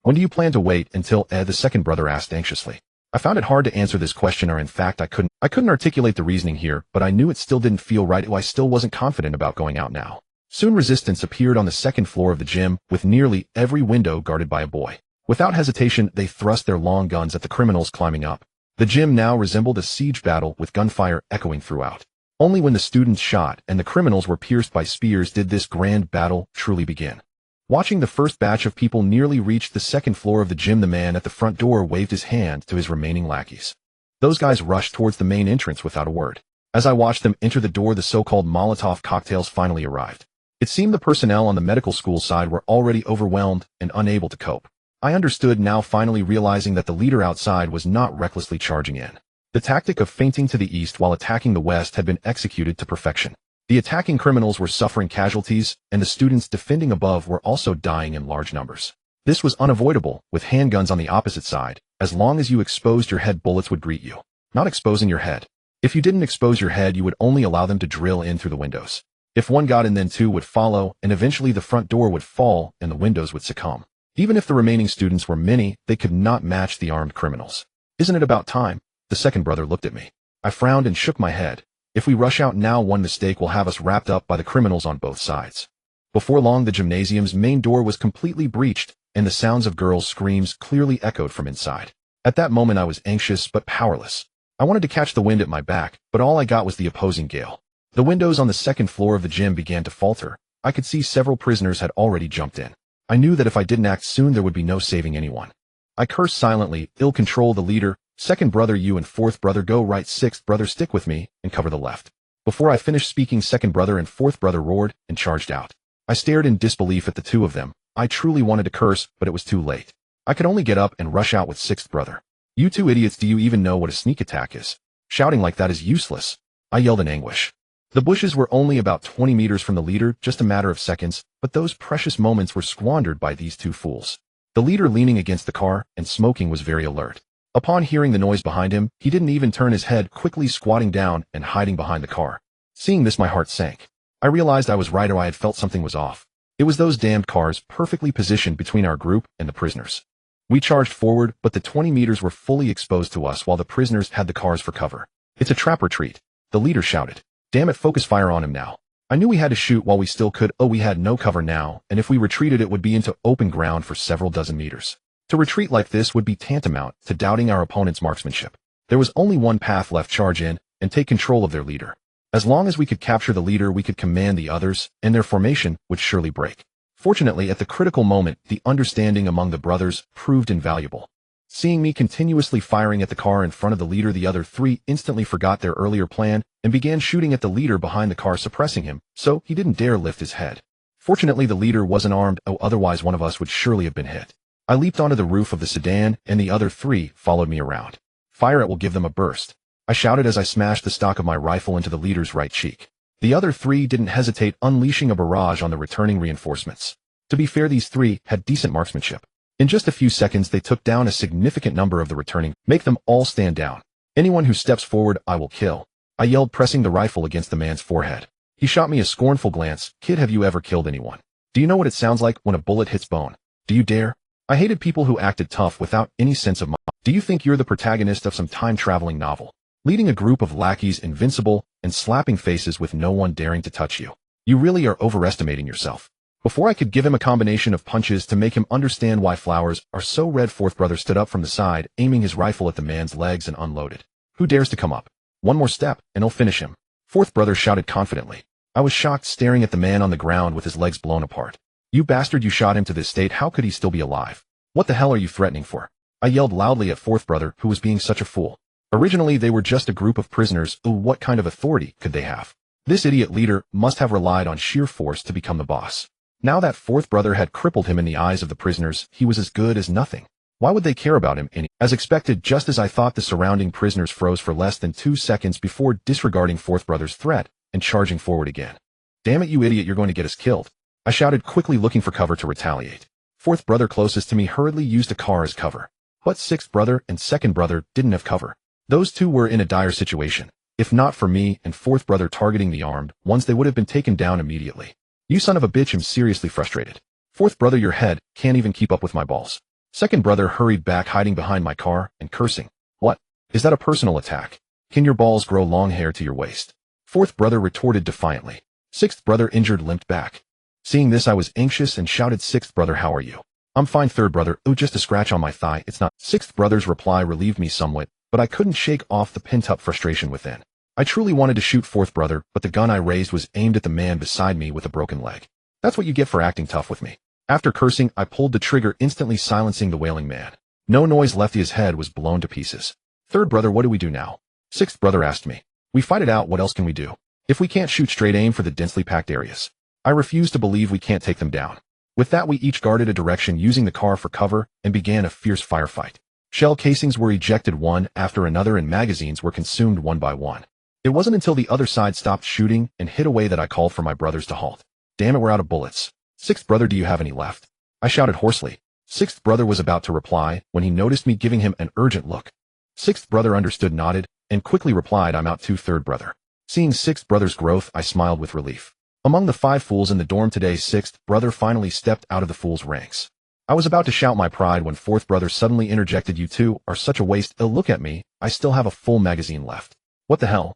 "When do you plan to wait until the second brother asked anxiously. I found it hard to answer this question, or in fact I couldn't articulate the reasoning here, but I knew it still didn't feel right. I still wasn't confident about going out now. Soon resistance appeared on the second floor of the gym, with nearly every window guarded by a boy. Without hesitation, they thrust their long guns at the criminals climbing up. The gym now resembled a siege battle, with gunfire echoing throughout. Only when the students shot and the criminals were pierced by spears did this grand battle truly begin. Watching the first batch of people nearly reach the second floor of the gym, the man at the front door waved his hand to his remaining lackeys. Those guys rushed towards the main entrance without a word. As I watched them enter the door, the so-called Molotov cocktails finally arrived. It seemed the personnel on the medical school side were already overwhelmed and unable to cope. I understood now, finally realizing that the leader outside was not recklessly charging in. The tactic of feinting to the east while attacking the west had been executed to perfection. The attacking criminals were suffering casualties, and the students defending above were also dying in large numbers. This was unavoidable, with handguns on the opposite side. As long as you exposed your head, bullets would greet you. Not exposing your head. If you didn't expose your head, you would only allow them to drill in through the windows. If one got in, then two would follow, and eventually the front door would fall and the windows would succumb. Even if the remaining students were many, they could not match the armed criminals. "Isn't it about time?" The second brother looked at me. I frowned and shook my head. "If we rush out now, one mistake will have us wrapped up by the criminals on both sides." Before long, the gymnasium's main door was completely breached, and the sounds of girls' screams clearly echoed from inside. At that moment I was anxious but powerless. I wanted to catch the wind at my back, but all I got was the opposing gale. The windows on the second floor of the gym began to falter. I could see several prisoners had already jumped in. I knew that if I didn't act soon, there would be no saving anyone. I cursed silently. "Ill control the leader. Second brother, you, and fourth brother go right. Sixth brother, stick with me and cover the left." Before I finished speaking, second brother and fourth brother roared and charged out. I stared in disbelief at the two of them. I truly wanted to curse, but it was too late. I could only get up and rush out with sixth brother. "You two idiots, do you even know what a sneak attack is? Shouting like that is useless," I yelled in anguish. The bushes were only about 20 meters from the leader, just a matter of seconds, but those precious moments were squandered by these two fools. The leader, leaning against the car and smoking, was very alert. Upon hearing the noise behind him, he didn't even turn his head, quickly squatting down and hiding behind the car. Seeing this, my heart sank. I realized I was right, or I had felt something was off. It was those damned cars, perfectly positioned between our group and the prisoners. We charged forward, but the 20 meters were fully exposed to us while the prisoners had the cars for cover. "It's a trap retreat," the leader shouted. "Damn it, focus fire on him now." I knew we had to shoot while we still could. We had no cover now, and if we retreated, it would be into open ground for several dozen meters. To retreat like this would be tantamount to doubting our opponent's marksmanship. There was only one path left: charge in and take control of their leader. As long as we could capture the leader, we could command the others, and their formation would surely break. Fortunately, at the critical moment, the understanding among the brothers proved invaluable. Seeing me continuously firing at the car in front of the leader, the other three instantly forgot their earlier plan and began shooting at the leader behind the car, suppressing him, so he didn't dare lift his head. Fortunately, the leader wasn't armed, otherwise one of us would surely have been hit. I leaped onto the roof of the sedan, and the other three followed me around. "Fire it will give them a burst," I shouted as I smashed the stock of my rifle into the leader's right cheek. The other three didn't hesitate, unleashing a barrage on the returning reinforcements. To be fair, these three had decent marksmanship. In just a few seconds, they took down a significant number of the returning. "Make them all stand down. Anyone who steps forward, I will kill," I yelled, pressing the rifle against the man's forehead. He shot me a scornful glance. "Kid, have you ever killed anyone? Do you know what it sounds like when a bullet hits bone? Do you dare?" I hated people who acted tough without any sense of Do you think you're the protagonist of some time-traveling novel, leading a group of lackeys, invincible and slapping faces with no one daring to touch you? You really are overestimating yourself. Before I could give him a combination of punches to make him understand why flowers are so red, fourth brother stood up from the side, aiming his rifle at the man's legs, and unloaded. "Who dares to come up? One more step, and I'll finish him," fourth brother shouted confidently. I was shocked, staring at the man on the ground with his legs blown apart. "You bastard, you shot him to this state. How could he still be alive? What the hell are you threatening for?" I yelled loudly at fourth brother, who was being such a fool. Originally, they were just a group of prisoners. What kind of authority could they have? This idiot leader must have relied on sheer force to become the boss. Now that fourth brother had crippled him in the eyes of the prisoners, he was as good as nothing. Why would they care about him? As expected, just as I thought, the surrounding prisoners froze for less than 2 seconds before disregarding fourth brother's threat and charging forward again. Damn it, you idiot, you're going to get us killed. I shouted, quickly looking for cover to retaliate. Fourth brother closest to me hurriedly used a car as cover. But sixth brother and second brother didn't have cover. Those two were in a dire situation. If not for me and fourth brother targeting the armed ones, they would have been taken down immediately. You son of a bitch, I'm seriously frustrated. Fourth brother, your head can't even keep up with my balls. Second brother hurried back, hiding behind my car and cursing. What? Is that a personal attack? Can your balls grow long hair to your waist? Fourth brother retorted defiantly. Sixth brother, injured, limped back. Seeing this, I was anxious and shouted, sixth brother, how are you? I'm fine. Third brother, oh, just a scratch on my thigh, it's not. Sixth brother's reply relieved me somewhat, but I couldn't shake off the pent-up frustration within. I truly wanted to shoot fourth brother, but the gun I raised was aimed at the man beside me with a broken leg. That's what you get for acting tough with me. After cursing, I pulled the trigger, instantly silencing the wailing man. No noise left, his head was blown to pieces. Third brother, what do we do now? Sixth brother asked me. We fight it out, what else can we do? If we can't shoot straight, aim for the densely packed areas. I refuse to believe we can't take them down. With that, we each guarded a direction, using the car for cover, and began a fierce firefight. Shell casings were ejected one after another and magazines were consumed one by one. It wasn't until the other side stopped shooting and hid away that I called for my brothers to halt. Damn it, we're out of bullets. Sixth brother, do you have any left? I shouted hoarsely. Sixth brother was about to reply when he noticed me giving him an urgent look. Sixth brother understood, nodded, and quickly replied, I'm out too. Third brother. Seeing sixth brother's growth, I smiled with relief. Among the 5 fools in the dorm today, sixth brother finally stepped out of the fools' ranks. I was about to shout my pride when fourth brother suddenly interjected, you two are such a waste. Look at me, I still have a full magazine left. What the hell?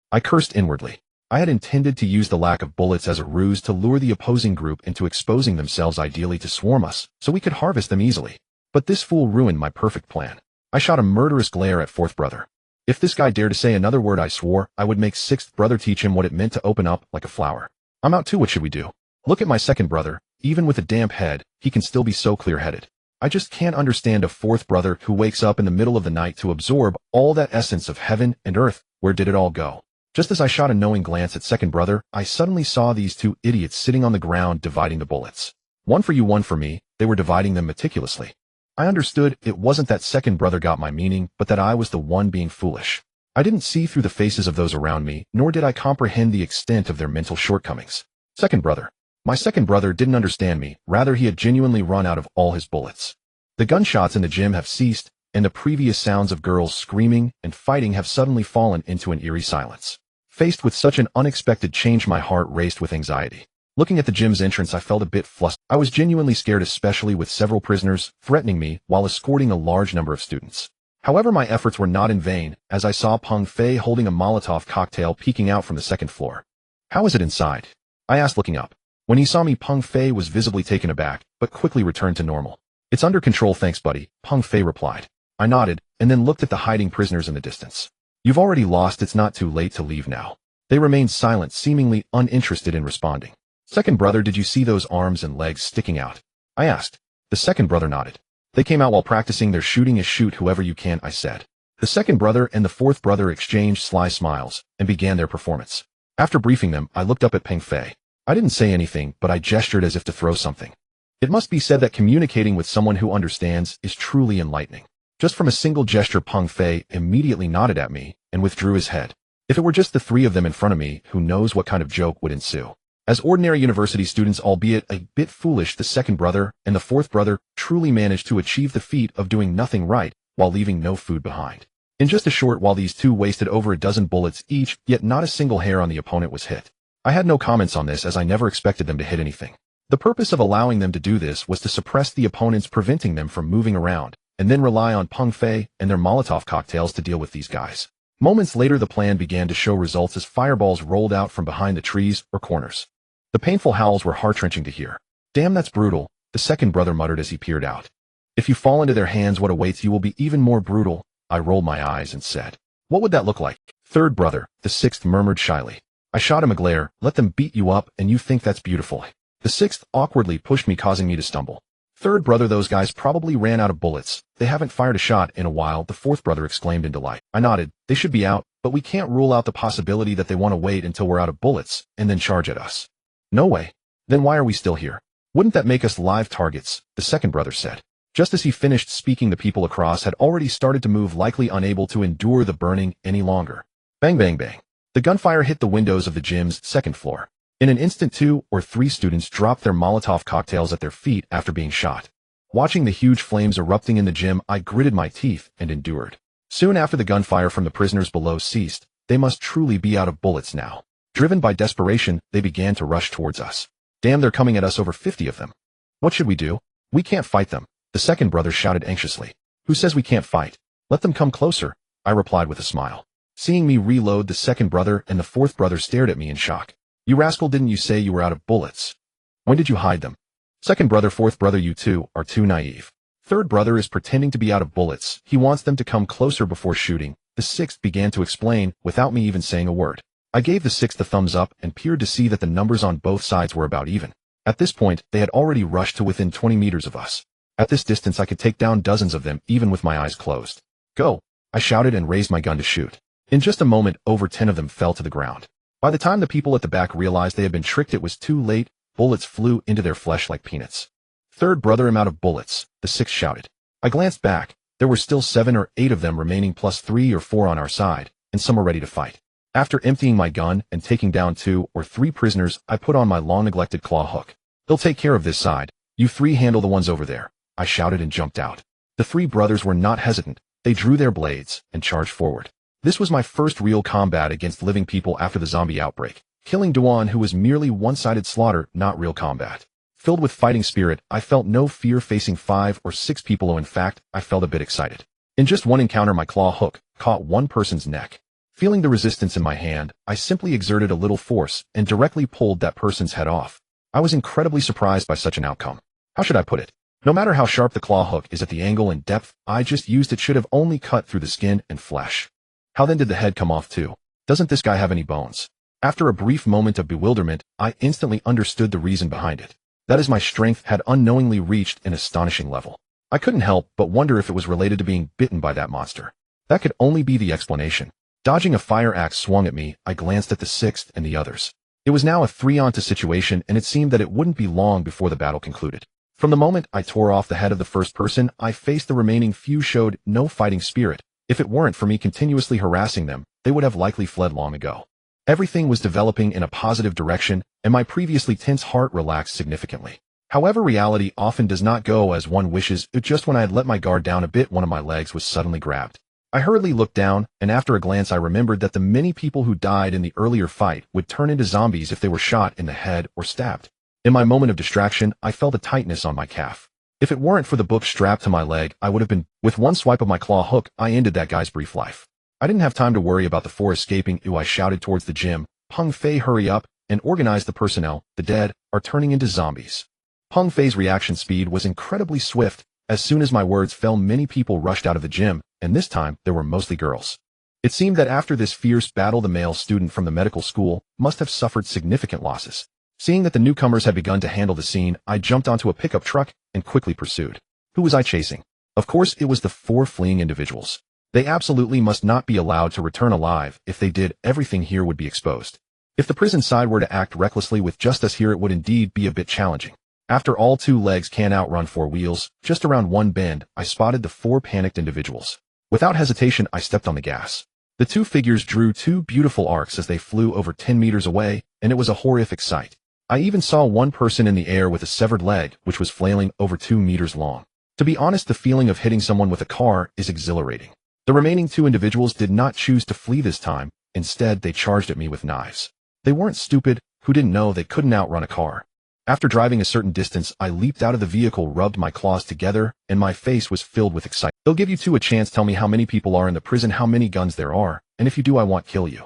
I cursed inwardly. I had intended to use the lack of bullets as a ruse to lure the opposing group into exposing themselves, ideally to swarm us, so we could harvest them easily. But this fool ruined my perfect plan. I shot a murderous glare at fourth brother. If this guy dared to say another word, I swore I would make sixth brother teach him what it meant to open up like a flower. I'm out too, what should we do? Look at my second brother, even with a damp head, he can still be so clear-headed. I just can't understand a fourth brother who wakes up in the middle of the night to absorb all that essence of heaven and earth. Where did it all go? Just as I shot a knowing glance at second brother, I suddenly saw these 2 idiots sitting on the ground dividing the bullets. One for you, one for me. They were dividing them meticulously. I understood it wasn't that second brother got my meaning, but that I was the one being foolish. I didn't see through the faces of those around me, nor did I comprehend the extent of their mental shortcomings. Second brother. My second brother didn't understand me, rather he had genuinely run out of all his bullets. The gunshots in the gym have ceased, and the previous sounds of girls screaming and fighting have suddenly fallen into an eerie silence. Faced with such an unexpected change, my heart raced with anxiety. Looking at the gym's entrance, I felt a bit flustered. I was genuinely scared, especially with several prisoners threatening me while escorting a large number of students. However, my efforts were not in vain, as I saw Peng Fei holding a Molotov cocktail peeking out from the second floor. How is it inside? I asked, looking up. When he saw me, Peng Fei was visibly taken aback, but quickly returned to normal. It's under control, thanks buddy, Peng Fei replied. I nodded, and then looked at the hiding prisoners in the distance. You've already lost, it's not too late to leave now. They remained silent, seemingly uninterested in responding. Second brother, did you see those arms and legs sticking out? I asked. The second brother nodded. They came out while practicing their shooting. Is shoot whoever you can, I said. The second brother and the fourth brother exchanged sly smiles and began their performance. After briefing them, I looked up at Peng Fei. I didn't say anything, but I gestured as if to throw something. It must be said that communicating with someone who understands is truly enlightening. Just from a single gesture, Peng Fei immediately nodded at me and withdrew his head. If it were just the 3 of them in front of me, who knows what kind of joke would ensue. As ordinary university students, albeit a bit foolish, the second brother and the fourth brother truly managed to achieve the feat of doing nothing right while leaving no food behind. In just a short while, these 2 wasted over a dozen bullets each, yet not a single hair on the opponent was hit. I had no comments on this, as I never expected them to hit anything. The purpose of allowing them to do this was to suppress the opponents, preventing them from moving around, and then rely on Peng Fei and their Molotov cocktails to deal with these guys. Moments later, the plan began to show results as fireballs rolled out from behind the trees or corners. The painful howls were heart-wrenching to hear. Damn, that's brutal, the second brother muttered as he peered out. If you fall into their hands, what awaits you will be even more brutal. I rolled my eyes and said, what would that look like? Third brother, the sixth murmured shyly. I shot him a glare. Let them beat you up and you think that's beautiful. The sixth awkwardly pushed me, causing me to stumble. Third brother, those guys probably ran out of bullets. They haven't fired a shot in a while, the fourth brother exclaimed in delight. I nodded. They should be out, but we can't rule out the possibility that they want to wait until we're out of bullets and then charge at us. No way. Then why are we still here? Wouldn't that make us live targets? The second brother said. Just as he finished speaking, the people across had already started to move, likely unable to endure the burning any longer. Bang, bang, bang. The gunfire hit the windows of the gym's second floor. In an instant, 2 or 3 students dropped their Molotov cocktails at their feet after being shot. Watching the huge flames erupting in the gym, I gritted my teeth and endured. Soon after the gunfire from the prisoners below ceased, they must truly be out of bullets now. Driven by desperation, they began to rush towards us. Damn, they're coming at us, over 50 of them. What should we do? We can't fight them, the second brother shouted anxiously. Who says we can't fight? Let them come closer, I replied with a smile. Seeing me reload, the second brother and the fourth brother stared at me in shock. You rascal, didn't you say you were out of bullets? When did you hide them? Second brother, fourth brother, you two are too naive. Third brother is pretending to be out of bullets. He wants them to come closer before shooting. The sixth began to explain without me even saying a word. I gave the sixth a thumbs up and peered to see that the numbers on both sides were about even. At this point, they had already rushed to within 20 meters of us. At this distance, I could take down dozens of them even with my eyes closed. Go! I shouted and raised my gun to shoot. In just a moment, over 10 of them fell to the ground. By the time the people at the back realized they had been tricked, it was too late. Bullets flew into their flesh like peanuts. Third brother, I'm out of bullets, the sixth shouted. I glanced back. There were still 7 or 8 of them remaining, plus 3 or 4 on our side, and some were ready to fight. After emptying my gun and taking down 2 or 3 prisoners, I put on my long-neglected claw hook. They'll take care of this side. You 3 handle the ones over there, I shouted and jumped out. The 3 brothers were not hesitant. They drew their blades and charged forward. This was my first real combat against living people after the zombie outbreak. Killing Duan, who was merely one-sided slaughter, not real combat. Filled with fighting spirit, I felt no fear facing 5 or 6 people. Oh, in fact, I felt a bit excited. In just one encounter, my claw hook caught one person's neck. Feeling the resistance in my hand, I simply exerted a little force and directly pulled that person's head off. I was incredibly surprised by such an outcome. How should I put it? No matter how sharp the claw hook is at the angle and depth I just used, it should have only cut through the skin and flesh. How then did the head come off too? Doesn't this guy have any bones? After a brief moment of bewilderment, I instantly understood the reason behind it. That is, my strength had unknowingly reached an astonishing level. I couldn't help but wonder if it was related to being bitten by that monster. That could only be the explanation. Dodging a fire axe swung at me, I glanced at the sixth and the others. It was now a 3-on-2 situation, and it seemed that it wouldn't be long before the battle concluded. From the moment I tore off the head of the first person I faced, the remaining few showed no fighting spirit. If it weren't for me continuously harassing them, they would have likely fled long ago. Everything was developing in a positive direction, and my previously tense heart relaxed significantly. However, reality often does not go as one wishes. Just when I had let my guard down a bit, one of my legs was suddenly grabbed. I hurriedly looked down, and after a glance I remembered that the many people who died in the earlier fight would turn into zombies if they were shot in the head or stabbed. In my moment of distraction, I felt a tightness on my calf. If it weren't for the book strapped to my leg, I would have been. With one swipe of my claw hook, I ended that guy's brief life. I didn't have time to worry about the 4 escaping. I shouted towards the gym. Peng Fei, hurry up and organize the personnel. The dead are turning into zombies. Peng Fei's reaction speed was incredibly swift. As soon as my words fell, many people rushed out of the gym, and this time there were mostly girls. It seemed that after this fierce battle, the male student from the medical school must have suffered significant losses. Seeing that the newcomers had begun to handle the scene, I jumped onto a pickup truck and quickly pursued. Who was I chasing? Of course, it was the 4 fleeing individuals. They absolutely must not be allowed to return alive. If they did, everything here would be exposed. If the prison side were to act recklessly with just us here, it would indeed be a bit challenging. After all, 2 legs can't outrun 4 wheels. Just around one bend, I spotted the 4 panicked individuals. Without hesitation, I stepped on the gas. The 2 figures drew 2 beautiful arcs as they flew over 10 meters away, and it was a horrific sight. I even saw one person in the air with a severed leg, which was flailing over 2 meters long. To be honest, the feeling of hitting someone with a car is exhilarating. The remaining 2 individuals did not choose to flee this time. Instead, they charged at me with knives. They weren't stupid. Who didn't know they couldn't outrun a car? After driving a certain distance, I leaped out of the vehicle, rubbed my claws together, and my face was filled with excitement. They'll give you 2 a chance. Tell me how many people are in the prison, how many guns there are, and if you do, I won't kill you.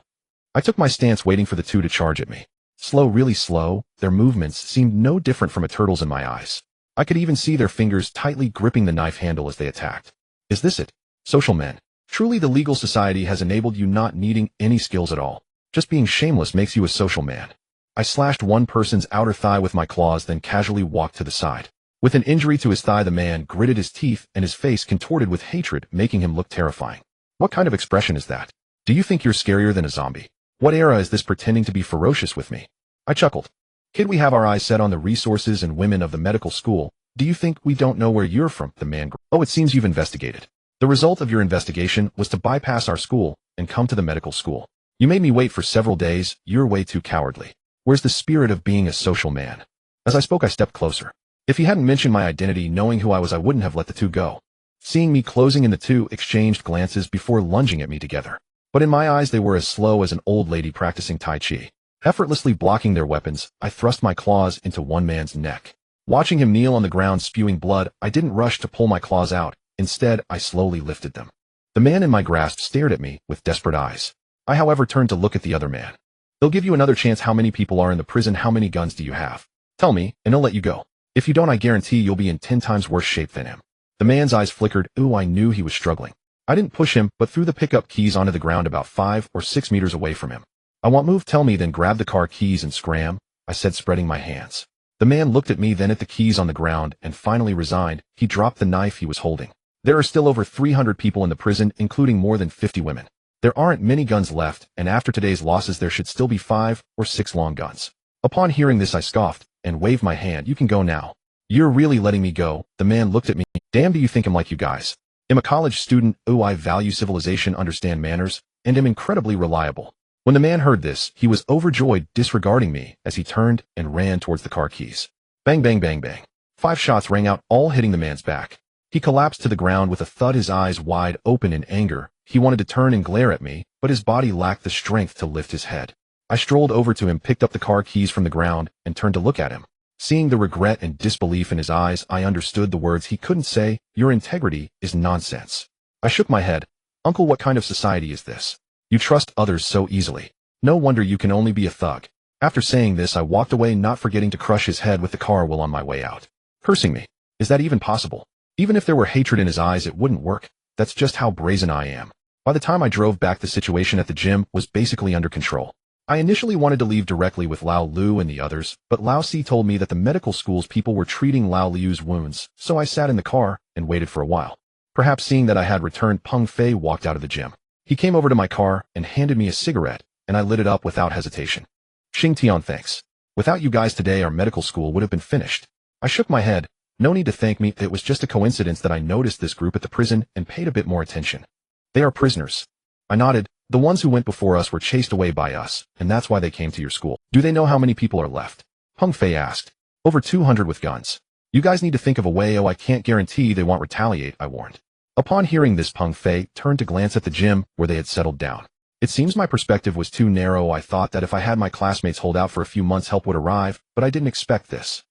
I took my stance, waiting for the 2 to charge at me. Slow, really slow, their movements seemed no different from a turtle's in my eyes. I could even see their fingers tightly gripping the knife handle as they attacked. Is this it? Social men. Truly, the legal society has enabled you not needing any skills at all. Just being shameless makes you a social man. I slashed one person's outer thigh with my claws, then casually walked to the side. With an injury to his thigh, the man gritted his teeth and his face contorted with hatred, making him look terrifying. What kind of expression is that? Do you think you're scarier than a zombie? What era is this pretending to be ferocious with me? I chuckled. Kid, we have our eyes set on the resources and women of the medical school. Do you think we don't know where you're from? The man growled. Oh, it seems you've investigated. The result of your investigation was to bypass our school and come to the medical school. You made me wait for several days. You're way too cowardly. Where's the spirit of being a social man? As I spoke, I stepped closer. If he hadn't mentioned my identity, knowing who I was, I wouldn't have let the two go. Seeing me closing in, the two exchanged glances before lunging at me together. But in my eyes, they were as slow as an old lady practicing Tai Chi. Effortlessly blocking their weapons, I thrust my claws into one man's neck. Watching him kneel on the ground spewing blood, I didn't rush to pull my claws out. Instead, I slowly lifted them. The man in my grasp stared at me with desperate eyes. I, however, turned to look at the other man. They'll give you another chance. How many people are in the prison? How many guns do you have? Tell me, and he'll let you go. If you don't, I guarantee you'll be in 10 times worse shape than him. The man's eyes flickered. Ooh, I knew he was struggling. I didn't push him, but threw the pickup keys onto the ground about 5 or 6 meters away from him. I want move, tell me, then grab the car keys and scram, I said, spreading my hands. The man looked at me, then at the keys on the ground, and finally resigned. He dropped the knife he was holding. There are still over 300 people in the prison, including more than 50 women. There aren't many guns left, and after today's losses there should still be 5 or 6 long guns. Upon hearing this, I scoffed and waved my hand. You can go now. You're really letting me go? The man looked at me. Damn, do you think I'm like you guys? I'm a college student. Ooh, I value civilization, understand manners, and am incredibly reliable. When the man heard this, he was overjoyed, disregarding me as he turned and ran towards the car keys. Bang, bang, bang, bang. 5 shots rang out, all hitting the man's back. He collapsed to the ground with a thud, his eyes wide open in anger. He wanted to turn and glare at me, but his body lacked the strength to lift his head. I strolled over to him, picked up the car keys from the ground, and turned to look at him. Seeing the regret and disbelief in his eyes, I understood the words he couldn't say. Your integrity is nonsense. I shook my head. Uncle, what kind of society is this? You trust others so easily. No wonder you can only be a thug. After saying this, I walked away, not forgetting to crush his head with the car while on my way out. Cursing me. Is that even possible? Even if there were hatred in his eyes, it wouldn't work. That's just how brazen I am. By the time I drove back, the situation at the gym was basically under control. I initially wanted to leave directly with Lao Lu and the others, but Lao Si told me that the medical school's people were treating Lao Liu's wounds, so I sat in the car and waited for a while. Perhaps seeing that I had returned, Peng Fei walked out of the gym. He came over to my car and handed me a cigarette, and I lit it up without hesitation. Xing Tian, thanks. Without you guys today, our medical school would have been finished. I shook my head. No need to thank me. It was just a coincidence that I noticed this group at the prison and paid a bit more attention. They are prisoners. I nodded. The ones who went before us were chased away by us, and that's why they came to your school. Do they know how many people are left? Peng Fei asked. Over 200 with guns. You guys need to think of a way. Oh, I can't guarantee they won't retaliate, I warned. Upon hearing this, Peng Fei turned to glance at the gym where they had settled down. It seems my perspective was too narrow. I thought that if I had my classmates hold out for a few months, help would arrive, but I didn't expect this.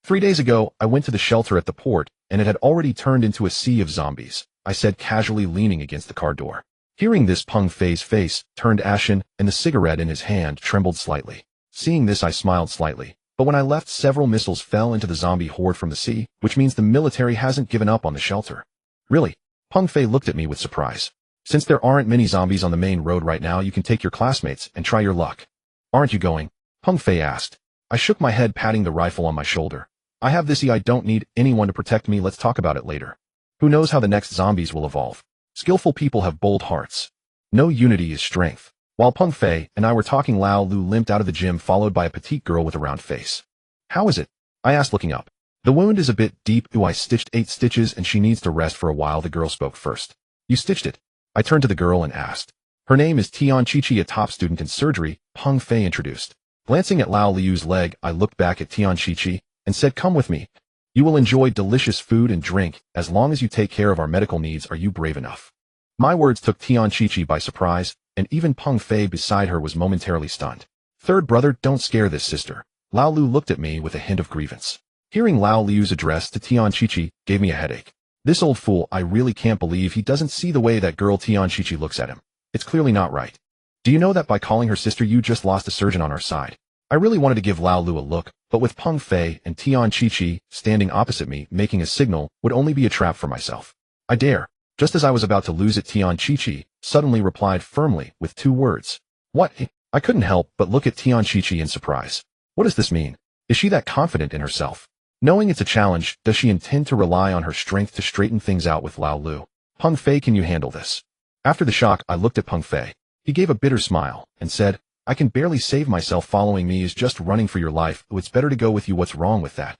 3 days ago, I went to the shelter at the port, and it had already turned into a sea of zombies, I said, casually leaning against the car door. Hearing this, Peng Fei's face turned ashen, and the cigarette in his hand trembled slightly. Seeing this, I smiled slightly. But when I left, several missiles fell into the zombie horde from the sea, which means the military hasn't given up on the shelter. Really? Peng Fei looked at me with surprise. Since there aren't many zombies on the main road right now, you can take your classmates and try your luck. Aren't you going? Peng Fei asked. I shook my head, patting the rifle on my shoulder. I have this. I don't need anyone to protect me. Let's talk about it later. Who knows how the next zombies will evolve? Skillful people have bold hearts. No unity is strength. While Peng Fei and I were talking, Lao Lu limped out of the gym, followed by a petite girl with a round face. How is it? I asked, looking up. The wound is a bit deep. Ooh, I stitched 8 stitches and she needs to rest for a while. The girl spoke first. You stitched it? I turned to the girl and asked. Her name is Tian Chichi, a top student in surgery, Peng Fei introduced. Glancing at Lao Liu's leg, I looked back at Tian Chichi and said, come with me. You will enjoy delicious food and drink as long as you take care of our medical needs. Are you brave enough? My words took Tian Chichi by surprise, and even Peng Fei beside her was momentarily stunned. Third brother, don't scare this sister. Lao Lu looked at me with a hint of grievance. Hearing Lao Liu's address to Tian Chichi gave me a headache. This old fool, I really can't believe he doesn't see the way that girl Tian Chichi looks at him. It's clearly not right. Do you know that by calling her sister you just lost a surgeon on our side? I really wanted to give Lao Lu a look, but with Peng Fei and Tian Chichi standing opposite me making a signal would only be a trap for myself. I dare. Just as I was about to lose it, Tian Chichi suddenly replied firmly with 2 words. What? I couldn't help but look at Tian Chichi in surprise. What does this mean? Is she that confident in herself? Knowing it's a challenge, does she intend to rely on her strength to straighten things out with Lao Lu? Peng Fei, can you handle this? After the shock, I looked at Peng Fei. He gave a bitter smile and said, I can barely save myself. Following me is just running for your life. Oh, it's better to go with you. What's wrong with that?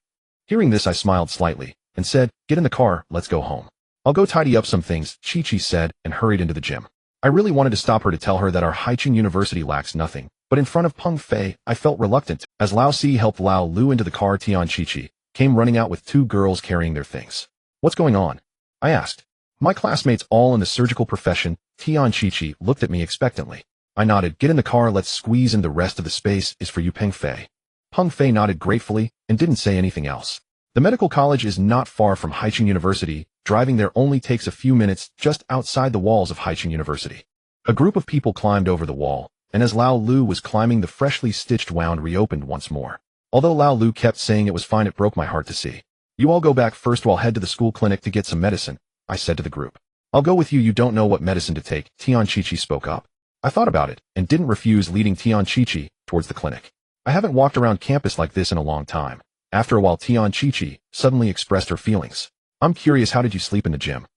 Hearing this, I smiled slightly and said, get in the car, let's go home. I'll go tidy up some things, Chi-Chi said and hurried into the gym. I really wanted to stop her to tell her that our Haiching University lacks nothing, but in front of Peng Fei, I felt reluctant. As Lao Si helped Lao Lu into the car, Tian Chi-Chi came running out with two girls carrying their things. What's going on? I asked. My classmates all in the surgical profession. Tian Chi-Chi looked at me expectantly. I nodded. Get in the car, let's squeeze in. The rest of the space is for you, Peng Fei. Peng Fei nodded gratefully and didn't say anything else. The medical college is not far from Haiching University. Driving there only takes a few minutes, just outside the walls of Haiching University. A group of people climbed over the wall, and as Lao Lu was climbing, the freshly stitched wound reopened once more. Although Lao Lu kept saying it was fine, it broke my heart to see. You all go back first, while I'll head to the school clinic to get some medicine, I said to the group. I'll go with you. You don't know what medicine to take, Tian Chi-Chi spoke up. I thought about it and didn't refuse, leading Tian Chi-Chi towards the clinic. I haven't walked around campus like this in a long time. After a while, Tian Chi-Chi suddenly expressed her feelings. I'm curious, how did you sleep in the gym?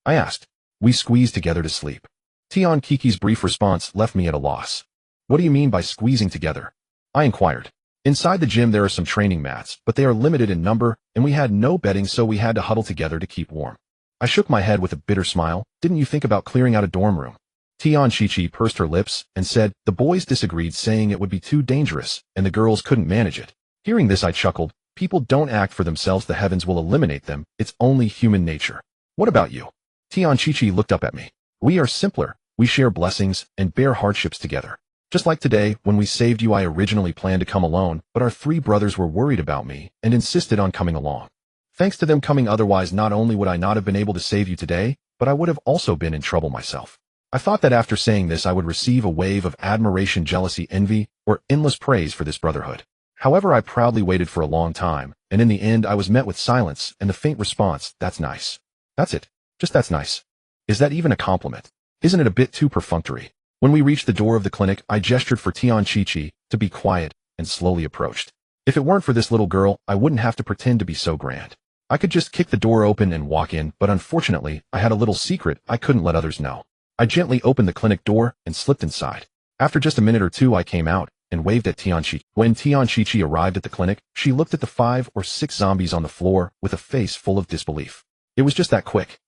I asked. We squeezed together to sleep. Tian Kiki's brief response left me at a loss. What do you mean by squeezing together? I inquired. Inside the gym there are some training mats, but they are limited in number, and we had no bedding, so we had to huddle together to keep warm. I shook my head with a bitter smile. Didn't you think about clearing out a dorm room? Tian Chi-Chi pursed her lips and said, the boys disagreed, saying it would be too dangerous, and the girls couldn't manage it. Hearing this, I chuckled. People don't act for themselves, the heavens will eliminate them. It's only human nature. What about you? Tian Chi-Chi looked up at me. We are simpler. We share blessings and bear hardships together. Just like today, when we saved you, I originally planned to come alone, but our three brothers were worried about me and insisted on coming along. Thanks to them coming, otherwise not only would I not have been able to save you today, but I would have also been in trouble myself. I thought that after saying this I would receive a wave of admiration, jealousy, envy, or endless praise for this brotherhood. However, I proudly waited for a long time, and in the end I was met with silence and the faint response, that's nice. That's it. Just that's nice. Is that even a compliment? Isn't it a bit too perfunctory? When we reached the door of the clinic, I gestured for Tian Chi-Chi to be quiet and slowly approached. If it weren't for this little girl, I wouldn't have to pretend to be so grand. I could just kick the door open and walk in, but unfortunately, I had a little secret I couldn't let others know. I gently opened the clinic door and slipped inside. After just a minute or two, I came out and waved at Tian Chi. When Tian Chi-Chi arrived at the clinic, she looked at the 5 or 6 zombies on the floor with a face full of disbelief. It was just that quick.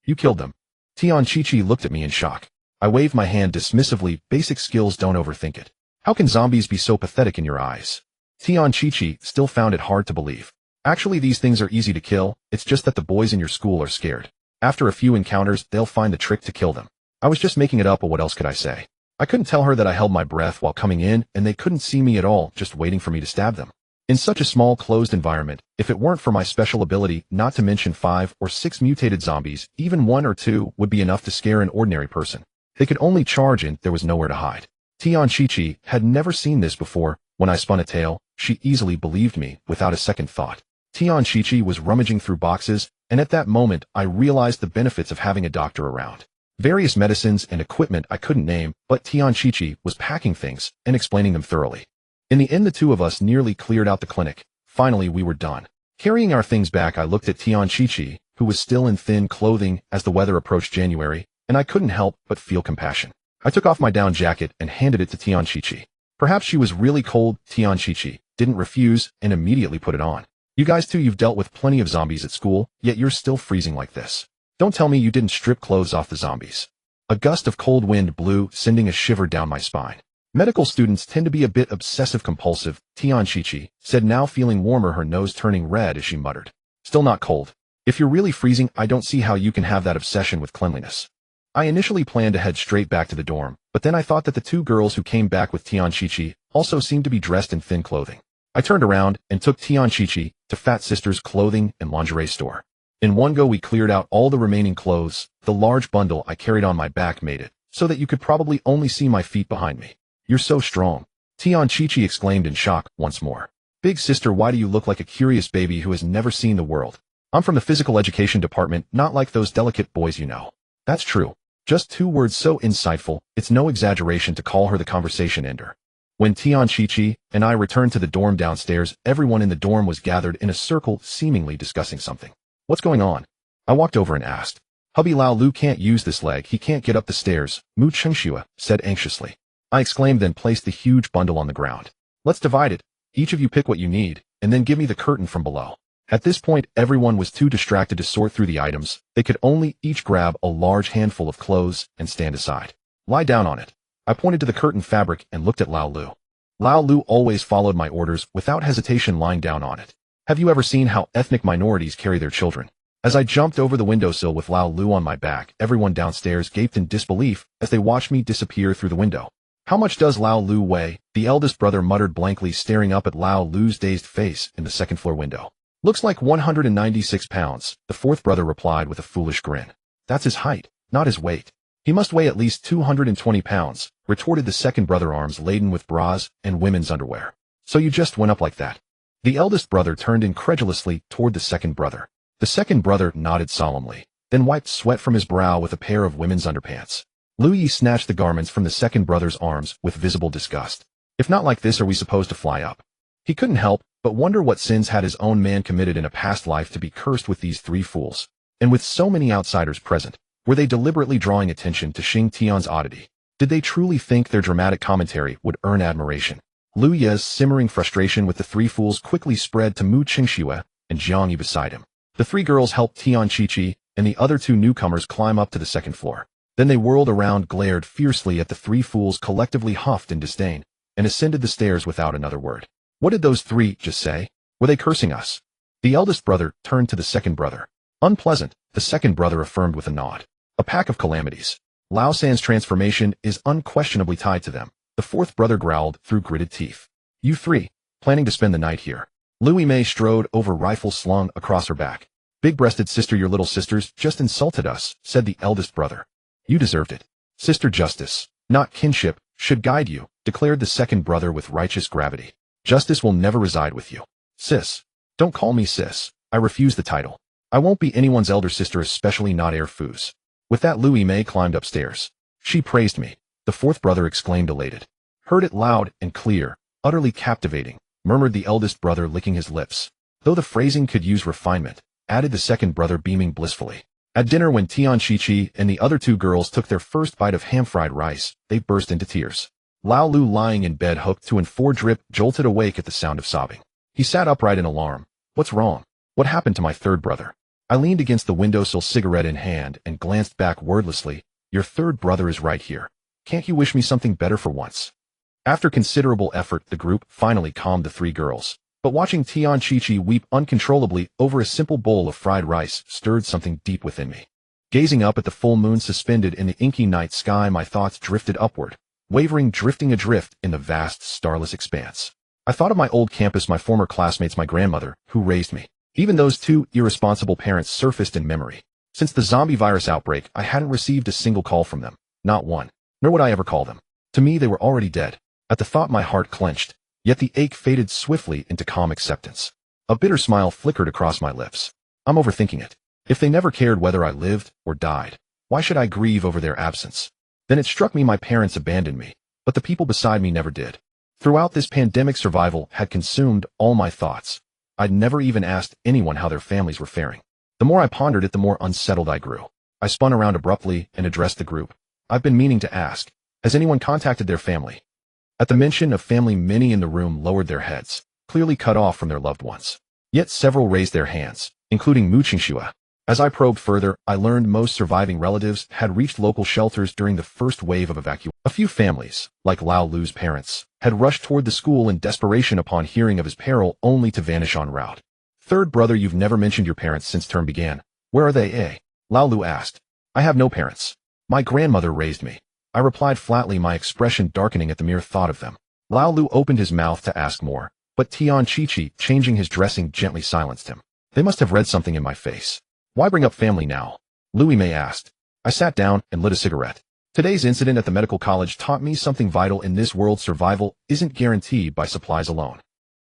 You killed them. Tian Chi-Chi looked at me in shock. I waved my hand dismissively. Basic skills, don't overthink it. How can zombies be so pathetic in your eyes? Tian Chi-Chi still found it hard to believe. Actually, these things are easy to kill. It's just that the boys in your school are scared. After a few encounters, they'll find the trick to kill them. I was just making it up, but what else could I say? I couldn't tell her that I held my breath while coming in, and they couldn't see me at all, just waiting for me to stab them. In such a small, closed environment, if it weren't for my special ability, not to mention 5 or 6 mutated zombies, even 1 or 2 would be enough to scare an ordinary person. They could only charge in, there was nowhere to hide. Tian Chi-Chi had never seen this before. When I spun a tail, she easily believed me, without a second thought. Tian Chi-Chi was rummaging through boxes, and at that moment, I realized the benefits of having a doctor around. Various medicines and equipment I couldn't name, but Tian Chi-Chi was packing things and explaining them thoroughly. In the end, the two of us nearly cleared out the clinic. Finally, we were done. Carrying our things back, I looked at Tian Chi-Chi, who was still in thin clothing as the weather approached January, and I couldn't help but feel compassion. I took off my down jacket and handed it to Tian Chi-Chi. Perhaps she was really cold. Tian Chi-Chi didn't refuse and immediately put it on. You guys too, you've dealt with plenty of zombies at school, yet you're still freezing like this. Don't tell me you didn't strip clothes off the zombies. A gust of cold wind blew, sending a shiver down my spine. Medical students tend to be a bit obsessive-compulsive, Tian Chi-Chi said, now feeling warmer, her nose turning red as she muttered. Still not cold. If you're really freezing, I don't see how you can have that obsession with cleanliness. I initially planned to head straight back to the dorm, but then I thought that the 2 girls who came back with Tian Chi-Chi also seemed to be dressed in thin clothing. I turned around and took Tian Chi-Chi to Fat Sister's clothing and lingerie store. In one go, we cleared out all the remaining clothes. The large bundle I carried on my back made it so that you could probably only see my feet behind me. You're so strong. Tian Chi-Chi exclaimed in shock once more. Big sister, why do you look like a curious baby who has never seen the world? I'm from the physical education department, not like those delicate boys you know. That's true. Just 2 words so insightful, it's no exaggeration to call her the conversation ender. When Tian Chi-Chi and I returned to the dorm downstairs, everyone in the dorm was gathered in a circle, seemingly discussing something. What's going on? I walked over and asked. Hubby Lao Lu can't use this leg, he can't get up the stairs, Mu Chengxue said anxiously. I exclaimed, then placed the huge bundle on the ground. Let's divide it. Each of you pick what you need, and then give me the curtain from below. At this point, everyone was too distracted to sort through the items. They could only each grab a large handful of clothes and stand aside. Lie down on it. I pointed to the curtain fabric and looked at Lao Lu. Lao Lu always followed my orders without hesitation, lying down on it. Have you ever seen how ethnic minorities carry their children? As I jumped over the windowsill with Lao Lu on my back, everyone downstairs gaped in disbelief as they watched me disappear through the window. How much does Lao Lu weigh? The eldest brother muttered blankly, staring up at Lao Lu's dazed face in the second-floor window. Looks like 196 pounds, the fourth brother replied with a foolish grin. That's his height, not his weight. He must weigh at least 220 pounds, retorted the second brother, arms laden with bras and women's underwear. So you just went up like that? The eldest brother turned incredulously toward the second brother. The second brother nodded solemnly, then wiped sweat from his brow with a pair of women's underpants. Lu Yi snatched the garments from the second brother's arms with visible disgust. If not like this, are we supposed to fly up? He couldn't help but wonder what sins had his own man committed in a past life to be cursed with these three fools. And with so many outsiders present, were they deliberately drawing attention to Xing Tian's oddity? Did they truly think their dramatic commentary would earn admiration? Lu Ye's simmering frustration with the three fools quickly spread to Mu Qingxue and Jiang Yi beside him. The three girls helped Tian Qiqi and the other two newcomers climb up to the second floor. Then they whirled around, glared fiercely at the three fools, collectively huffed in disdain, and ascended the stairs without another word. What did those three just say? Were they cursing us? The eldest brother turned to the second brother. Unpleasant, the second brother affirmed with a nod. A pack of calamities. Lao San's transformation is unquestionably tied to them, the fourth brother growled through gritted teeth. You three, planning to spend the night here? Louis May strode over, rifle slung across her back. Big-breasted sister, your little sisters just insulted us, said the eldest brother. You deserved it. Sister justice, not kinship, should guide you, declared the second brother with righteous gravity. Justice will never reside with you. Sis. Don't call me sis. I refuse the title. I won't be anyone's elder sister, especially not heir Fu's. With that, Louis May climbed upstairs. She praised me, the fourth brother exclaimed, elated. Heard it loud and clear, utterly captivating, murmured the eldest brother, licking his lips. Though the phrasing could use refinement, added the second brother, beaming blissfully. At dinner, when Tian Qiqi and the other two girls took their first bite of ham-fried rice, they burst into tears. Lao Lu, lying in bed hooked to an 4-drip, jolted awake at the sound of sobbing. He sat upright in alarm. What's wrong? What happened to my third brother? I leaned against the windowsill, cigarette in hand, and glanced back wordlessly. Your third brother is right here. Can't you wish me something better for once? After considerable effort, the group finally calmed the three girls. But watching Tian Qiqi weep uncontrollably over a simple bowl of fried rice stirred something deep within me. Gazing up at the full moon suspended in the inky night sky, my thoughts drifted upward, wavering, drifting adrift in the vast, starless expanse. I thought of my old campus, my former classmates, my grandmother, who raised me. Even those two irresponsible parents surfaced in memory. Since the zombie virus outbreak, I hadn't received a single call from them. Not one. Nor would I ever call them. To me, they were already dead. At the thought, my heart clenched. Yet the ache faded swiftly into calm acceptance. A bitter smile flickered across my lips. I'm overthinking it. If they never cared whether I lived or died, why should I grieve over their absence? Then it struck me my parents abandoned me, but the people beside me never did. Throughout this pandemic, survival had consumed all my thoughts. I'd never even asked anyone how their families were faring. The more I pondered it, the more unsettled I grew. I spun around abruptly and addressed the group. I've been meaning to ask, has anyone contacted their family? At the mention of family, many in the room lowered their heads, clearly cut off from their loved ones. Yet several raised their hands, including Mu Qingxue. As I probed further, I learned most surviving relatives had reached local shelters during the first wave of evacuation. A few families, like Lao Lu's parents, had rushed toward the school in desperation upon hearing of his peril, only to vanish en route. Third brother, you've never mentioned your parents since term began. Where are they, eh? Lao Lu asked. I have no parents. My grandmother raised me. I replied flatly, my expression darkening at the mere thought of them. Lao Lu opened his mouth to ask more, but Tian Qiqi, changing his dressing, gently silenced him. They must have read something in my face. Why bring up family now? Louis May asked. I sat down and lit a cigarette. Today's incident at the medical college taught me something vital in this world. Survival isn't guaranteed by supplies alone.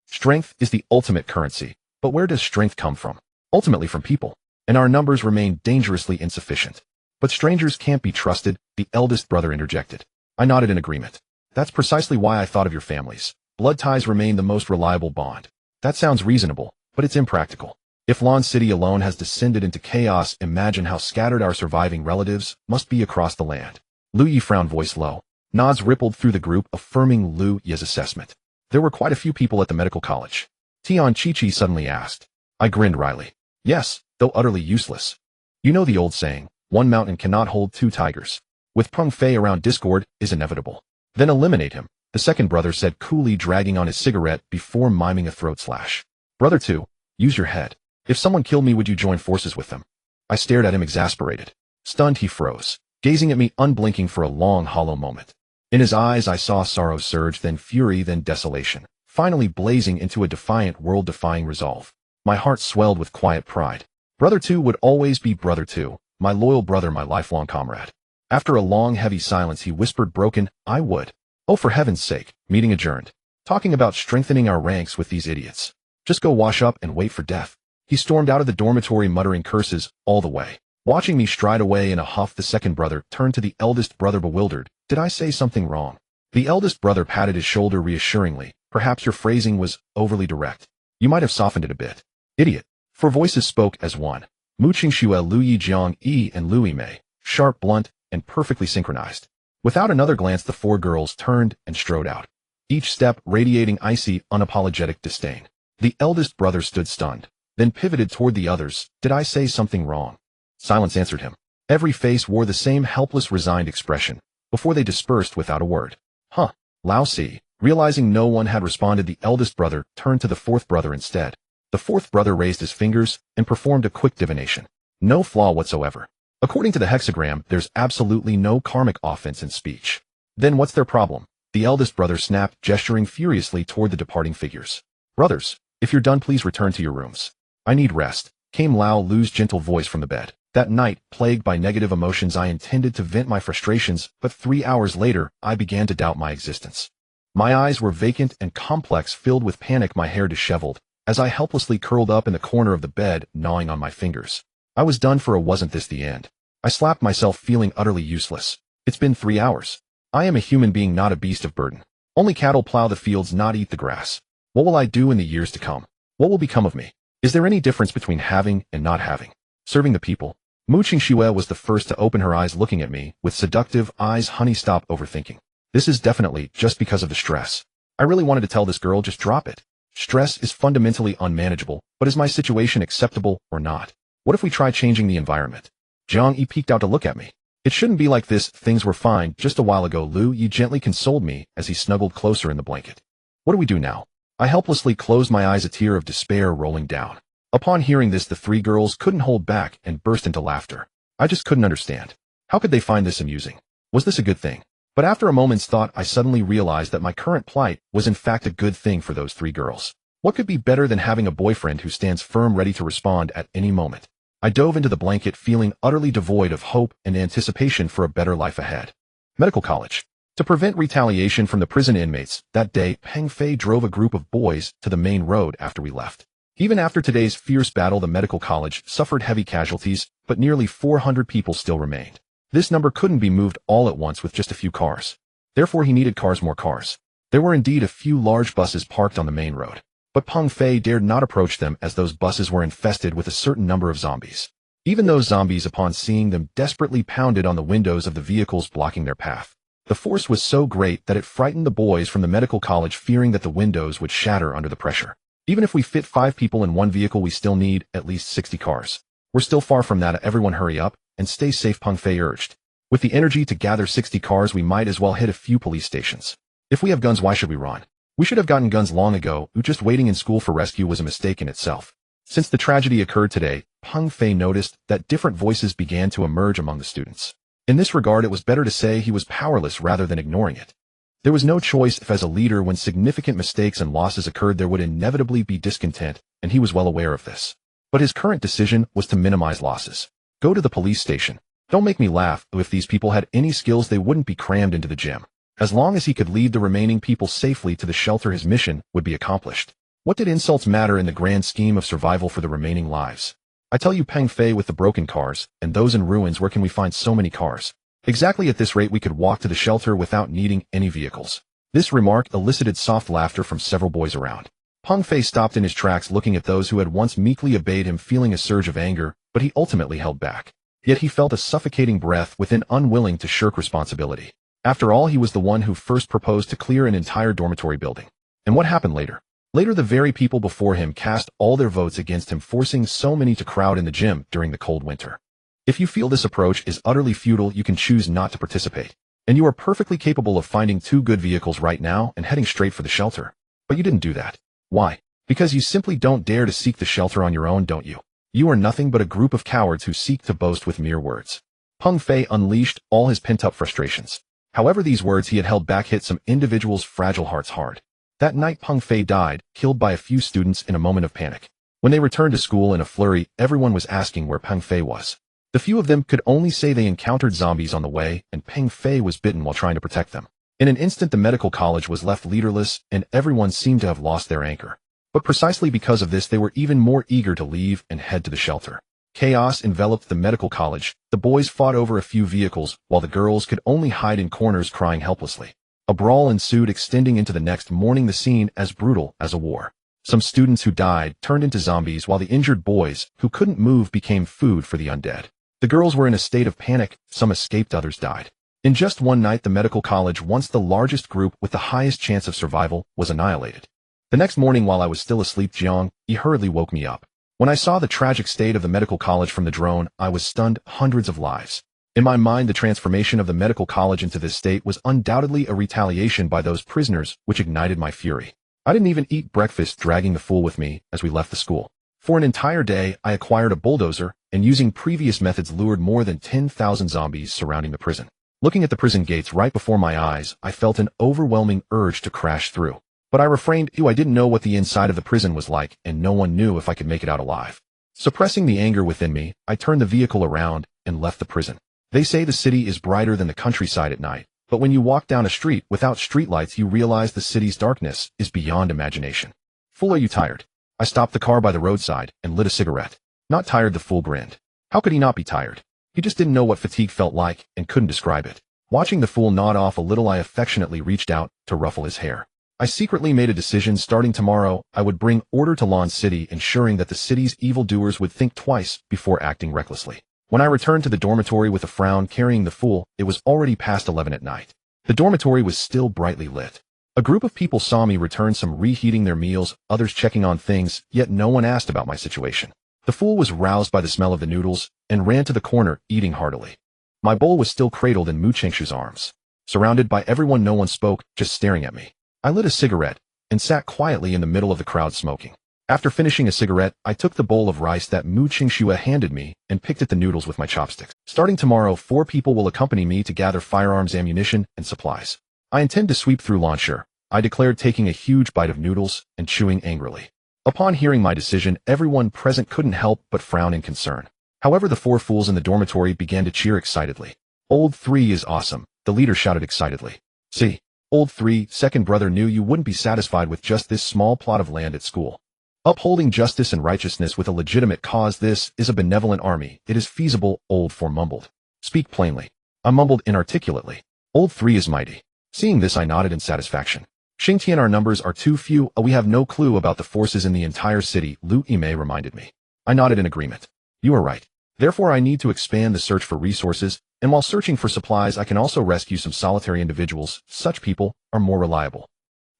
Strength is the ultimate currency, but where does strength come from? Ultimately from people, and our numbers remain dangerously insufficient. But strangers can't be trusted, the eldest brother interjected. I nodded in agreement. That's precisely why I thought of your families. Blood ties remain the most reliable bond. That sounds reasonable, but it's impractical. If Lon City alone has descended into chaos, imagine how scattered our surviving relatives must be across the land. Lu Yi frowned, voice low. Nods rippled through the group, affirming Lu Yi's assessment. There were quite a few people at the medical college. Tian Chi-Chi suddenly asked. I grinned wryly. Yes, though utterly useless. You know the old saying, one mountain cannot hold two tigers. With Peng Fei around, discord is inevitable. Then eliminate him, the second brother said coolly, dragging on his cigarette before miming a throat slash. Brother 2, use your head. If someone killed me, would you join forces with them? I stared at him, exasperated. Stunned, he froze, gazing at me unblinking for a long, hollow moment. In his eyes I saw sorrow surge, then fury, then desolation, finally blazing into a defiant, world-defying resolve. My heart swelled with quiet pride. Brother 2 would always be Brother 2, my loyal brother, my lifelong comrade. After a long, heavy silence, he whispered, broken, I would. Oh, for heaven's sake, meeting adjourned. Talking about strengthening our ranks with these idiots. Just go wash up and wait for death. He stormed out of the dormitory, muttering curses all the way. Watching me stride away in a huff, the second brother turned to the eldest brother, bewildered. Did I say something wrong? The eldest brother patted his shoulder reassuringly. Perhaps your phrasing was overly direct. You might have softened it a bit. Idiot. 4 voices spoke as one. Mu Qingxue, Lu Yi Jiang Yi, and Lu Yimei, sharp, blunt, and perfectly synchronized. Without another glance, the 4 girls turned and strode out, each step radiating icy, unapologetic disdain. The eldest brother stood stunned, then pivoted toward the others. Did I say something wrong? Silence answered him. Every face wore the same helpless, resigned expression, before they dispersed without a word. Huh. Lao Si, realizing no one had responded, the eldest brother turned to the 4th brother instead. The 4th brother raised his fingers and performed a quick divination. No flaw whatsoever. According to the hexagram, there's absolutely no karmic offense in speech. Then what's their problem? The eldest brother snapped, gesturing furiously toward the departing figures. Brothers, if you're done, please return to your rooms. I need rest, came Lao Lu's gentle voice from the bed. That night, plagued by negative emotions, I intended to vent my frustrations, but 3 hours later, I began to doubt my existence. My eyes were vacant and complex, filled with panic, my hair disheveled, as I helplessly curled up in the corner of the bed, gnawing on my fingers. I was done for. Wasn't this the end? I slapped myself, feeling utterly useless. It's been 3 hours. I am a human being, not a beast of burden. Only cattle plow the fields, not eat the grass. What will I do in the years to come? What will become of me? Is there any difference between having and not having? Serving the people? Mu Qingxue was the first to open her eyes, looking at me with seductive eyes. Honey, stop overthinking. This is definitely just because of the stress. I really wanted to tell this girl, just drop it. Stress is fundamentally unmanageable, but is my situation acceptable or not? What if we try changing the environment? Jiang Yi peeked out to look at me. It shouldn't be like this. Things were fine just a while ago. Lu Yi gently consoled me as he snuggled closer in the blanket. What do we do now? I helplessly closed my eyes, a tear of despair rolling down. Upon hearing this, the 3 girls couldn't hold back and burst into laughter. I just couldn't understand. How could they find this amusing? Was this a good thing? But after a moment's thought, I suddenly realized that my current plight was in fact a good thing for those 3 girls. What could be better than having a boyfriend who stands firm, ready to respond at any moment? I dove into the blanket, feeling utterly devoid of hope and anticipation for a better life ahead. Medical college. To prevent retaliation from the prison inmates, that day, Peng Fei drove a group of boys to the main road after we left. Even after today's fierce battle, the medical college suffered heavy casualties, but nearly 400 people still remained. This number couldn't be moved all at once with just a few cars. Therefore, he needed cars, more cars. There were indeed a few large buses parked on the main road, but Peng Fei dared not approach them as those buses were infested with a certain number of zombies. Even those zombies, upon seeing them, desperately pounded on the windows of the vehicles blocking their path. The force was so great that it frightened the boys from the medical college, fearing that the windows would shatter under the pressure. Even if we fit 5 people in one vehicle, we still need at least 60 cars. We're still far from that. Everyone hurry up and stay safe, Peng Fei urged. With the energy to gather 60 cars, we might as well hit a few police stations. If we have guns, why should we run? We should have gotten guns long ago. Just waiting in school for rescue was a mistake in itself. Since the tragedy occurred today, Peng Fei noticed that different voices began to emerge among the students. In this regard, it was better to say he was powerless rather than ignoring it. There was no choice if, as a leader, when significant mistakes and losses occurred, there would inevitably be discontent, and he was well aware of this. But his current decision was to minimize losses. Go to the police station. Don't make me laugh. If these people had any skills, they wouldn't be crammed into the gym. As long as he could lead the remaining people safely to the shelter, his mission would be accomplished. What did insults matter in the grand scheme of survival for the remaining lives? I tell you, Peng Fei, with the broken cars and those in ruins, where can we find so many cars? Exactly at this rate, we could walk to the shelter without needing any vehicles. This remark elicited soft laughter from several boys around. Peng Fei stopped in his tracks looking at those who had once meekly obeyed him, feeling a surge of anger, but he ultimately held back. Yet he felt a suffocating breath within, unwilling to shirk responsibility. After all, he was the one who first proposed to clear an entire dormitory building. And what happened later? Later, the very people before him cast all their votes against him, forcing so many to crowd in the gym during the cold winter. If you feel this approach is utterly futile, you can choose not to participate. And you are perfectly capable of finding 2 good vehicles right now and heading straight for the shelter. But you didn't do that. Why? Because you simply don't dare to seek the shelter on your own, don't you? You are nothing but a group of cowards who seek to boast with mere words. Peng Fei unleashed all his pent-up frustrations. However, these words he had held back hit some individuals' fragile hearts hard. That night, Peng Fei died, killed by a few students in a moment of panic. When they returned to school in a flurry, everyone was asking where Peng Fei was. The few of them could only say they encountered zombies on the way, and Peng Fei was bitten while trying to protect them. In an instant, the medical college was left leaderless, and everyone seemed to have lost their anchor. But precisely because of this, they were even more eager to leave and head to the shelter. Chaos enveloped the medical college. The boys fought over a few vehicles, while the girls could only hide in corners crying helplessly. A brawl ensued, extending into the next morning, the scene as brutal as a war. Some students who died turned into zombies, while the injured boys, who couldn't move, became food for the undead. The girls were in a state of panic, some escaped, others died. In just one night, the medical college, once the largest group with the highest chance of survival, was annihilated. The next morning, while I was still asleep, Jiang Yi hurriedly woke me up. When I saw the tragic state of the medical college from the drone, I was stunned. Hundreds of lives. In my mind, the transformation of the medical college into this state was undoubtedly a retaliation by those prisoners, which ignited my fury. I didn't even eat breakfast, dragging the fool with me as we left the school. For an entire day, I acquired a bulldozer, and using previous methods lured more than 10,000 zombies surrounding the prison. Looking at the prison gates right before my eyes, I felt an overwhelming urge to crash through. But I refrained. I didn't know what the inside of the prison was like, and no one knew if I could make it out alive. Suppressing the anger within me, I turned the vehicle around and left the prison. They say the city is brighter than the countryside at night, but when you walk down a street without streetlights, you realize the city's darkness is beyond imagination. Fool, are you tired? I stopped the car by the roadside and lit a cigarette. Not tired, the fool grinned. How could he not be tired? He just didn't know what fatigue felt like and couldn't describe it. Watching the fool nod off a little, I affectionately reached out to ruffle his hair. I secretly made a decision. Starting tomorrow, I would bring order to Lawn City, ensuring that the city's evildoers would think twice before acting recklessly. When I returned to the dormitory with a frown carrying the fool, it was already past 11 at night. The dormitory was still brightly lit. A group of people saw me return, some reheating their meals, others checking on things, yet no one asked about my situation. The fool was roused by the smell of the noodles and ran to the corner, eating heartily. My bowl was still cradled in Mu Qingshu's arms. Surrounded by everyone, no one spoke, just staring at me. I lit a cigarette and sat quietly in the middle of the crowd smoking. After finishing a cigarette, I took the bowl of rice that Mu Qingshu handed me and picked at the noodles with my chopsticks. Starting tomorrow, 4 people will accompany me to gather firearms, ammunition, and supplies. I intend to sweep through Lansher, I declared, taking a huge bite of noodles and chewing angrily. Upon hearing my decision, everyone present couldn't help but frown in concern. However, the 4 fools in the dormitory began to cheer excitedly. Old 3 is awesome, the leader shouted excitedly. See, Old 3, second brother, knew you wouldn't be satisfied with just this small plot of land at school. Upholding justice and righteousness with a legitimate cause, this is a benevolent army. It is feasible, Old 4 mumbled. Speak plainly. I mumbled inarticulately. Old 3 is mighty. Seeing this, I nodded in satisfaction. Xingtian, our numbers are too few. We have no clue about the forces in the entire city, Lu Yimei reminded me. I nodded in agreement. You are right. Therefore, I need to expand the search for resources, and while searching for supplies, I can also rescue some solitary individuals. Such people are more reliable.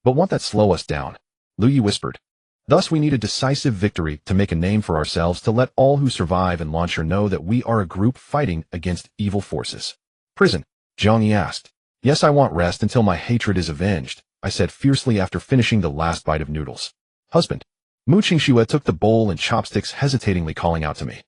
But won't that slow us down? Lu Yi whispered. Thus, we need a decisive victory to make a name for ourselves, to let all who survive in Lansher know that we are a group fighting against evil forces. Prison? Jiang Yi asked. Yes, I want rest until my hatred is avenged, I said fiercely after finishing the last bite of noodles. Husband. Mu Qingshu took the bowl and chopsticks, hesitatingly calling out to me.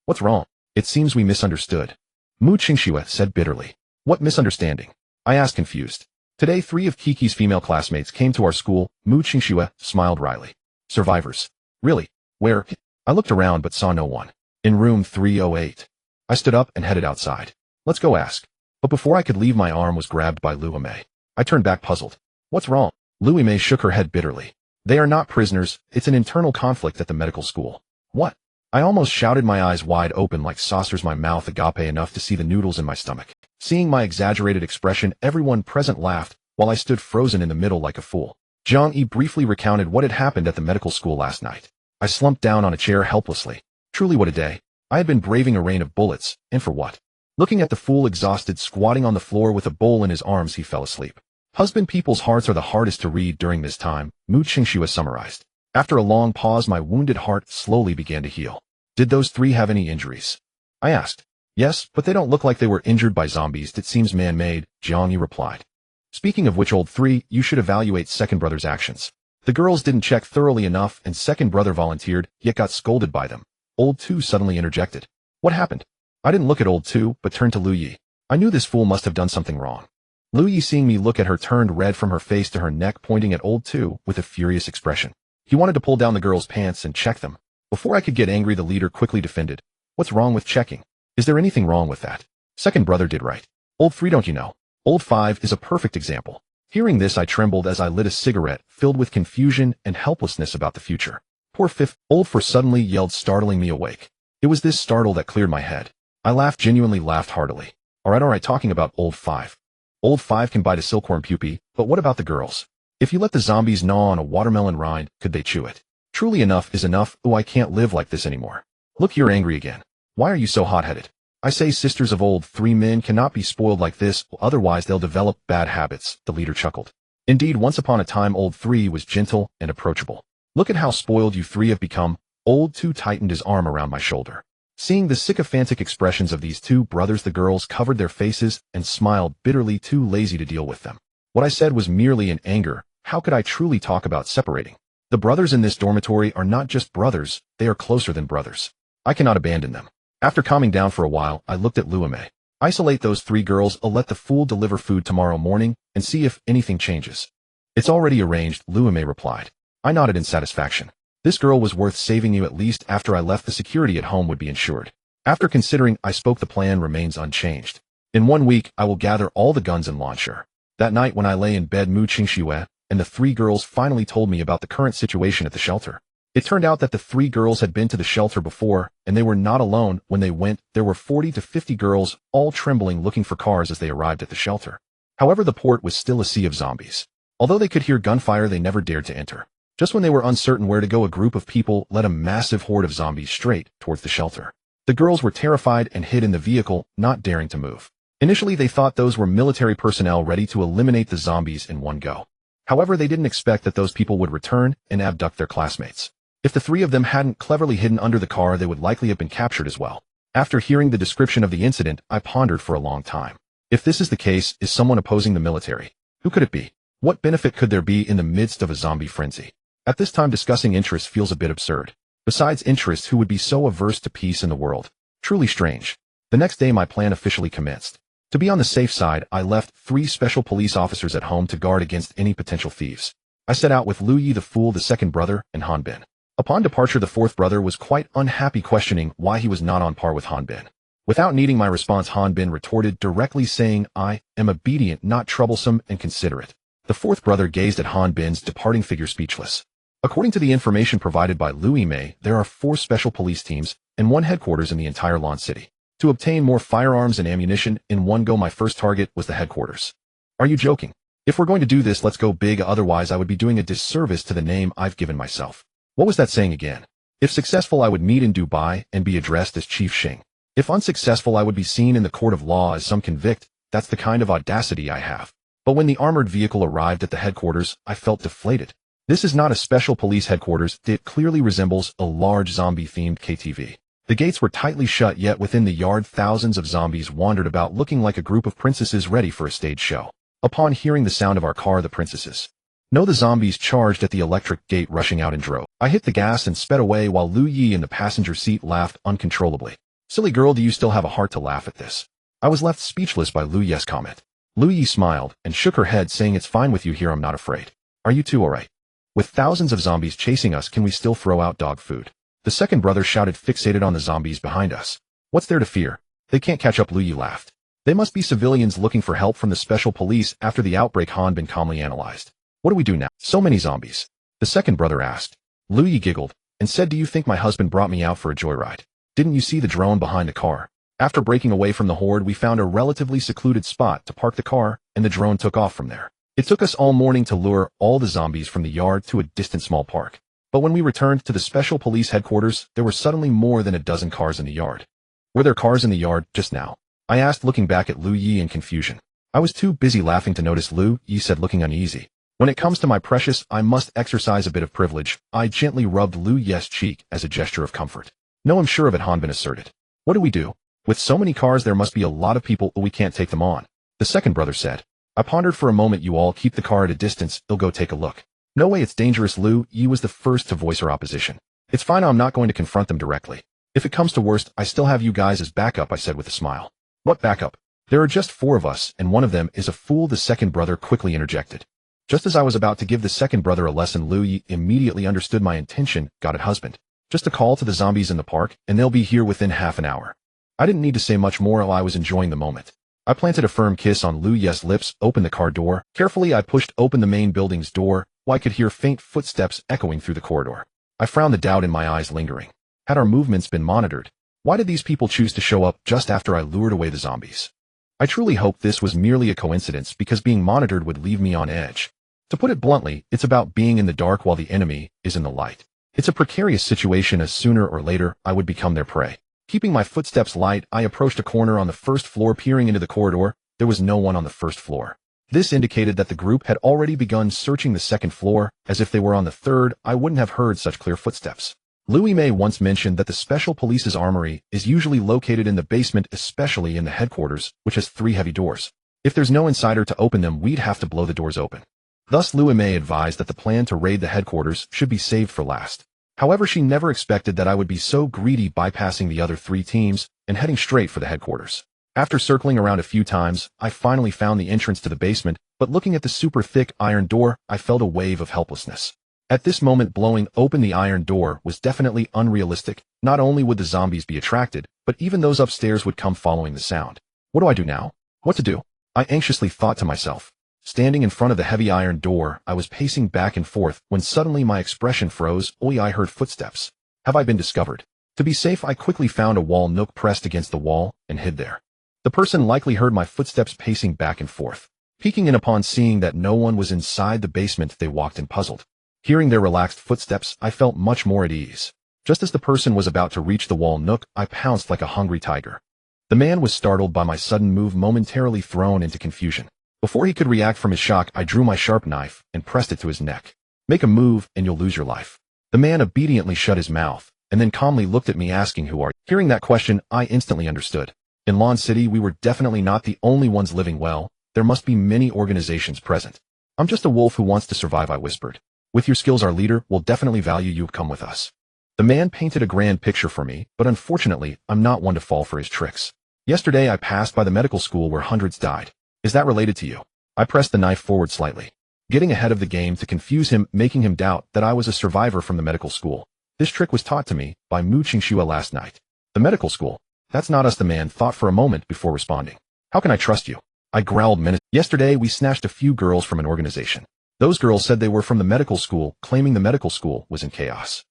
What's wrong? It seems we misunderstood. Mu Qingshu said bitterly. What misunderstanding? I asked, confused. Today, 3 of Kiki's female classmates came to our school. Mu Qingshu smiled wryly. Survivors. Really? Where? I looked around but saw no one. In room 308. I stood up and headed outside. Let's go ask. But before I could leave, my arm was grabbed by Lu Yimei. I turned back, puzzled. What's wrong? Lu Yimei shook her head bitterly. They are not prisoners. It's an internal conflict at the medical school. What? I almost shouted, my eyes wide open like saucers, my mouth agape enough to see the noodles in my stomach. Seeing my exaggerated expression, everyone present laughed, while I stood frozen in the middle like a fool. Jiang Yi briefly recounted what had happened at the medical school last night. I slumped down on a chair helplessly. Truly what a day. I had been braving a rain of bullets, and for what? Looking at the fool exhausted squatting on the floor with a bowl in his arms, he fell asleep. Husband, people's hearts are the hardest to read during this time, Mu Qingxue summarized. After a long pause, my wounded heart slowly began to heal. Did those three have any injuries? I asked. Yes, but they don't look like they were injured by zombies. It seems man-made, Jiang Yi replied. Speaking of which, old 3, you should evaluate second brother's actions. The girls didn't check thoroughly enough and second brother volunteered, yet got scolded by them. Old 2 suddenly interjected. What happened? I didn't look at old 2, but turned to Lu Yi. I knew this fool must have done something wrong. Lu Yi, seeing me look at her, turned red from her face to her neck, pointing at old 2 with a furious expression. He wanted to pull down the girls' pants and check them. Before I could get angry, the leader quickly defended. What's wrong with checking? Is there anything wrong with that? Second brother did right. Old 3, don't you know? Old 5 is a perfect example. Hearing this, I trembled as I lit a cigarette, filled with confusion and helplessness about the future. Poor 5, old 4 suddenly yelled, startling me awake. It was this startle that cleared my head. I laughed, genuinely laughed heartily. Alright, talking about old 5. Old 5 can bite a silkworm pupae, but what about the girls? If you let the zombies gnaw on a watermelon rind, could they chew it? Truly enough is enough. Oh, I can't live like this anymore. Look, you're angry again. Why are you so hot-headed? I say sisters of old 3 men cannot be spoiled like this, otherwise they'll develop bad habits, the leader chuckled. Indeed, once upon a time old 3 was gentle and approachable. Look at how spoiled you 3 have become. Old 2 tightened his arm around my shoulder. Seeing the sycophantic expressions of these 2 brothers, the girls covered their faces and smiled bitterly, too lazy to deal with them. What I said was merely in anger. How could I truly talk about separating? The brothers in this dormitory are not just brothers, they are closer than brothers. I cannot abandon them. After calming down for a while, I looked at Luame. Isolate those 3 girls, I'll let the fool deliver food tomorrow morning, and see if anything changes. It's already arranged, Luame replied. I nodded in satisfaction. This girl was worth saving. You at least after I left, the security at home would be ensured. After considering, I spoke. The plan remains unchanged. In 1 week, I will gather all the guns and launch her. That night when I lay in bed, Mu Qingxue and the 3 girls finally told me about the current situation at the shelter. It turned out that the 3 girls had been to the shelter before, and they were not alone. When they went, there were 40 to 50 girls, all trembling, looking for cars as they arrived at the shelter. However, the port was still a sea of zombies. Although they could hear gunfire, they never dared to enter. Just when they were uncertain where to go, a group of people led a massive horde of zombies straight towards the shelter. The girls were terrified and hid in the vehicle, not daring to move. Initially, they thought those were military personnel ready to eliminate the zombies in one go. However, they didn't expect that those people would return and abduct their classmates. If the 3 of them hadn't cleverly hidden under the car, they would likely have been captured as well. After hearing the description of the incident, I pondered for a long time. If this is the case, is someone opposing the military? Who could it be? What benefit could there be in the midst of a zombie frenzy? At this time, discussing interests feels a bit absurd. Besides interests, who would be so averse to peace in the world? Truly strange. The next day, my plan officially commenced. To be on the safe side, I left 3 special police officers at home to guard against any potential thieves. I set out with Lu Yi the fool, the second brother, and Han Bin. Upon departure, the 4th brother was quite unhappy, questioning why he was not on par with Han Bin. Without needing my response, Han Bin retorted directly, saying, I am obedient, not troublesome and considerate. The 4th brother gazed at Han Bin's departing figure, speechless. According to the information provided by Lu Yimei, there are 4 special police teams and 1 headquarters in the entire Lan City. To obtain more firearms and ammunition in one go, my first target was the headquarters. Are you joking? If we're going to do this, let's go big, otherwise I would be doing a disservice to the name I've given myself. What was that saying again? If successful, I would meet in Dubai and be addressed as Chief Xing. If unsuccessful, I would be seen in the court of law as some convict. That's the kind of audacity I have. But when the armored vehicle arrived at the headquarters, I felt deflated. This is not a special police headquarters. It clearly resembles a large zombie-themed KTV. The gates were tightly shut, yet within the yard thousands of zombies wandered about, looking like a group of princesses ready for a stage show. Upon hearing the sound of our car, the princesses, no, the zombies charged at the electric gate, rushing out in droves. I hit the gas and sped away while Lu Yi in the passenger seat laughed uncontrollably. Silly girl, do you still have a heart to laugh at this? I was left speechless by Lu Yi's comment. Lu Yi smiled and shook her head, saying, it's fine with you here, I'm not afraid. Are you two alright? With thousands of zombies chasing us, can we still throw out dog food? The second brother shouted, fixated on the zombies behind us. What's there to fear? They can't catch up, Lu Yi laughed. They must be civilians looking for help from the special police after the outbreak, Han Bin calmly analyzed. What do we do now? So many zombies. The second brother asked. Lu Yi giggled and said, do you think my husband brought me out for a joyride? Didn't you see the drone behind the car? After breaking away from the horde, we found a relatively secluded spot to park the car, and the drone took off from there. It took us all morning to lure all the zombies from the yard to a distant small park. But when we returned to the special police headquarters, there were suddenly more than a dozen cars in the yard. Were there cars in the yard just now? I asked, looking back at Lu Yi in confusion. I was too busy laughing to notice. Lu Yi said, looking uneasy. When it comes to my precious, I must exercise a bit of privilege. I gently rubbed Lu Yi's cheek as a gesture of comfort. No, I'm sure of it, Hanbin asserted. What do we do? With so many cars, there must be a lot of people, we can't take them on. The second brother said. I pondered for a moment. You all keep the car at a distance, they'll go take a look. No way, it's dangerous. Lu Yi was the first to voice her opposition. It's fine, I'm not going to confront them directly. If it comes to worst, I still have you guys as backup, I said with a smile. What backup? There are just 4 of us, and one of them is a fool, the second brother quickly interjected. Just as I was about to give the second brother a lesson, Lu Yi immediately understood my intention. Got it, husband. Just a call to the zombies in the park, and they'll be here within half an hour. I didn't need to say much more. I was enjoying the moment. I planted a firm kiss on Lu Yi's lips, opened the car door. Carefully, I pushed open the main building's door. I could hear faint footsteps echoing through the corridor. I frowned, the doubt in my eyes lingering. Had our movements been monitored? Why did these people choose to show up just after I lured away the zombies? I truly hoped this was merely a coincidence, because being monitored would leave me on edge. To put it bluntly, it's about being in the dark while the enemy is in the light. It's a precarious situation, as sooner or later I would become their prey. Keeping my footsteps light, I approached a corner on the first floor. Peering into the corridor, there was no one on the first floor. This indicated that the group had already begun searching the second floor. As if they were on the third, I wouldn't have heard such clear footsteps. Louis May once mentioned that the Special Police's armory is usually located in the basement, especially in the headquarters, which has 3 heavy doors. If there's no insider to open them, we'd have to blow the doors open. Thus, Louis May advised that the plan to raid the headquarters should be saved for last. However, she never expected that I would be so greedy, bypassing the other 3 teams and heading straight for the headquarters. After circling around a few times, I finally found the entrance to the basement, but looking at the super thick iron door, I felt a wave of helplessness. At this moment, blowing open the iron door was definitely unrealistic. Not only would the zombies be attracted, but even those upstairs would come following the sound. What do I do now? What to do? I anxiously thought to myself. Standing in front of the heavy iron door, I was pacing back and forth when suddenly my expression froze. I heard footsteps. Have I been discovered? To be safe, I quickly found a wall nook pressed against the wall and hid there. The person likely heard my footsteps pacing back and forth. Peeking in upon seeing that no one was inside the basement, they walked in puzzled. Hearing their relaxed footsteps, I felt much more at ease. Just as the person was about to reach the wall nook, I pounced like a hungry tiger. The man was startled by my sudden move, momentarily thrown into confusion. Before he could react from his shock, I drew my sharp knife and pressed it to his neck. Make a move and you'll lose your life. The man obediently shut his mouth and then calmly looked at me, asking, "Who are you?" Hearing that question, I instantly understood. In Lawn City, we were definitely not the only ones living well. There must be many organizations present. "I'm just a wolf who wants to survive," I whispered. "With your skills, our leader will definitely value you. Come with us." The man painted a grand picture for me, but unfortunately, I'm not one to fall for his tricks. Yesterday, I passed by the medical school where hundreds died. Is that related to you? I pressed the knife forward slightly, getting ahead of the game to confuse him, making him doubt that I was a survivor from the medical school. This trick was taught to me by Mu Qingxua last night. The medical school? That's not us. The man thought for a moment before responding. How can I trust you? I growled. Yesterday, we snatched a few girls from an organization. Those girls said they were from the medical school, claiming the medical school was in chaos.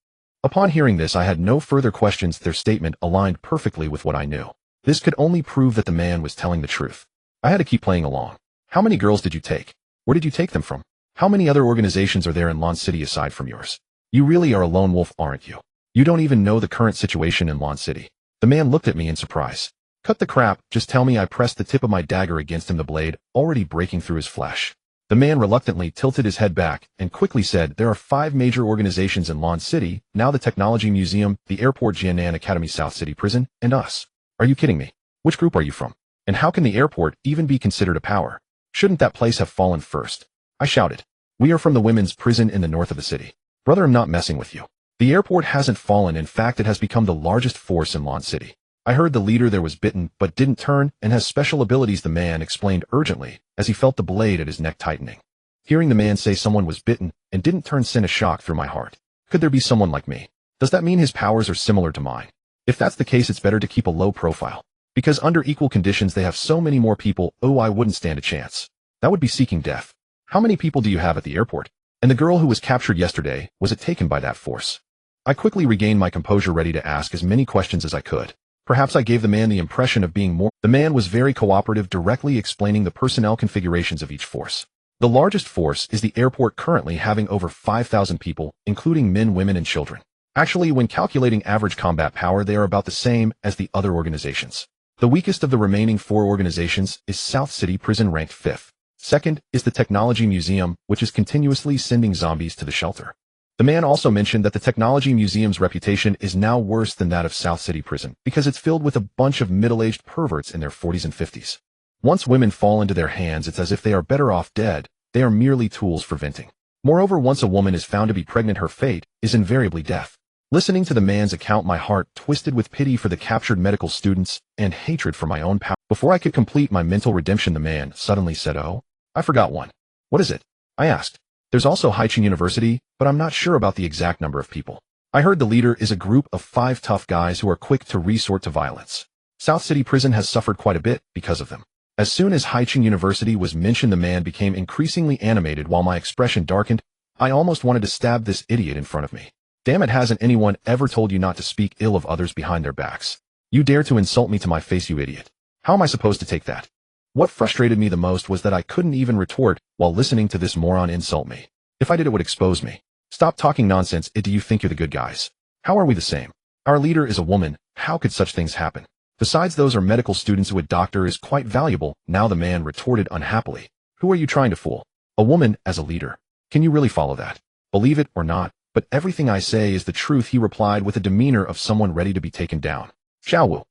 Upon hearing this, I had no further questions. Their statement aligned perfectly with what I knew. This could only prove that the man was telling the truth. I had to keep playing along. How many girls did you take? Where did you take them from? How many other organizations are there in Lawn City aside from yours? You really are a lone wolf, aren't you? You don't even know the current situation in Lawn City. The man looked at me in surprise. Cut the crap, just tell me. I pressed the tip of my dagger against him, the blade already breaking through his flesh. The man reluctantly tilted his head back and quickly said, "There are 5 major organizations in Lawn City, now the Technology Museum, the Airport, Jianan Academy, South City Prison, and us." Are you kidding me? Which group are you from? And how can the airport even be considered a power? Shouldn't that place have fallen first? I shouted. We are from the women's prison in the north of the city. Brother, I'm not messing with you. The airport hasn't fallen. In fact, it has become the largest force in Lawn City. I heard the leader there was bitten but didn't turn and has special abilities, the man explained urgently as he felt the blade at his neck tightening. Hearing the man say someone was bitten and didn't turn sent a shock through my heart. Could there be someone like me? Does that mean his powers are similar to mine? If that's the case, it's better to keep a low profile. Because under equal conditions, they have so many more people. I wouldn't stand a chance. That would be seeking death. How many people do you have at the airport? And the girl who was captured yesterday, was it taken by that force? I quickly regained my composure, ready to ask as many questions as I could. Perhaps I gave the man the impression of being more. The man was very cooperative, directly explaining the personnel configurations of each force. The largest force is the airport, currently having over 5,000 people, including men, women, and children. Actually, when calculating average combat power, they are about the same as the other organizations. The weakest of the remaining 4 organizations is South City Prison, ranked 5th. Second is the Technology Museum, which is continuously sending zombies to the shelter. The man also mentioned that the Technology Museum's reputation is now worse than that of South City Prison because it's filled with a bunch of middle-aged perverts in their 40s and 50s. Once women fall into their hands, it's as if they are better off dead. They are merely tools for venting. Moreover, once a woman is found to be pregnant, her fate is invariably death. Listening to the man's account, my heart twisted with pity for the captured medical students and hatred for my own power. Before I could complete my mental redemption, the man suddenly said, "Oh, I forgot one." "What is it?" I asked. "There's also Haiching University, but I'm not sure about the exact number of people. I heard the leader is a group of 5 tough guys who are quick to resort to violence. South City Prison has suffered quite a bit because of them." As soon as Haiching University was mentioned, the man became increasingly animated while my expression darkened. I almost wanted to stab this idiot in front of me. "Damn it, hasn't anyone ever told you not to speak ill of others behind their backs? You dare to insult me to my face, you idiot. How am I supposed to take that?" What frustrated me the most was that I couldn't even retort while listening to this moron insult me. If I did, it would expose me. "Stop talking nonsense. Do you think you're the good guys? How are we the same? Our leader is a woman. How could such things happen? Besides, those are medical students who a doctor is quite valuable." Now the man retorted unhappily. "Who are you trying to fool? A woman as a leader? Can you really follow that? Believe it or not, but everything I say is the truth," he replied with a demeanor of someone ready to be taken down. "Xiao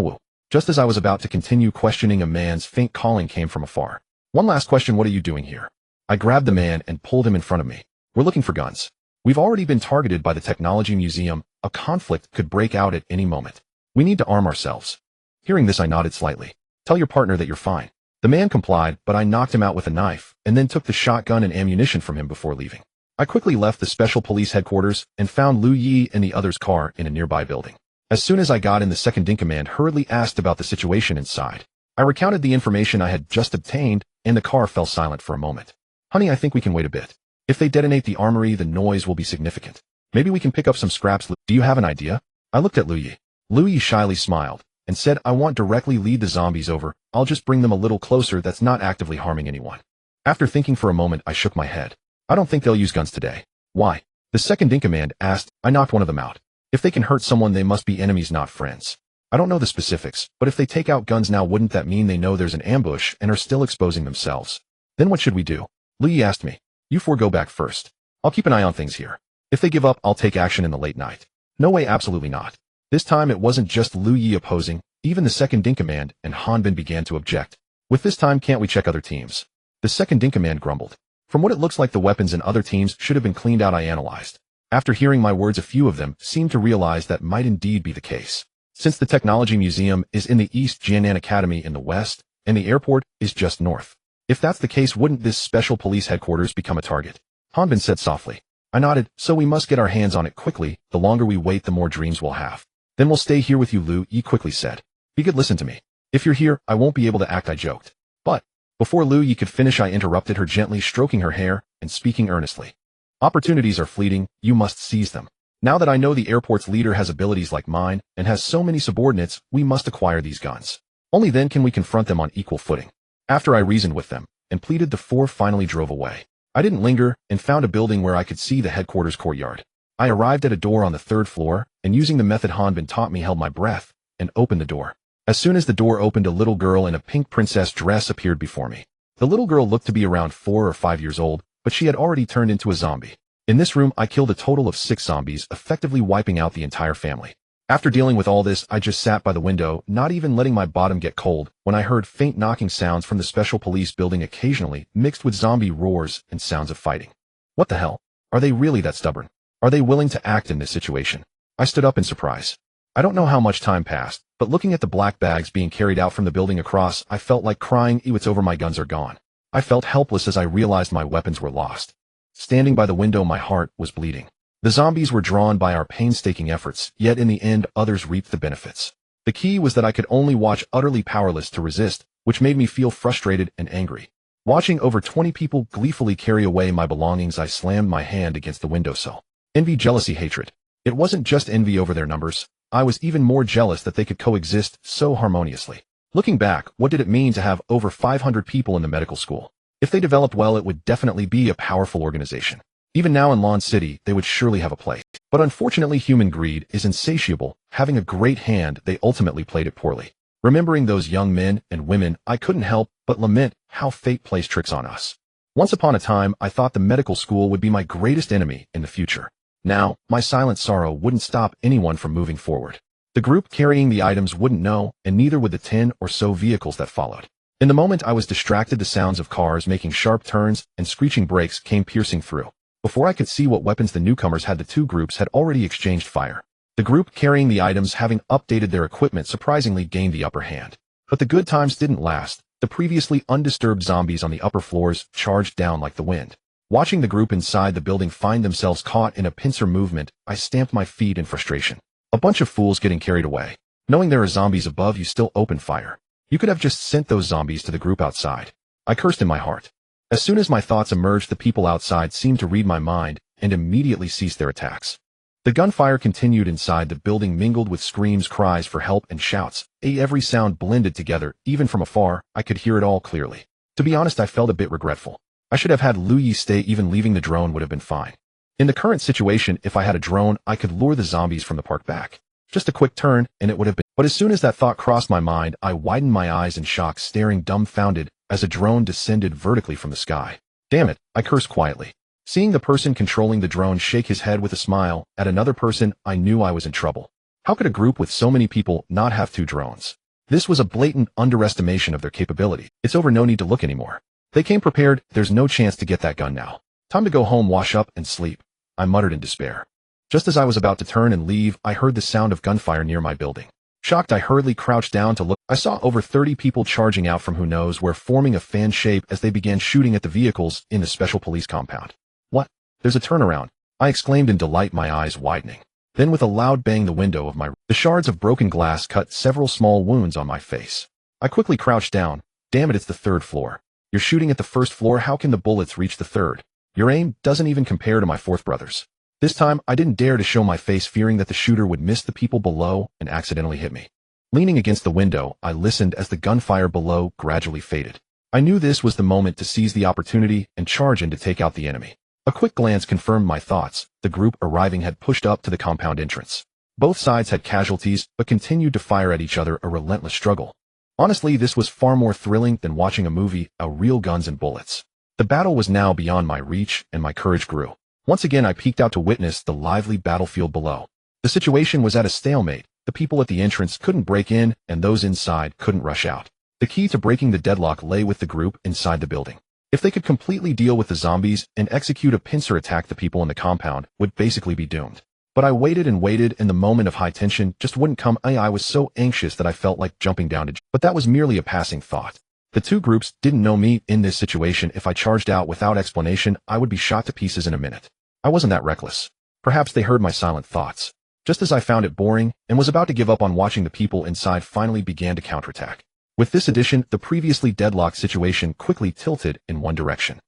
Wu." Just as I was about to continue questioning, a man's faint calling came from afar. "One last question, what are you doing here?" I grabbed the man and pulled him in front of me. "We're looking for guns. We've already been targeted by the Technology Museum. A conflict could break out at any moment. We need to arm ourselves." Hearing this, I nodded slightly. "Tell your partner that you're fine." The man complied, but I knocked him out with a knife and then took the shotgun and ammunition from him before leaving. I quickly left the special police headquarters and found Lu Yi and the other's car in a nearby building. As soon as I got in, the second in command hurriedly asked about the situation inside. I recounted the information I had just obtained, and the car fell silent for a moment. "Honey, I think we can wait a bit. If they detonate the armory, the noise will be significant. Maybe we can pick up some scraps. Do you have an idea?" I looked at Lu Yi. Lu Yi shyly smiled and said, "I won't directly lead the zombies over. I'll just bring them a little closer that's not actively harming anyone." After thinking for a moment, I shook my head. "I don't think they'll use guns today." "Why?" the second in command asked. "I knocked one of them out. If they can hurt someone, they must be enemies, not friends. I don't know the specifics, but if they take out guns now, wouldn't that mean they know there's an ambush and are still exposing themselves? Then what should we do?" Lu Yi asked me. "You 4 go back first. I'll keep an eye on things here. If they give up, I'll take action in the late night." "No way, absolutely not." This time it wasn't just Lu Yi opposing. Even the second in command and Hanbin began to object. "With this time, can't we check other teams?" The second in command grumbled. "From what it looks like, the weapons in other teams should have been cleaned out," I analyzed. After hearing my words, a few of them seemed to realize that might indeed be the case. Since the Technology Museum is in the east, Jianan Academy in the west, and the airport is just north. If that's the case, wouldn't this special police headquarters become a target? Hanbin said softly. I nodded. "So we must get our hands on it quickly. The longer we wait, the more dreams we'll have." "Then we'll stay here with you," Lu Yi quickly said. "Be good, listen to me. If you're here, I won't be able to act," I joked. "But," before Lu Yi could finish, I interrupted her, gently stroking her hair and speaking earnestly. "Opportunities are fleeting. You must seize them. Now that I know the airport's leader has abilities like mine and has so many subordinates, we must acquire these guns. Only then can we confront them on equal footing." After I reasoned with them and pleaded, the 4 finally drove away. I didn't linger and found a building where I could see the headquarters courtyard. I arrived at a door on the 3rd floor and, using the method Hanbin taught me, held my breath and opened the door. As soon as the door opened, a little girl in a pink princess dress appeared before me. The little girl looked to be around 4 or 5 years old, but she had already turned into a zombie. In this room, I killed a total of 6 zombies, effectively wiping out the entire family. After dealing with all this, I just sat by the window, not even letting my bottom get cold, when I heard faint knocking sounds from the special police building, occasionally mixed with zombie roars and sounds of fighting. What the hell? Are they really that stubborn? Are they willing to act in this situation? I stood up in surprise. I don't know how much time passed, but looking at the black bags being carried out from the building across, I felt like crying. Ew, it's over, my guns are gone. I felt helpless as I realized my weapons were lost. Standing by the window, my heart was bleeding. The zombies were drawn by our painstaking efforts, yet in the end, others reaped the benefits. The key was that I could only watch, utterly powerless to resist, which made me feel frustrated and angry. Watching over 20 people gleefully carry away my belongings, I slammed my hand against the windowsill. Envy, jealousy, hatred. It wasn't just envy over their numbers. I was even more jealous that they could coexist so harmoniously. Looking back, what did it mean to have over 500 people in the medical school? If they developed well, it would definitely be a powerful organization. Even now in Lawn City, they would surely have a place. But unfortunately, human greed is insatiable. Having a great hand, they ultimately played it poorly. Remembering those young men and women, I couldn't help but lament how fate plays tricks on us. Once upon a time, I thought the medical school would be my greatest enemy in the future. Now, my silent sorrow wouldn't stop anyone from moving forward. The group carrying the items wouldn't know, and neither would the 10 or so vehicles that followed. In the moment I was distracted, the sounds of cars making sharp turns and screeching brakes came piercing through. Before I could see what weapons the newcomers had, the two groups had already exchanged fire. The group carrying the items, having updated their equipment, surprisingly gained the upper hand. But the good times didn't last. The previously undisturbed zombies on the upper floors charged down like the wind. Watching the group inside the building find themselves caught in a pincer movement, I stamped my feet in frustration. A bunch of fools getting carried away. Knowing there are zombies above, you still open fire. You could have just sent those zombies to the group outside. I cursed in my heart. As soon as my thoughts emerged, the people outside seemed to read my mind and immediately ceased their attacks. The gunfire continued inside the building, mingled with screams, cries for help, and shouts. Every sound blended together. Even from afar, I could hear it all clearly. To be honest, I felt a bit regretful. I should have had Luyi stay. Even leaving the drone would have been fine. In the current situation, if I had a drone, I could lure the zombies from the park back. Just a quick turn, and it would have been. But as soon as that thought crossed my mind, I widened my eyes in shock, staring dumbfounded as a drone descended vertically from the sky. Damn it, I cursed quietly. Seeing the person controlling the drone shake his head with a smile at another person, I knew I was in trouble. How could a group with so many people not have two drones? This was a blatant underestimation of their capability. It's over, no need to look anymore. They came prepared, there's no chance to get that gun now. Time to go home, wash up, and sleep, I muttered in despair. Just as I was about to turn and leave, I heard the sound of gunfire near my building. Shocked, I hurriedly crouched down to look. I saw over 30 people charging out from who knows where, forming a fan shape as they began shooting at the vehicles in the special police compound. What? There's a turnaround, I exclaimed in delight, my eyes widening. Then with a loud bang, the window of the shards of broken glass cut several small wounds on my face. I quickly crouched down. Damn it, it's the third floor. You're shooting at the first floor, how can the bullets reach the third? Your aim doesn't even compare to my fourth brother's. This time, I didn't dare to show my face, fearing that the shooter would miss the people below and accidentally hit me. Leaning against the window, I listened as the gunfire below gradually faded. I knew this was the moment to seize the opportunity and charge in to take out the enemy. A quick glance confirmed my thoughts. The group arriving had pushed up to the compound entrance. Both sides had casualties, but continued to fire at each other, a relentless struggle. Honestly, this was far more thrilling than watching a movie, real guns and bullets. The battle was now beyond my reach, and my courage grew. Once again, I peeked out to witness the lively battlefield below. The situation was at a stalemate. The people at the entrance couldn't break in, and those inside couldn't rush out. The key to breaking the deadlock lay with the group inside the building. If they could completely deal with the zombies and execute a pincer attack, the people in the compound would basically be doomed. But I waited and waited, and the moment of high tension just wouldn't come. I was so anxious that I felt like jumping down to. But that was merely a passing thought. The two groups didn't know me. In this situation, if I charged out without explanation, I would be shot to pieces in a minute. I wasn't that reckless. Perhaps they heard my silent thoughts. Just as I found it boring and was about to give up on watching, the people inside finally began to counterattack. With this addition, the previously deadlocked situation quickly tilted in one direction.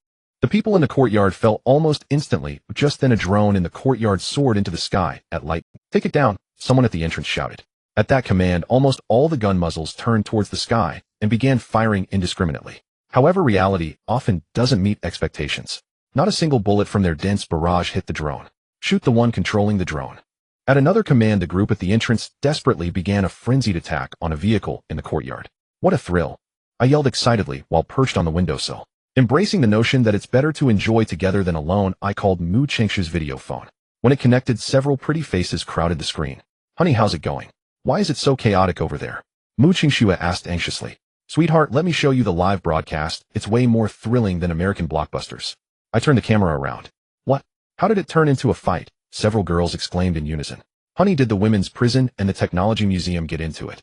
The people in the courtyard fell almost instantly. Just then, a drone in the courtyard soared into the sky at light. Take it down, someone at the entrance shouted. At that command, almost all the gun muzzles turned towards the sky and began firing indiscriminately. However, reality often doesn't meet expectations. Not a single bullet from their dense barrage hit the drone. Shoot the one controlling the drone. At another command, the group at the entrance desperately began a frenzied attack on a vehicle in the courtyard. What a thrill! I yelled excitedly while perched on the windowsill. Embracing the notion that it's better to enjoy together than alone, I called Mu Chengshu's video phone. When it connected, several pretty faces crowded the screen. Honey, how's it going? Why is it so chaotic over there? Mu Chengshu asked anxiously. Sweetheart, let me show you the live broadcast. It's way more thrilling than American blockbusters. I turned the camera around. What? How did it turn into a fight? Several girls exclaimed in unison. Honey, did the women's prison and the technology museum get into it?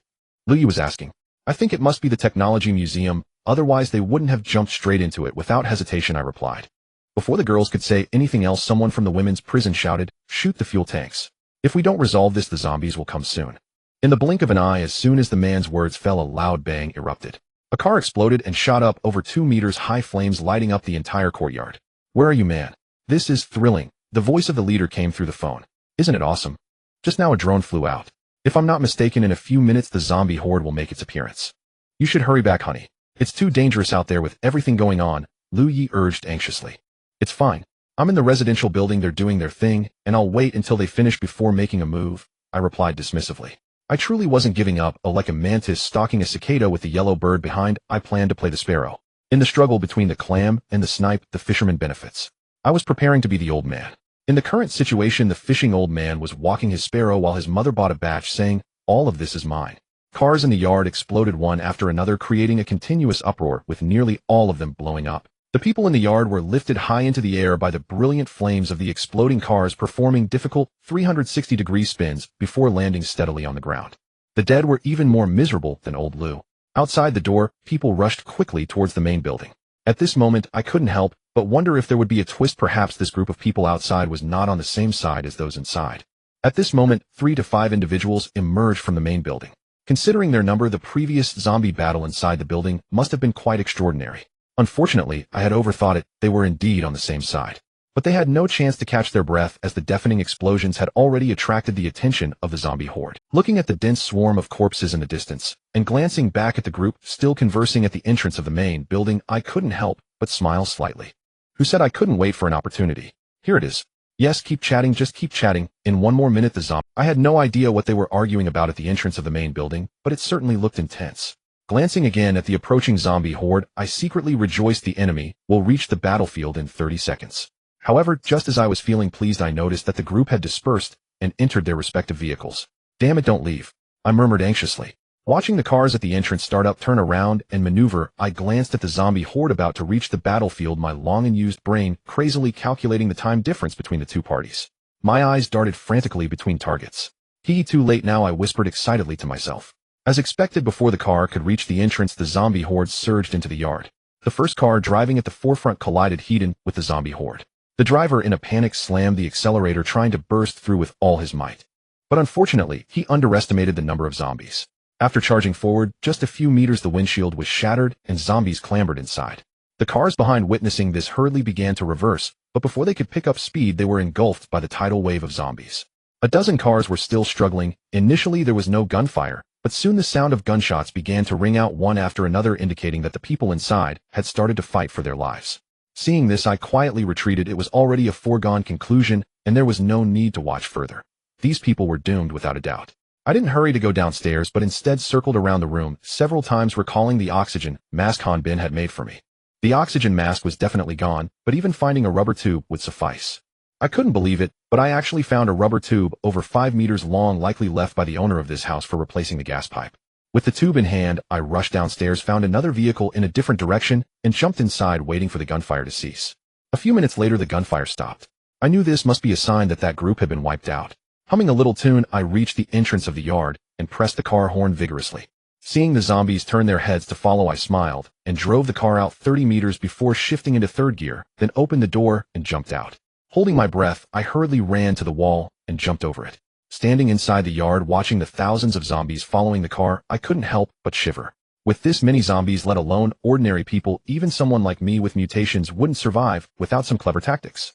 Luyi was asking. I think it must be the technology museum, otherwise they wouldn't have jumped straight into it. Without hesitation, I replied. Before the girls could say anything else, someone from the women's prison shouted, shoot the fuel tanks. If we don't resolve this, the zombies will come soon. In the blink of an eye, as soon as the man's words fell, a loud bang erupted. A car exploded and shot up over 2 meters high, flames lighting up the entire courtyard. Where are you, man? This is thrilling. The voice of the leader came through the phone. Isn't it awesome? Just now a drone flew out. If I'm not mistaken, in a few minutes the zombie horde will make its appearance. You should hurry back, honey. It's too dangerous out there with everything going on. Lu Yi urged anxiously. It's fine. I'm in the residential building, they're doing their thing, and I'll wait until they finish before making a move, I replied dismissively. I truly wasn't giving up, like a mantis stalking a cicada with the yellow bird behind. I planned to play the sparrow. In the struggle between the clam and the snipe, the fisherman benefits. I was preparing to be the old man. In the current situation, the fishing old man was walking his sparrow while his mother bought a batch, saying, "All of this is mine." Cars in the yard exploded one after another, creating a continuous uproar, with nearly all of them blowing up. The people in the yard were lifted high into the air by the brilliant flames of the exploding cars, performing difficult 360-degree spins before landing steadily on the ground. The dead were even more miserable than old Lou. Outside the door, people rushed quickly towards the main building. At this moment, I couldn't help but wonder if there would be a twist. Perhaps this group of people outside was not on the same side as those inside. At this moment, 3 to 5 individuals emerged from the main building. Considering their number, the previous zombie battle inside the building must have been quite extraordinary. Unfortunately, I had overthought it. They were indeed on the same side. But they had no chance to catch their breath, as the deafening explosions had already attracted the attention of the zombie horde. Looking at the dense swarm of corpses in the distance, and glancing back at the group still conversing at the entrance of the main building, I couldn't help but smile slightly. Who said I couldn't wait for an opportunity? Here it is. Yes, keep chatting, just keep chatting. In one more minute the zombie. I had no idea what they were arguing about at the entrance of the main building, but it certainly looked intense. Glancing again at the approaching zombie horde, I secretly rejoiced the enemy will reach the battlefield in 30 seconds. However, just as I was feeling pleased, I noticed that the group had dispersed and entered their respective vehicles. Damn it, don't leave, I murmured anxiously. Watching the cars at the entrance start up, turn around, and maneuver, I glanced at the zombie horde about to reach the battlefield, my long unused brain crazily calculating the time difference between the two parties. My eyes darted frantically between targets. Too late now, I whispered excitedly to myself. As expected, before the car could reach the entrance, the zombie horde surged into the yard. The first car driving at the forefront collided head-on with the zombie horde. The driver, in a panic, slammed the accelerator, trying to burst through with all his might. But unfortunately, he underestimated the number of zombies. After charging forward just a few meters, the windshield was shattered and zombies clambered inside. The cars behind, witnessing this, hurriedly began to reverse, but before they could pick up speed, they were engulfed by the tidal wave of zombies. A dozen cars were still struggling. Initially, there was no gunfire, but soon the sound of gunshots began to ring out one after another, indicating that the people inside had started to fight for their lives. Seeing this, I quietly retreated. It was already a foregone conclusion, and there was no need to watch further. These people were doomed without a doubt. I didn't hurry to go downstairs, but instead circled around the room several times, recalling the oxygen mask Han Bin had made for me. The oxygen mask was definitely gone, but even finding a rubber tube would suffice. I couldn't believe it, but I actually found a rubber tube over 5 meters long, likely left by the owner of this house for replacing the gas pipe. With the tube in hand, I rushed downstairs, found another vehicle in a different direction, and jumped inside, waiting for the gunfire to cease. A few minutes later, the gunfire stopped. I knew this must be a sign that that group had been wiped out. Humming a little tune, I reached the entrance of the yard and pressed the car horn vigorously. Seeing the zombies turn their heads to follow, I smiled and drove the car out 30 meters before shifting into third gear, then opened the door and jumped out. Holding my breath, I hurriedly ran to the wall and jumped over it. Standing inside the yard, watching the thousands of zombies following the car, I couldn't help but shiver. With this many zombies, let alone ordinary people, even someone like me with mutations wouldn't survive without some clever tactics.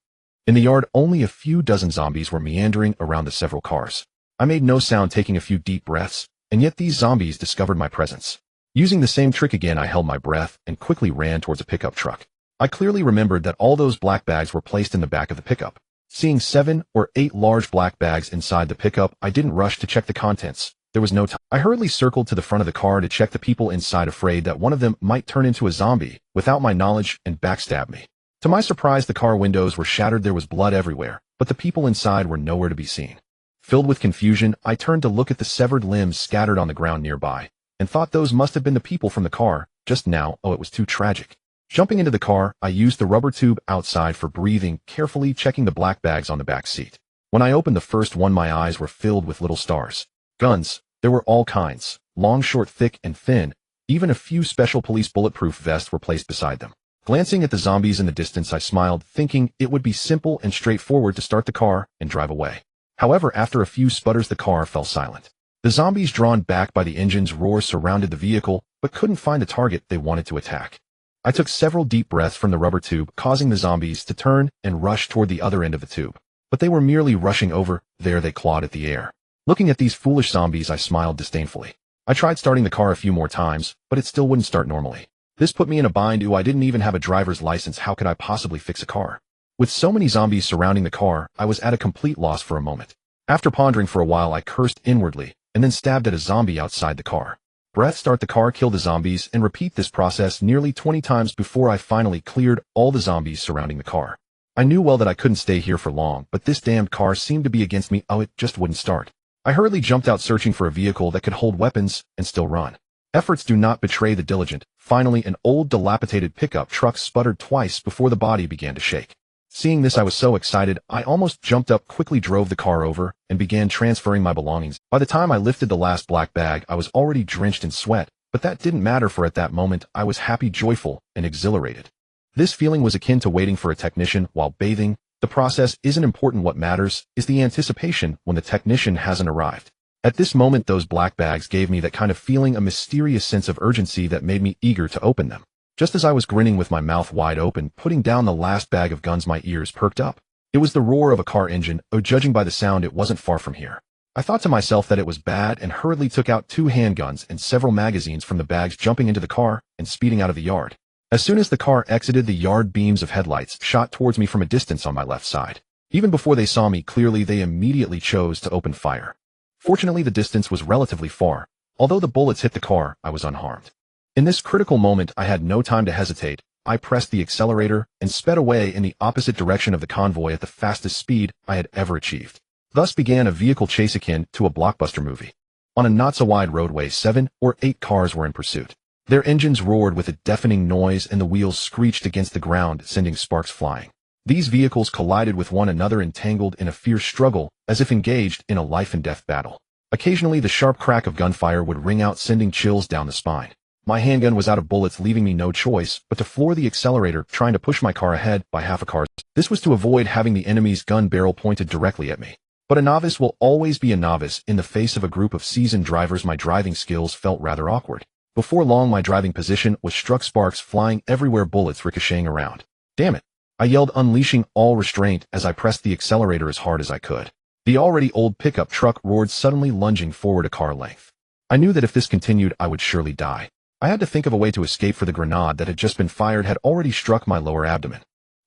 In the yard, only a few dozen zombies were meandering around the several cars. I made no sound, taking a few deep breaths, and yet these zombies discovered my presence. Using the same trick again, I held my breath and quickly ran towards a pickup truck. I clearly remembered that all those black bags were placed in the back of the pickup. Seeing 7 or 8 large black bags inside the pickup, I didn't rush to check the contents. There was no time. I hurriedly circled to the front of the car to check the people inside, afraid that one of them might turn into a zombie without my knowledge and backstab me. To my surprise, the car windows were shattered. There was blood everywhere, but the people inside were nowhere to be seen. Filled with confusion, I turned to look at the severed limbs scattered on the ground nearby, and thought those must have been the people from the car just now. Oh, it was too tragic. Jumping into the car, I used the rubber tube outside for breathing, carefully checking the black bags on the back seat. When I opened the first one, my eyes were filled with little stars. Guns. There were all kinds. Long, short, thick, and thin. Even a few special police bulletproof vests were placed beside them. Glancing at the zombies in the distance, I smiled, thinking it would be simple and straightforward to start the car and drive away. However, after a few sputters, the car fell silent. The zombies, drawn back by the engine's roar, surrounded the vehicle, but couldn't find the target they wanted to attack. I took several deep breaths from the rubber tube, causing the zombies to turn and rush toward the other end of the tube. But they were merely rushing over. There they clawed at the air. Looking at these foolish zombies, I smiled disdainfully. I tried starting the car a few more times, but it still wouldn't start normally. This put me in a bind. I didn't even have a driver's license. How could I possibly fix a car? With so many zombies surrounding the car, I was at a complete loss for a moment. After pondering for a while, I cursed inwardly, and then stabbed at a zombie outside the car. Breath, start the car, kill the zombies, and repeat this process nearly 20 times before I finally cleared all the zombies surrounding the car. I knew well that I couldn't stay here for long, but this damned car seemed to be against me. It just wouldn't start. I hurriedly jumped out searching for a vehicle that could hold weapons and still run. Efforts do not betray the diligent. Finally, an old dilapidated pickup truck sputtered twice before the body began to shake. Seeing this, I was so excited, I almost jumped up, quickly drove the car over, and began transferring my belongings. By the time I lifted the last black bag, I was already drenched in sweat, but that didn't matter, for at that moment, I was happy, joyful, and exhilarated. This feeling was akin to waiting for a technician while bathing. The process isn't important. What matters is the anticipation when the technician hasn't arrived. At this moment, those black bags gave me that kind of feeling, a mysterious sense of urgency that made me eager to open them. Just as I was grinning with my mouth wide open, putting down the last bag of guns, my ears perked up. It was the roar of a car engine. Judging by the sound, it wasn't far from here. I thought to myself that it was bad and hurriedly took out 2 handguns and several magazines from the bags, jumping into the car and speeding out of the yard. As soon as the car exited the yard, beams of headlights shot towards me from a distance on my left side. Even before they saw me clearly, they immediately chose to open fire. Fortunately, the distance was relatively far. Although the bullets hit the car, I was unharmed. In this critical moment, I had no time to hesitate. I pressed the accelerator and sped away in the opposite direction of the convoy at the fastest speed I had ever achieved. Thus began a vehicle chase akin to a blockbuster movie. On a not-so-wide roadway, 7 or 8 cars were in pursuit. Their engines roared with a deafening noise and the wheels screeched against the ground, sending sparks flying. These vehicles collided with one another, entangled in a fierce struggle, as if engaged in a life-and-death battle. Occasionally, the sharp crack of gunfire would ring out, sending chills down the spine. My handgun was out of bullets, leaving me no choice but to floor the accelerator, trying to push my car ahead by half a car. This was to avoid having the enemy's gun barrel pointed directly at me. But a novice will always be a novice in the face of a group of seasoned drivers. My driving skills felt rather awkward. Before long, my driving position was struck, sparks flying everywhere, bullets ricocheting around. Damn it! I yelled, unleashing all restraint as I pressed the accelerator as hard as I could. The already old pickup truck roared, suddenly lunging forward a car length. I knew that if this continued, I would surely die. I had to think of a way to escape, for the grenade that had just been fired had already struck my lower abdomen.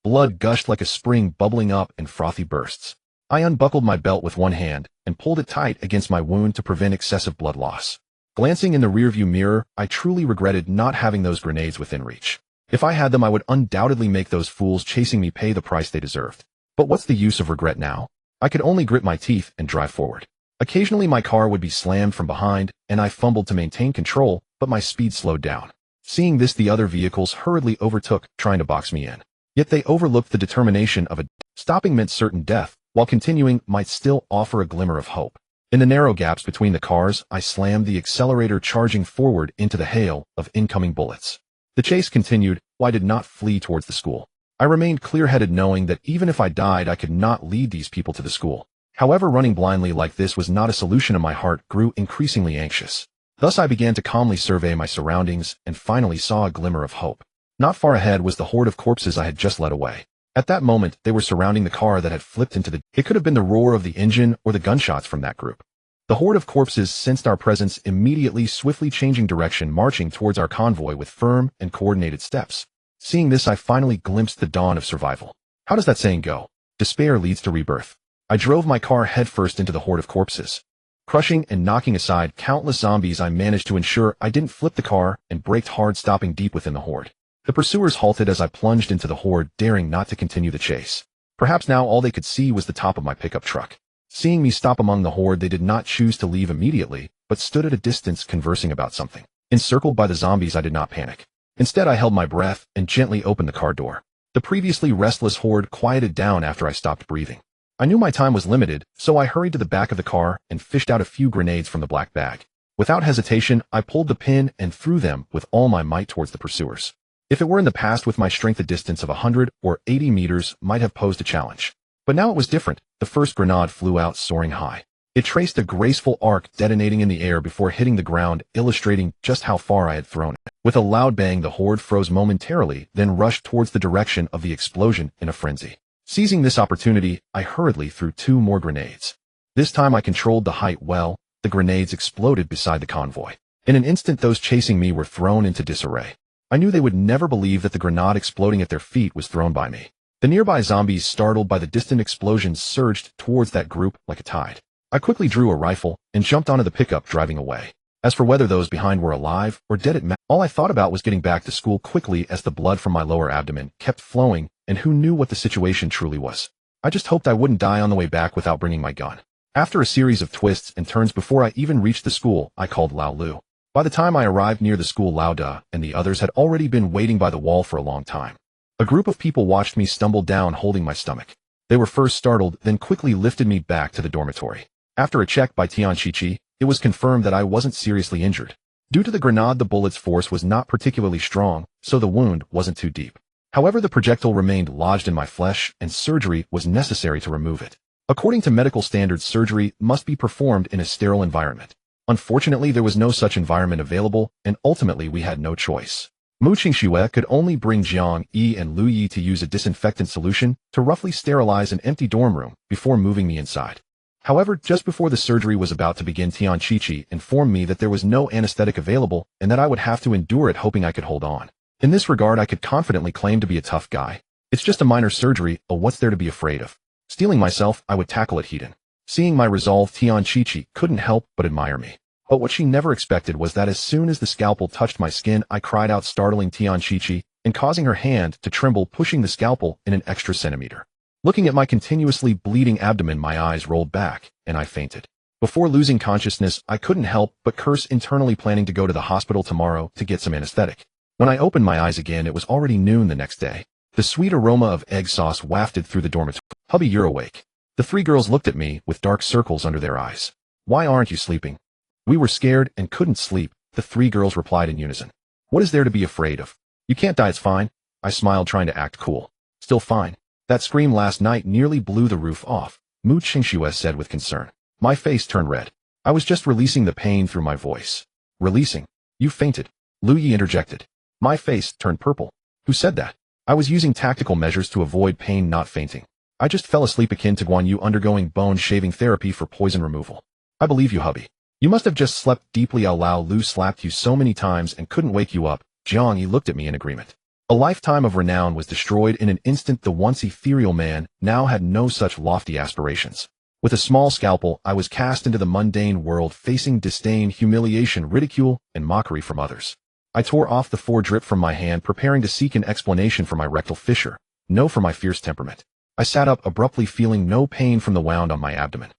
Blood gushed like a spring, bubbling up in frothy bursts. I unbuckled my belt with one hand and pulled it tight against my wound to prevent excessive blood loss. Glancing in the rearview mirror, I truly regretted not having those grenades within reach. If I had them, I would undoubtedly make those fools chasing me pay the price they deserved. But what's the use of regret now? I could only grit my teeth and drive forward. Occasionally, my car would be slammed from behind, and I fumbled to maintain control, but my speed slowed down. Seeing this, the other vehicles hurriedly overtook, trying to box me in. Yet they overlooked the determination of a stopping meant certain death, while continuing might still offer a glimmer of hope. In the narrow gaps between the cars, I slammed the accelerator, charging forward into the hail of incoming bullets. The chase continued. I did not flee towards the school. I remained clear-headed, knowing that even if I died, I could not lead these people to the school. However, running blindly like this was not a solution, and my heart grew increasingly anxious. Thus I began to calmly survey my surroundings and finally saw a glimmer of hope. Not far ahead was the horde of corpses I had just led away. At that moment, they were surrounding the car that had flipped into the... It could have been the roar of the engine or the gunshots from that group. The horde of corpses sensed our presence, immediately swiftly changing direction, marching towards our convoy with firm and coordinated steps. Seeing this, I finally glimpsed the dawn of survival. How does that saying go? Despair leads to rebirth. I drove my car headfirst into the horde of corpses. Crushing and knocking aside countless zombies, I managed to ensure I didn't flip the car and braked hard, stopping deep within the horde. The pursuers halted as I plunged into the horde, daring not to continue the chase. Perhaps now all they could see was the top of my pickup truck. Seeing me stop among the horde, they did not choose to leave immediately, but stood at a distance conversing about something. Encircled by the zombies, I did not panic. Instead, I held my breath and gently opened the car door. The previously restless horde quieted down after I stopped breathing. I knew my time was limited, so I hurried to the back of the car and fished out a few grenades from the black bag. Without hesitation, I pulled the pin and threw them with all my might towards the pursuers. If it were in the past, with my strength, a distance of 100 or 80 meters might have posed a challenge. But now it was different. The first grenade flew out, soaring high. It traced a graceful arc, detonating in the air before hitting the ground, illustrating just how far I had thrown it. With a loud bang, the horde froze momentarily, then rushed towards the direction of the explosion in a frenzy. Seizing this opportunity, I hurriedly threw 2 more grenades. This time I controlled the height well. The grenades exploded beside the convoy. In an instant, those chasing me were thrown into disarray. I knew they would never believe that the grenade exploding at their feet was thrown by me. The nearby zombies, startled by the distant explosions, surged towards that group like a tide. I quickly drew a rifle and jumped onto the pickup, driving away. As for whether those behind were alive or dead, all I thought about was getting back to school quickly, as the blood from my lower abdomen kept flowing, and who knew what the situation truly was. I just hoped I wouldn't die on the way back without bringing my gun. After a series of twists and turns before I even reached the school, I called Lao Lu. By the time I arrived near the school, Lao Da and the others had already been waiting by the wall for a long time. A group of people watched me stumble down holding my stomach. They were first startled, then quickly lifted me back to the dormitory. After a check by Tian Chichi, it was confirmed that I wasn't seriously injured. Due to the grenade, the bullet's force was not particularly strong, so the wound wasn't too deep. However, the projectile remained lodged in my flesh, and surgery was necessary to remove it. According to medical standards, surgery must be performed in a sterile environment. Unfortunately, there was no such environment available, and ultimately we had no choice. Mu Qingxue could only bring Jiang Yi and Lu Yi to use a disinfectant solution to roughly sterilize an empty dorm room before moving me inside. However, just before the surgery was about to begin, Tian Chichi informed me that there was no anesthetic available and that I would have to endure it, hoping I could hold on. In this regard, I could confidently claim to be a tough guy. It's just a minor surgery, what's there to be afraid of? Steeling myself, I would tackle it head-on. Seeing my resolve, Tian Chichi couldn't help but admire me. But what she never expected was that as soon as the scalpel touched my skin, I cried out, startling Tian Chichi and causing her hand to tremble, pushing the scalpel in an extra centimeter. Looking at my continuously bleeding abdomen, my eyes rolled back, and I fainted. Before losing consciousness, I couldn't help but curse internally, planning to go to the hospital tomorrow to get some anesthetic. When I opened my eyes again, it was already noon the next day. The sweet aroma of egg sauce wafted through the dormitory. "Hubby, you're awake." The three girls looked at me with dark circles under their eyes. "Why aren't you sleeping?" "We were scared and couldn't sleep," the three girls replied in unison. "What is there to be afraid of? You can't die, it's fine." I smiled, trying to act cool. "Still fine. That scream last night nearly blew the roof off," Mu Qingxue said with concern. My face turned red. "I was just releasing the pain through my voice." "Releasing? You fainted," Lu Yi interjected. My face turned purple. "Who said that?" "I was using tactical measures to avoid pain, not fainting. I just fell asleep, akin to Guan Yu undergoing bone-shaving therapy for poison removal." "I believe you, hubby. You must have just slept deeply. Lao Lu slapped you so many times and couldn't wake you up." Jiang Yi looked at me in agreement. A lifetime of renown was destroyed in an instant. The once ethereal man now had no such lofty aspirations. With a small scalpel, I was cast into the mundane world, facing disdain, humiliation, ridicule, and mockery from others. I tore off the foredrip from my hand, preparing to seek an explanation for my rectal fissure, no for my fierce temperament. I sat up abruptly, feeling no pain from the wound on my abdomen.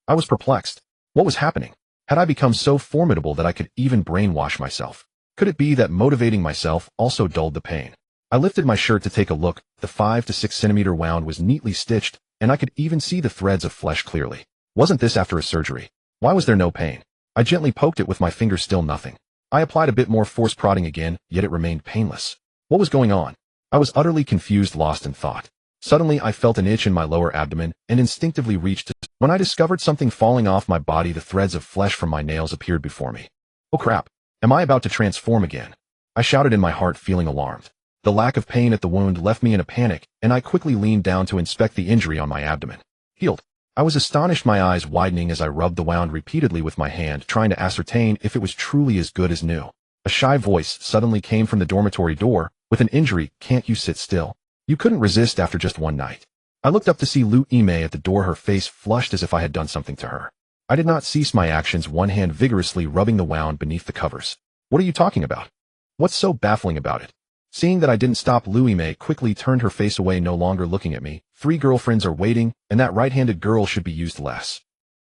I was perplexed. What was happening? Had I become so formidable that I could even brainwash myself? Could it be that motivating myself also dulled the pain? I lifted my shirt to take a look. The 5 to 6 centimeter wound was neatly stitched, and I could even see the threads of flesh clearly. Wasn't this after a surgery? Why was there no pain? I gently poked it with my finger, still nothing. I applied a bit more force, prodding again, yet it remained painless. What was going on? I was utterly confused, lost in thought. Suddenly, I felt an itch in my lower abdomen and instinctively reached. When I discovered something falling off my body, the threads of flesh from my nails appeared before me. "Oh crap! Am I about to transform again?" I shouted in my heart, feeling alarmed. The lack of pain at the wound left me in a panic, and I quickly leaned down to inspect the injury on my abdomen. "Healed." I was astonished, my eyes widening as I rubbed the wound repeatedly with my hand, trying to ascertain if it was truly as good as new. A shy voice suddenly came from the dormitory door. "With an injury, can't you sit still? You couldn't resist after just one night." I looked up to see Lu Yimei at the door, her face flushed as if I had done something to her. I did not cease my actions, one hand vigorously rubbing the wound beneath the covers. "What are you talking about? What's so baffling about it?" Seeing that I didn't stop, Lu Yimei quickly turned her face away, no longer looking at me. "3 girlfriends are waiting, and that right-handed girl should be used less."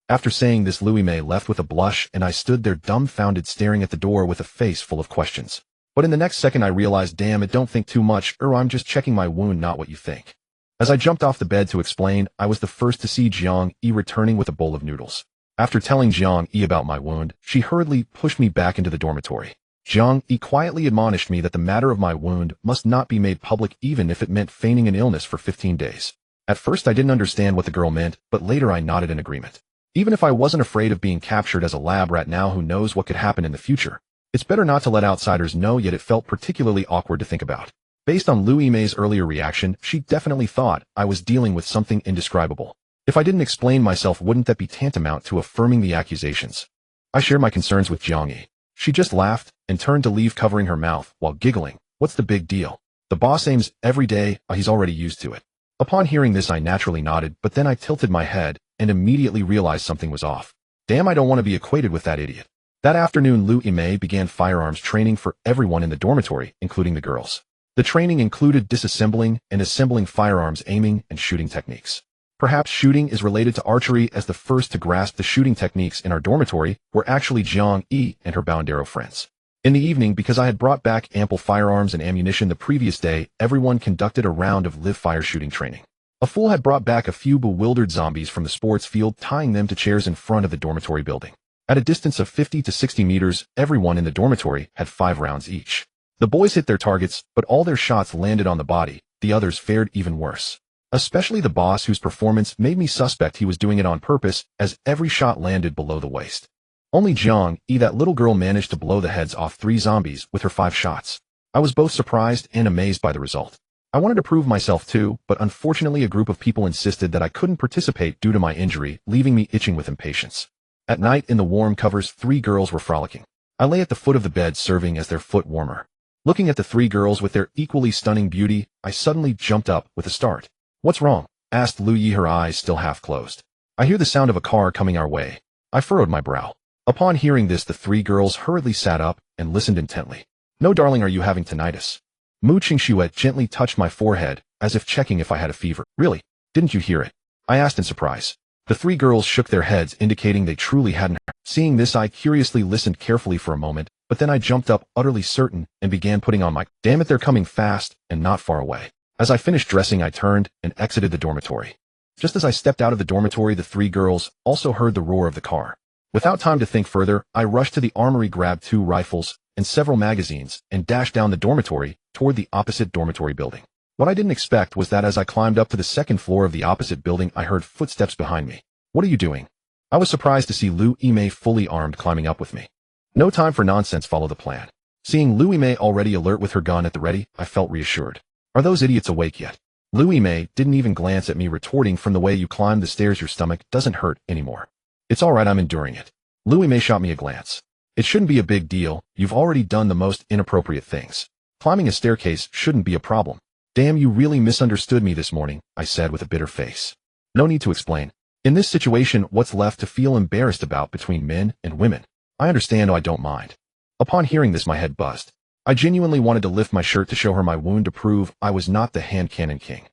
After saying this, Lu Yimei left with a blush, and I stood there dumbfounded, staring at the door with a face full of questions. But in the next second I realized, damn it, don't think too much, I'm just checking my wound, not what you think. As I jumped off the bed to explain, I was the first to see Jiang Yi returning with a bowl of noodles. After telling Jiang Yi about my wound, she hurriedly pushed me back into the dormitory. Jiang Yi quietly admonished me that the matter of my wound must not be made public, even if it meant feigning an illness for 15 days. At first I didn't understand what the girl meant, but later I nodded in agreement. Even if I wasn't afraid of being captured as a lab rat, now who knows what could happen in the future? It's better not to let outsiders know, yet it felt particularly awkward to think about. Based on Lu Yimei's earlier reaction, she definitely thought I was dealing with something indescribable. If I didn't explain myself, wouldn't that be tantamount to affirming the accusations? I shared my concerns with Jiang Yi. She just laughed and turned to leave, covering her mouth while giggling. What's the big deal? The boss aims every day, he's already used to it. Upon hearing this I naturally nodded, but then I tilted my head and immediately realized something was off. Damn, I don't want to be equated with that idiot. That afternoon Lu Yimei began firearms training for everyone in the dormitory, including the girls. The training included disassembling and assembling firearms, aiming and shooting techniques. Perhaps shooting is related to archery, as the first to grasp the shooting techniques in our dormitory were actually Jiang Yi and her Boundero friends. In the evening, because I had brought back ample firearms and ammunition the previous day, everyone conducted a round of live fire shooting training. A fool had brought back a few bewildered zombies from the sports field, tying them to chairs in front of the dormitory building. At a distance of 50 to 60 meters, everyone in the dormitory had 5 rounds each. The boys hit their targets, but all their shots landed on the body. The others fared even worse. Especially the boss, whose performance made me suspect he was doing it on purpose, as every shot landed below the waist. Only Jiang Yi, that little girl, managed to blow the heads off 3 zombies with her 5 shots. I was both surprised and amazed by the result. I wanted to prove myself too, but unfortunately a group of people insisted that I couldn't participate due to my injury, leaving me itching with impatience. At night, in the warm covers, 3 girls were frolicking. I lay at the foot of the bed, serving as their foot warmer. Looking at the 3 girls with their equally stunning beauty, I suddenly jumped up with a start. "What's wrong?" asked Lu Yi, her eyes still half closed. "I hear the sound of a car coming our way." I furrowed my brow. Upon hearing this, the 3 girls hurriedly sat up and listened intently. "No, darling, are you having tinnitus?" Mu Qingxuet gently touched my forehead, as if checking if I had a fever. "Really? Didn't you hear it?" I asked in surprise. The 3 girls shook their heads, indicating they truly hadn't heard. Seeing this, I curiously listened carefully for a moment, but then I jumped up, utterly certain, and began putting on my— "Damn it, they're coming fast and not far away." As I finished dressing, I turned and exited the dormitory. Just as I stepped out of the dormitory, the 3 girls also heard the roar of the car. Without time to think further, I rushed to the armory, grabbed 2 rifles and several magazines, and dashed down the dormitory toward the opposite dormitory building. What I didn't expect was that as I climbed up to the 2nd floor of the opposite building, I heard footsteps behind me. "What are you doing?" I was surprised to see Lu Yimei fully armed climbing up with me. No time for nonsense, follow the plan. Seeing Lu Yimei already alert with her gun at the ready, I felt reassured. "Are those idiots awake yet?" Lu Yimei didn't even glance at me, retorting, "From the way you climb the stairs, your stomach doesn't hurt anymore." "It's alright, I'm enduring it." Lu Yimei shot me a glance. "It shouldn't be a big deal, you've already done the most inappropriate things. Climbing a staircase shouldn't be a problem." "Damn, you really misunderstood me this morning," I said with a bitter face. "No need to explain. In this situation, what's left to feel embarrassed about between men and women? I understand, I don't mind." Upon hearing this, my head buzzed. I genuinely wanted to lift my shirt to show her my wound, to prove I was not the hand cannon king.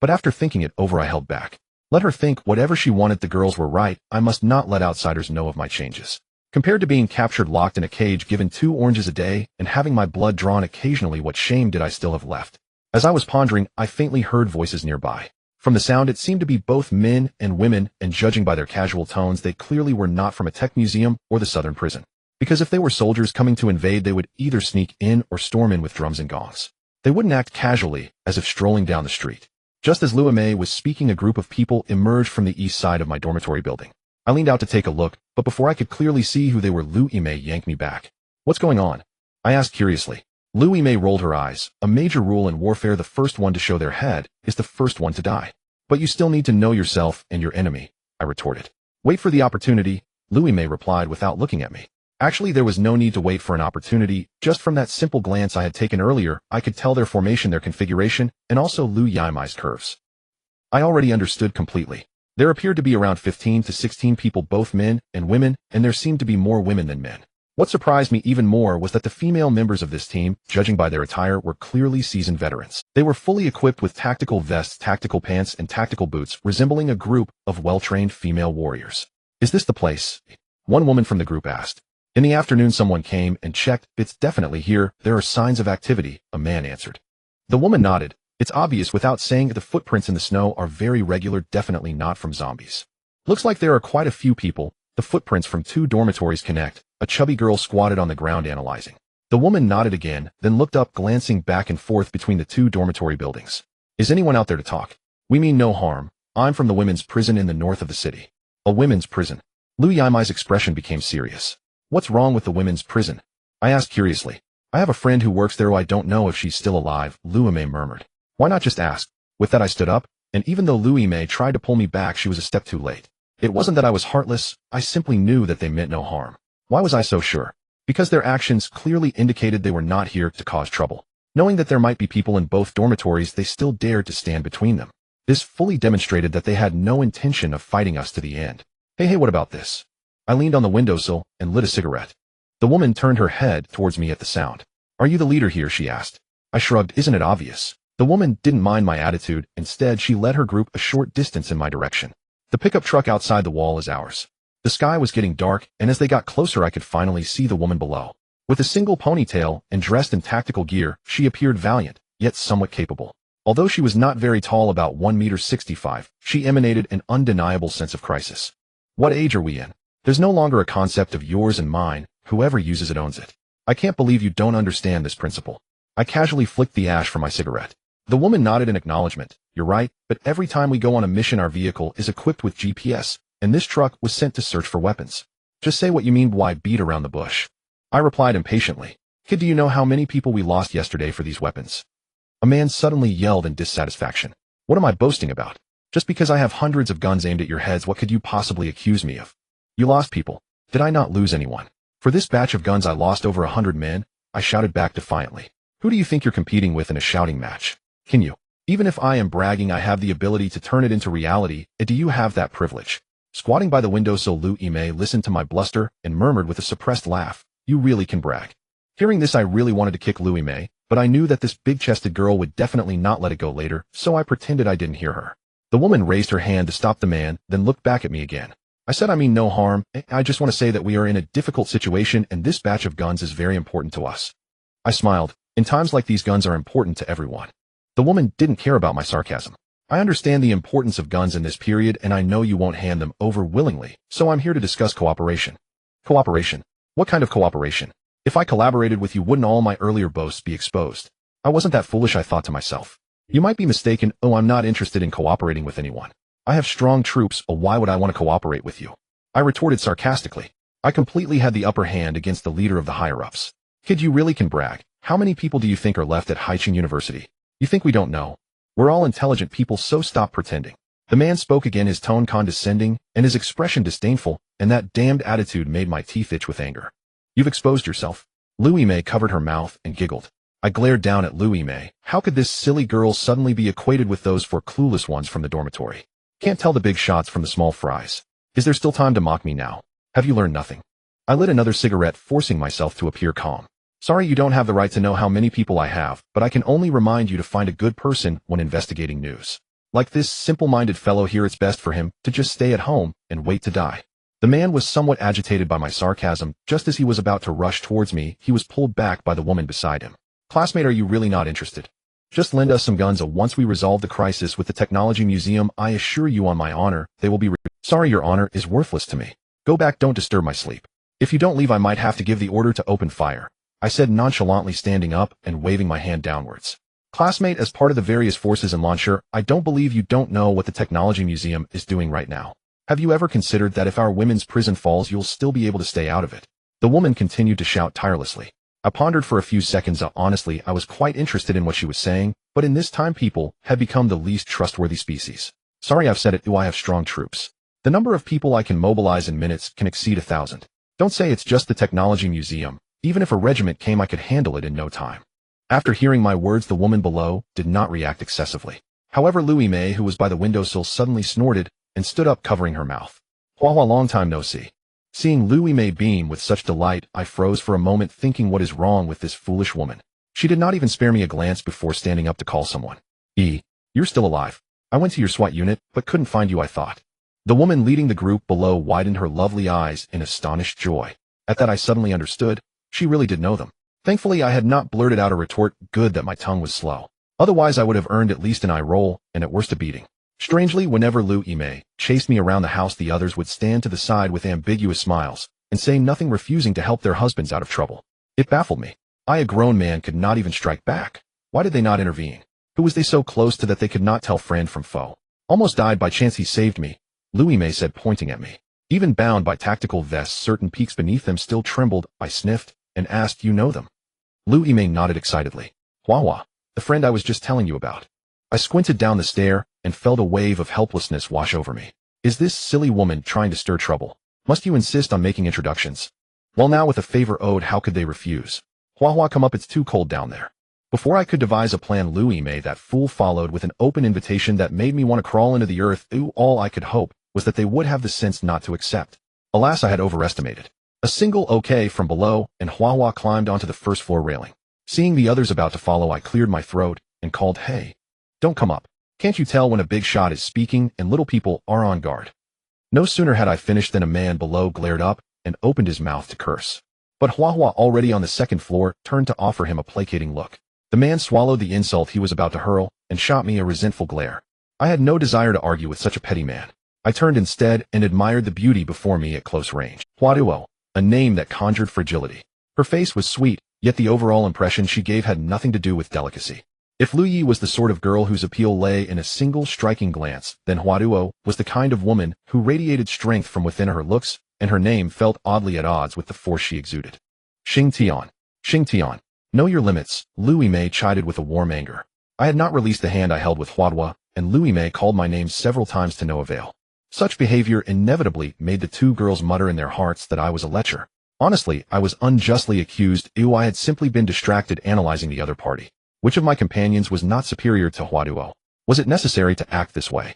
But after thinking it over, I held back. Let her think whatever she wanted, the girls were right, I must not let outsiders know of my changes. Compared to being captured, locked in a cage, given 2 oranges a day, and having my blood drawn occasionally, what shame did I still have left? As I was pondering, I faintly heard voices nearby. From the sound, it seemed to be both men and women, and judging by their casual tones, they clearly were not from a tech museum or the southern prison. Because if they were soldiers coming to invade, they would either sneak in or storm in with drums and gongs. They wouldn't act casually, as if strolling down the street. Just as Lu Yimei was speaking, a group of people emerged from the east side of my dormitory building. I leaned out to take a look, but before I could clearly see who they were, Lu Yimei yanked me back. "What's going on?" I asked curiously. Lu Yimei rolled her eyes. "A major rule in warfare, the first one to show their head is the first one to die. But you still need to know yourself and your enemy," I retorted. "Wait for the opportunity," Lu Yimei replied without looking at me. Actually, there was no need to wait for an opportunity. Just from that simple glance I had taken earlier, I could tell their formation, their configuration, and also Lu Yimei's curves. I already understood completely. There appeared to be around 15 to 16 people, both men and women, and there seemed to be more women than men. What surprised me even more was that the female members of this team, judging by their attire, were clearly seasoned veterans. They were fully equipped with tactical vests, tactical pants, and tactical boots, resembling a group of well-trained female warriors. "Is this the place?" one woman from the group asked. "In the afternoon someone came and checked. It's definitely here. There are signs of activity," a man answered. The woman nodded. "It's obvious without saying. The footprints in the snow are very regular, definitely not from zombies. Looks like there are quite a few people. The footprints from 2 dormitories connect." A chubby girl squatted on the ground analyzing. The woman nodded again, then looked up, glancing back and forth between the 2 dormitory buildings. "Is anyone out there to talk?" "We mean no harm. I'm from the women's prison in the north of the city." "A women's prison?" Lu Yimei's expression became serious. "What's wrong with the women's prison?" I asked curiously. "I have a friend who works there. I don't know if she's still alive," Lu Yimei murmured. "Why not just ask?" With that I stood up, and even though Lu Yimei tried to pull me back, she was a step too late. It wasn't that I was heartless, I simply knew that they meant no harm. Why was I so sure? Because their actions clearly indicated they were not here to cause trouble. Knowing that there might be people in both dormitories, they still dared to stand between them. This fully demonstrated that they had no intention of fighting us to the end. Hey, what about this? I leaned on the windowsill and lit a cigarette. The woman turned her head towards me at the sound. Are you the leader here? She asked. I shrugged. Isn't it obvious? The woman didn't mind my attitude. Instead, she led her group a short distance in my direction. The pickup truck outside the wall is ours. The sky was getting dark, and as they got closer, I could finally see the woman below. With a single ponytail and dressed in tactical gear, she appeared valiant, yet somewhat capable. Although she was not very tall, about 1.65 meters, she emanated an undeniable sense of crisis. What age are we in? There's no longer a concept of yours and mine. Whoever uses it owns it. I can't believe you don't understand this principle. I casually flicked the ash from my cigarette. The woman nodded in acknowledgement. You're right, but every time we go on a mission, our vehicle is equipped with GPS, and this truck was sent to search for weapons. Just say what you mean. Why beat around the bush? I replied impatiently. Kid, do you know how many people we lost yesterday for these weapons? A man suddenly yelled in dissatisfaction. What am I boasting about? Just because I have hundreds of guns aimed at your heads, what could you possibly accuse me of? You lost people. Did I not lose anyone? For this batch of guns I lost over 100 men, I shouted back defiantly. Who do you think you're competing with in a shouting match? Can you? Even if I am bragging, I have the ability to turn it into reality, and do you have that privilege? Squatting by the windowsill, Lu Yimei listened to my bluster and murmured with a suppressed laugh, you really can brag. Hearing this, I really wanted to kick Lu Yimei, but I knew that this big-chested girl would definitely not let it go later, so I pretended I didn't hear her. The woman raised her hand to stop the man, then looked back at me again. I said, I mean no harm. I just want to say that we are in a difficult situation and this batch of guns is very important to us. I smiled. In times like these, guns are important to everyone. The woman didn't care about my sarcasm. I understand the importance of guns in this period, and I know you won't hand them over willingly, so I'm here to discuss cooperation. Cooperation? What kind of cooperation? If I collaborated with you, wouldn't all my earlier boasts be exposed? I wasn't that foolish, I thought to myself. You might be mistaken. Oh, I'm not interested in cooperating with anyone. I have strong troops. Oh, why would I want to cooperate with you? I retorted sarcastically. I completely had the upper hand against the leader of the higher-ups. Kid, you really can brag. How many people do you think are left at Haicheng University? You think we don't know? We're all intelligent people, so stop pretending. The man spoke again, his tone condescending and his expression disdainful, and that damned attitude made my teeth itch with anger. You've exposed yourself. Lu Yimei covered her mouth and giggled. I glared down at Lu Yimei. How could this silly girl suddenly be equated with those four clueless ones from the dormitory? Can't tell the big shots from the small fries. Is there still time to mock me now? Have you learned nothing? I lit another cigarette, forcing myself to appear calm. Sorry, you don't have the right to know how many people I have, but I can only remind you to find a good person when investigating news. Like this simple-minded fellow here, it's best for him to just stay at home and wait to die. The man was somewhat agitated by my sarcasm. Just as he was about to rush towards me, he was pulled back by the woman beside him. Classmate, are you really not interested? Just lend us some guns. Once we resolve the crisis with the technology museum, I assure you on my honor, they will be Sorry, your honor is worthless to me. Go back, don't disturb my sleep. If you don't leave, I might have to give the order to open fire. I said nonchalantly, standing up and waving my hand downwards. Classmate, as part of the various forces in Launcher, I don't believe you don't know what the Technology Museum is doing right now. Have you ever considered that if our women's prison falls, you'll still be able to stay out of it? The woman continued to shout tirelessly. I pondered for a few seconds. Honestly, I was quite interested in what she was saying, but in this time people have become the least trustworthy species. Sorry, I've said it. Do I have strong troops? The number of people I can mobilize in minutes can exceed 1,000. Don't say it's just the Technology Museum. Even if a regiment came, I could handle it in no time. After hearing my words, the woman below did not react excessively. However, Lu Yimei, who was by the windowsill, suddenly snorted and stood up, covering her mouth. Hua, long time no see. Seeing Lu Yimei beam with such delight, I froze for a moment, thinking, what is wrong with this foolish woman? She did not even spare me a glance before standing up to call someone. You're still alive. I went to your SWAT unit, but couldn't find you, I thought. The woman leading the group below widened her lovely eyes in astonished joy. At that I suddenly understood. She really did know them. Thankfully, I had not blurted out a retort. Good that my tongue was slow. Otherwise, I would have earned at least an eye roll, and at worst a beating. Strangely, whenever Lu Yimei chased me around the house, the others would stand to the side with ambiguous smiles and say nothing, refusing to help their husbands out of trouble. It baffled me. I, a grown man, could not even strike back. Why did they not intervene? Who was they so close to that they could not tell friend from foe? Almost died by chance, he saved me, Lu Yimei said, pointing at me. Even bound by tactical vests, certain peaks beneath them still trembled. I sniffed and asked, you know them? Lu Yimei nodded excitedly. Hua, the friend I was just telling you about. I squinted down the stair and felt a wave of helplessness wash over me. Is this silly woman trying to stir trouble? Must you insist on making introductions? Well, now with a favor owed, how could they refuse? Hua, come up, it's too cold down there. Before I could devise a plan, Lu Yimei, that fool, followed with an open invitation that made me want to crawl into the earth. All I could hope was that they would have the sense not to accept. Alas, I had overestimated. A single okay from below, and Hua climbed onto the first floor railing. Seeing the others about to follow, I cleared my throat and called, "Hey, don't come up. Can't you tell when a big shot is speaking and little people are on guard?" No sooner had I finished than a man below glared up and opened his mouth to curse. But Hua, already on the second floor, turned to offer him a placating look. The man swallowed the insult he was about to hurl and shot me a resentful glare. I had no desire to argue with such a petty man. I turned instead and admired the beauty before me at close range. Huaduo, a name that conjured fragility. Her face was sweet, yet the overall impression she gave had nothing to do with delicacy. If Lu Yi was the sort of girl whose appeal lay in a single striking glance, then Huaduo was the kind of woman who radiated strength from within her looks, and her name felt oddly at odds with the force she exuded. Xing Tian. Know your limits, Lu Yimei chided with a warm anger. I had not released the hand I held with Huaduo, and Lu Yimei called my name several times to no avail. Such behavior inevitably made the two girls mutter in their hearts that I was a lecher. Honestly, I was unjustly accused. I had simply been distracted analyzing the other party. Which of my companions was not superior to Huaduo? Was it necessary to act this way?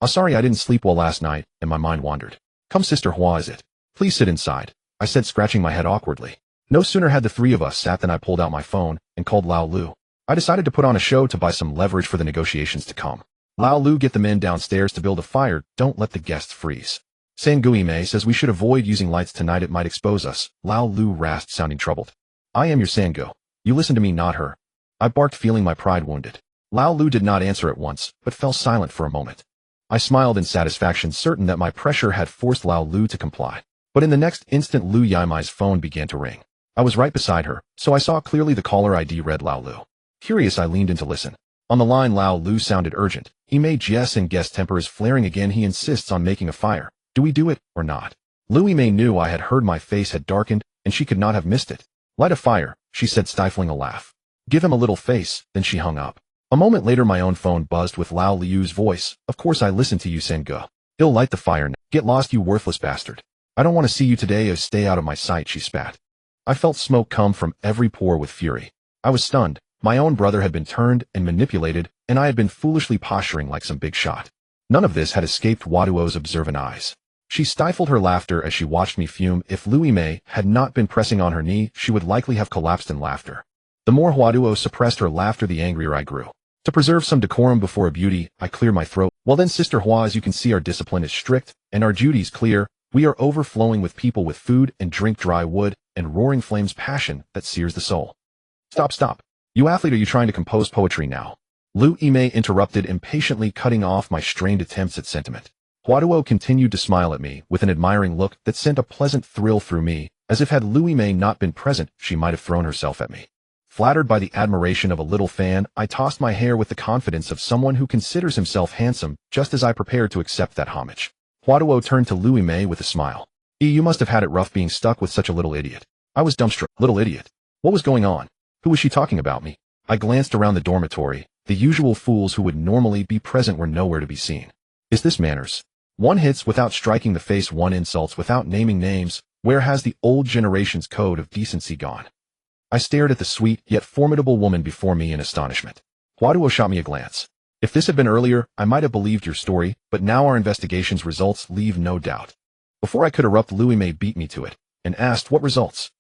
Sorry I didn't sleep well last night, and my mind wandered. Come, Sister Hua, is it? Please sit inside, I said, scratching my head awkwardly. No sooner had the three of us sat than I pulled out my phone and called Lao Lu. I decided to put on a show to buy some leverage for the negotiations to come. Lao Lu, get the men downstairs to build a fire. Don't let the guests freeze. Sangu Yimei says we should avoid using lights tonight. It might expose us. Lao Lu rasped, sounding troubled. I am your Sangu. You listen to me, not her. I barked, feeling my pride wounded. Lao Lu did not answer at once, but fell silent for a moment. I smiled in satisfaction, certain that my pressure had forced Lao Lu to comply. But in the next instant, Lu Yimei's phone began to ring. I was right beside her, so I saw clearly the caller ID read Lao Lu. Curious, I leaned in to listen. On the line, Lao Lu sounded urgent. He made Jess and Guest's temper is flaring again. He insists on making a fire. Do we do it or not? Lu Yimei knew I had heard. My face had darkened, and she could not have missed it. Light a fire, she said, stifling a laugh. Give him a little face, then she hung up. A moment later, my own phone buzzed with Lao Liu's voice. Of course I listened to you, Sengu. He'll light the fire now. Get lost, you worthless bastard. I don't want to see you today. Stay out of my sight, she spat. I felt smoke come from every pore with fury. I was stunned. My own brother had been turned and manipulated, and I had been foolishly posturing like some big shot. None of this had escaped Huaduo's observant eyes. She stifled her laughter as she watched me fume. If Lu Yimei had not been pressing on her knee, she would likely have collapsed in laughter. The more Huaduo suppressed her laughter, the angrier I grew. To preserve some decorum before a beauty, I cleared my throat. Well then, Sister Hua, as you can see, our discipline is strict, and our duties clear. We are overflowing with people with food and drink, dry wood, and roaring flames, passion that sears the soul. Stop. You athlete, are you trying to compose poetry now? Lu Yimei interrupted impatiently, cutting off my strained attempts at sentiment. Huaduo continued to smile at me with an admiring look that sent a pleasant thrill through me, as if had Lu Yimei not been present, she might have thrown herself at me. Flattered by the admiration of a little fan, I tossed my hair with the confidence of someone who considers himself handsome, just as I prepared to accept that homage. Huaduo turned to Lu Yimei with a smile. You must have had it rough being stuck with such a little idiot. I was dumbstruck. Little idiot. What was going on? Who was she talking about, me? I glanced around the dormitory. The usual fools who would normally be present were nowhere to be seen. Is this manners? One hits without striking the face, one insults without naming names. Where has the old generation's code of decency gone? I stared at the sweet yet formidable woman before me in astonishment. Huaduo shot me a glance. If this had been earlier, I might have believed your story, but now our investigation's results leave no doubt. Before I could erupt, Lu Yimei beat me to it, and asked, what results?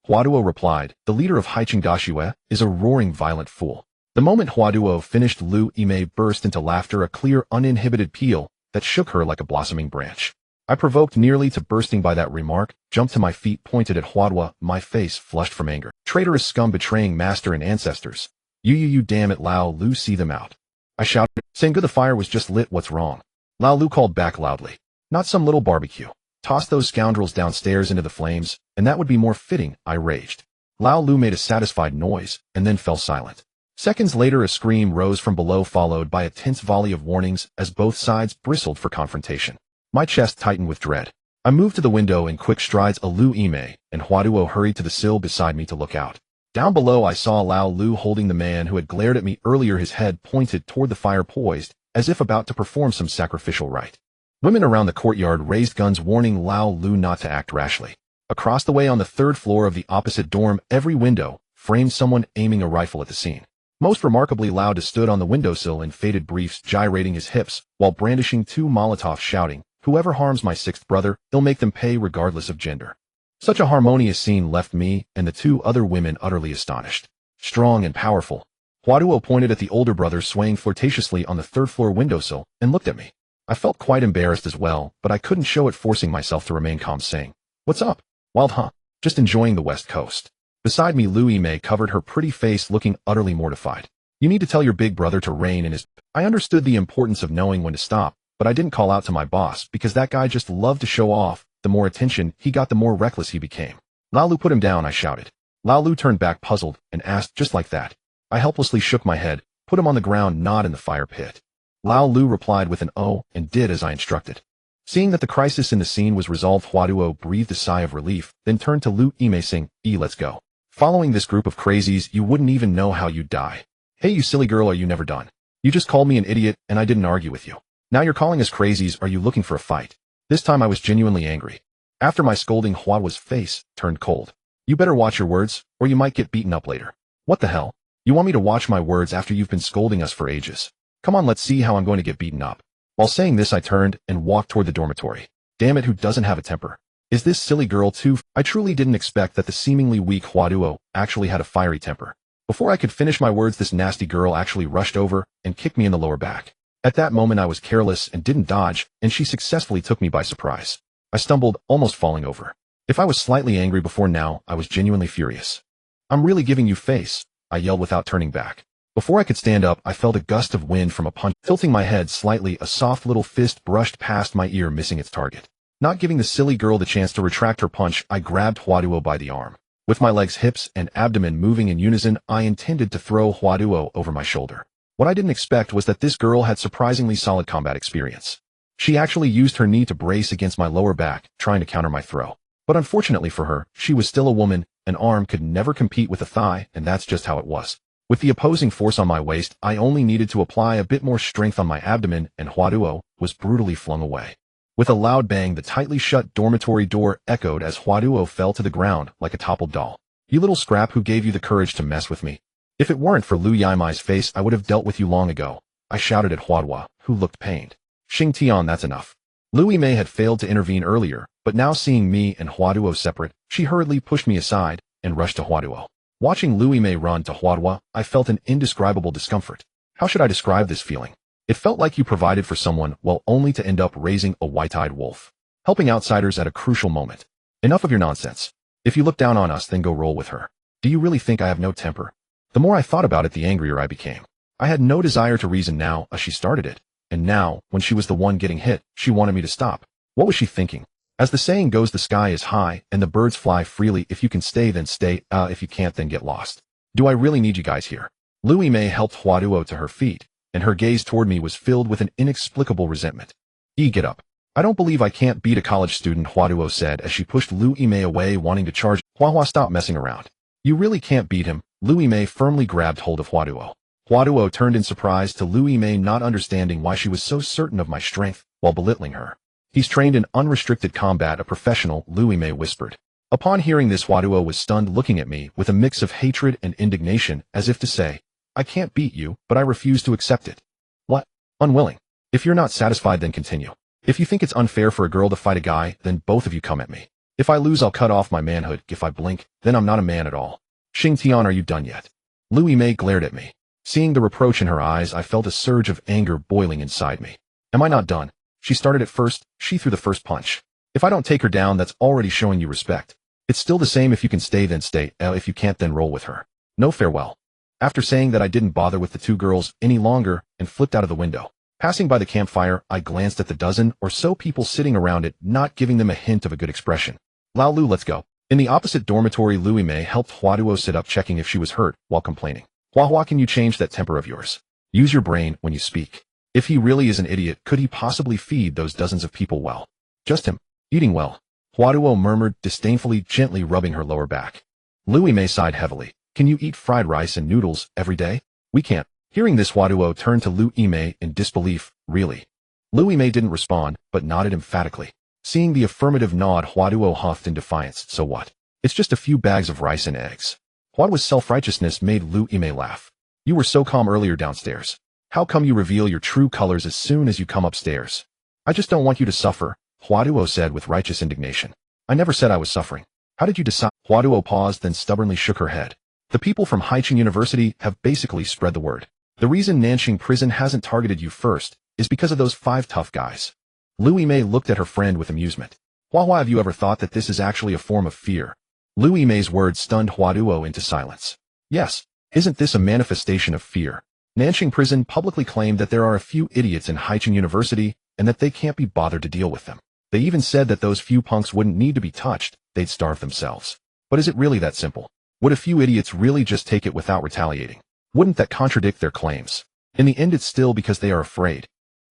Huaduo replied, the leader of Haicheng Dashiwe is a roaring violent fool. The moment Huaduo finished, Lu Yimei burst into laughter, a clear, uninhibited peal that shook her like a blossoming branch. I, provoked nearly to bursting by that remark, jumped to my feet, pointed at Huaduo, my face flushed from anger. Traitorous scum, betraying master and ancestors. You damn it, Lao Lu, see them out. I shouted, Sengu, the fire was just lit, what's wrong? Lao Lu called back loudly. Not some little barbecue. Toss those scoundrels downstairs into the flames, and that would be more fitting, I raged. Lao Lu made a satisfied noise, and then fell silent. Seconds later, a scream rose from below, followed by a tense volley of warnings as both sides bristled for confrontation. My chest tightened with dread. I moved to the window in quick strides. Lu Yimei and Huaduo hurried to the sill beside me to look out. Down below, I saw Lao Lu holding the man who had glared at me earlier, his head pointed toward the fire, poised, as if about to perform some sacrificial rite. Women around the courtyard raised guns, warning Lao Lu not to act rashly. Across the way, on the third floor of the opposite dorm, every window framed someone aiming a rifle at the scene. Most remarkably, Lauda stood on the windowsill in faded briefs, gyrating his hips, while brandishing 2 Molotovs, shouting, "Whoever harms my 6th brother, he'll make them pay regardless of gender." Such a harmonious scene left me and the 2 other women utterly astonished. Strong and powerful, Huaduo pointed at the older brother swaying flirtatiously on the 3rd-floor windowsill and looked at me. I felt quite embarrassed as well, but I couldn't show it, forcing myself to remain calm, saying, "What's up? Wild, huh? Just enjoying the West Coast." Beside me, Louie May covered her pretty face, looking utterly mortified. "You need to tell your big brother to rein in his—" I understood the importance of knowing when to stop, but I didn't call out to my boss because that guy just loved to show off. The more attention he got, the more reckless he became. "Laolu, put him down," I shouted. Laolu turned back puzzled and asked, "Just like that?" I helplessly shook my head. "Put him on the ground, not in the fire pit." Laolu replied with an "oh," and did as I instructed. Seeing that the crisis in the scene was resolved, Huaduo breathed a sigh of relief, then turned to Lu Ime, saying, "Let's go. Following this group of crazies, you wouldn't even know how you'd die." "Hey, you silly girl, are you never done? You just called me an idiot, and I didn't argue with you. Now you're calling us crazies. Are you looking for a fight?" This time I was genuinely angry. After my scolding, Huaduo's face turned cold. "You better watch your words, or you might get beaten up later." "What the hell? You want me to watch my words after you've been scolding us for ages? Come on, let's see how I'm going to get beaten up." While saying this, I turned and walked toward the dormitory. Damn it, who doesn't have a temper? Is this silly girl too? I truly didn't expect that the seemingly weak Huaduo actually had a fiery temper. Before I could finish my words, this nasty girl actually rushed over and kicked me in the lower back. At that moment I was careless and didn't dodge, and she successfully took me by surprise. I stumbled, almost falling over. If I was slightly angry before now, I was genuinely furious. "I'm really giving you face," I yelled without turning back. Before I could stand up, I felt a gust of wind from a punch. Tilting my head slightly, a soft little fist brushed past my ear, missing its target. Not giving the silly girl the chance to retract her punch, I grabbed Huaduo by the arm. With my legs, hips, and abdomen moving in unison, I intended to throw Huaduo over my shoulder. What I didn't expect was that this girl had surprisingly solid combat experience. She actually used her knee to brace against my lower back, trying to counter my throw. But unfortunately for her, she was still a woman. An arm could never compete with a thigh, and that's just how it was. With the opposing force on my waist, I only needed to apply a bit more strength on my abdomen, and Huaduo was brutally flung away. With a loud bang, the tightly shut dormitory door echoed as Huaduo fell to the ground like a toppled doll. "You little scrap, who gave you the courage to mess with me? If it weren't for Lu Yimai's face, I would have dealt with you long ago," I shouted at Huaduo, who looked pained. "Xing Tian, that's enough." Lu Yimai had failed to intervene earlier, but now seeing me and Huaduo separate, she hurriedly pushed me aside and rushed to Huaduo. Watching Lu Yimai run to Huaduo, I felt an indescribable discomfort. How should I describe this feeling? It felt like you provided for someone, well, only to end up raising a white-eyed wolf. Helping outsiders at a crucial moment. Enough of your nonsense. If you look down on us, then go roll with her. Do you really think I have no temper? The more I thought about it, the angrier I became. I had no desire to reason now, as she started it. And now, when she was the one getting hit, she wanted me to stop. What was she thinking? As the saying goes, the sky is high, and the birds fly freely. If you can stay, then stay. If you can't, then get lost. Do I really need you guys here? Lu Yimai helped Huaduo to her feet, and her gaze toward me was filled with an inexplicable resentment. Get up. I don't believe I can't beat a college student, Huaduo said as she pushed Lu Yimai away, wanting to charge. Hua, stop messing around. You really can't beat him. Lu Yimai firmly grabbed hold of Huaduo. Huaduo turned in surprise to Lu Yimai, not understanding why she was so certain of my strength while belittling her. He's trained in unrestricted combat, a professional, Lu Yimai whispered. Upon hearing this, Huaduo was stunned, looking at me with a mix of hatred and indignation, as if to say, I can't beat you, but I refuse to accept it. What? Unwilling. If you're not satisfied, then continue. If you think it's unfair for a girl to fight a guy, then both of you come at me. If I lose, I'll cut off my manhood. If I blink, then I'm not a man at all. Xing Tian, are you done yet? Lu Yimai glared at me. Seeing the reproach in her eyes, I felt a surge of anger boiling inside me. Am I not done? She started at first. She threw the first punch. If I don't take her down, that's already showing you respect. It's still the same. If you can stay, then stay. If you can't, then roll with her. No farewell. After saying that, I didn't bother with the two girls any longer and flipped out of the window. Passing by the campfire, I glanced at the dozen or so people sitting around it, not giving them a hint of a good expression. Lao Lu, let's go. In the opposite dormitory, Lu Yimai helped Huaduo sit up, checking if she was hurt, while complaining. Hua, can you change that temper of yours? Use your brain when you speak. If he really is an idiot, could he possibly feed those dozens of people well? Just him. Eating well. Huaduo murmured disdainfully, gently rubbing her lower back. Lu Yimai sighed heavily. Can you eat fried rice and noodles every day? We can't. Hearing this, Huaduo turned to Lu Yimai in disbelief. Really? Lu Yimai didn't respond, but nodded emphatically. Seeing the affirmative nod, Huaduo huffed in defiance. So what? It's just a few bags of rice and eggs. Huaduo's self-righteousness made Lu Yimei laugh. You were so calm earlier downstairs. How come you reveal your true colors as soon as you come upstairs? I just don't want you to suffer, Huaduo said with righteous indignation. I never said I was suffering. How did you decide? Huaduo paused, then stubbornly shook her head. The people from Haicheng University have basically spread the word. The reason Nanxing Prison hasn't targeted you first is because of those 5 tough guys. Lu Yimei looked at her friend with amusement. Hua, have you ever thought that this is actually a form of fear? Lu Yimei's words stunned Huaduo into silence. Yes, isn't this a manifestation of fear? Nanxing Prison publicly claimed that there are a few idiots in Haicheng University and that they can't be bothered to deal with them. They even said that those few punks wouldn't need to be touched, they'd starve themselves. But is it really that simple? Would a few idiots really just take it without retaliating? Wouldn't that contradict their claims? In the end, it's still because they are afraid.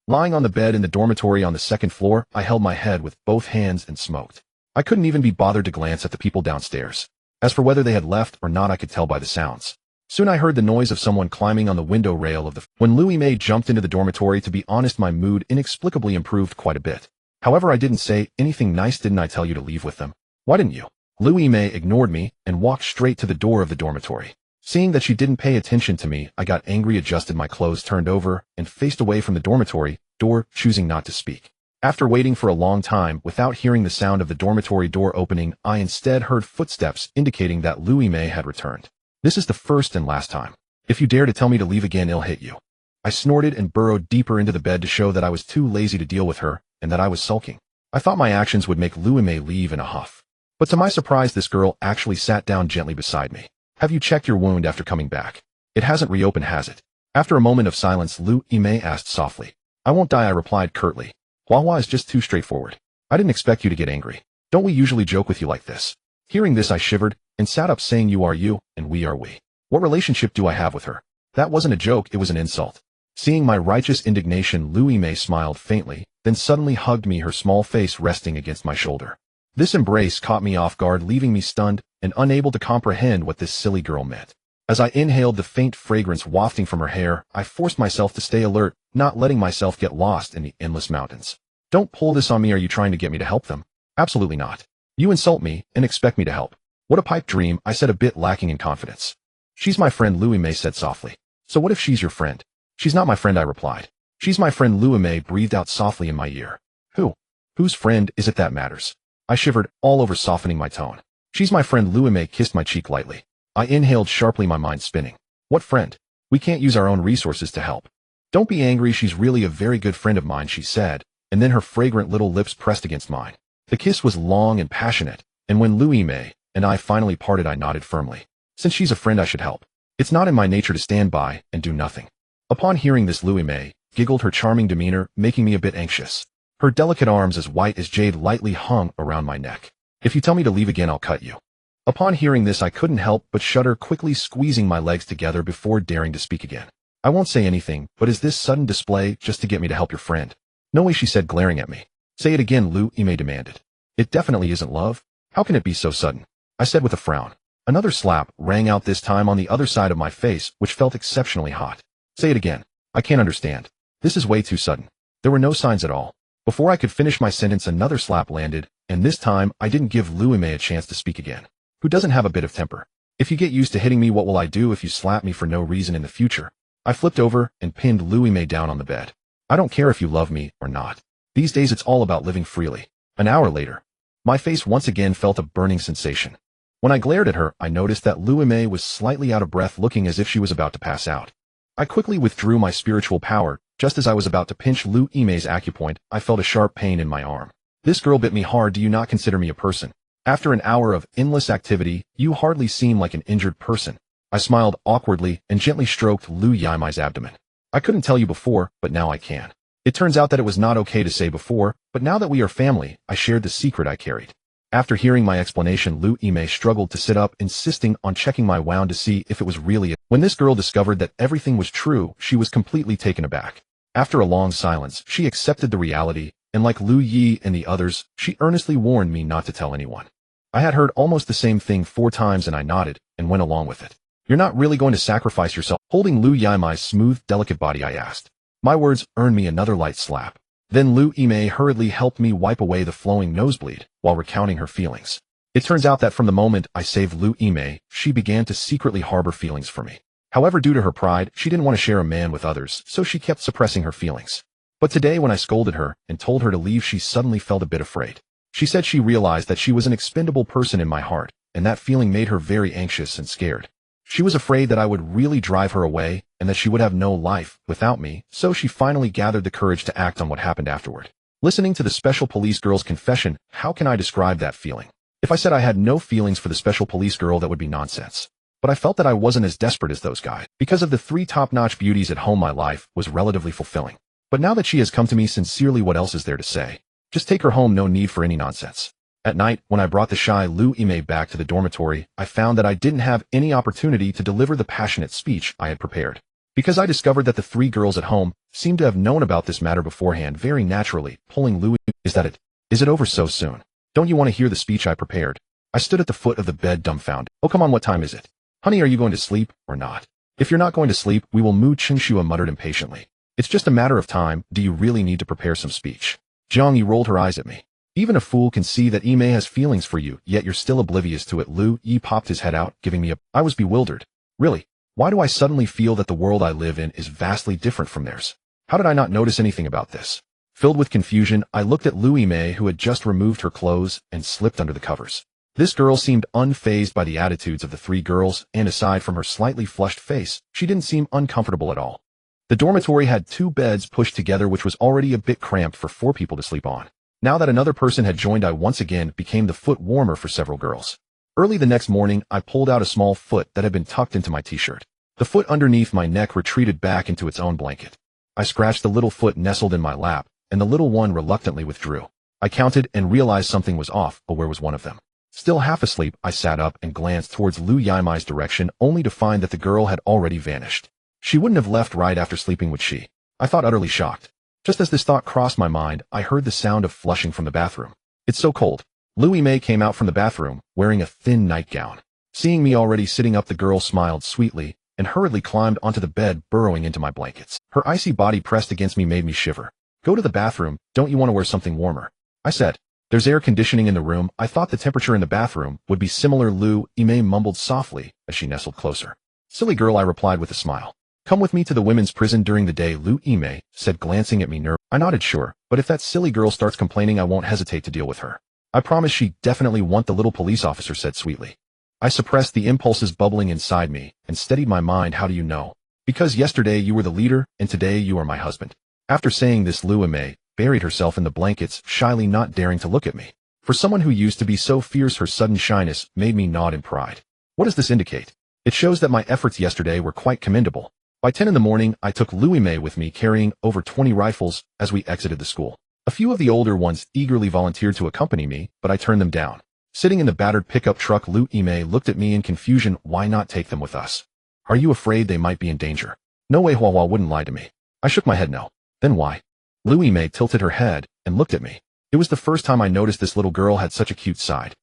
Lying on the bed in the dormitory on the 2nd floor, I held my head with both hands and smoked. I couldn't even be bothered to glance at the people downstairs. As for whether they had left or not, I could tell by the sounds. Soon I heard the noise of someone climbing on the window rail of the... When Lu Yimei jumped into the dormitory, to be honest, my mood inexplicably improved quite a bit. However, I didn't say anything nice. Didn't I tell you to leave with them? Why didn't you? Lu Yimei ignored me and walked straight to the door of the dormitory. Seeing that she didn't pay attention to me, I got angry, adjusted my clothes, turned over, and faced away from the dormitory door, choosing not to speak. After waiting for a long time without hearing the sound of the dormitory door opening, I instead heard footsteps indicating that Lu Yimei had returned. This is the first and last time. If you dare to tell me to leave again, I'll hit you. I snorted and burrowed deeper into the bed to show that I was too lazy to deal with her and that I was sulking. I thought my actions would make Lu Yimei leave in a huff. But to my surprise, this girl actually sat down gently beside me. Have you checked your wound after coming back? It hasn't reopened, has it? After a moment of silence, Lu Yimei asked softly. I won't die, I replied curtly. Hua is just too straightforward. I didn't expect you to get angry. Don't we usually joke with you like this? Hearing this, I shivered and sat up, saying you are you and we are we. What relationship do I have with her? That wasn't a joke, it was an insult. Seeing my righteous indignation, Lu Yimei smiled faintly, then suddenly hugged me, her small face resting against my shoulder. This embrace caught me off guard, leaving me stunned and unable to comprehend what this silly girl meant. As I inhaled the faint fragrance wafting from her hair, I forced myself to stay alert, not letting myself get lost in the endless mountains. Don't pull this on me. Are you trying to get me to help them? Absolutely not. You insult me and expect me to help. What a pipe dream, I said, a bit lacking in confidence. She's my friend, Lu Yimei said softly. So what if she's your friend? She's not my friend, I replied. She's my friend, Lu Yimei breathed out softly in my ear. Who? Whose friend is it that matters? I shivered, all over, softening my tone. She's my friend. Lu Yimei kissed my cheek lightly. I inhaled sharply, my mind spinning. What friend? We can't use our own resources to help. Don't be angry, she's really a very good friend of mine, she said, and then her fragrant little lips pressed against mine. The kiss was long and passionate, and when Lu Yimei and I finally parted, I nodded firmly. Since she's a friend, I should help. It's not in my nature to stand by and do nothing. Upon hearing this, Lu Yimei giggled, her charming demeanor making me a bit anxious. Her delicate arms, as white as jade, lightly hung around my neck. If you tell me to leave again, I'll cut you. Upon hearing this, I couldn't help but shudder, quickly squeezing my legs together before daring to speak again. I won't say anything, but is this sudden display just to get me to help your friend? No way, she said, glaring at me. Say it again, Lu Yimei demanded. It definitely isn't love. How can it be so sudden? I said with a frown. Another slap rang out, this time on the other side of my face, which felt exceptionally hot. Say it again. I can't understand. This is way too sudden. There were no signs at all. Before I could finish my sentence, another slap landed, and this time I didn't give Lu Yimei a chance to speak again. Who doesn't have a bit of temper? If you get used to hitting me, what will I do if you slap me for no reason in the future? I flipped over and pinned Lu Yimei down on the bed. I don't care if you love me or not. These days it's all about living freely. An hour later, my face once again felt a burning sensation. When I glared at her, I noticed that Lu Yimei was slightly out of breath, looking as if she was about to pass out. I quickly withdrew my spiritual power. Just as I was about to pinch Lu Yimei's acupoint, I felt a sharp pain in my arm. This girl bit me hard. Do you not consider me a person? After an hour of endless activity, you hardly seem like an injured person. I smiled awkwardly and gently stroked Lu Yimei's abdomen. I couldn't tell you before, but now I can. It turns out that it was not okay to say before, but now that we are family, I shared the secret I carried. After hearing my explanation, Lu Yimei struggled to sit up, insisting on checking my wound to see if it was really. When this girl discovered that everything was true, she was completely taken aback. After a long silence, she accepted the reality, and like Lu Yi and the others, she earnestly warned me not to tell anyone. I had heard almost the same thing 4 times, and I nodded and went along with it. You're not really going to sacrifice yourself? Holding Lu Yimei's smooth, delicate body, I asked. My words earned me another light slap. Then Lu Yimei hurriedly helped me wipe away the flowing nosebleed while recounting her feelings. It turns out that from the moment I saved Lu Ime, she began to secretly harbor feelings for me. However, due to her pride, she didn't want to share a man with others, so she kept suppressing her feelings. But today when I scolded her and told her to leave, she suddenly felt a bit afraid. She said she realized that she was an expendable person in my heart, and that feeling made her very anxious and scared. She was afraid that I would really drive her away and that she would have no life without me, so she finally gathered the courage to act on what happened afterward. Listening to the special police girl's confession, how can I describe that feeling? If I said I had no feelings for the special police girl, that would be nonsense. But I felt that I wasn't as desperate as those guys. Because of the 3 top-notch beauties at home, my life was relatively fulfilling. But now that she has come to me sincerely, what else is there to say? Just take her home, no need for any nonsense. At night, when I brought the shy Lu Ime back to the dormitory, I found that I didn't have any opportunity to deliver the passionate speech I had prepared. Because I discovered that the 3 girls at home seemed to have known about this matter beforehand, very naturally, pulling Lu. Is that it? Is it over so soon? Don't you want to hear the speech I prepared? I stood at the foot of the bed dumbfounded. Oh, come on, what time is it? Honey, are you going to sleep or not? If you're not going to sleep, we will moo. Chingshua muttered impatiently. It's just a matter of time. Do you really need to prepare some speech? Jiang Yi rolled her eyes at me. Even a fool can see that Ime has feelings for you, yet you're still oblivious to it. Lu Yi popped his head out, giving me a... I was bewildered. Really? Why do I suddenly feel that the world I live in is vastly different from theirs? How did I not notice anything about this? Filled with confusion, I looked at Lu Ime, who had just removed her clothes and slipped under the covers. This girl seemed unfazed by the attitudes of the 3 girls, and aside from her slightly flushed face, she didn't seem uncomfortable at all. The dormitory had 2 beds pushed together, which was already a bit cramped for 4 people to sleep on. Now that another person had joined, I once again became the foot warmer for several girls. Early the next morning, I pulled out a small foot that had been tucked into my t-shirt. The foot underneath my neck retreated back into its own blanket. I scratched the little foot nestled in my lap, and the little one reluctantly withdrew. I counted and realized something was off, but where was one of them? Still half asleep, I sat up and glanced towards Lu Yimai's direction, only to find that the girl had already vanished. She wouldn't have left right after sleeping, would she? I thought, utterly shocked. Just as this thought crossed my mind, I heard the sound of flushing from the bathroom. It's so cold. Lu Ime came out from the bathroom, wearing a thin nightgown. Seeing me already sitting up, the girl smiled sweetly and hurriedly climbed onto the bed, burrowing into my blankets. Her icy body pressed against me made me shiver. Go to the bathroom, don't you want to wear something warmer? I said. There's air conditioning in the room. I thought the temperature in the bathroom would be similar. Lu Ime mumbled softly as she nestled closer. Silly girl, I replied with a smile. Come with me to the women's prison during the day, Lu Ime said, glancing at me nervously. I nodded sure, but if that silly girl starts complaining, I won't hesitate to deal with her. I promise. She definitely won't, the little police officer said sweetly. I suppressed the impulses bubbling inside me and steadied my mind. How do you know? Because yesterday you were the leader, and today you are my husband. After saying this, Lu Ime buried herself in the blankets, shyly not daring to look at me. For someone who used to be so fierce, her sudden shyness made me nod in pride. What does this indicate? It shows that my efforts yesterday were quite commendable. By 10 in the morning, I took Lu Ime with me, carrying over 20 rifles as we exited the school. A few of the older ones eagerly volunteered to accompany me, but I turned them down. Sitting in the battered pickup truck, Lu Ime looked at me in confusion. Why not take them with us? Are you afraid they might be in danger? No way, Hua wouldn't lie to me. I shook my head no. Then why? Lu Ime tilted her head and looked at me. It was the first time I noticed this little girl had such a cute side.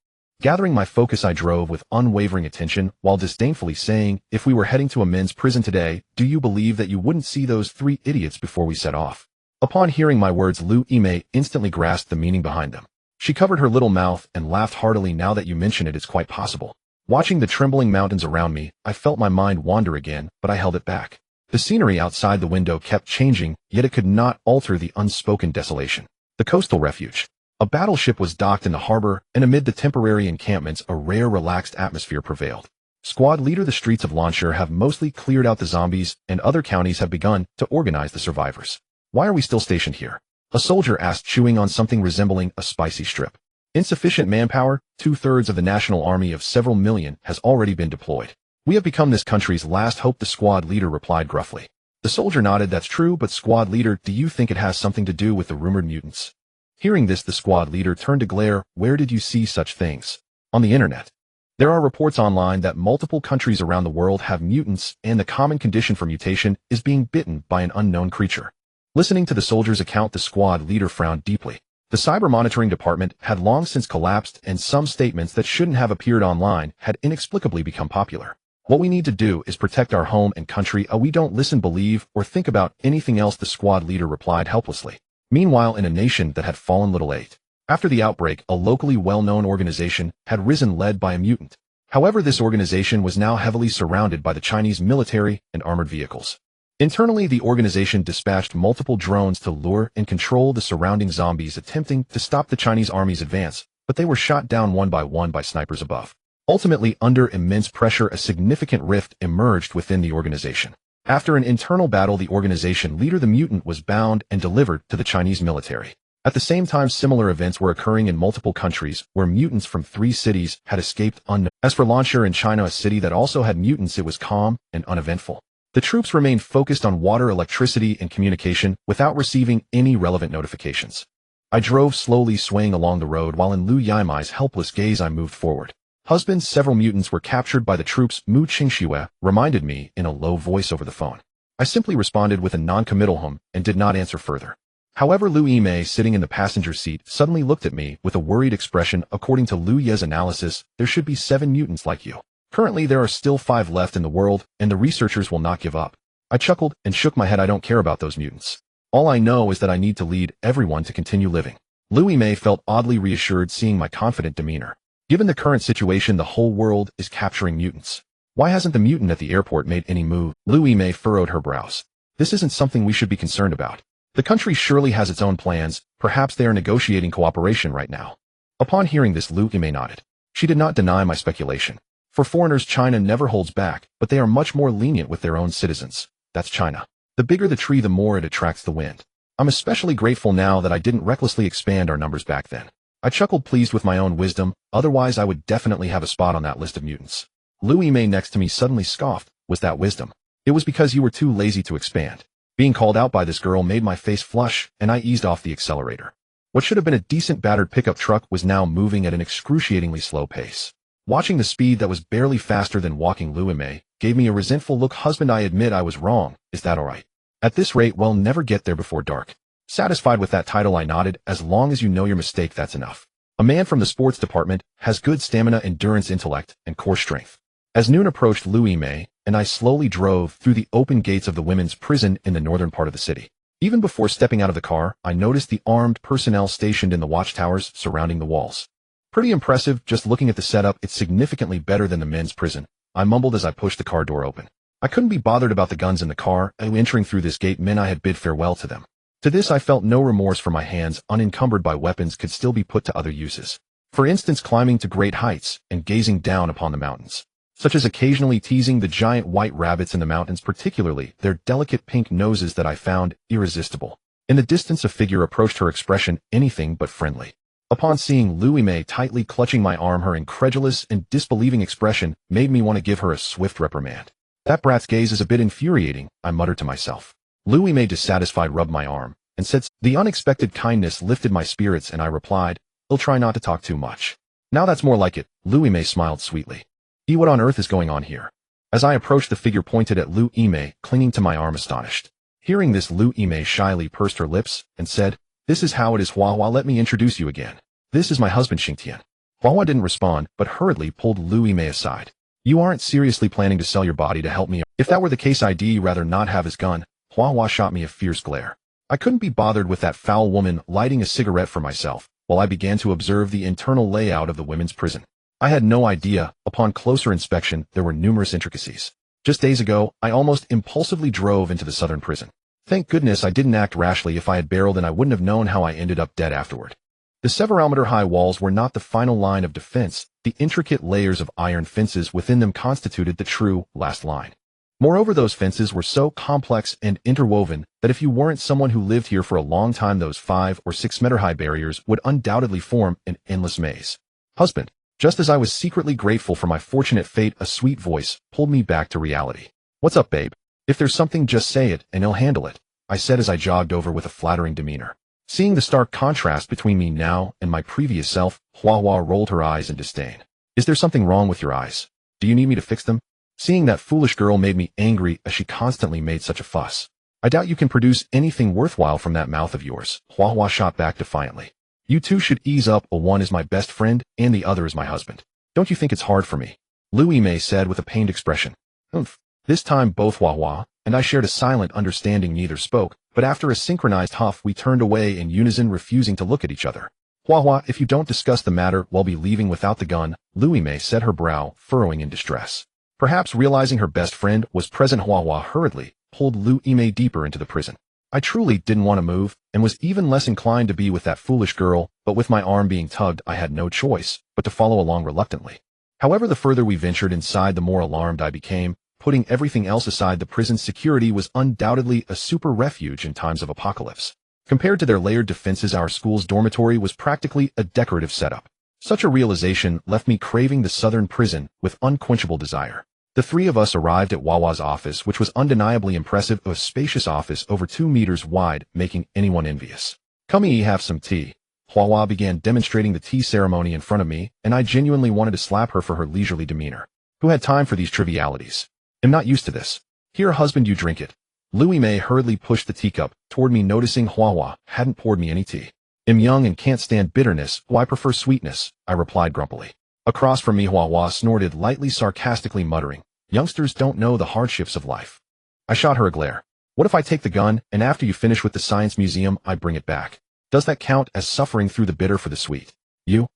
Gathering my focus, I drove with unwavering attention while disdainfully saying, if we were heading to a men's prison today, do you believe that you wouldn't see those 3 idiots before we set off? Upon hearing my words, Lu Ime instantly grasped the meaning behind them. She covered her little mouth and laughed heartily. Now that you mention it, it's quite possible. Watching the trembling mountains around me, I felt my mind wander again, but I held it back. The scenery outside the window kept changing, yet it could not alter the unspoken desolation. The coastal refuge. A battleship was docked in the harbor, and amid the temporary encampments, a rare, relaxed atmosphere prevailed. Squad leader, the streets of Lanshire have mostly cleared out the zombies, and other counties have begun to organize the survivors. Why are we still stationed here? A soldier asked, chewing on something resembling a spicy strip. Insufficient manpower. 2/3 of the national army of several million has already been deployed. We have become this country's last hope, the squad leader replied gruffly. The soldier nodded. That's true, but squad leader, do you think it has something to do with the rumored mutants? Hearing this, the squad leader turned to glare. Where did you see such things? On the internet. There are reports online that multiple countries around the world have mutants, and the common condition for mutation is being bitten by an unknown creature. Listening to the soldier's account, the squad leader frowned deeply. The cyber monitoring department had long since collapsed, and some statements that shouldn't have appeared online had inexplicably become popular. What we need to do is protect our home and country. We don't listen, believe, or think about anything else, the squad leader replied helplessly. Meanwhile, in a nation that had fallen little 8 After the outbreak, a locally well-known organization had risen led by a mutant. However, this organization was now heavily surrounded by the Chinese military and armored vehicles. Internally, the organization dispatched multiple drones to lure and control the surrounding zombies attempting to stop the Chinese army's advance, but they were shot down one by snipers above. Ultimately, under immense pressure, a significant rift emerged within the organization. After an internal battle, the organization leader, the mutant, was bound and delivered to the Chinese military. At the same time, similar events were occurring in multiple countries where mutants from 3 cities had escaped unknown. As for Lansha in China, a city that also had mutants, it was calm and uneventful. The troops remained focused on water, electricity, and communication without receiving any relevant notifications. I drove slowly, swaying along the road, while in Lu Yimei's helpless gaze I moved forward. Husband, several mutants were captured by the troops, Mu Qingxue reminded me in a low voice over the phone. I simply responded with a non-committal hum and did not answer further. However, Lu Yimei, sitting in the passenger seat, suddenly looked at me with a worried expression. According to Lu Ye's analysis, there should be 7 mutants like you. Currently, there are still 5 left in the world, and the researchers will not give up. I chuckled and shook my head. I don't care about those mutants. All I know is that I need to lead everyone to continue living. Lu Yimei felt oddly reassured seeing my confident demeanor. Given the current situation, the whole world is capturing mutants. Why hasn't the mutant at the airport made any move? Lu Yimei furrowed her brows. This isn't something we should be concerned about. The country surely has its own plans. Perhaps they are negotiating cooperation right now. Upon hearing this, Lu Yimei nodded. She did not deny my speculation. For foreigners, China never holds back, but they are much more lenient with their own citizens. That's China. The bigger the tree, the more it attracts the wind. I'm especially grateful now that I didn't recklessly expand our numbers back then. I chuckled, pleased with my own wisdom, otherwise I would definitely have a spot on that list of mutants. Lu Yimei next to me suddenly scoffed. Was that wisdom? It was because you were too lazy to expand. Being called out by this girl made my face flush, and I eased off the accelerator. What should have been a decent battered pickup truck was now moving at an excruciatingly slow pace. Watching the speed that was barely faster than walking, Lu Yimei gave me a resentful look. Husband, I admit I was wrong. Is that all right? At this rate, we'll never get there before dark. Satisfied with that title, I nodded. As long as you know your mistake, that's enough. A man from the sports department has good stamina, endurance, intellect, and core strength. As noon approached, Lu Yimei and I slowly drove through the open gates of the women's prison in the northern part of the city. Even before stepping out of the car, I noticed the armed personnel stationed in the watchtowers surrounding the walls. Pretty impressive. Just looking at the setup, it's significantly better than the men's prison, I mumbled as I pushed the car door open. I couldn't be bothered about the guns in the car. Entering through this gate meant I had bid farewell to them. To this, I felt no remorse, for my hands, unencumbered by weapons, could still be put to other uses. For instance, climbing to great heights and gazing down upon the mountains. Such as occasionally teasing the giant white rabbits in the mountains, particularly their delicate pink noses that I found irresistible. In the distance, a figure approached, her expression anything but friendly. Upon seeing Lu Yimei tightly clutching my arm, her incredulous and disbelieving expression made me want to give her a swift reprimand. That brat's gaze is a bit infuriating, I muttered to myself. Lu Yimei, dissatisfied, rubbed my arm and said, the unexpected kindness lifted my spirits, and I replied, I'll try not to talk too much. Now that's more like it. Lu Yimei smiled sweetly. What on earth is going on here? As I approached, the figure pointed at Lu Yimei, clinging to my arm astonished. Hearing this, Lu Yimei shyly pursed her lips and said, this is how it is, Hua Hua, let me introduce you again. This is my husband, Xingtian. Hua Hua didn't respond, but hurriedly pulled Lu Yimei aside. You aren't seriously planning to sell your body to help me? If that were the case, I'd rather not have his gun. Hua Hua shot me a fierce glare. I couldn't be bothered with that foul woman. Lighting a cigarette for myself, while I began to observe the internal layout of the women's prison. I had no idea. Upon closer inspection, there were numerous intricacies. Just days ago, I almost impulsively drove into the southern prison. Thank goodness I didn't act rashly. If I had barreled in, I wouldn't have known how I ended up dead afterward. The several-meter-high walls were not the final line of defense. The intricate layers of iron fences within them constituted the true last line. Moreover, those fences were so complex and interwoven that if you weren't someone who lived here for a long time, those 5 or 6 meter high barriers would undoubtedly form an endless maze. Husband, just as I was secretly grateful for my fortunate fate, a sweet voice pulled me back to reality. What's up, babe? If there's something, just say it, and he'll handle it, I said as I jogged over with a flattering demeanor. Seeing the stark contrast between me now and my previous self, Hua Hua rolled her eyes in disdain. Is there something wrong with your eyes? Do you need me to fix them? Seeing that foolish girl made me angry, as she constantly made such a fuss. I doubt you can produce anything worthwhile from that mouth of yours, Hua Hua shot back defiantly. You two should ease up. One is my best friend, and the other is my husband. Don't you think it's hard for me? Lu Yimei said with a pained expression. Oomph. This time both Hua Hua and I shared a silent understanding. Neither spoke, but after a synchronized huff, we turned away in unison, refusing to look at each other. Hua Hua, if you don't discuss the matter, we'll be leaving without the gun, Louie Mei said, her brow furrowing in distress. Perhaps realizing her best friend was present, Hua Hua hurriedly pulled Louie Mei deeper into the prison. I truly didn't want to move, and was even less inclined to be with that foolish girl, but with my arm being tugged, I had no choice but to follow along reluctantly. However, the further we ventured inside, the more alarmed I became. Putting everything else aside, the prison's security was undoubtedly a super refuge in times of apocalypse. Compared to their layered defenses, our school's dormitory was practically a decorative setup. Such a realization left me craving the southern prison with unquenchable desire. The three of us arrived at Wawa's office, which was undeniably impressive, a spacious office over 2 meters wide, making anyone envious. "Come have some tea." Wawa began demonstrating the tea ceremony in front of me, and I genuinely wanted to slap her for her leisurely demeanor. Who had time for these trivialities? I'm not used to this. "Here, husband, you drink it." Louie Mei hurriedly pushed the teacup toward me, noticing Wawa hadn't poured me any tea. "I'm young and can't stand bitterness, I prefer sweetness," I replied grumpily. Across from me, Wawa snorted lightly, sarcastically muttering, "Youngsters don't know the hardships of life." I shot her a glare. "What if I take the gun, and after you finish with the science museum, I bring it back? Does that count as suffering through the bitter for the sweet? You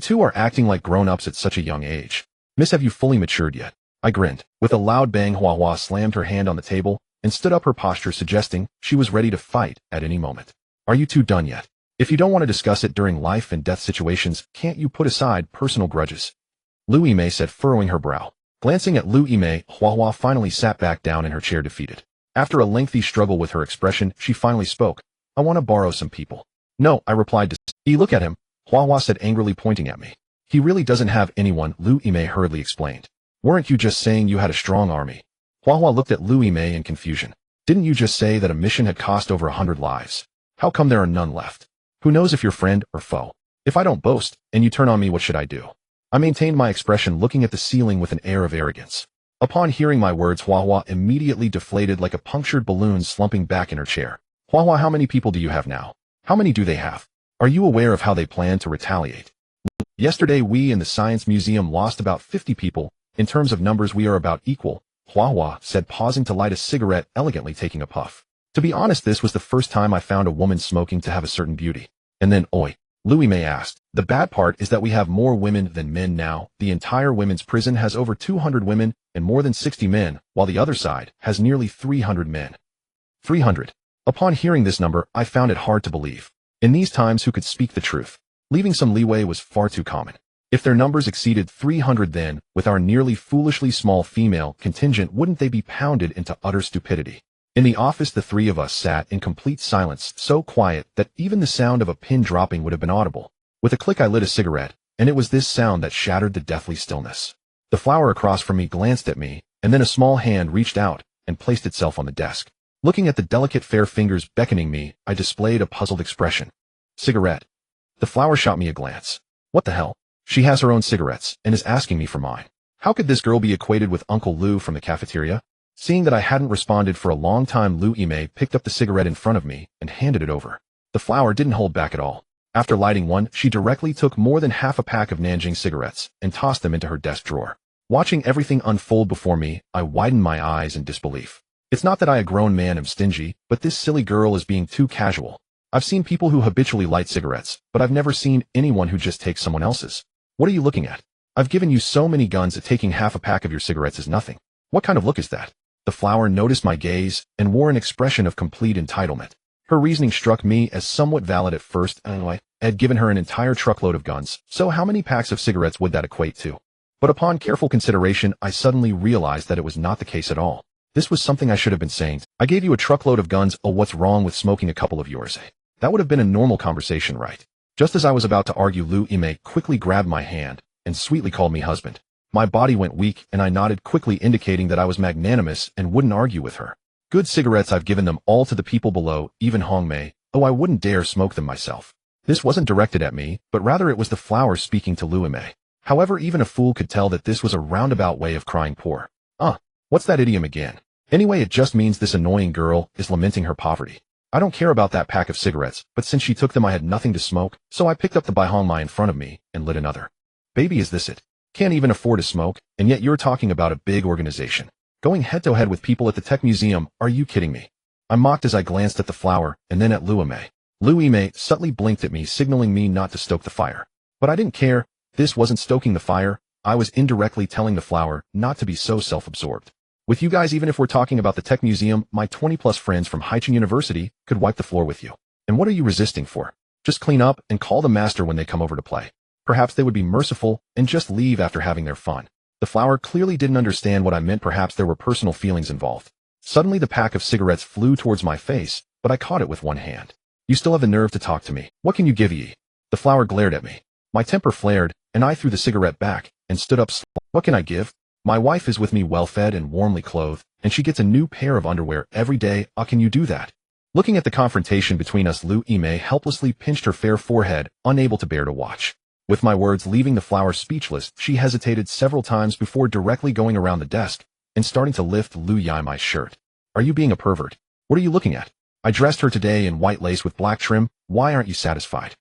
two are acting like grown-ups at such a young age. Miss, have you fully matured yet?" I grinned. With a loud bang, Wawa slammed her hand on the table and stood up, her posture suggesting she was ready to fight at any moment. "Are you two done yet? If you don't want to discuss it during life and death situations, can't you put aside personal grudges?" Louie Mei said, furrowing her brow. Glancing at Louie Mei, Hua finally sat back down in her chair, defeated. After a lengthy struggle with her expression, she finally spoke. "I want to borrow some people." "No," I replied. Look at him," Hua said angrily, pointing at me. "He really doesn't have anyone," Louie Mei hurriedly explained. "Weren't you just saying you had a strong army?" Hua looked at Louie Mei in confusion. "Didn't you just say that a mission had cost over 100 lives? How come there are none left? Who knows if you're friend or foe? If I don't boast, and you turn on me, what should I do?" I maintained my expression, looking at the ceiling with an air of arrogance. Upon hearing my words, Hua immediately deflated like a punctured balloon, slumping back in her chair. "Hua, how many people do you have now? How many do they have? Are you aware of how they plan to retaliate? Yesterday we in the Science Museum lost about 50 people. In terms of numbers, we are about equal," Hua said, pausing to light a cigarette, elegantly taking a puff. "To be honest, this was the first time I found a woman smoking to have a certain beauty." "And then, oi," Louie Mei asked, "the bad part is that we have more women than men now. The entire women's prison has over 200 women and more than 60 men, while the other side has nearly 300 men." 300. Upon hearing this number, I found it hard to believe. In these times, who could speak the truth? Leaving some leeway was far too common. If their numbers exceeded 300, then, with our nearly foolishly small female contingent, wouldn't they be pounded into utter stupidity? In the office, the three of us sat in complete silence, so quiet that even the sound of a pin dropping would have been audible. With a click, I lit a cigarette, and it was this sound that shattered the deathly stillness. The flower across from me glanced at me, and then a small hand reached out and placed itself on the desk. Looking at the delicate fair fingers beckoning me, I displayed a puzzled expression. "Cigarette." The flower shot me a glance. What the hell? She has her own cigarettes and is asking me for mine. How could this girl be equated with Uncle Lou from the cafeteria? Seeing that I hadn't responded for a long time, Louie Mei picked up the cigarette in front of me and handed it over. The flower didn't hold back at all. After lighting one, she directly took more than half a pack of Nanjing cigarettes and tossed them into her desk drawer. Watching everything unfold before me, I widened my eyes in disbelief. It's not that I, a grown man, am stingy, but this silly girl is being too casual. I've seen people who habitually light cigarettes, but I've never seen anyone who just takes someone else's. What are you looking at? I've given you so many guns that taking half a pack of your cigarettes is nothing. What kind of look is that? The flower noticed my gaze and wore an expression of complete entitlement. Her reasoning struck me as somewhat valid at first. I had given her an entire truckload of guns, so how many packs of cigarettes would that equate to? But upon careful consideration, I suddenly realized that it was not the case at all. This was something I should have been saying. "I gave you a truckload of guns. Oh, what's wrong with smoking a couple of yours?" That would have been a normal conversation, right? Just as I was about to argue, Louie Mei quickly grabbed my hand and sweetly called me husband. My body went weak, and I nodded quickly, indicating that I was magnanimous and wouldn't argue with her. "Good cigarettes, I've given them all to the people below, even Hong Mei. Oh, I wouldn't dare smoke them myself." This wasn't directed at me, but rather it was the flower speaking to Louie Mei. However, even a fool could tell that this was a roundabout way of crying poor. What's that idiom again? Anyway, it just means this annoying girl is lamenting her poverty. I don't care about that pack of cigarettes, but since she took them, I had nothing to smoke, so I picked up the Bai Hong Mai in front of me and lit another. "Baby, is this it? Can't even afford to smoke, and yet you're talking about a big organization. Going head-to-head with people at the Tech Museum, are you kidding me?" I mocked as I glanced at the flower and then at Louie Mei. Lu Ime subtly blinked at me, signaling me not to stoke the fire. But I didn't care. This wasn't stoking the fire. I was indirectly telling the flower not to be so self-absorbed. With you guys, even if we're talking about the tech museum, my 20-plus friends from Haicheng University could wipe the floor with you. And what are you resisting for? Just clean up and call the master when they come over to play. Perhaps they would be merciful and just leave after having their fun. The flower clearly didn't understand what I meant. Perhaps there were personal feelings involved. Suddenly the pack of cigarettes flew towards my face, but I caught it with one hand. You still have the nerve to talk to me. What can you give ye? The flower glared at me. My temper flared, and I threw the cigarette back and stood up. What can I give? My wife is with me, well-fed and warmly clothed, and she gets a new pair of underwear every day. Can you do that? Looking at the confrontation between us, Lu Ime helplessly pinched her fair forehead, unable to bear to watch. With my words leaving the flower speechless, she hesitated several times before directly going around the desk and starting to lift Lu Yime's shirt. Are you being a pervert? What are you looking at? I dressed her today in white lace with black trim. Why aren't you satisfied?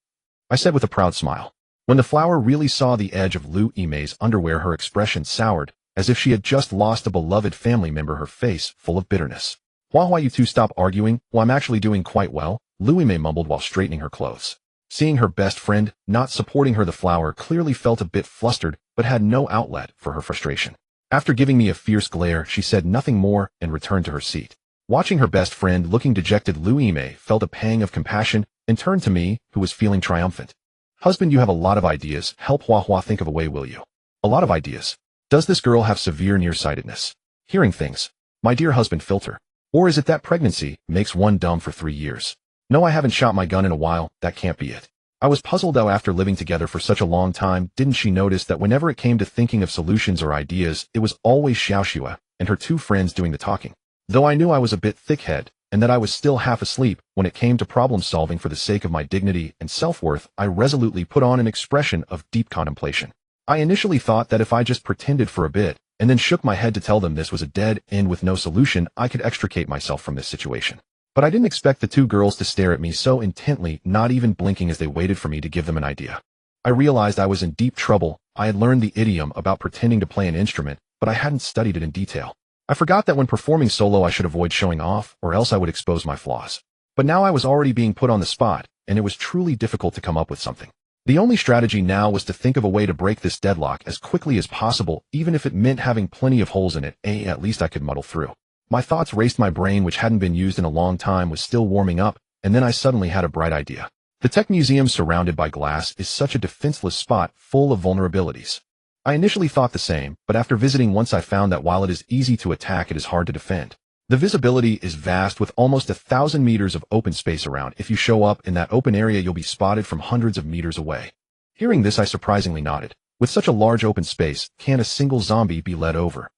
I said with a proud smile. When the flower really saw the edge of Lu Ime's underwear, her expression soured, as if she had just lost a beloved family member, her face full of bitterness. Why you two stop arguing? Well, I'm actually doing quite well, Lu Ime mumbled while straightening her clothes. Seeing her best friend not supporting her, the flower clearly felt a bit flustered, but had no outlet for her frustration. After giving me a fierce glare, she said nothing more and returned to her seat. Watching her best friend looking dejected, Lu Ime felt a pang of compassion and turned to me, who was feeling triumphant. Husband, you have a lot of ideas. Help Hua think of a way, will you? A lot of ideas. Does this girl have severe nearsightedness? Hearing things. My dear husband, filter. Or is it that pregnancy makes one dumb for 3 years? No, I haven't shot my gun in a while. That can't be it. I was puzzled though. After living together for such a long time, didn't she notice that whenever it came to thinking of solutions or ideas, it was always Xiaoxua and her two friends doing the talking? Though I knew I was a bit thick-headed and that I was still half asleep, when it came to problem solving for the sake of my dignity and self-worth, I resolutely put on an expression of deep contemplation. I initially thought that if I just pretended for a bit and then shook my head to tell them this was a dead end with no solution, I could extricate myself from this situation. But I didn't expect the two girls to stare at me so intently, not even blinking as they waited for me to give them an idea. I realized I was in deep trouble. I had learned the idiom about pretending to play an instrument, but I hadn't studied it in detail. I forgot that when performing solo I should avoid showing off, or else I would expose my flaws. But now I was already being put on the spot, and it was truly difficult to come up with something. The only strategy now was to think of a way to break this deadlock as quickly as possible, even if it meant having plenty of holes in it. At least I could muddle through. My thoughts raced. My brain, which hadn't been used in a long time, was still warming up, and then I suddenly had a bright idea. The tech museum, surrounded by glass, is such a defenseless spot, full of vulnerabilities. I initially thought the same, but after visiting once I found that while it is easy to attack, it is hard to defend. The visibility is vast, with almost 1,000 meters of open space around. If you show up in that open area, you'll be spotted from hundreds of meters away. Hearing this, I surprisingly nodded. With such a large open space, can't a single zombie be led over?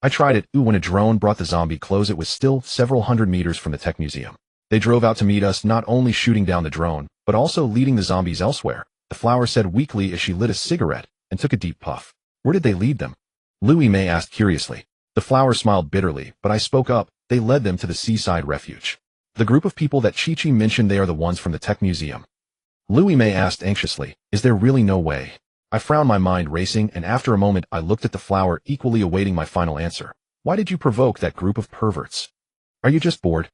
I tried it. When a drone brought the zombie close, it was still several hundred meters from the tech museum. They drove out to meet us, not only shooting down the drone, but also leading the zombies elsewhere, the flower said weakly as she lit a cigarette and took a deep puff. Where did they lead them? Lu Ime asked curiously. The flower smiled bitterly, but I spoke up. They led them to the seaside refuge. The group of people that Chi-Chi mentioned, they are the ones from the tech museum. Lu Ime asked anxiously, is there really no way? I frowned, my mind racing, and after a moment I looked at the flower, equally awaiting my final answer. Why did you provoke that group of perverts? Are you just bored?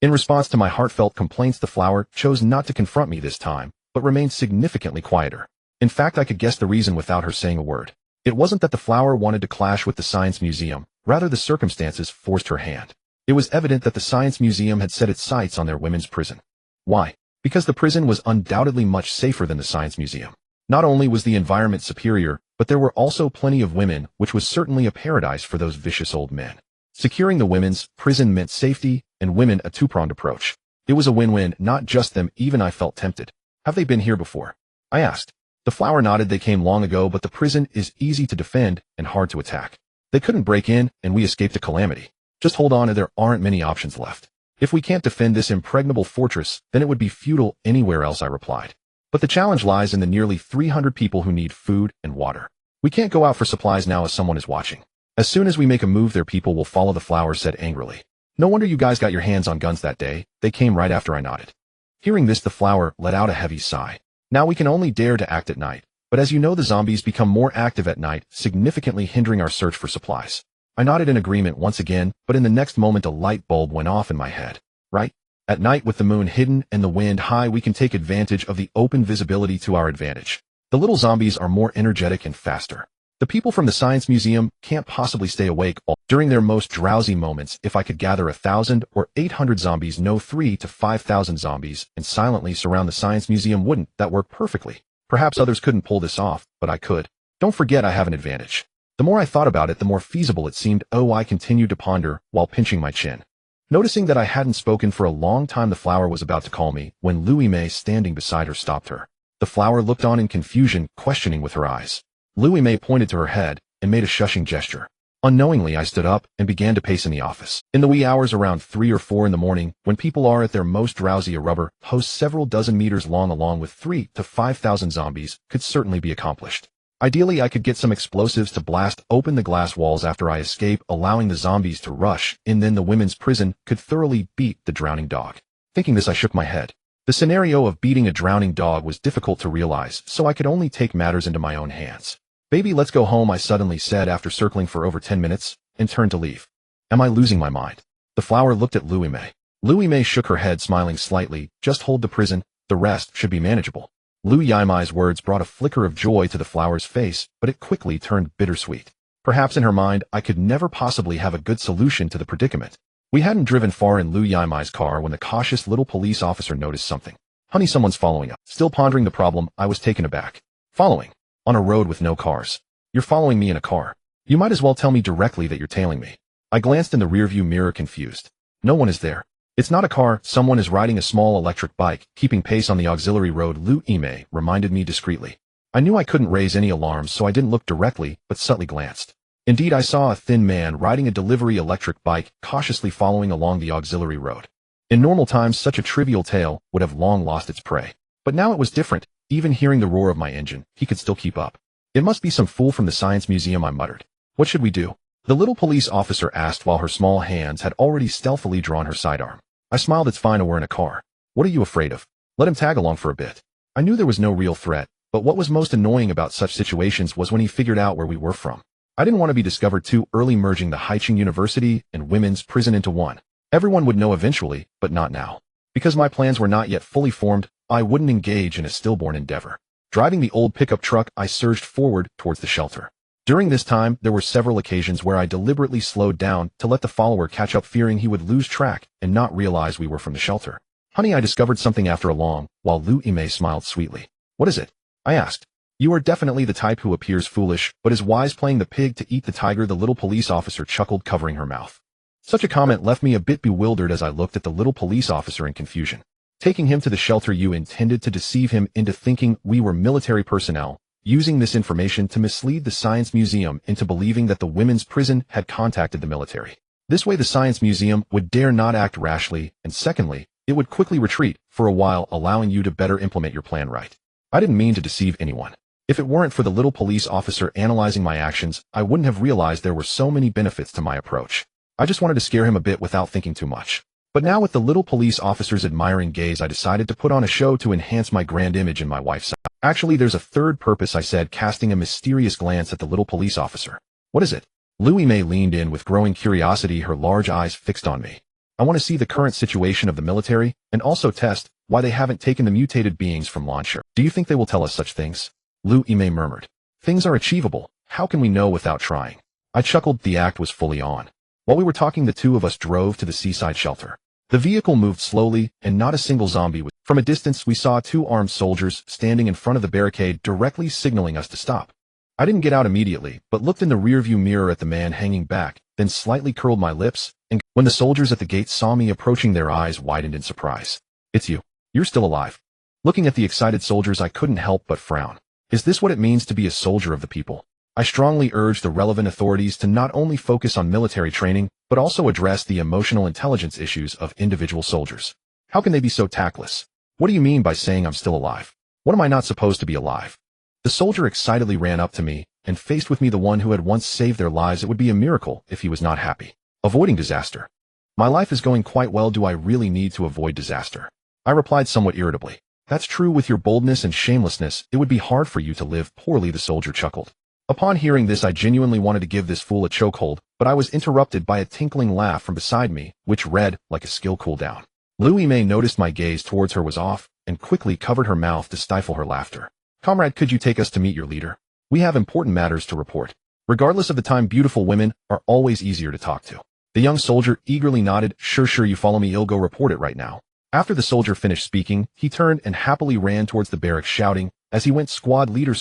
In response to my heartfelt complaints, the flower chose not to confront me this time, but remained significantly quieter. In fact, I could guess the reason without her saying a word. It wasn't that the flower wanted to clash with the science museum, rather the circumstances forced her hand. It was evident that the science museum had set its sights on their women's prison. Why? Because the prison was undoubtedly much safer than the science museum. Not only was the environment superior, but there were also plenty of women, which was certainly a paradise for those vicious old men. Securing the women's prison meant safety, and women a two-pronged approach. It was a win-win, not just them. Even I felt tempted. Have they been here before? I asked. The flower nodded. They came long ago, but the prison is easy to defend and hard to attack. They couldn't break in, and we escaped a calamity. Just hold on, there aren't many options left. If we can't defend this impregnable fortress, then it would be futile anywhere else, I replied. But the challenge lies in the nearly 300 people who need food and water. We can't go out for supplies now as someone is watching. As soon as we make a move, their people will follow, the flower said angrily. No wonder you guys got your hands on guns that day. They came right after I nodded. Hearing this, the flower let out a heavy sigh. Now we can only dare to act at night. But as you know, the zombies become more active at night, significantly hindering our search for supplies. I nodded in agreement once again, but in the next moment a light bulb went off in my head. Right? At night with the moon hidden and the wind high, we can take advantage of the open visibility to our advantage. The little zombies are more energetic and faster. The people from the Science Museum can't possibly stay awake during their most drowsy moments. If I could gather 1,000 or 800 zombies, no 3 to 5,000 zombies, and silently surround the Science Museum, wouldn't that work perfectly? Perhaps others couldn't pull this off, but I could. Don't forget I have an advantage. The more I thought about it, the more feasible it seemed. I continued to ponder while pinching my chin. Noticing that I hadn't spoken for a long time, the flower was about to call me when Louie May, standing beside her, stopped her. The flower looked on in confusion, questioning with her eyes. Louie May pointed to her head and made a shushing gesture. Unknowingly, I stood up and began to pace in the office. In the wee hours around 3 or 4 in the morning, when people are at their most drowsy, a rubber hose several dozen meters long along with 3 to 5,000 zombies could certainly be accomplished. Ideally, I could get some explosives to blast open the glass walls after I escape, allowing the zombies to rush in. Then the women's prison could thoroughly beat the drowning dog. Thinking this, I shook my head. The scenario of beating a drowning dog was difficult to realize, so I could only take matters into my own hands. Baby, let's go home, I suddenly said after circling for over 10 minutes, and turned to leave. Am I losing my mind? The flower looked at Louie May. Louie May shook her head, smiling slightly. Just hold the prison, the rest should be manageable. Louie May's words brought a flicker of joy to the flower's face, but it quickly turned bittersweet. Perhaps in her mind, I could never possibly have a good solution to the predicament. We hadn't driven far in Louie May's car when the cautious little police officer noticed something. Honey, someone's following us. Still pondering the problem, I was taken aback. Following? On a road with no cars. You're following me in a car. You might as well tell me directly that you're tailing me. I glanced in the rearview mirror, confused. No one is there. It's not a car, someone is riding a small electric bike, keeping pace on the auxiliary road, Louie May reminded me discreetly. I knew I couldn't raise any alarms, so I didn't look directly, but subtly glanced. Indeed, I saw a thin man riding a delivery electric bike, cautiously following along the auxiliary road. In normal times, such a trivial tale would have long lost its prey. But now it was different. Even hearing the roar of my engine, he could still keep up. It must be some fool from the Science Museum, I muttered. What should we do? The little police officer asked while her small hands had already stealthily drawn her sidearm. I smiled. It's fine, we're in a car. What are you afraid of? Let him tag along for a bit. I knew there was no real threat, but what was most annoying about such situations was when he figured out where we were from. I didn't want to be discovered too early, merging the Haiching University and women's prison into one. Everyone would know eventually, but not now. Because my plans were not yet fully formed, I wouldn't engage in a stillborn endeavor. Driving the old pickup truck, I surged forward towards the shelter. During this time, there were several occasions where I deliberately slowed down to let the follower catch up, fearing he would lose track and not realize we were from the shelter. Honey, I discovered something after a long while. Louie May smiled sweetly. What is it? I asked. You are definitely the type who appears foolish, but is wise, playing the pig to eat the tiger, the little police officer chuckled, covering her mouth. Such a comment left me a bit bewildered as I looked at the little police officer in confusion. Taking him to the shelter, you intended to deceive him into thinking we were military personnel, using this information to mislead the Science Museum into believing that the women's prison had contacted the military. This way the Science Museum would dare not act rashly, and secondly, it would quickly retreat for a while, allowing you to better implement your plan. Right? I didn't mean to deceive anyone. If it weren't for the little police officer analyzing my actions, I wouldn't have realized there were so many benefits to my approach. I just wanted to scare him a bit without thinking too much. But now, with the little police officer's admiring gaze, I decided to put on a show to enhance my grand image in my wife's sight. Actually, there's a third purpose, I said, casting a mysterious glance at the little police officer. What is it? Louie May leaned in with growing curiosity, her large eyes fixed on me. I want to see the current situation of the military, and also test why they haven't taken the mutated beings from launcher. Do you think they will tell us such things? Louie May murmured. Things are achievable. How can we know without trying? I chuckled. The act was fully on. While we were talking, the two of us drove to the seaside shelter. The vehicle moved slowly, and not a single zombie was. From a distance, we saw 2 armed soldiers standing in front of the barricade, directly signaling us to stop. I didn't get out immediately, but looked in the rearview mirror at the man hanging back, then slightly curled my lips, and when the soldiers at the gate saw me approaching, their eyes widened in surprise. It's you. You're still alive. Looking at the excited soldiers, I couldn't help but frown. Is this what it means to be a soldier of the people? I strongly urged the relevant authorities to not only focus on military training, but also address the emotional intelligence issues of individual soldiers. How can they be so tactless? What do you mean by saying I'm still alive? What am I not supposed to be alive? The soldier excitedly ran up to me, and faced with me the one who had once saved their lives. It would be a miracle if he was not happy. Avoiding disaster. My life is going quite well. Do I really need to avoid disaster? I replied somewhat irritably. That's true. With your boldness and shamelessness, it would be hard for you to live poorly. The soldier chuckled. Upon hearing this, I genuinely wanted to give this fool a chokehold, but I was interrupted by a tinkling laugh from beside me, which read like a skill cooldown. Lu Yimei noticed my gaze towards her was off and quickly covered her mouth to stifle her laughter. Comrade, could you take us to meet your leader? We have important matters to report. Regardless of the time, beautiful women are always easier to talk to. The young soldier eagerly nodded. Sure, you follow me, I'll go report it right now. After the soldier finished speaking, he turned and happily ran towards the barracks shouting, as he went, squad leader,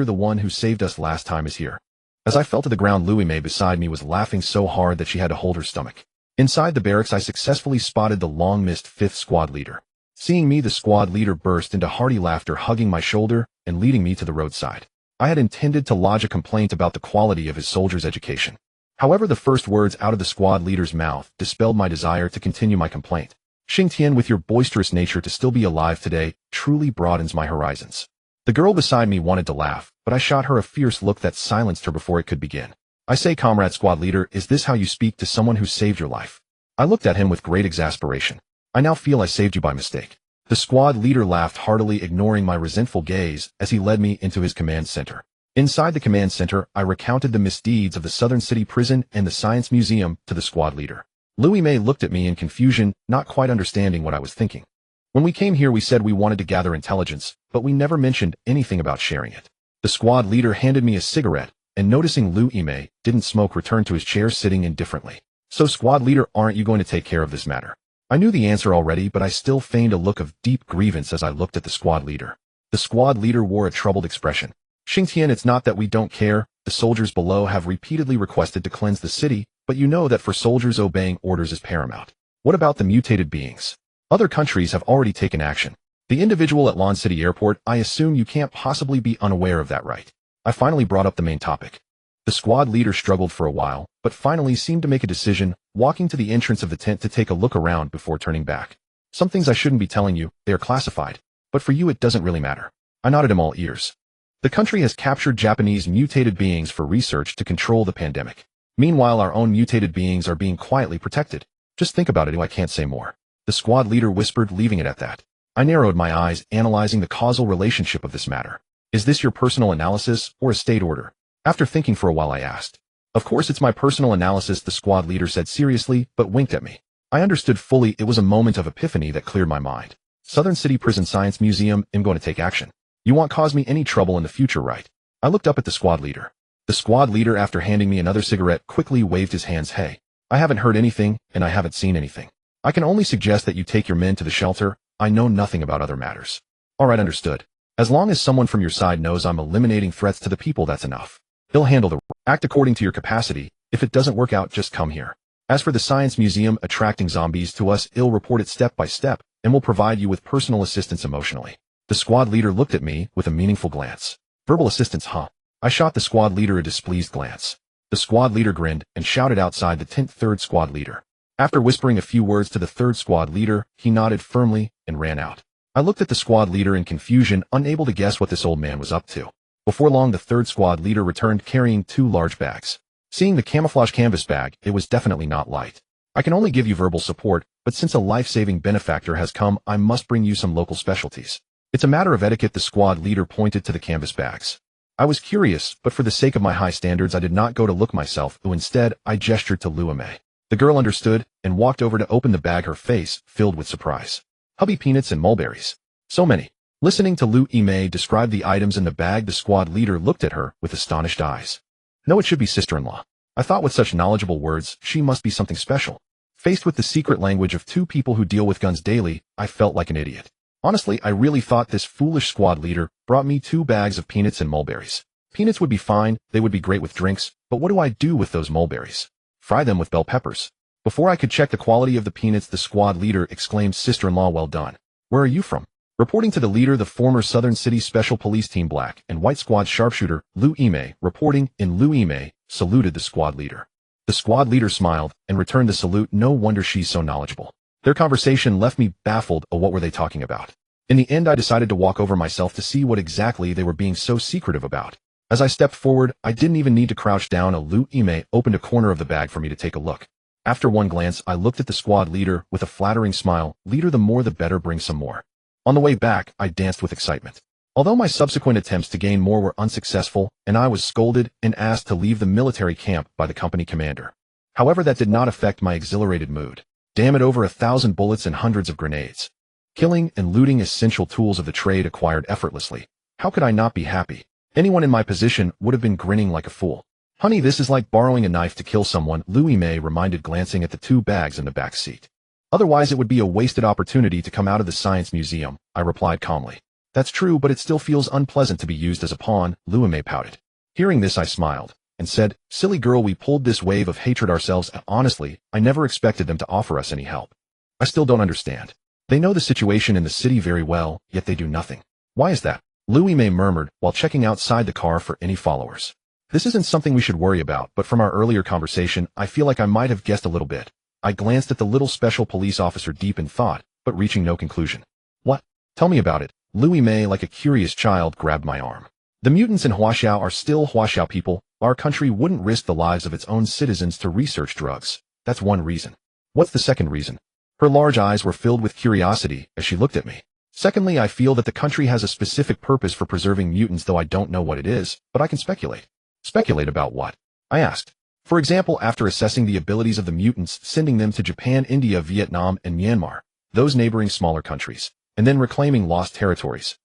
the one who saved us last time is here. As I fell to the ground, Lu Yimei beside me was laughing so hard that she had to hold her stomach. Inside the barracks, I successfully spotted the long-missed 5th squad leader. Seeing me, the squad leader burst into hearty laughter, hugging my shoulder and leading me to the roadside. I had intended to lodge a complaint about the quality of his soldiers' education. However, the first words out of the squad leader's mouth dispelled my desire to continue my complaint. Xing Tian, with your boisterous nature, to still be alive today truly broadens my horizons. The girl beside me wanted to laugh, but I shot her a fierce look that silenced her before it could begin. I say, comrade squad leader, is this how you speak to someone who saved your life? I looked at him with great exasperation. I now feel I saved you by mistake. The squad leader laughed heartily, ignoring my resentful gaze as he led me into his command center. Inside the command center, I recounted the misdeeds of the Southern City Prison and the Science Museum to the squad leader. Lu Yimei looked at me in confusion, not quite understanding what I was thinking. When we came here, we said we wanted to gather intelligence, but we never mentioned anything about sharing it. The squad leader handed me a cigarette, and noticing Lu Yimei didn't smoke, returned to his chair, sitting indifferently. So, squad leader, aren't you going to take care of this matter? I knew the answer already, but I still feigned a look of deep grievance as I looked at the squad leader. The squad leader wore a troubled expression. Xing Tian, it's not that we don't care. The soldiers below have repeatedly requested to cleanse the city, but you know that for soldiers, obeying orders is paramount. What about the mutated beings? Other countries have already taken action. The individual at Lon City Airport, I assume you can't possibly be unaware of that, right? I finally brought up the main topic. The squad leader struggled for a while, but finally seemed to make a decision, walking to the entrance of the tent to take a look around before turning back. Some things I shouldn't be telling you, they are classified. But for you it doesn't really matter. I nodded, him all ears. The country has captured Japanese mutated beings for research to control the pandemic. Meanwhile, our own mutated beings are being quietly protected. Just think about it, I can't say more. The squad leader whispered, leaving it at that. I narrowed my eyes, analyzing the causal relationship of this matter. Is this your personal analysis, or a state order? After thinking for a while, I asked. Of course it's my personal analysis, the squad leader said seriously, but winked at me. I understood fully. It was a moment of epiphany that cleared my mind. Southern City Prison Science Museum, I'm going to take action. You won't cause me any trouble in the future, right? I looked up at the squad leader. The squad leader, after handing me another cigarette, quickly waved his hands. Hey, I haven't heard anything, and I haven't seen anything. I can only suggest that you take your men to the shelter. I know nothing about other matters. Alright, understood. As long as someone from your side knows I'm eliminating threats to the people, that's enough. He'll handle the act according to your capacity. If it doesn't work out, just come here. As for the Science Museum attracting zombies to us, I'll report it step by step, and will provide you with personal assistance emotionally. The squad leader looked at me with a meaningful glance. Verbal assistance, huh? I shot the squad leader a displeased glance. The squad leader grinned and shouted outside the tent, third squad leader. After whispering a few words to the third squad leader, he nodded firmly and ran out. I looked at the squad leader in confusion, unable to guess what this old man was up to. Before long, the third squad leader returned carrying 2 large bags. Seeing the camouflage canvas bag, it was definitely not light. I can only give you verbal support, but since a life-saving benefactor has come, I must bring you some local specialties. It's a matter of etiquette, the squad leader pointed to the canvas bags. I was curious, but for the sake of my high standards, I did not go to look myself, though instead, I gestured to Lu Yimei. The girl understood and walked over to open the bag, her face filled with surprise. Hubby, peanuts and mulberries. So many. Listening to Lu Yimei describe the items in the bag, the squad leader looked at her with astonished eyes. No, it should be sister-in-law. I thought with such knowledgeable words, she must be something special. Faced with the secret language of 2 people who deal with guns daily, I felt like an idiot. Honestly, I really thought this foolish squad leader brought me 2 bags of peanuts and mulberries. Peanuts would be fine, they would be great with drinks, but what do I do with those mulberries? Fry them with bell peppers. Before I could check the quality of the peanuts, the squad leader exclaimed, sister-in-law, well done. Where are you from? Reporting to the leader, the former Southern City Special Police Team Black and White Squad sharpshooter, Lu Yimei, reporting, in Lu Yimei saluted the squad leader. The squad leader smiled and returned the salute. No wonder she's so knowledgeable. Their conversation left me baffled. What were they talking about? In the end, I decided to walk over myself to see what exactly they were being so secretive about. As I stepped forward, I didn't even need to crouch down. Lu Yimei opened a corner of the bag for me to take a look. After one glance, I looked at the squad leader with a flattering smile. Leader, the more the better, bring some more. On the way back, I danced with excitement. Although my subsequent attempts to gain more were unsuccessful, and I was scolded and asked to leave the military camp by the company commander. However, that did not affect my exhilarated mood. Damn it, over 1,000 bullets and hundreds of grenades. Killing and looting essential tools of the trade acquired effortlessly. How could I not be happy? Anyone in my position would have been grinning like a fool. Honey, this is like borrowing a knife to kill someone, Louis May reminded, glancing at the 2 bags in the back seat. Otherwise it would be a wasted opportunity to come out of the science museum, I replied calmly. That's true, but it still feels unpleasant to be used as a pawn, Louis May pouted. Hearing this I smiled, and said, silly girl, we pulled this wave of hatred ourselves, and honestly, I never expected them to offer us any help. I still don't understand. They know the situation in the city very well, yet they do nothing. Why is that? Louis May murmured, while checking outside the car for any followers. This isn't something we should worry about, but from our earlier conversation, I feel like I might have guessed a little bit. I glanced at the little special police officer, deep in thought, but reaching no conclusion. What? Tell me about it. Louis May, like a curious child, grabbed my arm. The mutants in Huaxiao are still Huaxiao people. Our country wouldn't risk the lives of its own citizens to research drugs. That's one reason. What's the second reason? Her large eyes were filled with curiosity as she looked at me. Secondly, I feel that the country has a specific purpose for preserving mutants, though I don't know what it is, but I can speculate. Speculate about what? I asked. For example, after assessing the abilities of the mutants, sending them to Japan, India, Vietnam, and Myanmar, those neighboring smaller countries, and then reclaiming lost territories.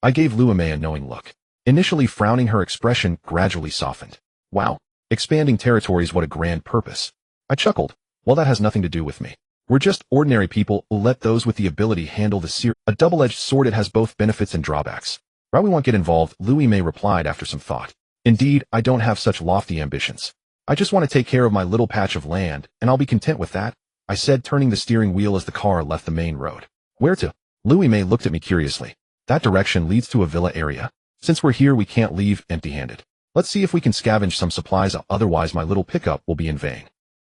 I gave Louis May a knowing look. Initially frowning, her expression gradually softened. Wow. Expanding territories, what a grand purpose. I chuckled. Well, that has nothing to do with me. We're just ordinary people who let those with the ability handle the a double-edged sword. It has both benefits and drawbacks. Why we won't get involved, Louis May replied after some thought. Indeed, I don't have such lofty ambitions. I just want to take care of my little patch of land, and I'll be content with that, I said, turning the steering wheel as the car left the main road. Where to? Louis May looked at me curiously. That direction leads to a villa area. Since we're here, we can't leave empty-handed. Let's see if we can scavenge some supplies, otherwise my little pickup will be in vain.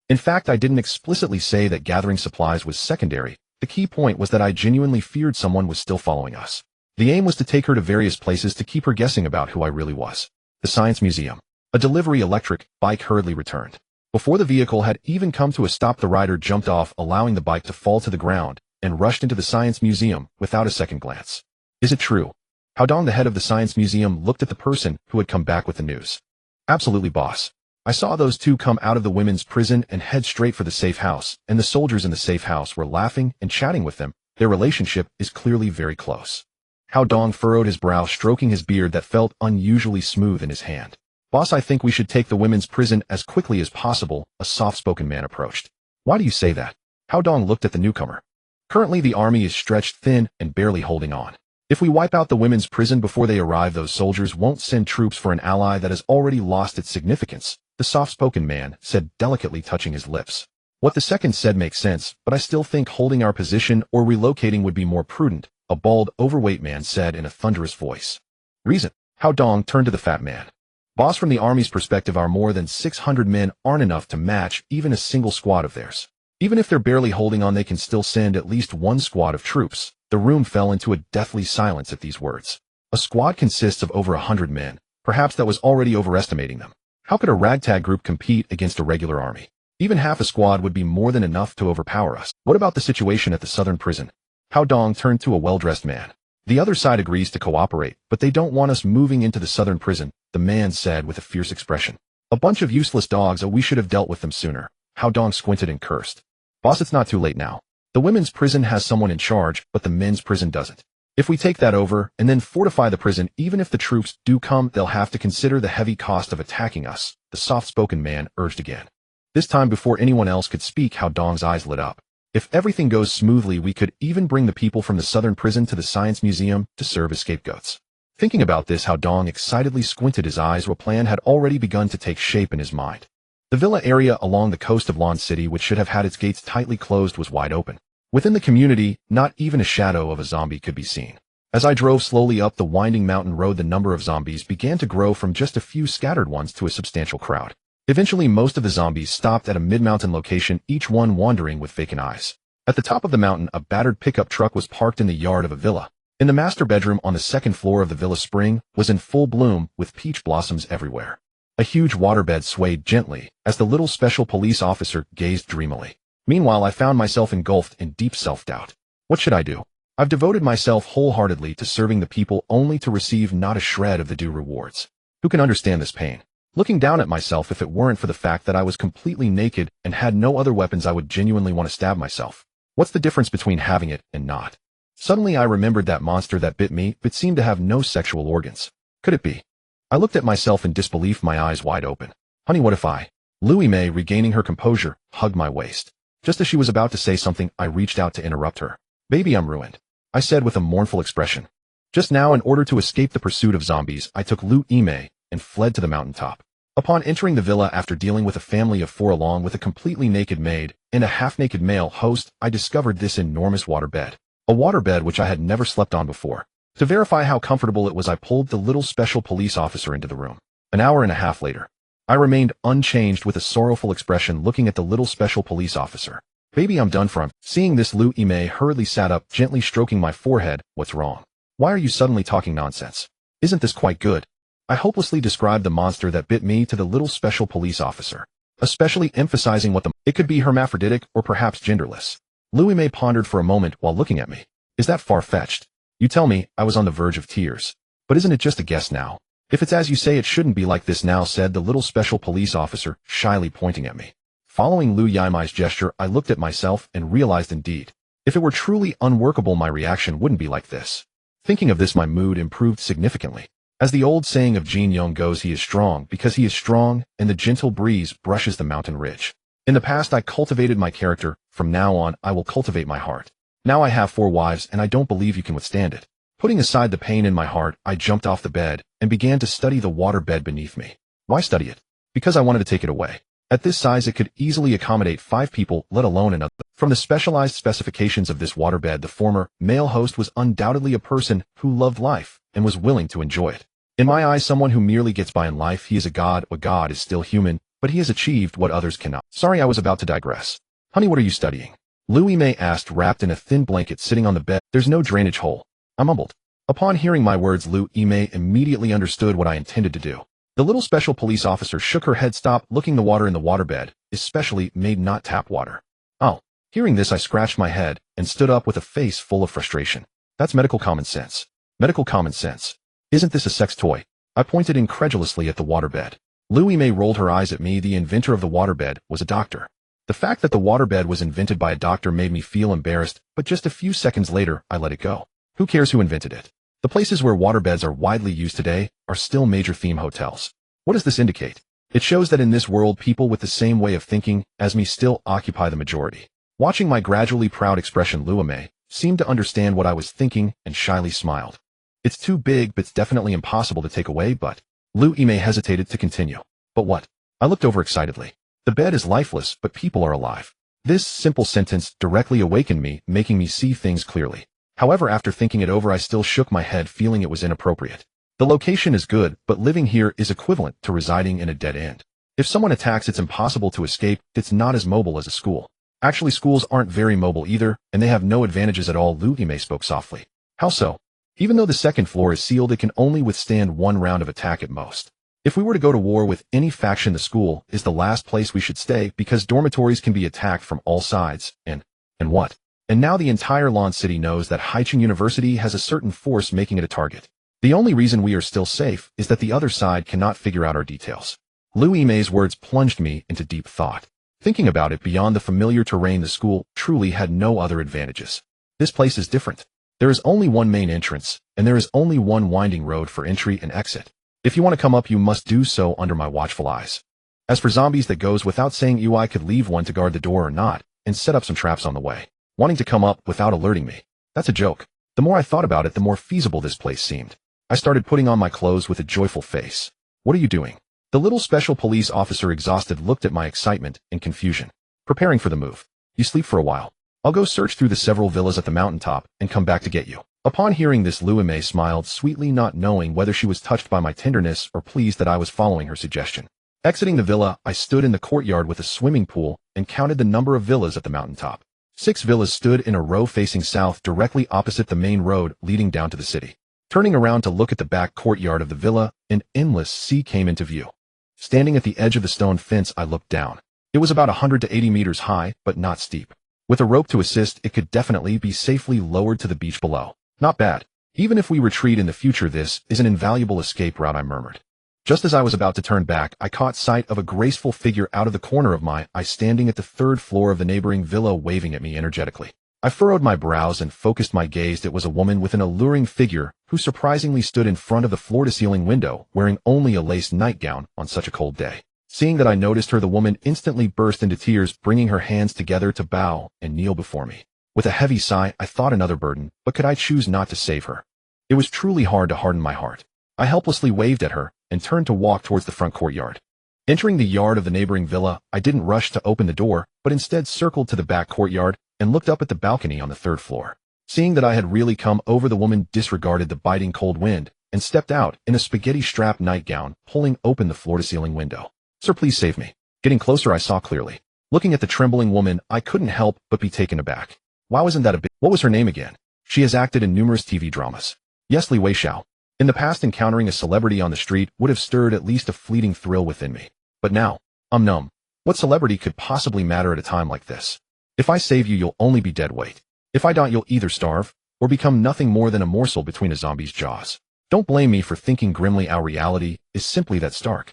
In fact, I didn't explicitly say that gathering supplies was secondary. The key point was that I genuinely feared someone was still following us. The aim was to take her to various places to keep her guessing about who I really was. The Science Museum. A delivery electric bike hurriedly returned. Before the vehicle had even come to a stop, the rider jumped off, allowing the bike to fall to the ground, and rushed into the Science Museum without a second glance. Is it true? Haodong, the head of the Science Museum, looked at the person who had come back with the news. Absolutely, boss. I saw those 2 come out of the women's prison and head straight for the safe house, and the soldiers in the safe house were laughing and chatting with them. Their relationship is clearly very close. Haodong furrowed his brow, stroking his beard that felt unusually smooth in his hand. Boss, I think we should take the women's prison as quickly as possible, a soft-spoken man approached. Why do you say that? Haodong looked at the newcomer. Currently the army is stretched thin and barely holding on. If we wipe out the women's prison before they arrive, those soldiers won't send troops for an ally that has already lost its significance, the soft-spoken man said, delicately touching his lips. What the second said makes sense, but I still think holding our position or relocating would be more prudent, a bald, overweight man said in a thunderous voice. Reason? Haodong turned to the fat man. Boss, from the army's perspective, our more than 600 men aren't enough to match even a single squad of theirs. Even if they're barely holding on, they can still send at least 1 squad of troops. The room fell into a deathly silence at these words. A squad consists of over 100 men. Perhaps that was already overestimating them. How could a ragtag group compete against a regular army? Even half a squad would be more than enough to overpower us. What about the situation at the southern prison? Haodong turned to a well-dressed man. The other side agrees to cooperate, but they don't want us moving into the southern prison, the man said with a fierce expression. A bunch of useless dogs, we should have dealt with them sooner. Haodong squinted and cursed. Boss, it's not too late now. The women's prison has someone in charge, but the men's prison doesn't. If we take that over and then fortify the prison, even if the troops do come, they'll have to consider the heavy cost of attacking us, the soft-spoken man urged again. This time, before anyone else could speak, Haodong's eyes lit up. If everything goes smoothly, we could even bring the people from the southern prison to the Science Museum to serve as scapegoats. Thinking about this, Haodong excitedly squinted his eyes. A plan had already begun to take shape in his mind. The villa area along the coast of Lon City, which should have had its gates tightly closed, was wide open. Within the community, not even a shadow of a zombie could be seen. As I drove slowly up the winding mountain road, the number of zombies began to grow from just a few scattered ones to a substantial crowd. Eventually, most of the zombies stopped at a mid-mountain location, each one wandering with vacant eyes. At the top of the mountain, a battered pickup truck was parked in the yard of a villa. In the master bedroom on the second floor of the villa, spring was in full bloom, with peach blossoms everywhere. A huge waterbed swayed gently as the little special police officer gazed dreamily. Meanwhile, I found myself engulfed in deep self-doubt. What should I do? I've devoted myself wholeheartedly to serving the people, only to receive not a shred of the due rewards. Who can understand this pain? Looking down at myself, if it weren't for the fact that I was completely naked and had no other weapons, I would genuinely want to stab myself. What's the difference between having it and not? Suddenly I remembered that monster that bit me, but seemed to have no sexual organs. Could it be? I looked at myself in disbelief, my eyes wide open. Honey, what if I? Louie May, regaining her composure, hugged my waist. Just as she was about to say something, I reached out to interrupt her. Baby, I'm ruined, I said with a mournful expression. Just now, in order to escape the pursuit of zombies, I took Louie May and fled to the mountaintop. Upon entering the villa after dealing with a family of 4 along with a completely naked maid and a half-naked male host, I discovered this enormous waterbed. A waterbed which I had never slept on before. To verify how comfortable it was, I pulled the little special police officer into the room. An hour and a half later, I remained unchanged with a sorrowful expression looking at the little special police officer. Baby, I'm done for. Seeing this, Louie May hurriedly sat up, gently stroking my forehead. What's wrong? Why are you suddenly talking nonsense? Isn't this quite good? I hopelessly described the monster that bit me to the little special police officer, especially emphasizing what it could be hermaphroditic or perhaps genderless. Louie May pondered for a moment while looking at me. Is that far-fetched? You tell me. I was on the verge of tears. But isn't it just a guess now? If it's as you say, it shouldn't be like this now, said the little special police officer, shyly pointing at me. Following Louie May's gesture, I looked at myself and realized indeed, if it were truly unworkable, my reaction wouldn't be like this. Thinking of this, my mood improved significantly. As the old saying of Jin Young goes, he is strong because he is strong, and the gentle breeze brushes the mountain ridge. In the past, I cultivated my character. From now on, I will cultivate my heart. Now I have 4 wives, and I don't believe you can withstand it. Putting aside the pain in my heart, I jumped off the bed and began to study the water bed beneath me. Why study it? Because I wanted to take it away. At this size, it could easily accommodate 5 people, let alone another. From the specialized specifications of this waterbed, the former male host was undoubtedly a person who loved life and was willing to enjoy it. In my eyes, someone who merely gets by in life, he is a god. A god is still human, but he has achieved what others cannot. Sorry, I was about to digress. Honey, what are you studying? Louie May asked, wrapped in a thin blanket sitting on the bed. There's no drainage hole, I mumbled. Upon hearing my words, Louie May immediately understood what I intended to do. The little special police officer shook her head. Stop looking. The water in the waterbed, especially made not tap water. Oh. Hearing this, I scratched my head and stood up with a face full of frustration. That's medical common sense. Medical common sense. Isn't this a sex toy? I pointed incredulously at the waterbed. Louie May rolled her eyes at me. The inventor of the waterbed was a doctor. The fact that the waterbed was invented by a doctor made me feel embarrassed, but just a few seconds later, I let it go. Who cares who invented it? The places where waterbeds are widely used today are still major theme hotels. What does this indicate? It shows that in this world, people with the same way of thinking as me still occupy the majority. Watching my gradually proud expression, Louie May seemed to understand what I was thinking and shyly smiled. It's too big, but it's definitely impossible to take away, but... Louie May hesitated to continue. But what? I looked over excitedly. The bed is lifeless, but people are alive. This simple sentence directly awakened me, making me see things clearly. However, after thinking it over, I still shook my head, feeling it was inappropriate. The location is good, but living here is equivalent to residing in a dead end. If someone attacks, it's impossible to escape. It's not as mobile as a school. Actually, schools aren't very mobile either, and they have no advantages at all. Louie May spoke softly. How so? Even though the second floor is sealed, it can only withstand 1 round of attack at most. If we were to go to war with any faction, the school is the last place we should stay, because dormitories can be attacked from all sides. And what? And now the entire Lawn City knows that Haicheng University has a certain force, making it a target. The only reason we are still safe is that the other side cannot figure out our details. Louie May's words plunged me into deep thought. Thinking about it, beyond the familiar terrain, the school truly had no other advantages. This place is different. There is only one main entrance, and there is only one winding road for entry and exit. If you want to come up, you must do so under my watchful eyes. As for zombies, that goes without saying. I could leave one to guard the door or not, and set up some traps on the way, wanting to come up without alerting me. That's a joke. The more I thought about it, the more feasible this place seemed. I started putting on my clothes with a joyful face. What are you doing? The little special police officer, exhausted, looked at my excitement and confusion. Preparing for the move. You sleep for a while. I'll go search through the several villas at the mountaintop and come back to get you. Upon hearing this, Louie May smiled sweetly, not knowing whether she was touched by my tenderness or pleased that I was following her suggestion. Exiting the villa, I stood in the courtyard with a swimming pool and counted the number of villas at the mountaintop. 6 villas stood in a row facing south, directly opposite the main road leading down to the city. Turning around to look at the back courtyard of the villa, an endless sea came into view. Standing at the edge of the stone fence, I looked down. It was about 100 to 80 meters high, but not steep. With a rope to assist, it could definitely be safely lowered to the beach below. Not bad. Even if we retreat in the future, this is an invaluable escape route, I murmured. Just as I was about to turn back, I caught sight of a graceful figure out of the corner of my eye standing at the third floor of the neighboring villa waving at me energetically. I furrowed my brows and focused my gaze. It was a woman with an alluring figure who surprisingly stood in front of the floor-to-ceiling window wearing only a lace nightgown on such a cold day. Seeing that I noticed her, the woman instantly burst into tears, bringing her hands together to bow and kneel before me. With a heavy sigh, I thought another burden, but could I choose not to save her? It was truly hard to harden my heart. I helplessly waved at her and turned to walk towards the front courtyard. Entering the yard of the neighboring villa, I didn't rush to open the door, but instead circled to the back courtyard and looked up at the balcony on the third floor. Seeing that I had really come over, the woman disregarded the biting cold wind and stepped out in a spaghetti-strapped nightgown, pulling open the floor-to-ceiling window. "Sir, please save me." Getting closer, I saw clearly. Looking at the trembling woman, I couldn't help but be taken aback. Why wasn't that a big... What was her name again? She has acted in numerous TV dramas. Yes, Li Weixiao. In the past, encountering a celebrity on the street would have stirred at least a fleeting thrill within me. But now, I'm numb. What celebrity could possibly matter at a time like this? If I save you, you'll only be dead weight. If I don't, you'll either starve or become nothing more than a morsel between a zombie's jaws. Don't blame me for thinking grimly. Our reality is simply that stark.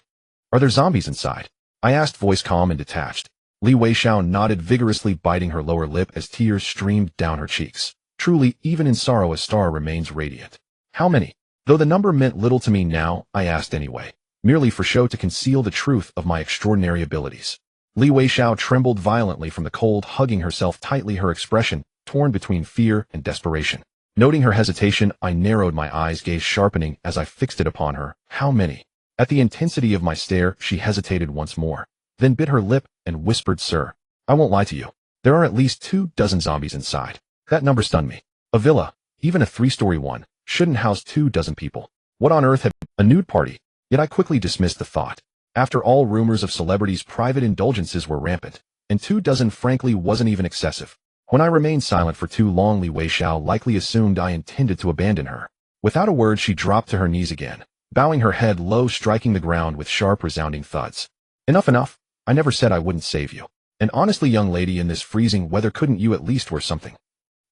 Are there zombies inside? I asked, voice calm and detached. Li Weixiao nodded vigorously, biting her lower lip as tears streamed down her cheeks. Truly, even in sorrow, a star remains radiant. How many? Though the number meant little to me now, I asked anyway, merely for show, to conceal the truth of my extraordinary abilities. Li Weixiao trembled violently from the cold, hugging herself tightly, her expression torn between fear and desperation. Noting her hesitation, I narrowed my eyes, gaze sharpening as I fixed it upon her. How many? At the intensity of my stare, she hesitated once more, then bit her lip and whispered, "Sir, I won't lie to you. There are at least 24 zombies inside." That number stunned me. A villa, even a 3-story one, shouldn't house 24 people. What on earth had... A nude party? Yet I quickly dismissed the thought. After all, rumors of celebrities' private indulgences were rampant, and 24 frankly wasn't even excessive. When I remained silent for too long, Li Weixiao likely assumed I intended to abandon her. Without a word, she dropped to her knees again, bowing her head low, striking the ground with sharp, resounding thuds. Enough. I never said I wouldn't save you. And honestly, young lady, in this freezing weather, couldn't you at least wear something?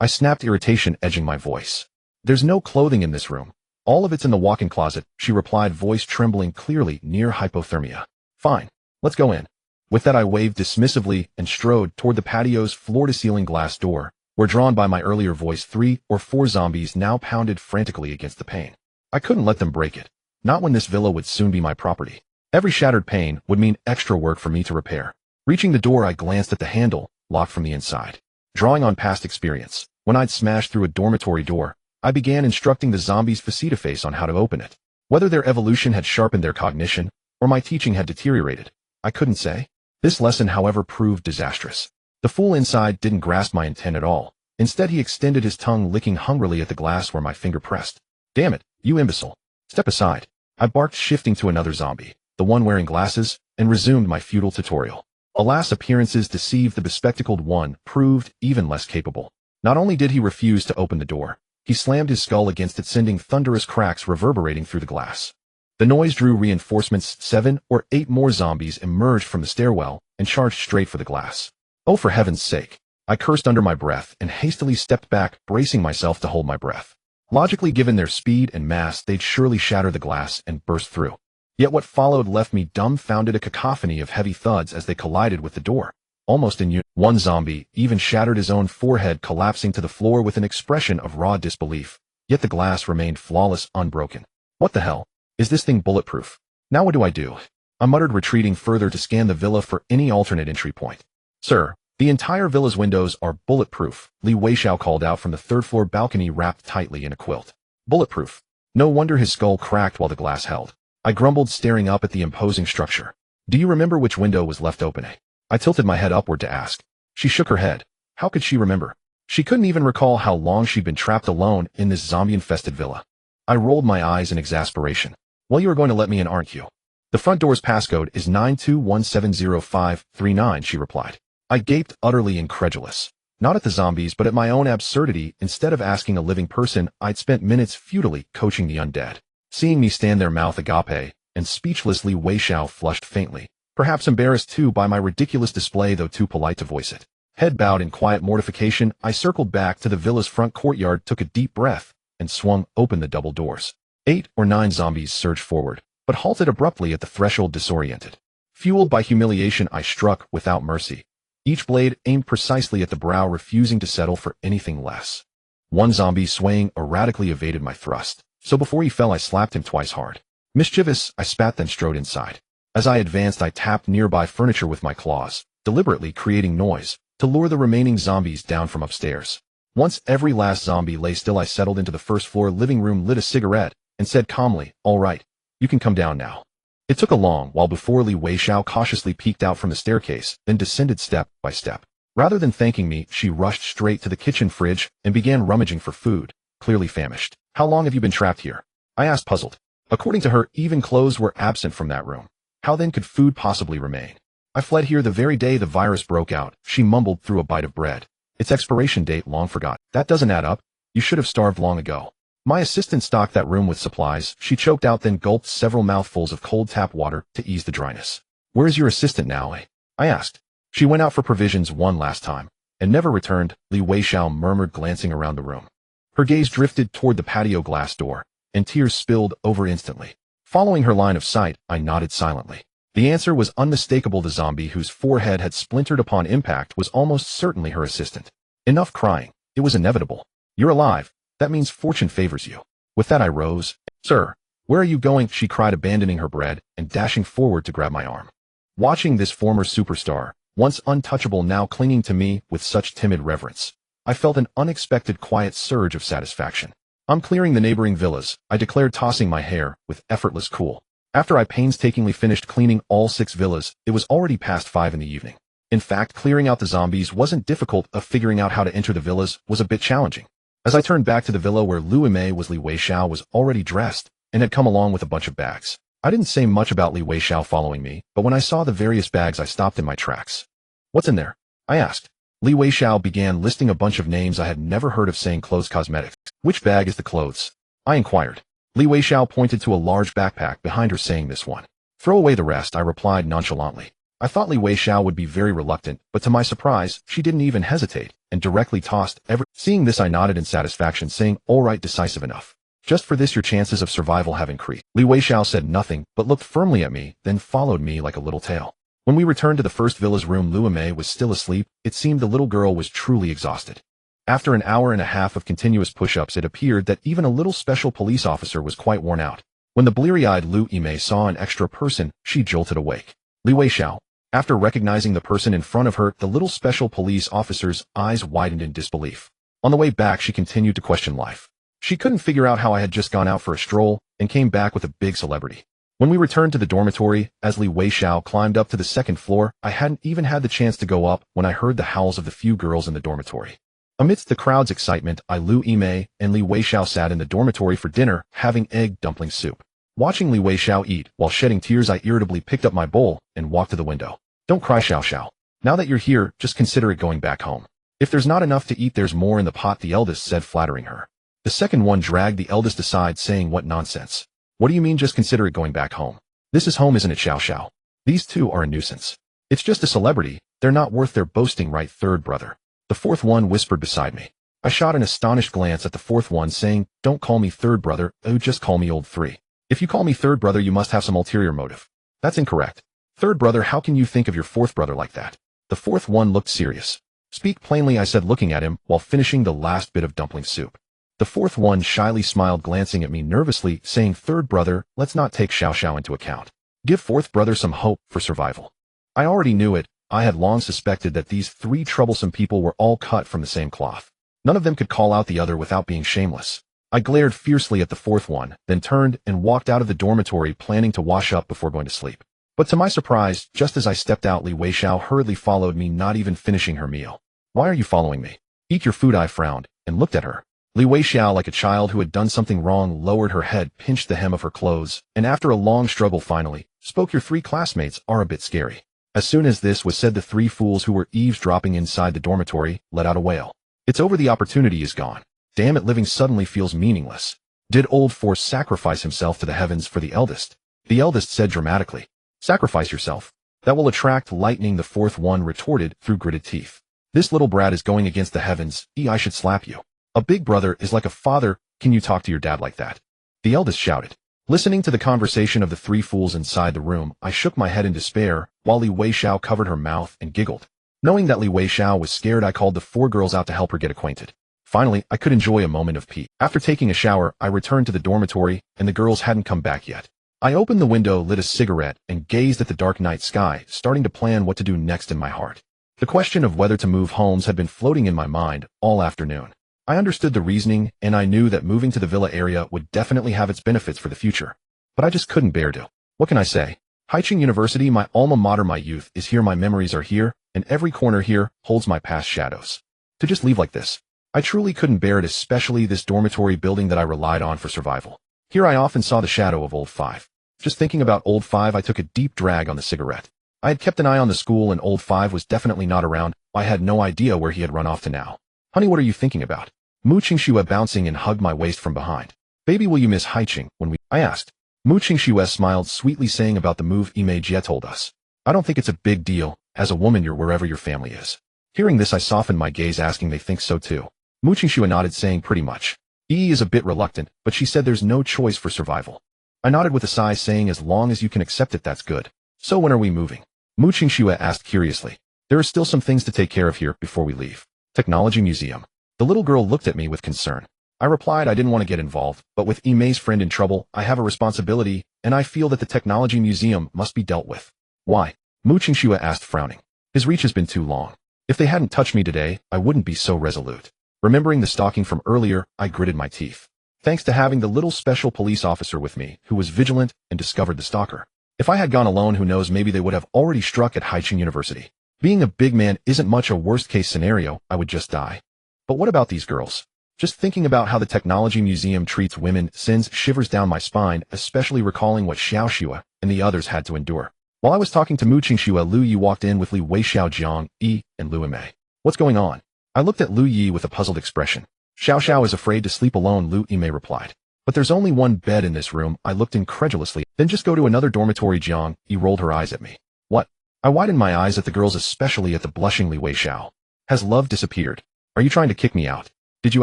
I snapped, irritation edging my voice. There's no clothing in this room. All of it's in the walk-in closet, she replied, voice trembling, clearly near hypothermia. Fine. Let's go in. With that, I waved dismissively and strode toward the patio's floor-to-ceiling glass door, where, drawn by my earlier voice, 3 or 4 zombies now pounded frantically against the pane. I couldn't let them break it. Not when this villa would soon be my property. Every shattered pane would mean extra work for me to repair. Reaching the door, I glanced at the handle, locked from the inside. Drawing on past experience, when I'd smashed through a dormitory door, I began instructing the zombies face-to-face on how to open it. Whether their evolution had sharpened their cognition, or my teaching had deteriorated, I couldn't say. This lesson, however, proved disastrous. The fool inside didn't grasp my intent at all. Instead, he extended his tongue, licking hungrily at the glass where my finger pressed. "Damn it, you imbecile. Step aside," I barked, shifting to another zombie, the one wearing glasses, and resumed my futile tutorial. Alas, appearances deceived. The bespectacled one proved even less capable. Not only did he refuse to open the door, he slammed his skull against it, sending thunderous cracks reverberating through the glass. The noise drew reinforcements. 7 or 8 more zombies emerged from the stairwell and charged straight for the glass. "Oh, for heaven's sake," I cursed under my breath and hastily stepped back, bracing myself to hold my breath. Logically, given their speed and mass, they'd surely shatter the glass and burst through. Yet what followed left me dumbfounded, a cacophony of heavy thuds as they collided with the door, almost in unison. One zombie even shattered his own forehead, collapsing to the floor with an expression of raw disbelief. Yet the glass remained flawless, unbroken. What the hell? Is this thing bulletproof? Now what do I do? I muttered, retreating further to scan the villa for any alternate entry point. "Sir, the entire villa's windows are bulletproof," Li Weixiao called out from the third-floor balcony, wrapped tightly in a quilt. Bulletproof? No wonder his skull cracked while the glass held. I grumbled, staring up at the imposing structure. "Do you remember which window was left open?" I tilted my head upward to ask. She shook her head. How could she remember? She couldn't even recall how long she'd been trapped alone in this zombie-infested villa. I rolled my eyes in exasperation. "Well, you are going to let me in, aren't you?" "The front door's passcode is 9217059, she replied. I gaped, utterly incredulous. Not at the zombies, but at my own absurdity. Instead of asking a living person, I'd spent minutes futilely coaching the undead. Seeing me stand there, mouth agape and speechlessly, Wei Xiao flushed faintly, perhaps embarrassed too by my ridiculous display, though too polite to voice it. Head bowed in quiet mortification, I circled back to the villa's front courtyard, took a deep breath, and swung open the double doors. 8 or 9 zombies surged forward, but halted abruptly at the threshold disoriented. Fueled by humiliation, I struck without mercy. Each blade aimed precisely at the brow, refusing to settle for anything less. One zombie, swaying erratically, evaded my thrust, so before he fell I slapped him twice hard. Mischievous, I spat, then strode inside. As I advanced, I tapped nearby furniture with my claws, deliberately creating noise, to lure the remaining zombies down from upstairs. Once every last zombie lay still, I settled into the first-floor living room, lit a cigarette, and said calmly, "All right, you can come down now." It took a long while before Li Weixiao cautiously peeked out from the staircase, then descended step by step. Rather than thanking me, she rushed straight to the kitchen fridge and began rummaging for food, clearly famished. "How long have you been trapped here?" I asked, puzzled. According to her, even clothes were absent from that room. How then could food possibly remain? "I fled here the very day the virus broke out," she mumbled through a bite of bread. "Its expiration date long forgot." "That doesn't add up. You should have starved long ago." "My assistant stocked that room with supplies," she choked out, then gulped several mouthfuls of cold tap water to ease the dryness. "Where is your assistant now, eh?" I asked. "She went out for provisions one last time, and never returned," Li Weixiao murmured, glancing around the room. Her gaze drifted toward the patio glass door, and tears spilled over instantly. Following her line of sight, I nodded silently. The answer was unmistakable. The zombie whose forehead had splintered upon impact was almost certainly her assistant. Enough crying. It was inevitable. "You're alive. That means fortune favors you." With that I rose. "Sir, where are you going?" she cried, abandoning her bread and dashing forward to grab my arm. Watching this former superstar, once untouchable, now clinging to me with such timid reverence, I felt an unexpected quiet surge of satisfaction. "I'm clearing the neighboring villas," I declared, tossing my hair with effortless cool. After I painstakingly finished cleaning all 6 villas, it was already past 5 in the evening. In fact, clearing out the zombies wasn't difficult, figuring out how to enter the villas was a bit challenging. As I turned back to the villa where Lu Yimei was, Li Weixiao was already dressed and had come along with a bunch of bags. I didn't say much about Li Weixiao following me, but when I saw the various bags I stopped in my tracks. "What's in there?" I asked. Li Weixiao began listing a bunch of names I had never heard of, saying clothes, cosmetics. "Which bag is the clothes?" I inquired. Li Weixiao pointed to a large backpack behind her, saying, "This one. Throw away the rest," I replied nonchalantly. I thought Li Weixiao would be very reluctant, but to my surprise, she didn't even hesitate, and directly tossed every— Seeing this, I nodded in satisfaction, saying, "All right, decisive enough. Just for this your chances of survival have increased." Li Weixiao said nothing, but looked firmly at me, then followed me like a little tail. When we returned to the first villa's room, Lu Yimei was still asleep. It seemed the little girl was truly exhausted. After an hour and a half of continuous push-ups, it appeared that even a little special police officer was quite worn out. When the bleary-eyed Lu Yimei saw an extra person, she jolted awake. Li Weixiao. After recognizing the person in front of her, the little special police officer's eyes widened in disbelief. On the way back, she continued to question life. She couldn't figure out how I had just gone out for a stroll and came back with a big celebrity. When we returned to the dormitory, as Li Weixiao climbed up to the 2nd floor, I hadn't even had the chance to go up when I heard the howls of the few girls in the dormitory. Amidst the crowd's excitement, Lu Yimei and Li Weixiao sat in the dormitory for dinner, having egg dumpling soup. Watching Li Weixiao eat, while shedding tears, I irritably picked up my bowl and walked to the window. "Don't cry, Xiao Xiao. Now that you're here, just consider it going back home. If there's not enough to eat, there's more in the pot," the eldest said, flattering her. The second one dragged the eldest aside, saying, "What nonsense. What do you mean just consider it going back home? This is home, isn't it, Xiao Xiao? These two are a nuisance. It's just a celebrity. They're not worth their boasting, right, third brother?" The fourth one whispered beside me. I shot an astonished glance at the fourth one, saying, "Don't call me third brother, just call me old 3. If you call me third brother, you must have some ulterior motive." "That's incorrect. Third brother, how can you think of your fourth brother like that?" The fourth one looked serious. "Speak plainly," I said, looking at him while finishing the last bit of dumpling soup. The fourth one shyly smiled, glancing at me nervously, saying, "Third brother, let's not take Xiao Xiao into account. Give fourth brother some hope for survival." I already knew it. I had long suspected that these 3 troublesome people were all cut from the same cloth. None of them could call out the other without being shameless. I glared fiercely at the fourth one, then turned and walked out of the dormitory, planning to wash up before going to sleep. But to my surprise, just as I stepped out, Li Weixiao hurriedly followed me, not even finishing her meal. "Why are you following me? Eat your food," I frowned, and looked at her. Li Weixiao, like a child who had done something wrong, lowered her head, pinched the hem of her clothes, and after a long struggle finally, spoke, "Your 3 classmates are a bit scary." As soon as this was said, the 3 fools who were eavesdropping inside the dormitory let out a wail. "It's over, the opportunity is gone. Damn it, living suddenly feels meaningless. Did old Force sacrifice himself to the heavens for the eldest?" The eldest said dramatically. "Sacrifice yourself? That will attract lightning," the fourth one retorted through gritted teeth. "This little brat is going against the heavens. I should slap you. A big brother is like a father. Can you talk to your dad like that?" The eldest shouted. Listening to the conversation of the three fools inside the room, I shook my head in despair, while Li Weixiao covered her mouth and giggled. Knowing that Li Weixiao was scared, I called the four girls out to help her get acquainted. Finally, I could enjoy a moment of peace. After taking a shower, I returned to the dormitory, and the girls hadn't come back yet. I opened the window, lit a cigarette, and gazed at the dark night sky, starting to plan what to do next in my heart. The question of whether to move homes had been floating in my mind all afternoon. I understood the reasoning, and I knew that moving to the villa area would definitely have its benefits for the future. But I just couldn't bear to. What can I say? Haicheng University, my alma mater, my youth, is here, my memories are here, and every corner here holds my past shadows. To just leave like this, I truly couldn't bear it, especially this dormitory building that I relied on for survival. Here I often saw the shadow of Old Five. Just thinking about Old Five, I took a deep drag on the cigarette. I had kept an eye on the school, and Old Five was definitely not around. I had no idea where he had run off to now. Honey, what are you thinking about? Mu Qingxue bouncing and hugged my waist from behind. Baby, will you miss Haicheng when we... I asked. Mu Qingxue smiled sweetly, saying about the move Imei Jie told us. I don't think it's a big deal. As a woman, you're wherever your family is. Hearing this, I softened my gaze, asking they think so too. Mu Qingxue nodded, saying pretty much. Yi is a bit reluctant, but she said there's no choice for survival. I nodded with a sigh, saying as long as you can accept it, that's good. So when are we moving? Mu Qingxue asked curiously. There are still some things to take care of here before we leave. Technology Museum. The little girl looked at me with concern. I replied I didn't want to get involved, but with Imei's friend in trouble, I have a responsibility, and I feel that the Technology Museum must be dealt with. Why? Mu Qingxue asked, frowning. His reach has been too long. If they hadn't touched me today, I wouldn't be so resolute. Remembering the stalking from earlier, I gritted my teeth. Thanks to having the little special police officer with me, who was vigilant and discovered the stalker. If I had gone alone, who knows, maybe they would have already struck at Haicheng University. Being a big man isn't much a worst-case scenario, I would just die. But what about these girls? Just thinking about how the Technology Museum treats women sends shivers down my spine, especially recalling what Xiao Xue and the others had to endure. While I was talking to Mu Qingxue, Lu Yi walked in with Li Weixiao, Jiang, Yi, and Lu Imei. What's going on? I looked at Lu Yi with a puzzled expression. Xiao Xiao is afraid to sleep alone, Lu Imei replied. But there's only one bed in this room, I looked incredulously. Then just go to another dormitory, Jiang. Yi rolled her eyes at me. What? I widened my eyes at the girls, especially at the blushing Li Weixiao. Has love disappeared? Are you trying to kick me out? Did you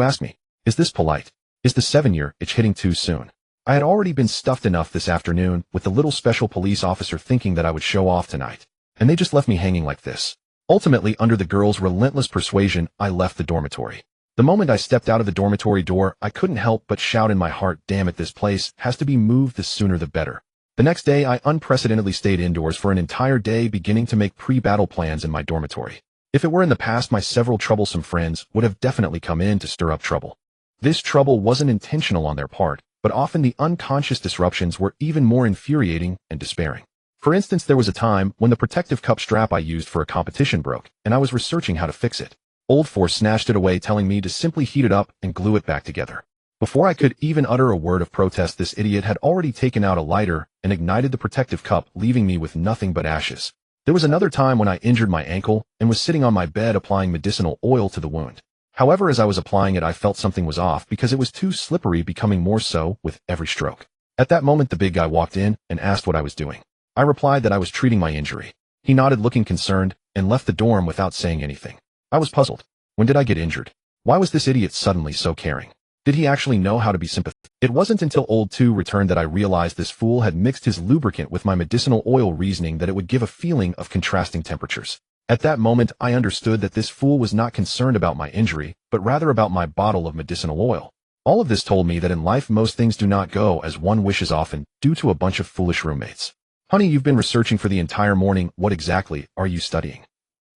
ask me? Is this polite? Is the 7-year itch hitting too soon? I had already been stuffed enough this afternoon with the little special police officer thinking that I would show off tonight. And they just left me hanging like this. Ultimately, under the girls' relentless persuasion, I left the dormitory. The moment I stepped out of the dormitory door, I couldn't help but shout in my heart, damn it, this place has to be moved, the sooner the better. The next day, I unprecedentedly stayed indoors for an entire day, beginning to make pre-battle plans in my dormitory. If it were in the past, my several troublesome friends would have definitely come in to stir up trouble. This trouble wasn't intentional on their part, but often the unconscious disruptions were even more infuriating and despairing. For instance, there was a time when the protective cup strap I used for a competition broke, and I was researching how to fix it. Old Force snatched it away, telling me to simply heat it up and glue it back together. Before I could even utter a word of protest, this idiot had already taken out a lighter and ignited the protective cup, leaving me with nothing but ashes. There was another time when I injured my ankle and was sitting on my bed applying medicinal oil to the wound. However, as I was applying it, I felt something was off because it was too slippery, becoming more so with every stroke. At that moment, the big guy walked in and asked what I was doing. I replied that I was treating my injury. He nodded, looking concerned, and left the dorm without saying anything. I was puzzled. When did I get injured? Why was this idiot suddenly so caring? Did he actually know how to be sympathetic? It wasn't until Old 2 returned that I realized this fool had mixed his lubricant with my medicinal oil, reasoning that it would give a feeling of contrasting temperatures. At that moment, I understood that this fool was not concerned about my injury, but rather about my bottle of medicinal oil. All of this told me that in life most things do not go as one wishes, often due to a bunch of foolish roommates. Honey, you've been researching for the entire morning. What exactly are you studying?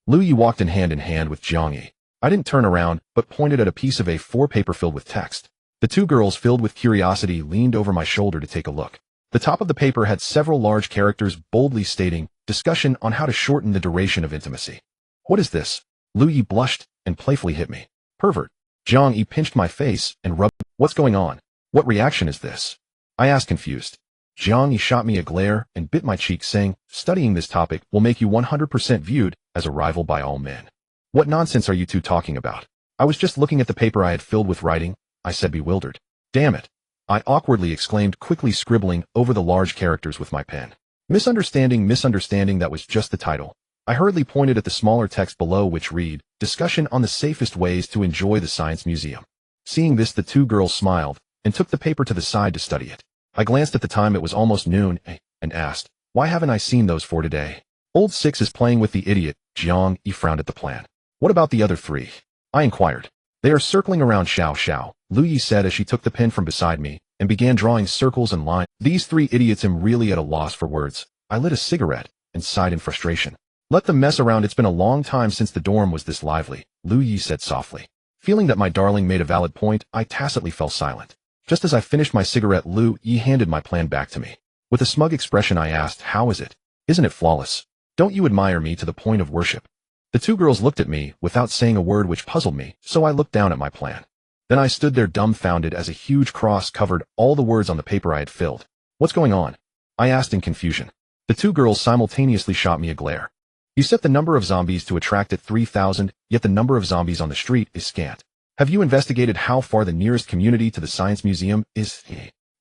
Lu Yi walked in hand with Jiang Yi. I didn't turn around, but pointed at a piece of A4 paper filled with text. The two girls, filled with curiosity, leaned over my shoulder to take a look. The top of the paper had several large characters boldly stating, "Discussion on how to shorten the duration of intimacy." What is this? Lu Yi blushed and playfully hit me. Pervert. Jiang Yi pinched my face and rubbed. What's going on? What reaction is this? I asked, confused. Jiang Yi shot me a glare and bit my cheek, saying, "Studying this topic will make you 100% viewed as a rival by all men." What nonsense are you two talking about? I was just looking at the paper I had filled with writing, I said, bewildered. Damn it. I awkwardly exclaimed, quickly scribbling over the large characters with my pen. Misunderstanding, that was just the title. I hurriedly pointed at the smaller text below, which read, "Discussion on the safest ways to enjoy the Science Museum." Seeing this, the two girls smiled and took the paper to the side to study it. I glanced at the time. It was almost noon, and asked, why haven't I seen those four today? Old Six is playing with the idiot. Jiang Yi frowned at the plan. What about the other three? I inquired. They are circling around Xiao Xiao, Lu Yi said as she took the pen from beside me and began drawing circles and lines. These three idiots. Am really at a loss for words. I lit a cigarette and sighed in frustration. Let them mess around. It's been a long time since the dorm was this lively, Lu Yi said softly. Feeling that my darling made a valid point, I tacitly fell silent. Just as I finished my cigarette, Lu Yi handed my plan back to me. With a smug expression I asked, how is it? Isn't it flawless? Don't you admire me to the point of worship? The two girls looked at me without saying a word, which puzzled me, so I looked down at my plan. Then I stood there dumbfounded as a huge cross covered all the words on the paper I had filled. What's going on? I asked in confusion. The two girls simultaneously shot me a glare. You set the number of zombies to attract at 3,000, yet the number of zombies on the street is scant. Have you investigated how far the nearest community to the Science Museum is?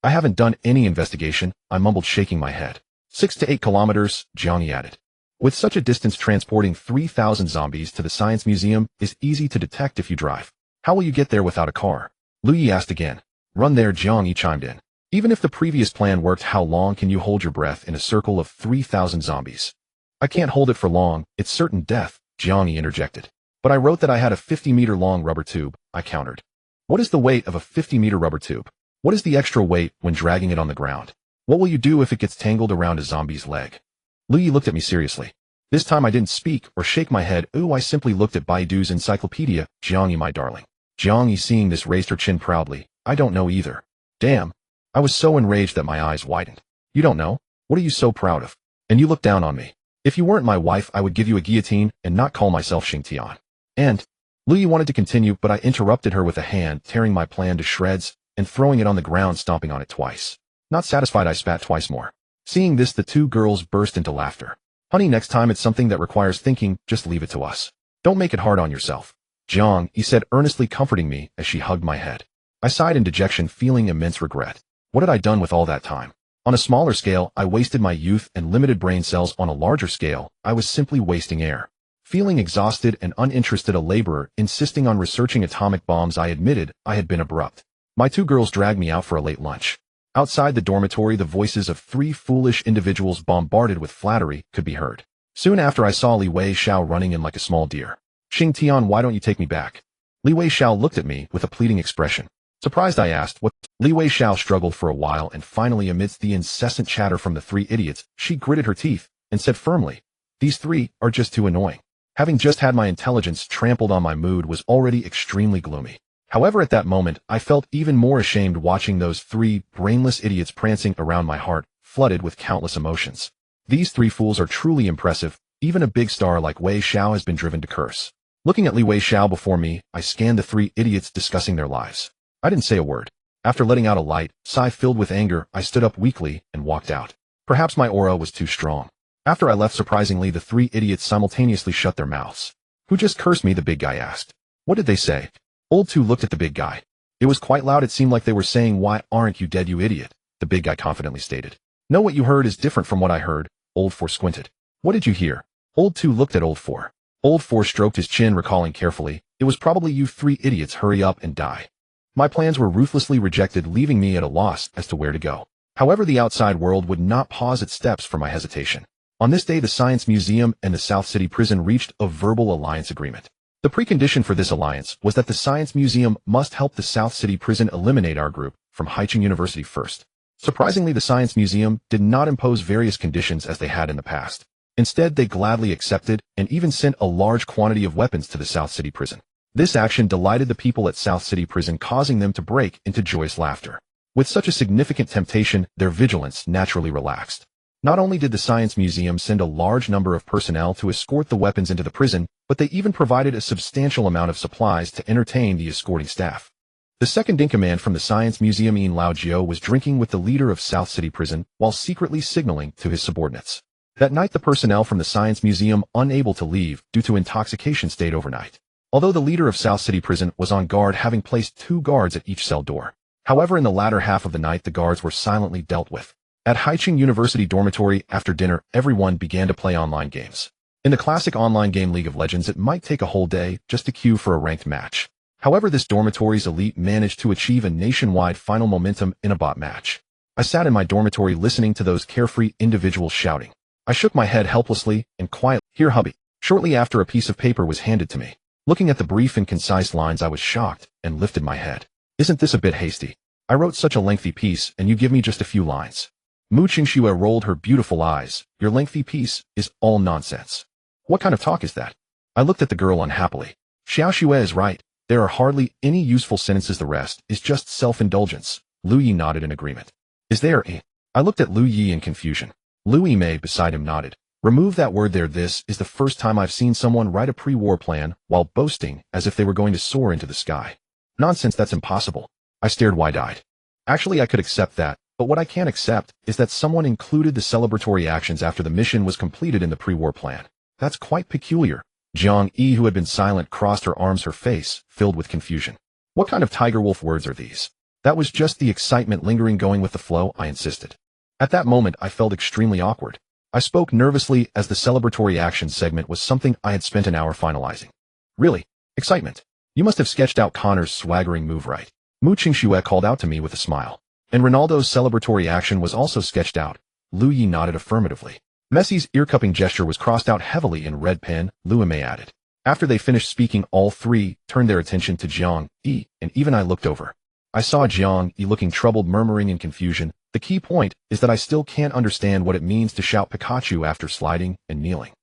I haven't done any investigation, I mumbled, shaking my head. 6 to 8 kilometers, Jiang Yi added. With such a distance, transporting 3,000 zombies to the Science Museum is easy to detect if you drive. How will you get there without a car? Lu Yi asked again. Run there, Jiang Yi chimed in. Even if the previous plan worked, how long can you hold your breath in a circle of 3,000 zombies? I can't hold it for long, it's certain death, Jiang Yi interjected. But I wrote that I had a 50-meter-long rubber tube, I countered. What is the weight of a 50-meter rubber tube? What is the extra weight when dragging it on the ground? What will you do if it gets tangled around a zombie's leg? Lu Yi looked at me seriously. This time I didn't speak or shake my head. I simply looked at Baidu's encyclopedia. Jiang Yi, my darling. Jiang Yi, seeing this, raised her chin proudly. I don't know either. Damn. I was so enraged that my eyes widened. You don't know? What are you so proud of? And you look down on me. If you weren't my wife, I would give you a guillotine and not call myself Xingtian. And Lu Yi wanted to continue, but I interrupted her with a hand, tearing my plan to shreds and throwing it on the ground, stomping on it twice. Not satisfied, I spat twice more. Seeing this, the two girls burst into laughter. Honey, next time it's something that requires thinking, just leave it to us. Don't make it hard on yourself. Jiang Yi said earnestly, comforting me as she hugged my head. I sighed in dejection, feeling immense regret. What had I done with all that time? On a smaller scale, I wasted my youth and limited brain cells. On a larger scale, I was simply wasting air. Feeling exhausted and uninterested, a laborer insisting on researching atomic bombs, I admitted I had been abrupt. My two girls dragged me out for a late lunch. Outside the dormitory, the voices of three foolish individuals bombarded with flattery could be heard. Soon after, I saw Li Wei Xiao running in like a small deer. Xingtian, why don't you take me back? Li Wei Xiao looked at me with a pleading expression. Surprised, I asked, what? Li Wei Xiao struggled for a while, and finally, amidst the incessant chatter from the three idiots, she gritted her teeth and said firmly, these three are just too annoying. Having just had my intelligence trampled on, my mood was already extremely gloomy. However, at that moment, I felt even more ashamed, watching those three brainless idiots prancing around. My heart flooded with countless emotions. These three fools are truly impressive. Even a big star like Wei Xiao has been driven to curse. Looking at Li Wei Xiao before me, I scanned the three idiots discussing their lives. I didn't say a word. After letting out a light sigh filled with anger, I stood up weakly and walked out. Perhaps my aura was too strong. After I left, surprisingly, the three idiots simultaneously shut their mouths. Who just cursed me? The big guy asked. What did they say? Old Two looked at the big guy. It was quite loud. It seemed like they were saying, why aren't you dead, you idiot? The big guy confidently stated. No, what you heard is different from what I heard. Old Four squinted. What did you hear? Old Two looked at Old Four. Old Four stroked his chin, recalling carefully. It was probably you three idiots. Hurry up and die. My plans were ruthlessly rejected, leaving me at a loss as to where to go. However, the outside world would not pause its steps for my hesitation. On this day, the Science Museum and the South City Prison reached a verbal alliance agreement. The precondition for this alliance was that the Science Museum must help the South City Prison eliminate our group from Haicheng University first. Surprisingly, the Science Museum did not impose various conditions as they had in the past. Instead, they gladly accepted and even sent a large quantity of weapons to the South City Prison. This action delighted the people at South City Prison, causing them to break into joyous laughter. With such a significant temptation, their vigilance naturally relaxed. Not only did the Science Museum send a large number of personnel to escort the weapons into the prison, but they even provided a substantial amount of supplies to entertain the escorting staff. The second-in-command from the Science Museum, Ian Lao Jiao, was drinking with the leader of South City Prison while secretly signaling to his subordinates. That night, the personnel from the Science Museum, unable to leave due to intoxication, stayed overnight. Although the leader of South City Prison was on guard, having placed 2 guards at each cell door. However, in the latter half of the night, the guards were silently dealt with. At Haicheng University dormitory, after dinner, everyone began to play online games. In the classic online game League of Legends, it might take a whole day just to queue for a ranked match. However, this dormitory's elite managed to achieve a nationwide final momentum in a bot match. I sat in my dormitory listening to those carefree individuals shouting. I shook my head helplessly and quietly. Here, hubby. Shortly after, a piece of paper was handed to me. Looking at the brief and concise lines, I was shocked and lifted my head. Isn't this a bit hasty? I wrote such a lengthy piece, and you give me just a few lines. Mu Qingxue rolled her beautiful eyes. Your lengthy piece is all nonsense. What kind of talk is that? I looked at the girl unhappily. Xiao Xue is right. There are hardly any useful sentences. The rest is just self-indulgence. Lu Yi nodded in agreement. Is there a? I looked at Lu Yi in confusion. Lu Yimei beside him nodded. Remove that word there. This is the first time I've seen someone write a pre-war plan while boasting as if they were going to soar into the sky. Nonsense, that's impossible. I stared wide-eyed. Actually, I could accept that, but what I can't accept is that someone included the celebratory actions after the mission was completed in the pre-war plan. That's quite peculiar. Jiang Yi, who had been silent, crossed her arms, her face filled with confusion. What kind of tiger wolf words are these? That was just the excitement lingering, going with the flow, I insisted. At that moment, I felt extremely awkward. I spoke nervously as the celebratory action segment was something I had spent an hour finalizing. Really? Excitement? You must have sketched out Connor's swaggering move right. Mu Qingxue called out to me with a smile. And Ronaldo's celebratory action was also sketched out. Lu Yi nodded affirmatively. Messi's ear-cupping gesture was crossed out heavily in red pen, Lu Yimei added. After they finished speaking, all three turned their attention to Jiang Yi, and even I looked over. I saw Jiang Yi looking troubled, murmuring in confusion. The key point is that I still can't understand what it means to shout Pikachu after sliding and kneeling.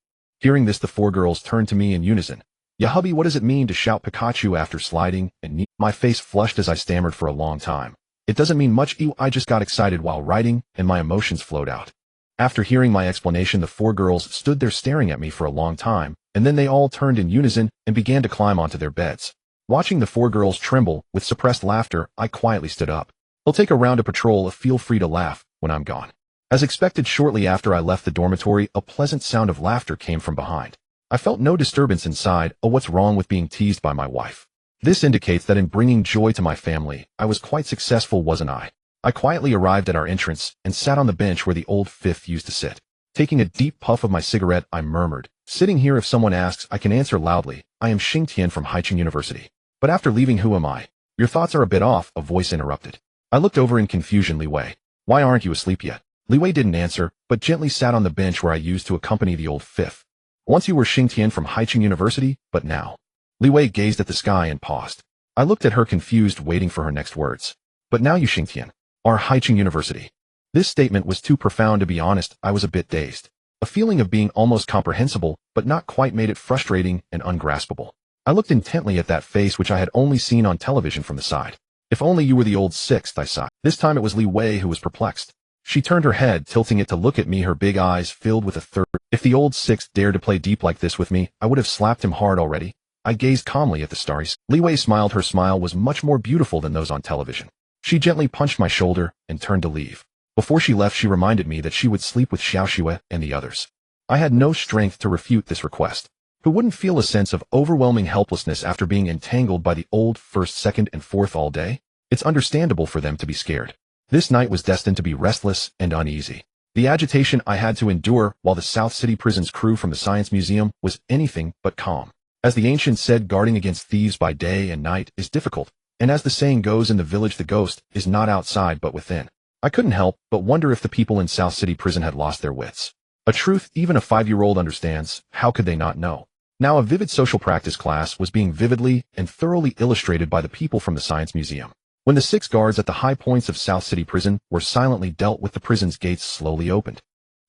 Hearing this, the four girls turned to me in unison. Ya hubby, what does it mean to shout Pikachu after sliding and kneeling? My face flushed as I stammered for a long time. It doesn't mean much. I just got excited while writing, and my emotions flowed out. After hearing my explanation, the four girls stood there staring at me for a long time, and then they all turned in unison and began to climb onto their beds. Watching the four girls tremble with suppressed laughter, I quietly stood up. I'll take a round of patrol. Feel free to laugh when I'm gone. As expected, shortly after I left the dormitory, a pleasant sound of laughter came from behind. I felt no disturbance inside. Oh, what's wrong with being teased by my wife? This indicates that in bringing joy to my family, I was quite successful, wasn't I? I quietly arrived at our entrance and sat on the bench where the old fifth used to sit. Taking a deep puff of my cigarette, I murmured, sitting here, if someone asks, I can answer loudly. I am Xingtian from Haicheng University. But after leaving, who am I? Your thoughts are a bit off, a voice interrupted. I looked over in confusion. Li Wei. Why aren't you asleep yet? Li Wei didn't answer, but gently sat on the bench where I used to accompany the old fifth. Once you were Xingtian from Haicheng University, but now. Li Wei gazed at the sky and paused. I looked at her confused, waiting for her next words. But now you Xingtian are Haicheng University. This statement was too profound to be honest. I was a bit dazed. A feeling of being almost comprehensible, but not quite, made it frustrating and ungraspable. I looked intently at that face which I had only seen on television from the side. If only you were the old sixth, I sighed. This time it was Li Wei who was perplexed. She turned her head, tilting it to look at me, her big eyes filled with a thirst. If the old sixth dared to play deep like this with me, I would have slapped him hard already. I gazed calmly at the stars. Li Wei smiled. Her smile was much more beautiful than those on television. She gently punched my shoulder and turned to leave. Before she left, she reminded me that she would sleep with Xiao Xue and the others. I had no strength to refute this request. Who wouldn't feel a sense of overwhelming helplessness after being entangled by the old first, second, and fourth all day? It's understandable for them to be scared. This night was destined to be restless and uneasy. The agitation I had to endure while the South City Prison's crew from the Science Museum was anything but calm. As the ancients said, guarding against thieves by day and night is difficult, and as the saying goes in the village, the ghost is not outside but within. I couldn't help but wonder if the people in South City Prison had lost their wits. A truth even a 5-year-old understands. How could they not know? Now a vivid social practice class was being vividly and thoroughly illustrated by the people from the Science Museum. When the 6 guards at the high points of South City Prison were silently dealt with, the prison's gates slowly opened.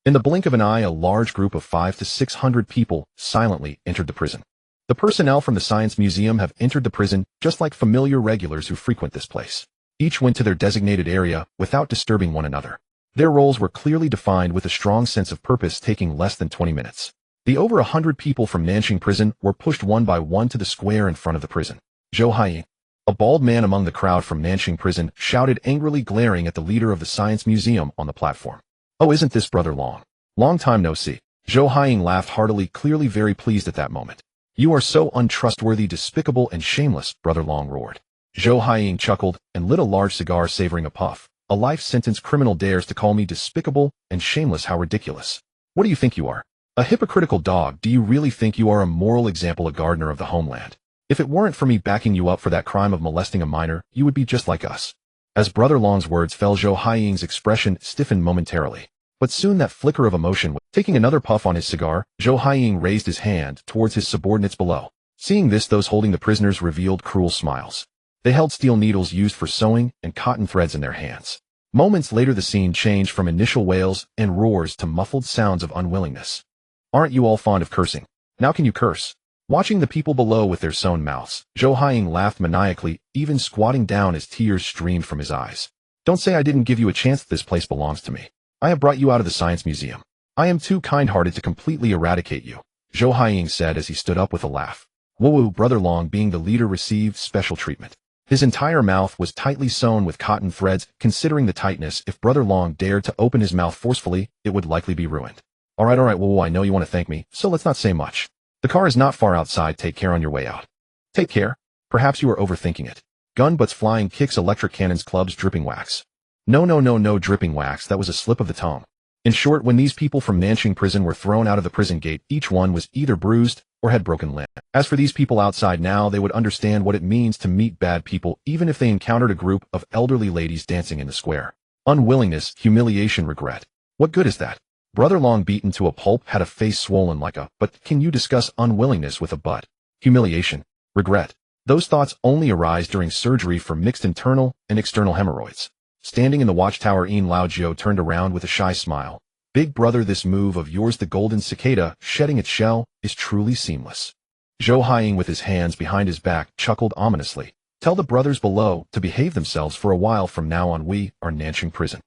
In the blink of an eye, a large group of 500 to 600 people silently entered the prison. The personnel from the Science Museum have entered the prison just like familiar regulars who frequent this place. Each went to their designated area without disturbing one another. Their roles were clearly defined with a strong sense of purpose, taking less than 20 minutes. The over 100 people from Nanjing Prison were pushed one by one to the square in front of the prison. Zhou Haiying, a bald man among the crowd from Nanjing Prison, shouted angrily, glaring at the leader of the Science Museum on the platform. Oh, isn't this Brother Long? Long time no see. Zhou Haiying laughed heartily, clearly very pleased at that moment. You are so untrustworthy, despicable, and shameless, Brother Long roared. Zhou Haiying chuckled and lit a large cigar, savoring a puff. A life sentence. Criminal dares to call me despicable and shameless? How ridiculous. What do you think you are? A hypocritical dog? Do you really think you are a moral example, a gardener of the homeland? If it weren't for me backing you up for that crime of molesting a minor, you would be just like us. As Brother Long's words fell, Zhou Haiying's expression stiffened momentarily. But soon that flicker of emotion was taking another puff on his cigar. Zhou Haiying raised his hand towards his subordinates below. Seeing this, those holding the prisoners revealed cruel smiles. They held steel needles used for sewing and cotton threads in their hands. Moments later, the scene changed from initial wails and roars to muffled sounds of unwillingness. Aren't you all fond of cursing? Now can you curse? Watching the people below with their sewn mouths, Zhou Haiying laughed maniacally, even squatting down as tears streamed from his eyes. Don't say I didn't give you a chance. This place belongs to me. I have brought you out of the science museum. I am too kind-hearted to completely eradicate you, Zhou Haiying said as he stood up with a laugh. Woo-woo, Brother Long, being the leader, received special treatment. His entire mouth was tightly sewn with cotton threads. Considering the tightness, if Brother Long dared to open his mouth forcefully, it would likely be ruined. All right, Woo-woo, I know you want to thank me, so let's not say much. The car is not far outside. Take care on your way out. Take care? Perhaps you are overthinking it. Gun butts flying, kicks, electric cannons, clubs, dripping wax. No, dripping wax, that was a slip of the tongue. In short, when these people from Nanjing prison were thrown out of the prison gate, each one was either bruised or had broken limb. As for these people outside now, they would understand what it means to meet bad people, even if they encountered a group of elderly ladies dancing in the square. Unwillingness, humiliation, regret. What good is that? Brother Long, beaten to a pulp, had a face swollen like a, but can you discuss unwillingness with a but? Humiliation, regret. Those thoughts only arise during surgery for mixed internal and external hemorrhoids. Standing in the watchtower, Yin Lao Jiao turned around with a shy smile. Big brother, this move of yours, the golden cicada, shedding its shell, is truly seamless. Zhou Haiying, with his hands behind his back, chuckled ominously. Tell the brothers below to behave themselves for a while. From now on, we are Nanjing prison.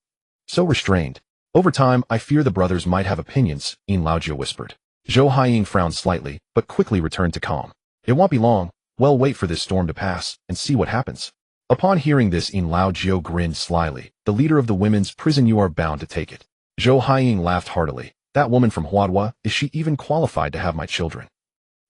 So restrained. Over time, I fear the brothers might have opinions, Yin Lao Jiao whispered. Zhou Haiying frowned slightly, but quickly returned to calm. It won't be long. Well, wait for this storm to pass, and see what happens. Upon hearing this, Yin Lao Jiao grinned slyly. The leader of the women's prison, you are bound to take it. Zhou Haiying laughed heartily. That woman from Huadua, is she even qualified to have my children?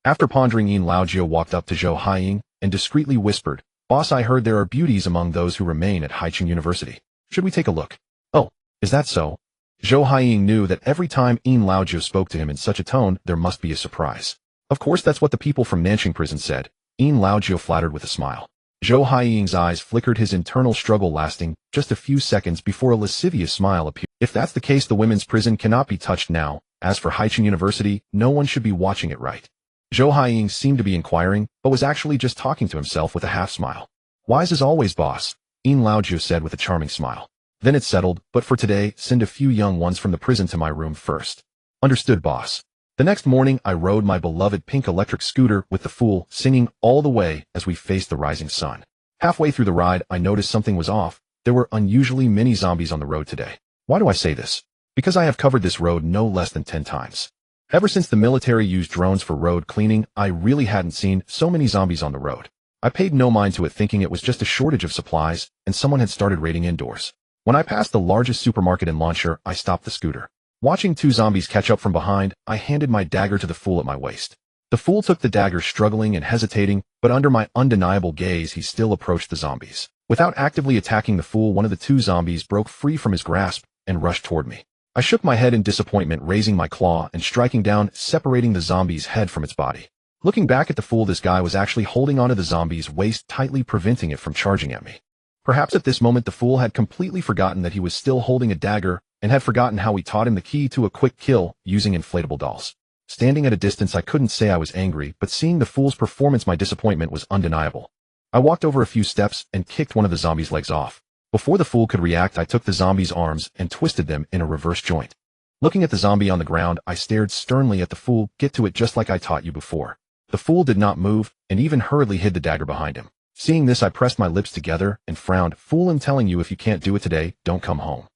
After pondering, Yin Lao Jiao walked up to Zhou Haiying and discreetly whispered, Boss, I heard there are beauties among those who remain at Haicheng University. Should we take a look? Oh, is that so? Zhou Haiying knew that every time Yin Lao Jiao spoke to him in such a tone, there must be a surprise. Of course, that's what the people from Nanjing prison said. Yin Lao Jiao flattered with a smile. Zhou Haiying's eyes flickered, his internal struggle lasting just a few seconds before a lascivious smile appeared. If that's the case, the women's prison cannot be touched now. As for Haicheng University, no one should be watching it, right? Zhou Haiying seemed to be inquiring, but was actually just talking to himself with a half-smile. Wise as always, boss, Yin Lao Jiao said with a charming smile. Then it's settled, but for today, send a few young ones from the prison to my room first. Understood, boss. The next morning, I rode my beloved pink electric scooter with the fool, singing all the way as we faced the rising sun. Halfway through the ride, I noticed something was off. There were unusually many zombies on the road today. Why do I say this? Because I have covered this road no less than 10 times. Ever since the military used drones for road cleaning, I really hadn't seen so many zombies on the road. I paid no mind to it, thinking it was just a shortage of supplies, and someone had started raiding indoors. When I passed the largest supermarket in Lansha, I stopped the scooter. Watching two zombies catch up from behind, I handed my dagger to the fool at my waist. The fool took the dagger, struggling and hesitating, but under my undeniable gaze, he still approached the zombies. Without actively attacking the fool, one of the two zombies broke free from his grasp and rushed toward me. I shook my head in disappointment, raising my claw and striking down, separating the zombie's head from its body. Looking back at the fool, this guy was actually holding onto the zombie's waist, tightly preventing it from charging at me. Perhaps at this moment the fool had completely forgotten that he was still holding a dagger and had forgotten how we taught him the key to a quick kill using inflatable dolls. Standing at a distance, I couldn't say I was angry, but seeing the fool's performance, my disappointment was undeniable. I walked over a few steps and kicked one of the zombie's legs off. Before the fool could react, I took the zombie's arms and twisted them in a reverse joint. Looking at the zombie on the ground, I stared sternly at the fool. Get to it, just like I taught you before. The fool did not move and even hurriedly hid the dagger behind him. Seeing this, I pressed my lips together and frowned. Fool, I'm telling you, if you can't do it today, don't come home.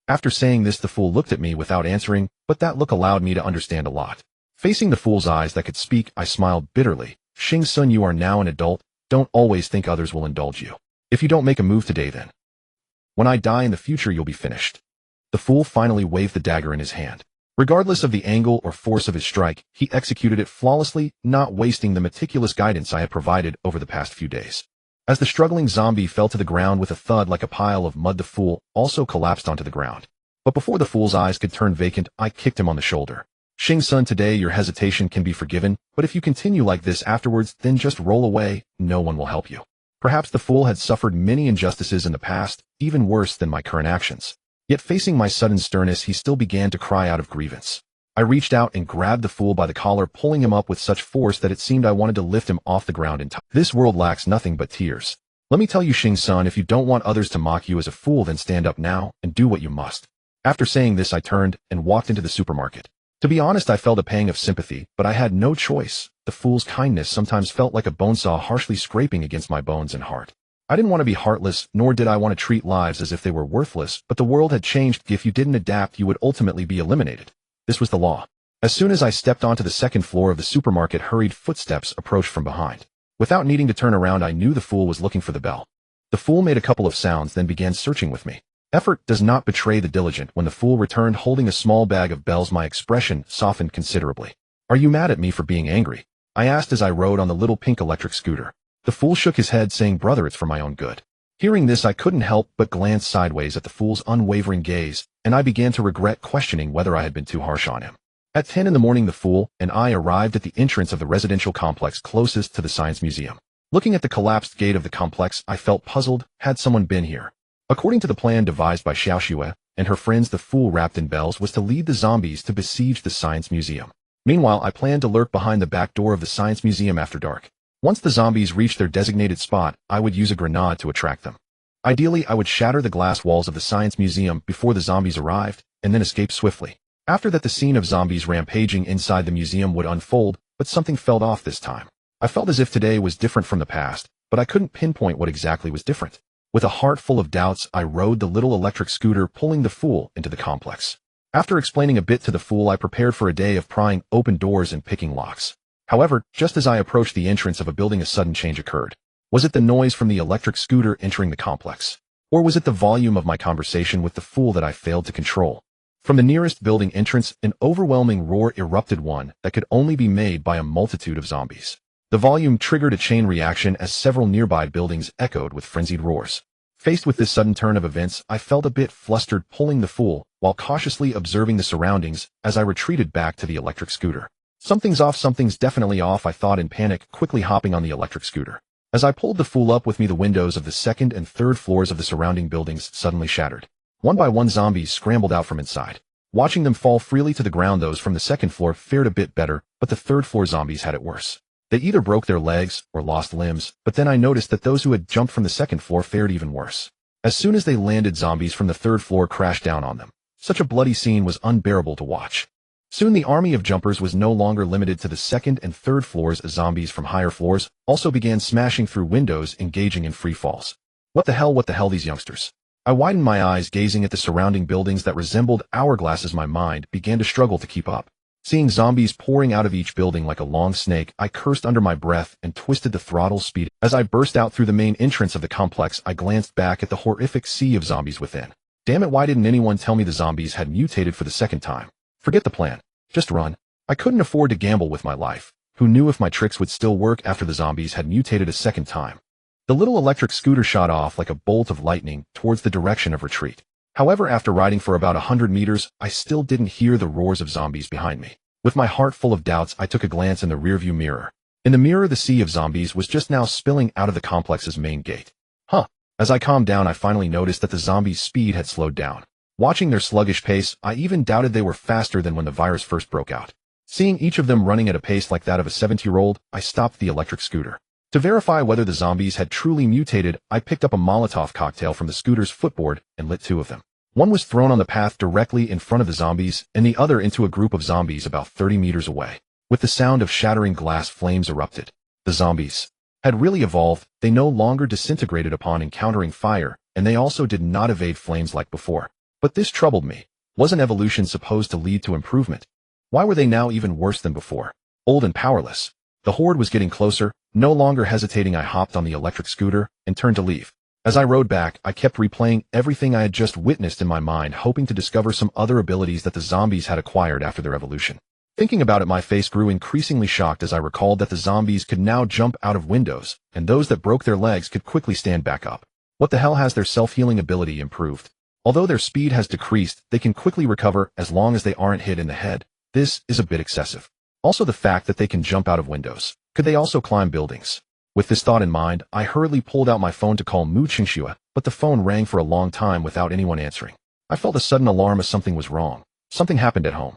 After saying this, the fool looked at me without answering, but that look allowed me to understand a lot. Facing the fool's eyes that could speak, I smiled bitterly. Xing Sun, you are now an adult. Don't always think others will indulge you. If you don't make a move today, then when I die in the future, you'll be finished. The fool finally waved the dagger in his hand. Regardless of the angle or force of his strike, he executed it flawlessly, not wasting the meticulous guidance I had provided over the past few days. As the struggling zombie fell to the ground with a thud like a pile of mud, the fool also collapsed onto the ground. But before the fool's eyes could turn vacant, I kicked him on the shoulder. Xing Sun, today your hesitation can be forgiven, but if you continue like this afterwards, then just roll away. No one will help you. Perhaps the fool had suffered many injustices in the past, even worse than my current actions. Yet facing my sudden sternness, he still began to cry out of grievance. I reached out and grabbed the fool by the collar, pulling him up with such force that it seemed I wanted to lift him off the ground in time. This world lacks nothing but tears. Let me tell you, Xing-sun, if you don't want others to mock you as a fool, then stand up now and do what you must. After saying this, I turned and walked into the supermarket. To be honest, I felt a pang of sympathy, but I had no choice. The fool's kindness sometimes felt like a bone saw harshly scraping against my bones and heart. I didn't want to be heartless, nor did I want to treat lives as if they were worthless, but the world had changed. If you didn't adapt, you would ultimately be eliminated. This was the law. As soon as I stepped onto the second floor of the supermarket, hurried footsteps approached from behind. Without needing to turn around, I knew the fool was looking for the bell. The fool made a couple of sounds, then began searching with me. Effort does not betray the diligent. When the fool returned holding a small bag of bells, my expression softened considerably. Are you mad at me for being angry? I asked as I rode on the little pink electric scooter. The fool shook his head, saying, brother, it's for my own good. Hearing this, I couldn't help but glance sideways at the fool's unwavering gaze, and I began to regret questioning whether I had been too harsh on him. At 10 in the morning, the fool and I arrived at the entrance of the residential complex closest to the Science Museum. Looking at the collapsed gate of the complex, I felt puzzled. Had someone been here? According to the plan devised by Xiaoxue and her friends, the fool wrapped in bells was to lead the zombies to besiege the Science Museum. Meanwhile, I planned to lurk behind the back door of the Science Museum after dark. Once the zombies reached their designated spot, I would use a grenade to attract them. Ideally, I would shatter the glass walls of the Science Museum before the zombies arrived, and then escape swiftly. After that, the scene of zombies rampaging inside the museum would unfold, but something felt off this time. I felt as if today was different from the past, but I couldn't pinpoint what exactly was different. With a heart full of doubts, I rode the little electric scooter, pulling the fool into the complex. After explaining a bit to the fool, I prepared for a day of prying open doors and picking locks. However, just as I approached the entrance of a building, a sudden change occurred. Was it the noise from the electric scooter entering the complex? Or was it the volume of my conversation with the fool that I failed to control? From the nearest building entrance, an overwhelming roar erupted, one that could only be made by a multitude of zombies. The volume triggered a chain reaction as several nearby buildings echoed with frenzied roars. Faced with this sudden turn of events, I felt a bit flustered, pulling the fool while cautiously observing the surroundings as I retreated back to the electric scooter. Something's off, something's definitely off, I thought in panic, quickly hopping on the electric scooter. As I pulled the fool up with me, the windows of the second and third floors of the surrounding buildings suddenly shattered. One by one, zombies scrambled out from inside. Watching them fall freely to the ground, those from the second floor fared a bit better, but the third floor zombies had it worse. They either broke their legs or lost limbs, but then I noticed that those who had jumped from the second floor fared even worse. As soon as they landed, zombies from the third floor crashed down on them. Such a bloody scene was unbearable to watch. Soon the army of jumpers was no longer limited to the second and third floors, as zombies from higher floors also began smashing through windows, engaging in free falls. What the hell, these youngsters? I widened my eyes, gazing at the surrounding buildings that resembled hourglasses. My mind began to struggle to keep up. Seeing zombies pouring out of each building like a long snake, I cursed under my breath and twisted the throttle speed. As I burst out through the main entrance of the complex, I glanced back at the horrific sea of zombies within. Damn it, why didn't anyone tell me the zombies had mutated for the second time? Forget the plan. Just run. I couldn't afford to gamble with my life. Who knew if my tricks would still work after the zombies had mutated a second time? The little electric scooter shot off like a bolt of lightning towards the direction of retreat. However, after riding for about 100 meters, I still didn't hear the roars of zombies behind me. With my heart full of doubts, I took a glance in the rearview mirror. In the mirror, the sea of zombies was just now spilling out of the complex's main gate. As I calmed down, I finally noticed that the zombies' speed had slowed down. Watching their sluggish pace, I even doubted they were faster than when the virus first broke out. Seeing each of them running at a pace like that of a 70-year-old, I stopped the electric scooter. To verify whether the zombies had truly mutated, I picked up a Molotov cocktail from the scooter's footboard and lit two of them. One was thrown on the path directly in front of the zombies, and the other into a group of zombies about 30 meters away. With the sound of shattering glass, flames erupted. The zombies had really evolved. They no longer disintegrated upon encountering fire, and they also did not evade flames like before. But this troubled me. Wasn't evolution supposed to lead to improvement? Why were they now even worse than before? Old and powerless. The horde was getting closer. No longer hesitating, I hopped on the electric scooter and turned to leave. As I rode back, I kept replaying everything I had just witnessed in my mind, hoping to discover some other abilities that the zombies had acquired after their evolution. Thinking about it, my face grew increasingly shocked as I recalled that the zombies could now jump out of windows, and those that broke their legs could quickly stand back up. What the hell, has their self-healing ability improved? Although their speed has decreased, they can quickly recover as long as they aren't hit in the head. This is a bit excessive. Also, the fact that they can jump out of windows. Could they also climb buildings? With this thought in mind, I hurriedly pulled out my phone to call Mu Qingxue, but the phone rang for a long time without anyone answering. I felt a sudden alarm as something was wrong. Something happened at home.